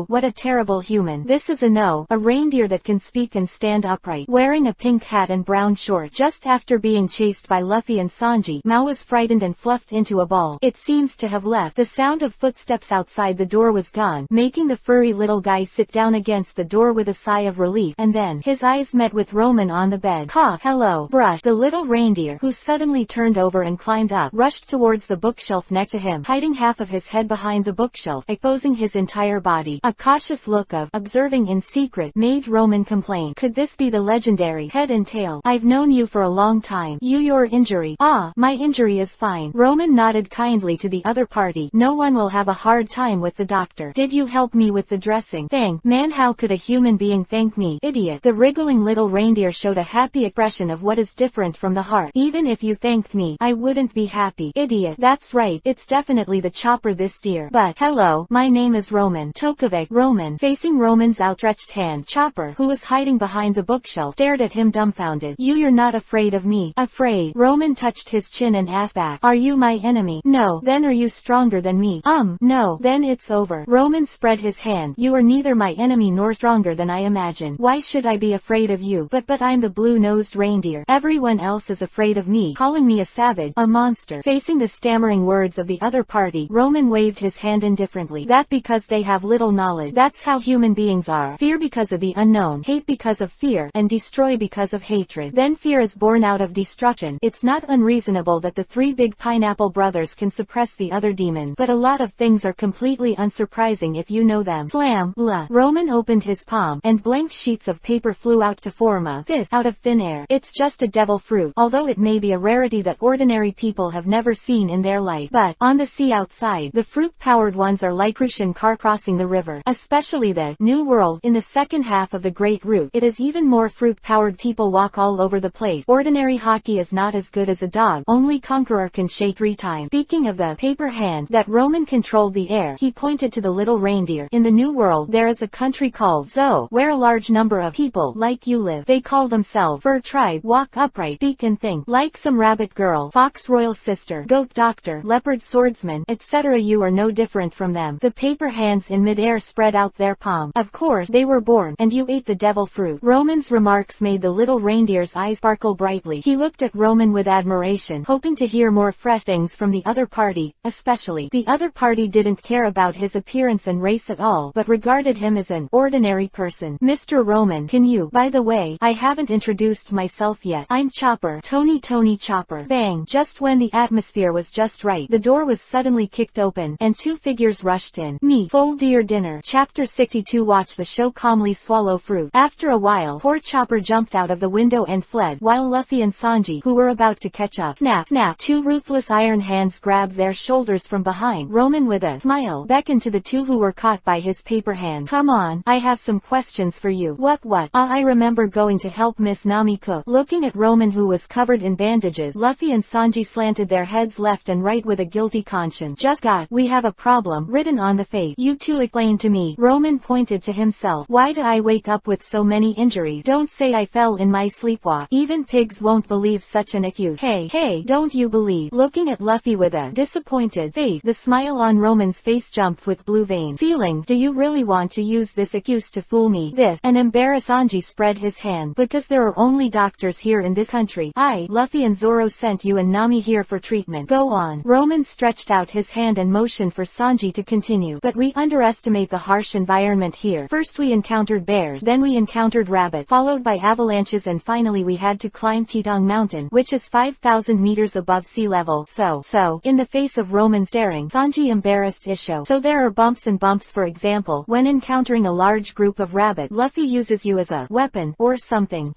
What a terrible human. This is a reindeer that can speak and stand upright, wearing a pink hat and brown shorts. Just after being chased by Luffy and Sanji, Mao was frightened and fluffed into a ball. It seems to have left. The sound of footsteps outside the door was gone, making the furry little guy sit down against the door with a sigh of relief, and then his eyes met with Roman on the bed. Cough! "Hello, brush." The little reindeer, who suddenly turned over and climbed up, rushed towards the bookshelf next to him, hiding half of his head behind the bookshelf, exposing his entire body. A cautious look of observing in secret made Roman complain. "Could this be the legendary Head and Tail? I've known you for a long time. Your injury?" My injury is fine." Roman nodded kindly to the other party. "No one will have a hard time with the doctor. Did you help me with the dressing?" "Thank man, how could a human being thank me, idiot?" The wriggling little reindeer showed a happy expression of what is different from the heart. "Even if you thanked me, I wouldn't be happy, idiot." "That's right, it's definitely the chopper this dear. But, hello, my name is Roman Tokovic." Roman, facing Roman's outstretched hand, hand. Chopper, who was hiding behind the bookshelf, stared at him dumbfounded. You're not afraid of me? Afraid? Roman touched his chin and asked back. Are you my enemy? No. Then are you stronger than me? No. Then it's over. Roman spread his hand. You are neither my enemy nor stronger than I imagine. Why should I be afraid of you? But I'm the blue-nosed reindeer. Everyone else is afraid of me, calling me a savage, a monster. Facing the stammering words of the other party, Roman waved his hand indifferently. That's because they have little knowledge. That's how human beings are. Fear because of the unknown, hate because of fear, and destroy because of hatred. Then fear is born out of destruction. It's not unreasonable that the three big pineapple brothers can suppress the other demon, but a lot of things are completely unsurprising if you know them. Slam! La! Roman opened his palm, and blank sheets of paper flew out to form a fist out of thin air. It's just a devil fruit, although it may be a rarity that ordinary people have never seen in their life. But, on the sea outside, the fruit-powered ones are like Crucian car crossing the river, especially the New World. In the second half of the Great Route, it is even more fruit-powered. People walk all over the place. Ordinary hockey is not as good as a dog. Only Conqueror can shake 3 times. Speaking of the paper hand that Roman controlled the air, he pointed to the little reindeer. In the New World, there is a country called Zo, where a large number of people like you live. They call themselves Fur Tribe, walk upright, speak and think like some rabbit girl, fox royal sister, goat doctor, leopard swordsman, etc. You are no different from them. The paper hands in midair spread out their palm. Of course, they were born, and you ate the devil fruit. Roman's remarks made the little reindeer's eyes sparkle brightly. He looked at Roman with admiration, hoping to hear more fresh things from the other party, especially. The other party didn't care about his appearance and race at all, but regarded him as an ordinary person. Mr. Roman, can you, by the way, I haven't introduced myself yet. I'm Chopper, Tony Chopper. Bang! Just when the atmosphere was just right, the door was suddenly kicked open, and 2 figures rushed in. Me, full dear dinner. Chapter 62. Watch the show calmly swallow fruit. After a while, poor Chopper jumped out of the window and fled, while Luffy and Sanji, who were about to catch up, snap, snap. 2 ruthless iron hands grabbed their shoulders from behind. Roman, with a smile, beckoned to the 2 who were caught by his paper hand. Come on, I have some questions for you. What? I remember going to help Miss Nami cook. Looking at Roman, who was covered in bandages, Luffy and Sanji slanted their heads left and right with a guilty conscience. We have a problem written on the face. You 2 explain to me. Roman pointed to himself. Why did I wake up with so many injuries? Don't say I fell in my sleepwalk. Even pigs won't believe such an excuse. Hey, don't you believe? Looking at Luffy with a disappointed face, the smile on Roman's face jumped with blue vein feelings. Do you really want to use this excuse to fool me? This, and embarrassed Sanji spread his hand. Because there are only doctors here in this country. Luffy and Zoro sent you and Nami here for treatment. Go on. Roman stretched out his hand and motioned for Sanji to continue. But we underestimate the harsh environment here. First we encountered bears, then we encountered rabbits, followed by avalanches, and finally we had to climb Titong Mountain, which is 5,000 meters above sea level. So, in the face of Roman staring, Sanji embarrassed Isho. So there are bumps and bumps. For example, when encountering a large group of rabbits, Luffy uses you as a weapon, or something.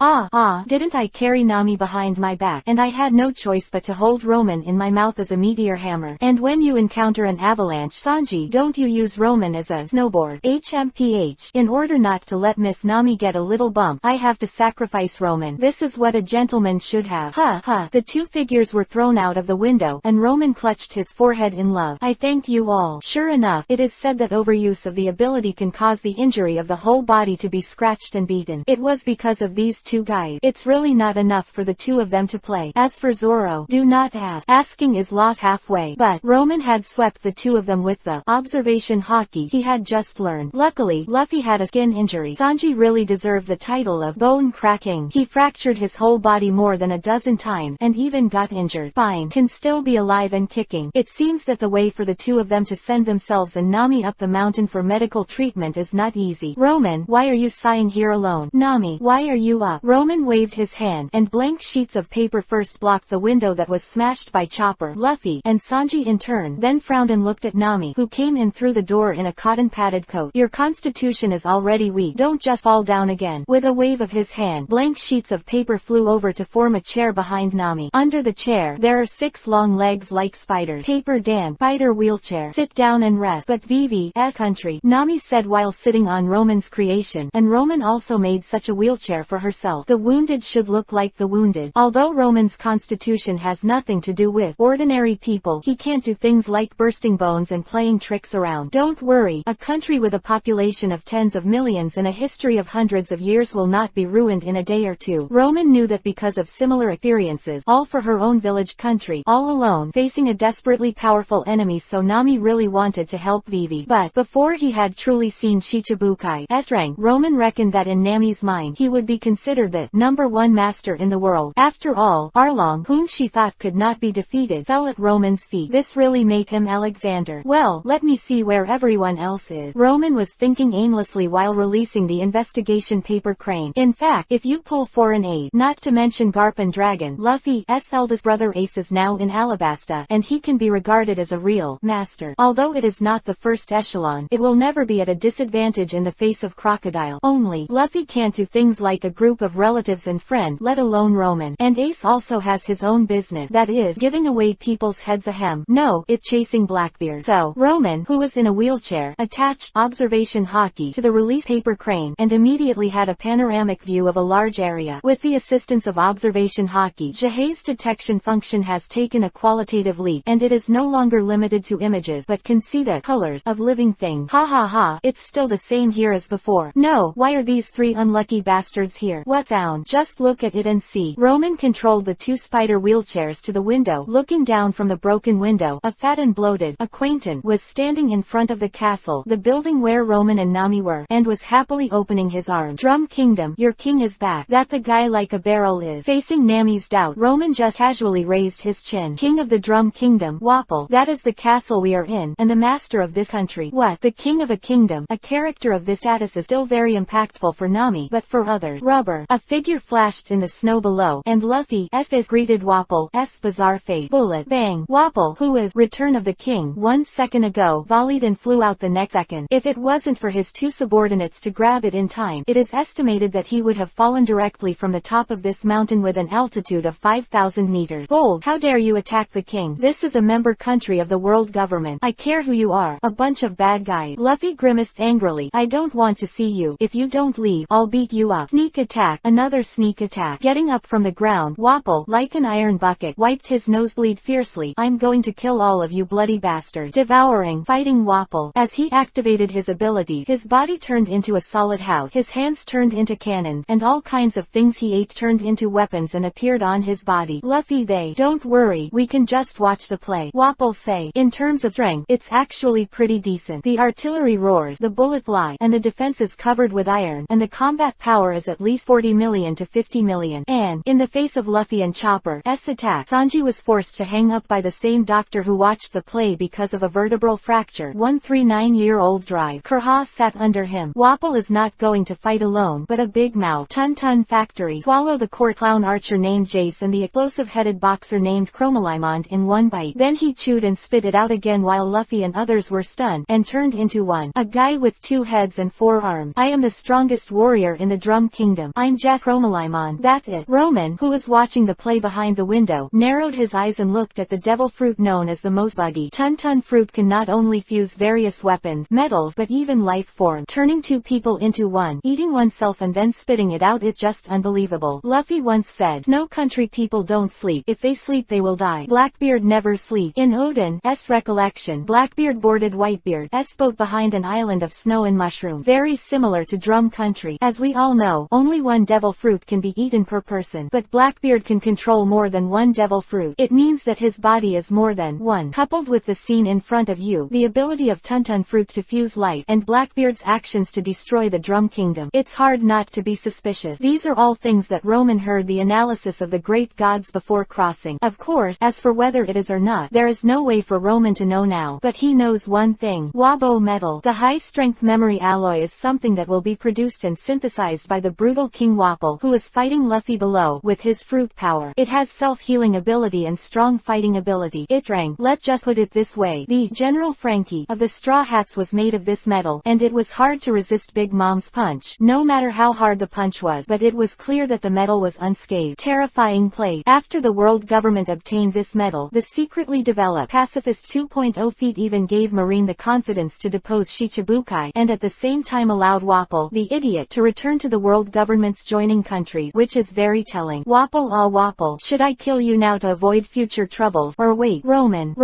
Didn't I carry Nami behind my back, and I had no choice but to hold Roman in my mouth as a meteor hammer. And when you encounter an avalanche, Sanji, don't you use Roman as a snowboard? HMPH. In order not to let Miss Nami get a little bump, I have to sacrifice Roman. This is what a gentleman should have. The 2 figures were thrown out of the window, and Roman clutched his forehead in love. I thank you all. Sure enough, it is said that overuse of the ability can cause the injury of the whole body to be scratched and beaten. It was because of these 2 guys. It's really not enough for the 2 of them to play. As for Zoro, do not ask. Asking is lost halfway. But Roman had swept the 2 of them with the observation hockey he had just learned. Luckily, Luffy had a skin injury. Sanji really deserved the title of bone cracking. He fractured his whole body more than a dozen times, and even got injured. Fine, can still be alive and kicking. It seems that the way for the 2 of them to send themselves and Nami up the mountain for medical treatment is not easy. Roman, why are you sighing here alone? Nami, why are you up? Roman waved his hand, and blank sheets of paper first blocked the window that was smashed by Chopper, Luffy, and Sanji in turn, then frowned and looked at Nami, who came in through the door in a cotton-padded coat. Your constitution is already weak. Don't just fall down again. With a wave of his hand, blank sheets of paper flew over to form a chair behind Nami. Under the chair, there are 6 long legs like spiders. Paper Dan, spider wheelchair. Sit down and rest. But VV's country, Nami said while sitting on Roman's creation, and Roman also made such a wheelchair for herself. The wounded should look like the wounded. Although Roman's constitution has nothing to do with ordinary people, he can't do things like bursting bones and playing tricks around. Don't worry, a country with a population of tens of millions millions and a history of hundreds of years will not be ruined in a day or two. Roman knew that because of similar experiences, all for her own village country, all alone, facing a desperately powerful enemy, so Nami really wanted to help Vivi. But before he had truly seen Shichibukai's rank, Roman reckoned that in Nami's mind he would be considered the #1 master in the world. After all, Arlong, whom she thought could not be defeated, fell at Roman's feet. This really made him Alexander. Well, let me see where everyone else is. Roman was thinking aimlessly while releasing the investigation paper crane. In fact, if you pull foreign aid, not to mention Garp and Dragon, Luffy's eldest brother Ace is now in Alabasta, and he can be regarded as a real master. Although it is not the first echelon, it will never be at a disadvantage in the face of Crocodile. Only, Luffy can't do things like a group of relatives and friends, let alone Roman. And Ace also has his own business, that is, giving away people's heads ahem. No, it's chasing Blackbeard. So, Roman, who was in a wheelchair, attached observation hockey to the release paper crane, and immediately had a panoramic view of a large area. With the assistance of observation hockey, Jihei's detection function has taken a qualitative leap, and it is no longer limited to images but can see the colors of living things. Ha ha ha, it's still the same here as before. No, why are these three unlucky bastards here? What sound? Just look at it and see. Roman controlled the two spider wheelchairs to the window. Looking down from the broken window, a fat and bloated acquaintance was standing in front of the castle, the building where Roman and Nami were, and was happily opening his arms. Drum Kingdom, your king is back. That the guy like a barrel is. Facing Nami's doubt, Roman just casually raised his chin. King of the Drum Kingdom, Wapple. That is the castle we are in, and the master of this country. What? The king of a kingdom? A character of this status is still very impactful for Nami, but for others. Rubber. A figure flashed in the snow below, and Luffy's face greeted Wapple's bizarre face. Bullet. Bang. Wapple, who was Return of the King 1 second ago, volleyed and flew out the next second. If it wasn't for his two subordinates to grab it in time, it is estimated that he would have fallen directly from the top of this mountain with an altitude of 5,000 meters. Bold. How dare you attack the king? This is a member country of the world government. I care who you are. A bunch of bad guys. Luffy grimaced angrily. I don't want to see you. If you don't leave, I'll beat you up. Sneak attack. Another sneak attack. Getting up from the ground, Wapple, like an iron bucket, wiped his nosebleed fiercely. I'm going to kill all of you bloody bastards. Devouring. Fighting Wapple. As he activated his ability, his body turned into a solid house. His hands turned into cannons, and all kinds of things he ate turned into weapons and appeared on his body. Luffy, don't worry, we can just watch the play. Wapple say, in terms of strength, it's actually pretty decent. The artillery roars, the bullets fly, and the defense is covered with iron, and the combat power is at least 40 million to 50 million. And, in the face of Luffy and Chopper's attack, Sanji was forced to hang up by the same doctor who watched the play because of a vertebral fracture. 139-year-old drive. Kurha sat under him. Wapple is not going to fight alone, but a big mouth. Tun factory. Swallow the court clown archer named Jace and the explosive-headed boxer named Chromolimond in one bite. Then he chewed and spit it out again while Luffy and others were stunned, and turned into one. A guy with 2 heads and 4 arms. I am the strongest warrior in the Drum Kingdom. I'm just Chromolimond. That's it. Roman, who was watching the play behind the window, narrowed his eyes and looked at the devil fruit known as the most buggy. Tun fruit can not only fuse various weapons, metals, but even life form, turning 2 people into one, eating oneself and then spitting it out. It's just unbelievable. Luffy once said, Snow Country people don't sleep. If they sleep they will die. Blackbeard never sleep. In Odin's recollection, Blackbeard boarded Whitebeard's boat behind an island of snow and mushroom, very similar to Drum Country. As we all know, only one devil fruit can be eaten per person, but Blackbeard can control more than one devil fruit. It means that his body is more than one. Coupled with the scene in front of you, the ability of Tun fruit to fuse life, and Blackbeard's actions to destroy the Drum Kingdom, it's hard not to be suspicious. These are all things that Roman heard the analysis of the great gods before crossing. Of course, as for whether it is or not, there is no way for Roman to know now, but he knows one thing. Wabo metal. The high-strength memory alloy is something that will be produced and synthesized by the brutal King Wapple, who is fighting Luffy below, with his fruit power. It has self-healing ability and strong fighting ability. It rang. Let's just put it this way. The General Frankie of the Straw Hats was made of this metal, and it was hard to resist Big Mom's punch, no matter how hard the punch was, but it was clear that the metal was unscathed. Terrifying play. After the world government obtained this metal, the secretly developed Pacifist 2.0 feat even gave Marine the confidence to depose Shichibukai, and at the same time allowed Wapple, the idiot, to return to the world government's joining countries, which is very telling. Wapple, Wapple, should I kill you now to avoid future troubles, or wait? Roman,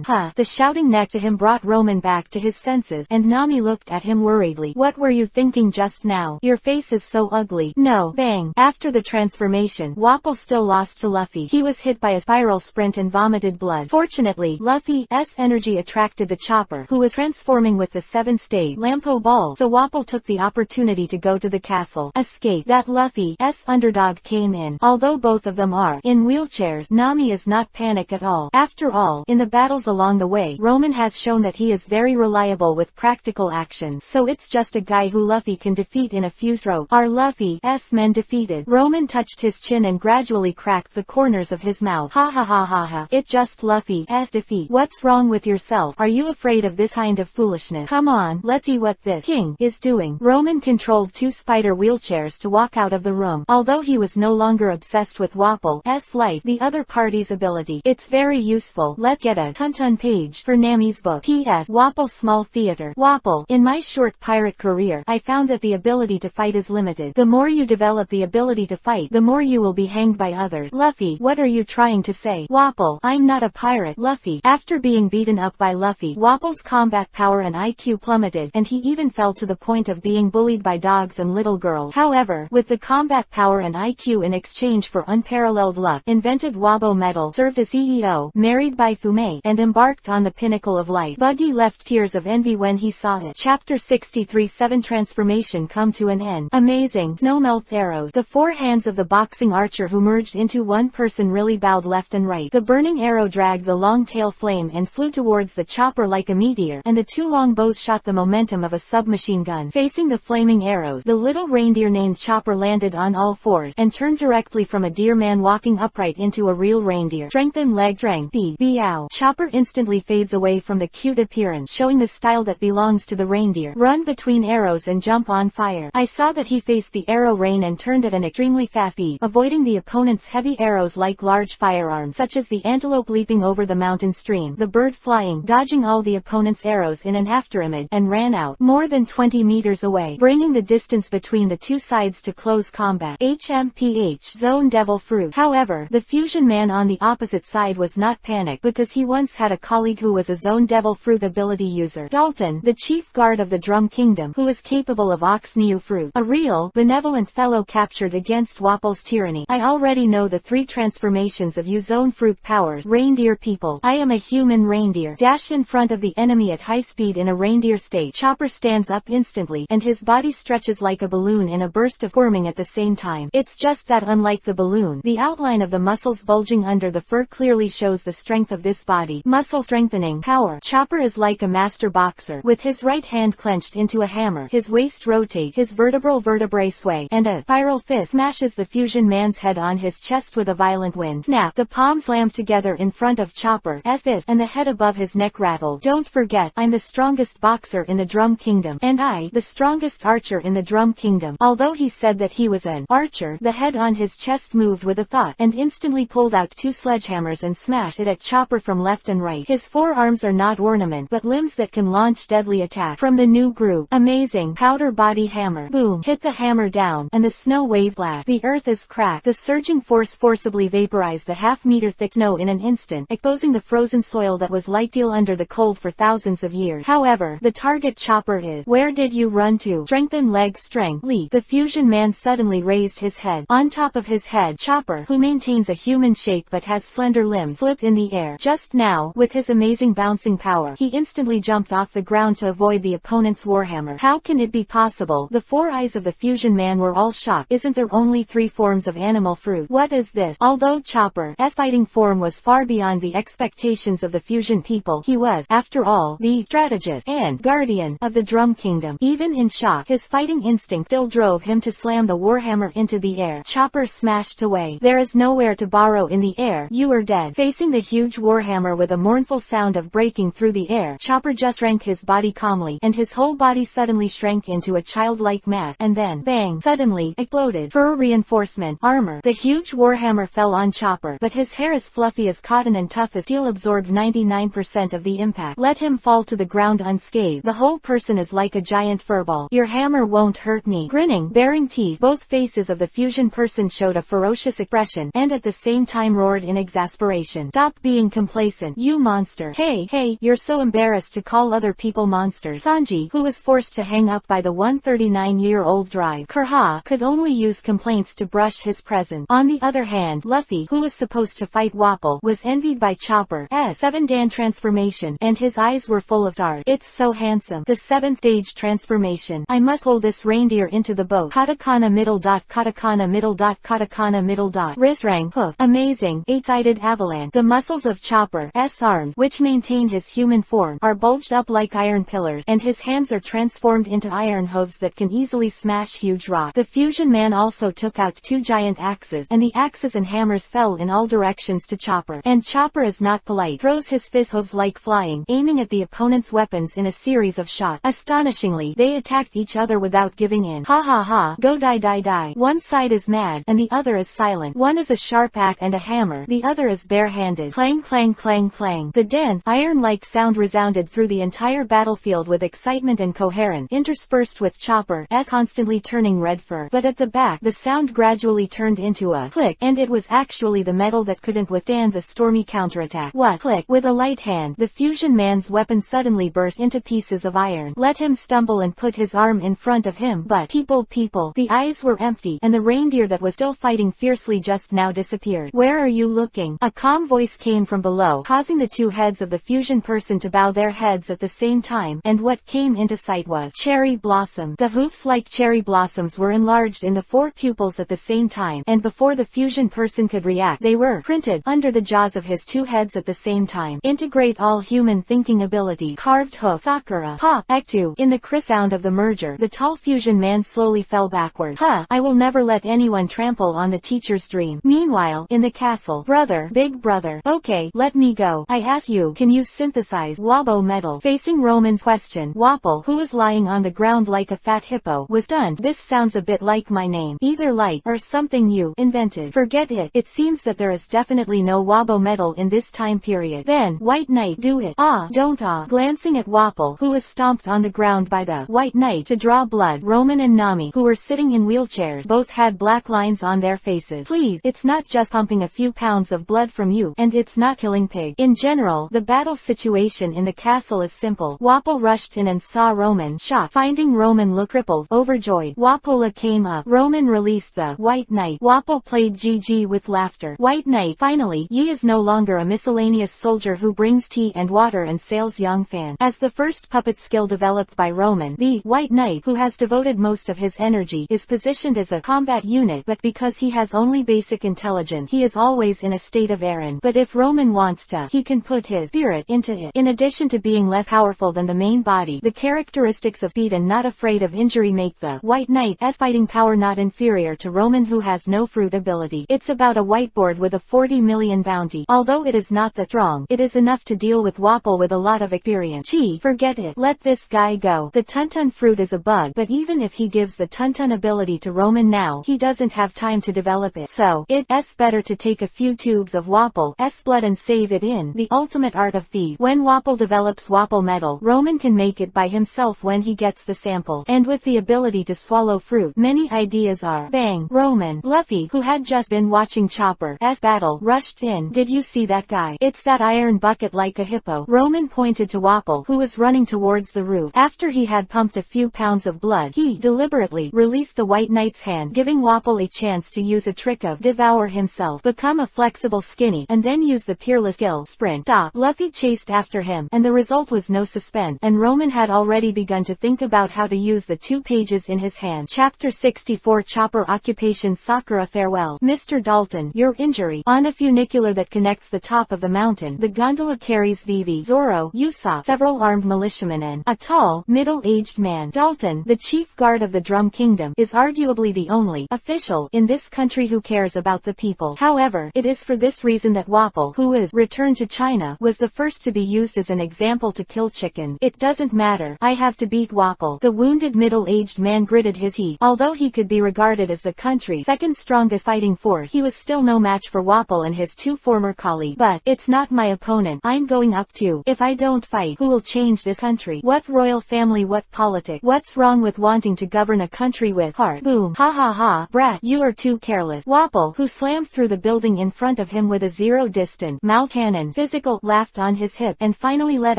Huh. The shouting next to him brought Roman back to his senses, and Nami looked at him worriedly. What What were you thinking just now? Your face is so ugly. No. Bang. After the transformation, Wapol still lost to Luffy. He was hit by a spiral sprint and vomited blood. Fortunately, Luffy's energy attracted the chopper, who was transforming with the 7-stage Lampo ball, so Wapol took the opportunity to go to the castle. Escape. That Luffy's underdog came in. Although both of them are in wheelchairs, Nami is not panic at all. After all, in the battles along the way, Roman has shown that he is very reliable with practical actions, so it's just a guy who Luffy can defeat in a few strokes. Are Luffy's men defeated? Roman touched his chin and gradually cracked the corners of his mouth. Ha ha ha ha ha. It's just Luffy's defeat. What's wrong with yourself? Are you afraid of this kind of foolishness? Come on, let's see what this king is doing. Roman controlled 2 spider wheelchairs to walk out of the room. Although he was no longer obsessed with Wapol's life, the other party's ability, it's very useful. Let's get a Tun page for Nami's book. P.S. Wapol Small Theater. Wapol, in my short pirate career, I found that the ability to fight is limited. The more you develop the ability to fight, the more you will be hanged by others. Luffy, what are you trying to say? Wapol, I'm not a pirate. Luffy, after being beaten up by Luffy, Wapol's combat power and IQ plummeted, and he even fell to the point of being bullied by dogs and little girls. However, with the combat power and IQ in exchange for unparalleled luck, invented Wabo Metal, served as CEO, married by Fume, and embarked on the pinnacle of life. Buggy left tears of envy when he saw it. Chapter 63 7 Transformation come to an end. Amazing. Snowmelt arrows. The 4 hands of the boxing archer who merged into one person really bowed left and right. The burning arrow dragged the long tail flame and flew towards the chopper like a meteor, and the 2 long bows shot the momentum of a submachine gun. Facing the flaming arrows, the little reindeer named Chopper landed on all 4s, and turned directly from a deer man walking upright into a real reindeer. Strengthen leg strength. Ow. Chopper instantly fades away from the cute appearance, showing the style that belongs to the reindeer. Run between arrows and jump on fire. I saw that he faced the arrow rain and turned at an extremely fast speed, avoiding the opponent's heavy arrows like large firearms, such as the antelope leaping over the mountain stream, the bird flying, dodging all the opponent's arrows in an afterimage, and ran out more than 20 meters away, bringing the distance between the 2 sides to close combat. HMPH Zone Devil Fruit. However, the fusion man on the opposite side was not panicked, because he once had a colleague who was a Zone Devil Fruit ability user. Dalton, the chief guard of the Drum Kingdom, who is capable of Ox Neo Fruit, a real, benevolent fellow captured against Wapol's tyranny. I already know the 3 transformations of Zone Fruit powers. Reindeer people. I am a human reindeer. Dash in front of the enemy at high speed in a reindeer state. Chopper stands up instantly, and his body stretches like a balloon in a burst of squirming at the same time. It's just that unlike the balloon, the outline of the muscles bulging under the fur clearly shows the strength of this body. Muscle strengthening power. Chopper is like a master boxer, with his right hand clenched into a hammer, his waist rotate, his vertebrae sway, and a spiral fist smashes the fusion man's head on his chest with a violent wind. Snap. The palms slammed together in front of Chopper as fist, and the head above his neck rattled. Don't forget, I'm the strongest boxer in the Drum Kingdom, and I, the strongest archer in the Drum Kingdom. Although he said that he was an archer, the head on his chest moved with a thought, and instantly pulled out 2 sledgehammers and smashed it at Chopper from left and right. His 4 arms are not ornament, but limbs that can launch deadly attacks. From the new group, amazing powder body hammer. Boom. Hit the hammer down, and the snow waved black. The earth is cracked. The surging force forcibly vaporized the half-meter thick snow in an instant, exposing the frozen soil that was like steel under the cold for thousands of years. However, the target Chopper is. Where did you run to? Strengthen leg strength. Leap. The fusion man suddenly raised his head. On top of his head, Chopper, who maintains a human shape but has slender limbs, flipped in the air. Just now, with his amazing bouncing power, he instantly jumped off the ground to avoid the opponent's warhammer. How can it be possible? The 4 eyes of the fusion man were all shocked. Isn't there only 3 forms of animal fruit? What is this? Although Chopper's fighting form was far beyond the expectations of the fusion people, he was, after all, the strategist and guardian of the Drum Kingdom. Even in shock, his fighting instinct still drove him to slam the warhammer into the air. Chopper smashed away. There is nowhere to borrow in the air. You are dead. Facing the huge warhammer with a mournful sound of breaking through the air, Chopper just shrank his body calmly, and his whole body suddenly shrank into a childlike mass, and then, bang, suddenly, exploded. Fur reinforcement. Armor. The huge warhammer fell on Chopper, but his hair as fluffy as cotton and tough as steel absorbed 99% of the impact. Let him fall to the ground unscathed. The whole person is like a giant furball. Your hammer won't hurt me. Grinning, baring teeth, both faces of the fusion person showed a ferocious expression, and at the same time roared in exasperation. Stop being complacent, you monster. Hey, you're so embarrassed to call other people monsters. Sanji, who was forced to hang up by the 139-year-old drive. Kurha could only use complaints to brush his presence. On the other hand, Luffy, who was supposed to fight Wapol, was envied by Chopper's 7-dan transformation, and his eyes were full of stars. It's so handsome. The 7th stage transformation. I must pull this reindeer into the boat. Katakana middle dot, katakana middle dot, katakana middle dot. Wrist-rang hoof. Amazing. 8-sided avalanche. The muscles of Chopper's arms, which maintain his human form, are bulged up like iron pillars, and his hands are transformed into iron hooves that can easily smash huge rocks. The Fusion Man also took out 2 giant axes, and the axes and hammers fell in all directions to Chopper. And Chopper is not polite, throws his fist hooves like flying, aiming at the opponent's weapons in a series of shots. Astonishingly, they attacked each other without giving in. Ha ha ha, go die die die. One side is mad, and the other is silent. One is a sharp axe and a hammer, the other is bare-handed. Clang clang clang clang. The dense, iron-like sound resounded through the entire battlefield with excitement and coherence, interspersed with Chopper's constantly turning red fur. But at the back, the sound gradually turned into a click, and it was actually the metal that couldn't withstand the stormy counterattack. What? Click. With a light hand, the Fusion Man's weapon suddenly burst into pieces of iron. Let him stumble and put his arm in front of him, but people, the eyes were empty, and the reindeer that was still fighting fiercely just now disappeared. Where are you looking? A calm voice came from below, causing the 2 heads of the fusion person to bow their heads at the same time, and what came into sight was cherry blossom. The hoofs like cherry blossoms were enlarged in the 4 pupils at the same time, and before the fusion person could react, they were printed under the jaws of his 2 heads at the same time. Integrate all human thinking ability. Carved hoof. Sakura. Pop. Act 2. In the sound of the merger, the tall fusion man slowly fell backward. I will never let anyone trample on the teacher's dream. Meanwhile, in the castle, brother, big brother, okay, let me go. I ask you, can you synthesize Wabo metal? Facing Roman's question, Wapol, who was lying on the ground like a fat hippo, was stunned. This sounds a bit like my name. Either light, or something you invented. Forget it. It seems that there is definitely no Wabo metal in this time period. Then, White Knight, do it. Don't. Glancing at Wapol, who was stomped on the ground by the White Knight to draw blood, Roman and Nami, who were sitting in wheelchairs, both had black lines on their faces. Please, it's not just pumping a few pounds of blood from you, and it's not killing pig. In general, the battle situation in the castle is simple. Wapol rushed in and saw Roman, shocked. Finding Roman look crippled, overjoyed, Wapola came up. Roman released the White Knight. Wapol played GG with laughter. White Knight, finally, ye is no longer a miscellaneous soldier who brings tea and water and sails young fan. As the first puppet skill developed by Roman, the White Knight, who has devoted most of his energy, is positioned as a combat unit, but because he has only basic intelligence, he is always in a state of errand. But if Roman wants to, he can put his spirit into it. In addition to being less powerful than the main body, the characteristics of speed and not afraid of injury make the White Knight's fighting power not inferior to Roman, who has no fruit ability. It's about a whiteboard with a 40 million bounty. Although it is not that strong, it is enough to deal with Wapol with a lot of experience. Gee, forget it. Let this guy go. The Tuntun fruit is a bug, but even if he gives the Tuntun ability to Roman now, he doesn't have time to develop it. So, it's better to take a few tubes of Wapol's blood and save it in the ultimate art of thief. When Wapol develops Wapol metal, Roman can make it by himself when he gets the sample. And with the ability to swallow fruit, many ideas are bang. Roman. Luffy, who had just been watching Chopper's battle, rushed in. Did you see that guy? It's that iron bucket like a hippo. Roman pointed to Wapol, who was running towards the roof. After he had pumped a few pounds of blood, he deliberately released the White Knight's hand, giving Wapol a chance to use a trick of devour himself, become a flexible skinny, and then use the peerless skill sprint. Stop. Luffy chased after him, and the result was no suspense, and Roman had already begun to think about how to use the 2 pages in his hand. Chapter 64 Chopper Occupation Sakura Farewell. Mr. Dalton, your injury. On a funicular that connects the top of the mountain, the gondola carries Vivi, Zoro, Usopp, several armed militiamen and a tall, middle-aged man. Dalton, the chief guard of the Drum Kingdom, is arguably the only official in this country who cares about the people. However, it is for this reason that Wapol, who is returned to China, was the first to be used as an example to kill chickens. It doesn't matter. I have to beat Wapol. The wounded middle-aged man gritted his teeth. Although he could be regarded as the country's second strongest fighting force, he was still no match for Wapol and his 2 former colleagues. But, it's not my opponent I'm going up to. If I don't fight, who will change this country? What royal family? What politics? What's wrong with wanting to govern a country with heart? Boom. Ha ha ha. Brat, you are too careless. Wapol, who slammed through the building in front of him with a zero-distance mouth cannon, physical, laughed on his hip, and finally let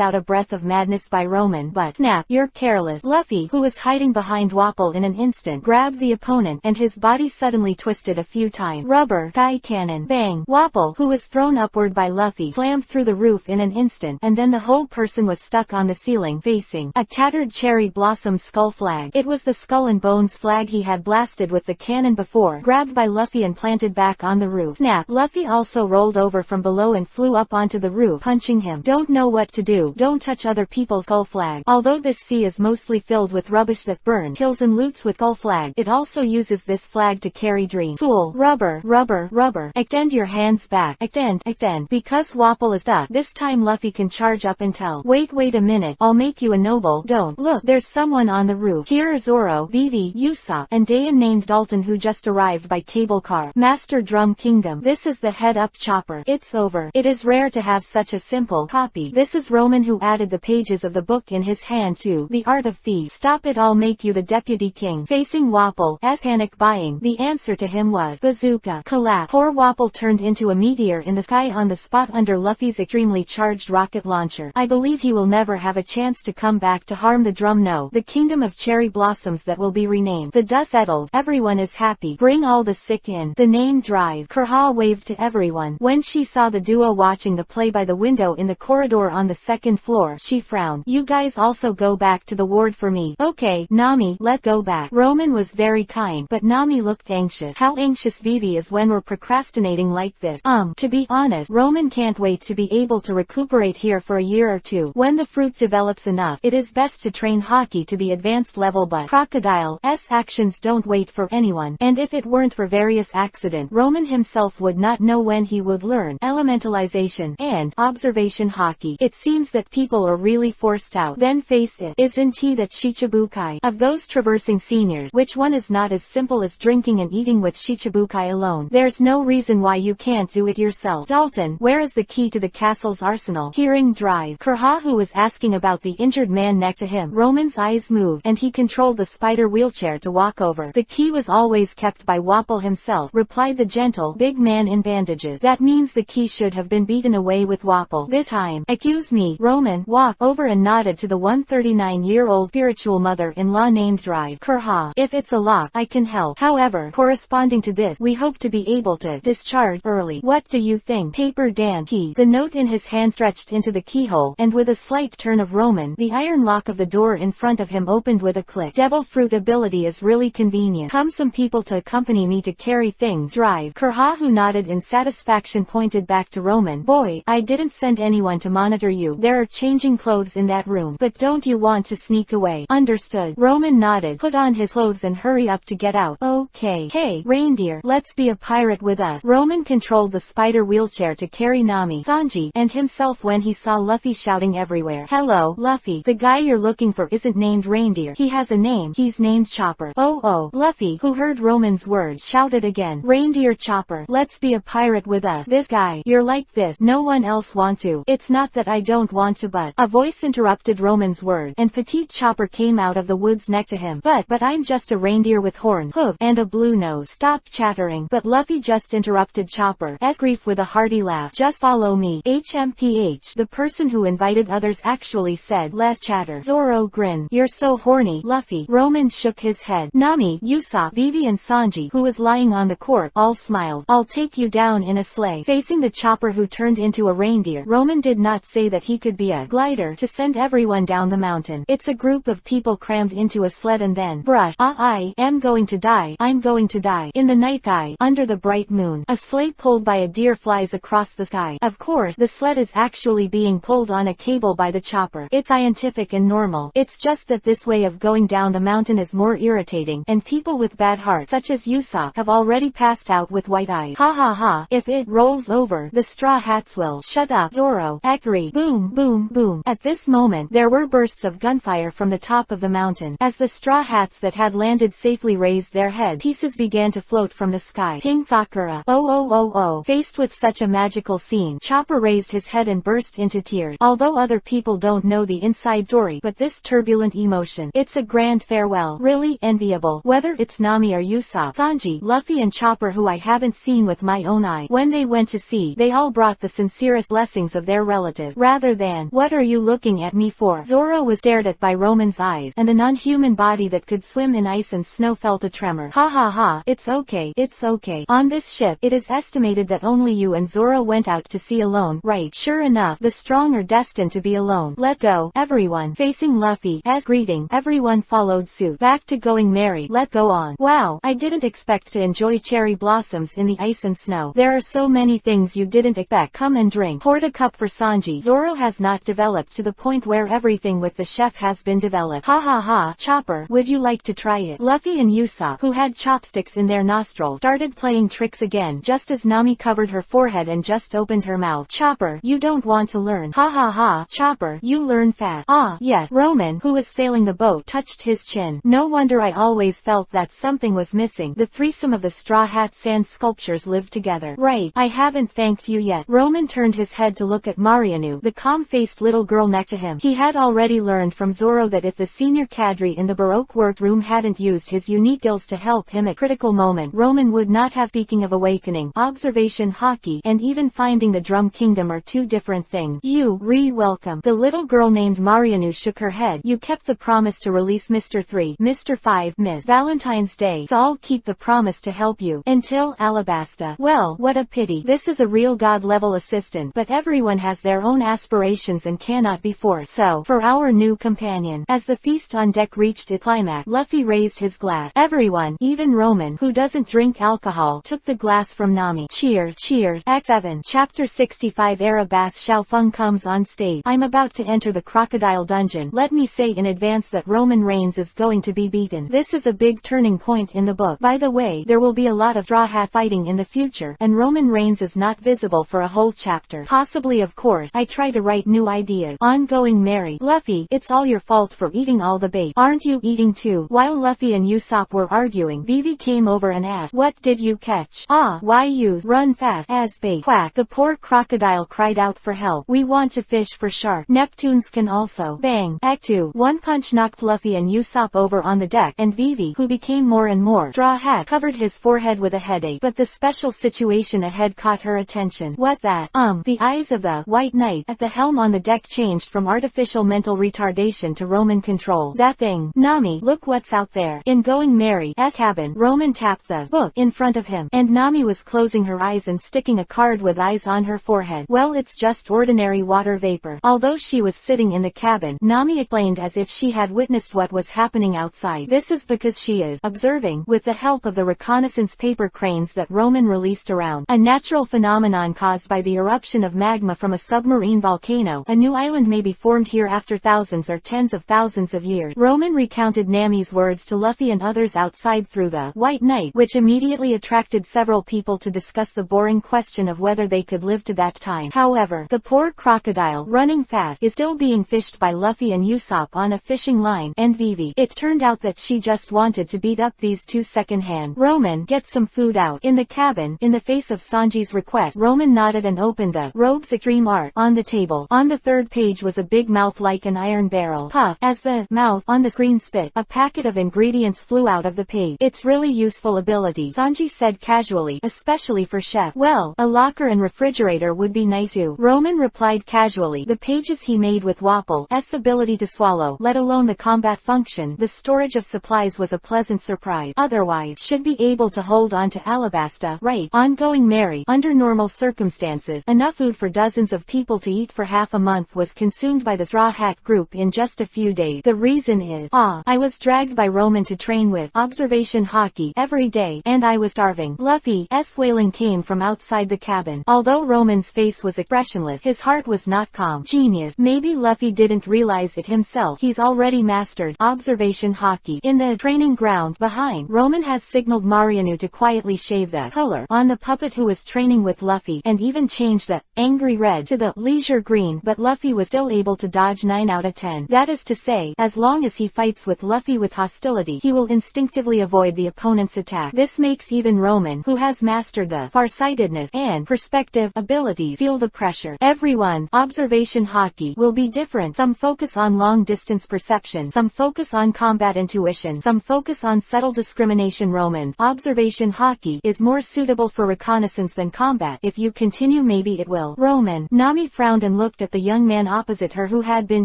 out a breath of madness by Roman. But, snap, your character careless. Luffy, who was hiding behind Wapol in an instant, grabbed the opponent and his body suddenly twisted a few times. Rubber, Kai cannon, bang. Wapol, who was thrown upward by Luffy, slammed through the roof in an instant, and then the whole person was stuck on the ceiling, facing a tattered cherry blossom skull flag. It was the skull and bones flag he had blasted with the cannon before, grabbed by Luffy and planted back on the roof. Snap! Luffy also rolled over from below and flew up onto the roof, punching him. Don't know what to do. Don't touch other people's skull flag. Although this sea is mostly filled with rubbish that burn, kills and loots with skull flag, it also uses this flag to carry dream. Fool! Rubber, rubber, rubber. Extend your hands back. Extend, extend. Because Wapol is stuck, this time Luffy can charge up and tell, wait a minute, I'll make you a noble. Don't. Look, there's someone on the roof. Here are Zoro, Vivi, Usopp, and Dayan named Dalton who just arrived by cable car. Master Drum Kingdom. This is the head-up chopper. It's over. It is rare to have such a simple copy. This is Roman who added the pages of the book in his hand to The Art of Thieves. Stop it, I'll make you the deputy king. Facing Wapol, as panic buying, the answer to him was bazooka. Collapse. Poor Wapol turned into a meteor in the sky on the spot under Luffy's extremely charged rocket launcher. I believe he will never have a chance to come back to harm the drum. No. The kingdom of cherry blossoms that will be renamed. The dust settles. Everyone is happy. Bring all the sick in. The name drive. Kurha waved to everyone. When she saw the duo watching the play by the window in the corridor on the second floor, she frowned. You guys also go back to the ward for me. Okay, Nami, let's go back. Roman was very kind, but Nami looked anxious. How anxious Vivi is when we're procrastinating like this. To be honest, Roman can't wait to be able to recuperate here for a year or two. When the fruit develops enough, it is best to train Hawkeye to the advanced level, but Crocodile's actions don't wait for anyone, and if it weren't for various accident, Roman himself would not know when he would learn elementalization and observation Hawkeye. It seems that people are really forced out. Then face it, isn't he that Shichibukai? Of those traversing seniors, which one is not as simple as drinking and eating with Shichibukai alone? There's no reason why you can't do it yourself. Dalton, where is the key to the castle's arsenal? Hearing drive. Kurha, who was asking about the injured man next to him. Roman's eyes moved, and he controlled the spider wheelchair to walk over. The key was always kept by Wapol himself, replied the gentle, big man in bandages. That means the key should have been beaten away with Wapol this time. Excuse me. Roman walked over and nodded to the 139-year-old spiritual mother-in-law named Drive. Kurha, if it's a lock, I can help. However, corresponding to this, we hope to be able to discharge early. What do you think? Paper Dan key. The note in his hand stretched into the keyhole, and with a slight turn of Roman, the iron lock of the door in front of him opened with a click. Devil fruit ability is really convenient. Come some people to accompany me to carry things. Drive. Kurha, who nodded in satisfaction, pointed back to Roman. Boy, I didn't send anyone to monitor you. There are changing clothes in that room. But don't you want to sneak away? Understood. Roman nodded, put on his clothes and hurry up to get out. Okay. Hey, reindeer, let's be a pirate with us. Roman controlled the spider wheelchair to carry Nami, Sanji, and himself when he saw Luffy shouting everywhere. Hello, Luffy. The guy you're looking for isn't named Reindeer. He has a name. He's named Chopper. Oh. Luffy, who heard Roman's words, shouted again. Reindeer Chopper, let's be a pirate with us. This guy, you're like this. No one else want to. It's not that I don't want to, but a voice interrupted Roman's word, and petite Chopper came out of the woods next to him. But I'm just a reindeer with horn, hoof, and a blue nose. Stop chattering. But Luffy just interrupted Chopper's grief with a hearty laugh. Just follow me. HMPH. The person who invited others actually said, less chatter. Zoro grinned. You're so horny, Luffy. Roman shook his head. Nami, Usopp, Vivi and Sanji, who was lying on the court, all smiled. I'll take you down in a sleigh. Facing the Chopper who turned into a reindeer, Roman did not say that he could be a glider to send everyone down the mountain. It's a group of people crammed into a sled and then brush. I am going to die. I'm going to die. In the night sky, under the bright moon, a sleigh pulled by a deer flies across the sky. Of course, the sled is actually being pulled on a cable by the Chopper. It's scientific and normal. It's just that this way of going down the mountain is more irritating, and people with bad hearts, such as Usopp, have already passed out with white eyes. Ha ha ha. If it rolls over, the straw hats will. Shut up, Zoro. Agree. Boom, boom, boom. At this moment, there were bursts of gunfire from the top of the mountain. As the straw hats that had landed safely raised their heads, pieces began to float from the sky. Pink Sakura. Oh. Faced with such a magical scene, Chopper raised his head and burst into tears. Although other people don't know the inside story, but this turbulent emotion, it's a grand farewell. Really enviable. Whether it's Nami or Usopp, Sanji, Luffy and Chopper, who I haven't seen with my own eye, when they went to sea, they all brought the sincerest blessings of their relative, rather than, what are you looking at me for? Zoro was stared at by Roman's eyes, and the non-human body that could swim in ice and snow felt a tremor. Ha ha ha, it's okay, it's okay. On this ship, it is estimated that only you and Zoro went out to sea alone, right? Sure enough, the strong are destined to be alone. Let go, everyone. Facing Luffy, as greeting, everyone followed suit. Back to going merry. Let go on. Wow, I didn't expect to enjoy cherry blossoms in the ice and snow. There are so many things you didn't expect. Come and drink. Poured a cup for Sanji. Zoro has not developed to the point where everything with the chef has been developed. Ha ha ha. Chopper, would you like to try it? Luffy and Usopp, who had chopsticks in their nostrils, started playing tricks again, just as Nami covered her forehead and just opened her mouth. Chopper, you don't want to learn. Ha ha ha. Chopper, you learn fast. Ah, yes. Roman, who was sailing the boat, touched his chin. No wonder I always felt that something was missing. The threesome of the Straw Hat sand sculptures lived together. Right, I haven't thanked you yet. Roman turned his head to look at Marianu, the calm-faced little girl next to him. He had already learned from Zoro that if the senior cadre in the Baroque workroom hadn't used his unique skills to help him at critical moment, Roman would not have. Speaking of awakening, observation hockey, and even finding the Drum Kingdom are two different things. You, welcome. The little girl named Marianu shook her head. You kept the promise to release Mr. 3, Mr. 5, Miss Valentine's Day, so I'll keep the promise to help you. Until Alabasta. Well, what a pity. This is a real god-level assistant, but everyone has their own aspirations and cannot be forced. So, for our new companion. As the feast on deck reached its climax, Luffy raised his glass. Everyone, even Roman, who doesn't drink alcohol, took the glass from Nami. Cheers, cheers. Act 7, Chapter 65. Arabas Xiaofeng comes on stage. I'm about to enter the crocodile dungeon. Let me say in advance that Roman Reigns is going to be beaten. This is a big turning point in the book. By the way, there will be a lot of Straw Hat fighting in the future, and Roman Reigns is not visible for a whole chapter. Possibly, of course. I try to write new ideas. Ongoing Mary. Luffy, it's all your fault for eating all the bait. Aren't you eating too? While Luffy and Usopp were arguing, Vivi came over and asked, what did you catch? Ah, why use run fast as bait. Quack. The poor crocodile cried out for help. We want to fish for shark. Neptunes can also. Bang. Act 2. One punch knocked Luffy and Usopp over on the deck, and Vivi, who became more and more Straw Hat, covered his forehead with a headache. But the special situation ahead caught her attention. What that? The eyes of the White Knight at the helm on the deck changed from artificial mental retardation to Roman control. That thing. Nami, look what's out there. In Going Mary's cabin, Roman tapped the book in front of him, and Nami was closing her eyes and sticking a card with eyes on her forehead. Well, it's just ordinary water vapor. Although she was sitting in the cabin, Nami explained as if she had witnessed what was happening outside. This is because she is observing, with the help of the reconnaissance paper cranes that Roman released around, a natural phenomenon caused by the eruption of magma from a submarine volcano. A new island may be formed here after thousands or tens of thousands of years. Roman recounted Nami's words to Luffy and others outside through the White Knight, which immediately attracted several people to discuss the boring question of whether they could live to that time. However, the poor crocodile, running fast, is still being fished by Luffy and Usopp on a fishing line, and Vivi. It turned out that she just wanted to beat up these two secondhand. Roman, get some food out. In the cabin, in the face of Sanji's request, Roman nodded and opened the robe's extreme art on the table. On the third page was a big mouth like an iron barrel. Puff. As the mouth on the screen spit, a packet of ingredients flew out of the page. It's really useful ability, Sanji said casually, especially for chef. Well, a locker and refrigerator would be nice too. Roman replied casually. The pages he made with Wapple's ability to swallow, let alone the combat function, the storage of supplies was a pleasant surprise. Otherwise, should be able to hold on to Alabasta, right? Ongoing Mary. Under normal circumstances, enough food for dozens of people to eat for half a month was consumed by the Straw Hat group in just a few days. The reason is, I was dragged by Roman to train with observation hockey every day, and I was starving. Luffy's wailing came from outside the cabin. Although Roman's face was expressionless, his heart was not calm. Genius. Maybe Luffy didn't realize it himself. He's already mastered observation hockey. In the training ground behind, Roman has signaled Marianu to quietly shave the color on the puppet who was training with Luffy, and even change the angry red to the leisure green, but Luffy was still able to dodge 9 out of 10. That is to say, as long as he fights with Luffy with hostility, he will instinctively avoid the opponent's attack. This makes even Roman, who has mastered the farsightedness and perspective ability, feel the pressure. Everyone's observation hockey will be different. Some focus on long-distance perception, some focus on combat intuition, some focus on subtle discrimination. Roman's observation hockey is more suitable for reconnaissance than combat. If you continue, maybe it will. Roman. Nami frowned and looked at the young man opposite her who had been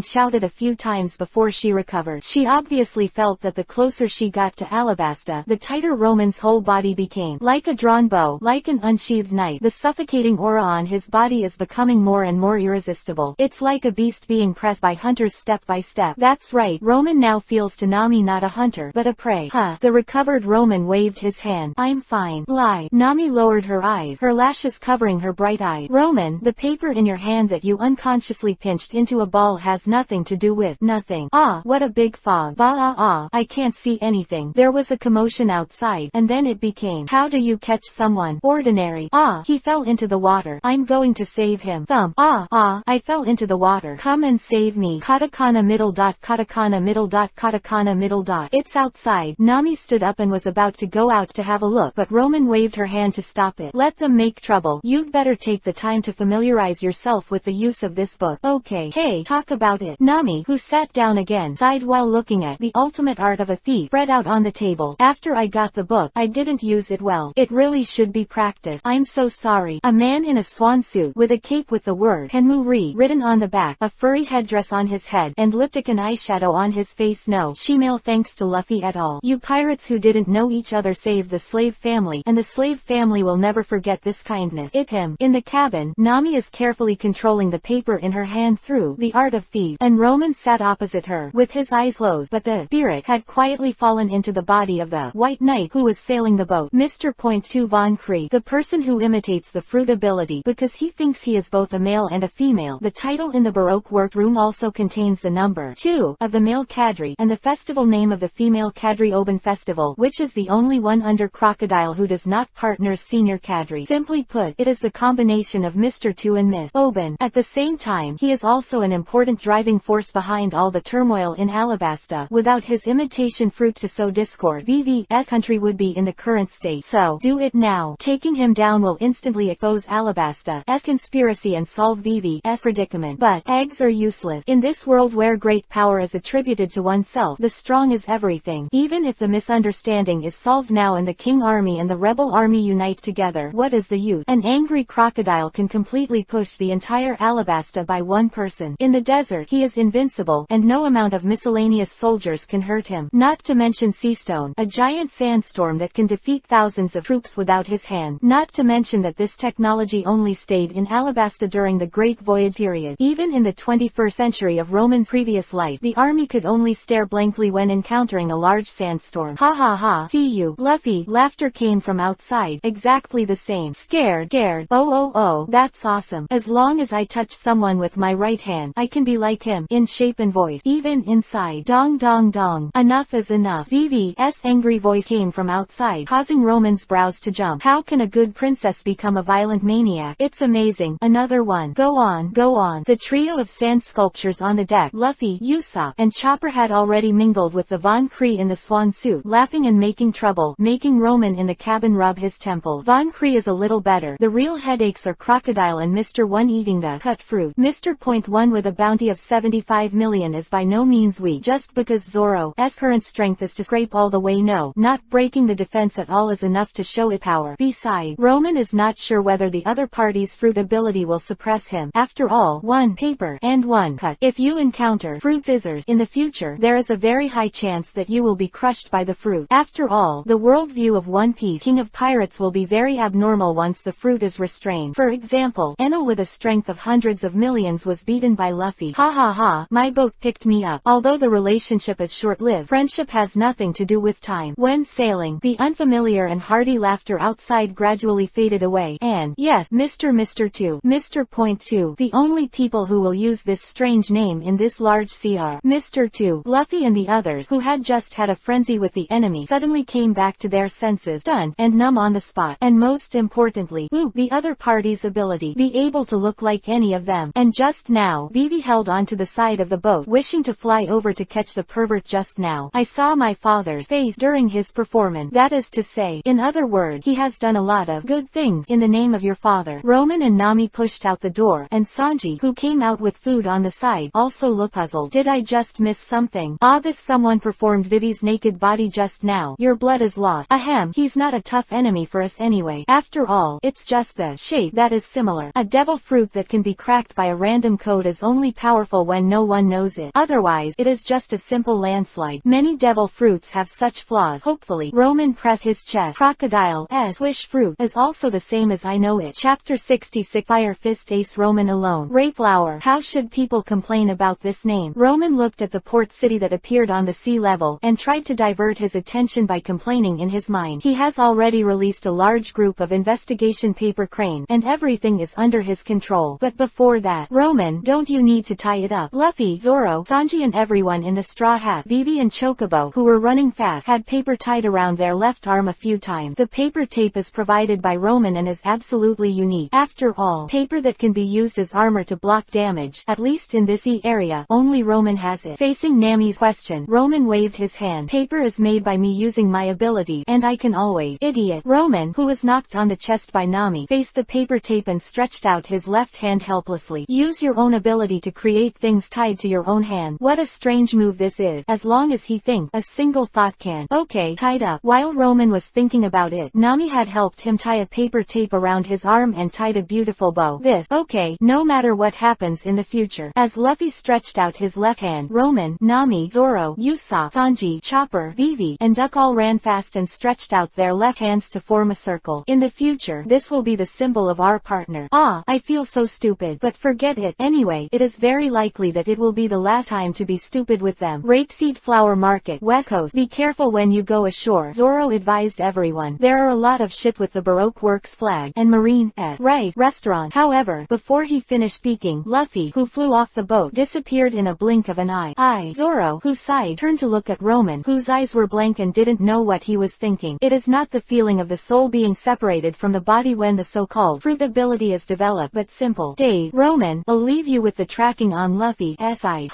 shouted a few times before she recovered. She obviously felt that the closer she got to Alabasta, the tighter Roman's whole body became. Like a drawn bow, like an unsheathed knife, the suffocating aura on his body is becoming more and more irresistible. It's like a beast being pressed by hunters step by step. That's right, Roman now feels to Nami not a hunter, but a prey. Huh. The recovered Roman waved his hand. I'm fine. Lie. Nami lowered her eyes, her lashes covering her bright eyes. Roman, the paper in your hand that you unconsciously pinched into a ball has nothing to do with nothing. Ah, what a big fog. I can't see anything. There was a commotion outside, and then it became, how do you catch someone? Ordinary. He fell into the water. I'm going to save him. Thump. I fell into the water. Come and save me. Katakana middle dot, katakana middle dot, katakana middle dot. It's outside. Nami stood up and was about to go out to have a look, but Roman waved her hand to stop it. Let them make trouble. You'd better take the time to familiarize yourself with the use of this book. Okay. Hey, talk about it. Nami, who sat down again, sighed while looking at The Ultimate Art of a Thief spread out on the table. After I got the book, I didn't use it well. It really should be practiced. I'm so sorry. A man in a swan suit, with a cape with the word Henmuri written on the back, a furry headdress on his head, and lipstick and eyeshadow on his face. No shemale thanks to Luffy at all. You pirates who didn't know each other saved the slave family, and the slave family will never forget this kindness. It him. In the cabin, Nami is carefully controlling the paper in her hand through The Art of Thieves, and Roman sat opposite her, with his eyes closed, but the spirit had quietly fallen into the body of the white knight who was sailing the boat. Mr. Point 2 Von Cree, the person who imitates the fruit ability because he thinks he is both a male and a female. The title in the Baroque workroom also contains the number 2 of the male cadre, and the festival name of the female cadre, Oban Festival, which is the only one under Crocodile who does not partners senior cadre. Simply put, it is the combination of Mr. 2 and Miss Oban. At the same time, he is also an important driving force behind all the turmoil in Alabasta. Without his imitation fruit to sow discord, VV's country would be in the current state. So, do it now. Taking him down will instantly expose Alabasta's conspiracy and solve VV's predicament. But, eggs are useless. In this world where great power is attributed to oneself, the strong is everything. Even if the misunderstanding is solved now and the King Army and the Rebel Army unite together, what is the use? An angry crocodile can completely push the entire Alabasta by one person. In the desert, he is invincible, and no amount of miscellaneous soldiers can hurt him. Not to mention Seastone, a giant sandstorm that can defeat thousands of troops without his hand. Not to mention that this technology only stayed in Alabasta during the Great Voyage period. Even in the 21st century of Roman's previous life, the army could only stare blankly when encountering a large sandstorm. Ha ha ha, see you, Luffy. Laughter came from outside. Exactly the same. Scared. Oh, that's awesome. As long as I touch someone with my right hand, I can be like him, in shape and voice, even inside. Dong dong dong. Enough is enough. VV's angry voice came from outside, causing Roman's brows to jump. How can a good princess become a violent maniac? It's amazing. Another one. Go on. The trio of sand sculptures on the deck, Luffy, Usopp, and Chopper had already mingled with the Von Cree in the swan suit, laughing and making trouble, making Roman in the cabin rub his temple. Von Cree is a little better. The real headaches are Crocodile and Mr. 1 eating the cut fruit. Mr. Point 1 with a bounty of 75 million is by no means weak. Just because Zoro's current strength is to scrape all the way, no, not breaking the defense at all is enough to show it power. Besides, Roman is not sure whether the other party's fruit ability will suppress him. After all, one paper and one cut. If you encounter fruit scissors in the future, there is a very high chance that you will be crushed by the fruit. After all, the worldview of One Piece, King of Pirates, will be very abnormal once the fruit is restrained. For example, Eno with a strength of hundreds of millions was beaten by Luffy. Ha ha ha, my boat picked me up. Although the relationship is short-lived, friendship has nothing to do with time. When sailing, the unfamiliar and hearty laughter outside gradually faded away, and, yes, Mr. 2, Mr. Point 2, the only people who will use this strange name in this large sea are Mr. 2, Luffy, and the others, who had just had a frenzy with the enemy, suddenly came back to their senses, stunned and numb on the spot. And most importantly, the other party's ability, be able to look like any of them. And just now, Vivi held onto the side of the boat, wishing to fly over to catch the pervert. Just now, I saw my father's face during his performance. That is to say, in other words, he has done a lot of good things in the name of your father. Roman and Nami pushed out the door, and Sanji, who came out with food on the side, also looked puzzled. Did I just miss something? This someone performed Vivi's naked body just now. Your blood is lost. Ahem, he's not a tough enemy for us anyway. After all, it's just the shape that is similar. A devil fruit that can be cracked by a random code is only powerful when no one everyone knows it. Otherwise, it is just a simple landslide. Many devil fruits have such flaws. Hopefully, Roman press his chest. Crocodile's wish fruit is also the same as I know it. Chapter 66 Fire Fist Ace Roman alone. Rayflower. How should people complain about this name? Roman looked at the port city that appeared on the sea level, and tried to divert his attention by complaining in his mind. He has already released a large group of investigation paper crane, and everything is under his control. But before that, Roman, don't you need to tie it up? Luffy, Zoro, Sanji and everyone in the straw hat, Vivi and Chocobo, who were running fast, had paper tied around their left arm a few times. The paper tape is provided by Roman and is absolutely unique. After all, paper that can be used as armor to block damage, at least in this area, only Roman has it. Facing Nami's question, Roman waved his hand. Paper is made by me using my ability, and I can always. Idiot. Roman, who was knocked on the chest by Nami, faced the paper tape and stretched out his left hand helplessly. Use your own ability to create things tied to your own hand. What a strange move this is. As long as he thinks, a single thought can. Okay, tied up. While Roman was thinking about it, Nami had helped him tie a paper tape around his arm and tied a beautiful bow. This, okay, no matter what happens in the future. As Luffy stretched out his left hand, Roman, Nami, Zoro, Usopp, Sanji, Chopper, Vivi, and Duck all ran fast and stretched out their left hands to form a circle. In the future, this will be the symbol of our partner. Ah, I feel so stupid, but forget it. Anyway, it is very likely that it will be the last time to be stupid with them. Rapeseed Flower Market, West Coast. Be careful when you go ashore, Zoro advised everyone. There are a lot of shit with the Baroque Works flag, and Marine's rice restaurant. However, before he finished speaking, Luffy, who flew off the boat, disappeared in a blink of an eye. Zoro, who sighed, turned to look at Roman, whose eyes were blank and didn't know what he was thinking. It is not the feeling of the soul being separated from the body when the so-called fruit ability is developed, but simple. Dave, Roman, I'll leave you with the tracking on Luffy's eye.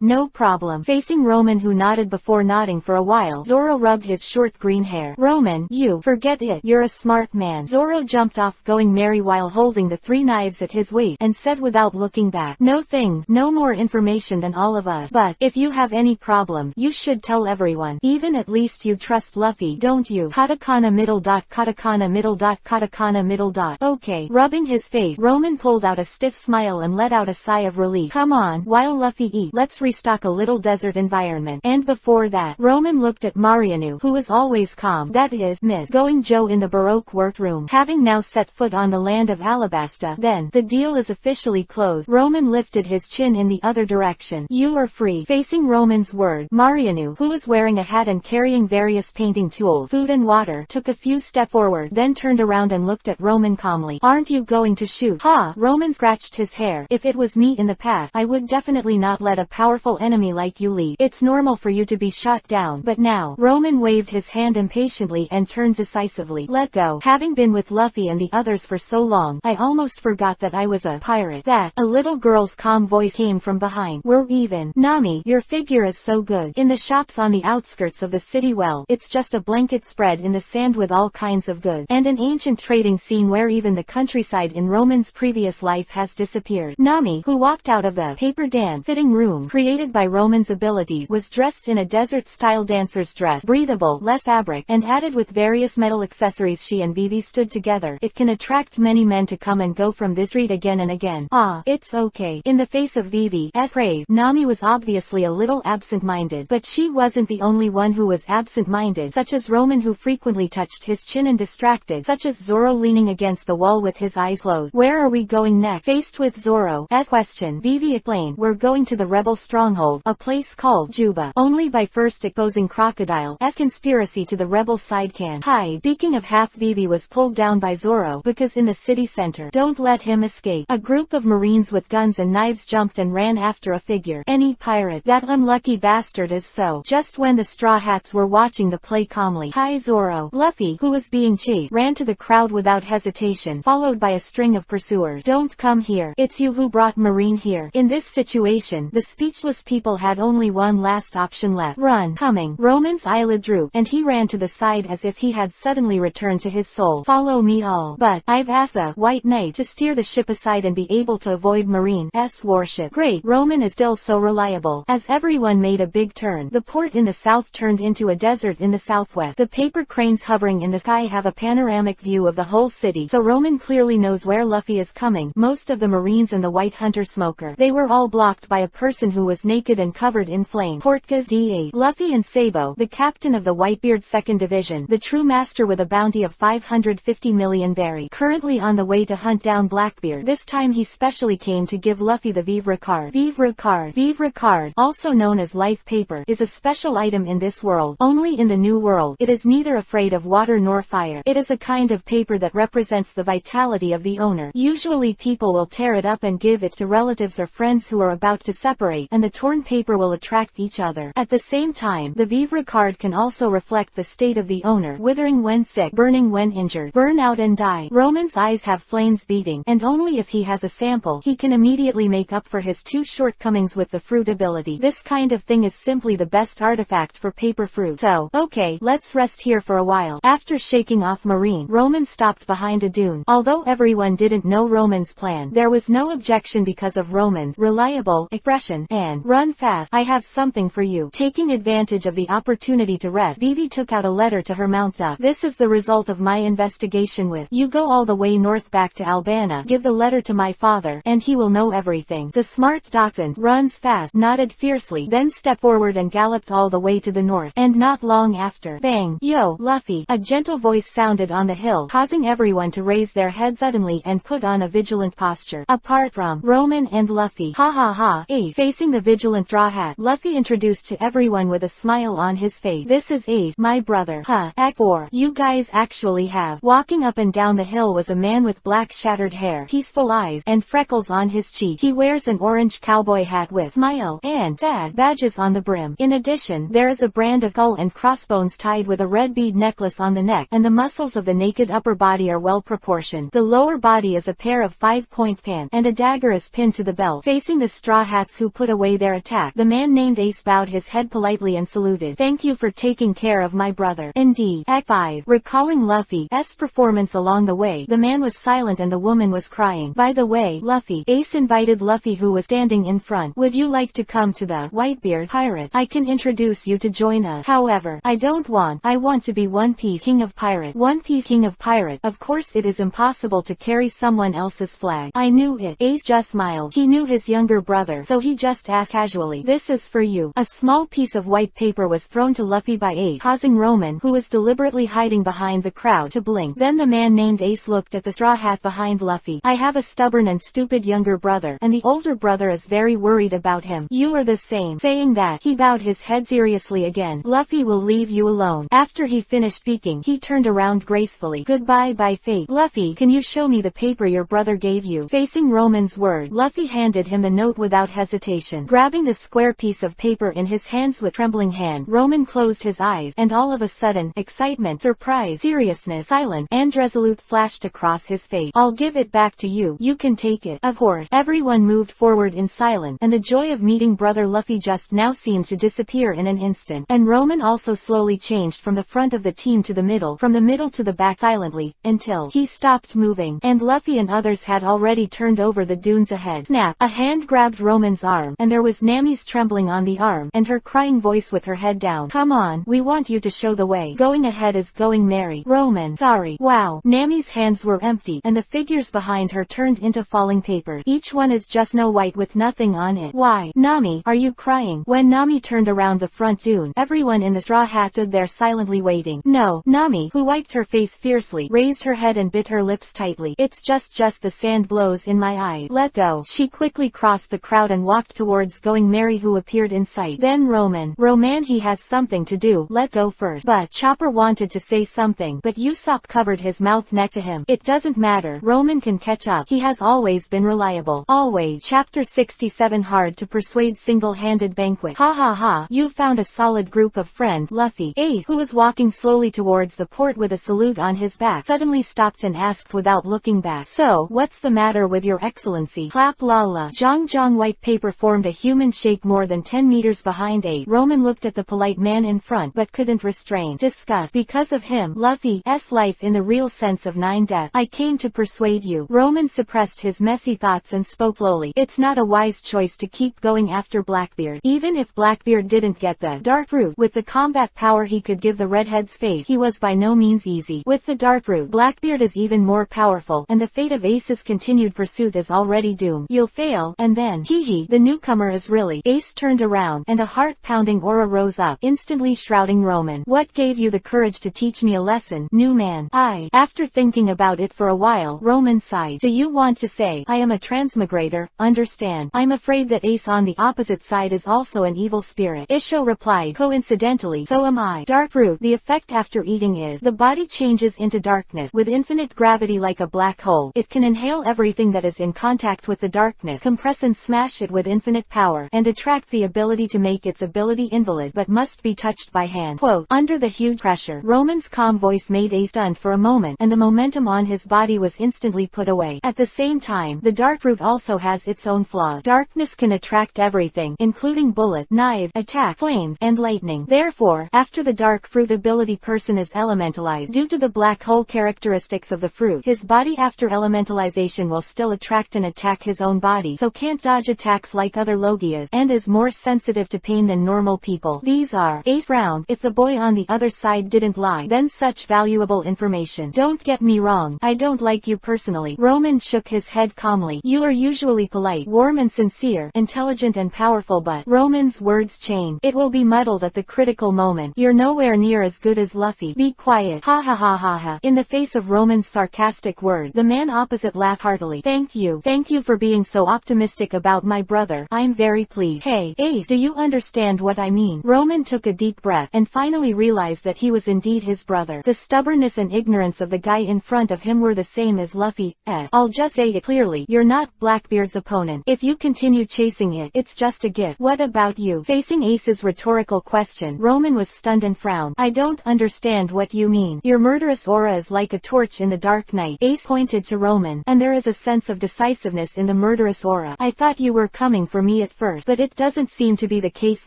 No problem. Facing Roman, who nodded before nodding for a while, Zoro rubbed his short green hair. Roman, you, forget it, you're a smart man. Zoro jumped off, going merry while holding the 3 knives at his waist, and said without looking back, no thanks, no more information than all of us. But, if you have any problems, you should tell everyone. Even at least you trust Luffy, don't you? Katakana middle dot, katakana middle dot, katakana middle dot. Okay. Rubbing his face, Roman pulled out a stiff smile and let out a sigh of relief. Come on, while Luffy eats, let's restock a little desert environment. And before that, Roman looked at Marianu, who was always calm, that is, Miss Going Joe in the Baroque workroom. Having now set foot on the land of Alabasta, then, the deal is officially closed. Roman lifted his chin in the other direction. You are free. Facing Roman's word, Marianu, who was wearing a hat and carrying various painting tools, food and water, took a few steps forward, then turned around and looked at Roman calmly. Aren't you going to shoot? Roman scratched his hair. If it was me in the past, I would definitely not let a powerful enemy like you lead. It's normal for you to be shot down, but now, Roman waved his hand impatiently and turned decisively. Let go. Having been with Luffy and the others for so long, I almost forgot that I was a pirate. That, a little girl's calm voice came from behind. We're even. Nami, your figure is so good. In the shops on the outskirts of the city, well, it's just a blanket spread in the sand with all kinds of goods, and an ancient trading scene where even the countryside in Roman's previous life has disappeared. Nami, who walked out of the paper dance fitting room created by Roman's abilities, was dressed in a desert-style dancer's dress, breathable, less fabric, and added with various metal accessories. She and Vivi stood together. It can attract many men to come and go from this street again and again. It's okay. In the face of Vivi's praise, Nami was obviously a little absent-minded, but she wasn't the only one who was absent-minded, such as Roman, who frequently touched his chin and distracted, such as Zoro leaning against the wall with his eyes closed. Where are we going next? Faced with Zoro's question, Vivi explained, we're going to the rebel stronghold, a place called Juba, only by first exposing Crocodile's conspiracy to the rebel side can hide. Speaking of half, Vivi was pulled down by Zoro, because in the city center, don't let him escape. A group of marines with guns and knives jumped and ran after a figure. Any pirate. That unlucky bastard is so. Just when the Straw Hats were watching the play calmly, Zoro. Luffy, who was being chased, ran to the crowd without hesitation, followed by a string of pursuers. Don't come here. It's you who brought Marine here. In this situation, the speechless people had only one last option left. Run. Coming. Roman's eyelid drooped, and he ran to the side as if he had suddenly returned to his soul. Follow me all. But, I've asked the White Knight to steer the ship aside and be able to avoid Marine's warship. Great. Roman is still so reliable. As everyone made a big turn, the port in the south turned into a desert in the southwest. The paper cranes hovering in the sky have a panoramic view of the whole city, so Roman clearly knows where Luffy is coming. Most of the Marines and the White Hunter Smoker, they were all blocked attacked by a person who was naked and covered in flame. Portgas D8. Luffy and Sabo, the captain of the Whitebeard 2nd Division, the true master with a bounty of 550 million berry, currently on the way to hunt down Blackbeard. This time he specially came to give Luffy the Vivre card. Vivre card. Vivre card, also known as life paper, is a special item in this world. Only in the new world. It is neither afraid of water nor fire. It is a kind of paper that represents the vitality of the owner. Usually people will tear it up and give it to relatives or friends who are about to separate, and the torn paper will attract each other. At the same time, the Vivre card can also reflect the state of the owner: withering when sick, burning when injured, burn out and die. Roman's eyes have flames beating, and only if he has a sample, he can immediately make up for his two shortcomings with the fruit ability. This kind of thing is simply the best artifact for paper fruit. So, okay, let's rest here for a while. After shaking off Marine, Roman stopped behind a dune. Although everyone didn't know Roman's plan, there was no objection because of Roman's reliable expression and run fast. I have something for you. Taking advantage of the opportunity to rest, Vivi took out a letter to her Mount Duck. This is the result of my investigation with. You go all the way north back to Albana, give the letter to my father, and he will know everything. The smart dachshund runs fast, nodded fiercely, then stepped forward and galloped all the way to the north. And not long after, bang, yo, Luffy, a gentle voice sounded on the hill, causing everyone to raise their heads suddenly and put on a vigilant posture. Apart from Roman and Luffy, ha ha ha, Ace. Facing the vigilant Straw Hat, Luffy introduced to everyone with a smile on his face. This is Ace, my brother. Act 4. You guys actually have. Walking up and down the hill was a man with black shattered hair, peaceful eyes, and freckles on his cheek. He wears an orange cowboy hat with smile and sad badges on the brim. In addition, there is a brand of skull and crossbones tied with a red bead necklace on the neck, and the muscles of the naked upper body are well proportioned. The lower body is a pair of 5-point pants, and a dagger is pinned to the belt. Facing the Straw Hats who put away their attack, the man named Ace bowed his head politely and saluted. Thank you for taking care of my brother. Indeed. Act 5. Recalling Luffy's performance along the way, the man was silent and the woman was crying. By the way, Luffy, Ace invited Luffy, who was standing in front. Would you like to come to the Whitebeard Pirate? I can introduce you to join us. However, I don't want. I want to be One Piece King of Pirate. One Piece King of Pirate. Of course it is impossible to carry someone else's flag. I knew it. Ace just smiled. He knew his younger brother, so he just asked casually. This is for you. A small piece of white paper was thrown to Luffy by Ace, causing Roman, who was deliberately hiding behind the crowd, to blink. Then the man named Ace looked at the Straw Hat behind Luffy. I have a stubborn and stupid younger brother, and the older brother is very worried about him. You are the same. Saying that, he bowed his head seriously again. Luffy will leave you alone. After he finished speaking, he turned around gracefully. Goodbye by fate. Luffy, can you show me the paper your brother gave you? Facing Roman's word, Luffy handed him the note without hesitation. Grabbing the square piece of paper in his hands with trembling hand, Roman closed his eyes, and all of a sudden, excitement, surprise, seriousness, silence, and resolute flashed across his face. I'll give it back to you. You can take it. Of course. Everyone moved forward in silence, and the joy of meeting brother Luffy just now seemed to disappear in an instant. And Roman also slowly changed from the front of the team to the middle, from the middle to the back silently, until he stopped moving, and Luffy and others had already turned over the dunes ahead. Snap! A hand grabbed Roman's arm, and there was Nami's trembling on the arm, and her crying voice with her head down. Come on, we want you to show the way. Going ahead is going Mary. Roman, sorry. Wow. Nami's hands were empty, and the figures behind her turned into falling paper. Each one is just snow white with nothing on it. Why? Nami, are you crying? When Nami turned around the front dune, everyone in the Straw Hat stood there silently waiting. No. Nami, who wiped her face fiercely, raised her head and bit her lips tightly. It's just the sand blows in my eyes. Let go. She quickly crossed the crowd and walked towards going Mary, who appeared in sight. Then Roman, he has something to do. Let go first. But Chopper wanted to say something, but Usopp covered his mouth next to him. It doesn't matter. Roman can catch up. He has always been reliable. Always. Chapter 67. Hard to persuade single-handed banquet. Ha ha ha. You found a solid group of friends. Luffy, Ace, who was walking slowly towards the port with a salute on his back, suddenly stopped and asked without looking back. So, what's the matter with your excellency? Clap la la. Jong white paper formed a human shape more than 10 meters behind Ace. Roman looked at the polite man in front but couldn't restrain disgust. Because of him, Luffy's life in the real sense of 9 death. I came to persuade you. Roman suppressed his messy thoughts and spoke slowly. It's not a wise choice to keep going after Blackbeard. Even if Blackbeard didn't get the dark fruit, with the combat power he could give the redhead's face, he was by no means easy. With the dark fruit, Blackbeard is even more powerful, and the fate of Ace's continued pursuit is already doomed. You'll fail, and then Hee. The newcomer is really. Ace turned around, and a heart-pounding aura rose up, instantly shrouding Roman. What gave you the courage to teach me a lesson, new man? After thinking about it for a while, Roman sighed. Do you want to say, I am a transmigrator, understand? I'm afraid that Ace on the opposite side is also an evil spirit. Isho replied, coincidentally, so am I. Dark fruit. The effect after eating is, the body changes into darkness, with infinite gravity like a black hole. It can inhale everything that is in contact with the darkness, compress and smash it with infinite power, and attract the ability to make its ability invalid but must be touched by hand. Quote, under the huge pressure, Roman's calm voice made Ace stunned for a moment, and the momentum on his body was instantly put away. At the same time, the dark fruit also has its own flaws. Darkness can attract everything, including bullet, knife, attack, flames, and lightning. Therefore, after the dark fruit ability person is elementalized due to the black hole characteristics of the fruit, his body after elementalization will still attract and attack his own body, so can't dodge attacks like other Logias, and is more sensitive to pain than normal people. These are. Ace frowned. If the boy on the other side didn't lie, then such valuable information. Don't get me wrong, I don't like you personally. Roman shook his head calmly. You are usually polite, warm and sincere, intelligent and powerful, but Roman's words changed. It will be muddled at the critical moment. You're nowhere near as good as Luffy. Be quiet. Ha ha ha ha ha. In the face of Roman's sarcastic word, the man opposite laughed heartily. Thank you for being so optimistic about my brother. I'm very pleased. Hey, Ace, do you understand what I mean? Roman took a deep breath, and finally realized that he was indeed his brother. The stubbornness and ignorance of the guy in front of him were the same as Luffy. I'll just say it clearly, you're not Blackbeard's opponent. If you continue chasing it, it's just a gift. What about you? Facing Ace's rhetorical question, Roman was stunned and frowned. I don't understand what you mean. Your murderous aura is like a torch in the dark night. Ace pointed to Roman, and there is a sense of decisiveness in the murderous aura. I thought you were coming for me at first, but it doesn't seem to be the case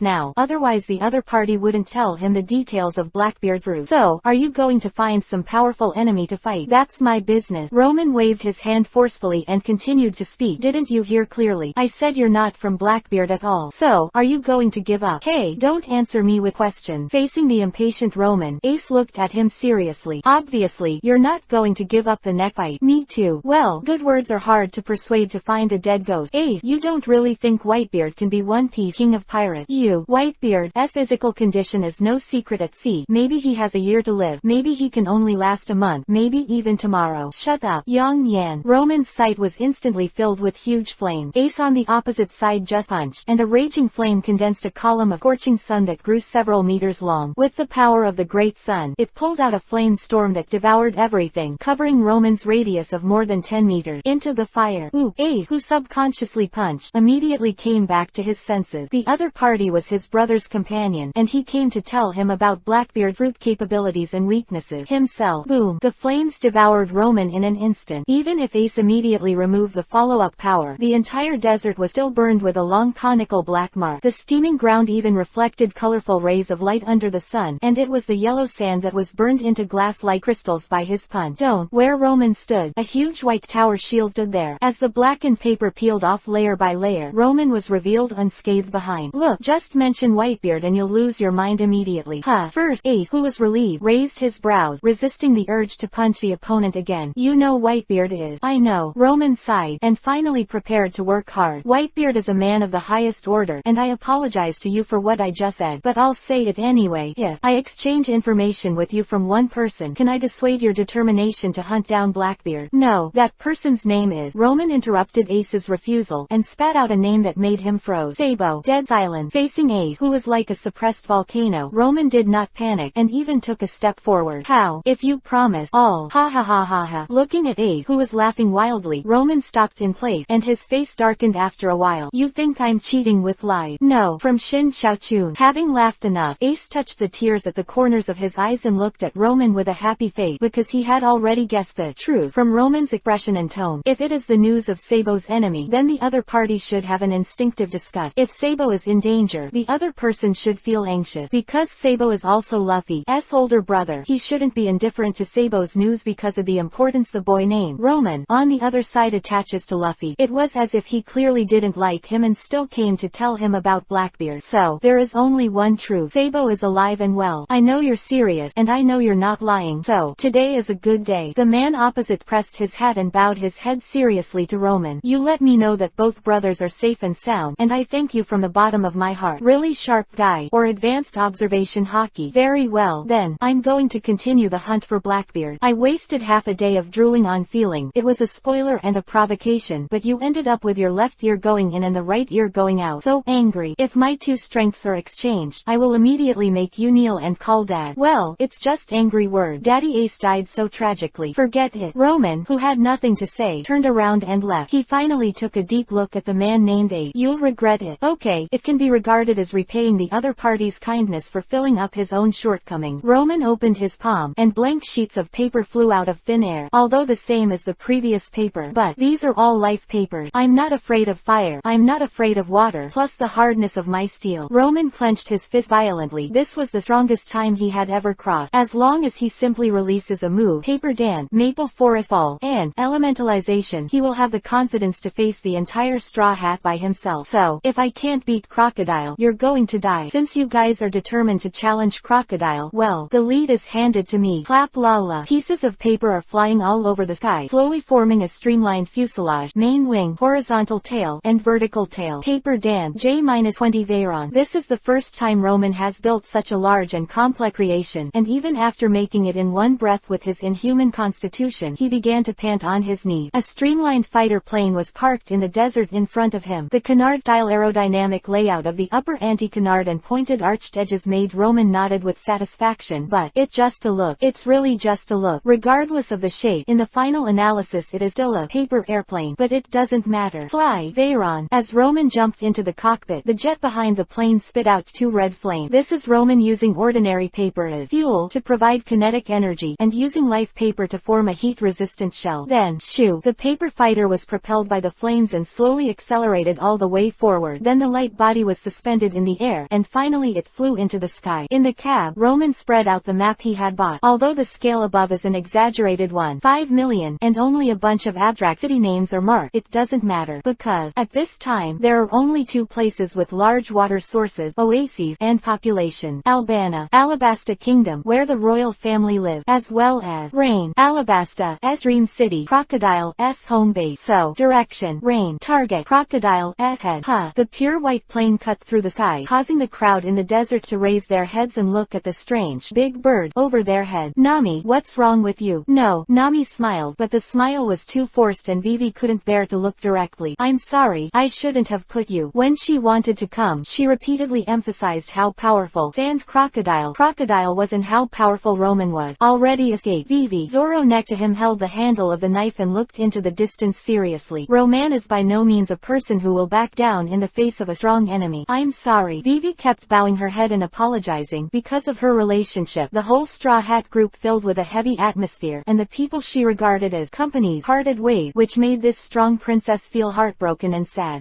now. Otherwise the other party wouldn't tell him the details of Blackbeard fruit. So, are you going to find some powerful enemy to fight? That's my business. Roman waved his hand forcefully and continued to speak. Didn't you hear clearly? I said you're not from Blackbeard at all. So, are you going to give up? Hey, don't answer me with questions. Facing the impatient Roman, Ace looked at him seriously. Obviously, you're not going to give up the next fight. Me too. Well, good words are hard to persuade to find a dead ghost. Ace, you don't really think Whitebeard can be One Piece king of pirates? Whitebeard's physical condition is no secret at sea. Maybe he has a year to live. Maybe he can only last a month. Maybe even tomorrow. Shut up, Yang Yan. Roman's sight was instantly filled with huge flame. Ace on the opposite side just punched, and a raging flame condensed a column of scorching sun that grew several meters long. With the power of the great sun, it pulled out a flame storm that devoured everything, covering Roman's radius of more than 10 meters. Into the fire. Ace, who subconsciously punched, immediately came back to his senses. The other party was his brother's companion, and he came to tell him about Blackbeard fruit capabilities and weaknesses himself. Boom. The flames devoured Roman in an instant. Even if Ace immediately removed the follow-up power, the entire desert was still burned with a long conical black mark. The steaming ground even reflected colorful rays of light under the sun, and it was the yellow sand that was burned into glass like crystals by his punch. Where Roman stood, a huge white tower shield stood there. As the blackened paper peeled off layer by layer, Roman was revealed unscathed behind. Look, just mention Whitebeard and you'll lose your mind immediately. First, Ace, who was relieved, raised his brows, resisting the urge to punch the opponent again. You know Whitebeard is. I know. Roman sighed, and finally prepared to work hard. Whitebeard is a man of the highest order, and I apologize to you for what I just said, but I'll say it anyway. If I exchange information with you from one person, can I dissuade your determination to hunt down Blackbeard? No, that person's name is. Roman interrupted Ace's refusal, and spat out a name that made him froze. Sabo. Dead silent. Facing Ace, who was like a suppressed volcano, Roman did not panic, and even took a step forward. How? If you promise. All. Ha ha ha ha ha. Looking at Ace, who was laughing wildly, Roman stopped in place, and his face darkened after a while. You think I'm cheating with lies? No. From Shin Chaochun. Having laughed enough, Ace touched the tears at the corners of his eyes and looked at Roman with a happy face, because he had already guessed the truth from Roman's expression and tone. If it is the news of Sabo's enemy, then the other party should have an instinctive disgust. If Sabo is in danger, the other person should feel anxious. Because Sabo is also Luffy's older brother, he shouldn't be indifferent to Sabo's news because of the importance the boy named Roman on the other side attaches to Luffy. It was as if he clearly didn't like him and still came to tell him about Blackbeard. So, there is only one truth. Sabo is alive and well. I know you're serious, and I know you're not lying. So, today is a good day. The man opposite pressed his hat and bowed his head seriously to Roman. You let me know that both brothers brothers are safe and sound, and I thank you from the bottom of my heart. Really sharp guy. Or advanced observation hockey. Very well, then, I'm going to continue the hunt for Blackbeard. I wasted half a day of drooling on feeling. It was a spoiler and a provocation, but you ended up with your left ear going in and the right ear going out. So angry. If my two strengths are exchanged, I will immediately make you kneel and call Dad. Well, it's just angry word. Daddy Ace died so tragically. Forget it. Roman, who had nothing to say, turned around and left. He finally took a deep look at the man named Ace. You'll regret it. Okay, it can be regarded as repaying the other party's kindness for filling up his own shortcomings. Roman opened his palm, and blank sheets of paper flew out of thin air, although the same as the previous paper. But these are all life papers. I'm not afraid of fire. I'm not afraid of water, plus the hardness of my steel. Roman clenched his fist violently. This was the strongest time he had ever crossed. As long as he simply releases a move, Paper Dan, Maple Forest Ball, and Elementalization, he will have the confidence to face the entire Straw Hat by himself. So, if I can't beat Crocodile, you're going to die. Since you guys are determined to challenge Crocodile, well, the lead is handed to me. Clap la la. Pieces of paper are flying all over the sky, slowly forming a streamlined fuselage, main wing, horizontal tail, and vertical tail. Paper Dan, J-20 Veyron. This is the first time Roman has built such a large and complex creation, and even after making it in one breath with his inhuman constitution, he began to pant on his knees. A streamlined fighter plane was parked in the desert in front of him. The canard-style aerodynamic layout of the upper anti-canard and pointed arched edges made Roman nodded with satisfaction. But it's just a look. It's really just a look. Regardless of the shape, in the final analysis it is still a paper airplane. But it doesn't matter. Fly, Veyron. As Roman jumped into the cockpit, the jet behind the plane spit out two red flames. This is Roman using ordinary paper as fuel to provide kinetic energy, and using life paper to form a heat-resistant shell. Then, shoo, the paper fighter was propelled by the flames and slowly accelerated all the way forward. Then the light body was suspended in the air, and finally it flew into the sky. In the cab, Roman spread out the map he had bought. Although the scale above is an exaggerated one, 5 million, and only a bunch of abstract city names are marked, it doesn't matter, because, at this time, there are only two places with large water sources, oases, and population. Albana, Alabasta Kingdom, where the royal family live, as well as Rain, Alabasta, S Dream City, Crocodile, S home base. So, direction, Rain, target, Crocodile, S head. The pure white plane cut through the sky, causing the crowd in the desert to raise their heads and look at the strange, big bird, over their head. Nami, what's wrong with you? No, Nami smiled, but the smile was too forced and Vivi couldn't bear to look directly. I'm sorry, I shouldn't have put you. When she wanted to come, she repeatedly emphasized how powerful Sand Crocodile was and how powerful Roman was. Already escaped. Vivi, Zoro next to him held the handle of the knife and looked into the distance seriously. Roman is by no means a person who will back down in the face of a strong enemy. I'm sorry. Vivi kept bowing her head and apologizing. Because of her relationship, the whole Straw Hat group filled with a heavy atmosphere, and the people she regarded as companies parted ways, which made this strong princess feel heartbroken and sad.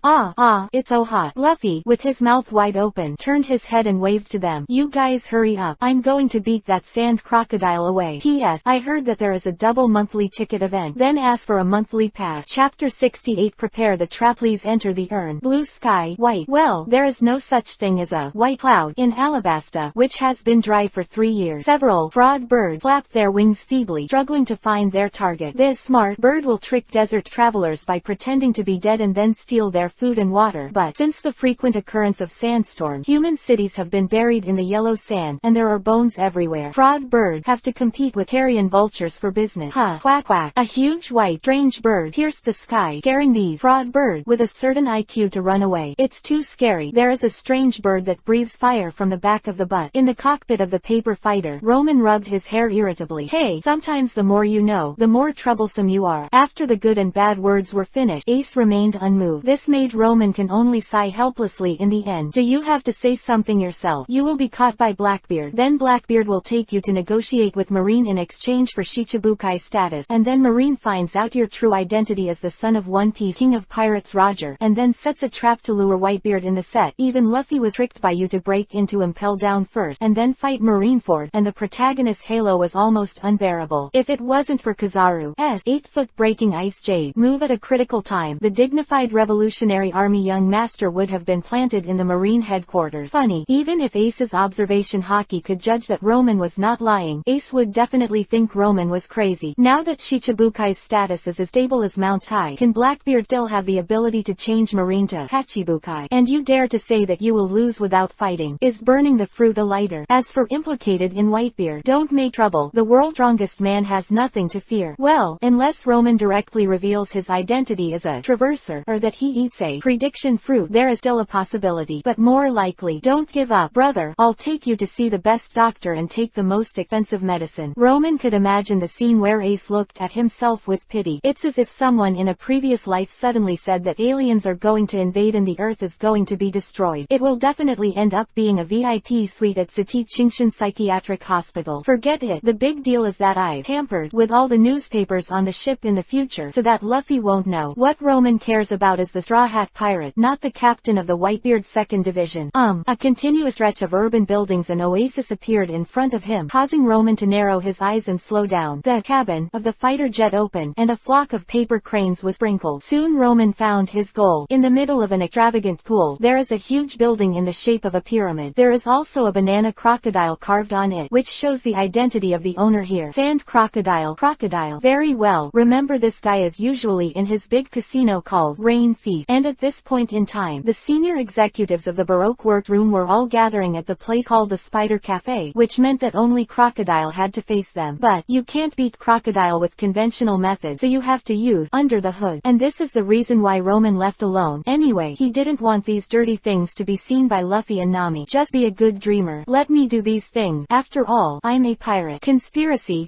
It's so hot. Luffy, with his mouth wide open, turned his head and waved to them. You guys hurry up. I'm going to beat that Sand Crocodile away. P.S. I heard that there is a double monthly ticket event. Then ask for a monthly pass. Chapter 68. Prepare the trap. Please enter the urn. Blue sky, white. Well, there is no such thing as a white cloud in Alabasta, which has been dry for 3 years. Several fraud birds flapped their wings feebly, struggling to find their target. This smart bird will trick desert travelers by pretending to be dead and then steal their food and water. But since the frequent occurrence of sandstorms, human cities have been buried in the yellow sand, and there are bones everywhere. Fraud birds have to compete with carrion vultures for business. Quack quack. A huge white, strange bird pierced the sky, scaring these fraud birds with a certain IQ to run away. It's too scary. There is a strange bird that breathes fire from the back of the butt. In the cockpit of the paper fighter, Roman rubbed his hair irritably. Hey, sometimes the more you know, the more troublesome you are. After the good and bad words were finished, Ace remained unmoved. This made Roman can only sigh helplessly in the end. Do you have to say something yourself? You will be caught by Blackbeard. Then Blackbeard will take you to negotiate with Marine in exchange for Shichibukai status, and then Marine finds out your true identity as the son of One Piece King of Pirates Roger, and then sets a trap to lure Whitebeard in the set. Even Luffy was tricked by you to break into Impel Down first, and then fight Marineford, and the protagonist's halo was almost unbearable. If it wasn't for Kizaru's 8-foot breaking ice jade move at a critical time, the dignified Revolutionary Army young master would have been planted in the Marine headquarters. Funny, even if Ace's observation hockey could judge that Roman was not lying, Ace would definitely think Roman was crazy. Now that Shichibukai's status is as stable as Mount High, can Blackbeard still have the ability ability to change marine to Hachibukai, and you dare to say that you will lose without fighting. Is burning the fruit a lighter? As for implicated in Whitebeard, don't make trouble. The world's strongest man has nothing to fear. Well, unless Roman directly reveals his identity as a traverser, or that he eats a prediction fruit, there is still a possibility, but more likely. Don't give up, brother. I'll take you to see the best doctor and take the most expensive medicine. Roman could imagine the scene where Ace looked at himself with pity. It's as if someone in a previous life suddenly said that aliens are going to invade and the earth is going to be destroyed. It will definitely end up being a VIP suite at Sati Chingshan Psychiatric Hospital. Forget it. The big deal is that I've tampered with all the newspapers on the ship in the future so that Luffy won't know. What Roman cares about is the Straw Hat Pirate, not the captain of the Whitebeard 2nd Division. A continuous stretch of urban buildings and oasis appeared in front of him, causing Roman to narrow his eyes and slow down. The cabin of the fighter jet opened, and a flock of paper cranes was sprinkled. Soon Roman found his goal. In the middle of an extravagant pool, there is a huge building in the shape of a pyramid. There is also a banana crocodile carved on it, which shows the identity of the owner here. Sand crocodile. Crocodile. Very well. Remember, this guy is usually in his big casino called Rain Feast, and at this point in time, the senior executives of the Baroque workroom were all gathering at the place called the Spider Cafe, which meant that only Crocodile had to face them. But you can't beat Crocodile with conventional methods, so you have to use under the hood. And this is the reason why Roman left alone. Anyway, he didn't want these dirty things to be seen by Luffy and Nami. Just be a good dreamer. Let me do these things. After all, I'm a pirate. Conspiracy,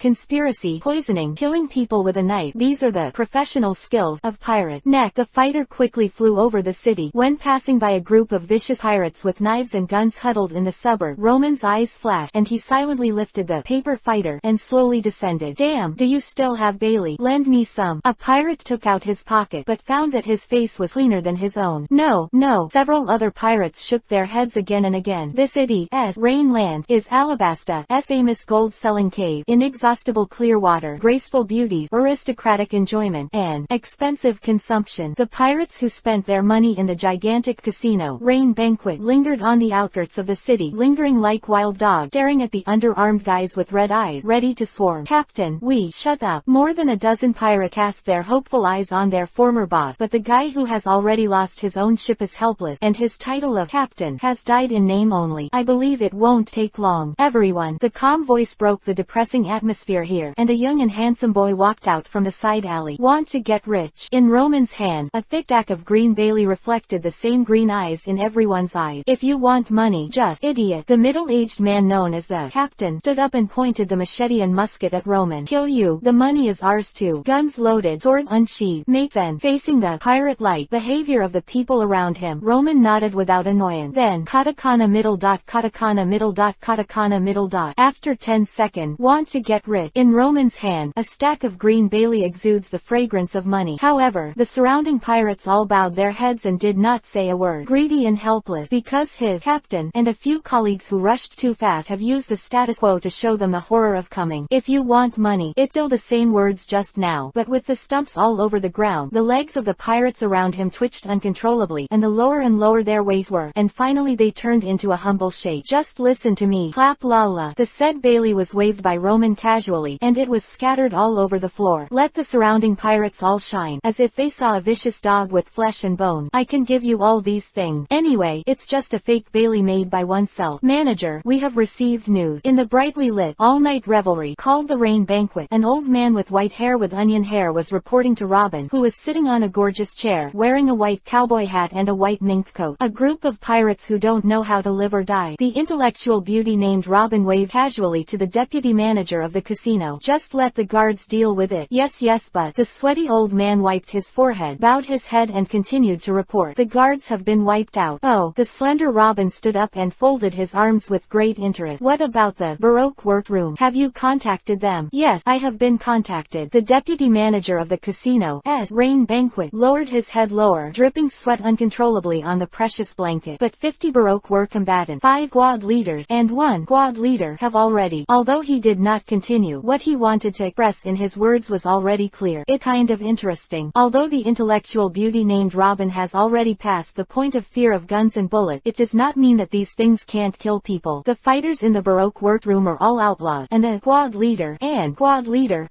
poisoning, killing people with a knife. These are the professional skills of pirate. The fighter quickly flew over the city. When passing by a group of vicious pirates with knives and guns huddled in the suburb, Roman's eyes flashed, and he silently lifted the paper fighter and slowly descended. Damn, do you still have Bailey? Lend me some. A pirate took out his pocket, but found that his face was cleaner than his own. No. Several other pirates shook their heads again and again. This city's Rainland is Alabasta's famous gold-selling cave, inexhaustible clear water, graceful beauties, aristocratic enjoyment, and expensive consumption. The pirates who spent their money in the gigantic casino, Rain Banquet, lingered on the outskirts of the city, lingering like wild dogs, staring at the underarmed guys with red eyes, ready to swarm. Captain, shut up. More than a dozen pirates cast their hopeful eyes on their former boss, but the guy who has already lost his own ship is helpless, and his title of captain has died in name only. I believe it won't take long. Everyone. The calm voice broke the depressing atmosphere here, and a young and handsome boy walked out from the side alley. Want to get rich? In Roman's hand, a thick stack of green Bailey reflected the same green eyes in everyone's eyes. If you want money, just idiot. The middle-aged man known as the captain stood up and pointed the machete and musket at Roman. Kill you. The money is ours too. Guns loaded, sword unsheathed. Mates then, facing the pirate-like behavior of the people around him, Roman nodded without annoyance. Then, katakana middle dot, katakana middle dot, katakana middle dot. After 10 seconds, want to get rich. In Roman's hand, a stack of green Bailey exudes the fragrance of money. However, the surrounding pirates all bowed their heads and did not say a word. Greedy and helpless, because his captain and a few colleagues who rushed too fast have used the status quo to show them the horror of coming. If you want money, it's still the same words just now, but with the stumps all over the ground. The legs of the pirates around him twitched uncontrollably, and the lower and lower their ways were, and finally they turned into a humble shake. Just listen to me. Clap la la. The said Bailey was waved by Roman casually, and it was scattered all over the floor. Let the surrounding pirates all shine, as if they saw a vicious dog with flesh and bone. I can give you all these things. Anyway, it's just a fake Bailey made by oneself. Manager, we have received news. In the brightly lit, all-night revelry called the Rain Banquet, an old man with white hair with onion hair was reporting to Robin, who was sitting on a gorgeous chair, wearing a white cowboy hat and a white mink coat. A group of pirates who don't know how to live or die. The intellectual beauty named Robin waved casually to the deputy manager of the casino. Just let the guards deal with it. Yes, but the sweaty old man wiped his forehead, bowed his head and continued to report. The guards have been wiped out. Oh, the slender Robin stood up and folded his arms with great interest. What about the Baroque workroom? Have you contacted them? Yes, I have been contacted. The deputy manager of the casino, Rain Banquet, lowered his head lower, dripping sweat uncontrollably on the precious blanket. But 50 Baroque were combatants, 5 squad leaders, and 1 squad leader have already. Although he did not continue, what he wanted to express in his words was already clear. It's kind of interesting. Although the intellectual beauty named Robin has already passed the point of fear of guns and bullets, it does not mean that these things can't kill people. The fighters in the Baroque workroom are all outlaws, and the squad leader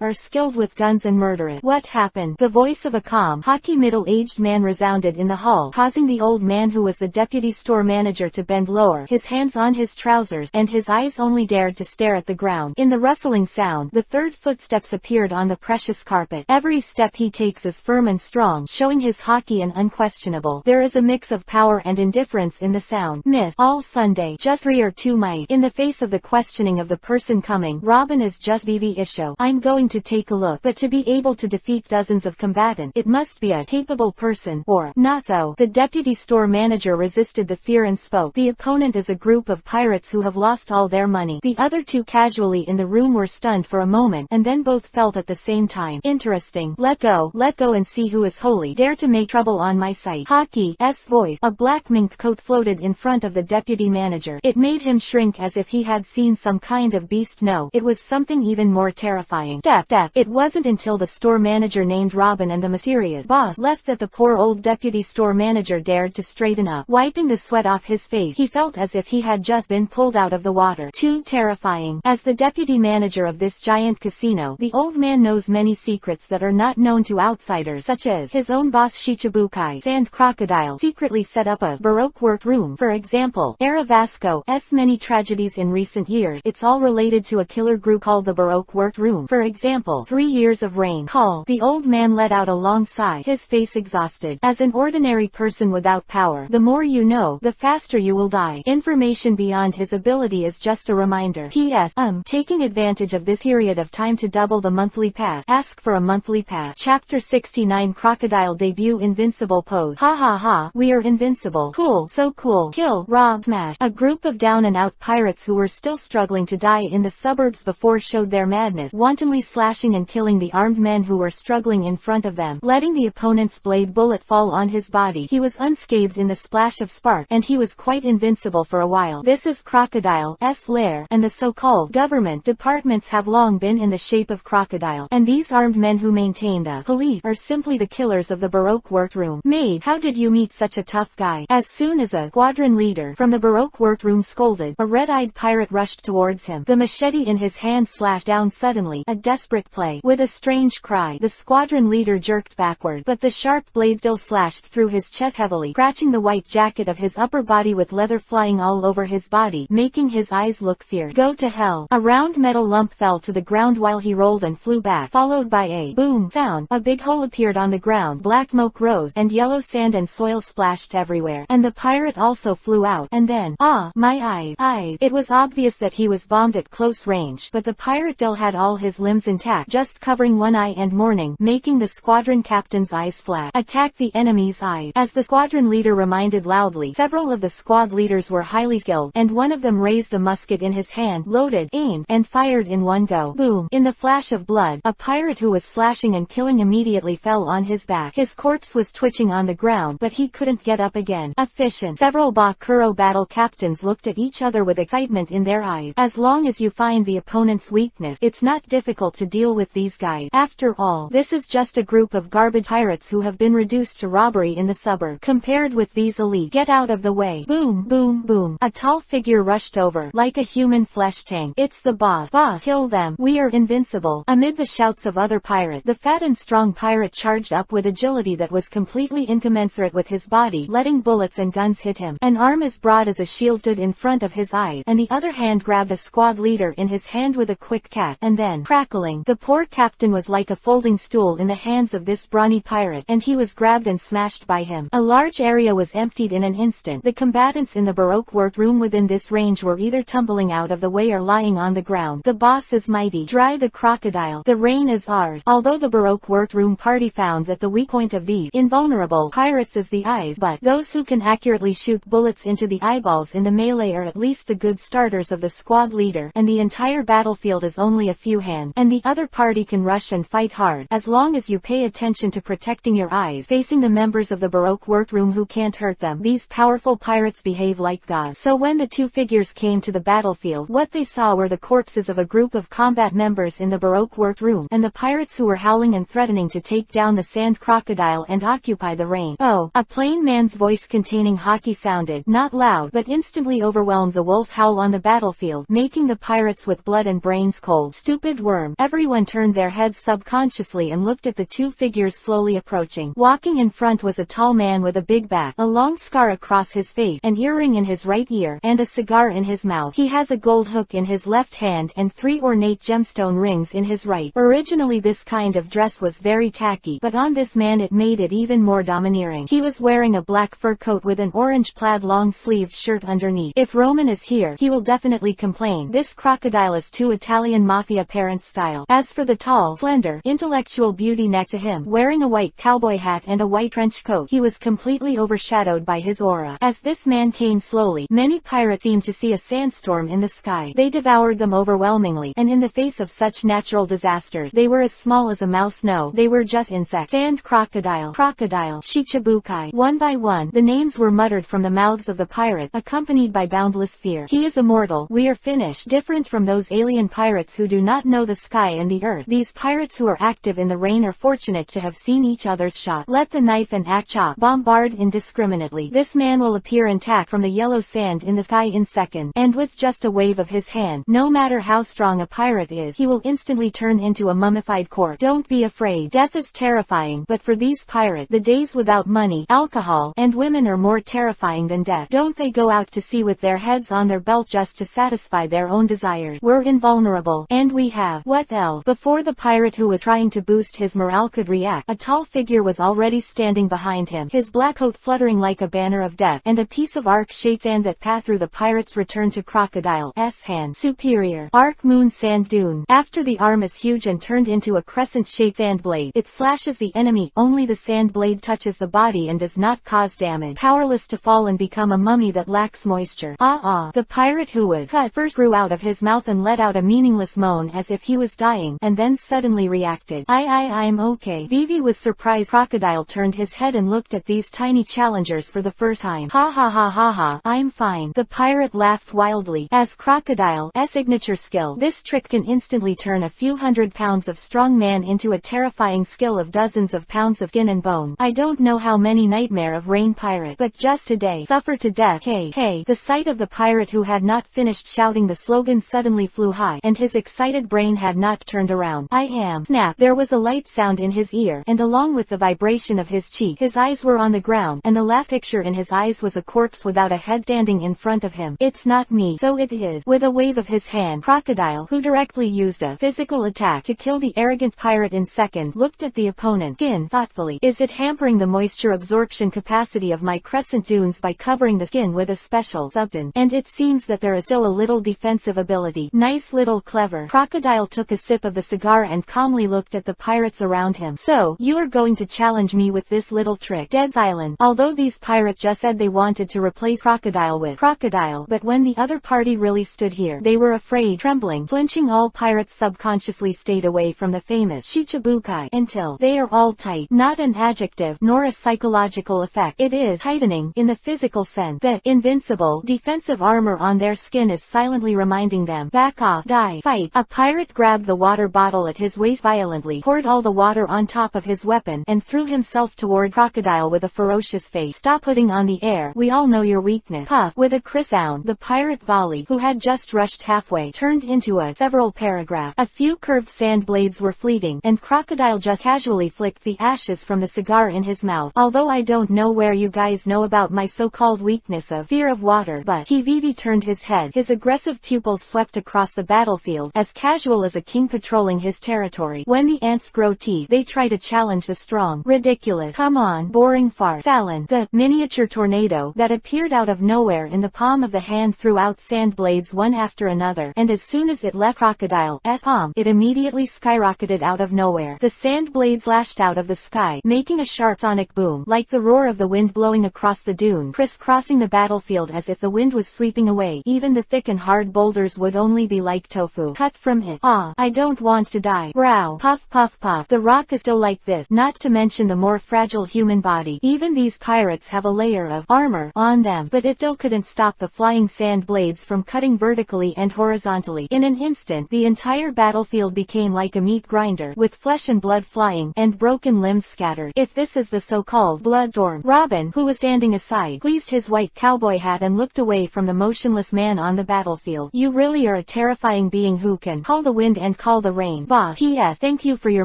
are skilled with guns and murderous. What happened? The voice of a calm, hockey middle middle-aged man resounded in the hall, causing the old man who was the deputy store manager to bend lower, his hands on his trousers, and his eyes only dared to stare at the ground. In the rustling sound, the third footsteps appeared on the precious carpet. Every step he takes is firm and strong, showing his hockey and unquestionable. There is a mix of power and indifference in the sound. Myth. All Sunday. Just 3 or 2 might. In the face of the questioning of the person coming, Robin is just BV Isho. I'm going to take a look. But to be able to defeat dozens of combatants, it must be a capable person, or not so. The deputy store manager resisted the fear and spoke. The opponent is a group of pirates who have lost all their money. The other two casually in the room were stunned for a moment, and then both felt at the same time. Interesting. Let go and see who is holy. Dare to make trouble on my sight. Hockey's voice. A black mink coat floated in front of the deputy manager. It made him shrink as if he had seen some kind of beast. No, it was something even more terrifying. Step. It wasn't until the store manager named Robin and the mysterious boss left that the poor old deputy store manager dared to straighten up. Wiping the sweat off his face, he felt as if he had just been pulled out of the water. Too terrifying. As the deputy manager of this giant casino, the old man knows many secrets that are not known to outsiders, such as his own boss Shichibukai, Sand Crocodile, secretly set up a Baroque workroom. For example, Aravasco's many tragedies in recent years, it's all related to a killer group called the Baroque workroom. For example, 3 Years of Rain. Call. The old man let out a long sigh, his face exhausted. As an ordinary person without power, the more you know, the faster you will die. Information beyond his ability is just a reminder. P.S. Taking advantage of this period of time to double the monthly pass. Ask for a monthly pass. Chapter 69 Crocodile Debut Invincible Pose. Ha ha ha, we are invincible. Cool, so cool. Kill, rob, smash. A group of down-and-out pirates who were still struggling to die in the suburbs before showed their madness, wantonly slashing and killing the armed men who were struggling in front of them, letting the opponent's blade bullet fall on his body. He was unscathed in the splash of spark, and he was quite invincible for a while. This is Crocodile's lair, and the so-called government departments have long been in the shape of crocodile, and these armed men who maintain the police are simply the killers of the Baroque workroom. Maid, how did you meet such a tough guy? As soon as a squadron leader from the Baroque workroom scolded, a red-eyed pirate rushed towards him, the machete in his hand slashed down suddenly, a desperate play. With a strange cry, the squadron leader jerked backward, but the sharp blade still slashed through his chest heavily, scratching the white jacket of his upper body with leather flying all over his body, making his eyes look fierce. Go to hell. A round metal lump fell to the ground while he rolled and flew back, followed by a boom sound. A big hole appeared on the ground, black smoke rose, and yellow sand and soil splashed everywhere, and the pirate also flew out, and then, my eyes. It was obvious that he was bombed at close range, but the pirate still had all his limbs intact, just covering one eye and mourning, making the squadron captain's eyes flat. Attack the enemy's eyes. As the squadron leader reminded loudly, several of the squad leaders were highly skilled, and one of them raised the musket in his hand, loaded, aimed, and fired in one go. Boom! In the flash of blood, a pirate who was slashing and killing immediately fell on his back. His corpse was twitching on the ground, but he couldn't get up again. Efficient. Several Bakuro battle captains looked at each other with excitement in their eyes. As long as you find the opponent's weakness, it's not difficult to deal with these guys. After all, this is just a group of garbage pirates who have been reduced to robbery in the suburb. Compared with these elite, get out of the way. Boom, boom, boom. A tall figure rushed over, like a human flesh tank. It's the boss. Boss, kill them. We are invincible. Amid the shouts of other pirates, the fat and strong pirate charged up with agility that was completely incommensurate with his body, letting bullets and guns hit him. An arm as broad as a shield stood in front of his eyes, and the other hand grabbed a squad leader in his hand with a quick cat, and then, crackling, the poor captain was like a folding stool in the hands of this brawny pirate, and he was grabbed and smashed by him. A large area was emptied in an instant. The combatants in the Baroque workroom within this range were either tumbling out of the way or lying on the ground. The boss is mighty. Dry the crocodile. The reign is ours. Although the Baroque workroom party found that the weak point of these invulnerable pirates is the eyes, but those who can accurately shoot bullets into the eyeballs in the melee are at least the good starters of the squad leader, and the entire battlefield is only a few hands, and the other party can rush and fight hard, as long as you pay attention to protecting your eyes, facing the members of the Baroque workroom who can't hurt them. These powerful pirates behave like gods. So when the two figures came to the battlefield, what they saw were the corpses of a group of combat members in the Baroque workroom, and the pirates who were howling and threatening to take down the sand crocodile and occupy the reign. Oh, a plain man's voice containing hockey sounded, not loud, but instantly overwhelmed the wolf howl on the battlefield, making the pirates with blood and brains cold. Stupid worm. Everyone turned their heads subconsciously and looked at the two figures slowly approaching. approaching. Walking in front was a tall man with a big back, a long scar across his face, an earring in his right ear, and a cigar in his mouth. He has a gold hook in his left hand and 3 ornate gemstone rings in his right. Originally this kind of dress was very tacky, but on this man it made it even more domineering. He was wearing a black fur coat with an orange plaid long-sleeved shirt underneath. If Roman is here, he will definitely complain. This crocodile is too Italian mafia parent style. As for the tall, slender, intellectual beauty next to him, wearing a white cowboy hat and a white trench coat, he was completely overshadowed by his aura. As this man came slowly, many pirates seemed to see a sandstorm in the sky. They devoured them overwhelmingly, and in the face of such natural disasters, they were as small as a mouse. No, they were just insects. Sand crocodile, crocodile, shichibukai. One by one, the names were muttered from the mouths of the pirate, accompanied by boundless fear. He is immortal. We are finished. Different from those alien pirates who do not know the sky and the earth, these pirates who are active in the rain are fortunate to have seen each other's shot. Let the knife and axe chop, bombard indiscriminately. This man will appear intact from the yellow sand in the sky in seconds, and with just a wave of his hand, no matter how strong a pirate is, he will instantly turn into a mummified corpse. Don't be afraid. Death is terrifying, but for these pirates, the days without money, alcohol, and women are more terrifying than death. Don't they go out to sea with their heads on their belt just to satisfy their own desires? We're invulnerable, and we have. What else? Before the pirate who was trying to boost his morale could react, a tall figure was already standing behind him, his black coat fluttering like a banner of death, and a piece of arc-shaped sand that passed through the pirate's return to Crocodile's hand. Superior. Arc moon sand dune. After the arm is huge and turned into a crescent-shaped sand blade, it slashes the enemy. Only the sand blade touches the body and does not cause damage. Powerless to fall and become a mummy that lacks moisture. The pirate who was cut first grew out of his mouth and let out a meaningless moan as if he was dying, and then suddenly reacted. I'm okay. Vivi was surprised. Crocodile turned his head and looked at these tiny challengers for the first time. Ha ha ha ha ha, I'm fine. The pirate laughed wildly. As Crocodile's signature skill, this trick can instantly turn a few hundred pounds of strong man into a terrifying skill of dozens of pounds of skin and bone. I don't know how many Nightmare of Rain pirate, but just today, suffer to death. Hey. The sight of the pirate who had not finished shouting the slogan suddenly flew high, and his excited brain had not turned around. I am. Snap. There was a light sound in his ear, and along with the vibration of his cheek, his eyes were on the ground, and the last picture in his eyes was a corpse without a head standing in front of him. It's not me. So it is. With a wave of his hand, Crocodile, who directly used a physical attack to kill the arrogant pirate in seconds, looked at the opponent's skin thoughtfully. Is it hampering the moisture absorption capacity of my crescent dunes by covering the skin with a special substance? And it seems that there is still a little defensive ability. Nice little clever. Crocodile took a sip of the cigar and calmly looked at the pirates around him. So, you are going to challenge me with this little trick? Dead silent. Although these pirates just said they wanted to replace Crocodile with Crocodile, but when the other party really stood here, they were afraid, trembling, flinching. All pirates subconsciously stayed away from the famous Shichibukai until they are all tight. Not an adjective, nor a psychological effect. It is tightening in the physical sense. The invincible defensive armor on their skin is silently reminding them, back off, die, fight. A pirate grabbed the water bottle at his waist violently, poured all the water on top of his weapon, and threw himself toward Crocodile with a ferocious face. Stop putting on the air. We all know your weakness. Puff. With a crisp sound, the pirate volley, who had just rushed halfway, turned into a several paragraph. A few curved sand blades were fleeting, and Crocodile just casually flicked the ashes from the cigar in his mouth. Although I don't know where you guys know about my so-called weakness of fear of water, but Vivi turned his head. His aggressive pupils swept across the battlefield, as casual as a king patrolling his territory. When the ants grow teeth, they try to challenge the strong. Ridiculous. Come on. Boring farce. Fallon. The miniature tornado that appeared out of nowhere in the palm of the hand threw out sand blades one after another, and as soon as it left Crocodile's palm, it immediately skyrocketed out of nowhere. The sand blades lashed out of the sky, making a sharp sonic boom, like the roar of the wind blowing across the dune, crisscrossing the battlefield as if the wind was sweeping away. Even the thick and hard boulders would only be like tofu cut from it. I don't want to die. Growl. Puff puff puff. The rock is still like this, not to mention the more fragile human body. Even these pirates have a layer of armor on them, but it still couldn't stop the flying sand blades from cutting vertically and horizontally. In an instant, the entire battlefield became like a meat grinder, with flesh and blood flying, and broken limbs scattered. If this is the so-called bloodstorm, Robin, who was standing aside, squeezed his white cowboy hat and looked away from the motionless man on the battlefield. You really are a terrifying being who can call the wind and call the rain. Boss. P.S. Thank you for your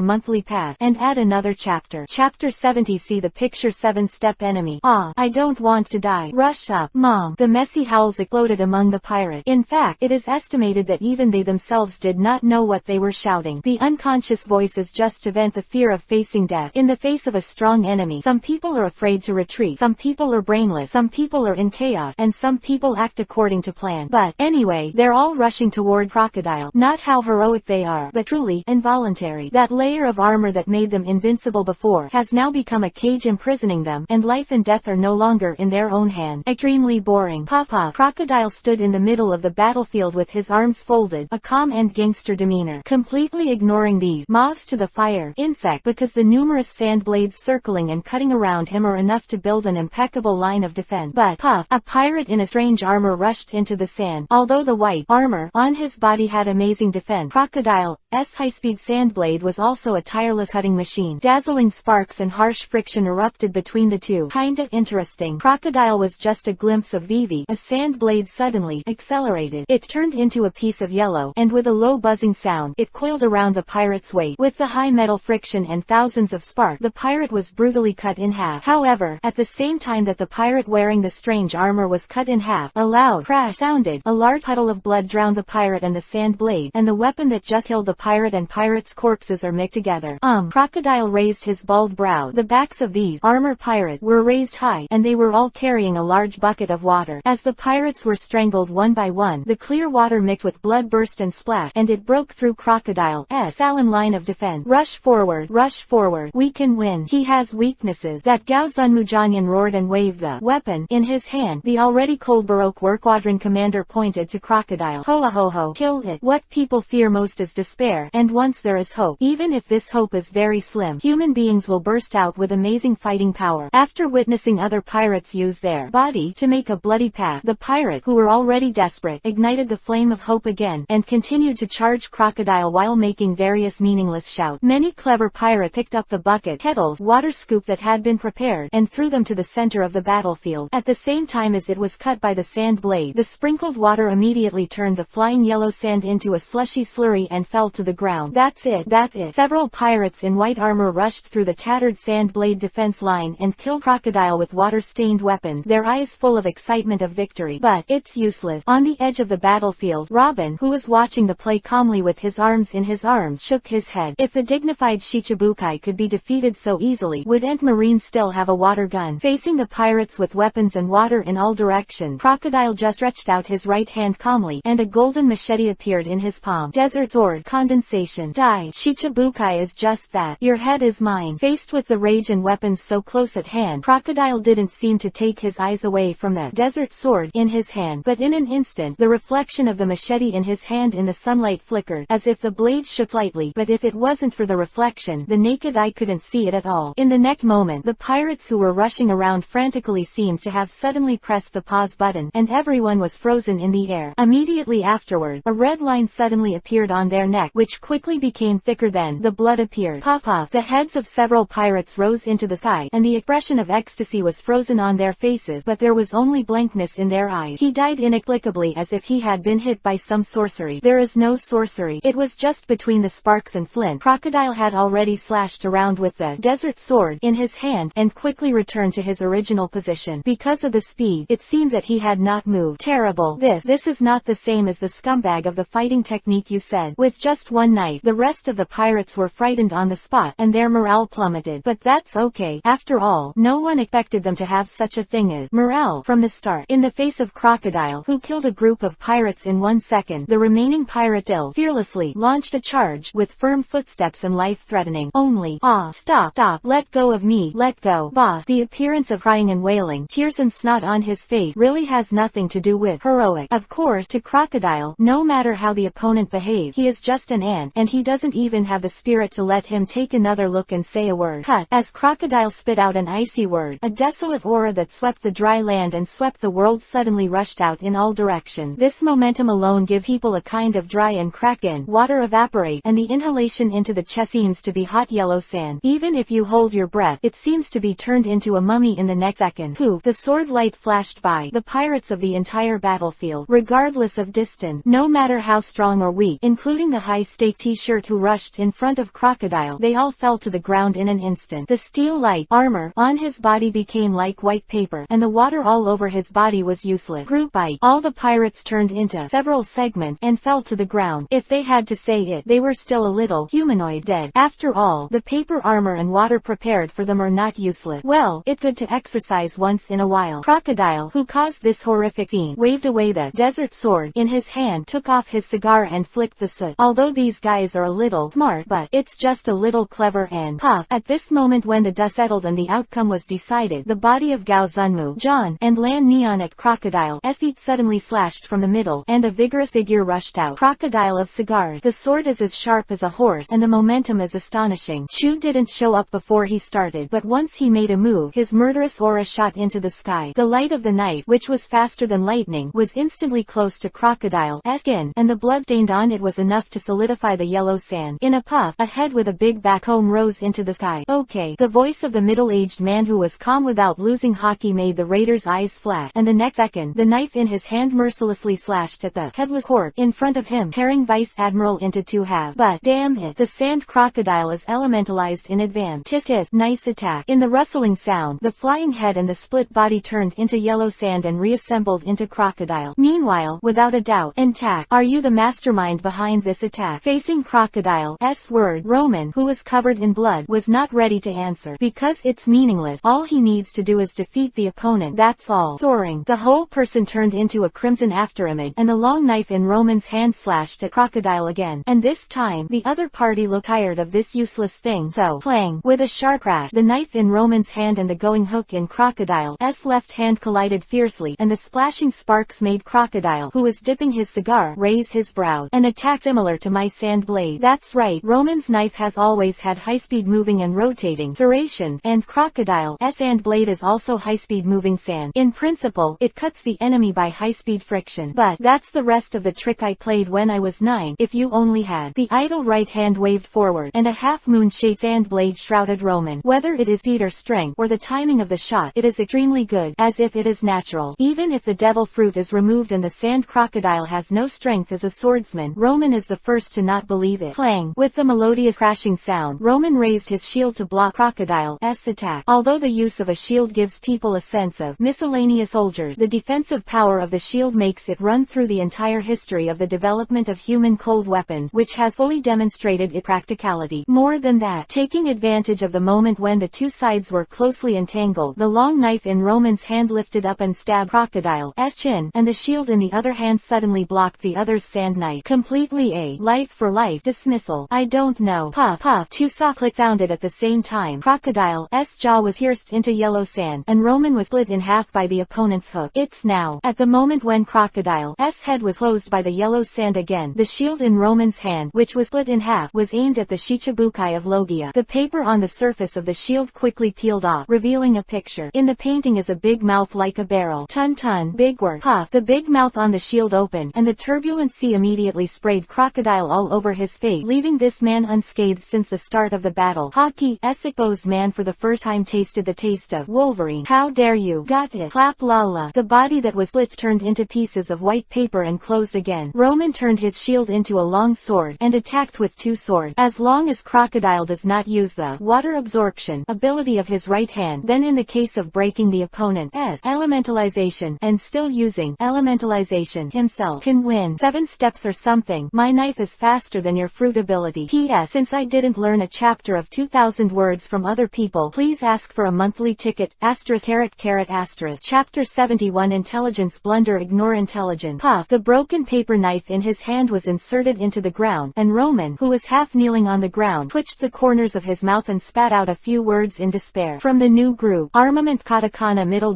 monthly pass, and add another chapter. Chapter 70. See the picture. 7-step enemy. Ah, I don't want to die. Rush up, Mom. The messy howls exploded among the pirates. In fact, it is estimated that even they themselves did not know what they were shouting. The unconscious voices just to vent the fear of facing death in the face of a strong enemy. Some people are afraid to retreat. Some people are brainless. Some people are in chaos. And some people act according to plan. But, anyway, they're all rushing toward Crocodile. Not how heroic they are, but truly, involuntary. That layer of armor that made them invincible before has now become a cage imprisoning them, and life and death are no longer in their own hand. Extremely boring. Papa. Crocodile stood in the middle of the battlefield with his arms folded, a calm and gangster demeanor, completely ignoring these moths to the fire insect because the numerous sand blades circling and cutting around him are enough to build an impeccable line of defense. But, puff, a pirate in a strange armor rushed into the sand. Although the white armor on his body had amazing defense, Crocodile's high-speed sand blade was also a tireless cutting machine. Dazzling sparks and harsh friction erupted between the two. Kinda interesting. Crocodile was just a glimpse of Vivi. A sand blade suddenly accelerated. It turned into a piece of yellow, and with a low buzzing sound, it coiled around the pirate's waist. With the high metal friction and thousands of sparks, the pirate was brutally cut in half. However, at the same time that the pirate wearing the strange armor was cut in half, a loud crash sounded. A large puddle of blood drowned the pirate and the sand blade, and the weapon that just killed the pirate and pirate's corpses are mixed together. Crocodile raised his bald brow. The backs of these armor pirates were raised high, and they were all carrying a large bucket of water. As the pirates were strangled one by one, the clear water mixed with blood burst and splashed, and it broke through Crocodile's Salon line of defense. Rush forward, we can win. He has weaknesses. That Gao Zunmujanyan roared and waved the weapon in his hand. The already cold Baroque Squadron commander pointed to Crocodile. Hoa ho ho, killed it. What people fear most is despair, and once there is hope, even if this hope is very slim, human beings will burst out with amazing fighting power. After witnessing other pirates use their body to make a bloody path, the pirates, who were already desperate, ignited the flame of hope again, and continued to charge Crocodile while making various meaningless shouts. Many clever pirates picked up the bucket, kettles, water scoop that had been prepared, and threw them to the center of the battlefield. At the same time as it was cut by the sand blade, the sprinkled water immediately turned the flying yellow sand into a slushy slurry and fell to the ground. That's it. Several pirates in white armor rushed through the tattered sand blade defense line and killed Crocodile with water-stained weapons, their eyes full of excitement of victory. But it's useless. On the edge of the battlefield, Robin, who was watching the play calmly with his arms in his arms, shook his head. If the dignified Shichibukai could be defeated so easily, wouldn't Marine still have a water gun? Facing the pirates with weapons and water in all directions, Crocodile just stretched out his right hand calmly, and a golden machete appeared in his palm. Desert sword, condensation, die. Shichibukai is just that. Your head is mine. Faced with the rage and weapons so close at hand, Crocodile didn't seem to take his eyes away from the desert sword in his hand, but in an instant, the reflection of the machete in his hand in the sunlight flickered, as if the blade shook slightly, but if it wasn't for the reflection, the naked eye couldn't see it at all. In the next moment, the pirates who were rushing around frantically seemed to have suddenly pressed the pause button, and everyone was frozen in the air. Immediately afterward, a red line suddenly appeared on their neck, which quickly became thicker. Then the blood appeared. Puff puff. The heads of several pirates rose into the sky, and the expression of ecstasy was frozen on their faces, but there was only blankness in their eyes. He died inexplicably as if he had been hit by some sorcery. There is no sorcery. It was just between the sparks and flint. Crocodile had already slashed around with the desert sword in his hand, and quickly returned to his original position. Because of the speed, it seemed that he had not moved. Terrible. This is not the same as the scumbag of the fighting technique you said. With just one knife, the rest of the pirates were frightened on the spot, and their morale plummeted. But that's okay. After all, no one expected them to have such a thing as morale from the start. In the face of Crocodile, who killed a group of pirates in 1 second, the remaining pirate fearlessly launched a charge, with firm footsteps and life-threatening. Only, stop, let go of me, let go, boss. The appearance of crying and wailing, tears and snot on his face really has nothing to do with heroic. Of course, to Crocodile, no matter how the opponent behaves, he is just an ant, and he doesn't even have the spirit to let him take another look and say a word. Cut. As Crocodile spit out an icy word, a desolate aura that swept the dry land and swept the world suddenly rushed out in all directions. This momentum alone gives people a kind of dry and crack in water evaporate, and the inhalation into the chest seems to be hot yellow sand. Even if you hold your breath, it seems to be turned into a mummy in the next second. Poof! The sword light flashed by. The pirates of the entire battlefield, regardless of distance, no matter how strong or weak, including the high-stake t-shirt who rushed in front of Crocodile, they all fell to the ground ground in an instant. The steel-like armor on his body became like white paper, and the water all over his body was useless. Group bite. All the pirates turned into several segments and fell to the ground. If they had to say it, they were still a little humanoid dead. After all, the paper armor and water prepared for them are not useless. Well, it's good to exercise once in a while. Crocodile, who caused this horrific scene, waved away the desert sword in his hand, took off his cigar and flicked the soot. Although these guys are a little smart, but it's just a little clever and puff. At this moment, when the dust settled and the outcome was decided, the body of Gao Zunmu, John, and Lan Neon at Crocodile's feet suddenly slashed from the middle, and a vigorous figure rushed out. Crocodile of Cigars. The sword is as sharp as a horse, and the momentum is astonishing. Chu didn't show up before he started, but once he made a move, his murderous aura shot into the sky. The light of the knife, which was faster than lightning, was instantly close to Crocodile's skin, and the blood stained on it was enough to solidify the yellow sand. In a puff, a head with a big backbone rose into the sky. Okay. The voice of the middle-aged man who was calm without losing Hawkeye made the raider's eyes flash, and the next second, the knife in his hand mercilessly slashed at the headless corpse in front of him, tearing Vice Admiral into two halves. But, damn it, the sand crocodile is elementalized in advance. Tis tis, nice attack. In the rustling sound, the flying head and the split body turned into yellow sand and reassembled into Crocodile. Meanwhile, without a doubt, intact, are you the mastermind behind this attack? Facing Crocodile's word, Roman, who was covered in blood, was not ready to answer, because it's meaningless. All he needs to do is defeat the opponent, that's all. Soaring, the whole person turned into a crimson afterimage, and the long knife in Roman's hand slashed at Crocodile again. And this time, the other party looked tired of this useless thing, so, clang, with a sharp crash, the knife in Roman's hand and the going hook in Crocodile's left hand collided fiercely, and the splashing sparks made Crocodile, who was dipping his cigar, raise his brows. An attack similar to my sand blade. That's right, Roman's knife has always had high-speed moving and rotating serrations, and Crocodile's sand blade is also high-speed moving sand. In principle, it cuts the enemy by high-speed friction. But that's the rest of the trick I played when I was 9. If you only had. The idle right hand waved forward, and a half-moon-shaped sand blade shrouded Roman. Whether it is speed or strength, or the timing of the shot, it is extremely good, as if it is natural. Even if the devil fruit is removed and the sand crocodile has no strength as a swordsman, Roman is the first to not believe it. Clang! With the melodious crashing sound, Roman raised his shield to block Crocodile's attack. Although the use of a shield gives people a sense of miscellaneous soldiers, the defensive power of the shield makes it run through the entire history of the development of human cold weapons, which has fully demonstrated its practicality. More than that, taking advantage of the moment when the two sides were closely entangled, the long knife in Roman's hand lifted up and stabbed Crocodile's chin, and the shield in the other hand suddenly blocked the other's sand knife. Completely a life-for-life dismissal. I don't know. Puff, puff. Two soft clicks sounded at the same time. Crocodile's jaw was pierced into yellow sand, and Roman was split in half by the opponent's hook. It's now. At the moment when Crocodile's head was closed by the yellow sand again, the shield in Roman's hand, which was split in half, was aimed at the Shichibukai of Logia. The paper on the surface of the shield quickly peeled off, revealing a picture. In the painting is a big mouth like a barrel. Tun, big work. Puff. The big mouth on the shield opened, and the turbulent sea immediately sprayed Crocodile all over his face, leaving this man unscathed since the start of the battle. Hawkeye, exposed man for the first time, tasted the taste of Wolverine. How dare you? Got it. Clap la la. The body that was split turned into pieces of white paper and closed again. Roman turned his shield into a long sword, and attacked with two swords. As long as Crocodile does not use the water absorption ability of his right hand, then in the case of breaking the opponent's elementalization, and still using elementalization himself, can win 7 steps or something. My knife is faster than your fruit ability. P.S. Since I didn't learn a chapter of 2,000 words from other people, please ask for a monthly ticket. ******. Chapter 71 Intelligence Blunder. Ignore intelligence. Puff. The broken paper knife in his hand was inserted into the ground, and Roman, who was half kneeling on the ground, twitched the corners of his mouth and spat out a few words in despair. From the new group, Armament Katakana middle.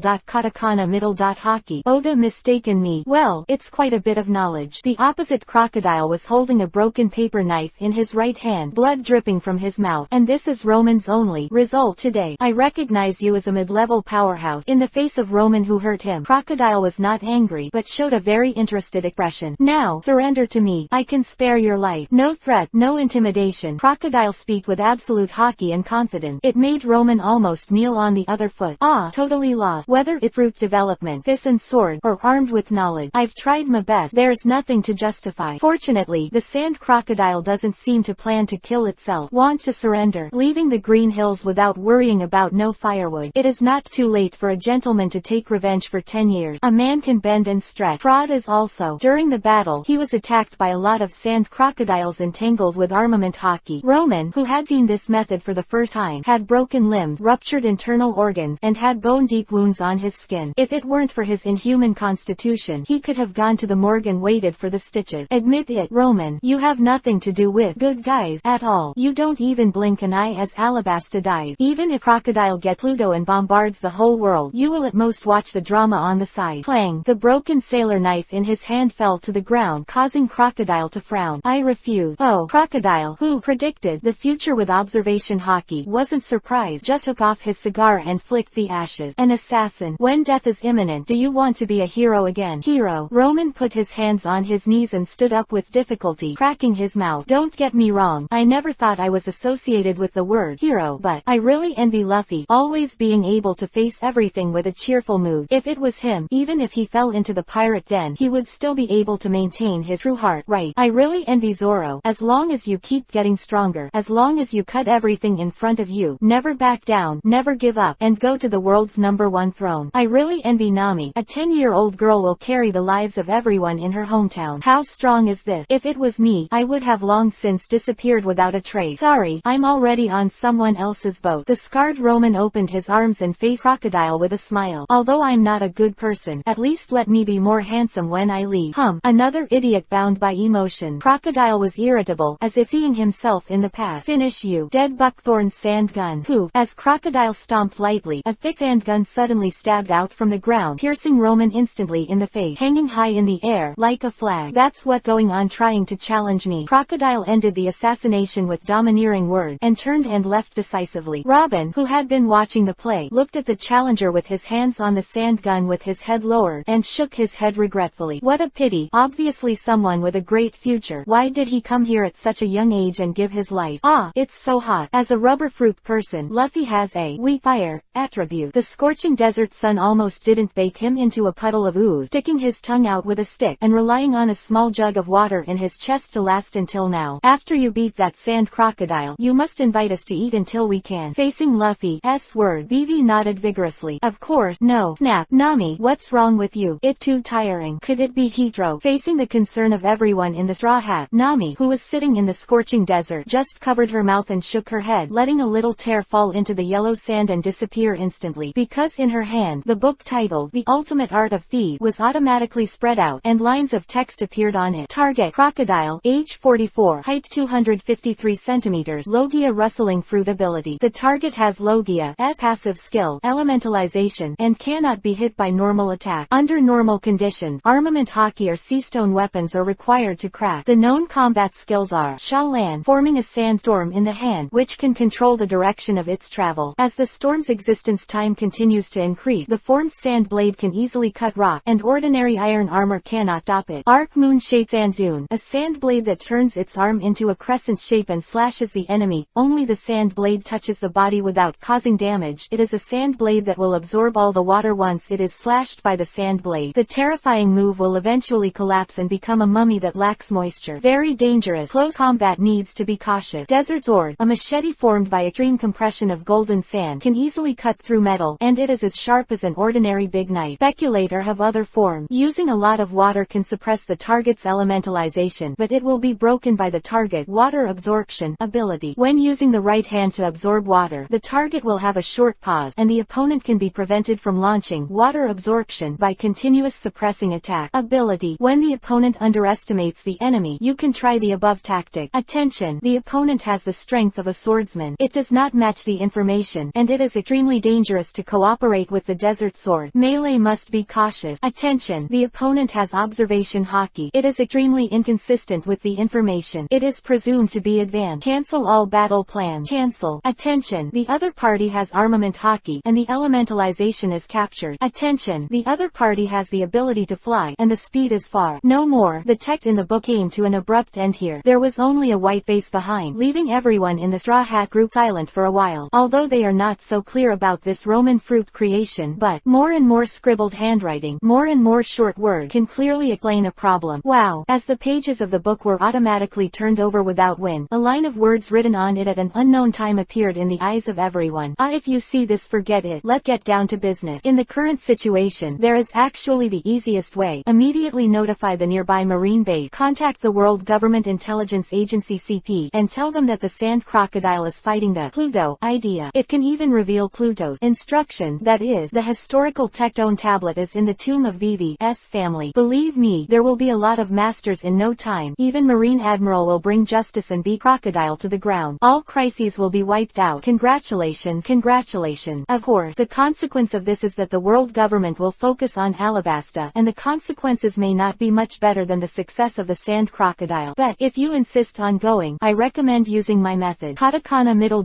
Hawkeye. Oda mistaken me. Well, it's quite a bit of knowledge. The opposite Crocodile was holding a broken paper knife in his right hand, blood dripping from his mouth, and this is Roman's only result today. I recognize you as a mid-level powerhouse. In the face of Roman who hurt him, Crocodile was not angry, but showed a very interested expression. Now, surrender to me. I can spare your life. No threat, no intimidation. Crocodile speak with absolute Hawkeye and confidence. It made Roman almost kneel on the other foot. Totally lost. Whether it's fruit development, fist and sword, or armed with knowledge, I've tried my best. There's nothing to justify. Fortunately, the sand crocodile doesn't seem to plan to kill itself. Want to surrender? later, leaving the green hills without worrying about no firewood. It is not too late for a gentleman to take revenge for 10 years. A man can bend and stretch. Fraud is also. During the battle, he was attacked by a lot of sand crocodiles entangled with armament hockey. Roman, who had seen this method for the first time, had broken limbs, ruptured internal organs, and had bone-deep wounds on his skin. If it weren't for his inhuman constitution, he could have gone to the morgue and waited for the stitches. Admit it, Roman. You have nothing to do with good guys at all. You don't even blink an eye as Alabasta dies. Even if Crocodile gets Pluto and bombards the whole world, you will at most watch the drama on the side. Clang! The broken sailor knife in his hand fell to the ground, causing Crocodile to frown. I refuse. Oh, Crocodile, who predicted the future with observation hockey, wasn't surprised, just took off his cigar and flicked the ashes. An assassin. When death is imminent, do you want to be a hero again? Hero. Roman put his hands on his knees and stood up with difficulty, cracking his mouth. Don't get me wrong, I never thought I was associated with the word hero, but I really envy Luffy, always being able to face everything with a cheerful mood. If it was him, even if he fell into the pirate den, he would still be able to maintain his true heart. Right. I really envy Zoro. As long as you keep getting stronger, as long as you cut everything in front of you, never back down, never give up, and go to the world's #1 throne. I really envy Nami. A 10-year-old girl will carry the lives of everyone in her hometown. How strong is this? If it was me, I would have long since disappeared without a trace. Sorry, I'm already on someone else's boat. The scarred Roman opened his arms and faced Crocodile with a smile. Although I'm not a good person, at least let me be more handsome when I leave. Another idiot bound by emotion. Crocodile was irritable, as if seeing himself in the past. Finish you. Dead Buckthorn's sand gun. Poof. As Crocodile stomped lightly, a thick sand gun suddenly stabbed out from the ground, piercing Roman instantly in the face, hanging high in the air, like a flag. That's what going on trying to challenge me. Crocodile ended the assassination with domineering words, and turned and left decisively. Robin, who had been watching the play, looked at the challenger with his hands on the sand gun with his head lowered, and shook his head regretfully. What a pity. Obviously someone with a great future. Why did he come here at such a young age and give his life? Ah, it's so hot. As a rubber fruit person, Luffy has a weak fire attribute. The scorching desert sun almost didn't bake him into a puddle of ooze, sticking his tongue out with a stick, and relying on a small jug of water in his chest to last until now. After you beat that sand crocodile, you must invite us to eat until we can. Facing Luffy's word, Vivi nodded vigorously. Of course. No. Snap. Nami, what's wrong with you? It's too tiring. Could it be heatstroke? Facing the concern of everyone in the straw hat, Nami, who was sitting in the scorching desert, just covered her mouth and shook her head, letting a little tear fall into the yellow sand and disappear instantly. Because in her hand, the book titled The Ultimate Art of Thieves was automatically spread out, and lines of text appeared on it. Target: Crocodile, age 44, height 253 centimeters, Logia rustling fruit ability. The target has Logia's passive skill, elementalization, and cannot be hit by normal attack. Under normal conditions, armament hockey or seastone weapons are required to crack. The known combat skills are Shalan, forming a sandstorm in the hand, which can control the direction of its travel. As the storm's existence time continues to increase, the formed sand blade can easily cut rock, and ordinary iron armor cannot stop it. Arc moon-shaped sand dune, a sand blade that turns its arm into a crescent shape and slashes the enemy. Only the sand blade touches the body without causing damage. It is a sand blade that will absorb all the water once it is slashed by the sand blade. The terrifying move will eventually collapse and become a mummy that lacks moisture. Very dangerous. Close combat needs to be cautious. Desert sword, a machete formed by extreme compression of golden sand, can easily cut through metal, and it is as sharp as an ordinary big knife. Speculator have other forms. Using a lot of water can suppress the target's elementalization, but it will be broken by the target water absorption ability. When using the right hand to absorb water, the target will have a short pause, and the opponent can be prevented from launching water absorption by continuous suppressing attack ability. When the opponent underestimates the enemy, you can try the above tactic. Attention! The opponent has the strength of a swordsman. It does not match the information, and it is extremely dangerous to cooperate with the desert sword. Melee must be cautious. Attention! The opponent has observation hockey. It is extremely inconsistent with the information. It is presumed to be advanced. Cancel all battle plans. Cancel. Attention! The other party has armament hockey, and the elementalization is captured. Attention! The other party has the ability to fly, and the speed is far. No more. The text in the book came to an abrupt end here. There was only a white face behind, leaving everyone in the Straw Hat group silent for a while. Although they are not so clear about this Roman fruit creation, but more and more scribbled handwriting, more and more short word can clearly explain a problem. Wow! As the pages of the book were automatically turned over without wind, a line of words written on it it at an unknown time appeared in the eyes of everyone. If you see this, forget it. Let's get down to business. In the current situation, there is actually the easiest way. Immediately notify the nearby Marine base. Contact the World Government Intelligence Agency CP and tell them that the sand crocodile is fighting the Pluto idea. It can even reveal Pluto's instructions, that is, the historical Tectone tablet is in the tomb of Vivi's family. Believe me, there will be a lot of masters in no time. Even Marine Admiral will bring justice and beat crocodile to the ground. All crises will be wiped out. Congratulations, congratulations. Of course, the consequence of this is that the world government will focus on Alabasta, and the consequences may not be much better than the success of the sand crocodile. But, if you insist on going, I recommend using my method. Katakana middle.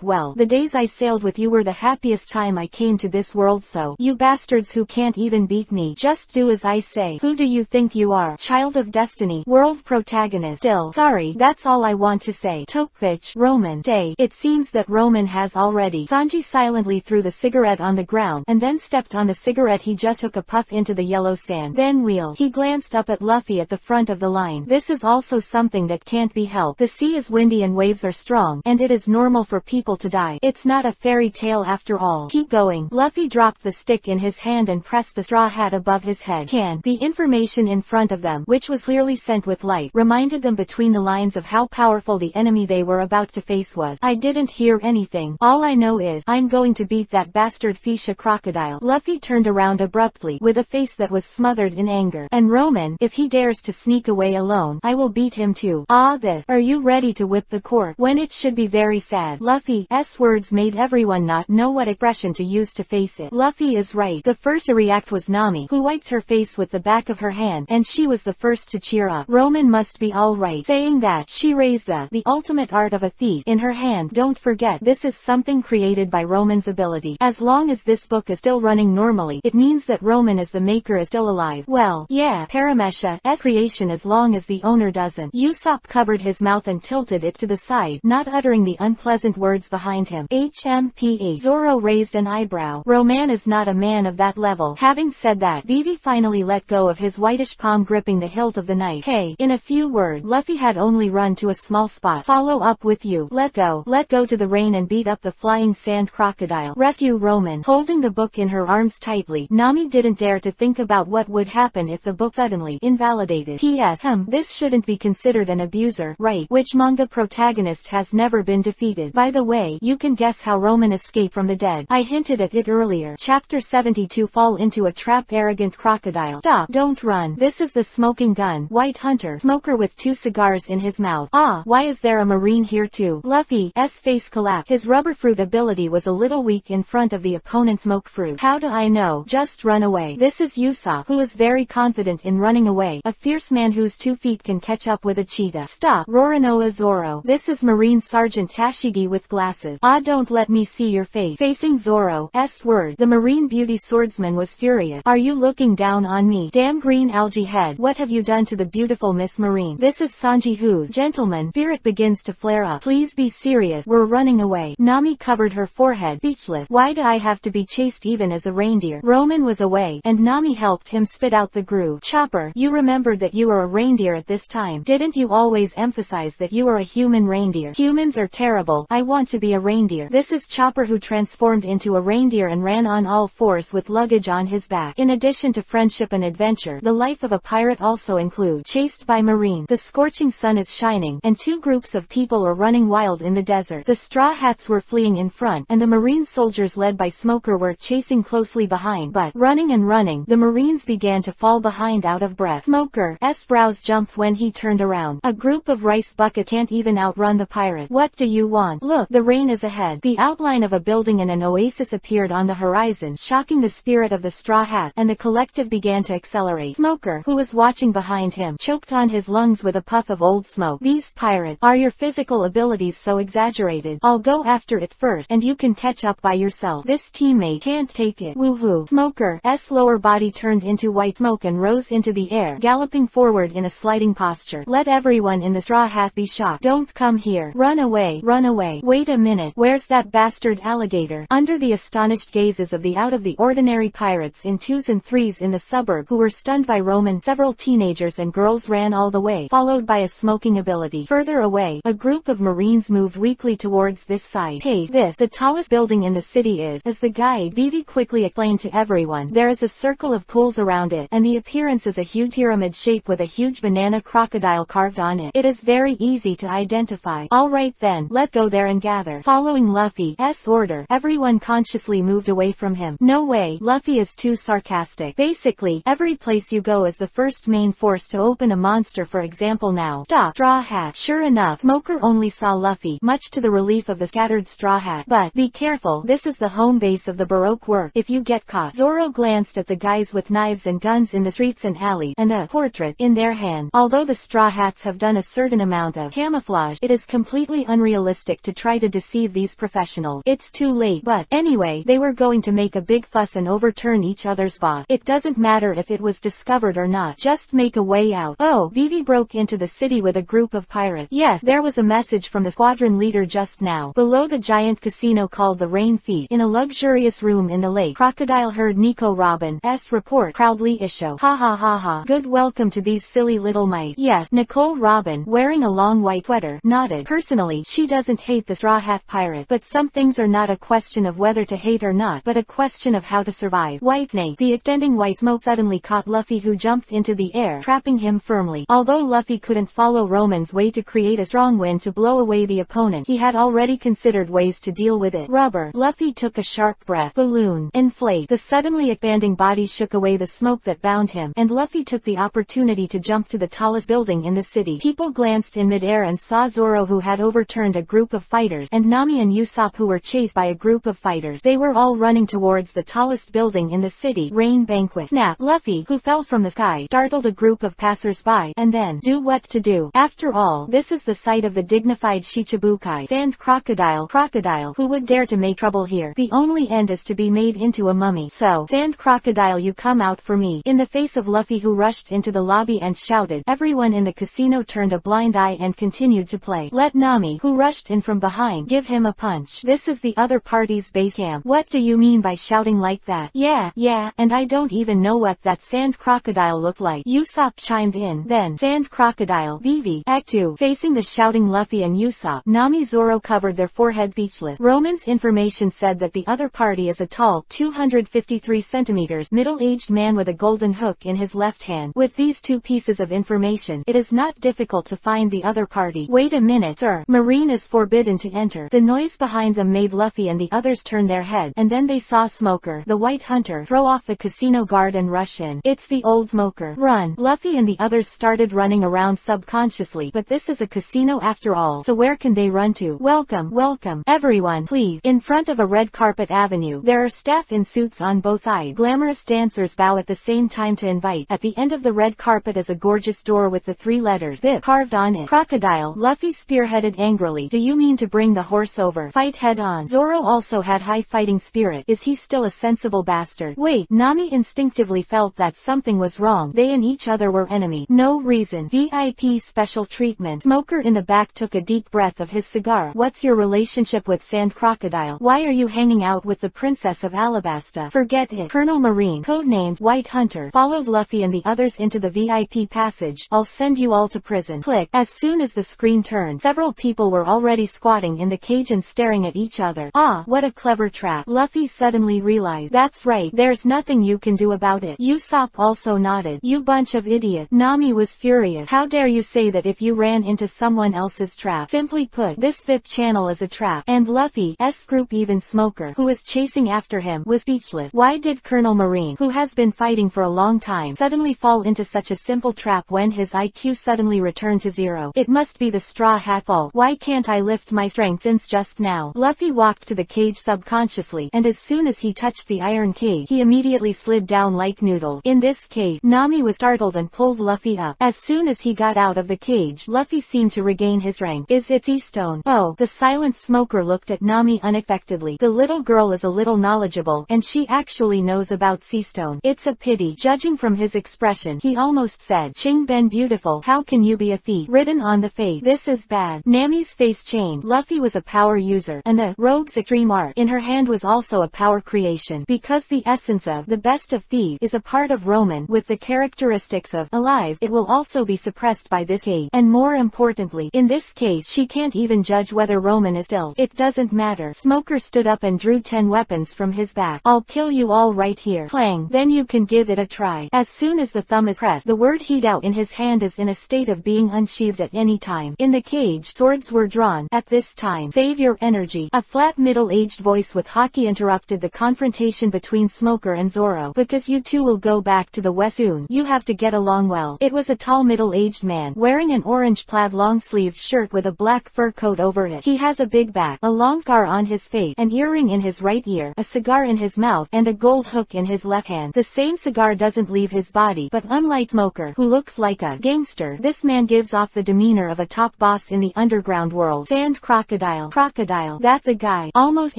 Well, the days I sailed with you were the happiest time I came to this world, so, you bastards who can't even beat me, just do as I say. Who do you think you are? Child of Destiny, world protagonist. Still, sorry, that's all I want to say. Tokevich, Roman, day. It seems that Roman has already. Sanji silently threw the cigarette on the ground, and then stepped on the cigarette. He just took a puff into the yellow sand. Then wheeled. He glanced up at Luffy at the front of the line. This is also something that can't be helped. The sea is windy and waves are strong, and it is normal for people to die. It's not a fairy tale after all. Keep going. Luffy dropped the stick in his hand and pressed the straw hat above his head. The information in front of them, which was clearly sent with light, reminded them between the lines of how powerful the enemy they were about to face was. I didn't hear anything. All I know is, I'm going to beat that bastard Fisha crocodile. Luffy turned around abruptly, with a face that was smothered in anger. And Roman, if he dares to sneak away alone, I will beat him too. Are you ready to whip the court? When it should be very sad. Luffy's words made everyone not know what expression to use to face it. Luffy is right. The first to react was Nami, who wiped her face with the back of her hand, and she was the first to cheer up. Roman must be alright. Saying that, she raised the ultimate art of a thief in her hand. Don't forget, this is something created by Roman's ability. As long as this book is still running normally, it means that Roman as the maker is still alive. Well, yeah, Paramesha's creation as long as the owner doesn't. Usopp covered his mouth and tilted it to the side, not uttering the unpleasant words behind him. HMPA. Zoro raised an eyebrow. Roman is not a man of that level. Having said that, Vivi finally let go of his whitish palm gripping the hilt of the knife. In a few words, Luffy had only run to a small spot. Follow up with you. Let go to the rain and beat up the flying sand crocodile. Rescue Roman. Holding the book in her arms tightly, Nami didn't dare to think about what would happen if the book suddenly invalidated. P.S. This shouldn't be considered an abuser, right? Which manga protagonist has never been defeated? By the way, you can guess how Roman escaped from the dead. I hinted at it earlier. Chapter 72. Fall into a trap. Arrogant crocodile. Stop. Don't run. This is the smoking gun. White hunter. Smoker with 2 cigars in his mouth. Why is there a marine here too? Luffy's face collapsed. His rubber fruit ability was a little weak in front of the opponent's smoke fruit. How do I know? Just run away. This is Usopp, who is very confident in running away. A fierce man whose 2 feet can catch up with a cheetah. Stop. Roronoa Zoro. This is Marine Sergeant Tashigi with glasses. Don't let me see your face. Facing Zoro's word, the Marine beauty swordsman was furious. Are you looking down on me? Damn green algae head. What have you done to the beautiful Miss Marine? This is Sanji, whose gentleman spirit begins to flare up. Please be serious. We're running away. Nami covered her forehead, speechless. Why do I have to be chased even as a reindeer? Roman was away, and Nami helped him spit out the groove. Chopper, you remembered that you were a reindeer at this time. Didn't you always emphasize that you are a human reindeer? Humans are terrible. I want to be a reindeer. This is Chopper, who transformed into a reindeer and ran on all fours with luggage on his back. In addition to friendship and adventure, the life of a pirate also includes chased by marine. The scorching sun is shining, and 2 groups of people are running wild in the desert. The Straw Hats were fleeing in front, and the marine soldiers led by Smoker were chasing closely behind. But, running and running, the marines began to fall behind out of breath. Smoker's brows jumped when he turned around. A group of rice buckets can't even outrun the pirate. What do you want? Look, the rain is ahead. The outline of a building and an oasis appeared on the horizon, shocking the spirit of the Straw Hat, and the collective began to accelerate. Smoker, who was watching behind him, choked on his lungs with a puff of old smoke. These pirates, are your physical abilities so exaggerated? I'll go after it first, and you can catch up by yourself. This teammate can't take it. Woohoo. Smoker's lower body turned into white smoke and rose into the air, galloping forward in a sliding posture. Let everyone in the Straw Hat be shocked. Don't come here. Run away. Run away. Wait a minute. Where's that bastard alligator? Under the astonished gazes of the out-of-the-ordinary pirates in 2s and 3s in the suburb who were stunned by Roman, several teenagers and girls ran all the way, followed by a smoking ability. Further away, day, a group of Marines moved weakly towards this site. Hey, this, the tallest building in the city is, as the guide Vivi quickly explained to everyone, there is a circle of pools around it, and the appearance is a huge pyramid shape with a huge banana crocodile carved on it. It is very easy to identify. Alright then, let's go there and gather. Following Luffy's order, everyone consciously moved away from him. No way, Luffy is too sarcastic. Basically, every place you go is the first main force to open a monster, for example. Now, stop, Straw Hat. Sure enough, Smoker only saw Luffy, much to the relief of the scattered Straw Hat. But, be careful, this is the home base of the Baroque work. If you get caught. Zoro glanced at the guys with knives and guns in the streets and alleys, and a portrait in their hand. Although the Straw Hats have done a certain amount of camouflage, it is completely unrealistic to try to deceive these professionals. It's too late. But, anyway, they were going to make a big fuss and overturn each other's boss. It doesn't matter if it was discovered or not. Just make a way out. Oh, Vivi broke into the city with a group of pirates. Yes, there was a message from the squadron leader just now. Below the giant casino called the Rain Feet, in a luxurious room in the lake, Crocodile heard Nico Robin's report proudly issue. Ha ha ha ha. Good, welcome to these silly little mice. Yes, Nicole Robin, wearing a long white sweater, nodded. Personally, she doesn't hate the Straw Hat Pirate, but some things are not a question of whether to hate or not, but a question of how to survive. Whitesnake, the extending white smoke, suddenly caught Luffy, who jumped into the air, trapping him firmly. Although Luffy couldn't follow Roman's way to create a strong wind to blow away the opponent, he had already considered ways to deal with it. Rubber. Luffy took a sharp breath. Balloon. Inflate. The suddenly expanding body shook away the smoke that bound him, and Luffy took the opportunity to jump to the tallest building in the city. People glanced in midair and saw Zoro, who had overturned a group of fighters, and Nami and Usopp, who were chased by a group of fighters. They were all running towards the tallest building in the city. Rain Banquet. Snap. Luffy, who fell from the sky, startled a group of passers-by, and then, do what to do. After all, this is the site of the dignified Shichibukai. Sand Crocodile. Crocodile, who would dare to make trouble here? The only end is to be made into a mummy. So, Sand Crocodile, you come out for me. In the face of Luffy, who rushed into the lobby and shouted, everyone in the casino turned a blind eye and continued to play. Let Nami, who rushed in from behind, give him a punch. This is the other party's base camp. What do you mean by shouting like that? Yeah, and I don't even know what that Sand Crocodile looked like. Usopp chimed in. Then, Sand Crocodile, Vivi, Act 2. Facing the shouting Luffy and Usopp, Nami, Zoro covered their foreheads speechless. Roman's information said that the other party is a tall, 253 centimeters, middle-aged man with a golden hook in his left hand. With these two pieces of information, it is not difficult to find the other party. Wait a minute, sir. Marine is forbidden to enter. The noise behind them made Luffy and the others turn their heads, and then they saw Smoker, the White Hunter, throw off the casino guard and rush in. It's the old Smoker. Run. Luffy and the others started running around subconsciously, but this is a casino after all, so where can they run to? Welcome, everyone, please. In front of a red carpet avenue, there are staff in suits on both sides. Glamorous dancers bow at the same time to invite. At the end of the red carpet is a gorgeous door with the three letters VIP carved on it. Crocodile. Luffy spearheaded angrily. Do you mean to bring the horse over? Fight head on. Zoro also had high fighting spirit. Is he still a sensible bastard? Wait, Nami instinctively felt that something was wrong. They and each other were enemy. No reason. VIP special treatment. Smoker in the back took a deep breath of his cigar. What's your relationship with Sand Crocodile? Why are you hanging out with the Princess of Alabasta? Forget it. Colonel Marine, codenamed White Hunter, followed Luffy and the others into the VIP passage. I'll send you all to prison. Click. As soon as the screen turned, several people were already squatting in the cage and staring at each other. Ah, what a clever trap. Luffy suddenly realized. That's right, there's nothing you can do about it. Usopp also nodded. You bunch of idiots. Nami was furious. How dare you say that if you ran into someone else's trap? Simply put, this VIP channel is a trap. And Luffy's group, even Smoker, who was chasing after him, was speechless. Why did Colonel Marine, who has been fighting for a long time, suddenly fall into such a simple trap when his IQ suddenly returned to 0? It must be the Straw Hat fault. Why can't I lift my strength since just now? Luffy walked to the cage subconsciously, and as soon as he touched the iron cage, he immediately slid down like noodles. In this case, Nami was startled and pulled Luffy up. As soon as he got out of the cage, Luffy seemed to regain his strength. Is it Seastone? Oh, the silent Smoker looked at Nami unexpectedly. The little girl is a little knowledgeable, and she actually knows about Seastone. It's a pity. Judging from his expression, he almost said, Ching Ben beautiful, how can you be a thief? Written on the face. This is bad. Nami's face changed. Luffy was a power user, and the rogue's extreme art in her hand was also a power creation, because the essence of the best of thieves is a part of Roman with the characteristics of alive. It will also be suppressed by this cage, and more importantly, quickly. In this case she can't even judge whether Roman is still. It doesn't matter. Smoker stood up and drew 10 weapons from his back. I'll kill you all right here. Clang. Then you can give it a try. As soon as the thumb is pressed, the word heat out in his hand is in a state of being unsheathed at any time. In the cage, swords were drawn. At this time, save your energy. A flat middle-aged voice with Hawkeye interrupted the confrontation between Smoker and Zoro. Because you two will go back to the West soon, you have to get along well. It was a tall middle-aged man, wearing an orange plaid long-sleeved shirt with a black fur coat over it. He has a big back, a long scar on his face, an earring in his right ear, a cigar in his mouth, and a gold hook in his left hand. The same cigar doesn't leave his body, but unlike Smoker, who looks like a gangster, this man gives off the demeanor of a top boss in the underground world. Sand Crocodile. Crocodile. That's the guy. Almost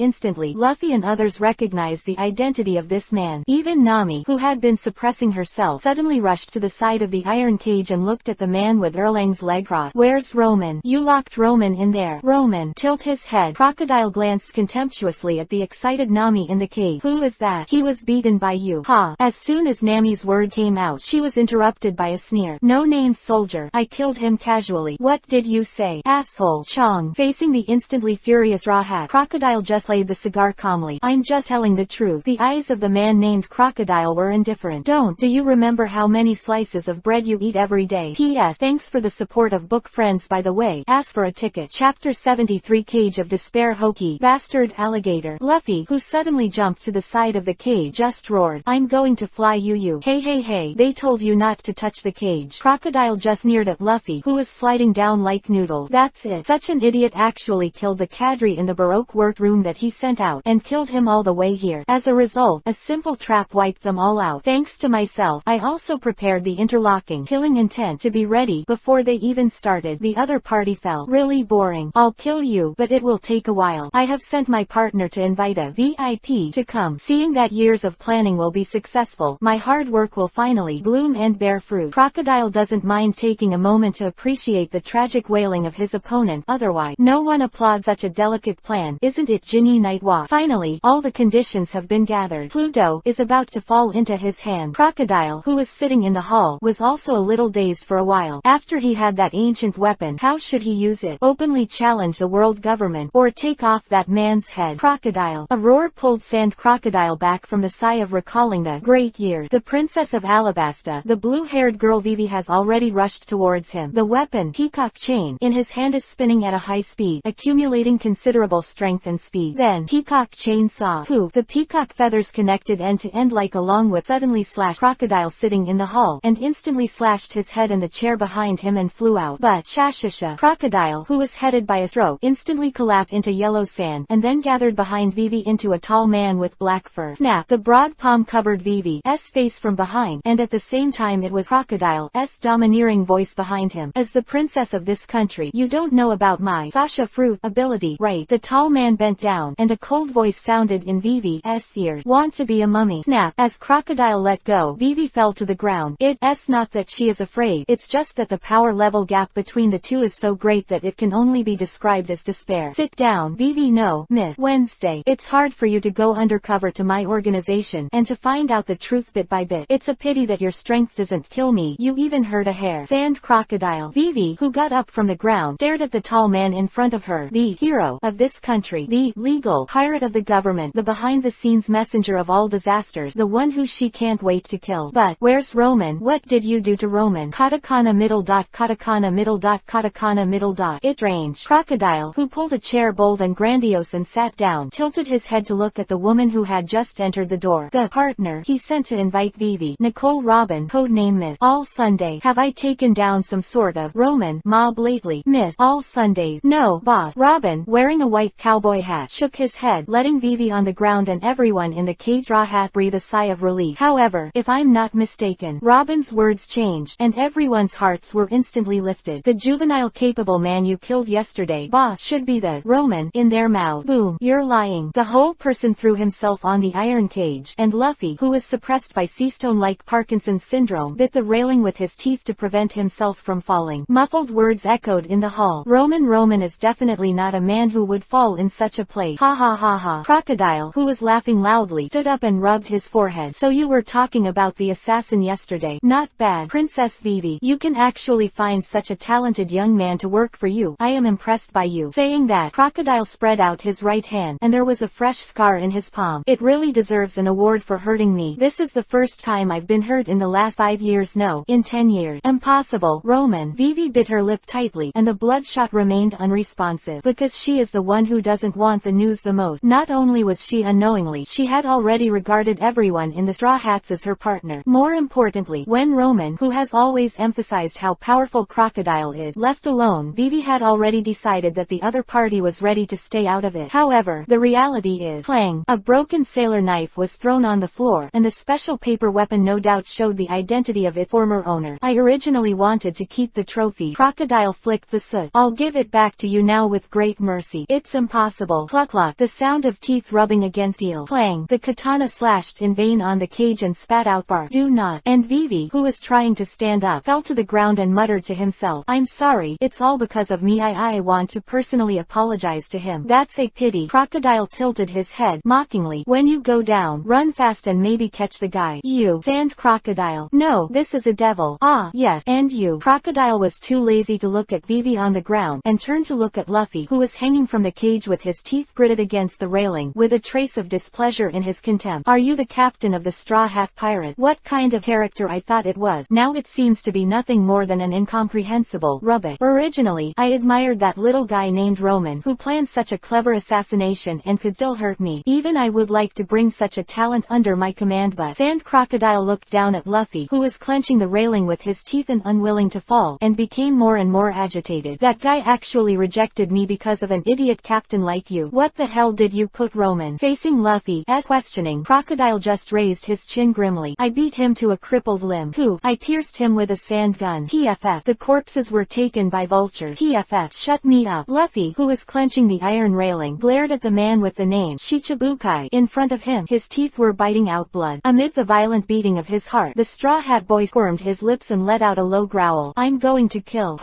instantly, Luffy and others recognize the identity of this man. Even Nami, who had been suppressing herself, suddenly rushed to the side of the iron cage and looked at the man with Erlang's leg crossed. Where's Roman? You locked Roman in there. Roman. Tilt his head. Crocodile glanced contemptuously at the excited Nami in the cage. Who is that? He was beaten by you. Ha. As soon as Nami's words came out, she was interrupted by a sneer. No named soldier. I killed him casually. What did you say? Asshole. Chong. Facing the instantly furious Straw Hat, Crocodile just laid the cigar calmly. I'm just telling the truth. The eyes of the man named Crocodile were indifferent. Do you remember how many slices of bread you eat every day? P.S. Thanks for the support of book friends by the way. Ask for a ticket. Chapter 73 Cage of Despair. Hokey. Bastard alligator. Luffy, who suddenly jumped to the side of the cage, just roared. I'm going to fly you. Hey, they told you not to touch the cage. Crocodile just sneered at Luffy, who was sliding down like noodle. That's it. Such an idiot actually killed the cadre in the Baroque workroom that he sent out, and killed him all the way here. As a result, a simple trap wiped them all out. Thanks to myself, I also prepared the interlocking killing intent to be ready before they even started. The other party fell. Really boring. I'll kill you, but it will take a while. I have sent my partner to invite a VIP to come. Seeing that years of planning will be successful, my hard work will finally bloom and bear fruit. Crocodile doesn't mind taking a moment to appreciate the tragic wailing of his opponent. Otherwise, no one applauds such a delicate plan, isn't it, Ginny Nightwalk? Finally, all the conditions have been gathered. Pluto is about to fall into his hand. Crocodile, who was sitting in the hall, was also a little dazed for a while. After he had that ancient weapon, how should he use it? Openly challenge the world government, or take off that man's head? Crocodile. A roar pulled Sand Crocodile back from the sigh of recalling the great years. The Princess of Alabasta, the blue-haired girl Vivi, has already rushed towards him. The weapon, peacock chain, in his hand is spinning at a high speed, accumulating considerable strength and speed. Then, peacock chain saw. Poof. The peacock feathers connected end to end like a long whip. Suddenly slashed Crocodile sitting in the hall, and instantly slashed his head and the chair behind him and flew out. But, Shashasha. Crocodile, who was headed by a stroke, instantly collapsed into yellow sand, and then gathered behind Vivi into a tall man with black fur. Snap. The broad palm covered Vivi's face from behind, and at the same time it was Crocodile's domineering voice behind him. As the princess of this country, you don't know about my Sasha fruit ability, right? The tall man bent down, and a cold voice sounded in Vivi's ears. Want to be a mummy? Snap. As Crocodile let go, Vivi fell to the ground. It's not that she is afraid, it's just that the power level gap between the two is so great that it can only be described as despair. Sit down, Vivi. No, Miss Wednesday. It's hard for you to go undercover to my organization, and to find out the truth bit by bit. It's a pity that your strength doesn't kill me. You even hurt a hair. Sand Crocodile. Vivi, who got up from the ground, stared at the tall man in front of her. The hero of this country, the legal pirate of the government, the behind-the-scenes messenger of all disasters, the one who she can't wait to kill. But, where's Roman? What did you do to Roman? Katakana middle dot, katakana middle dot, katakana middle dot. It ranged. Crocodile, who pulled a chair bold and grandiose and sat down, tilted his head to look at the woman who had just entered the door. The partner he sent to invite Vivi, Nicole Robin, codename Miss All Sunday. Have I taken down some sort of Roman mob lately? Miss All Sundays. No, boss. Robin, wearing a white cowboy hat, shook his head, letting Vivi on the ground and everyone in the cage straw hat breathe a sigh of relief. However, if I'm not mistaken, Robin's words changed, and everyone's hearts were instantly lifted. The juvenile capable man you killed yesterday, boss, should be the Roman in their mouth. Boom. You're lying. The whole person threw himself on the iron cage, and Luffy, who was suppressed by seastone-like Parkinson's syndrome, bit the railing with his teeth to prevent himself from falling. Muffled words echoed in the hall. Roman is definitely not a man who would fall in such a place. Ha ha ha ha. Crocodile, who was laughing loudly, stood up and rubbed his forehead. So you were talking about the assassin yesterday. Not bad. Princess Vivi, you can actually find such a talented young man to work for you. I am impressed by you." Saying that, Crocodile spread out his right hand, and there was a fresh scar in his palm. "It really deserves an award for hurting me. This is the first time I've been hurt in the last 5 years. No, in 10 years. Impossible, Roman." Vivi bit her lip tightly, and the bloodshot remained unresponsive. Because she is the one who doesn't want the news the most. Not only was she unknowingly, she had already regarded everyone in the Straw Hats as her partner. More importantly, when Roman, who has always emphasized how powerful Crocodile is, left alone, Vivi had already decided that the other party was ready to stay out of it. However, the reality is, clang, a broken sailor knife was thrown on the floor, and the special paper weapon no doubt showed the identity of its former owner. "I originally wanted to keep the trophy." Crocodile flicked the soot. "I'll give it back to you now with great mercy." "It's impossible." Cluck cluck. The sound of teeth rubbing against steel. Clang. The katana slashed in vain on the cage and spat out bark. "Do not." And Vivi, who was trying to stand up, fell to the ground and muttered to himself, "I'm sorry. It's all because of me. I want to personally apologize to him." "That's a pity." Crocodile tilted his head mockingly. "When you go down, run fast and maybe catch the guy." "You," sand Crocodile. "No, this is a devil." "Ah, yes, and you." Crocodile was too lazy to look at Vivi on the ground, and turned to look at Luffy, who was hanging from the cage with his teeth gritted against the railing, with a trace of displeasure in his contempt. "Are you the captain of the Straw Hat Pirate? What kind of character I thought it was. Now it seems to be nothing more than an incomprehensible rubbish. Originally, I admired that little guy named Roman, who planned such a clever assassination and could still hurt me. Even I would like to bring such a talent under my command, but..." Sand Crocodile looked down at Luffy, who was clenching the railing with his teeth and unwilling to fall, and became more and more agitated. "That guy actually rejected me because of an idiot captain like you. What the hell did you put Roman?" Facing Luffy's questioning, Crocodile just raised his chin grimly. "I beat him to a crippled limb. Who? I pierced him with a sand gun. PFF. The corpses were taken by vultures. PFF. Shut me up." Luffy, who was clenching the iron railing, glared at the man with the name Shichibukai in front of him. His teeth were biting out blood. Amid the violent beating of his heart, the Straw Hat Boy squirmed his lips and let out a low growl. "I'm going to kill."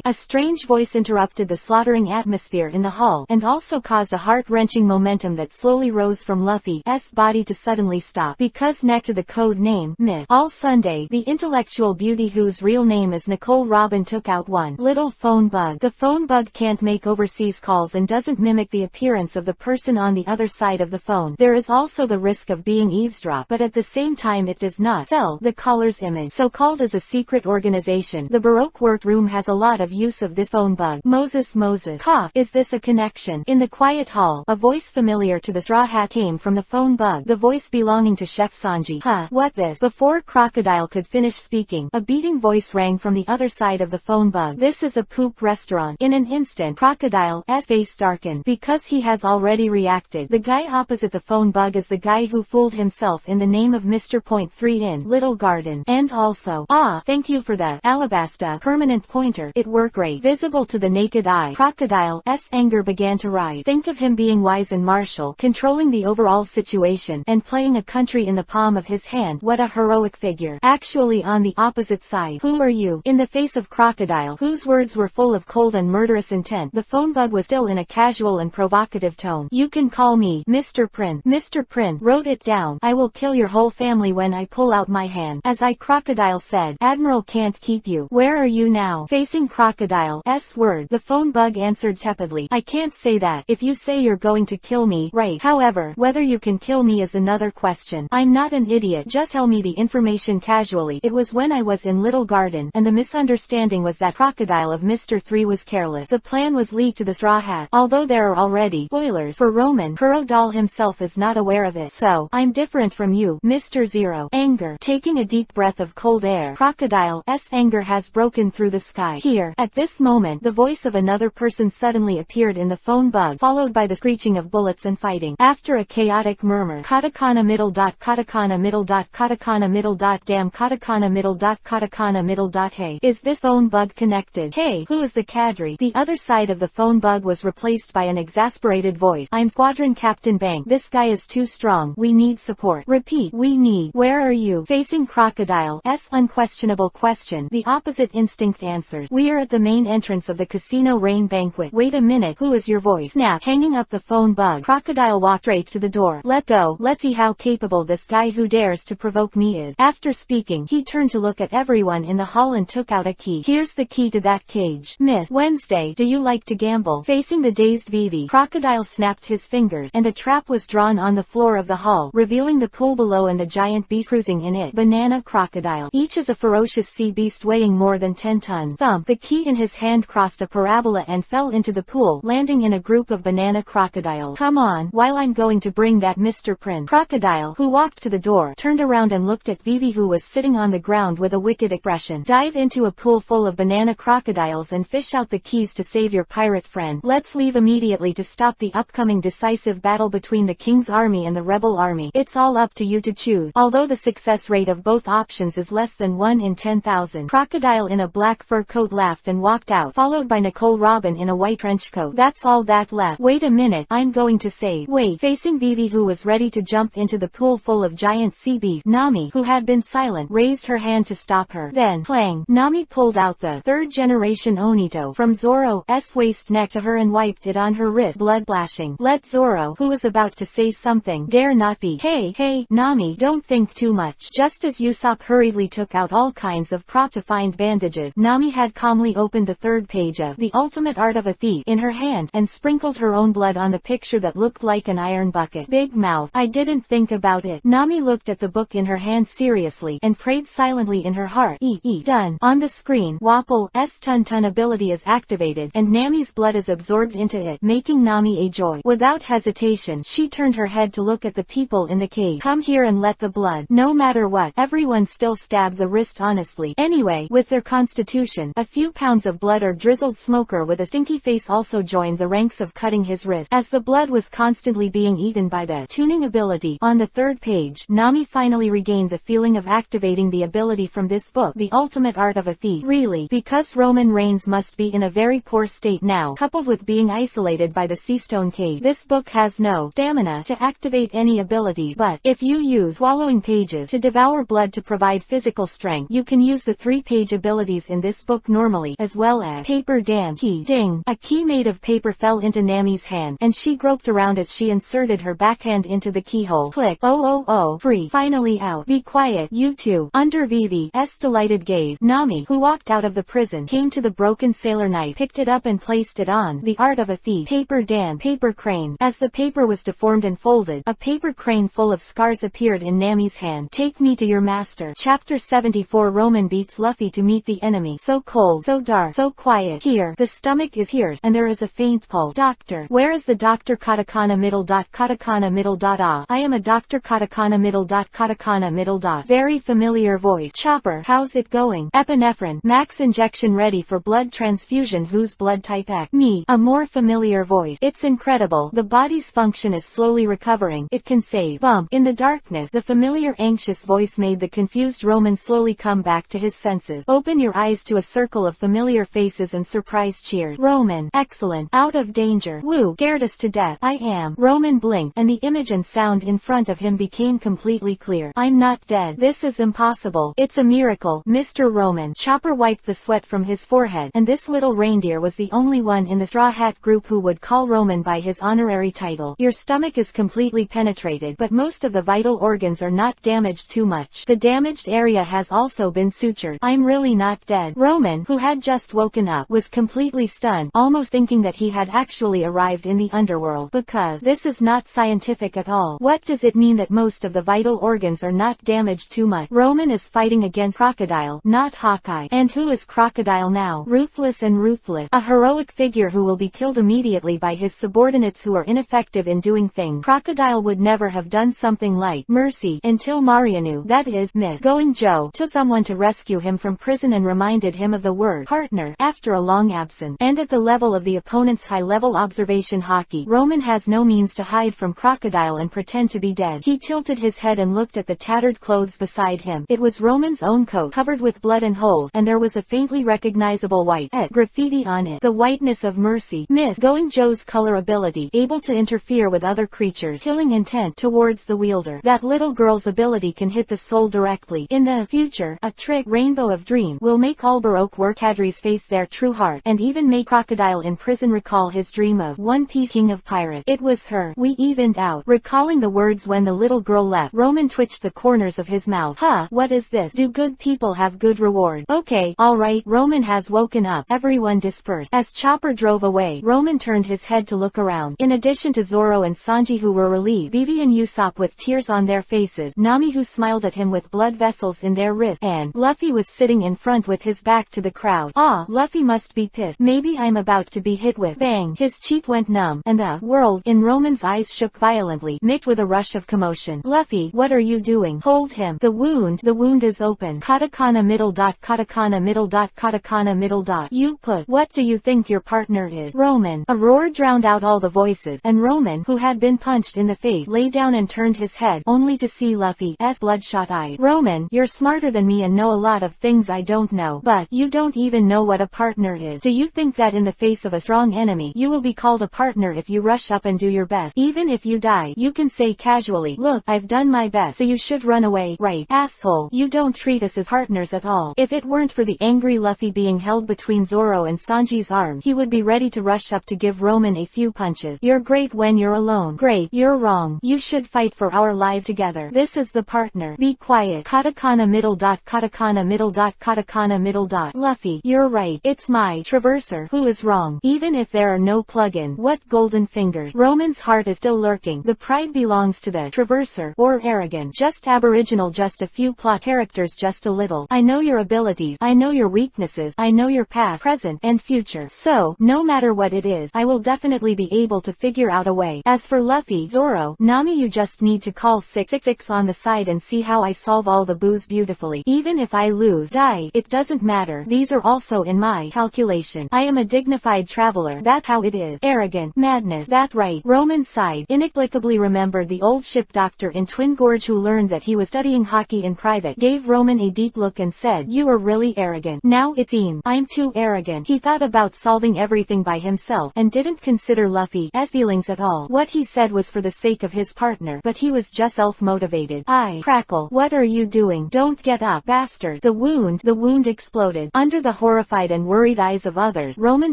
A strange voice interrupted the slaughtering atmosphere in the hall, and also caused a heart-wrenching momentum that slowly rose from Luffy's body to suddenly stop. Because next to the code name, Myth All Sunday, the intellectual beauty whose real name is Nicole Robin took out one little phone bug. The phone bug can't make overseas calls and doesn't mimic the appearance of the person on the other side of the phone. There is also the risk of being eavesdropped, but at the same time it does not sell the caller's image. So called as a secret organization, the Baroque workroom has a lot of use of this phone bug. Moses cough. Is this a connection? In the quiet hall, a voice familiar to the Straw Hat came from the phone bug, the voice belonging to Chef Sanji. "Huh, what this?" Before Crocodile could finish speaking, a beating voice rang from the other side of the phone bug. "This is a poop restaurant." In an instant, Crocodile's face darkened, because he has already reacted. The guy opposite the phone bug is the guy who fooled himself in the name of Mr. Point 3 in Little Garden. And also, thank you for that, Alabasta permanent pointer. It worked great. Visible to the naked eye, Crocodile's anger began to rise. Think of him being wise and martial, controlling the overall situation, and playing a country in the palm of his hand. What a heroic figure. Actually on the opposite side, who are you? In the face of Crocodile, whose words were full of cold and murderous intent, the phone bug was still in a casual and provocative tone. "You can call me Mr. Prin." Mr. Prin wrote it down. "I will kill your whole family when I pull out my hand." As Crocodile said, "Admiral can't keep you. Where are you now?" Facing Crocodile's word, the phone bug answered tepidly, "I can't say that. If you say you're going to kill me, right. However, whether you can kill me is another question. I'm not an idiot. Just tell me the information casually. It was when I was in Little Garden, and the misunderstanding was that Crocodile of Mr. 3 was careless. The plan was leaked to the Straw Hat. Although there are already spoilers for Roman, Kuro Doll himself is not aware of it. So, I'm different from you, Mr. Zero." Anger. Taking a deep breath of cold air, Crocodile's anger has broken through the sky. Here, at this moment, the voice of another person suddenly appeared in the phone bug, followed by the screeching of bullets and fighting. After a chaotic murmur, katakana middle dot katakana middle dot katakana middle dot damn katakana middle dot katakana middle dot hey. Is this phone bug connected? Hey, who is the cadre? The other side of the phone bug was replaced by an exasperated voice. "I'm Squadron Captain Bang. This guy is too strong. We need support." Repeat. we need. Where are you? Facing Crocodile's unquestionable question, the opposite instinct answered. We're at the main entrance of the casino rain banquet. Wait a minute, who is your voice? Snap. Hanging up the phone, Bug. Crocodile walked straight to the door. Let go. Let's see how capable this guy who dares to provoke me is. After speaking, he turned to look at everyone in the hall and took out a key. Here's the key to that cage. Miss Wednesday, do you like to gamble? Facing the dazed Vivi, Crocodile snapped his fingers, and a trap was drawn on the floor of the hall, revealing the pool below and the giant beast cruising in it. Banana Crocodile. Each is a ferocious sea beast weighing more than 10 tons. Thump. The key in his hand crossed a parabola and fell into the pool, landing in a group of banana crocodiles. Come on, while I'm going to bring that Mr. Prince. Crocodile, who walked to the door, turned around and looked at Vivi, who was sitting on the ground with a wicked expression. Dive into a pool full of banana crocodiles and fish out the keys to save your pirate friend. Let's leave immediately to stop the upcoming decisive battle between the King's army and the rebel army. It's all up to you to choose. Although the success rate of both options is less than 1 in 10,000. Crocodile in a black fur coat laughed and walked out, followed by Nicole Robin in a white trench coat. That's all that left. Wait a minute, I'm going to save. Wait. Facing Vivi, who was ready to jump into the pool full of giant sea beasts, Nami, who had been silent, raised her hand to stop her. Then, clang, Nami pulled out the third-generation Onito from Zoro's waist neck to her and wiped it on her wrist, blood splashing. Let Zoro, who was about to say something, dare not be. Hey, Nami, don't think too much. Just as Usopp hurriedly took out all kinds of prop to find bandages, Nami had calmly opened the third page of The Ultimate Art of a Thief in her hand, and sprinkled her own blood on the picture that looked like an iron bucket. Big mouth. I didn't think about it. Nami looked at the book in her hand seriously, and prayed silently in her heart. Done. On the screen, Wapple's Tun ability is activated, and Nami's blood is absorbed into it, making Nami a joy. Without hesitation, she turned her head to look at the people in the cave. Come here and let the blood. No matter what, everyone still stabbed the wrist honestly. Anyway, with their constitution, a few pounds of blood or drizzled smoker with a stinky face also joined the ranks of cutting his wrist, as the blood was constantly being eaten by the tuning ability. On the third page, Nami finally regained the feeling of activating the ability from this book, The Ultimate Art of a Thief. Really, because Roman Reigns must be in a very poor state now, coupled with being isolated by the Seastone Cave. This book has no stamina to activate any abilities, but if you use swallowing pages to devour blood to provide physical strength, you can use the 3-page abilities in this book normally, as well as paper dam. Key. Ding. A key made of paper fell into Nami's hand, and she groped around as she inserted her backhand into the keyhole. Click. Oh, free. Finally out. Be quiet, you two. Under Vivi's delighted gaze, Nami, who walked out of the prison, came to the broken sailor knife, picked it up and placed it on The Art of a Thief. Paper dam. Paper crane. As the paper was deformed and folded, a paper crane full of scars appeared in Nami's hand. Take me to your master. Chapter 74. Roman beats Luffy to meet the enemy. So cold, so dark, so quiet. Here, the stomach is here, and there is a faint pulse. Doctor. Where is the doctor? Katakana middle dot katakana middle dot I am a doctor. Katakana middle dot katakana middle dot. Very familiar voice. Chopper. How's it going? Epinephrine. Max injection ready for blood transfusion. Whose blood type? X. Me. A more familiar voice. It's incredible. The body's function is slowly recovering. It can save. Bump. In the darkness, the familiar anxious voice made the confused Roman slowly come back to his senses. Open your eyes to a circle of familiar faces and surprise cheered. Roman. Excellent. Out of danger. Woo. Scared us to death. I am. Roman blinked, and the image and sound in front of him became completely clear. I'm not dead. This is impossible. It's a miracle, Mr. Roman. Chopper wiped the sweat from his forehead, and this little reindeer was the only one in the Straw Hat group who would call Roman by his honorary title. Your stomach is completely penetrated, but most of the vital organs are not damaged too much. The damaged area has also been sutured. I'm really not dead. Roman, who had just woken up, was completely stunned, almost thinking that he had actually arrived in the underworld, because this is not scientific at all. What does it mean that most of the vital organs are not damaged too much? Roman is fighting against Crocodile, not Hawkeye. And who is Crocodile now? Ruthless and ruthless. A heroic figure who will be killed immediately by his subordinates who are ineffective in doing things. Crocodile would never have done something like mercy until Marianu, that is, Miss Going Joe, took someone to rescue him from prison and reminded him of the word partner after a long absence. And at the level of the opponent's high-level observation hockey, Roman has no means to hide from Crocodile and pretend to be dead. He tilted his head and looked at the tattered clothes beside him. It was Roman's own coat, covered with blood and holes, and there was a faintly recognizable white graffiti on it. The whiteness of mercy. Miss Going Joe's color ability, able to interfere with other creatures, killing intent towards the wielder. That little girl's ability can hit the soul directly. In the future, a trick rainbow of dream will make all Baroque workadries face their true heart, and even make Crocodile in prison recall his dream of One Piece King of Pirate. It was her. We evened out. Recalling the words when the little girl left, Roman twitched the corners of his mouth. Huh, what is this? Do good people have good reward? Okay, alright, Roman has woken up. Everyone dispersed. As Chopper drove away, Roman turned his head to look around. In addition to Zoro and Sanji who were relieved, Vivi and Usopp with tears on their faces, Nami who smiled at him with blood vessels in their wrists, and Luffy was sitting in front with his back to the crowd. Ah, Luffy must be pissed. Maybe I'm about to be hit with. Bang! His cheek went numb, and the world in Roman's eyes shook violently, mixed with a rush of commotion. Luffy, what are you doing? Hold him. The wound is open. Katakana middle dot, katakana middle dot, katakana middle dot. You put. What do you think your partner is? Roman. A roar drowned out all the voices, and Roman, who had been punched in the face, lay down and turned his head, only to see Luffy's bloodshot eyes. Roman, you're smarter than me and know a lot of things I don't know, but you don't even know what a partner is. Do you think that in the face of a strong enemy, you will be called a partner if you rush up and do your best? Even if you die, you can say casually, look, I've done my best, so you should run away, right? Asshole, you don't treat us as partners at all. If it weren't for the angry Luffy being held between Zoro and Sanji's arms, he would be ready to rush up to give Roman a few punches. You're great when you're alone. Great, you're wrong. You should fight for our life together. This is the partner. Be quiet. Katakana middle dot, katakana middle dot, katakana middle dot. Luffy, you're right. It's my traverser who is wrong. Even if there are no plugin. What golden fingers. Roman's heart is still lurking. The pride belongs to the traverser, or arrogant. Just aboriginal, just a few plot characters, just a little. I know your abilities. I know your weaknesses. I know your past, present, and future. So, no matter what it is, I will definitely be able to figure out a way. As for Luffy, Zoro, Nami, you just need to call 666 on the side and see how I solve all the boos beautifully. Even if I lose, die, it doesn't matter. These are also in my calculation. I am a dignified traveler. That's how it is. Arrogant. Madness. That's right. Roman sighed. Inexplicably remembered the old ship doctor in Twin Gorge who learned that he was studying hockey in private, gave Roman a deep look and said, you are really arrogant. Now it seems I'm too arrogant. He thought about solving everything by himself, and didn't consider Luffy's feelings at all. What he said was for the sake of his partner, but he was just self-motivated. Crackle. What are you doing? Don't get up, bastard. The wound exploded. Under the horrified and worried eyes of others, Roman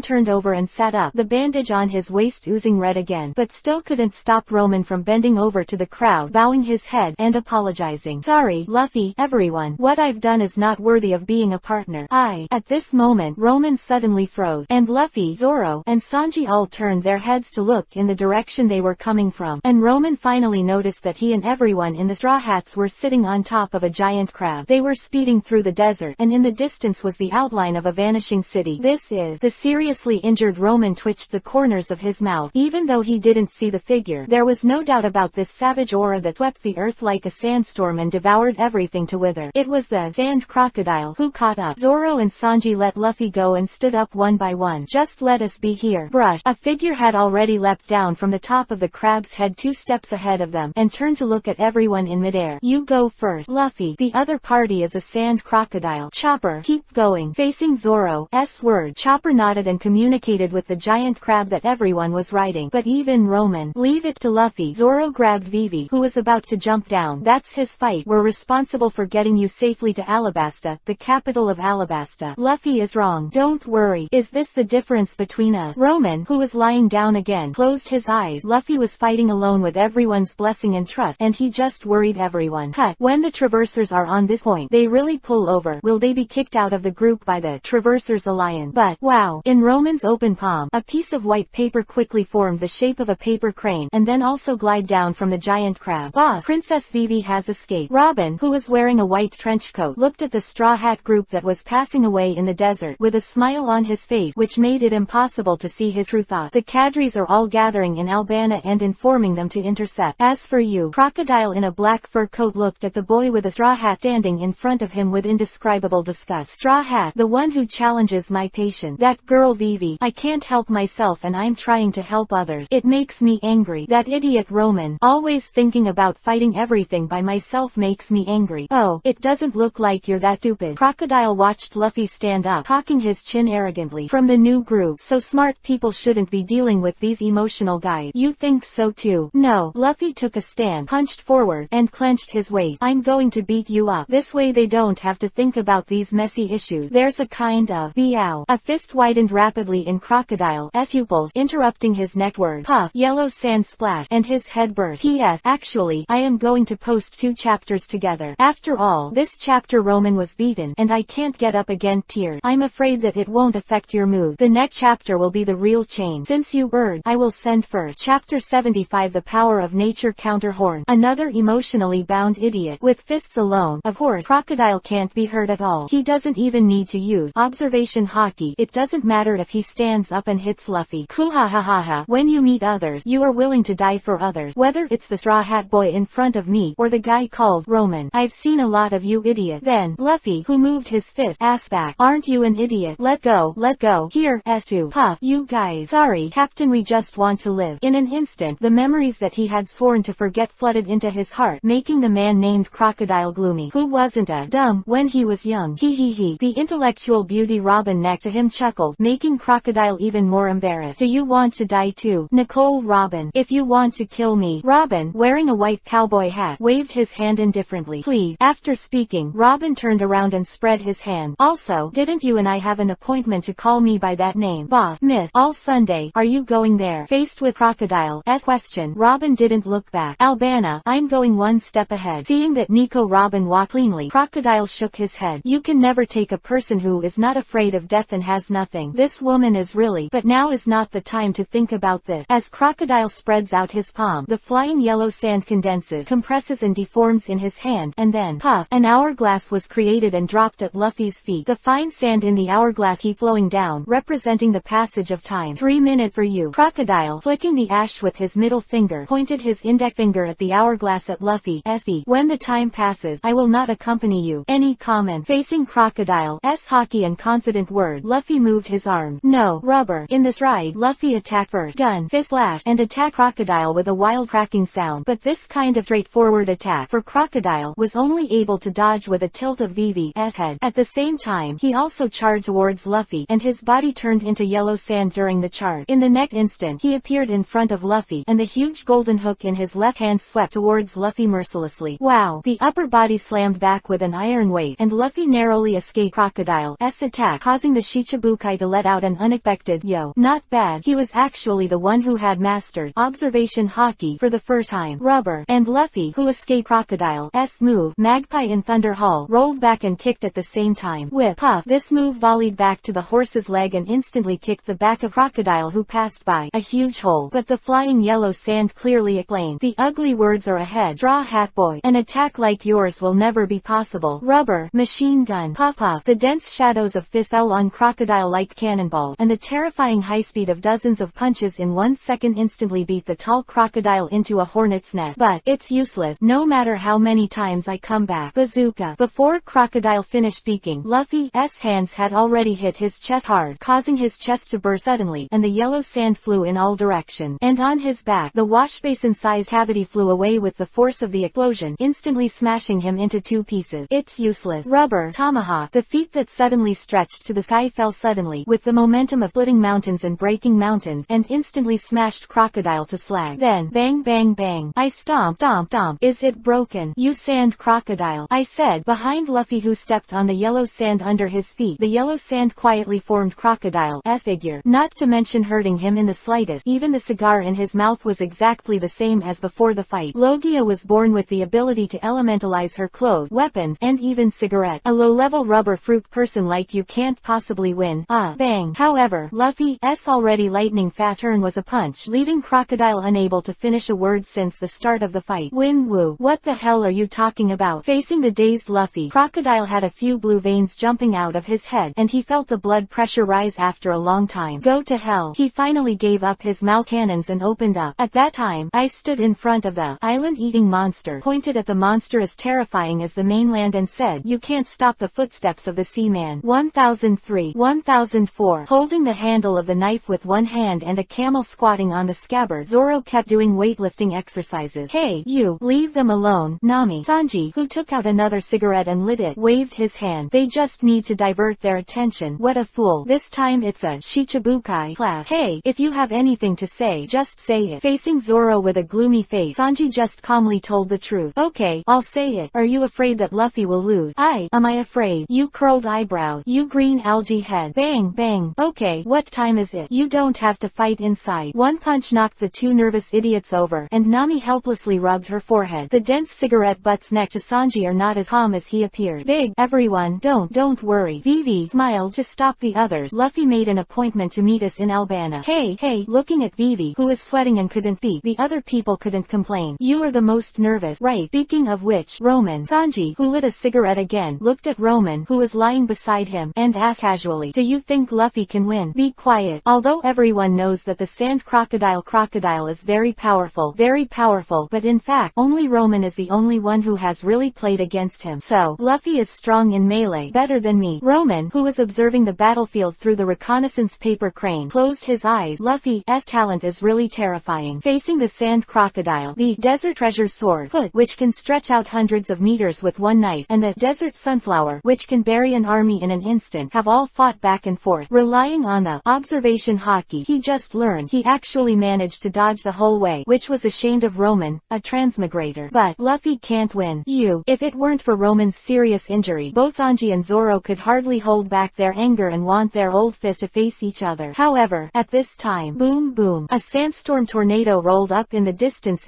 turned over and sat up, the bandage on his waist oozing red again, but still couldn't stop Roman from bending over to the crowd, bowing his head, and apologizing. Sorry, Luffy, everyone. What I've done is not worthy of being a partner. At this moment, Roman suddenly froze, and Luffy, Zoro, and Sanji all turned their heads to look in the direction they were coming from, and Roman finally noticed that he and everyone in the straw hats were sitting on top of a giant crab. They were speeding through the desert, and in the distance was the outline of a vanishing city. This is the seriously injured Roman twitched the corners of his mouth. Even though he didn't see the figure, there was no doubt about this savage aura that swept the earth like a sandstorm and devoured everything to wither. It was the sand crocodile who caught up. Zoro and Sanji let Luffy go and stood up one by one. Just let us be here. Brush. A figure had already leapt down from the top of the crab's head 2 steps ahead of them, and turned to look at everyone in midair. You go first. Luffy. The other party is a sand crocodile. Chopper. Keep going. Facing Zoro's word. Chopper nodded and communicated with the giant crab that everyone was riding. But even Roman. Leave it to Luffy. Zoro grabbed Vivi, who was about to jump down. That's his fight. We're responsible for getting you safely to Alabasta, the capital of Alabasta. Luffy is wrong. Don't worry. Is this the difference between us? Roman, who was lying down again, closed his eyes. Luffy was fighting alone with everyone's blessing and trust, and he just worried everyone. Cut. When the Traversers are on this point, they really pull over. Will they be kicked out of the group by the Traversers Alliance? But, wow. In Roman's open palm, a piece of white paper quickly formed the shape of a paper crane, and then also glide down from the giant crab. Boss, Princess Vivi has escaped. Robin, who was wearing a white trench coat, looked at the Straw Hat group that was passing away in the desert, with a smile on his face which made it impossible to see his true thoughts. The cadres are all gathering in Albana and informing them to intercept. As for you, Crocodile in a black fur coat looked at the boy with a straw hat standing in front of him with indescribable disgust. Straw Hat, the one who challenges my patience. That girl Vivi. I can't help myself and I'm trying to help others. It makes me angry. That idiot Roman. Always thinking about fighting everything by myself makes me angry. Oh, it doesn't look like you're that stupid. Crocodile watched Luffy stand up, cocking his chin arrogantly. From the new group. So smart people shouldn't be dealing with these emotional guys. You think so too? No. Luffy took a stand, punched hunched forward, and clenched his waist. I'm going to beat you up. This way they don't have to think about these messy issues. There's a kind of meow. A fist widened rapidly in Crocodile's pupils, interrupting his neck word. Puff, yellow sand splash, and his head burst. P.S. Actually, I am going to post 2 chapters together. After all, this chapter Roman was beaten, and I can't get up again. Tears. I'm afraid that it won't affect your mood. The next chapter will be the real change. Since you urge, I will send first. Chapter 75, The Power of Nature. Counterhorn. Another emotionally bound idiot. With fists alone, of course, Crocodile can't be hurt at all. He doesn't even need to use observation hockey. It doesn't matter if he stands up and hits Luffy. Cool, ha ha ha ha. When you meet others, you are willing to die for others. Whether it's the Straw Hat Boy in front of me, or the guy called Roman. I've seen a lot of you idiots. Then, Luffy, who moved his fist, asked back, aren't you an idiot? Let go, let go. Here, S2. Puff, you guys. Sorry, Captain, we just want to live. In an instant, the memories that he had sworn to forget flooded into his heart, making the man named Crocodile gloomy. Who wasn't a dumb when he was young? He. The intellectual beauty Robin next to him chuckled, making Crocodile even more embarrassed. Do you want to die too, Nicole? Robin, if you want to kill me. Robin, wearing a white cowboy hat, waved his hand indifferently. Please. After speaking, Robin turned around and spread his hand. Also, didn't you and I have an appointment to call me by that name? Boss, miss, all Sunday. Are you going there? Faced with Crocodile's question, Robin didn't look back. Albana, I'm going one step ahead. Seeing that Nico Robin walked cleanly, Crocodile shook his head. You can never take a person who is not afraid of death and has nothing. This woman is really, but now is not the time to think about this. As Crocodile spreads out his palm, the flying yellow sand condenses, compresses and deforms in his hand, and then, puff, an hourglass was created and dropped at Luffy's feet. The fine sand in the hourglass keep flowing down, representing the passage of time. 3 minutes for you. Crocodile, flicking the ash with his middle finger, pointed his index finger at the hourglass at Luffy. SB. When the time passes, I will not accompany you. Any comment? Facing Crocodile's hockey and confident word, Luffy moved his arm. No, rubber. In the stride, Luffy attacked first. Gun, fist flash, and attacked Crocodile with a wild cracking sound. But this kind of straightforward attack, for Crocodile, was only able to dodge with a tilt of VV's head. At the same time, he also charged towards Luffy, and his body turned into yellow sand during the charge. In the next instant, he appeared in front of Luffy, and the huge golden hook in his left hand swept towards Luffy mercilessly. Wow! The upper body slammed back with an iron weight, and Luffy narrowly escaped Crocodile's attack, causing the Shichibukai to let out an unexpected yo. Not bad. He was actually the one who had mastered observation hockey for the first time. Rubber. And Luffy, who escaped Crocodile's move, Magpie in Thunder Hall, rolled back and kicked at the same time. Whip. Puff. This move volleyed back to the horse's leg and instantly kicked the back of Crocodile, who passed by a huge hole. But the flying yellow sand clearly exclaimed, the ugly words are ahead. Straw Hat Boy. An attack like yours will never be possible. Rubber. Machine gun. Puff puff. The dense shadows of fists fell on Crocodile like cannonballs, and the terrifying high speed of dozens of punches in 1 second instantly beat the tall Crocodile into a hornet's nest. But it's useless. No matter how many times I come back. Bazooka. Before Crocodile finished speaking, Luffy's hands had already hit his chest hard, causing his chest to burst suddenly, and the yellow sand flew in all directions. And on his back, the wash basin-sized cavity flew away with the force of the explosion, instantly smashing him into 2 pieces. It's useless. Rubber. Tomahawk. The feet that suddenly stretched to the sky fell suddenly, with the momentum of splitting mountains and breaking mountains, and instantly smashed Crocodile to slag. Then, bang bang bang. I stomp, stomp, stomp. Is it broken? You sand Crocodile, I said, behind Luffy, who stepped on the yellow sand under his feet. The yellow sand quietly formed Crocodile's figure, not to mention hurting him in the slightest. Even the cigar in his mouth was exactly the same as before the fight. Logia was born with the ability to elementalize her clothes, weapons, and even cigarettes. A low-level rubber fruit person like you can't possibly win. Bang. However, Luffy's already lightning-fast turn was a punch, leaving Crocodile unable to finish a word since the start of the fight. Win-woo. What the hell are you talking about? Facing the dazed Luffy, Crocodile had a few blue veins jumping out of his head, and he felt the blood pressure rise after a long time. Go to hell. He finally gave up his mouth cannons and opened up. At that time, I stood in front of the island-eating monster, pointed at the monster as terrifying as the mainland, and said, you can't stop the footsteps of the Seaman. 1003. 1004. Holding the handle of the knife with one hand and a camel squatting on the scabbard, Zoro kept doing weightlifting exercises. Hey, you, leave them alone. Nami. Sanji, who took out another cigarette and lit it, waved his hand. They just need to divert their attention. What a fool. This time it's a Shichibukai class. Hey, if you have anything to say, just say it. Facing Zoro with a gloomy face, Sanji just calmly told the truth. Okay, I'll say it. Are you afraid that Luffy will lose? Am I afraid? You curled eyebrows. You green algae head. Bang, bang. Okay, what time is it? You don't have to fight inside. One punch knocked the two nervous idiots over, and Nami helplessly rubbed her forehead. The dense cigarette butts next to Sanji are not as calm as he appeared. Big, everyone, don't worry. Vivi smiled to stop the others. Luffy made an appointment to meet us in Alabasta. Hey, looking at Vivi, who was sweating and couldn't speak, the other people couldn't complain. You are the most nervous, right? Speaking of which, Roman. Sanji, who lit a cigarette again, looked at Roman, who was lying beside him, and asked casually, do you think Luffy can win? Be quiet. Although everyone knows that the sand crocodile is very powerful, but in fact, only Roman is the only one who has really played against him. So, Luffy is strong in melee, better than me. Roman, who was observing the battlefield through the reconnaissance paper crane, closed his eyes. Luffy's talent is really terrifying. Facing the sand crocodile, the desert treasure sword, foot, which can stretch out hundreds of meters with one knife, and the desert sunflower, which can bury an army in an instant, have all fought back and forth. Relying on the observation hockey he just learned, he actually managed to dodge the whole way, which was ashamed of Roman, a transmigrator. But Luffy can't win. If it weren't for Roman's serious injury, both Sanji and Zoro could hardly hold back their anger and want their old fist to face each other. However, at this time, boom boom, a sandstorm tornado rolled up in the distance.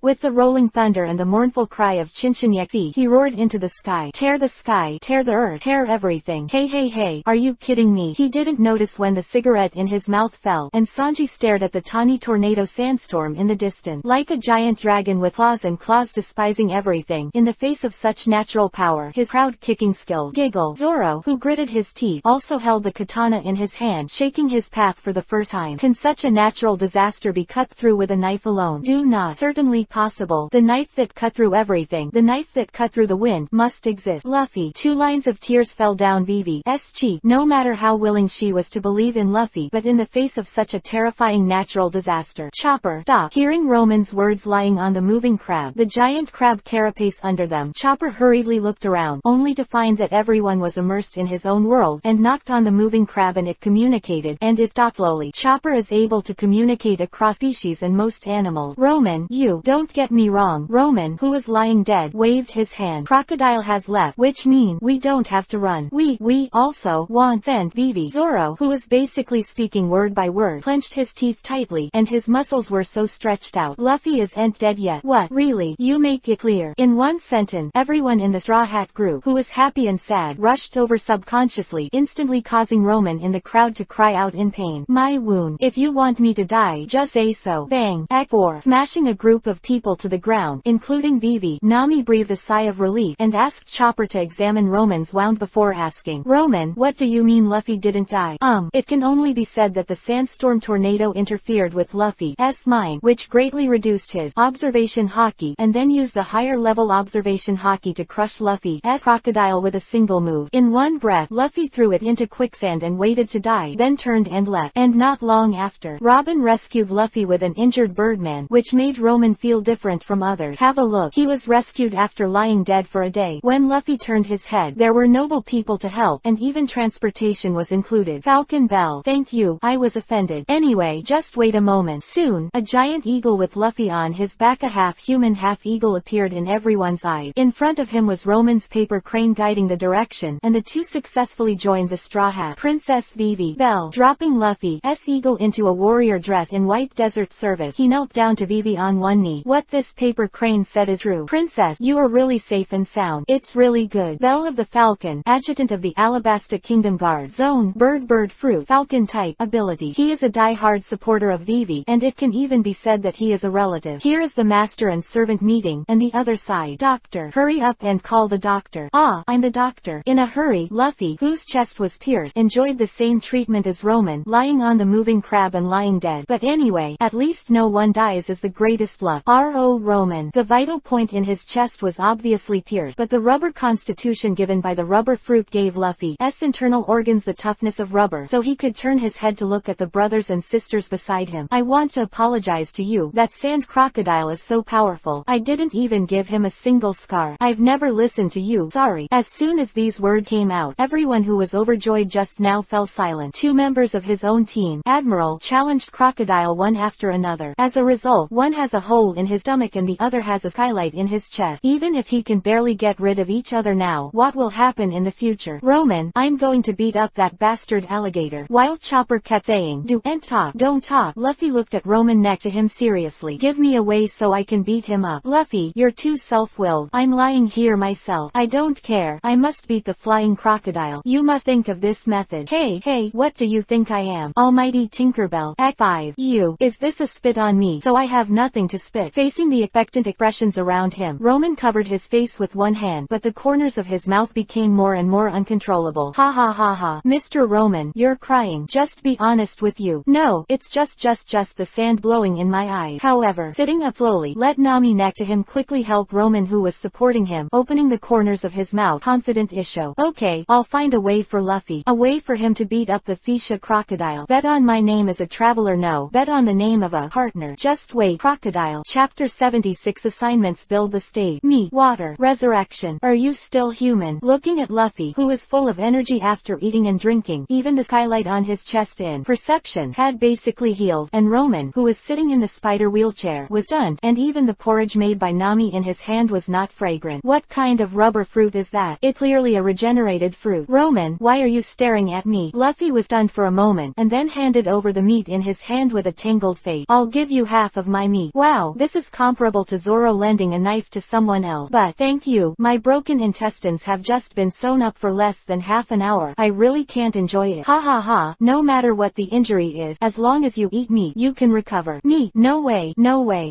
With the rolling thunder and the mournful cry of Chinchin-Yexi, he roared into the sky. Tear the sky, tear the earth, tear everything. Hey, are you kidding me? He didn't notice when the cigarette in his mouth fell, and Sanji stared at the tiny tornado sandstorm in the distance. Like a giant dragon with claws despising everything, in the face of such natural power, his crowd-kicking skill. Giggle. Zoro, who gritted his teeth, also held the katana in his hand, shaking his path for the first time. Can such a natural disaster be cut through with a knife alone? Do not. Certainly possible. The knife that cut through everything, the knife that cut through the wind, must exist. Luffy. 2 lines of tears fell down Vivi's cheek. No matter how willing she was to believe in Luffy, but in the face of such a terrifying natural disaster. Chopper. Stop. Hearing Roman's words lying on the moving crab, the giant crab carapace under them, Chopper hurriedly looked around, only to find that everyone was immersed in his own world, and knocked on the moving crab and it communicated, and it stopped slowly. Chopper is able to communicate across species and most animals. Roman, you, don't get me wrong. Roman, who was lying dead, waved his hand. Crocodile has left, which means we don't have to run. We also want send Vivi. Zoro, who was basically speaking word by word, clenched his teeth tightly, and his muscles were so stretched out. Luffy isn't dead yet. What? Really? You make it clear. In one sentence, everyone in the Straw Hat group, who was happy and sad, rushed over subconsciously, instantly causing Roman in the crowd to cry out in pain. My wound. If you want me to die, just say so. Bang. Act 4. Smashing a group of people to the ground, including Vivi, Nami breathed a sigh of relief, and asked Chopper to examine Roman's wound before asking, Roman, what do you mean Luffy didn't die? It can only be said that the sandstorm tornado interfered with Luffy's mind, which greatly reduced his observation hockey, and then used the higher level observation hockey to crush Luffy's crocodile with a single move. In one breath, Luffy threw it into quicksand and waited to die, then turned and left. And not long after, Robin rescued Luffy with an injured birdman, which made Roman feel different from others. Have a look. He was rescued after lying dead for a day. When Luffy turned his head, there were noble people to help, and even transportation was included. Falcon Bell. Thank you. I was offended. Anyway, just wait a moment. Soon, a giant eagle with Luffy on his back, a half-human half-eagle, appeared in everyone's eyes. In front of him was Roman's paper crane guiding the direction, and the two successfully joined the Straw Hat. Princess Vivi Bell. Dropping Luffy's eagle into a warrior dress in white desert service, he knelt down to Vivi on one knee. What this paper crane said is true. Princess, you are really safe and sound. It's really good. Bell of the Falcon, adjutant of the Alabasta Kingdom Guard Zone, bird fruit, falcon type, ability. He is a die-hard supporter of Vivi, and it can even be said that he is a relative. Here is the master and servant meeting, and the other side. Doctor, hurry up and call the doctor. I'm the doctor. In a hurry, Luffy, whose chest was pierced, enjoyed the same treatment as Roman, lying on the moving crab and lying dead. But anyway, at least no one dies is the greatest luck. R.O. Roman. The vital point in his chest was obviously pierced, but the rubber constitution given by the rubber fruit gave Luffy's internal organs the toughness of rubber, so he could turn his head to look at the brothers and sisters beside him. I want to apologize to you. That sand crocodile is so powerful. I didn't even give him a single scar. I've never listened to you. Sorry. As soon as these words came out, everyone who was overjoyed just now fell silent. 2 members of his own team, Admiral, challenged Crocodile one after another. As a result, one as a whole in his stomach and the other has a skylight in his chest. Even if he can barely get rid of each other now, what will happen in the future? Roman, I'm going to beat up that bastard alligator. While Chopper kept saying, don't talk. Luffy looked at Roman next to him seriously. Give me a way so I can beat him up. Luffy, you're too self-willed. I'm lying here myself. I don't care. I must beat the flying crocodile. You must think of this method. Hey, what do you think I am? Almighty Tinkerbell. Act 5. Is this a spit on me? So I have nothing to spit. Facing the expectant expressions around him, Roman covered his face with one hand, but the corners of his mouth became more and more uncontrollable. Ha ha ha ha. Mr. Roman, you're crying. Just be honest with you. No, it's just the sand blowing in my eyes. However, sitting up slowly, let Nami next to him quickly help Roman, who was supporting him, opening the corners of his mouth. Confident Isho. Okay, I'll find a way for Luffy. A way for him to beat up the Fisha crocodile. Bet on my name as a traveler. No, bet on the name of a partner. Just wait. Crocodile. Chapter 76 Assignments. Build the stage. Meat. Water. Resurrection. Are you still human? Looking at Luffy, who was full of energy after eating and drinking, even the skylight on his chest in perception had basically healed, and Roman, who was sitting in the spider wheelchair, was stunned, and even the porridge made by Nami in his hand was not fragrant. What kind of rubber fruit is that? It's clearly a regenerated fruit. Roman, why are you staring at me? Luffy was stunned for a moment, and then handed over the meat in his hand with a tangled face. I'll give you half of my meat. Wow, this is comparable to Zoro lending a knife to someone else. But, thank you, my broken intestines have just been sewn up for less than half an hour. I really can't enjoy it. Ha ha ha, no matter what the injury is, as long as you eat meat, you can recover. Meat? No way.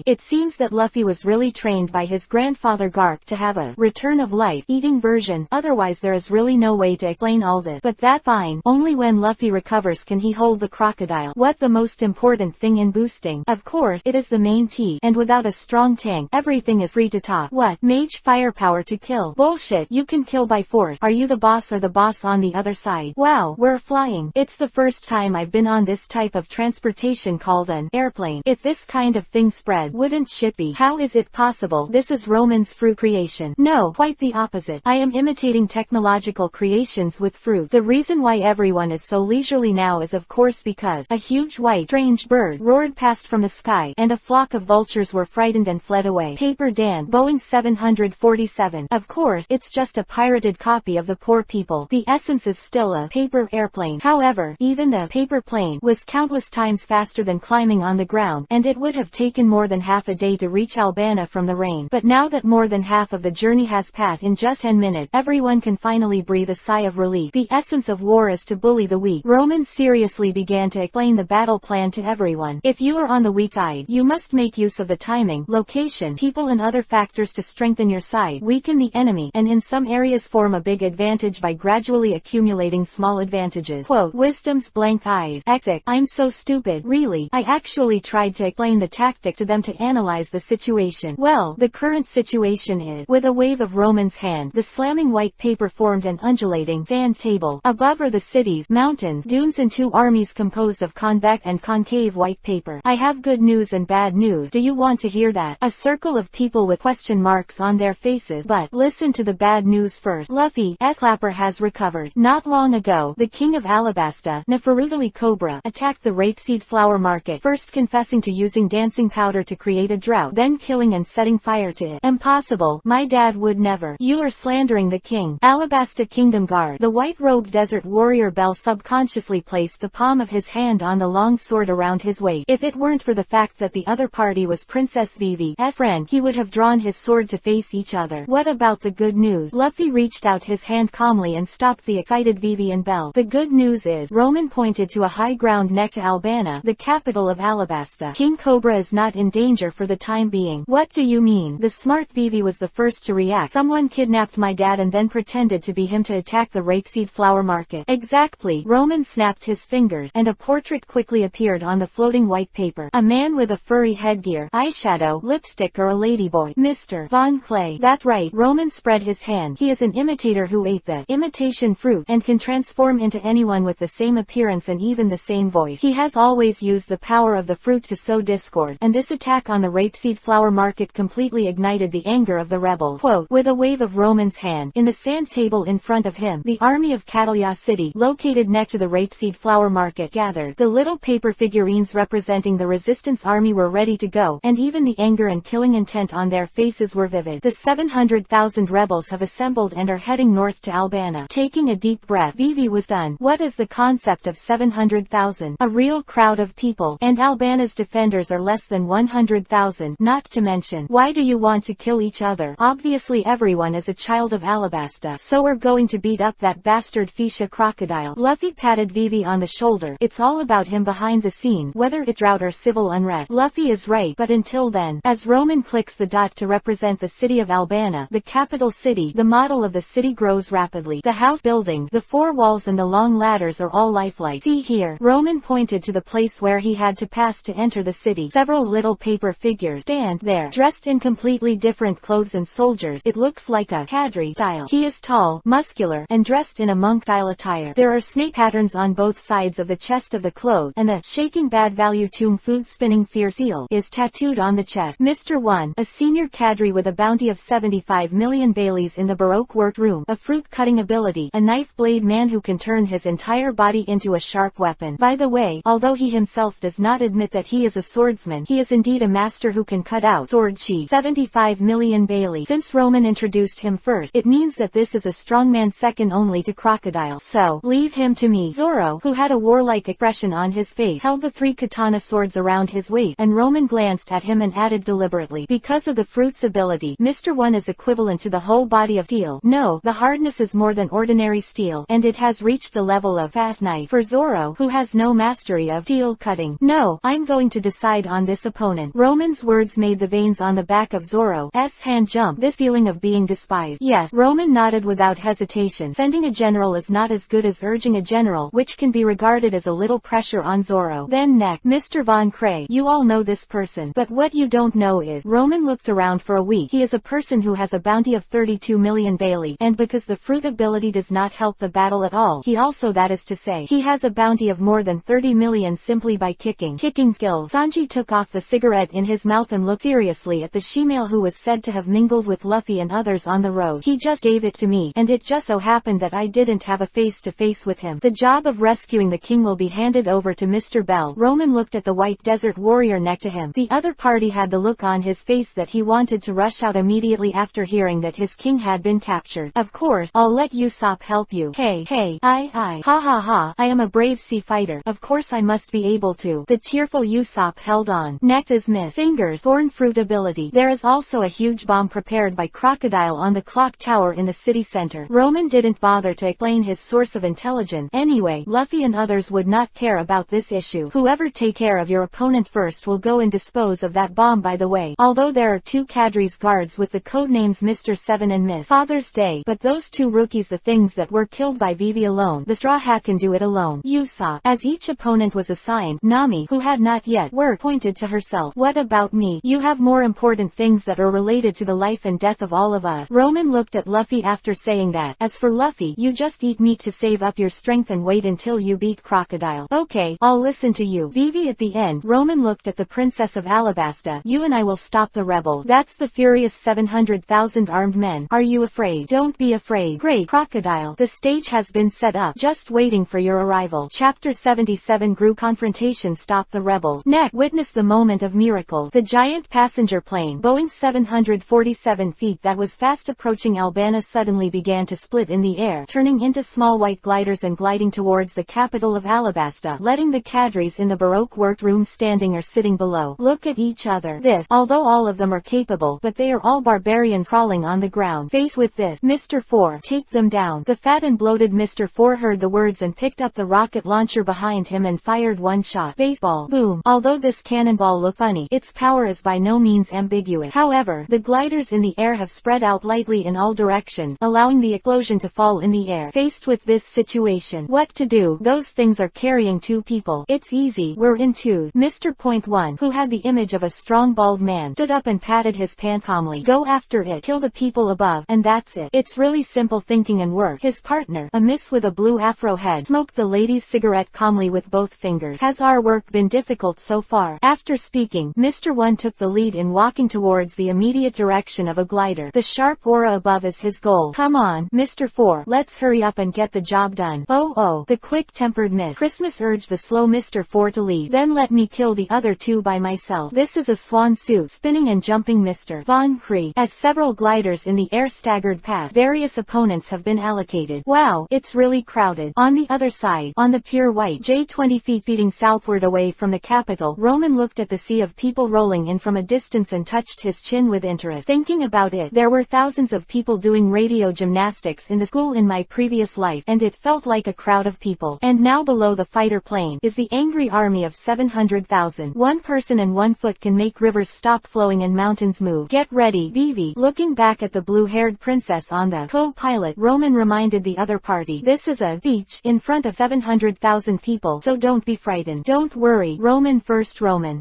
It seems that Luffy was really trained by his grandfather Garp to have a return of life eating version, otherwise there is really no way to explain all this. But that's fine, only when Luffy recovers can he hold the crocodile. What the most important thing in boosting? Of course, it is the main T, and without a strong tank, everything is free to talk. What? Mage firepower to kill? Bullshit, you can kill by force. Are you the boss or the boss on the other side? Wow, we're flying. It's the first time I've been on this type of transportation called an airplane. If this kind of thing spread, wouldn't shit be? How is it possible? This is Roman's fruit creation. No, quite the opposite. I am imitating technological creations with fruit. The reason why everyone is so leisurely now is of course because a huge white strange bird roared past from the sky, and a flock of vultures were frightened and fled away. Paper Dan. Boeing 747. Of course, it's just a pirated copy of the poor people. The essence is still a paper airplane. However, even the paper plane was countless times faster than climbing on the ground, and it would have taken more than half a day to reach Alabasta from the rain. But now that more than half of the journey has passed in just 10 minutes, everyone can finally breathe a sigh of relief. The essence of war is to bully the weak. Roman seriously began to explain the battle plan to everyone. If you are on the weak side, you must make use of the timing, location, people and other factors to strengthen your side, weaken the enemy, and in some areas form a big advantage by gradually accumulating small advantages. Quote, Wisdom's blank eyes. Exit. I'm so stupid. Really, I actually tried to explain the tactic to them to analyze the situation. Well, the current situation is, with a wave of Roman's hand, the slamming white paper formed an undulating sand table. Above are the cities, mountains, dunes and two armies composed of convex and concave white paper. I have good news and bad news. Do you want to hear that? A circle of people with question marks on their faces. But, listen to the bad news first. Luffy's clapper has recovered. Not long ago, the king of Alabasta, Nefertiti Cobra, attacked the rapeseed flower market, first confessing to using dancing powder to create a drought, then killing and setting fire to it. Impossible. My dad would never. You are slandering the king. Alabasta Kingdom Guard. The white-robed desert warrior Bell subconsciously placed the palm of his hand on the long sword around his waist. If it weren't for the fact that the other party was Princess Vivi's friend, he would have drawn his sword to face each other. What about the good news? Luffy reached out his hand calmly and stopped the excited Vivi and Bell. The good news is, Roman pointed to a high ground next to Alabasta, the capital of Alabasta. King Cobra is not in danger for the time being. What do you mean? The smart Vivi was the first to react. Someone kidnapped my dad and then pretended to be him to attack the rapeseed flower market. Exactly. Roman snapped his fingers, and a portrait quickly appeared on the floating white paper. A man with a furry headgear, eyeshadow, lipstick or a ladyboy. Mr. Von Clay. That's right. Roman spread his hand. He is an imitator who ate the imitation fruit, and can transform into anyone with the same appearance and even the same voice. He has always used the power of the fruit to sow discord, and this attack on the rapeseed flower market completely ignited the anger of the rebels. Quote, with a wave of Roman's hand, in the sand table in front of him, the army of Catalia City, located next to the rapeseed flower market, gathered. The little paper figurines representing the resistance army were ready to go, and and even the anger and killing intent on their faces were vivid. The 700,000 rebels have assembled and are heading north to Albana. Taking a deep breath, Vivi was done. What is the concept of 700,000? A real crowd of people, and Albana's defenders are less than 100,000, not to mention. Why do you want to kill each other? Obviously everyone is a child of Alabasta, so we're going to beat up that bastard Fisha crocodile. Luffy patted Vivi on the shoulder. It's all about him behind the scenes, whether it's drought or civil unrest. Luffy is right, but until then, as Roman clicks the dot to represent the city of Albana, the capital city, the model of the city grows rapidly. The house building, the four walls and the long ladders are all lifelike. See here. Roman pointed to the place where he had to pass to enter the city. Several little paper figures stand there, dressed in completely different clothes and soldiers. It looks like a cadre style. He is tall, muscular, and dressed in a monk-style attire. There are snake patterns on both sides of the chest of the clothes, and the shaking bad value tomb food spinning fear seal is tattooed on the chest. Mr. 1, a senior cadre with a bounty of 75 million Baileys in the Baroque workroom, a fruit-cutting ability, a knife blade man who can turn his entire body into a sharp weapon. By the way, although he himself does not admit that he is a swordsman, he is indeed a master who can cut out sword chi. 75 million Bailey. Since Roman introduced him first, it means that this is a strongman second only to Crocodile. So, leave him to me. Zoro, who had a warlike expression on his face, held the 3 katana swords around his waist, and Roman glanced at him and added deliberately, because of the fruit's ability, Mr. 1 is equivalent to the whole body of steel. No, the hardness is more than ordinary steel, and it has reached the level of fast knife for Zoro, who has no mastery of steel cutting. No, I'm going to decide on this opponent. Roman's words made the veins on the back of Zoro's hand jump. This feeling of being despised. Yes, Roman nodded without hesitation. Sending a general is not as good as urging a general, which can be regarded as a little pressure on Zoro. Then next, Mr. Von Cray. You all know this person, but what you don't know is, Roman looked around for a week. He is a person who has a bounty of 32 million Bailey, and because the fruit ability does not help the battle at all, he also, that is to say, he has a bounty of more than 30 million simply by kicking skills. Sanji took off the cigarette in his mouth and looked seriously at the she-male who was said to have mingled with Luffy and others on the road. He just gave it to me, and it just so happened that I didn't have a face-to-face with him. The job of rescuing the king will be handed over to Mr. Bell. Roman looked at the white desert warrior next to him. The other party had the look on his face that he wanted to rush out immediately after hearing that his king had been captured. Of course, I'll let Usopp help you. Hey, ha ha ha, I am a brave sea fighter. Of course I must be able to. The tearful Usopp held on. Next is Miss Fingers' thorn fruit ability. There is also a huge bomb prepared by Crocodile on the clock tower in the city center. Roman didn't bother to explain his source of intelligence. Anyway, Luffy and others would not care about this issue. Whoever take care of your opponent first will go and dispose of that bomb. By the way, although there are 2 cadres guards with the codenames Mr. 7 and Miss Father's Day, but those 2 rookies, the things that were killed by Vivi alone, the Straw Hat can do it alone. Usopp. As each opponent was assigned, Nami, who had not yet worked, pointed to herself. What about me? You have more important things that are related to the life and death of all of us. Roman looked at Luffy after saying that. As for Luffy, you just eat meat to save up your strength and wait until you beat Crocodile. Okay, I'll listen to you. Vivi. At the end, Roman looked at the Princess of Alabasta. You and I will stop the rebel. That's the furious 700,000 armed men. Are you afraid? Don't be afraid. Great, Crocodile. The stage has been set up, just waiting for your arrival. Chapter 77 Grew Confrontation Stop the Rebel. Next, witness the moment of miracle. The giant passenger plane, Boeing 747 feet that was fast approaching Albana suddenly began to split in the air, turning into small white gliders and gliding towards the capital of Alabasta, letting the cadres in the Baroque workroom standing or sitting below look at each other. This, although all of them are capable, but they are all barbarians crawling on the ground. Faced with this, Mr. 4, take them down. The fat and bloated Mr. 4 heard the words and picked up the rocket launcher behind him and fired one shot. Baseball. Boom. Although this cannonball looked funny, its power is by no means ambiguous. However, the gliders in the air have spread out lightly in all directions, allowing the explosion to fall in the air. Faced with this situation, what to do? Those things are carrying 2 people. It's easy. We're in 2. Mr. Point 1, who had the image of a strong bald man, stood up and patted his pants calmly. Go after it. Kill the people above, and that's it. It's really simple thinking and work. His partner, a miss with a blue afro head, smoked the lady's cigarette calmly with both fingers. Has our work been difficult so far? After speaking, Mr. 1 took the lead in walking towards the immediate direction of a glider. The sharp aura above is his goal. Come on, Mr. 4, let's hurry up and get the job done. Oh, the quick-tempered Miss Christmas urged the slow Mr. 4 to lead. Then let me kill the other 2 by myself. This is a swan suit spinning and jumping Mr. Von Kree. As several gliders in the air staggered past, various opponents have been allocated. Wow, it's really crowded. On the other side, on the pure white J 20 feet feeding southward away from the capital, Roman looked at the sea of people rolling in from a distance and touched his chin with interest. Thinking about it, there were thousands of people doing radio gymnastics in the school in my previous life, and it felt like a crowd of people. And now below the fighter plane is the angry army of 700,000. One person and one foot can make rivers stop flowing and mountains move. Get ready, Vivi. Looking back at the blue-haired princess on the co-pilot, Roman reminded the other party, this is a beach in front of 700,000 people, so don't be frightened. Don't worry, Roman.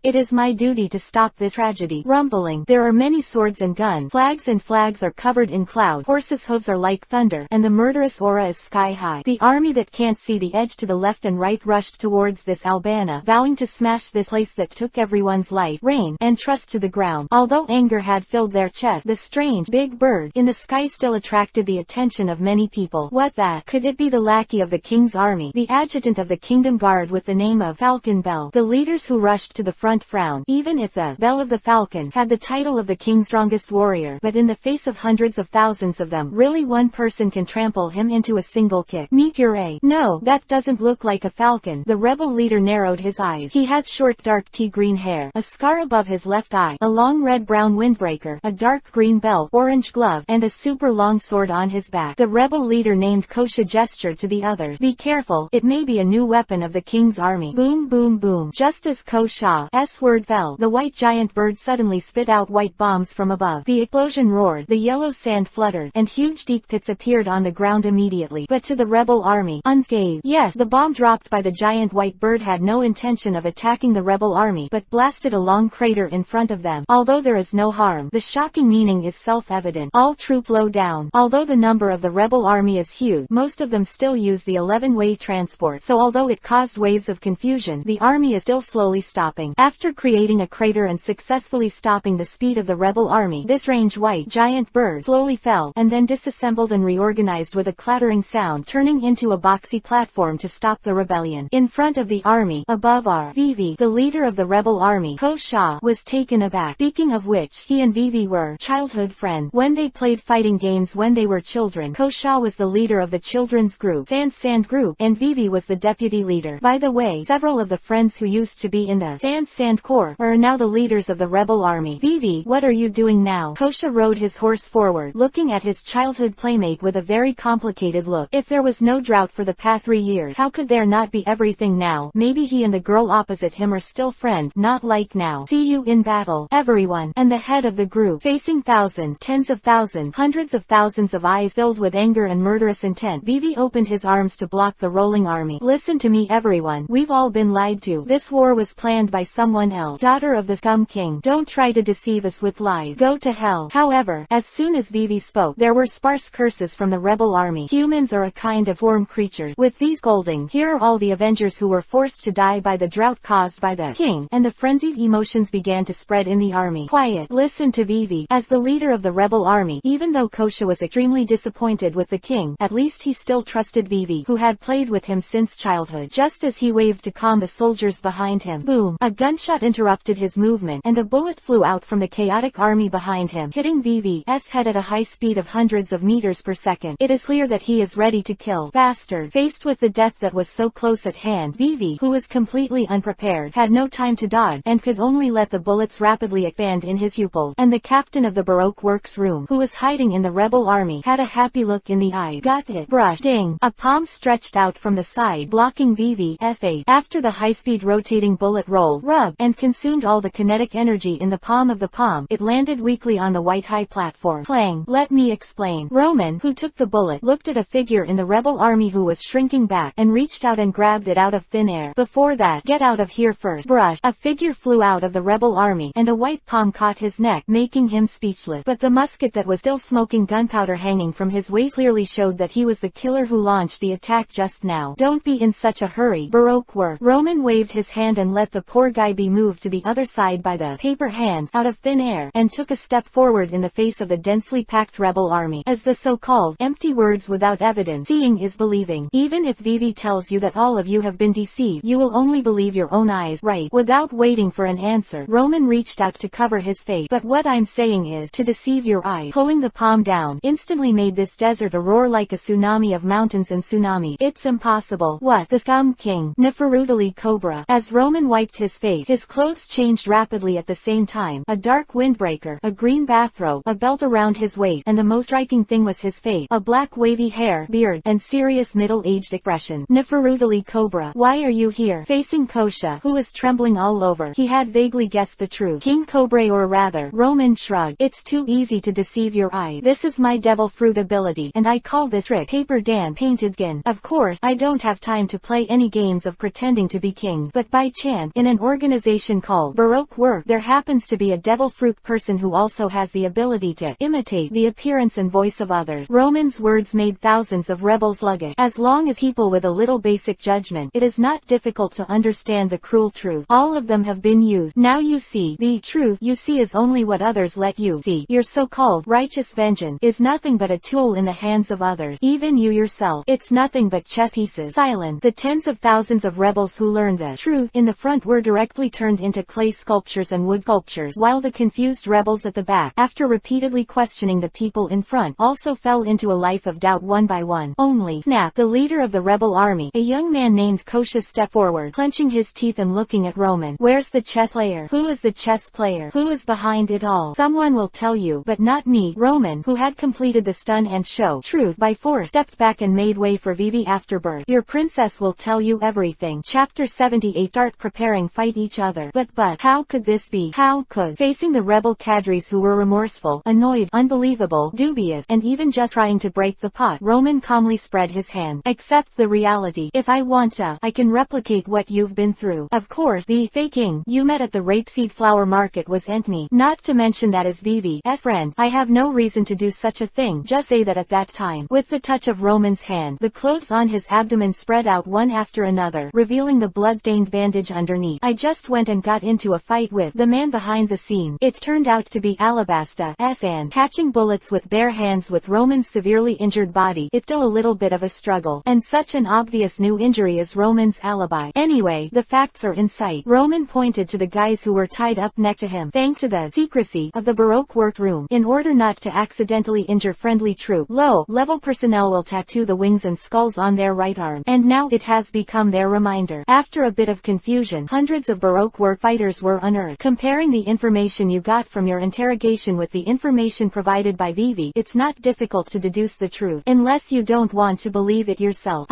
It is my duty to stop this tragedy. Rumbling. There are many swords and guns. Flags are covered in cloud. Horses' hooves are like thunder, and the murderous aura is sky high. The army that can't see the edge to the left and right rushed towards this Alabasta, vowing to smash this place that took everyone's life, reign, and trust to the ground. Although anger had filled their chest, the strange big bird in the sky still attracted the attention of many people. What that? Could it be the lackey of the king's army, the adjutant of the kingdom guard with the name of Falcon Bell? The leaders who rushed to the front frowned, even if the Bell of the Falcon had the title of the king's strongest warrior, but in the face of hundreds of thousands of them, really one person can trample him into a single kick. Mikure. No, that doesn't look like a falcon. The rebel leader narrowed his eyes. He has short dark tea-green hair, a scar above his left eye, a long red-brown windbreaker, a dark green belt, orange glove, and a super long sword on his back. The rebel leader named Kosha gestured to the others. Be careful, it may be a new weapon of the king's army. Boom boom boom. Just as Kosha's word fell, the white giant bird suddenly spit out white bombs from above. The explosion roared, the yellow sand fluttered, and huge deep pits appeared on the ground immediately. But to the rebel army, unscathed. Yes, the bomb dropped by the giant white bird had no intention of attacking the rebel army, but blasted a long crater in front of them. Although there is no harm, the shocking meaning is self-evident. All troops low down. Although the number of the rebel army is huge, most of them still use the 11-way transport, so although it caused waves of confusion, the army is still slowly stopping. After creating a crater and successfully stopping the speed of the rebel army, this strange white giant bird slowly fell, and then disassembled and reorganized with a clattering sound, turning into a boxy platform to stop the rebellion. In front of the army, above are Vivi, the leader of the rebel army. Kosha was taken aback. Speaking of which, he and Vivi were childhood friends. When they played fighting games when they were children, Kosha was the leader of the children's group, Sand Group, and Vivi was the deputy leader. By the way, several of the friends who used to be in the Sand Corps are now the leaders of the rebel army. Vivi, what are you doing now? Kosha rode his horse forward, looking at his childhood playmate with a very complicated look. If there was no drought for the past 3 years, how could there not be everything now? Maybe he and the girl opposite him are still friends, not like now. See you in battle, everyone. And the head of the group, facing thousands, tens of thousands, hundreds of thousands of eyes filled with anger and murderous intent, Vivi opened his arms to block the rolling army. Listen to me everyone, we've all been lied to. This war was planned by someone else. Daughter of the Scum King, don't try to deceive us with lies. Go to hell. However, as soon as Vivi spoke, there were sparse curses from the rebel army. Humans are a kind of worm creatures. With these scoldings, here are all the Avengers who were forced to die by the drought caused by the king, and the frenzied emotions began to spread in the army. Quiet. Listen to Vivi. As the leader of the rebel army, even though Kosha was extremely disappointed with the king, at least he still trusted Vivi, who had played with him since childhood. Just as he waved to calm the soldiers behind him, boom, a gunshot interrupted his movement, and a bullet flew out from the chaotic army behind him, hitting Vivi's head at a high speed of hundreds of meters per second. It is clear that he is ready to kill. Bastard. Faced with the death that was so close at hand, Vivi, who was completely unprepared, had no time to dodge, and could only let the bullets rapidly expand in his pupils. And the captain of the Baroque Works room, who was hiding in the rebel army, had a happy look in the eyes. Got it. Brush. Ding. A palm stretched out from the side, blocking Vivi's face. After the high-speed rotating bullet rolled, rubbed, and consumed all the kinetic energy in the palm of the palm, it landed weakly on the white high platform. Clang. Let me explain. Roman, who took the bullet, looked at a figure in the rebel army who was shrinking back, and reached out and grabbed it out of thin air. Before that, get out of here first. Brush. A figure flew out of the rebel army, and a white palm caught his neck, making him speechless. But the musket that was still smoking gunpowder hanging from his waist clearly showed that he was the killer who launched the attack just now. Don't be in such a hurry. Baroque work. Roman waved his hand and let the poor guy be moved to the other side by the paper hands, out of thin air, and took a step forward in the face of the densely packed rebel army. As the so-called empty words without evidence, seeing is believing. Even if Vivi tells you that all of you have been deceived, you will only believe your own eyes, right? Without waiting for an answer. Roman reached out to cover his face. But what I'm saying is, to deceive your eye. Pulling the palm down instantly made this desert a roar like a tsunami of mountains and tsunami. It's impossible. What? The scum king. Neferutali Cobra. As Roman wiped his face, his clothes changed rapidly at the same time. A dark windbreaker, a green bathrobe, a belt around his waist, and the most striking thing was his face. A black wavy hair, beard, and serious middle-aged expression. Neferutali Cobra. Why are you here? Facing Kosha, who was trembling all over, he had vaguely guessed the truth. King Cobra, or rather, Roman shrugged. It's too easy to deceive your eyes. This is my devil fruit ability, and I call this trick Paper Dan Painted Skin. Of course, I don't have time to play any games of pretending to be king, but by chance, in an organization called Baroque Work, there happens to be a devil fruit person who also has the ability to imitate the appearance and voice of others. Roman's words made thousands of rebels sluggish. As long as people with a little basic judgment, it is not difficult to understand the cruel truth. All of them have been used. Now you see, the truth you see is only what others let you see. Your so-called righteous vengeance is nothing but a tool in the hands of others. Even you yourself, it's nothing but chess pieces. Silent. The tens of thousands of rebels who learned the truth in the front were directly turned into clay sculptures and wood sculptures, while the confused rebels at the back, after repeatedly questioning the people in front, also fell into a life of doubt one by one. Only Snap, the leader of the rebel army, a young man named Kosha, stepped forward, clenching his teeth and looking at Roman. Where's the chess player? Who is the chess player? Who is behind it all? Someone will tell you, but not me. Roman, who had completed the stun and show truth by force, stepped back and made way for Vivi Afterbirth. Your princess will tell you everything. Chapter 78. Start preparing fight each other. But how could this be? How could? Facing the rebel cadres who were remorseful, annoyed, unbelievable, dubious, and even just trying to break the pot, Roman calmly spread his hand. Accept the reality. If I want to, I can replicate what you've been through. Of course, the faking you met at the rapeseed flower market was me. Not to mention that as Vivi's friend, I have no reason to do such a thing. Just say that at that time. With the touch of Roman's hand, the clothes on his abdomen spread out one after another, revealing the blood-stained bandage underneath. I just went and got into a fight with the man behind the scene. It turned out to be Alabasta, and catching bullets with bare hands with Roman's severely injured body. It's still a little bit of a struggle, and such an obvious new injury is Roman's alibi. Anyway, the facts are in sight. Roman pointed to the guys who were tied up next to him. Thanks to the secrecy of the Baroque workroom, in order not to accidentally injure friendly troop, low-level personnel will tattoo the wings and skulls on their right arm, and now it has become their reminder. After a bit of confusion, hundreds of Baroque work fighters were unearthed. Comparing the information you got from your interrogation with the information provided by Vivi, it's not difficult to deduce the truth, unless you don't want to believe it yourself.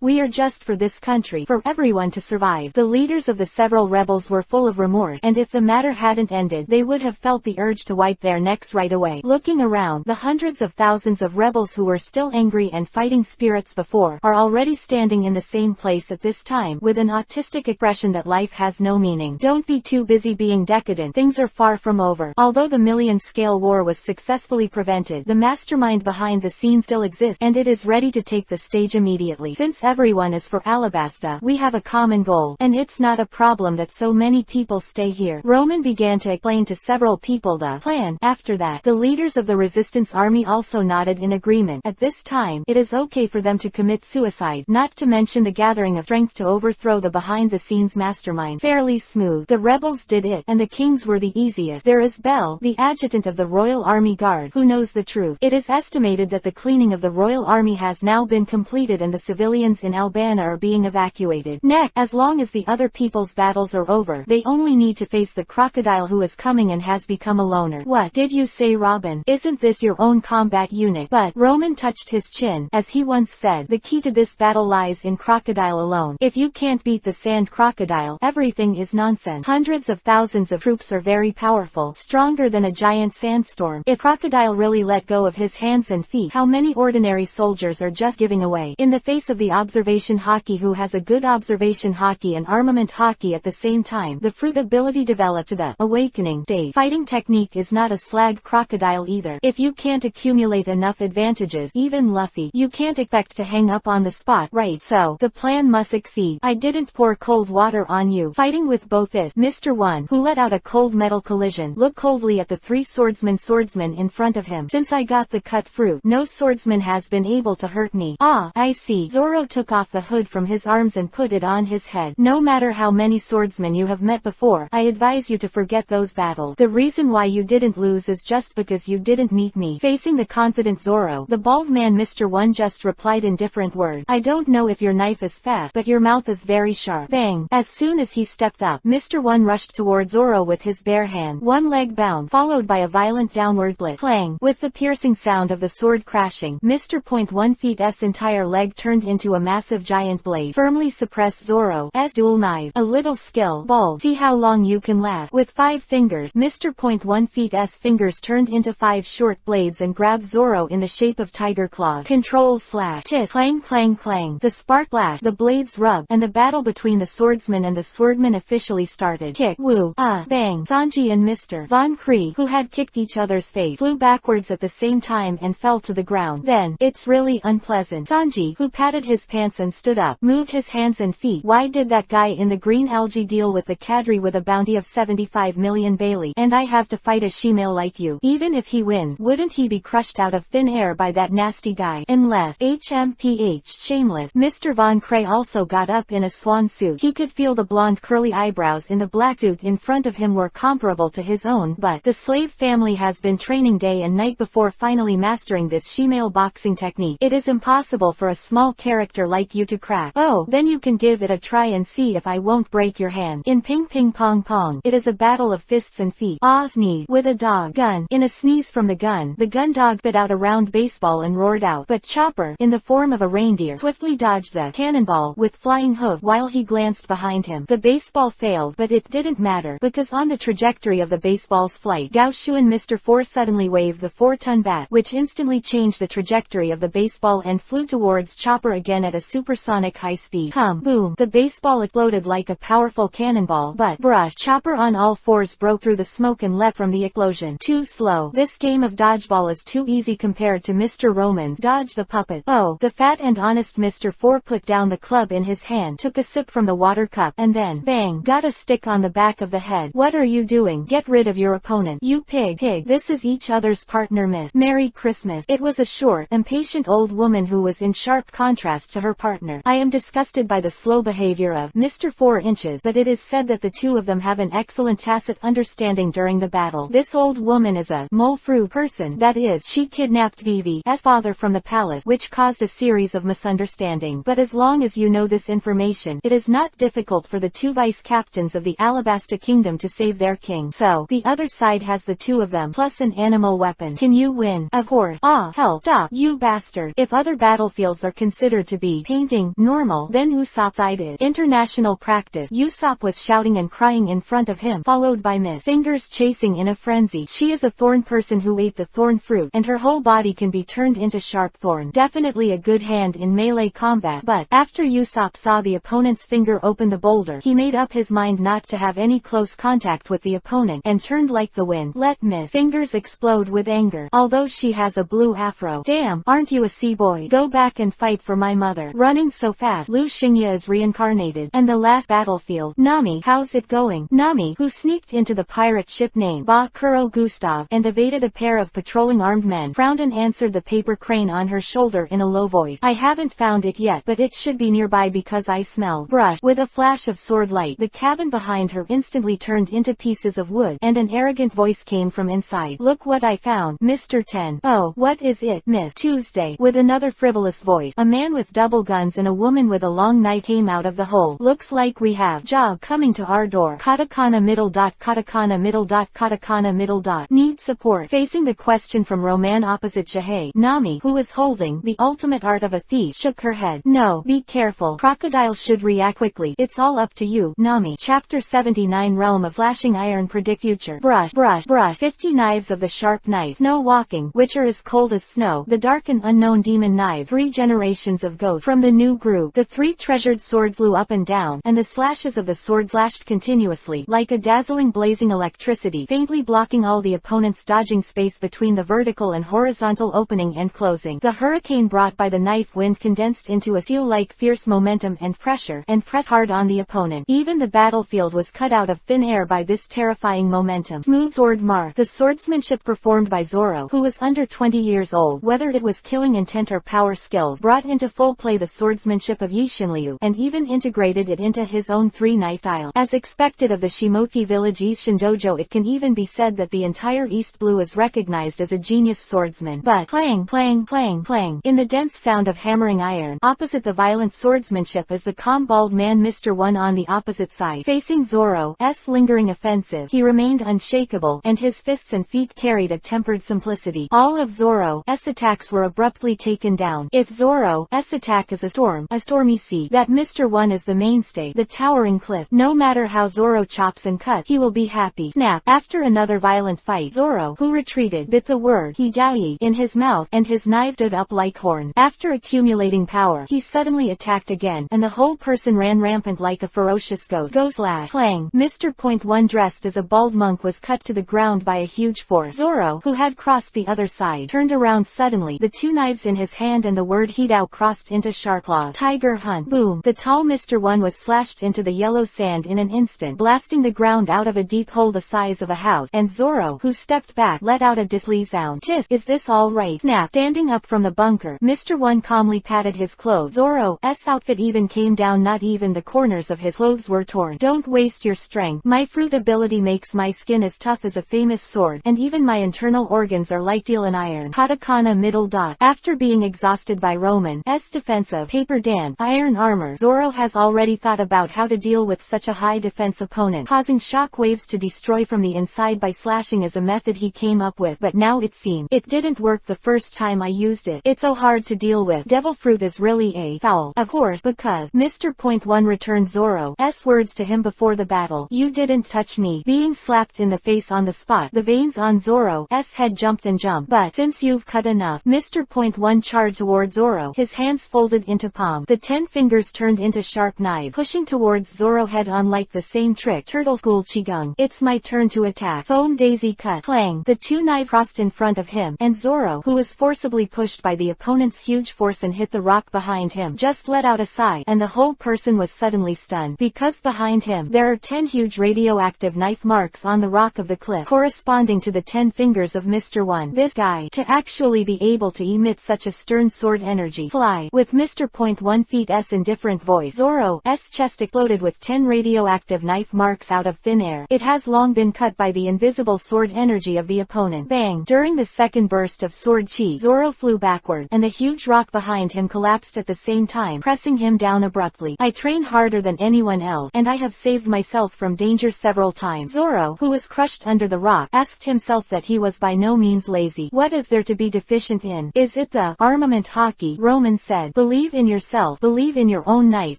We are just for this country, for everyone to survive. The leaders of the several rebels were full of remorse, and if the matter hadn't ended, they would have felt the urge to wipe their necks right away. Looking around, the hundreds of thousands of rebels who were still angry and fighting spirits before, are already standing in the same place at this time, with an autistic expression that life has no meaning. Don't be too busy being decadent. Things are far from over. Although the million-scale war was successfully prevented, the mastermind behind the scenes still exists, and it is ready to take the stage immediately. Since everyone is for Alabasta, we have a common goal, and it's not a problem that so many people stay here. Roman began to explain to several people the plan. After that, the leaders of the resistance army also nodded in agreement. At this time, it is okay for them to commit suicide, not to mention the gathering of strength to overthrow the behind-the-scenes mastermind. Fairly smooth. The rebels did it, and the kings were the easiest. There is Bell, the adjutant of the Royal Army Guard, who knows the truth. It is estimated that the cleaning of the Royal Army has now been completed and the civilians in Albana are being evacuated. Next, as long as the other people's battles are over, they only need to face the crocodile who is coming and has become a loner. What did you say, Robin? Isn't this your own combat unit? But Roman touched his chin. As he once said, the key to this battle lies in crocodile alone. If you can't beat the sand crocodile, everything is nonsense. Hundreds of thousands of troops are very powerful, stronger than a giant sandstorm. If crocodile really let go of his hands and feet, how many ordinary soldiers are just giving away? In the face of the observation hockey who has a good observation hockey and armament hockey at the same time, the fruit ability developed to the awakening stage. Fighting technique is not a slag crocodile either. If you can't accumulate enough advantages, even Luffy, you can't expect to hang up on the spot, right? So, the plan must succeed. I didn't pour cold water on you. Fighting with both is Mr. One, who let out a cold metal collision, looked coldly at the three swordsmen in front of him. Since I got the cut fruit, no swordsman has been able to hurt me. Ah, I see. Zoro took off the hood from his arms and put it on his head. No matter how many swordsmen you have met before, before, I advise you to forget those battles. The reason why you didn't lose is just because you didn't meet me. Facing the confident Zoro, the bald man Mr. One just replied in different words. I don't know if your knife is fast, but your mouth is very sharp. Bang! As soon as he stepped up, Mr. One rushed toward Zoro with his bare hand. One leg bound, followed by a violent downward blitz. Clang! With the piercing sound of the sword crashing, Mr. .1 feet's entire leg turned into a massive giant blade. Firmly suppressed Zoro's dual knife. A little skill. Ball. See how long you can last. With 5 fingers, Mr. .1 feet's fingers turned into 5 short blades and grabbed Zoro in the shape of tiger claws. Control slash. Tis. Clang clang clang. The spark flash, the blades rub, and the battle between the swordsman and the swordman officially started. Kick. Woo. Bang. Sanji and Mr. Von Kree, who had kicked each other's face, flew backwards at the same time and fell to the ground. Then, it's really unpleasant. Sanji, who patted his pants and stood up, moved his hands and feet. Why did that guy in the green algae deal with the cadre with a bounty of 75 million Bailey, and I have to fight a shemale like you? Even if he wins, wouldn't he be crushed out of thin air by that nasty guy? Unless, HMPH, shameless. Mr. Von Kree also got up in a swan suit. He could feel the blonde curly eyebrows in the black suit in front of him were comparable to his own, but the slave family has been training day and night before finally mastering this shemale boxing technique. It is impossible for a small character like you to crack. Oh, then you can give it a try and see if I won't break your hand. In ping ping pong pong, it is a battle of fists and feet. Sneeze. With a dog gun. In a sneeze from the gun dog bit out a round baseball and roared out. But Chopper, in the form of a reindeer, swiftly dodged the cannonball with flying hoof while he glanced behind him. The baseball failed, but it didn't matter, because on the trajectory of the baseball's flight, Gaoshu and Mr. Four suddenly waved the 4-ton bat, which instantly changed the trajectory of the baseball and flew towards Chopper again at a supersonic high speed. Boom. The baseball exploded like a powerful cannonball, but Chopper on all fours broke through the smoke and leapt from the explosion. Too slow. This game of dodgeball is too easy compared to Mr. Roman's Dodge the Puppet. Oh, the fat and honest Mr. Four put down the club in his hand, took a sip from the water cup, and then, bang, got a stick on the back of the head. What are you doing? Get rid of your opponent. You pig. This is each other's partner, Miss. Merry Christmas. It was a short, impatient old woman who was in sharp contrast to her partner. I am disgusted by the slow behavior of Mr. 4 Inches, but it is said that the two of them have an excellent tacit understanding during the battle. This old woman is a mole-fruit person, that is, she kidnapped Vivi's father from the palace, which caused a series of misunderstandings. But as long as you know this information, it is not difficult for the 2 vice captains of the Alabasta kingdom to save their king. So, the other side has the 2 of them, plus an animal weapon. Can you win? Of course. Hell, stop, you bastard. If other battlefields are considered to be painting normal, then Usopp sided. International practice. Usopp was shouting and crying in front of him, followed by Miss Fingers chasing in a frenzy. She is a thorn person who ate the thorn fruit, and her whole body can be turned into sharp thorn. Definitely a good hand in melee combat, but after Usopp saw the opponent's finger open the boulder, he made up his mind not to have any close contact with the opponent, and turned like the wind. Let Miss Fingers explode with anger, although she has a blue afro. Damn, aren't you a sea boy? Go back and fight for my mother. Running so fast, Lu Xingya is reincarnated. And the last battlefield. Nami, how's it going? Nami, who sneaked into the pirate ship named Bakuro Gustav, and evaded a pair of patrolling armed men, frowned and answered the paper crane on her shoulder in a low voice. I haven't found it yet, but it should be nearby because I smell brush. With a flash of sword light, the cabin behind her instantly turned into pieces of wood, and an arrogant voice came from inside. Look what I found, Mr. 10. Oh, what is it, Miss Tuesday? With another frivolous voice, a man with double guns and a woman with a long knife came out of the hole. Looks like we have job coming to our door. Katakana middle dot katakana middle dot katakana middle dot. Need support. Facing the question from Roman opposite Jahei, Nami, who was holding the ultimate art of a thief, shook her head. No, be careful. Crocodile should react quickly. It's all up to you, Nami. Chapter 79 Realm of Flashing Iron Predict Future. Brush, brush, brush. 50 knives of the sharp knife. Snow walking, which are as cold as snow. The dark and unknown demon knife. 3 generations of ghosts. From the new group, the 3 treasured swords flew up and down, and the slashes of the sword slashed continuously, like a dazzling blazing electricity, faintly blocking all the opponent's dodging space between the vertical and horizontal opening and closing. The hurricane brought by the knife wind condensed into a steel-like fierce momentum and pressure, and pressed hard on the opponent. Even the battlefield was cut out of thin air by this terrifying momentum. Smooth sword mark. The swordsmanship performed by Zoro, who was under 20 years old, whether it was killing intent or power skills, brought into full play the swordsmanship of Yishinryu, and even integrated it into his own 3-knife style. As expected of the Shimoki Village Isshin Dojo. It can even be said that the entire East Blue is recognized as a genius swordsman. But clang, clang, clang, clang, in the dense sound of hammering iron, opposite the violent swordsmanship is the calm bald man Mr. One on the opposite side. Facing Zoro's lingering offensive, he remained unshakable, and his fists and feet carried a tempered simplicity. All of Zoro's attacks were abruptly taken down. If Zoro's attack is a storm, a stormy sea, that Mr. One is the mainstay, the towering cliff. No matter how Zoro chops and cuts, he will be happy. Snap! After another violent fight, Zoro, who retreated, bit the word "hidai" in his mouth, and his knife stood up like horn. After accumulating power, he suddenly attacked again, and the whole person ran rampant like a ferocious ghost. Go slash! Clang! Mr. One dressed as a bald monk was cut to the ground by a huge force. Zoro, who had crossed the other side, turned around suddenly, the two knives in his hand and the word "hidao" crossed into sharp claws. Tiger hunt! Boom! The tall Mr. One was slashed into the yellow sand in an instant, blasting the ground out of a deep hole the size of a house, and Zoro, who stepped back, let out a dismally sound. Tisk! Is this all right? Snap! Standing up from the bunker, Mr. One calmly patted his clothes. Zoro's outfit even came down, not even the corners of his clothes were torn. Don't waste your strength. My fruit ability makes my skin as tough as a famous sword, and even my internal organs are like steel and iron. Katakana middle dot. After being exhausted by Roman's defensive paper dam iron armor, Zoro has already thought about how to deal with such a high defense opponent. Causing shock waves to destroy from the inside by slashing is a method he came up with, but now it seems it didn't work the first time I used it. It's so hard to deal with. Devil fruit is really a foul, of course, because Mr. One returned Zoro's words to him before the battle. You didn't touch me. Being slapped in the face on the spot, the veins on Zoro's head jumped and jumped. But since you've cut enough, Mr. One charged toward Zoro, his hands folded into palm. The 10 fingers turned into sharp knives, pushing towards Zoro head on like the same trick. Turtle School Qigong. It's my turn to attack. Foam daisy cut. Clang. The two knives crossed in front of him, and Zoro, who was forcibly pushed by the opponent's huge force and hit the rock behind him, just let out a sigh, and the whole person was suddenly stunned, because behind him, there are 10 huge radioactive knife marks on the rock of the cliff, corresponding to the 10 fingers of Mr. One. This guy, to actually be able to emit such a stern sword energy, fly, with Mr. One feet's indifferent voice. Zoro's chest exploded with 10 radioactive knife marks out of thin air. It has long been cut by the invisible sword energy of the opponent. Bang! During the second burst of sword chi, Zoro flew backward, and the huge rock behind him collapsed at the same time, pressing him down abruptly. I train harder than anyone else, and I have saved myself from danger several times. Zoro, who was crushed under the rock, asked himself that he was by no means lazy. What is there to be deficient in? Is it the armament hockey? Roman said. Believe in yourself. Believe in your own knife.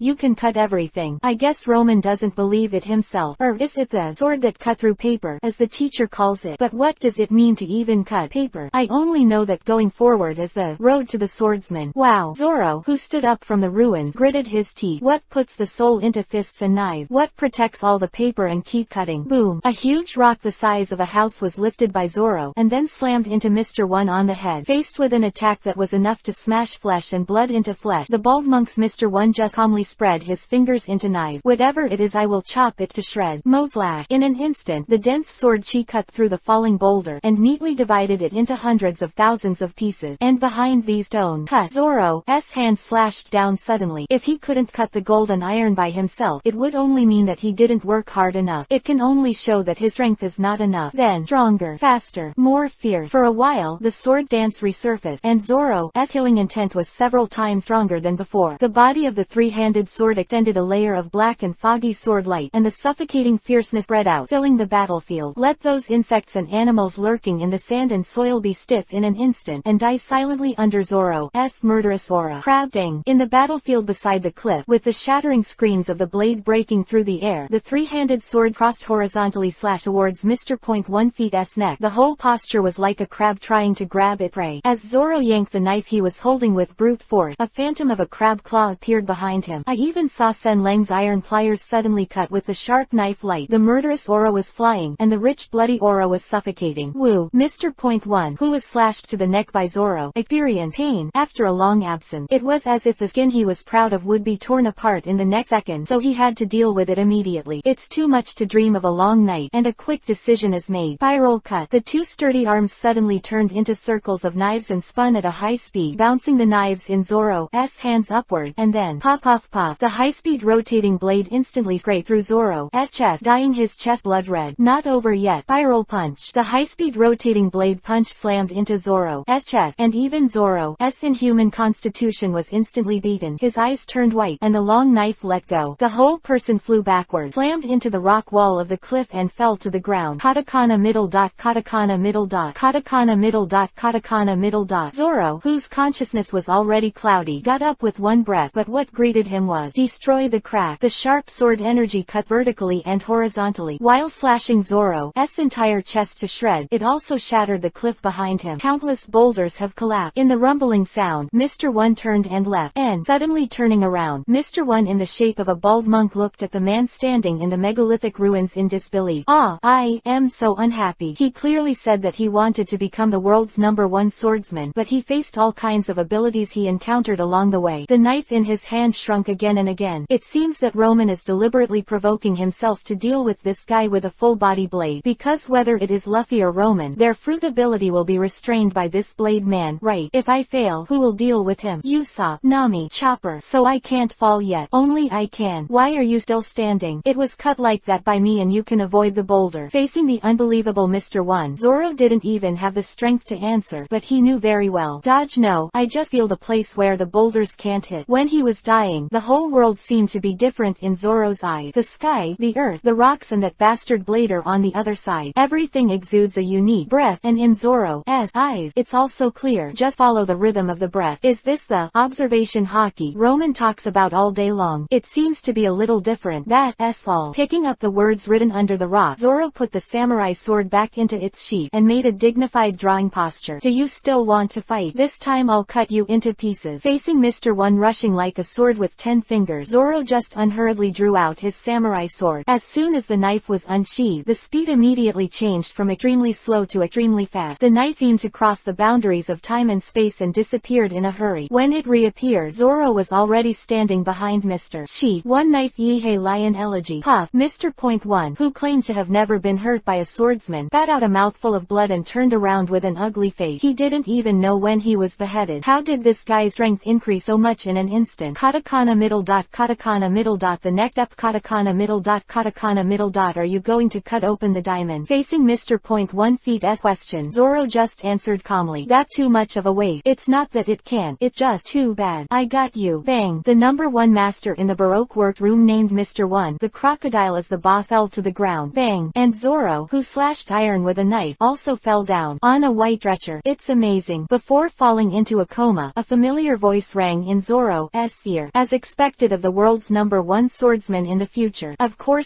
You can cut everything. I guess Roman doesn't believe it himself. Or is it the sword that cut through paper, as the teacher calls it? But what does it mean to even cut paper? I only know that going forward is the road to the swordsman. Wow! Zoro, who stood up from the ruins, gritted his teeth. What puts the soul into fists and knives? What protects all the paper and keep cutting? Boom! A huge rock the size of a house was lifted by Zoro, and then slammed into Mr. One on the head. Faced with an attack that was enough to smash flesh and blood into flesh, the bald monk's Mr. One just calmly spread his fingers into knife. Whatever it is, I will chop it to shreds. Mode flash. In an instant, the dense sword chi cut through the falling boulder, and neatly divided it into hundreds of thousands of pieces. And behind these stone cuts, Zoro's hand slashed down suddenly. If he couldn't cut the gold and iron by himself, it would only mean that he didn't work hard enough. It can only show that his strength is not enough. Then, stronger, faster, more fierce. For a while, the sword dance resurfaced, and Zoro's killing intent was several times stronger than before. The body of the three-handed sword extended a layer of black and foggy sword light, and the suffocating fierceness spread out, filling the battlefield. Let those insects and animals lurking in the sand and soil be stiff in an instant, and die silently under Zoro's murderous aura. Crab dang! In the battlefield beside the cliff, with the shattering screams of the blade breaking through the air, the three-handed sword crossed horizontally slashed towards Mr. One feet's neck. The whole posture was like a crab trying to grab its prey. As Zoro yanked the knife he was holding with brute force, a phantom of a crab claw appeared behind him. I even saw Sen Leng's iron pliers suddenly cut with the sharp knife light. The murderous aura was flying, and the rich bloody aura was suffocating. Woo! Mr. One, who was slashed to the neck by Zoro, experienced pain after a long absence. It was as if the skin he was proud of would be torn apart in the next second, so he had to deal with it immediately. It's too much to dream of a long night, and a quick decision is made. Spiral cut. The two sturdy arms suddenly turned into circles of knives and spun at a high speed, bouncing the knives in Zoro's hands upward, and then pop pop pop. The high-speed rotating blade instantly scraped through through Zoro's chest, dyeing his chest blood red. Not over yet. Spiral punch. The high-speed rotating blade punch slammed into Zoro's chest, and even Zoro's inhuman constitution was instantly beaten. His eyes turned white, and the long knife let go. The whole person flew backward, slammed into the rock wall of the cliff and fell to the ground. Katakana middle dot, katakana middle dot, katakana middle dot, katakana middle dot. Zoro, whose consciousness was already cloudy, got up with one breath, but what greeted him was destroy the crack. The sharp sword energy cut vertically and horizontally, while slashing Zoro's entire chest to shreds. It also shattered the cliff behind him. Countless boulders have collapsed. In the rumbling sound, Mr. One turned and left, and suddenly turning around, Mr. One in the shape of a bald monk looked at the man standing in the megalithic ruins in disbelief. Ah, I am so unhappy. He clearly said that he wanted to become the world's #1 swordsman, but he faced all kinds of abilities he encountered along the way. The knife in his hand shrunk again and again. It seems that Roman is deliberately provoking himself to deal with this guy with a full-body blade, because whether it is Luffy or Roman, their fruit ability will be restrained by this blade man. Right, if I fail, who will deal with him? Usopp, Nami, Chopper. So I can't fall yet. Only I can. Why are you still standing? It was cut like that by me and you can avoid the boulder. Facing the unbelievable Mr. One, Zoro didn't even have the strength to answer, but he knew very well. Dodge no, I just feel the place where the boulders can't hit. When he was dying, the whole world seemed to be different in Zoro's eyes. The sky, the earth, the rocks and that bastard blader on the other side. Everything exudes a unique breath, and in Zoro's eyes, it's also clear. Just follow the rhythm of the breath. Is this the observation hockey Roman talks about all day long? It seems to be a little different. That's all. Picking up the words written under the rock, Zoro put the samurai sword back into its sheath, and made a dignified drawing posture. Do you still want to fight? This time I'll cut you into pieces. Facing Mr. One rushing like a sword with 10 fingers, Zoro just unhurriedly drew out his samurai sword. As soon as the knife was unsheathed, the speed immediately changed from extremely slow to extremely fast. The knife seemed to cross the boundaries of time and space and disappeared in a hurry. When it reappeared, Zoro was already standing behind Mr. Sheath. One knife Yehei Lion Elegy. Puff. Mr. Point One, who claimed to have never been hurt by a swordsman, spat out a mouthful of blood and turned around with an ugly face. He didn't even know when he was beheaded. How did this guy's strength increase so much in an instant? Katakana middle dot, katakana middle dot. The next up, katakana middle dot, katakana middle dot. Are you going to cut open the diamond? Facing Mr. Point One Feet's question, Zoro just answered calmly. That's too much of a waste. It's not that it can't, it's just too bad. I got you. Bang. The #1 master in the Baroque workroom named Mr. One, the crocodile as the boss, fell to the ground. Bang. And Zoro, who slashed iron with a knife, also fell down on a white stretcher. It's amazing. Before falling into a coma, a familiar voice rang in Zoro's ear, as expected of the world's #1 swordsman in the future. Of course.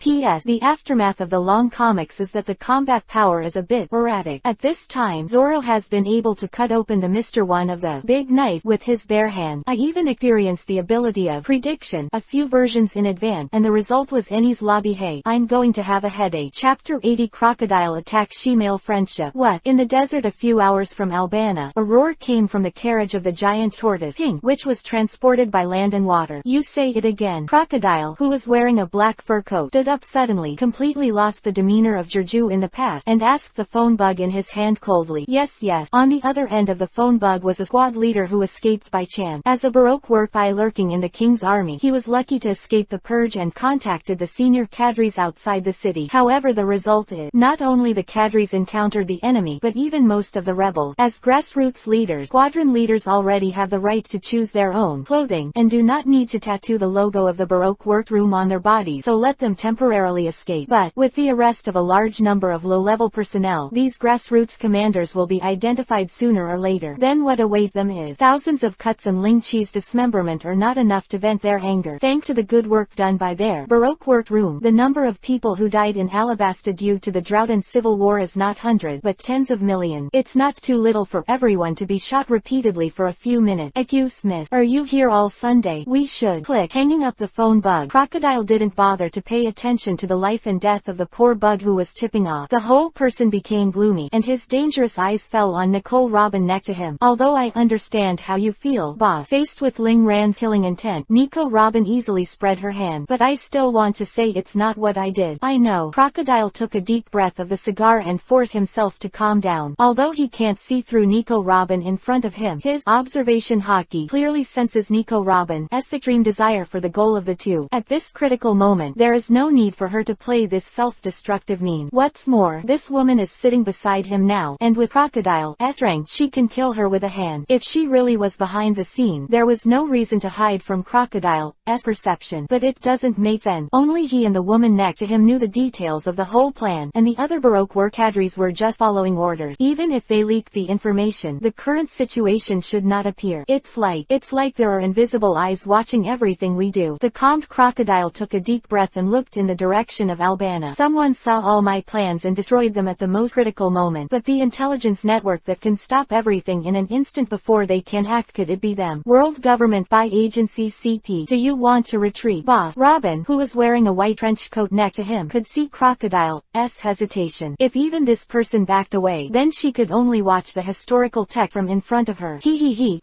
P.S. The aftermath of the long comics is that the combat power is a bit erratic. At this time, Zoro has been able to cut open the Mr. One of the big knife with his bare hand. I even experienced the ability of prediction a few versions in advance, and the result was Enies lobby. Hey, I'm going to have a headache. Chapter 80 Crocodile Attack Shemale Friendship. What? In the desert a few hours from Albana, a roar came from the carriage of the giant tortoise, King, which was transported by land and water. You say it again. Crocodile, who was wearing a black fur coat, stood up suddenly, completely lost the demeanor of Georgiou in the past, and asked the phone bug in his hand coldly. Yes. On the other end of the phone bug was a squad leader who escaped by chance. As a Baroque work spy lurking in the king's army, he was lucky to escape the purge and contacted the senior cadres outside the city. However, the result is, not only the cadres encountered the enemy, but even most of the rebels. As grassroots leaders, squadron leaders already have the right to choose their own clothing, and do not need to tattoo the logo of the Baroque workroom on their bodies, so let them temporarily escape. But, with the arrest of a large number of low-level personnel, these grassroots commanders will be identified sooner or later. Then what awaits them is thousands of cuts and Ling Chi's dismemberment are not enough to vent their anger. Thanks to the good work done by their Baroque workroom, the number of people who died in Alabasta due to the drought and civil war is not hundreds, but tens of millions. It's not too little for everyone to be shot repeatedly for a few minutes. Excuse miss, are you here all Sunday? We should click. Hanging up the phone bug, Crocodile didn't bother to pay attention to the life and death of the poor bug who was tipping off. The whole person became gloomy, and his dangerous eyes fell on Nicole Robin next to him. Although I understand how you feel, boss. Faced with Ling Ran's killing intent, Nico Robin easily spread her hand. But I still want to say it's not what I did. I know. Crocodile took a deep breath of the cigar and forced himself to calm down. Although he can't see through Nico Robin in front of him, his observation hockey clearly senses Nico Robin's extreme desire for the goal of the two. At this critical moment, there is no need for her to play this self-destructive mean. What's more, this woman is sitting beside him now, and with Crocodile's strength she can kill her with a hand. If she really was behind the scene, there was no reason to hide from Crocodile's perception. But it doesn't make sense. Only he and the woman next to him knew the details of the whole plan, and the other Baroque work cadres were just following orders. Even if they leaked the information, the current situation should not appear. It's like there are invisible eyes watching everything we do. The calmed Crocodile took a deep breath and looked in the direction of Alabasta. Someone saw all my plans and destroyed them at the most critical moment. But the intelligence network that can stop everything in an instant before they can act, could it be them? World Government Spy Agency CP. Do you want to retreat, boss? Robin, who was wearing a white trench coat next to him, could see Crocodile's hesitation. If even this person backed away, then she could only watch the historical tech from in front of her.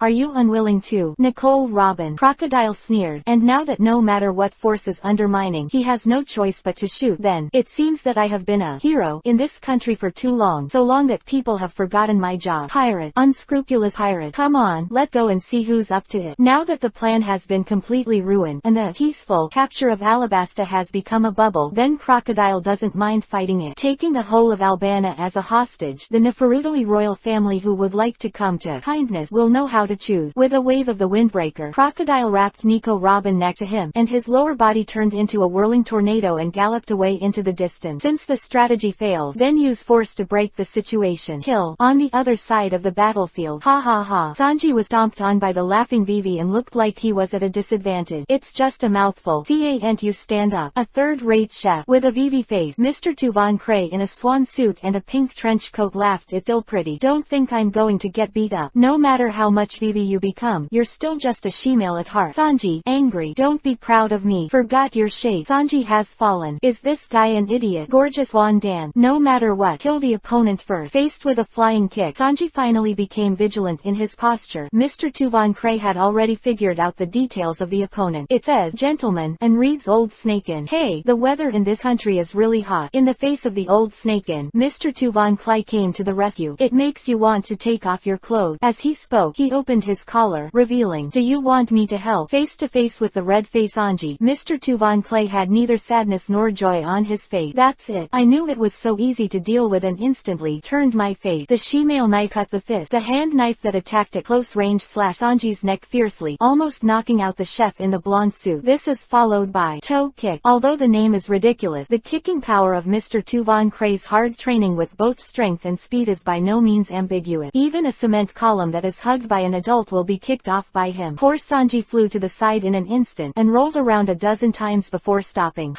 Are you unwilling to? Nicole, Robin. Crocodile sneered. And now that no matter what force is undermining, he has no choice but to shoot, then it seems that I have been a hero in this country for too long, so long that people have forgotten my job. Pirate, unscrupulous pirate. Come on, let go and see who's up to it. Now that the plan has been completely ruined, and the peaceful capture of Alabasta has become a bubble, then Crocodile doesn't mind fighting it. Taking the whole of Albana as a hostage, the Nefertiti royal family who would like to come to kindness will know how to choose. With a wave of the windbreaker, Crocodile wrapped Nico Robin next to him, and his lower body turned into a whirling tornado and galloped away into the distance. Since the strategy fails, then use force to break the situation. Kill. On the other side of the battlefield. Sanji was stomped on by the laughing Vivi and looked like he was at a disadvantage. It's just a mouthful. Can't you stand up? A third-rate chef with a Vivi face, Mr. Tuvan Cray in a swan suit and a pink trench coat, laughed. It's still pretty. Don't think I'm going to get beat up. No matter how much Vivi you become, you're still just a shemale at heart. Sanji, angry. Don't be proud of me. Forgot your shape. Sanji has fallen. Is this guy an idiot? Gorgeous Wandan. No matter what, kill the opponent first. Faced with a flying kick, Sanji finally became vigilant in his posture. Mr. Tuvan Cray had already figured out the details of the opponent. It says gentleman, and reads old snakein. Hey, the weather in this country is really hot. In the face of the old snakein, Mr. Tuvan Cray came to the rescue. It makes you want to take off your clothes. As he spoke, he opened his collar, revealing, do you want me to help? Face to face with the red face Sanji, Mr. Tuvan Cray had neither sadness nor joy on his face. That's it. I knew it was so easy to deal with and instantly turned my face. The shemale knife cut the fist. The hand knife that attacked at close range slashed Sanji's neck fiercely, almost knocking out the chef in the blonde suit. This is followed by toe kick. Although the name is ridiculous, the kicking power of Mr. Tuvan Cray's hard training with both strength and speed is by no means ambiguous. Even a cement column that is hugged by an adult will be kicked off by him. Poor Sanji flew to the side in an instant, and rolled around a dozen times before stopping.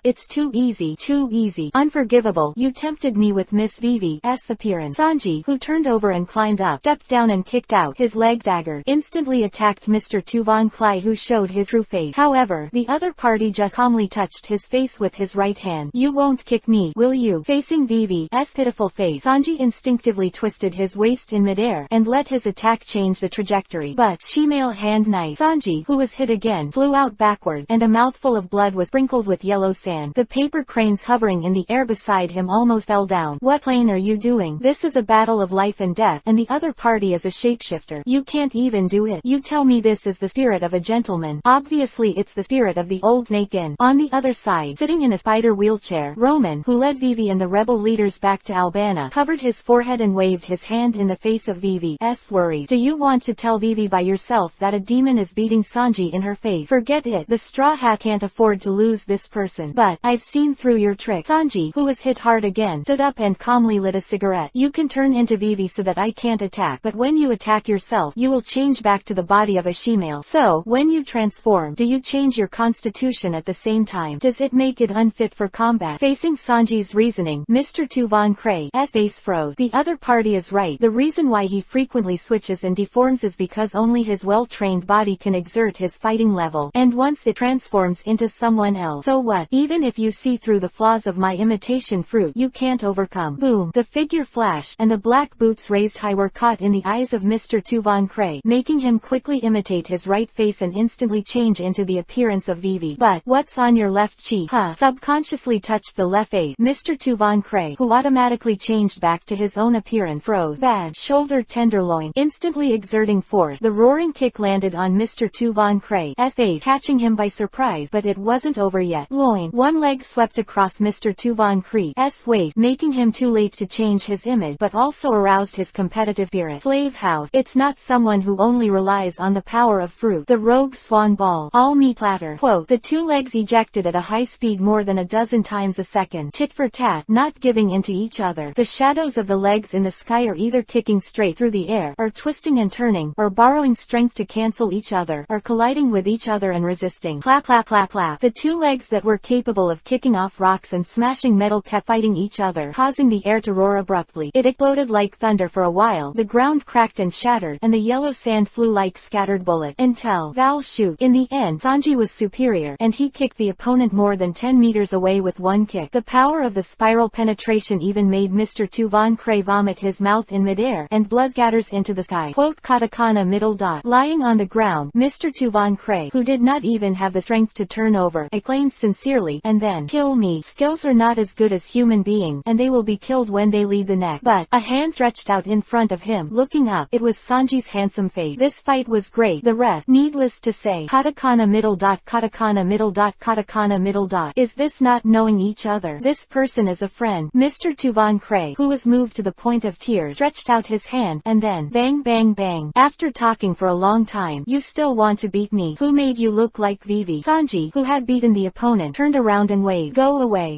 It's too easy. Unforgivable. You tempted me with Miss Vivi's appearance. Sanji, who turned over and climbed up, stepped down and kicked out his leg dagger, instantly attacked Mr. Tuvan Cray, who showed his true face. However, the other party just calmly touched his face with his right hand. You won't kick me, will you? Facing Vivi's pitiful face, Sanji instinctively twisted his waist in midair, and let his attack change the trajectory. But shemale hand knife. Sanji, who was hit again, flew out backward, and a mouthful of blood was sprinkled with yellow sand. The paper cranes hovering in the air beside him almost fell down. What plane are you doing? This is a battle of life and death, and the other party is a shapeshifter. You can't even do it. You tell me this is the spirit of a gentleman. Obviously it's the spirit of the old snakein. On the other side, sitting in a spider wheelchair, Roman, who led Vivi and the rebel leaders back to Albana, covered his forehead and waved his hand in the face of Vivi's worry. Do you want to tell Vivi by yourself that a demon is beating Sanji in her face? Forget it. The Straw Hat can't afford to lose this person. But I've seen through your trick. Sanji, who was hit hard again, stood up and calmly lit a cigarette. You can turn into Vivi so that I can't attack, but when you attack yourself, you will change back to the body of a shemale. So, when you transform, do you change your constitution at the same time? Does it make it unfit for combat? Facing Sanji's reasoning, Mr. Tuvan Cray's face froze. The other party is right. The reason why he frequently switches and deforms is because only his well-trained body can exert his fighting level, and once it transforms into someone else, so what? Even if you see through the flaws of my imitation fruit, you can't overcome. Boom! The figure flashed, and the black boots raised high were caught in the eyes of Mr. Tuvan Cray, making him quickly imitate his right face and instantly change into the appearance of Vivi. But, what's on your left cheek? Subconsciously touched the left face. Mr. Tuvan Cray, who automatically changed back to his own appearance, froze. Bad. Shoulder tenderloin. Instantly exerting force, the roaring kick landed on Mr. Tuvan Cray's face, catching him by surprise. prize, but it wasn't over yet. Loin. One leg swept across Mr. Tuvan Creek's waist, making him too late to change his image, but also aroused his competitive spirit. Slave house. It's not someone who only relies on the power of fruit. The rogue swan ball. All meat platter. Quote, the two legs ejected at a high speed more than a dozen times a second. Tit for tat, not giving into each other. The shadows of the legs in the sky are either kicking straight through the air, or twisting and turning, or borrowing strength to cancel each other, or colliding with each other and resisting. Clap clap clap clap. The two legs that were capable of kicking off rocks and smashing metal kept fighting each other, causing the air to roar abruptly. It exploded like thunder for a while, the ground cracked and shattered, and the yellow sand flew like scattered bullets. Until Val shoot. In the end, Sanji was superior, and he kicked the opponent more than 10 meters away with one kick. The power of the spiral penetration even made Mr. Tuvan Cray vomit his mouth in midair, and blood scatters into the sky. Quote, katakana middle dot. Lying on the ground, Mr. Tuvan Cray, who did not even have the strength to turn over, acclaimed sincerely, and then, kill me. Skills are not as good as human beings, and they will be killed when they leave the neck. But, a hand stretched out in front of him. Looking up, it was Sanji's handsome face. This fight was great. The rest, needless to say, katakana middle dot, katakana middle dot, katakana middle dot. Is this not knowing each other? This person is a friend. Mr. Tuvan Cray, who was moved to the point of tears, stretched out his hand, and then, bang bang bang. After talking for a long time, you still want to beat me? Who made you look like Vivi? Sanji, who had beaten the opponent, turned around and waved. Go away.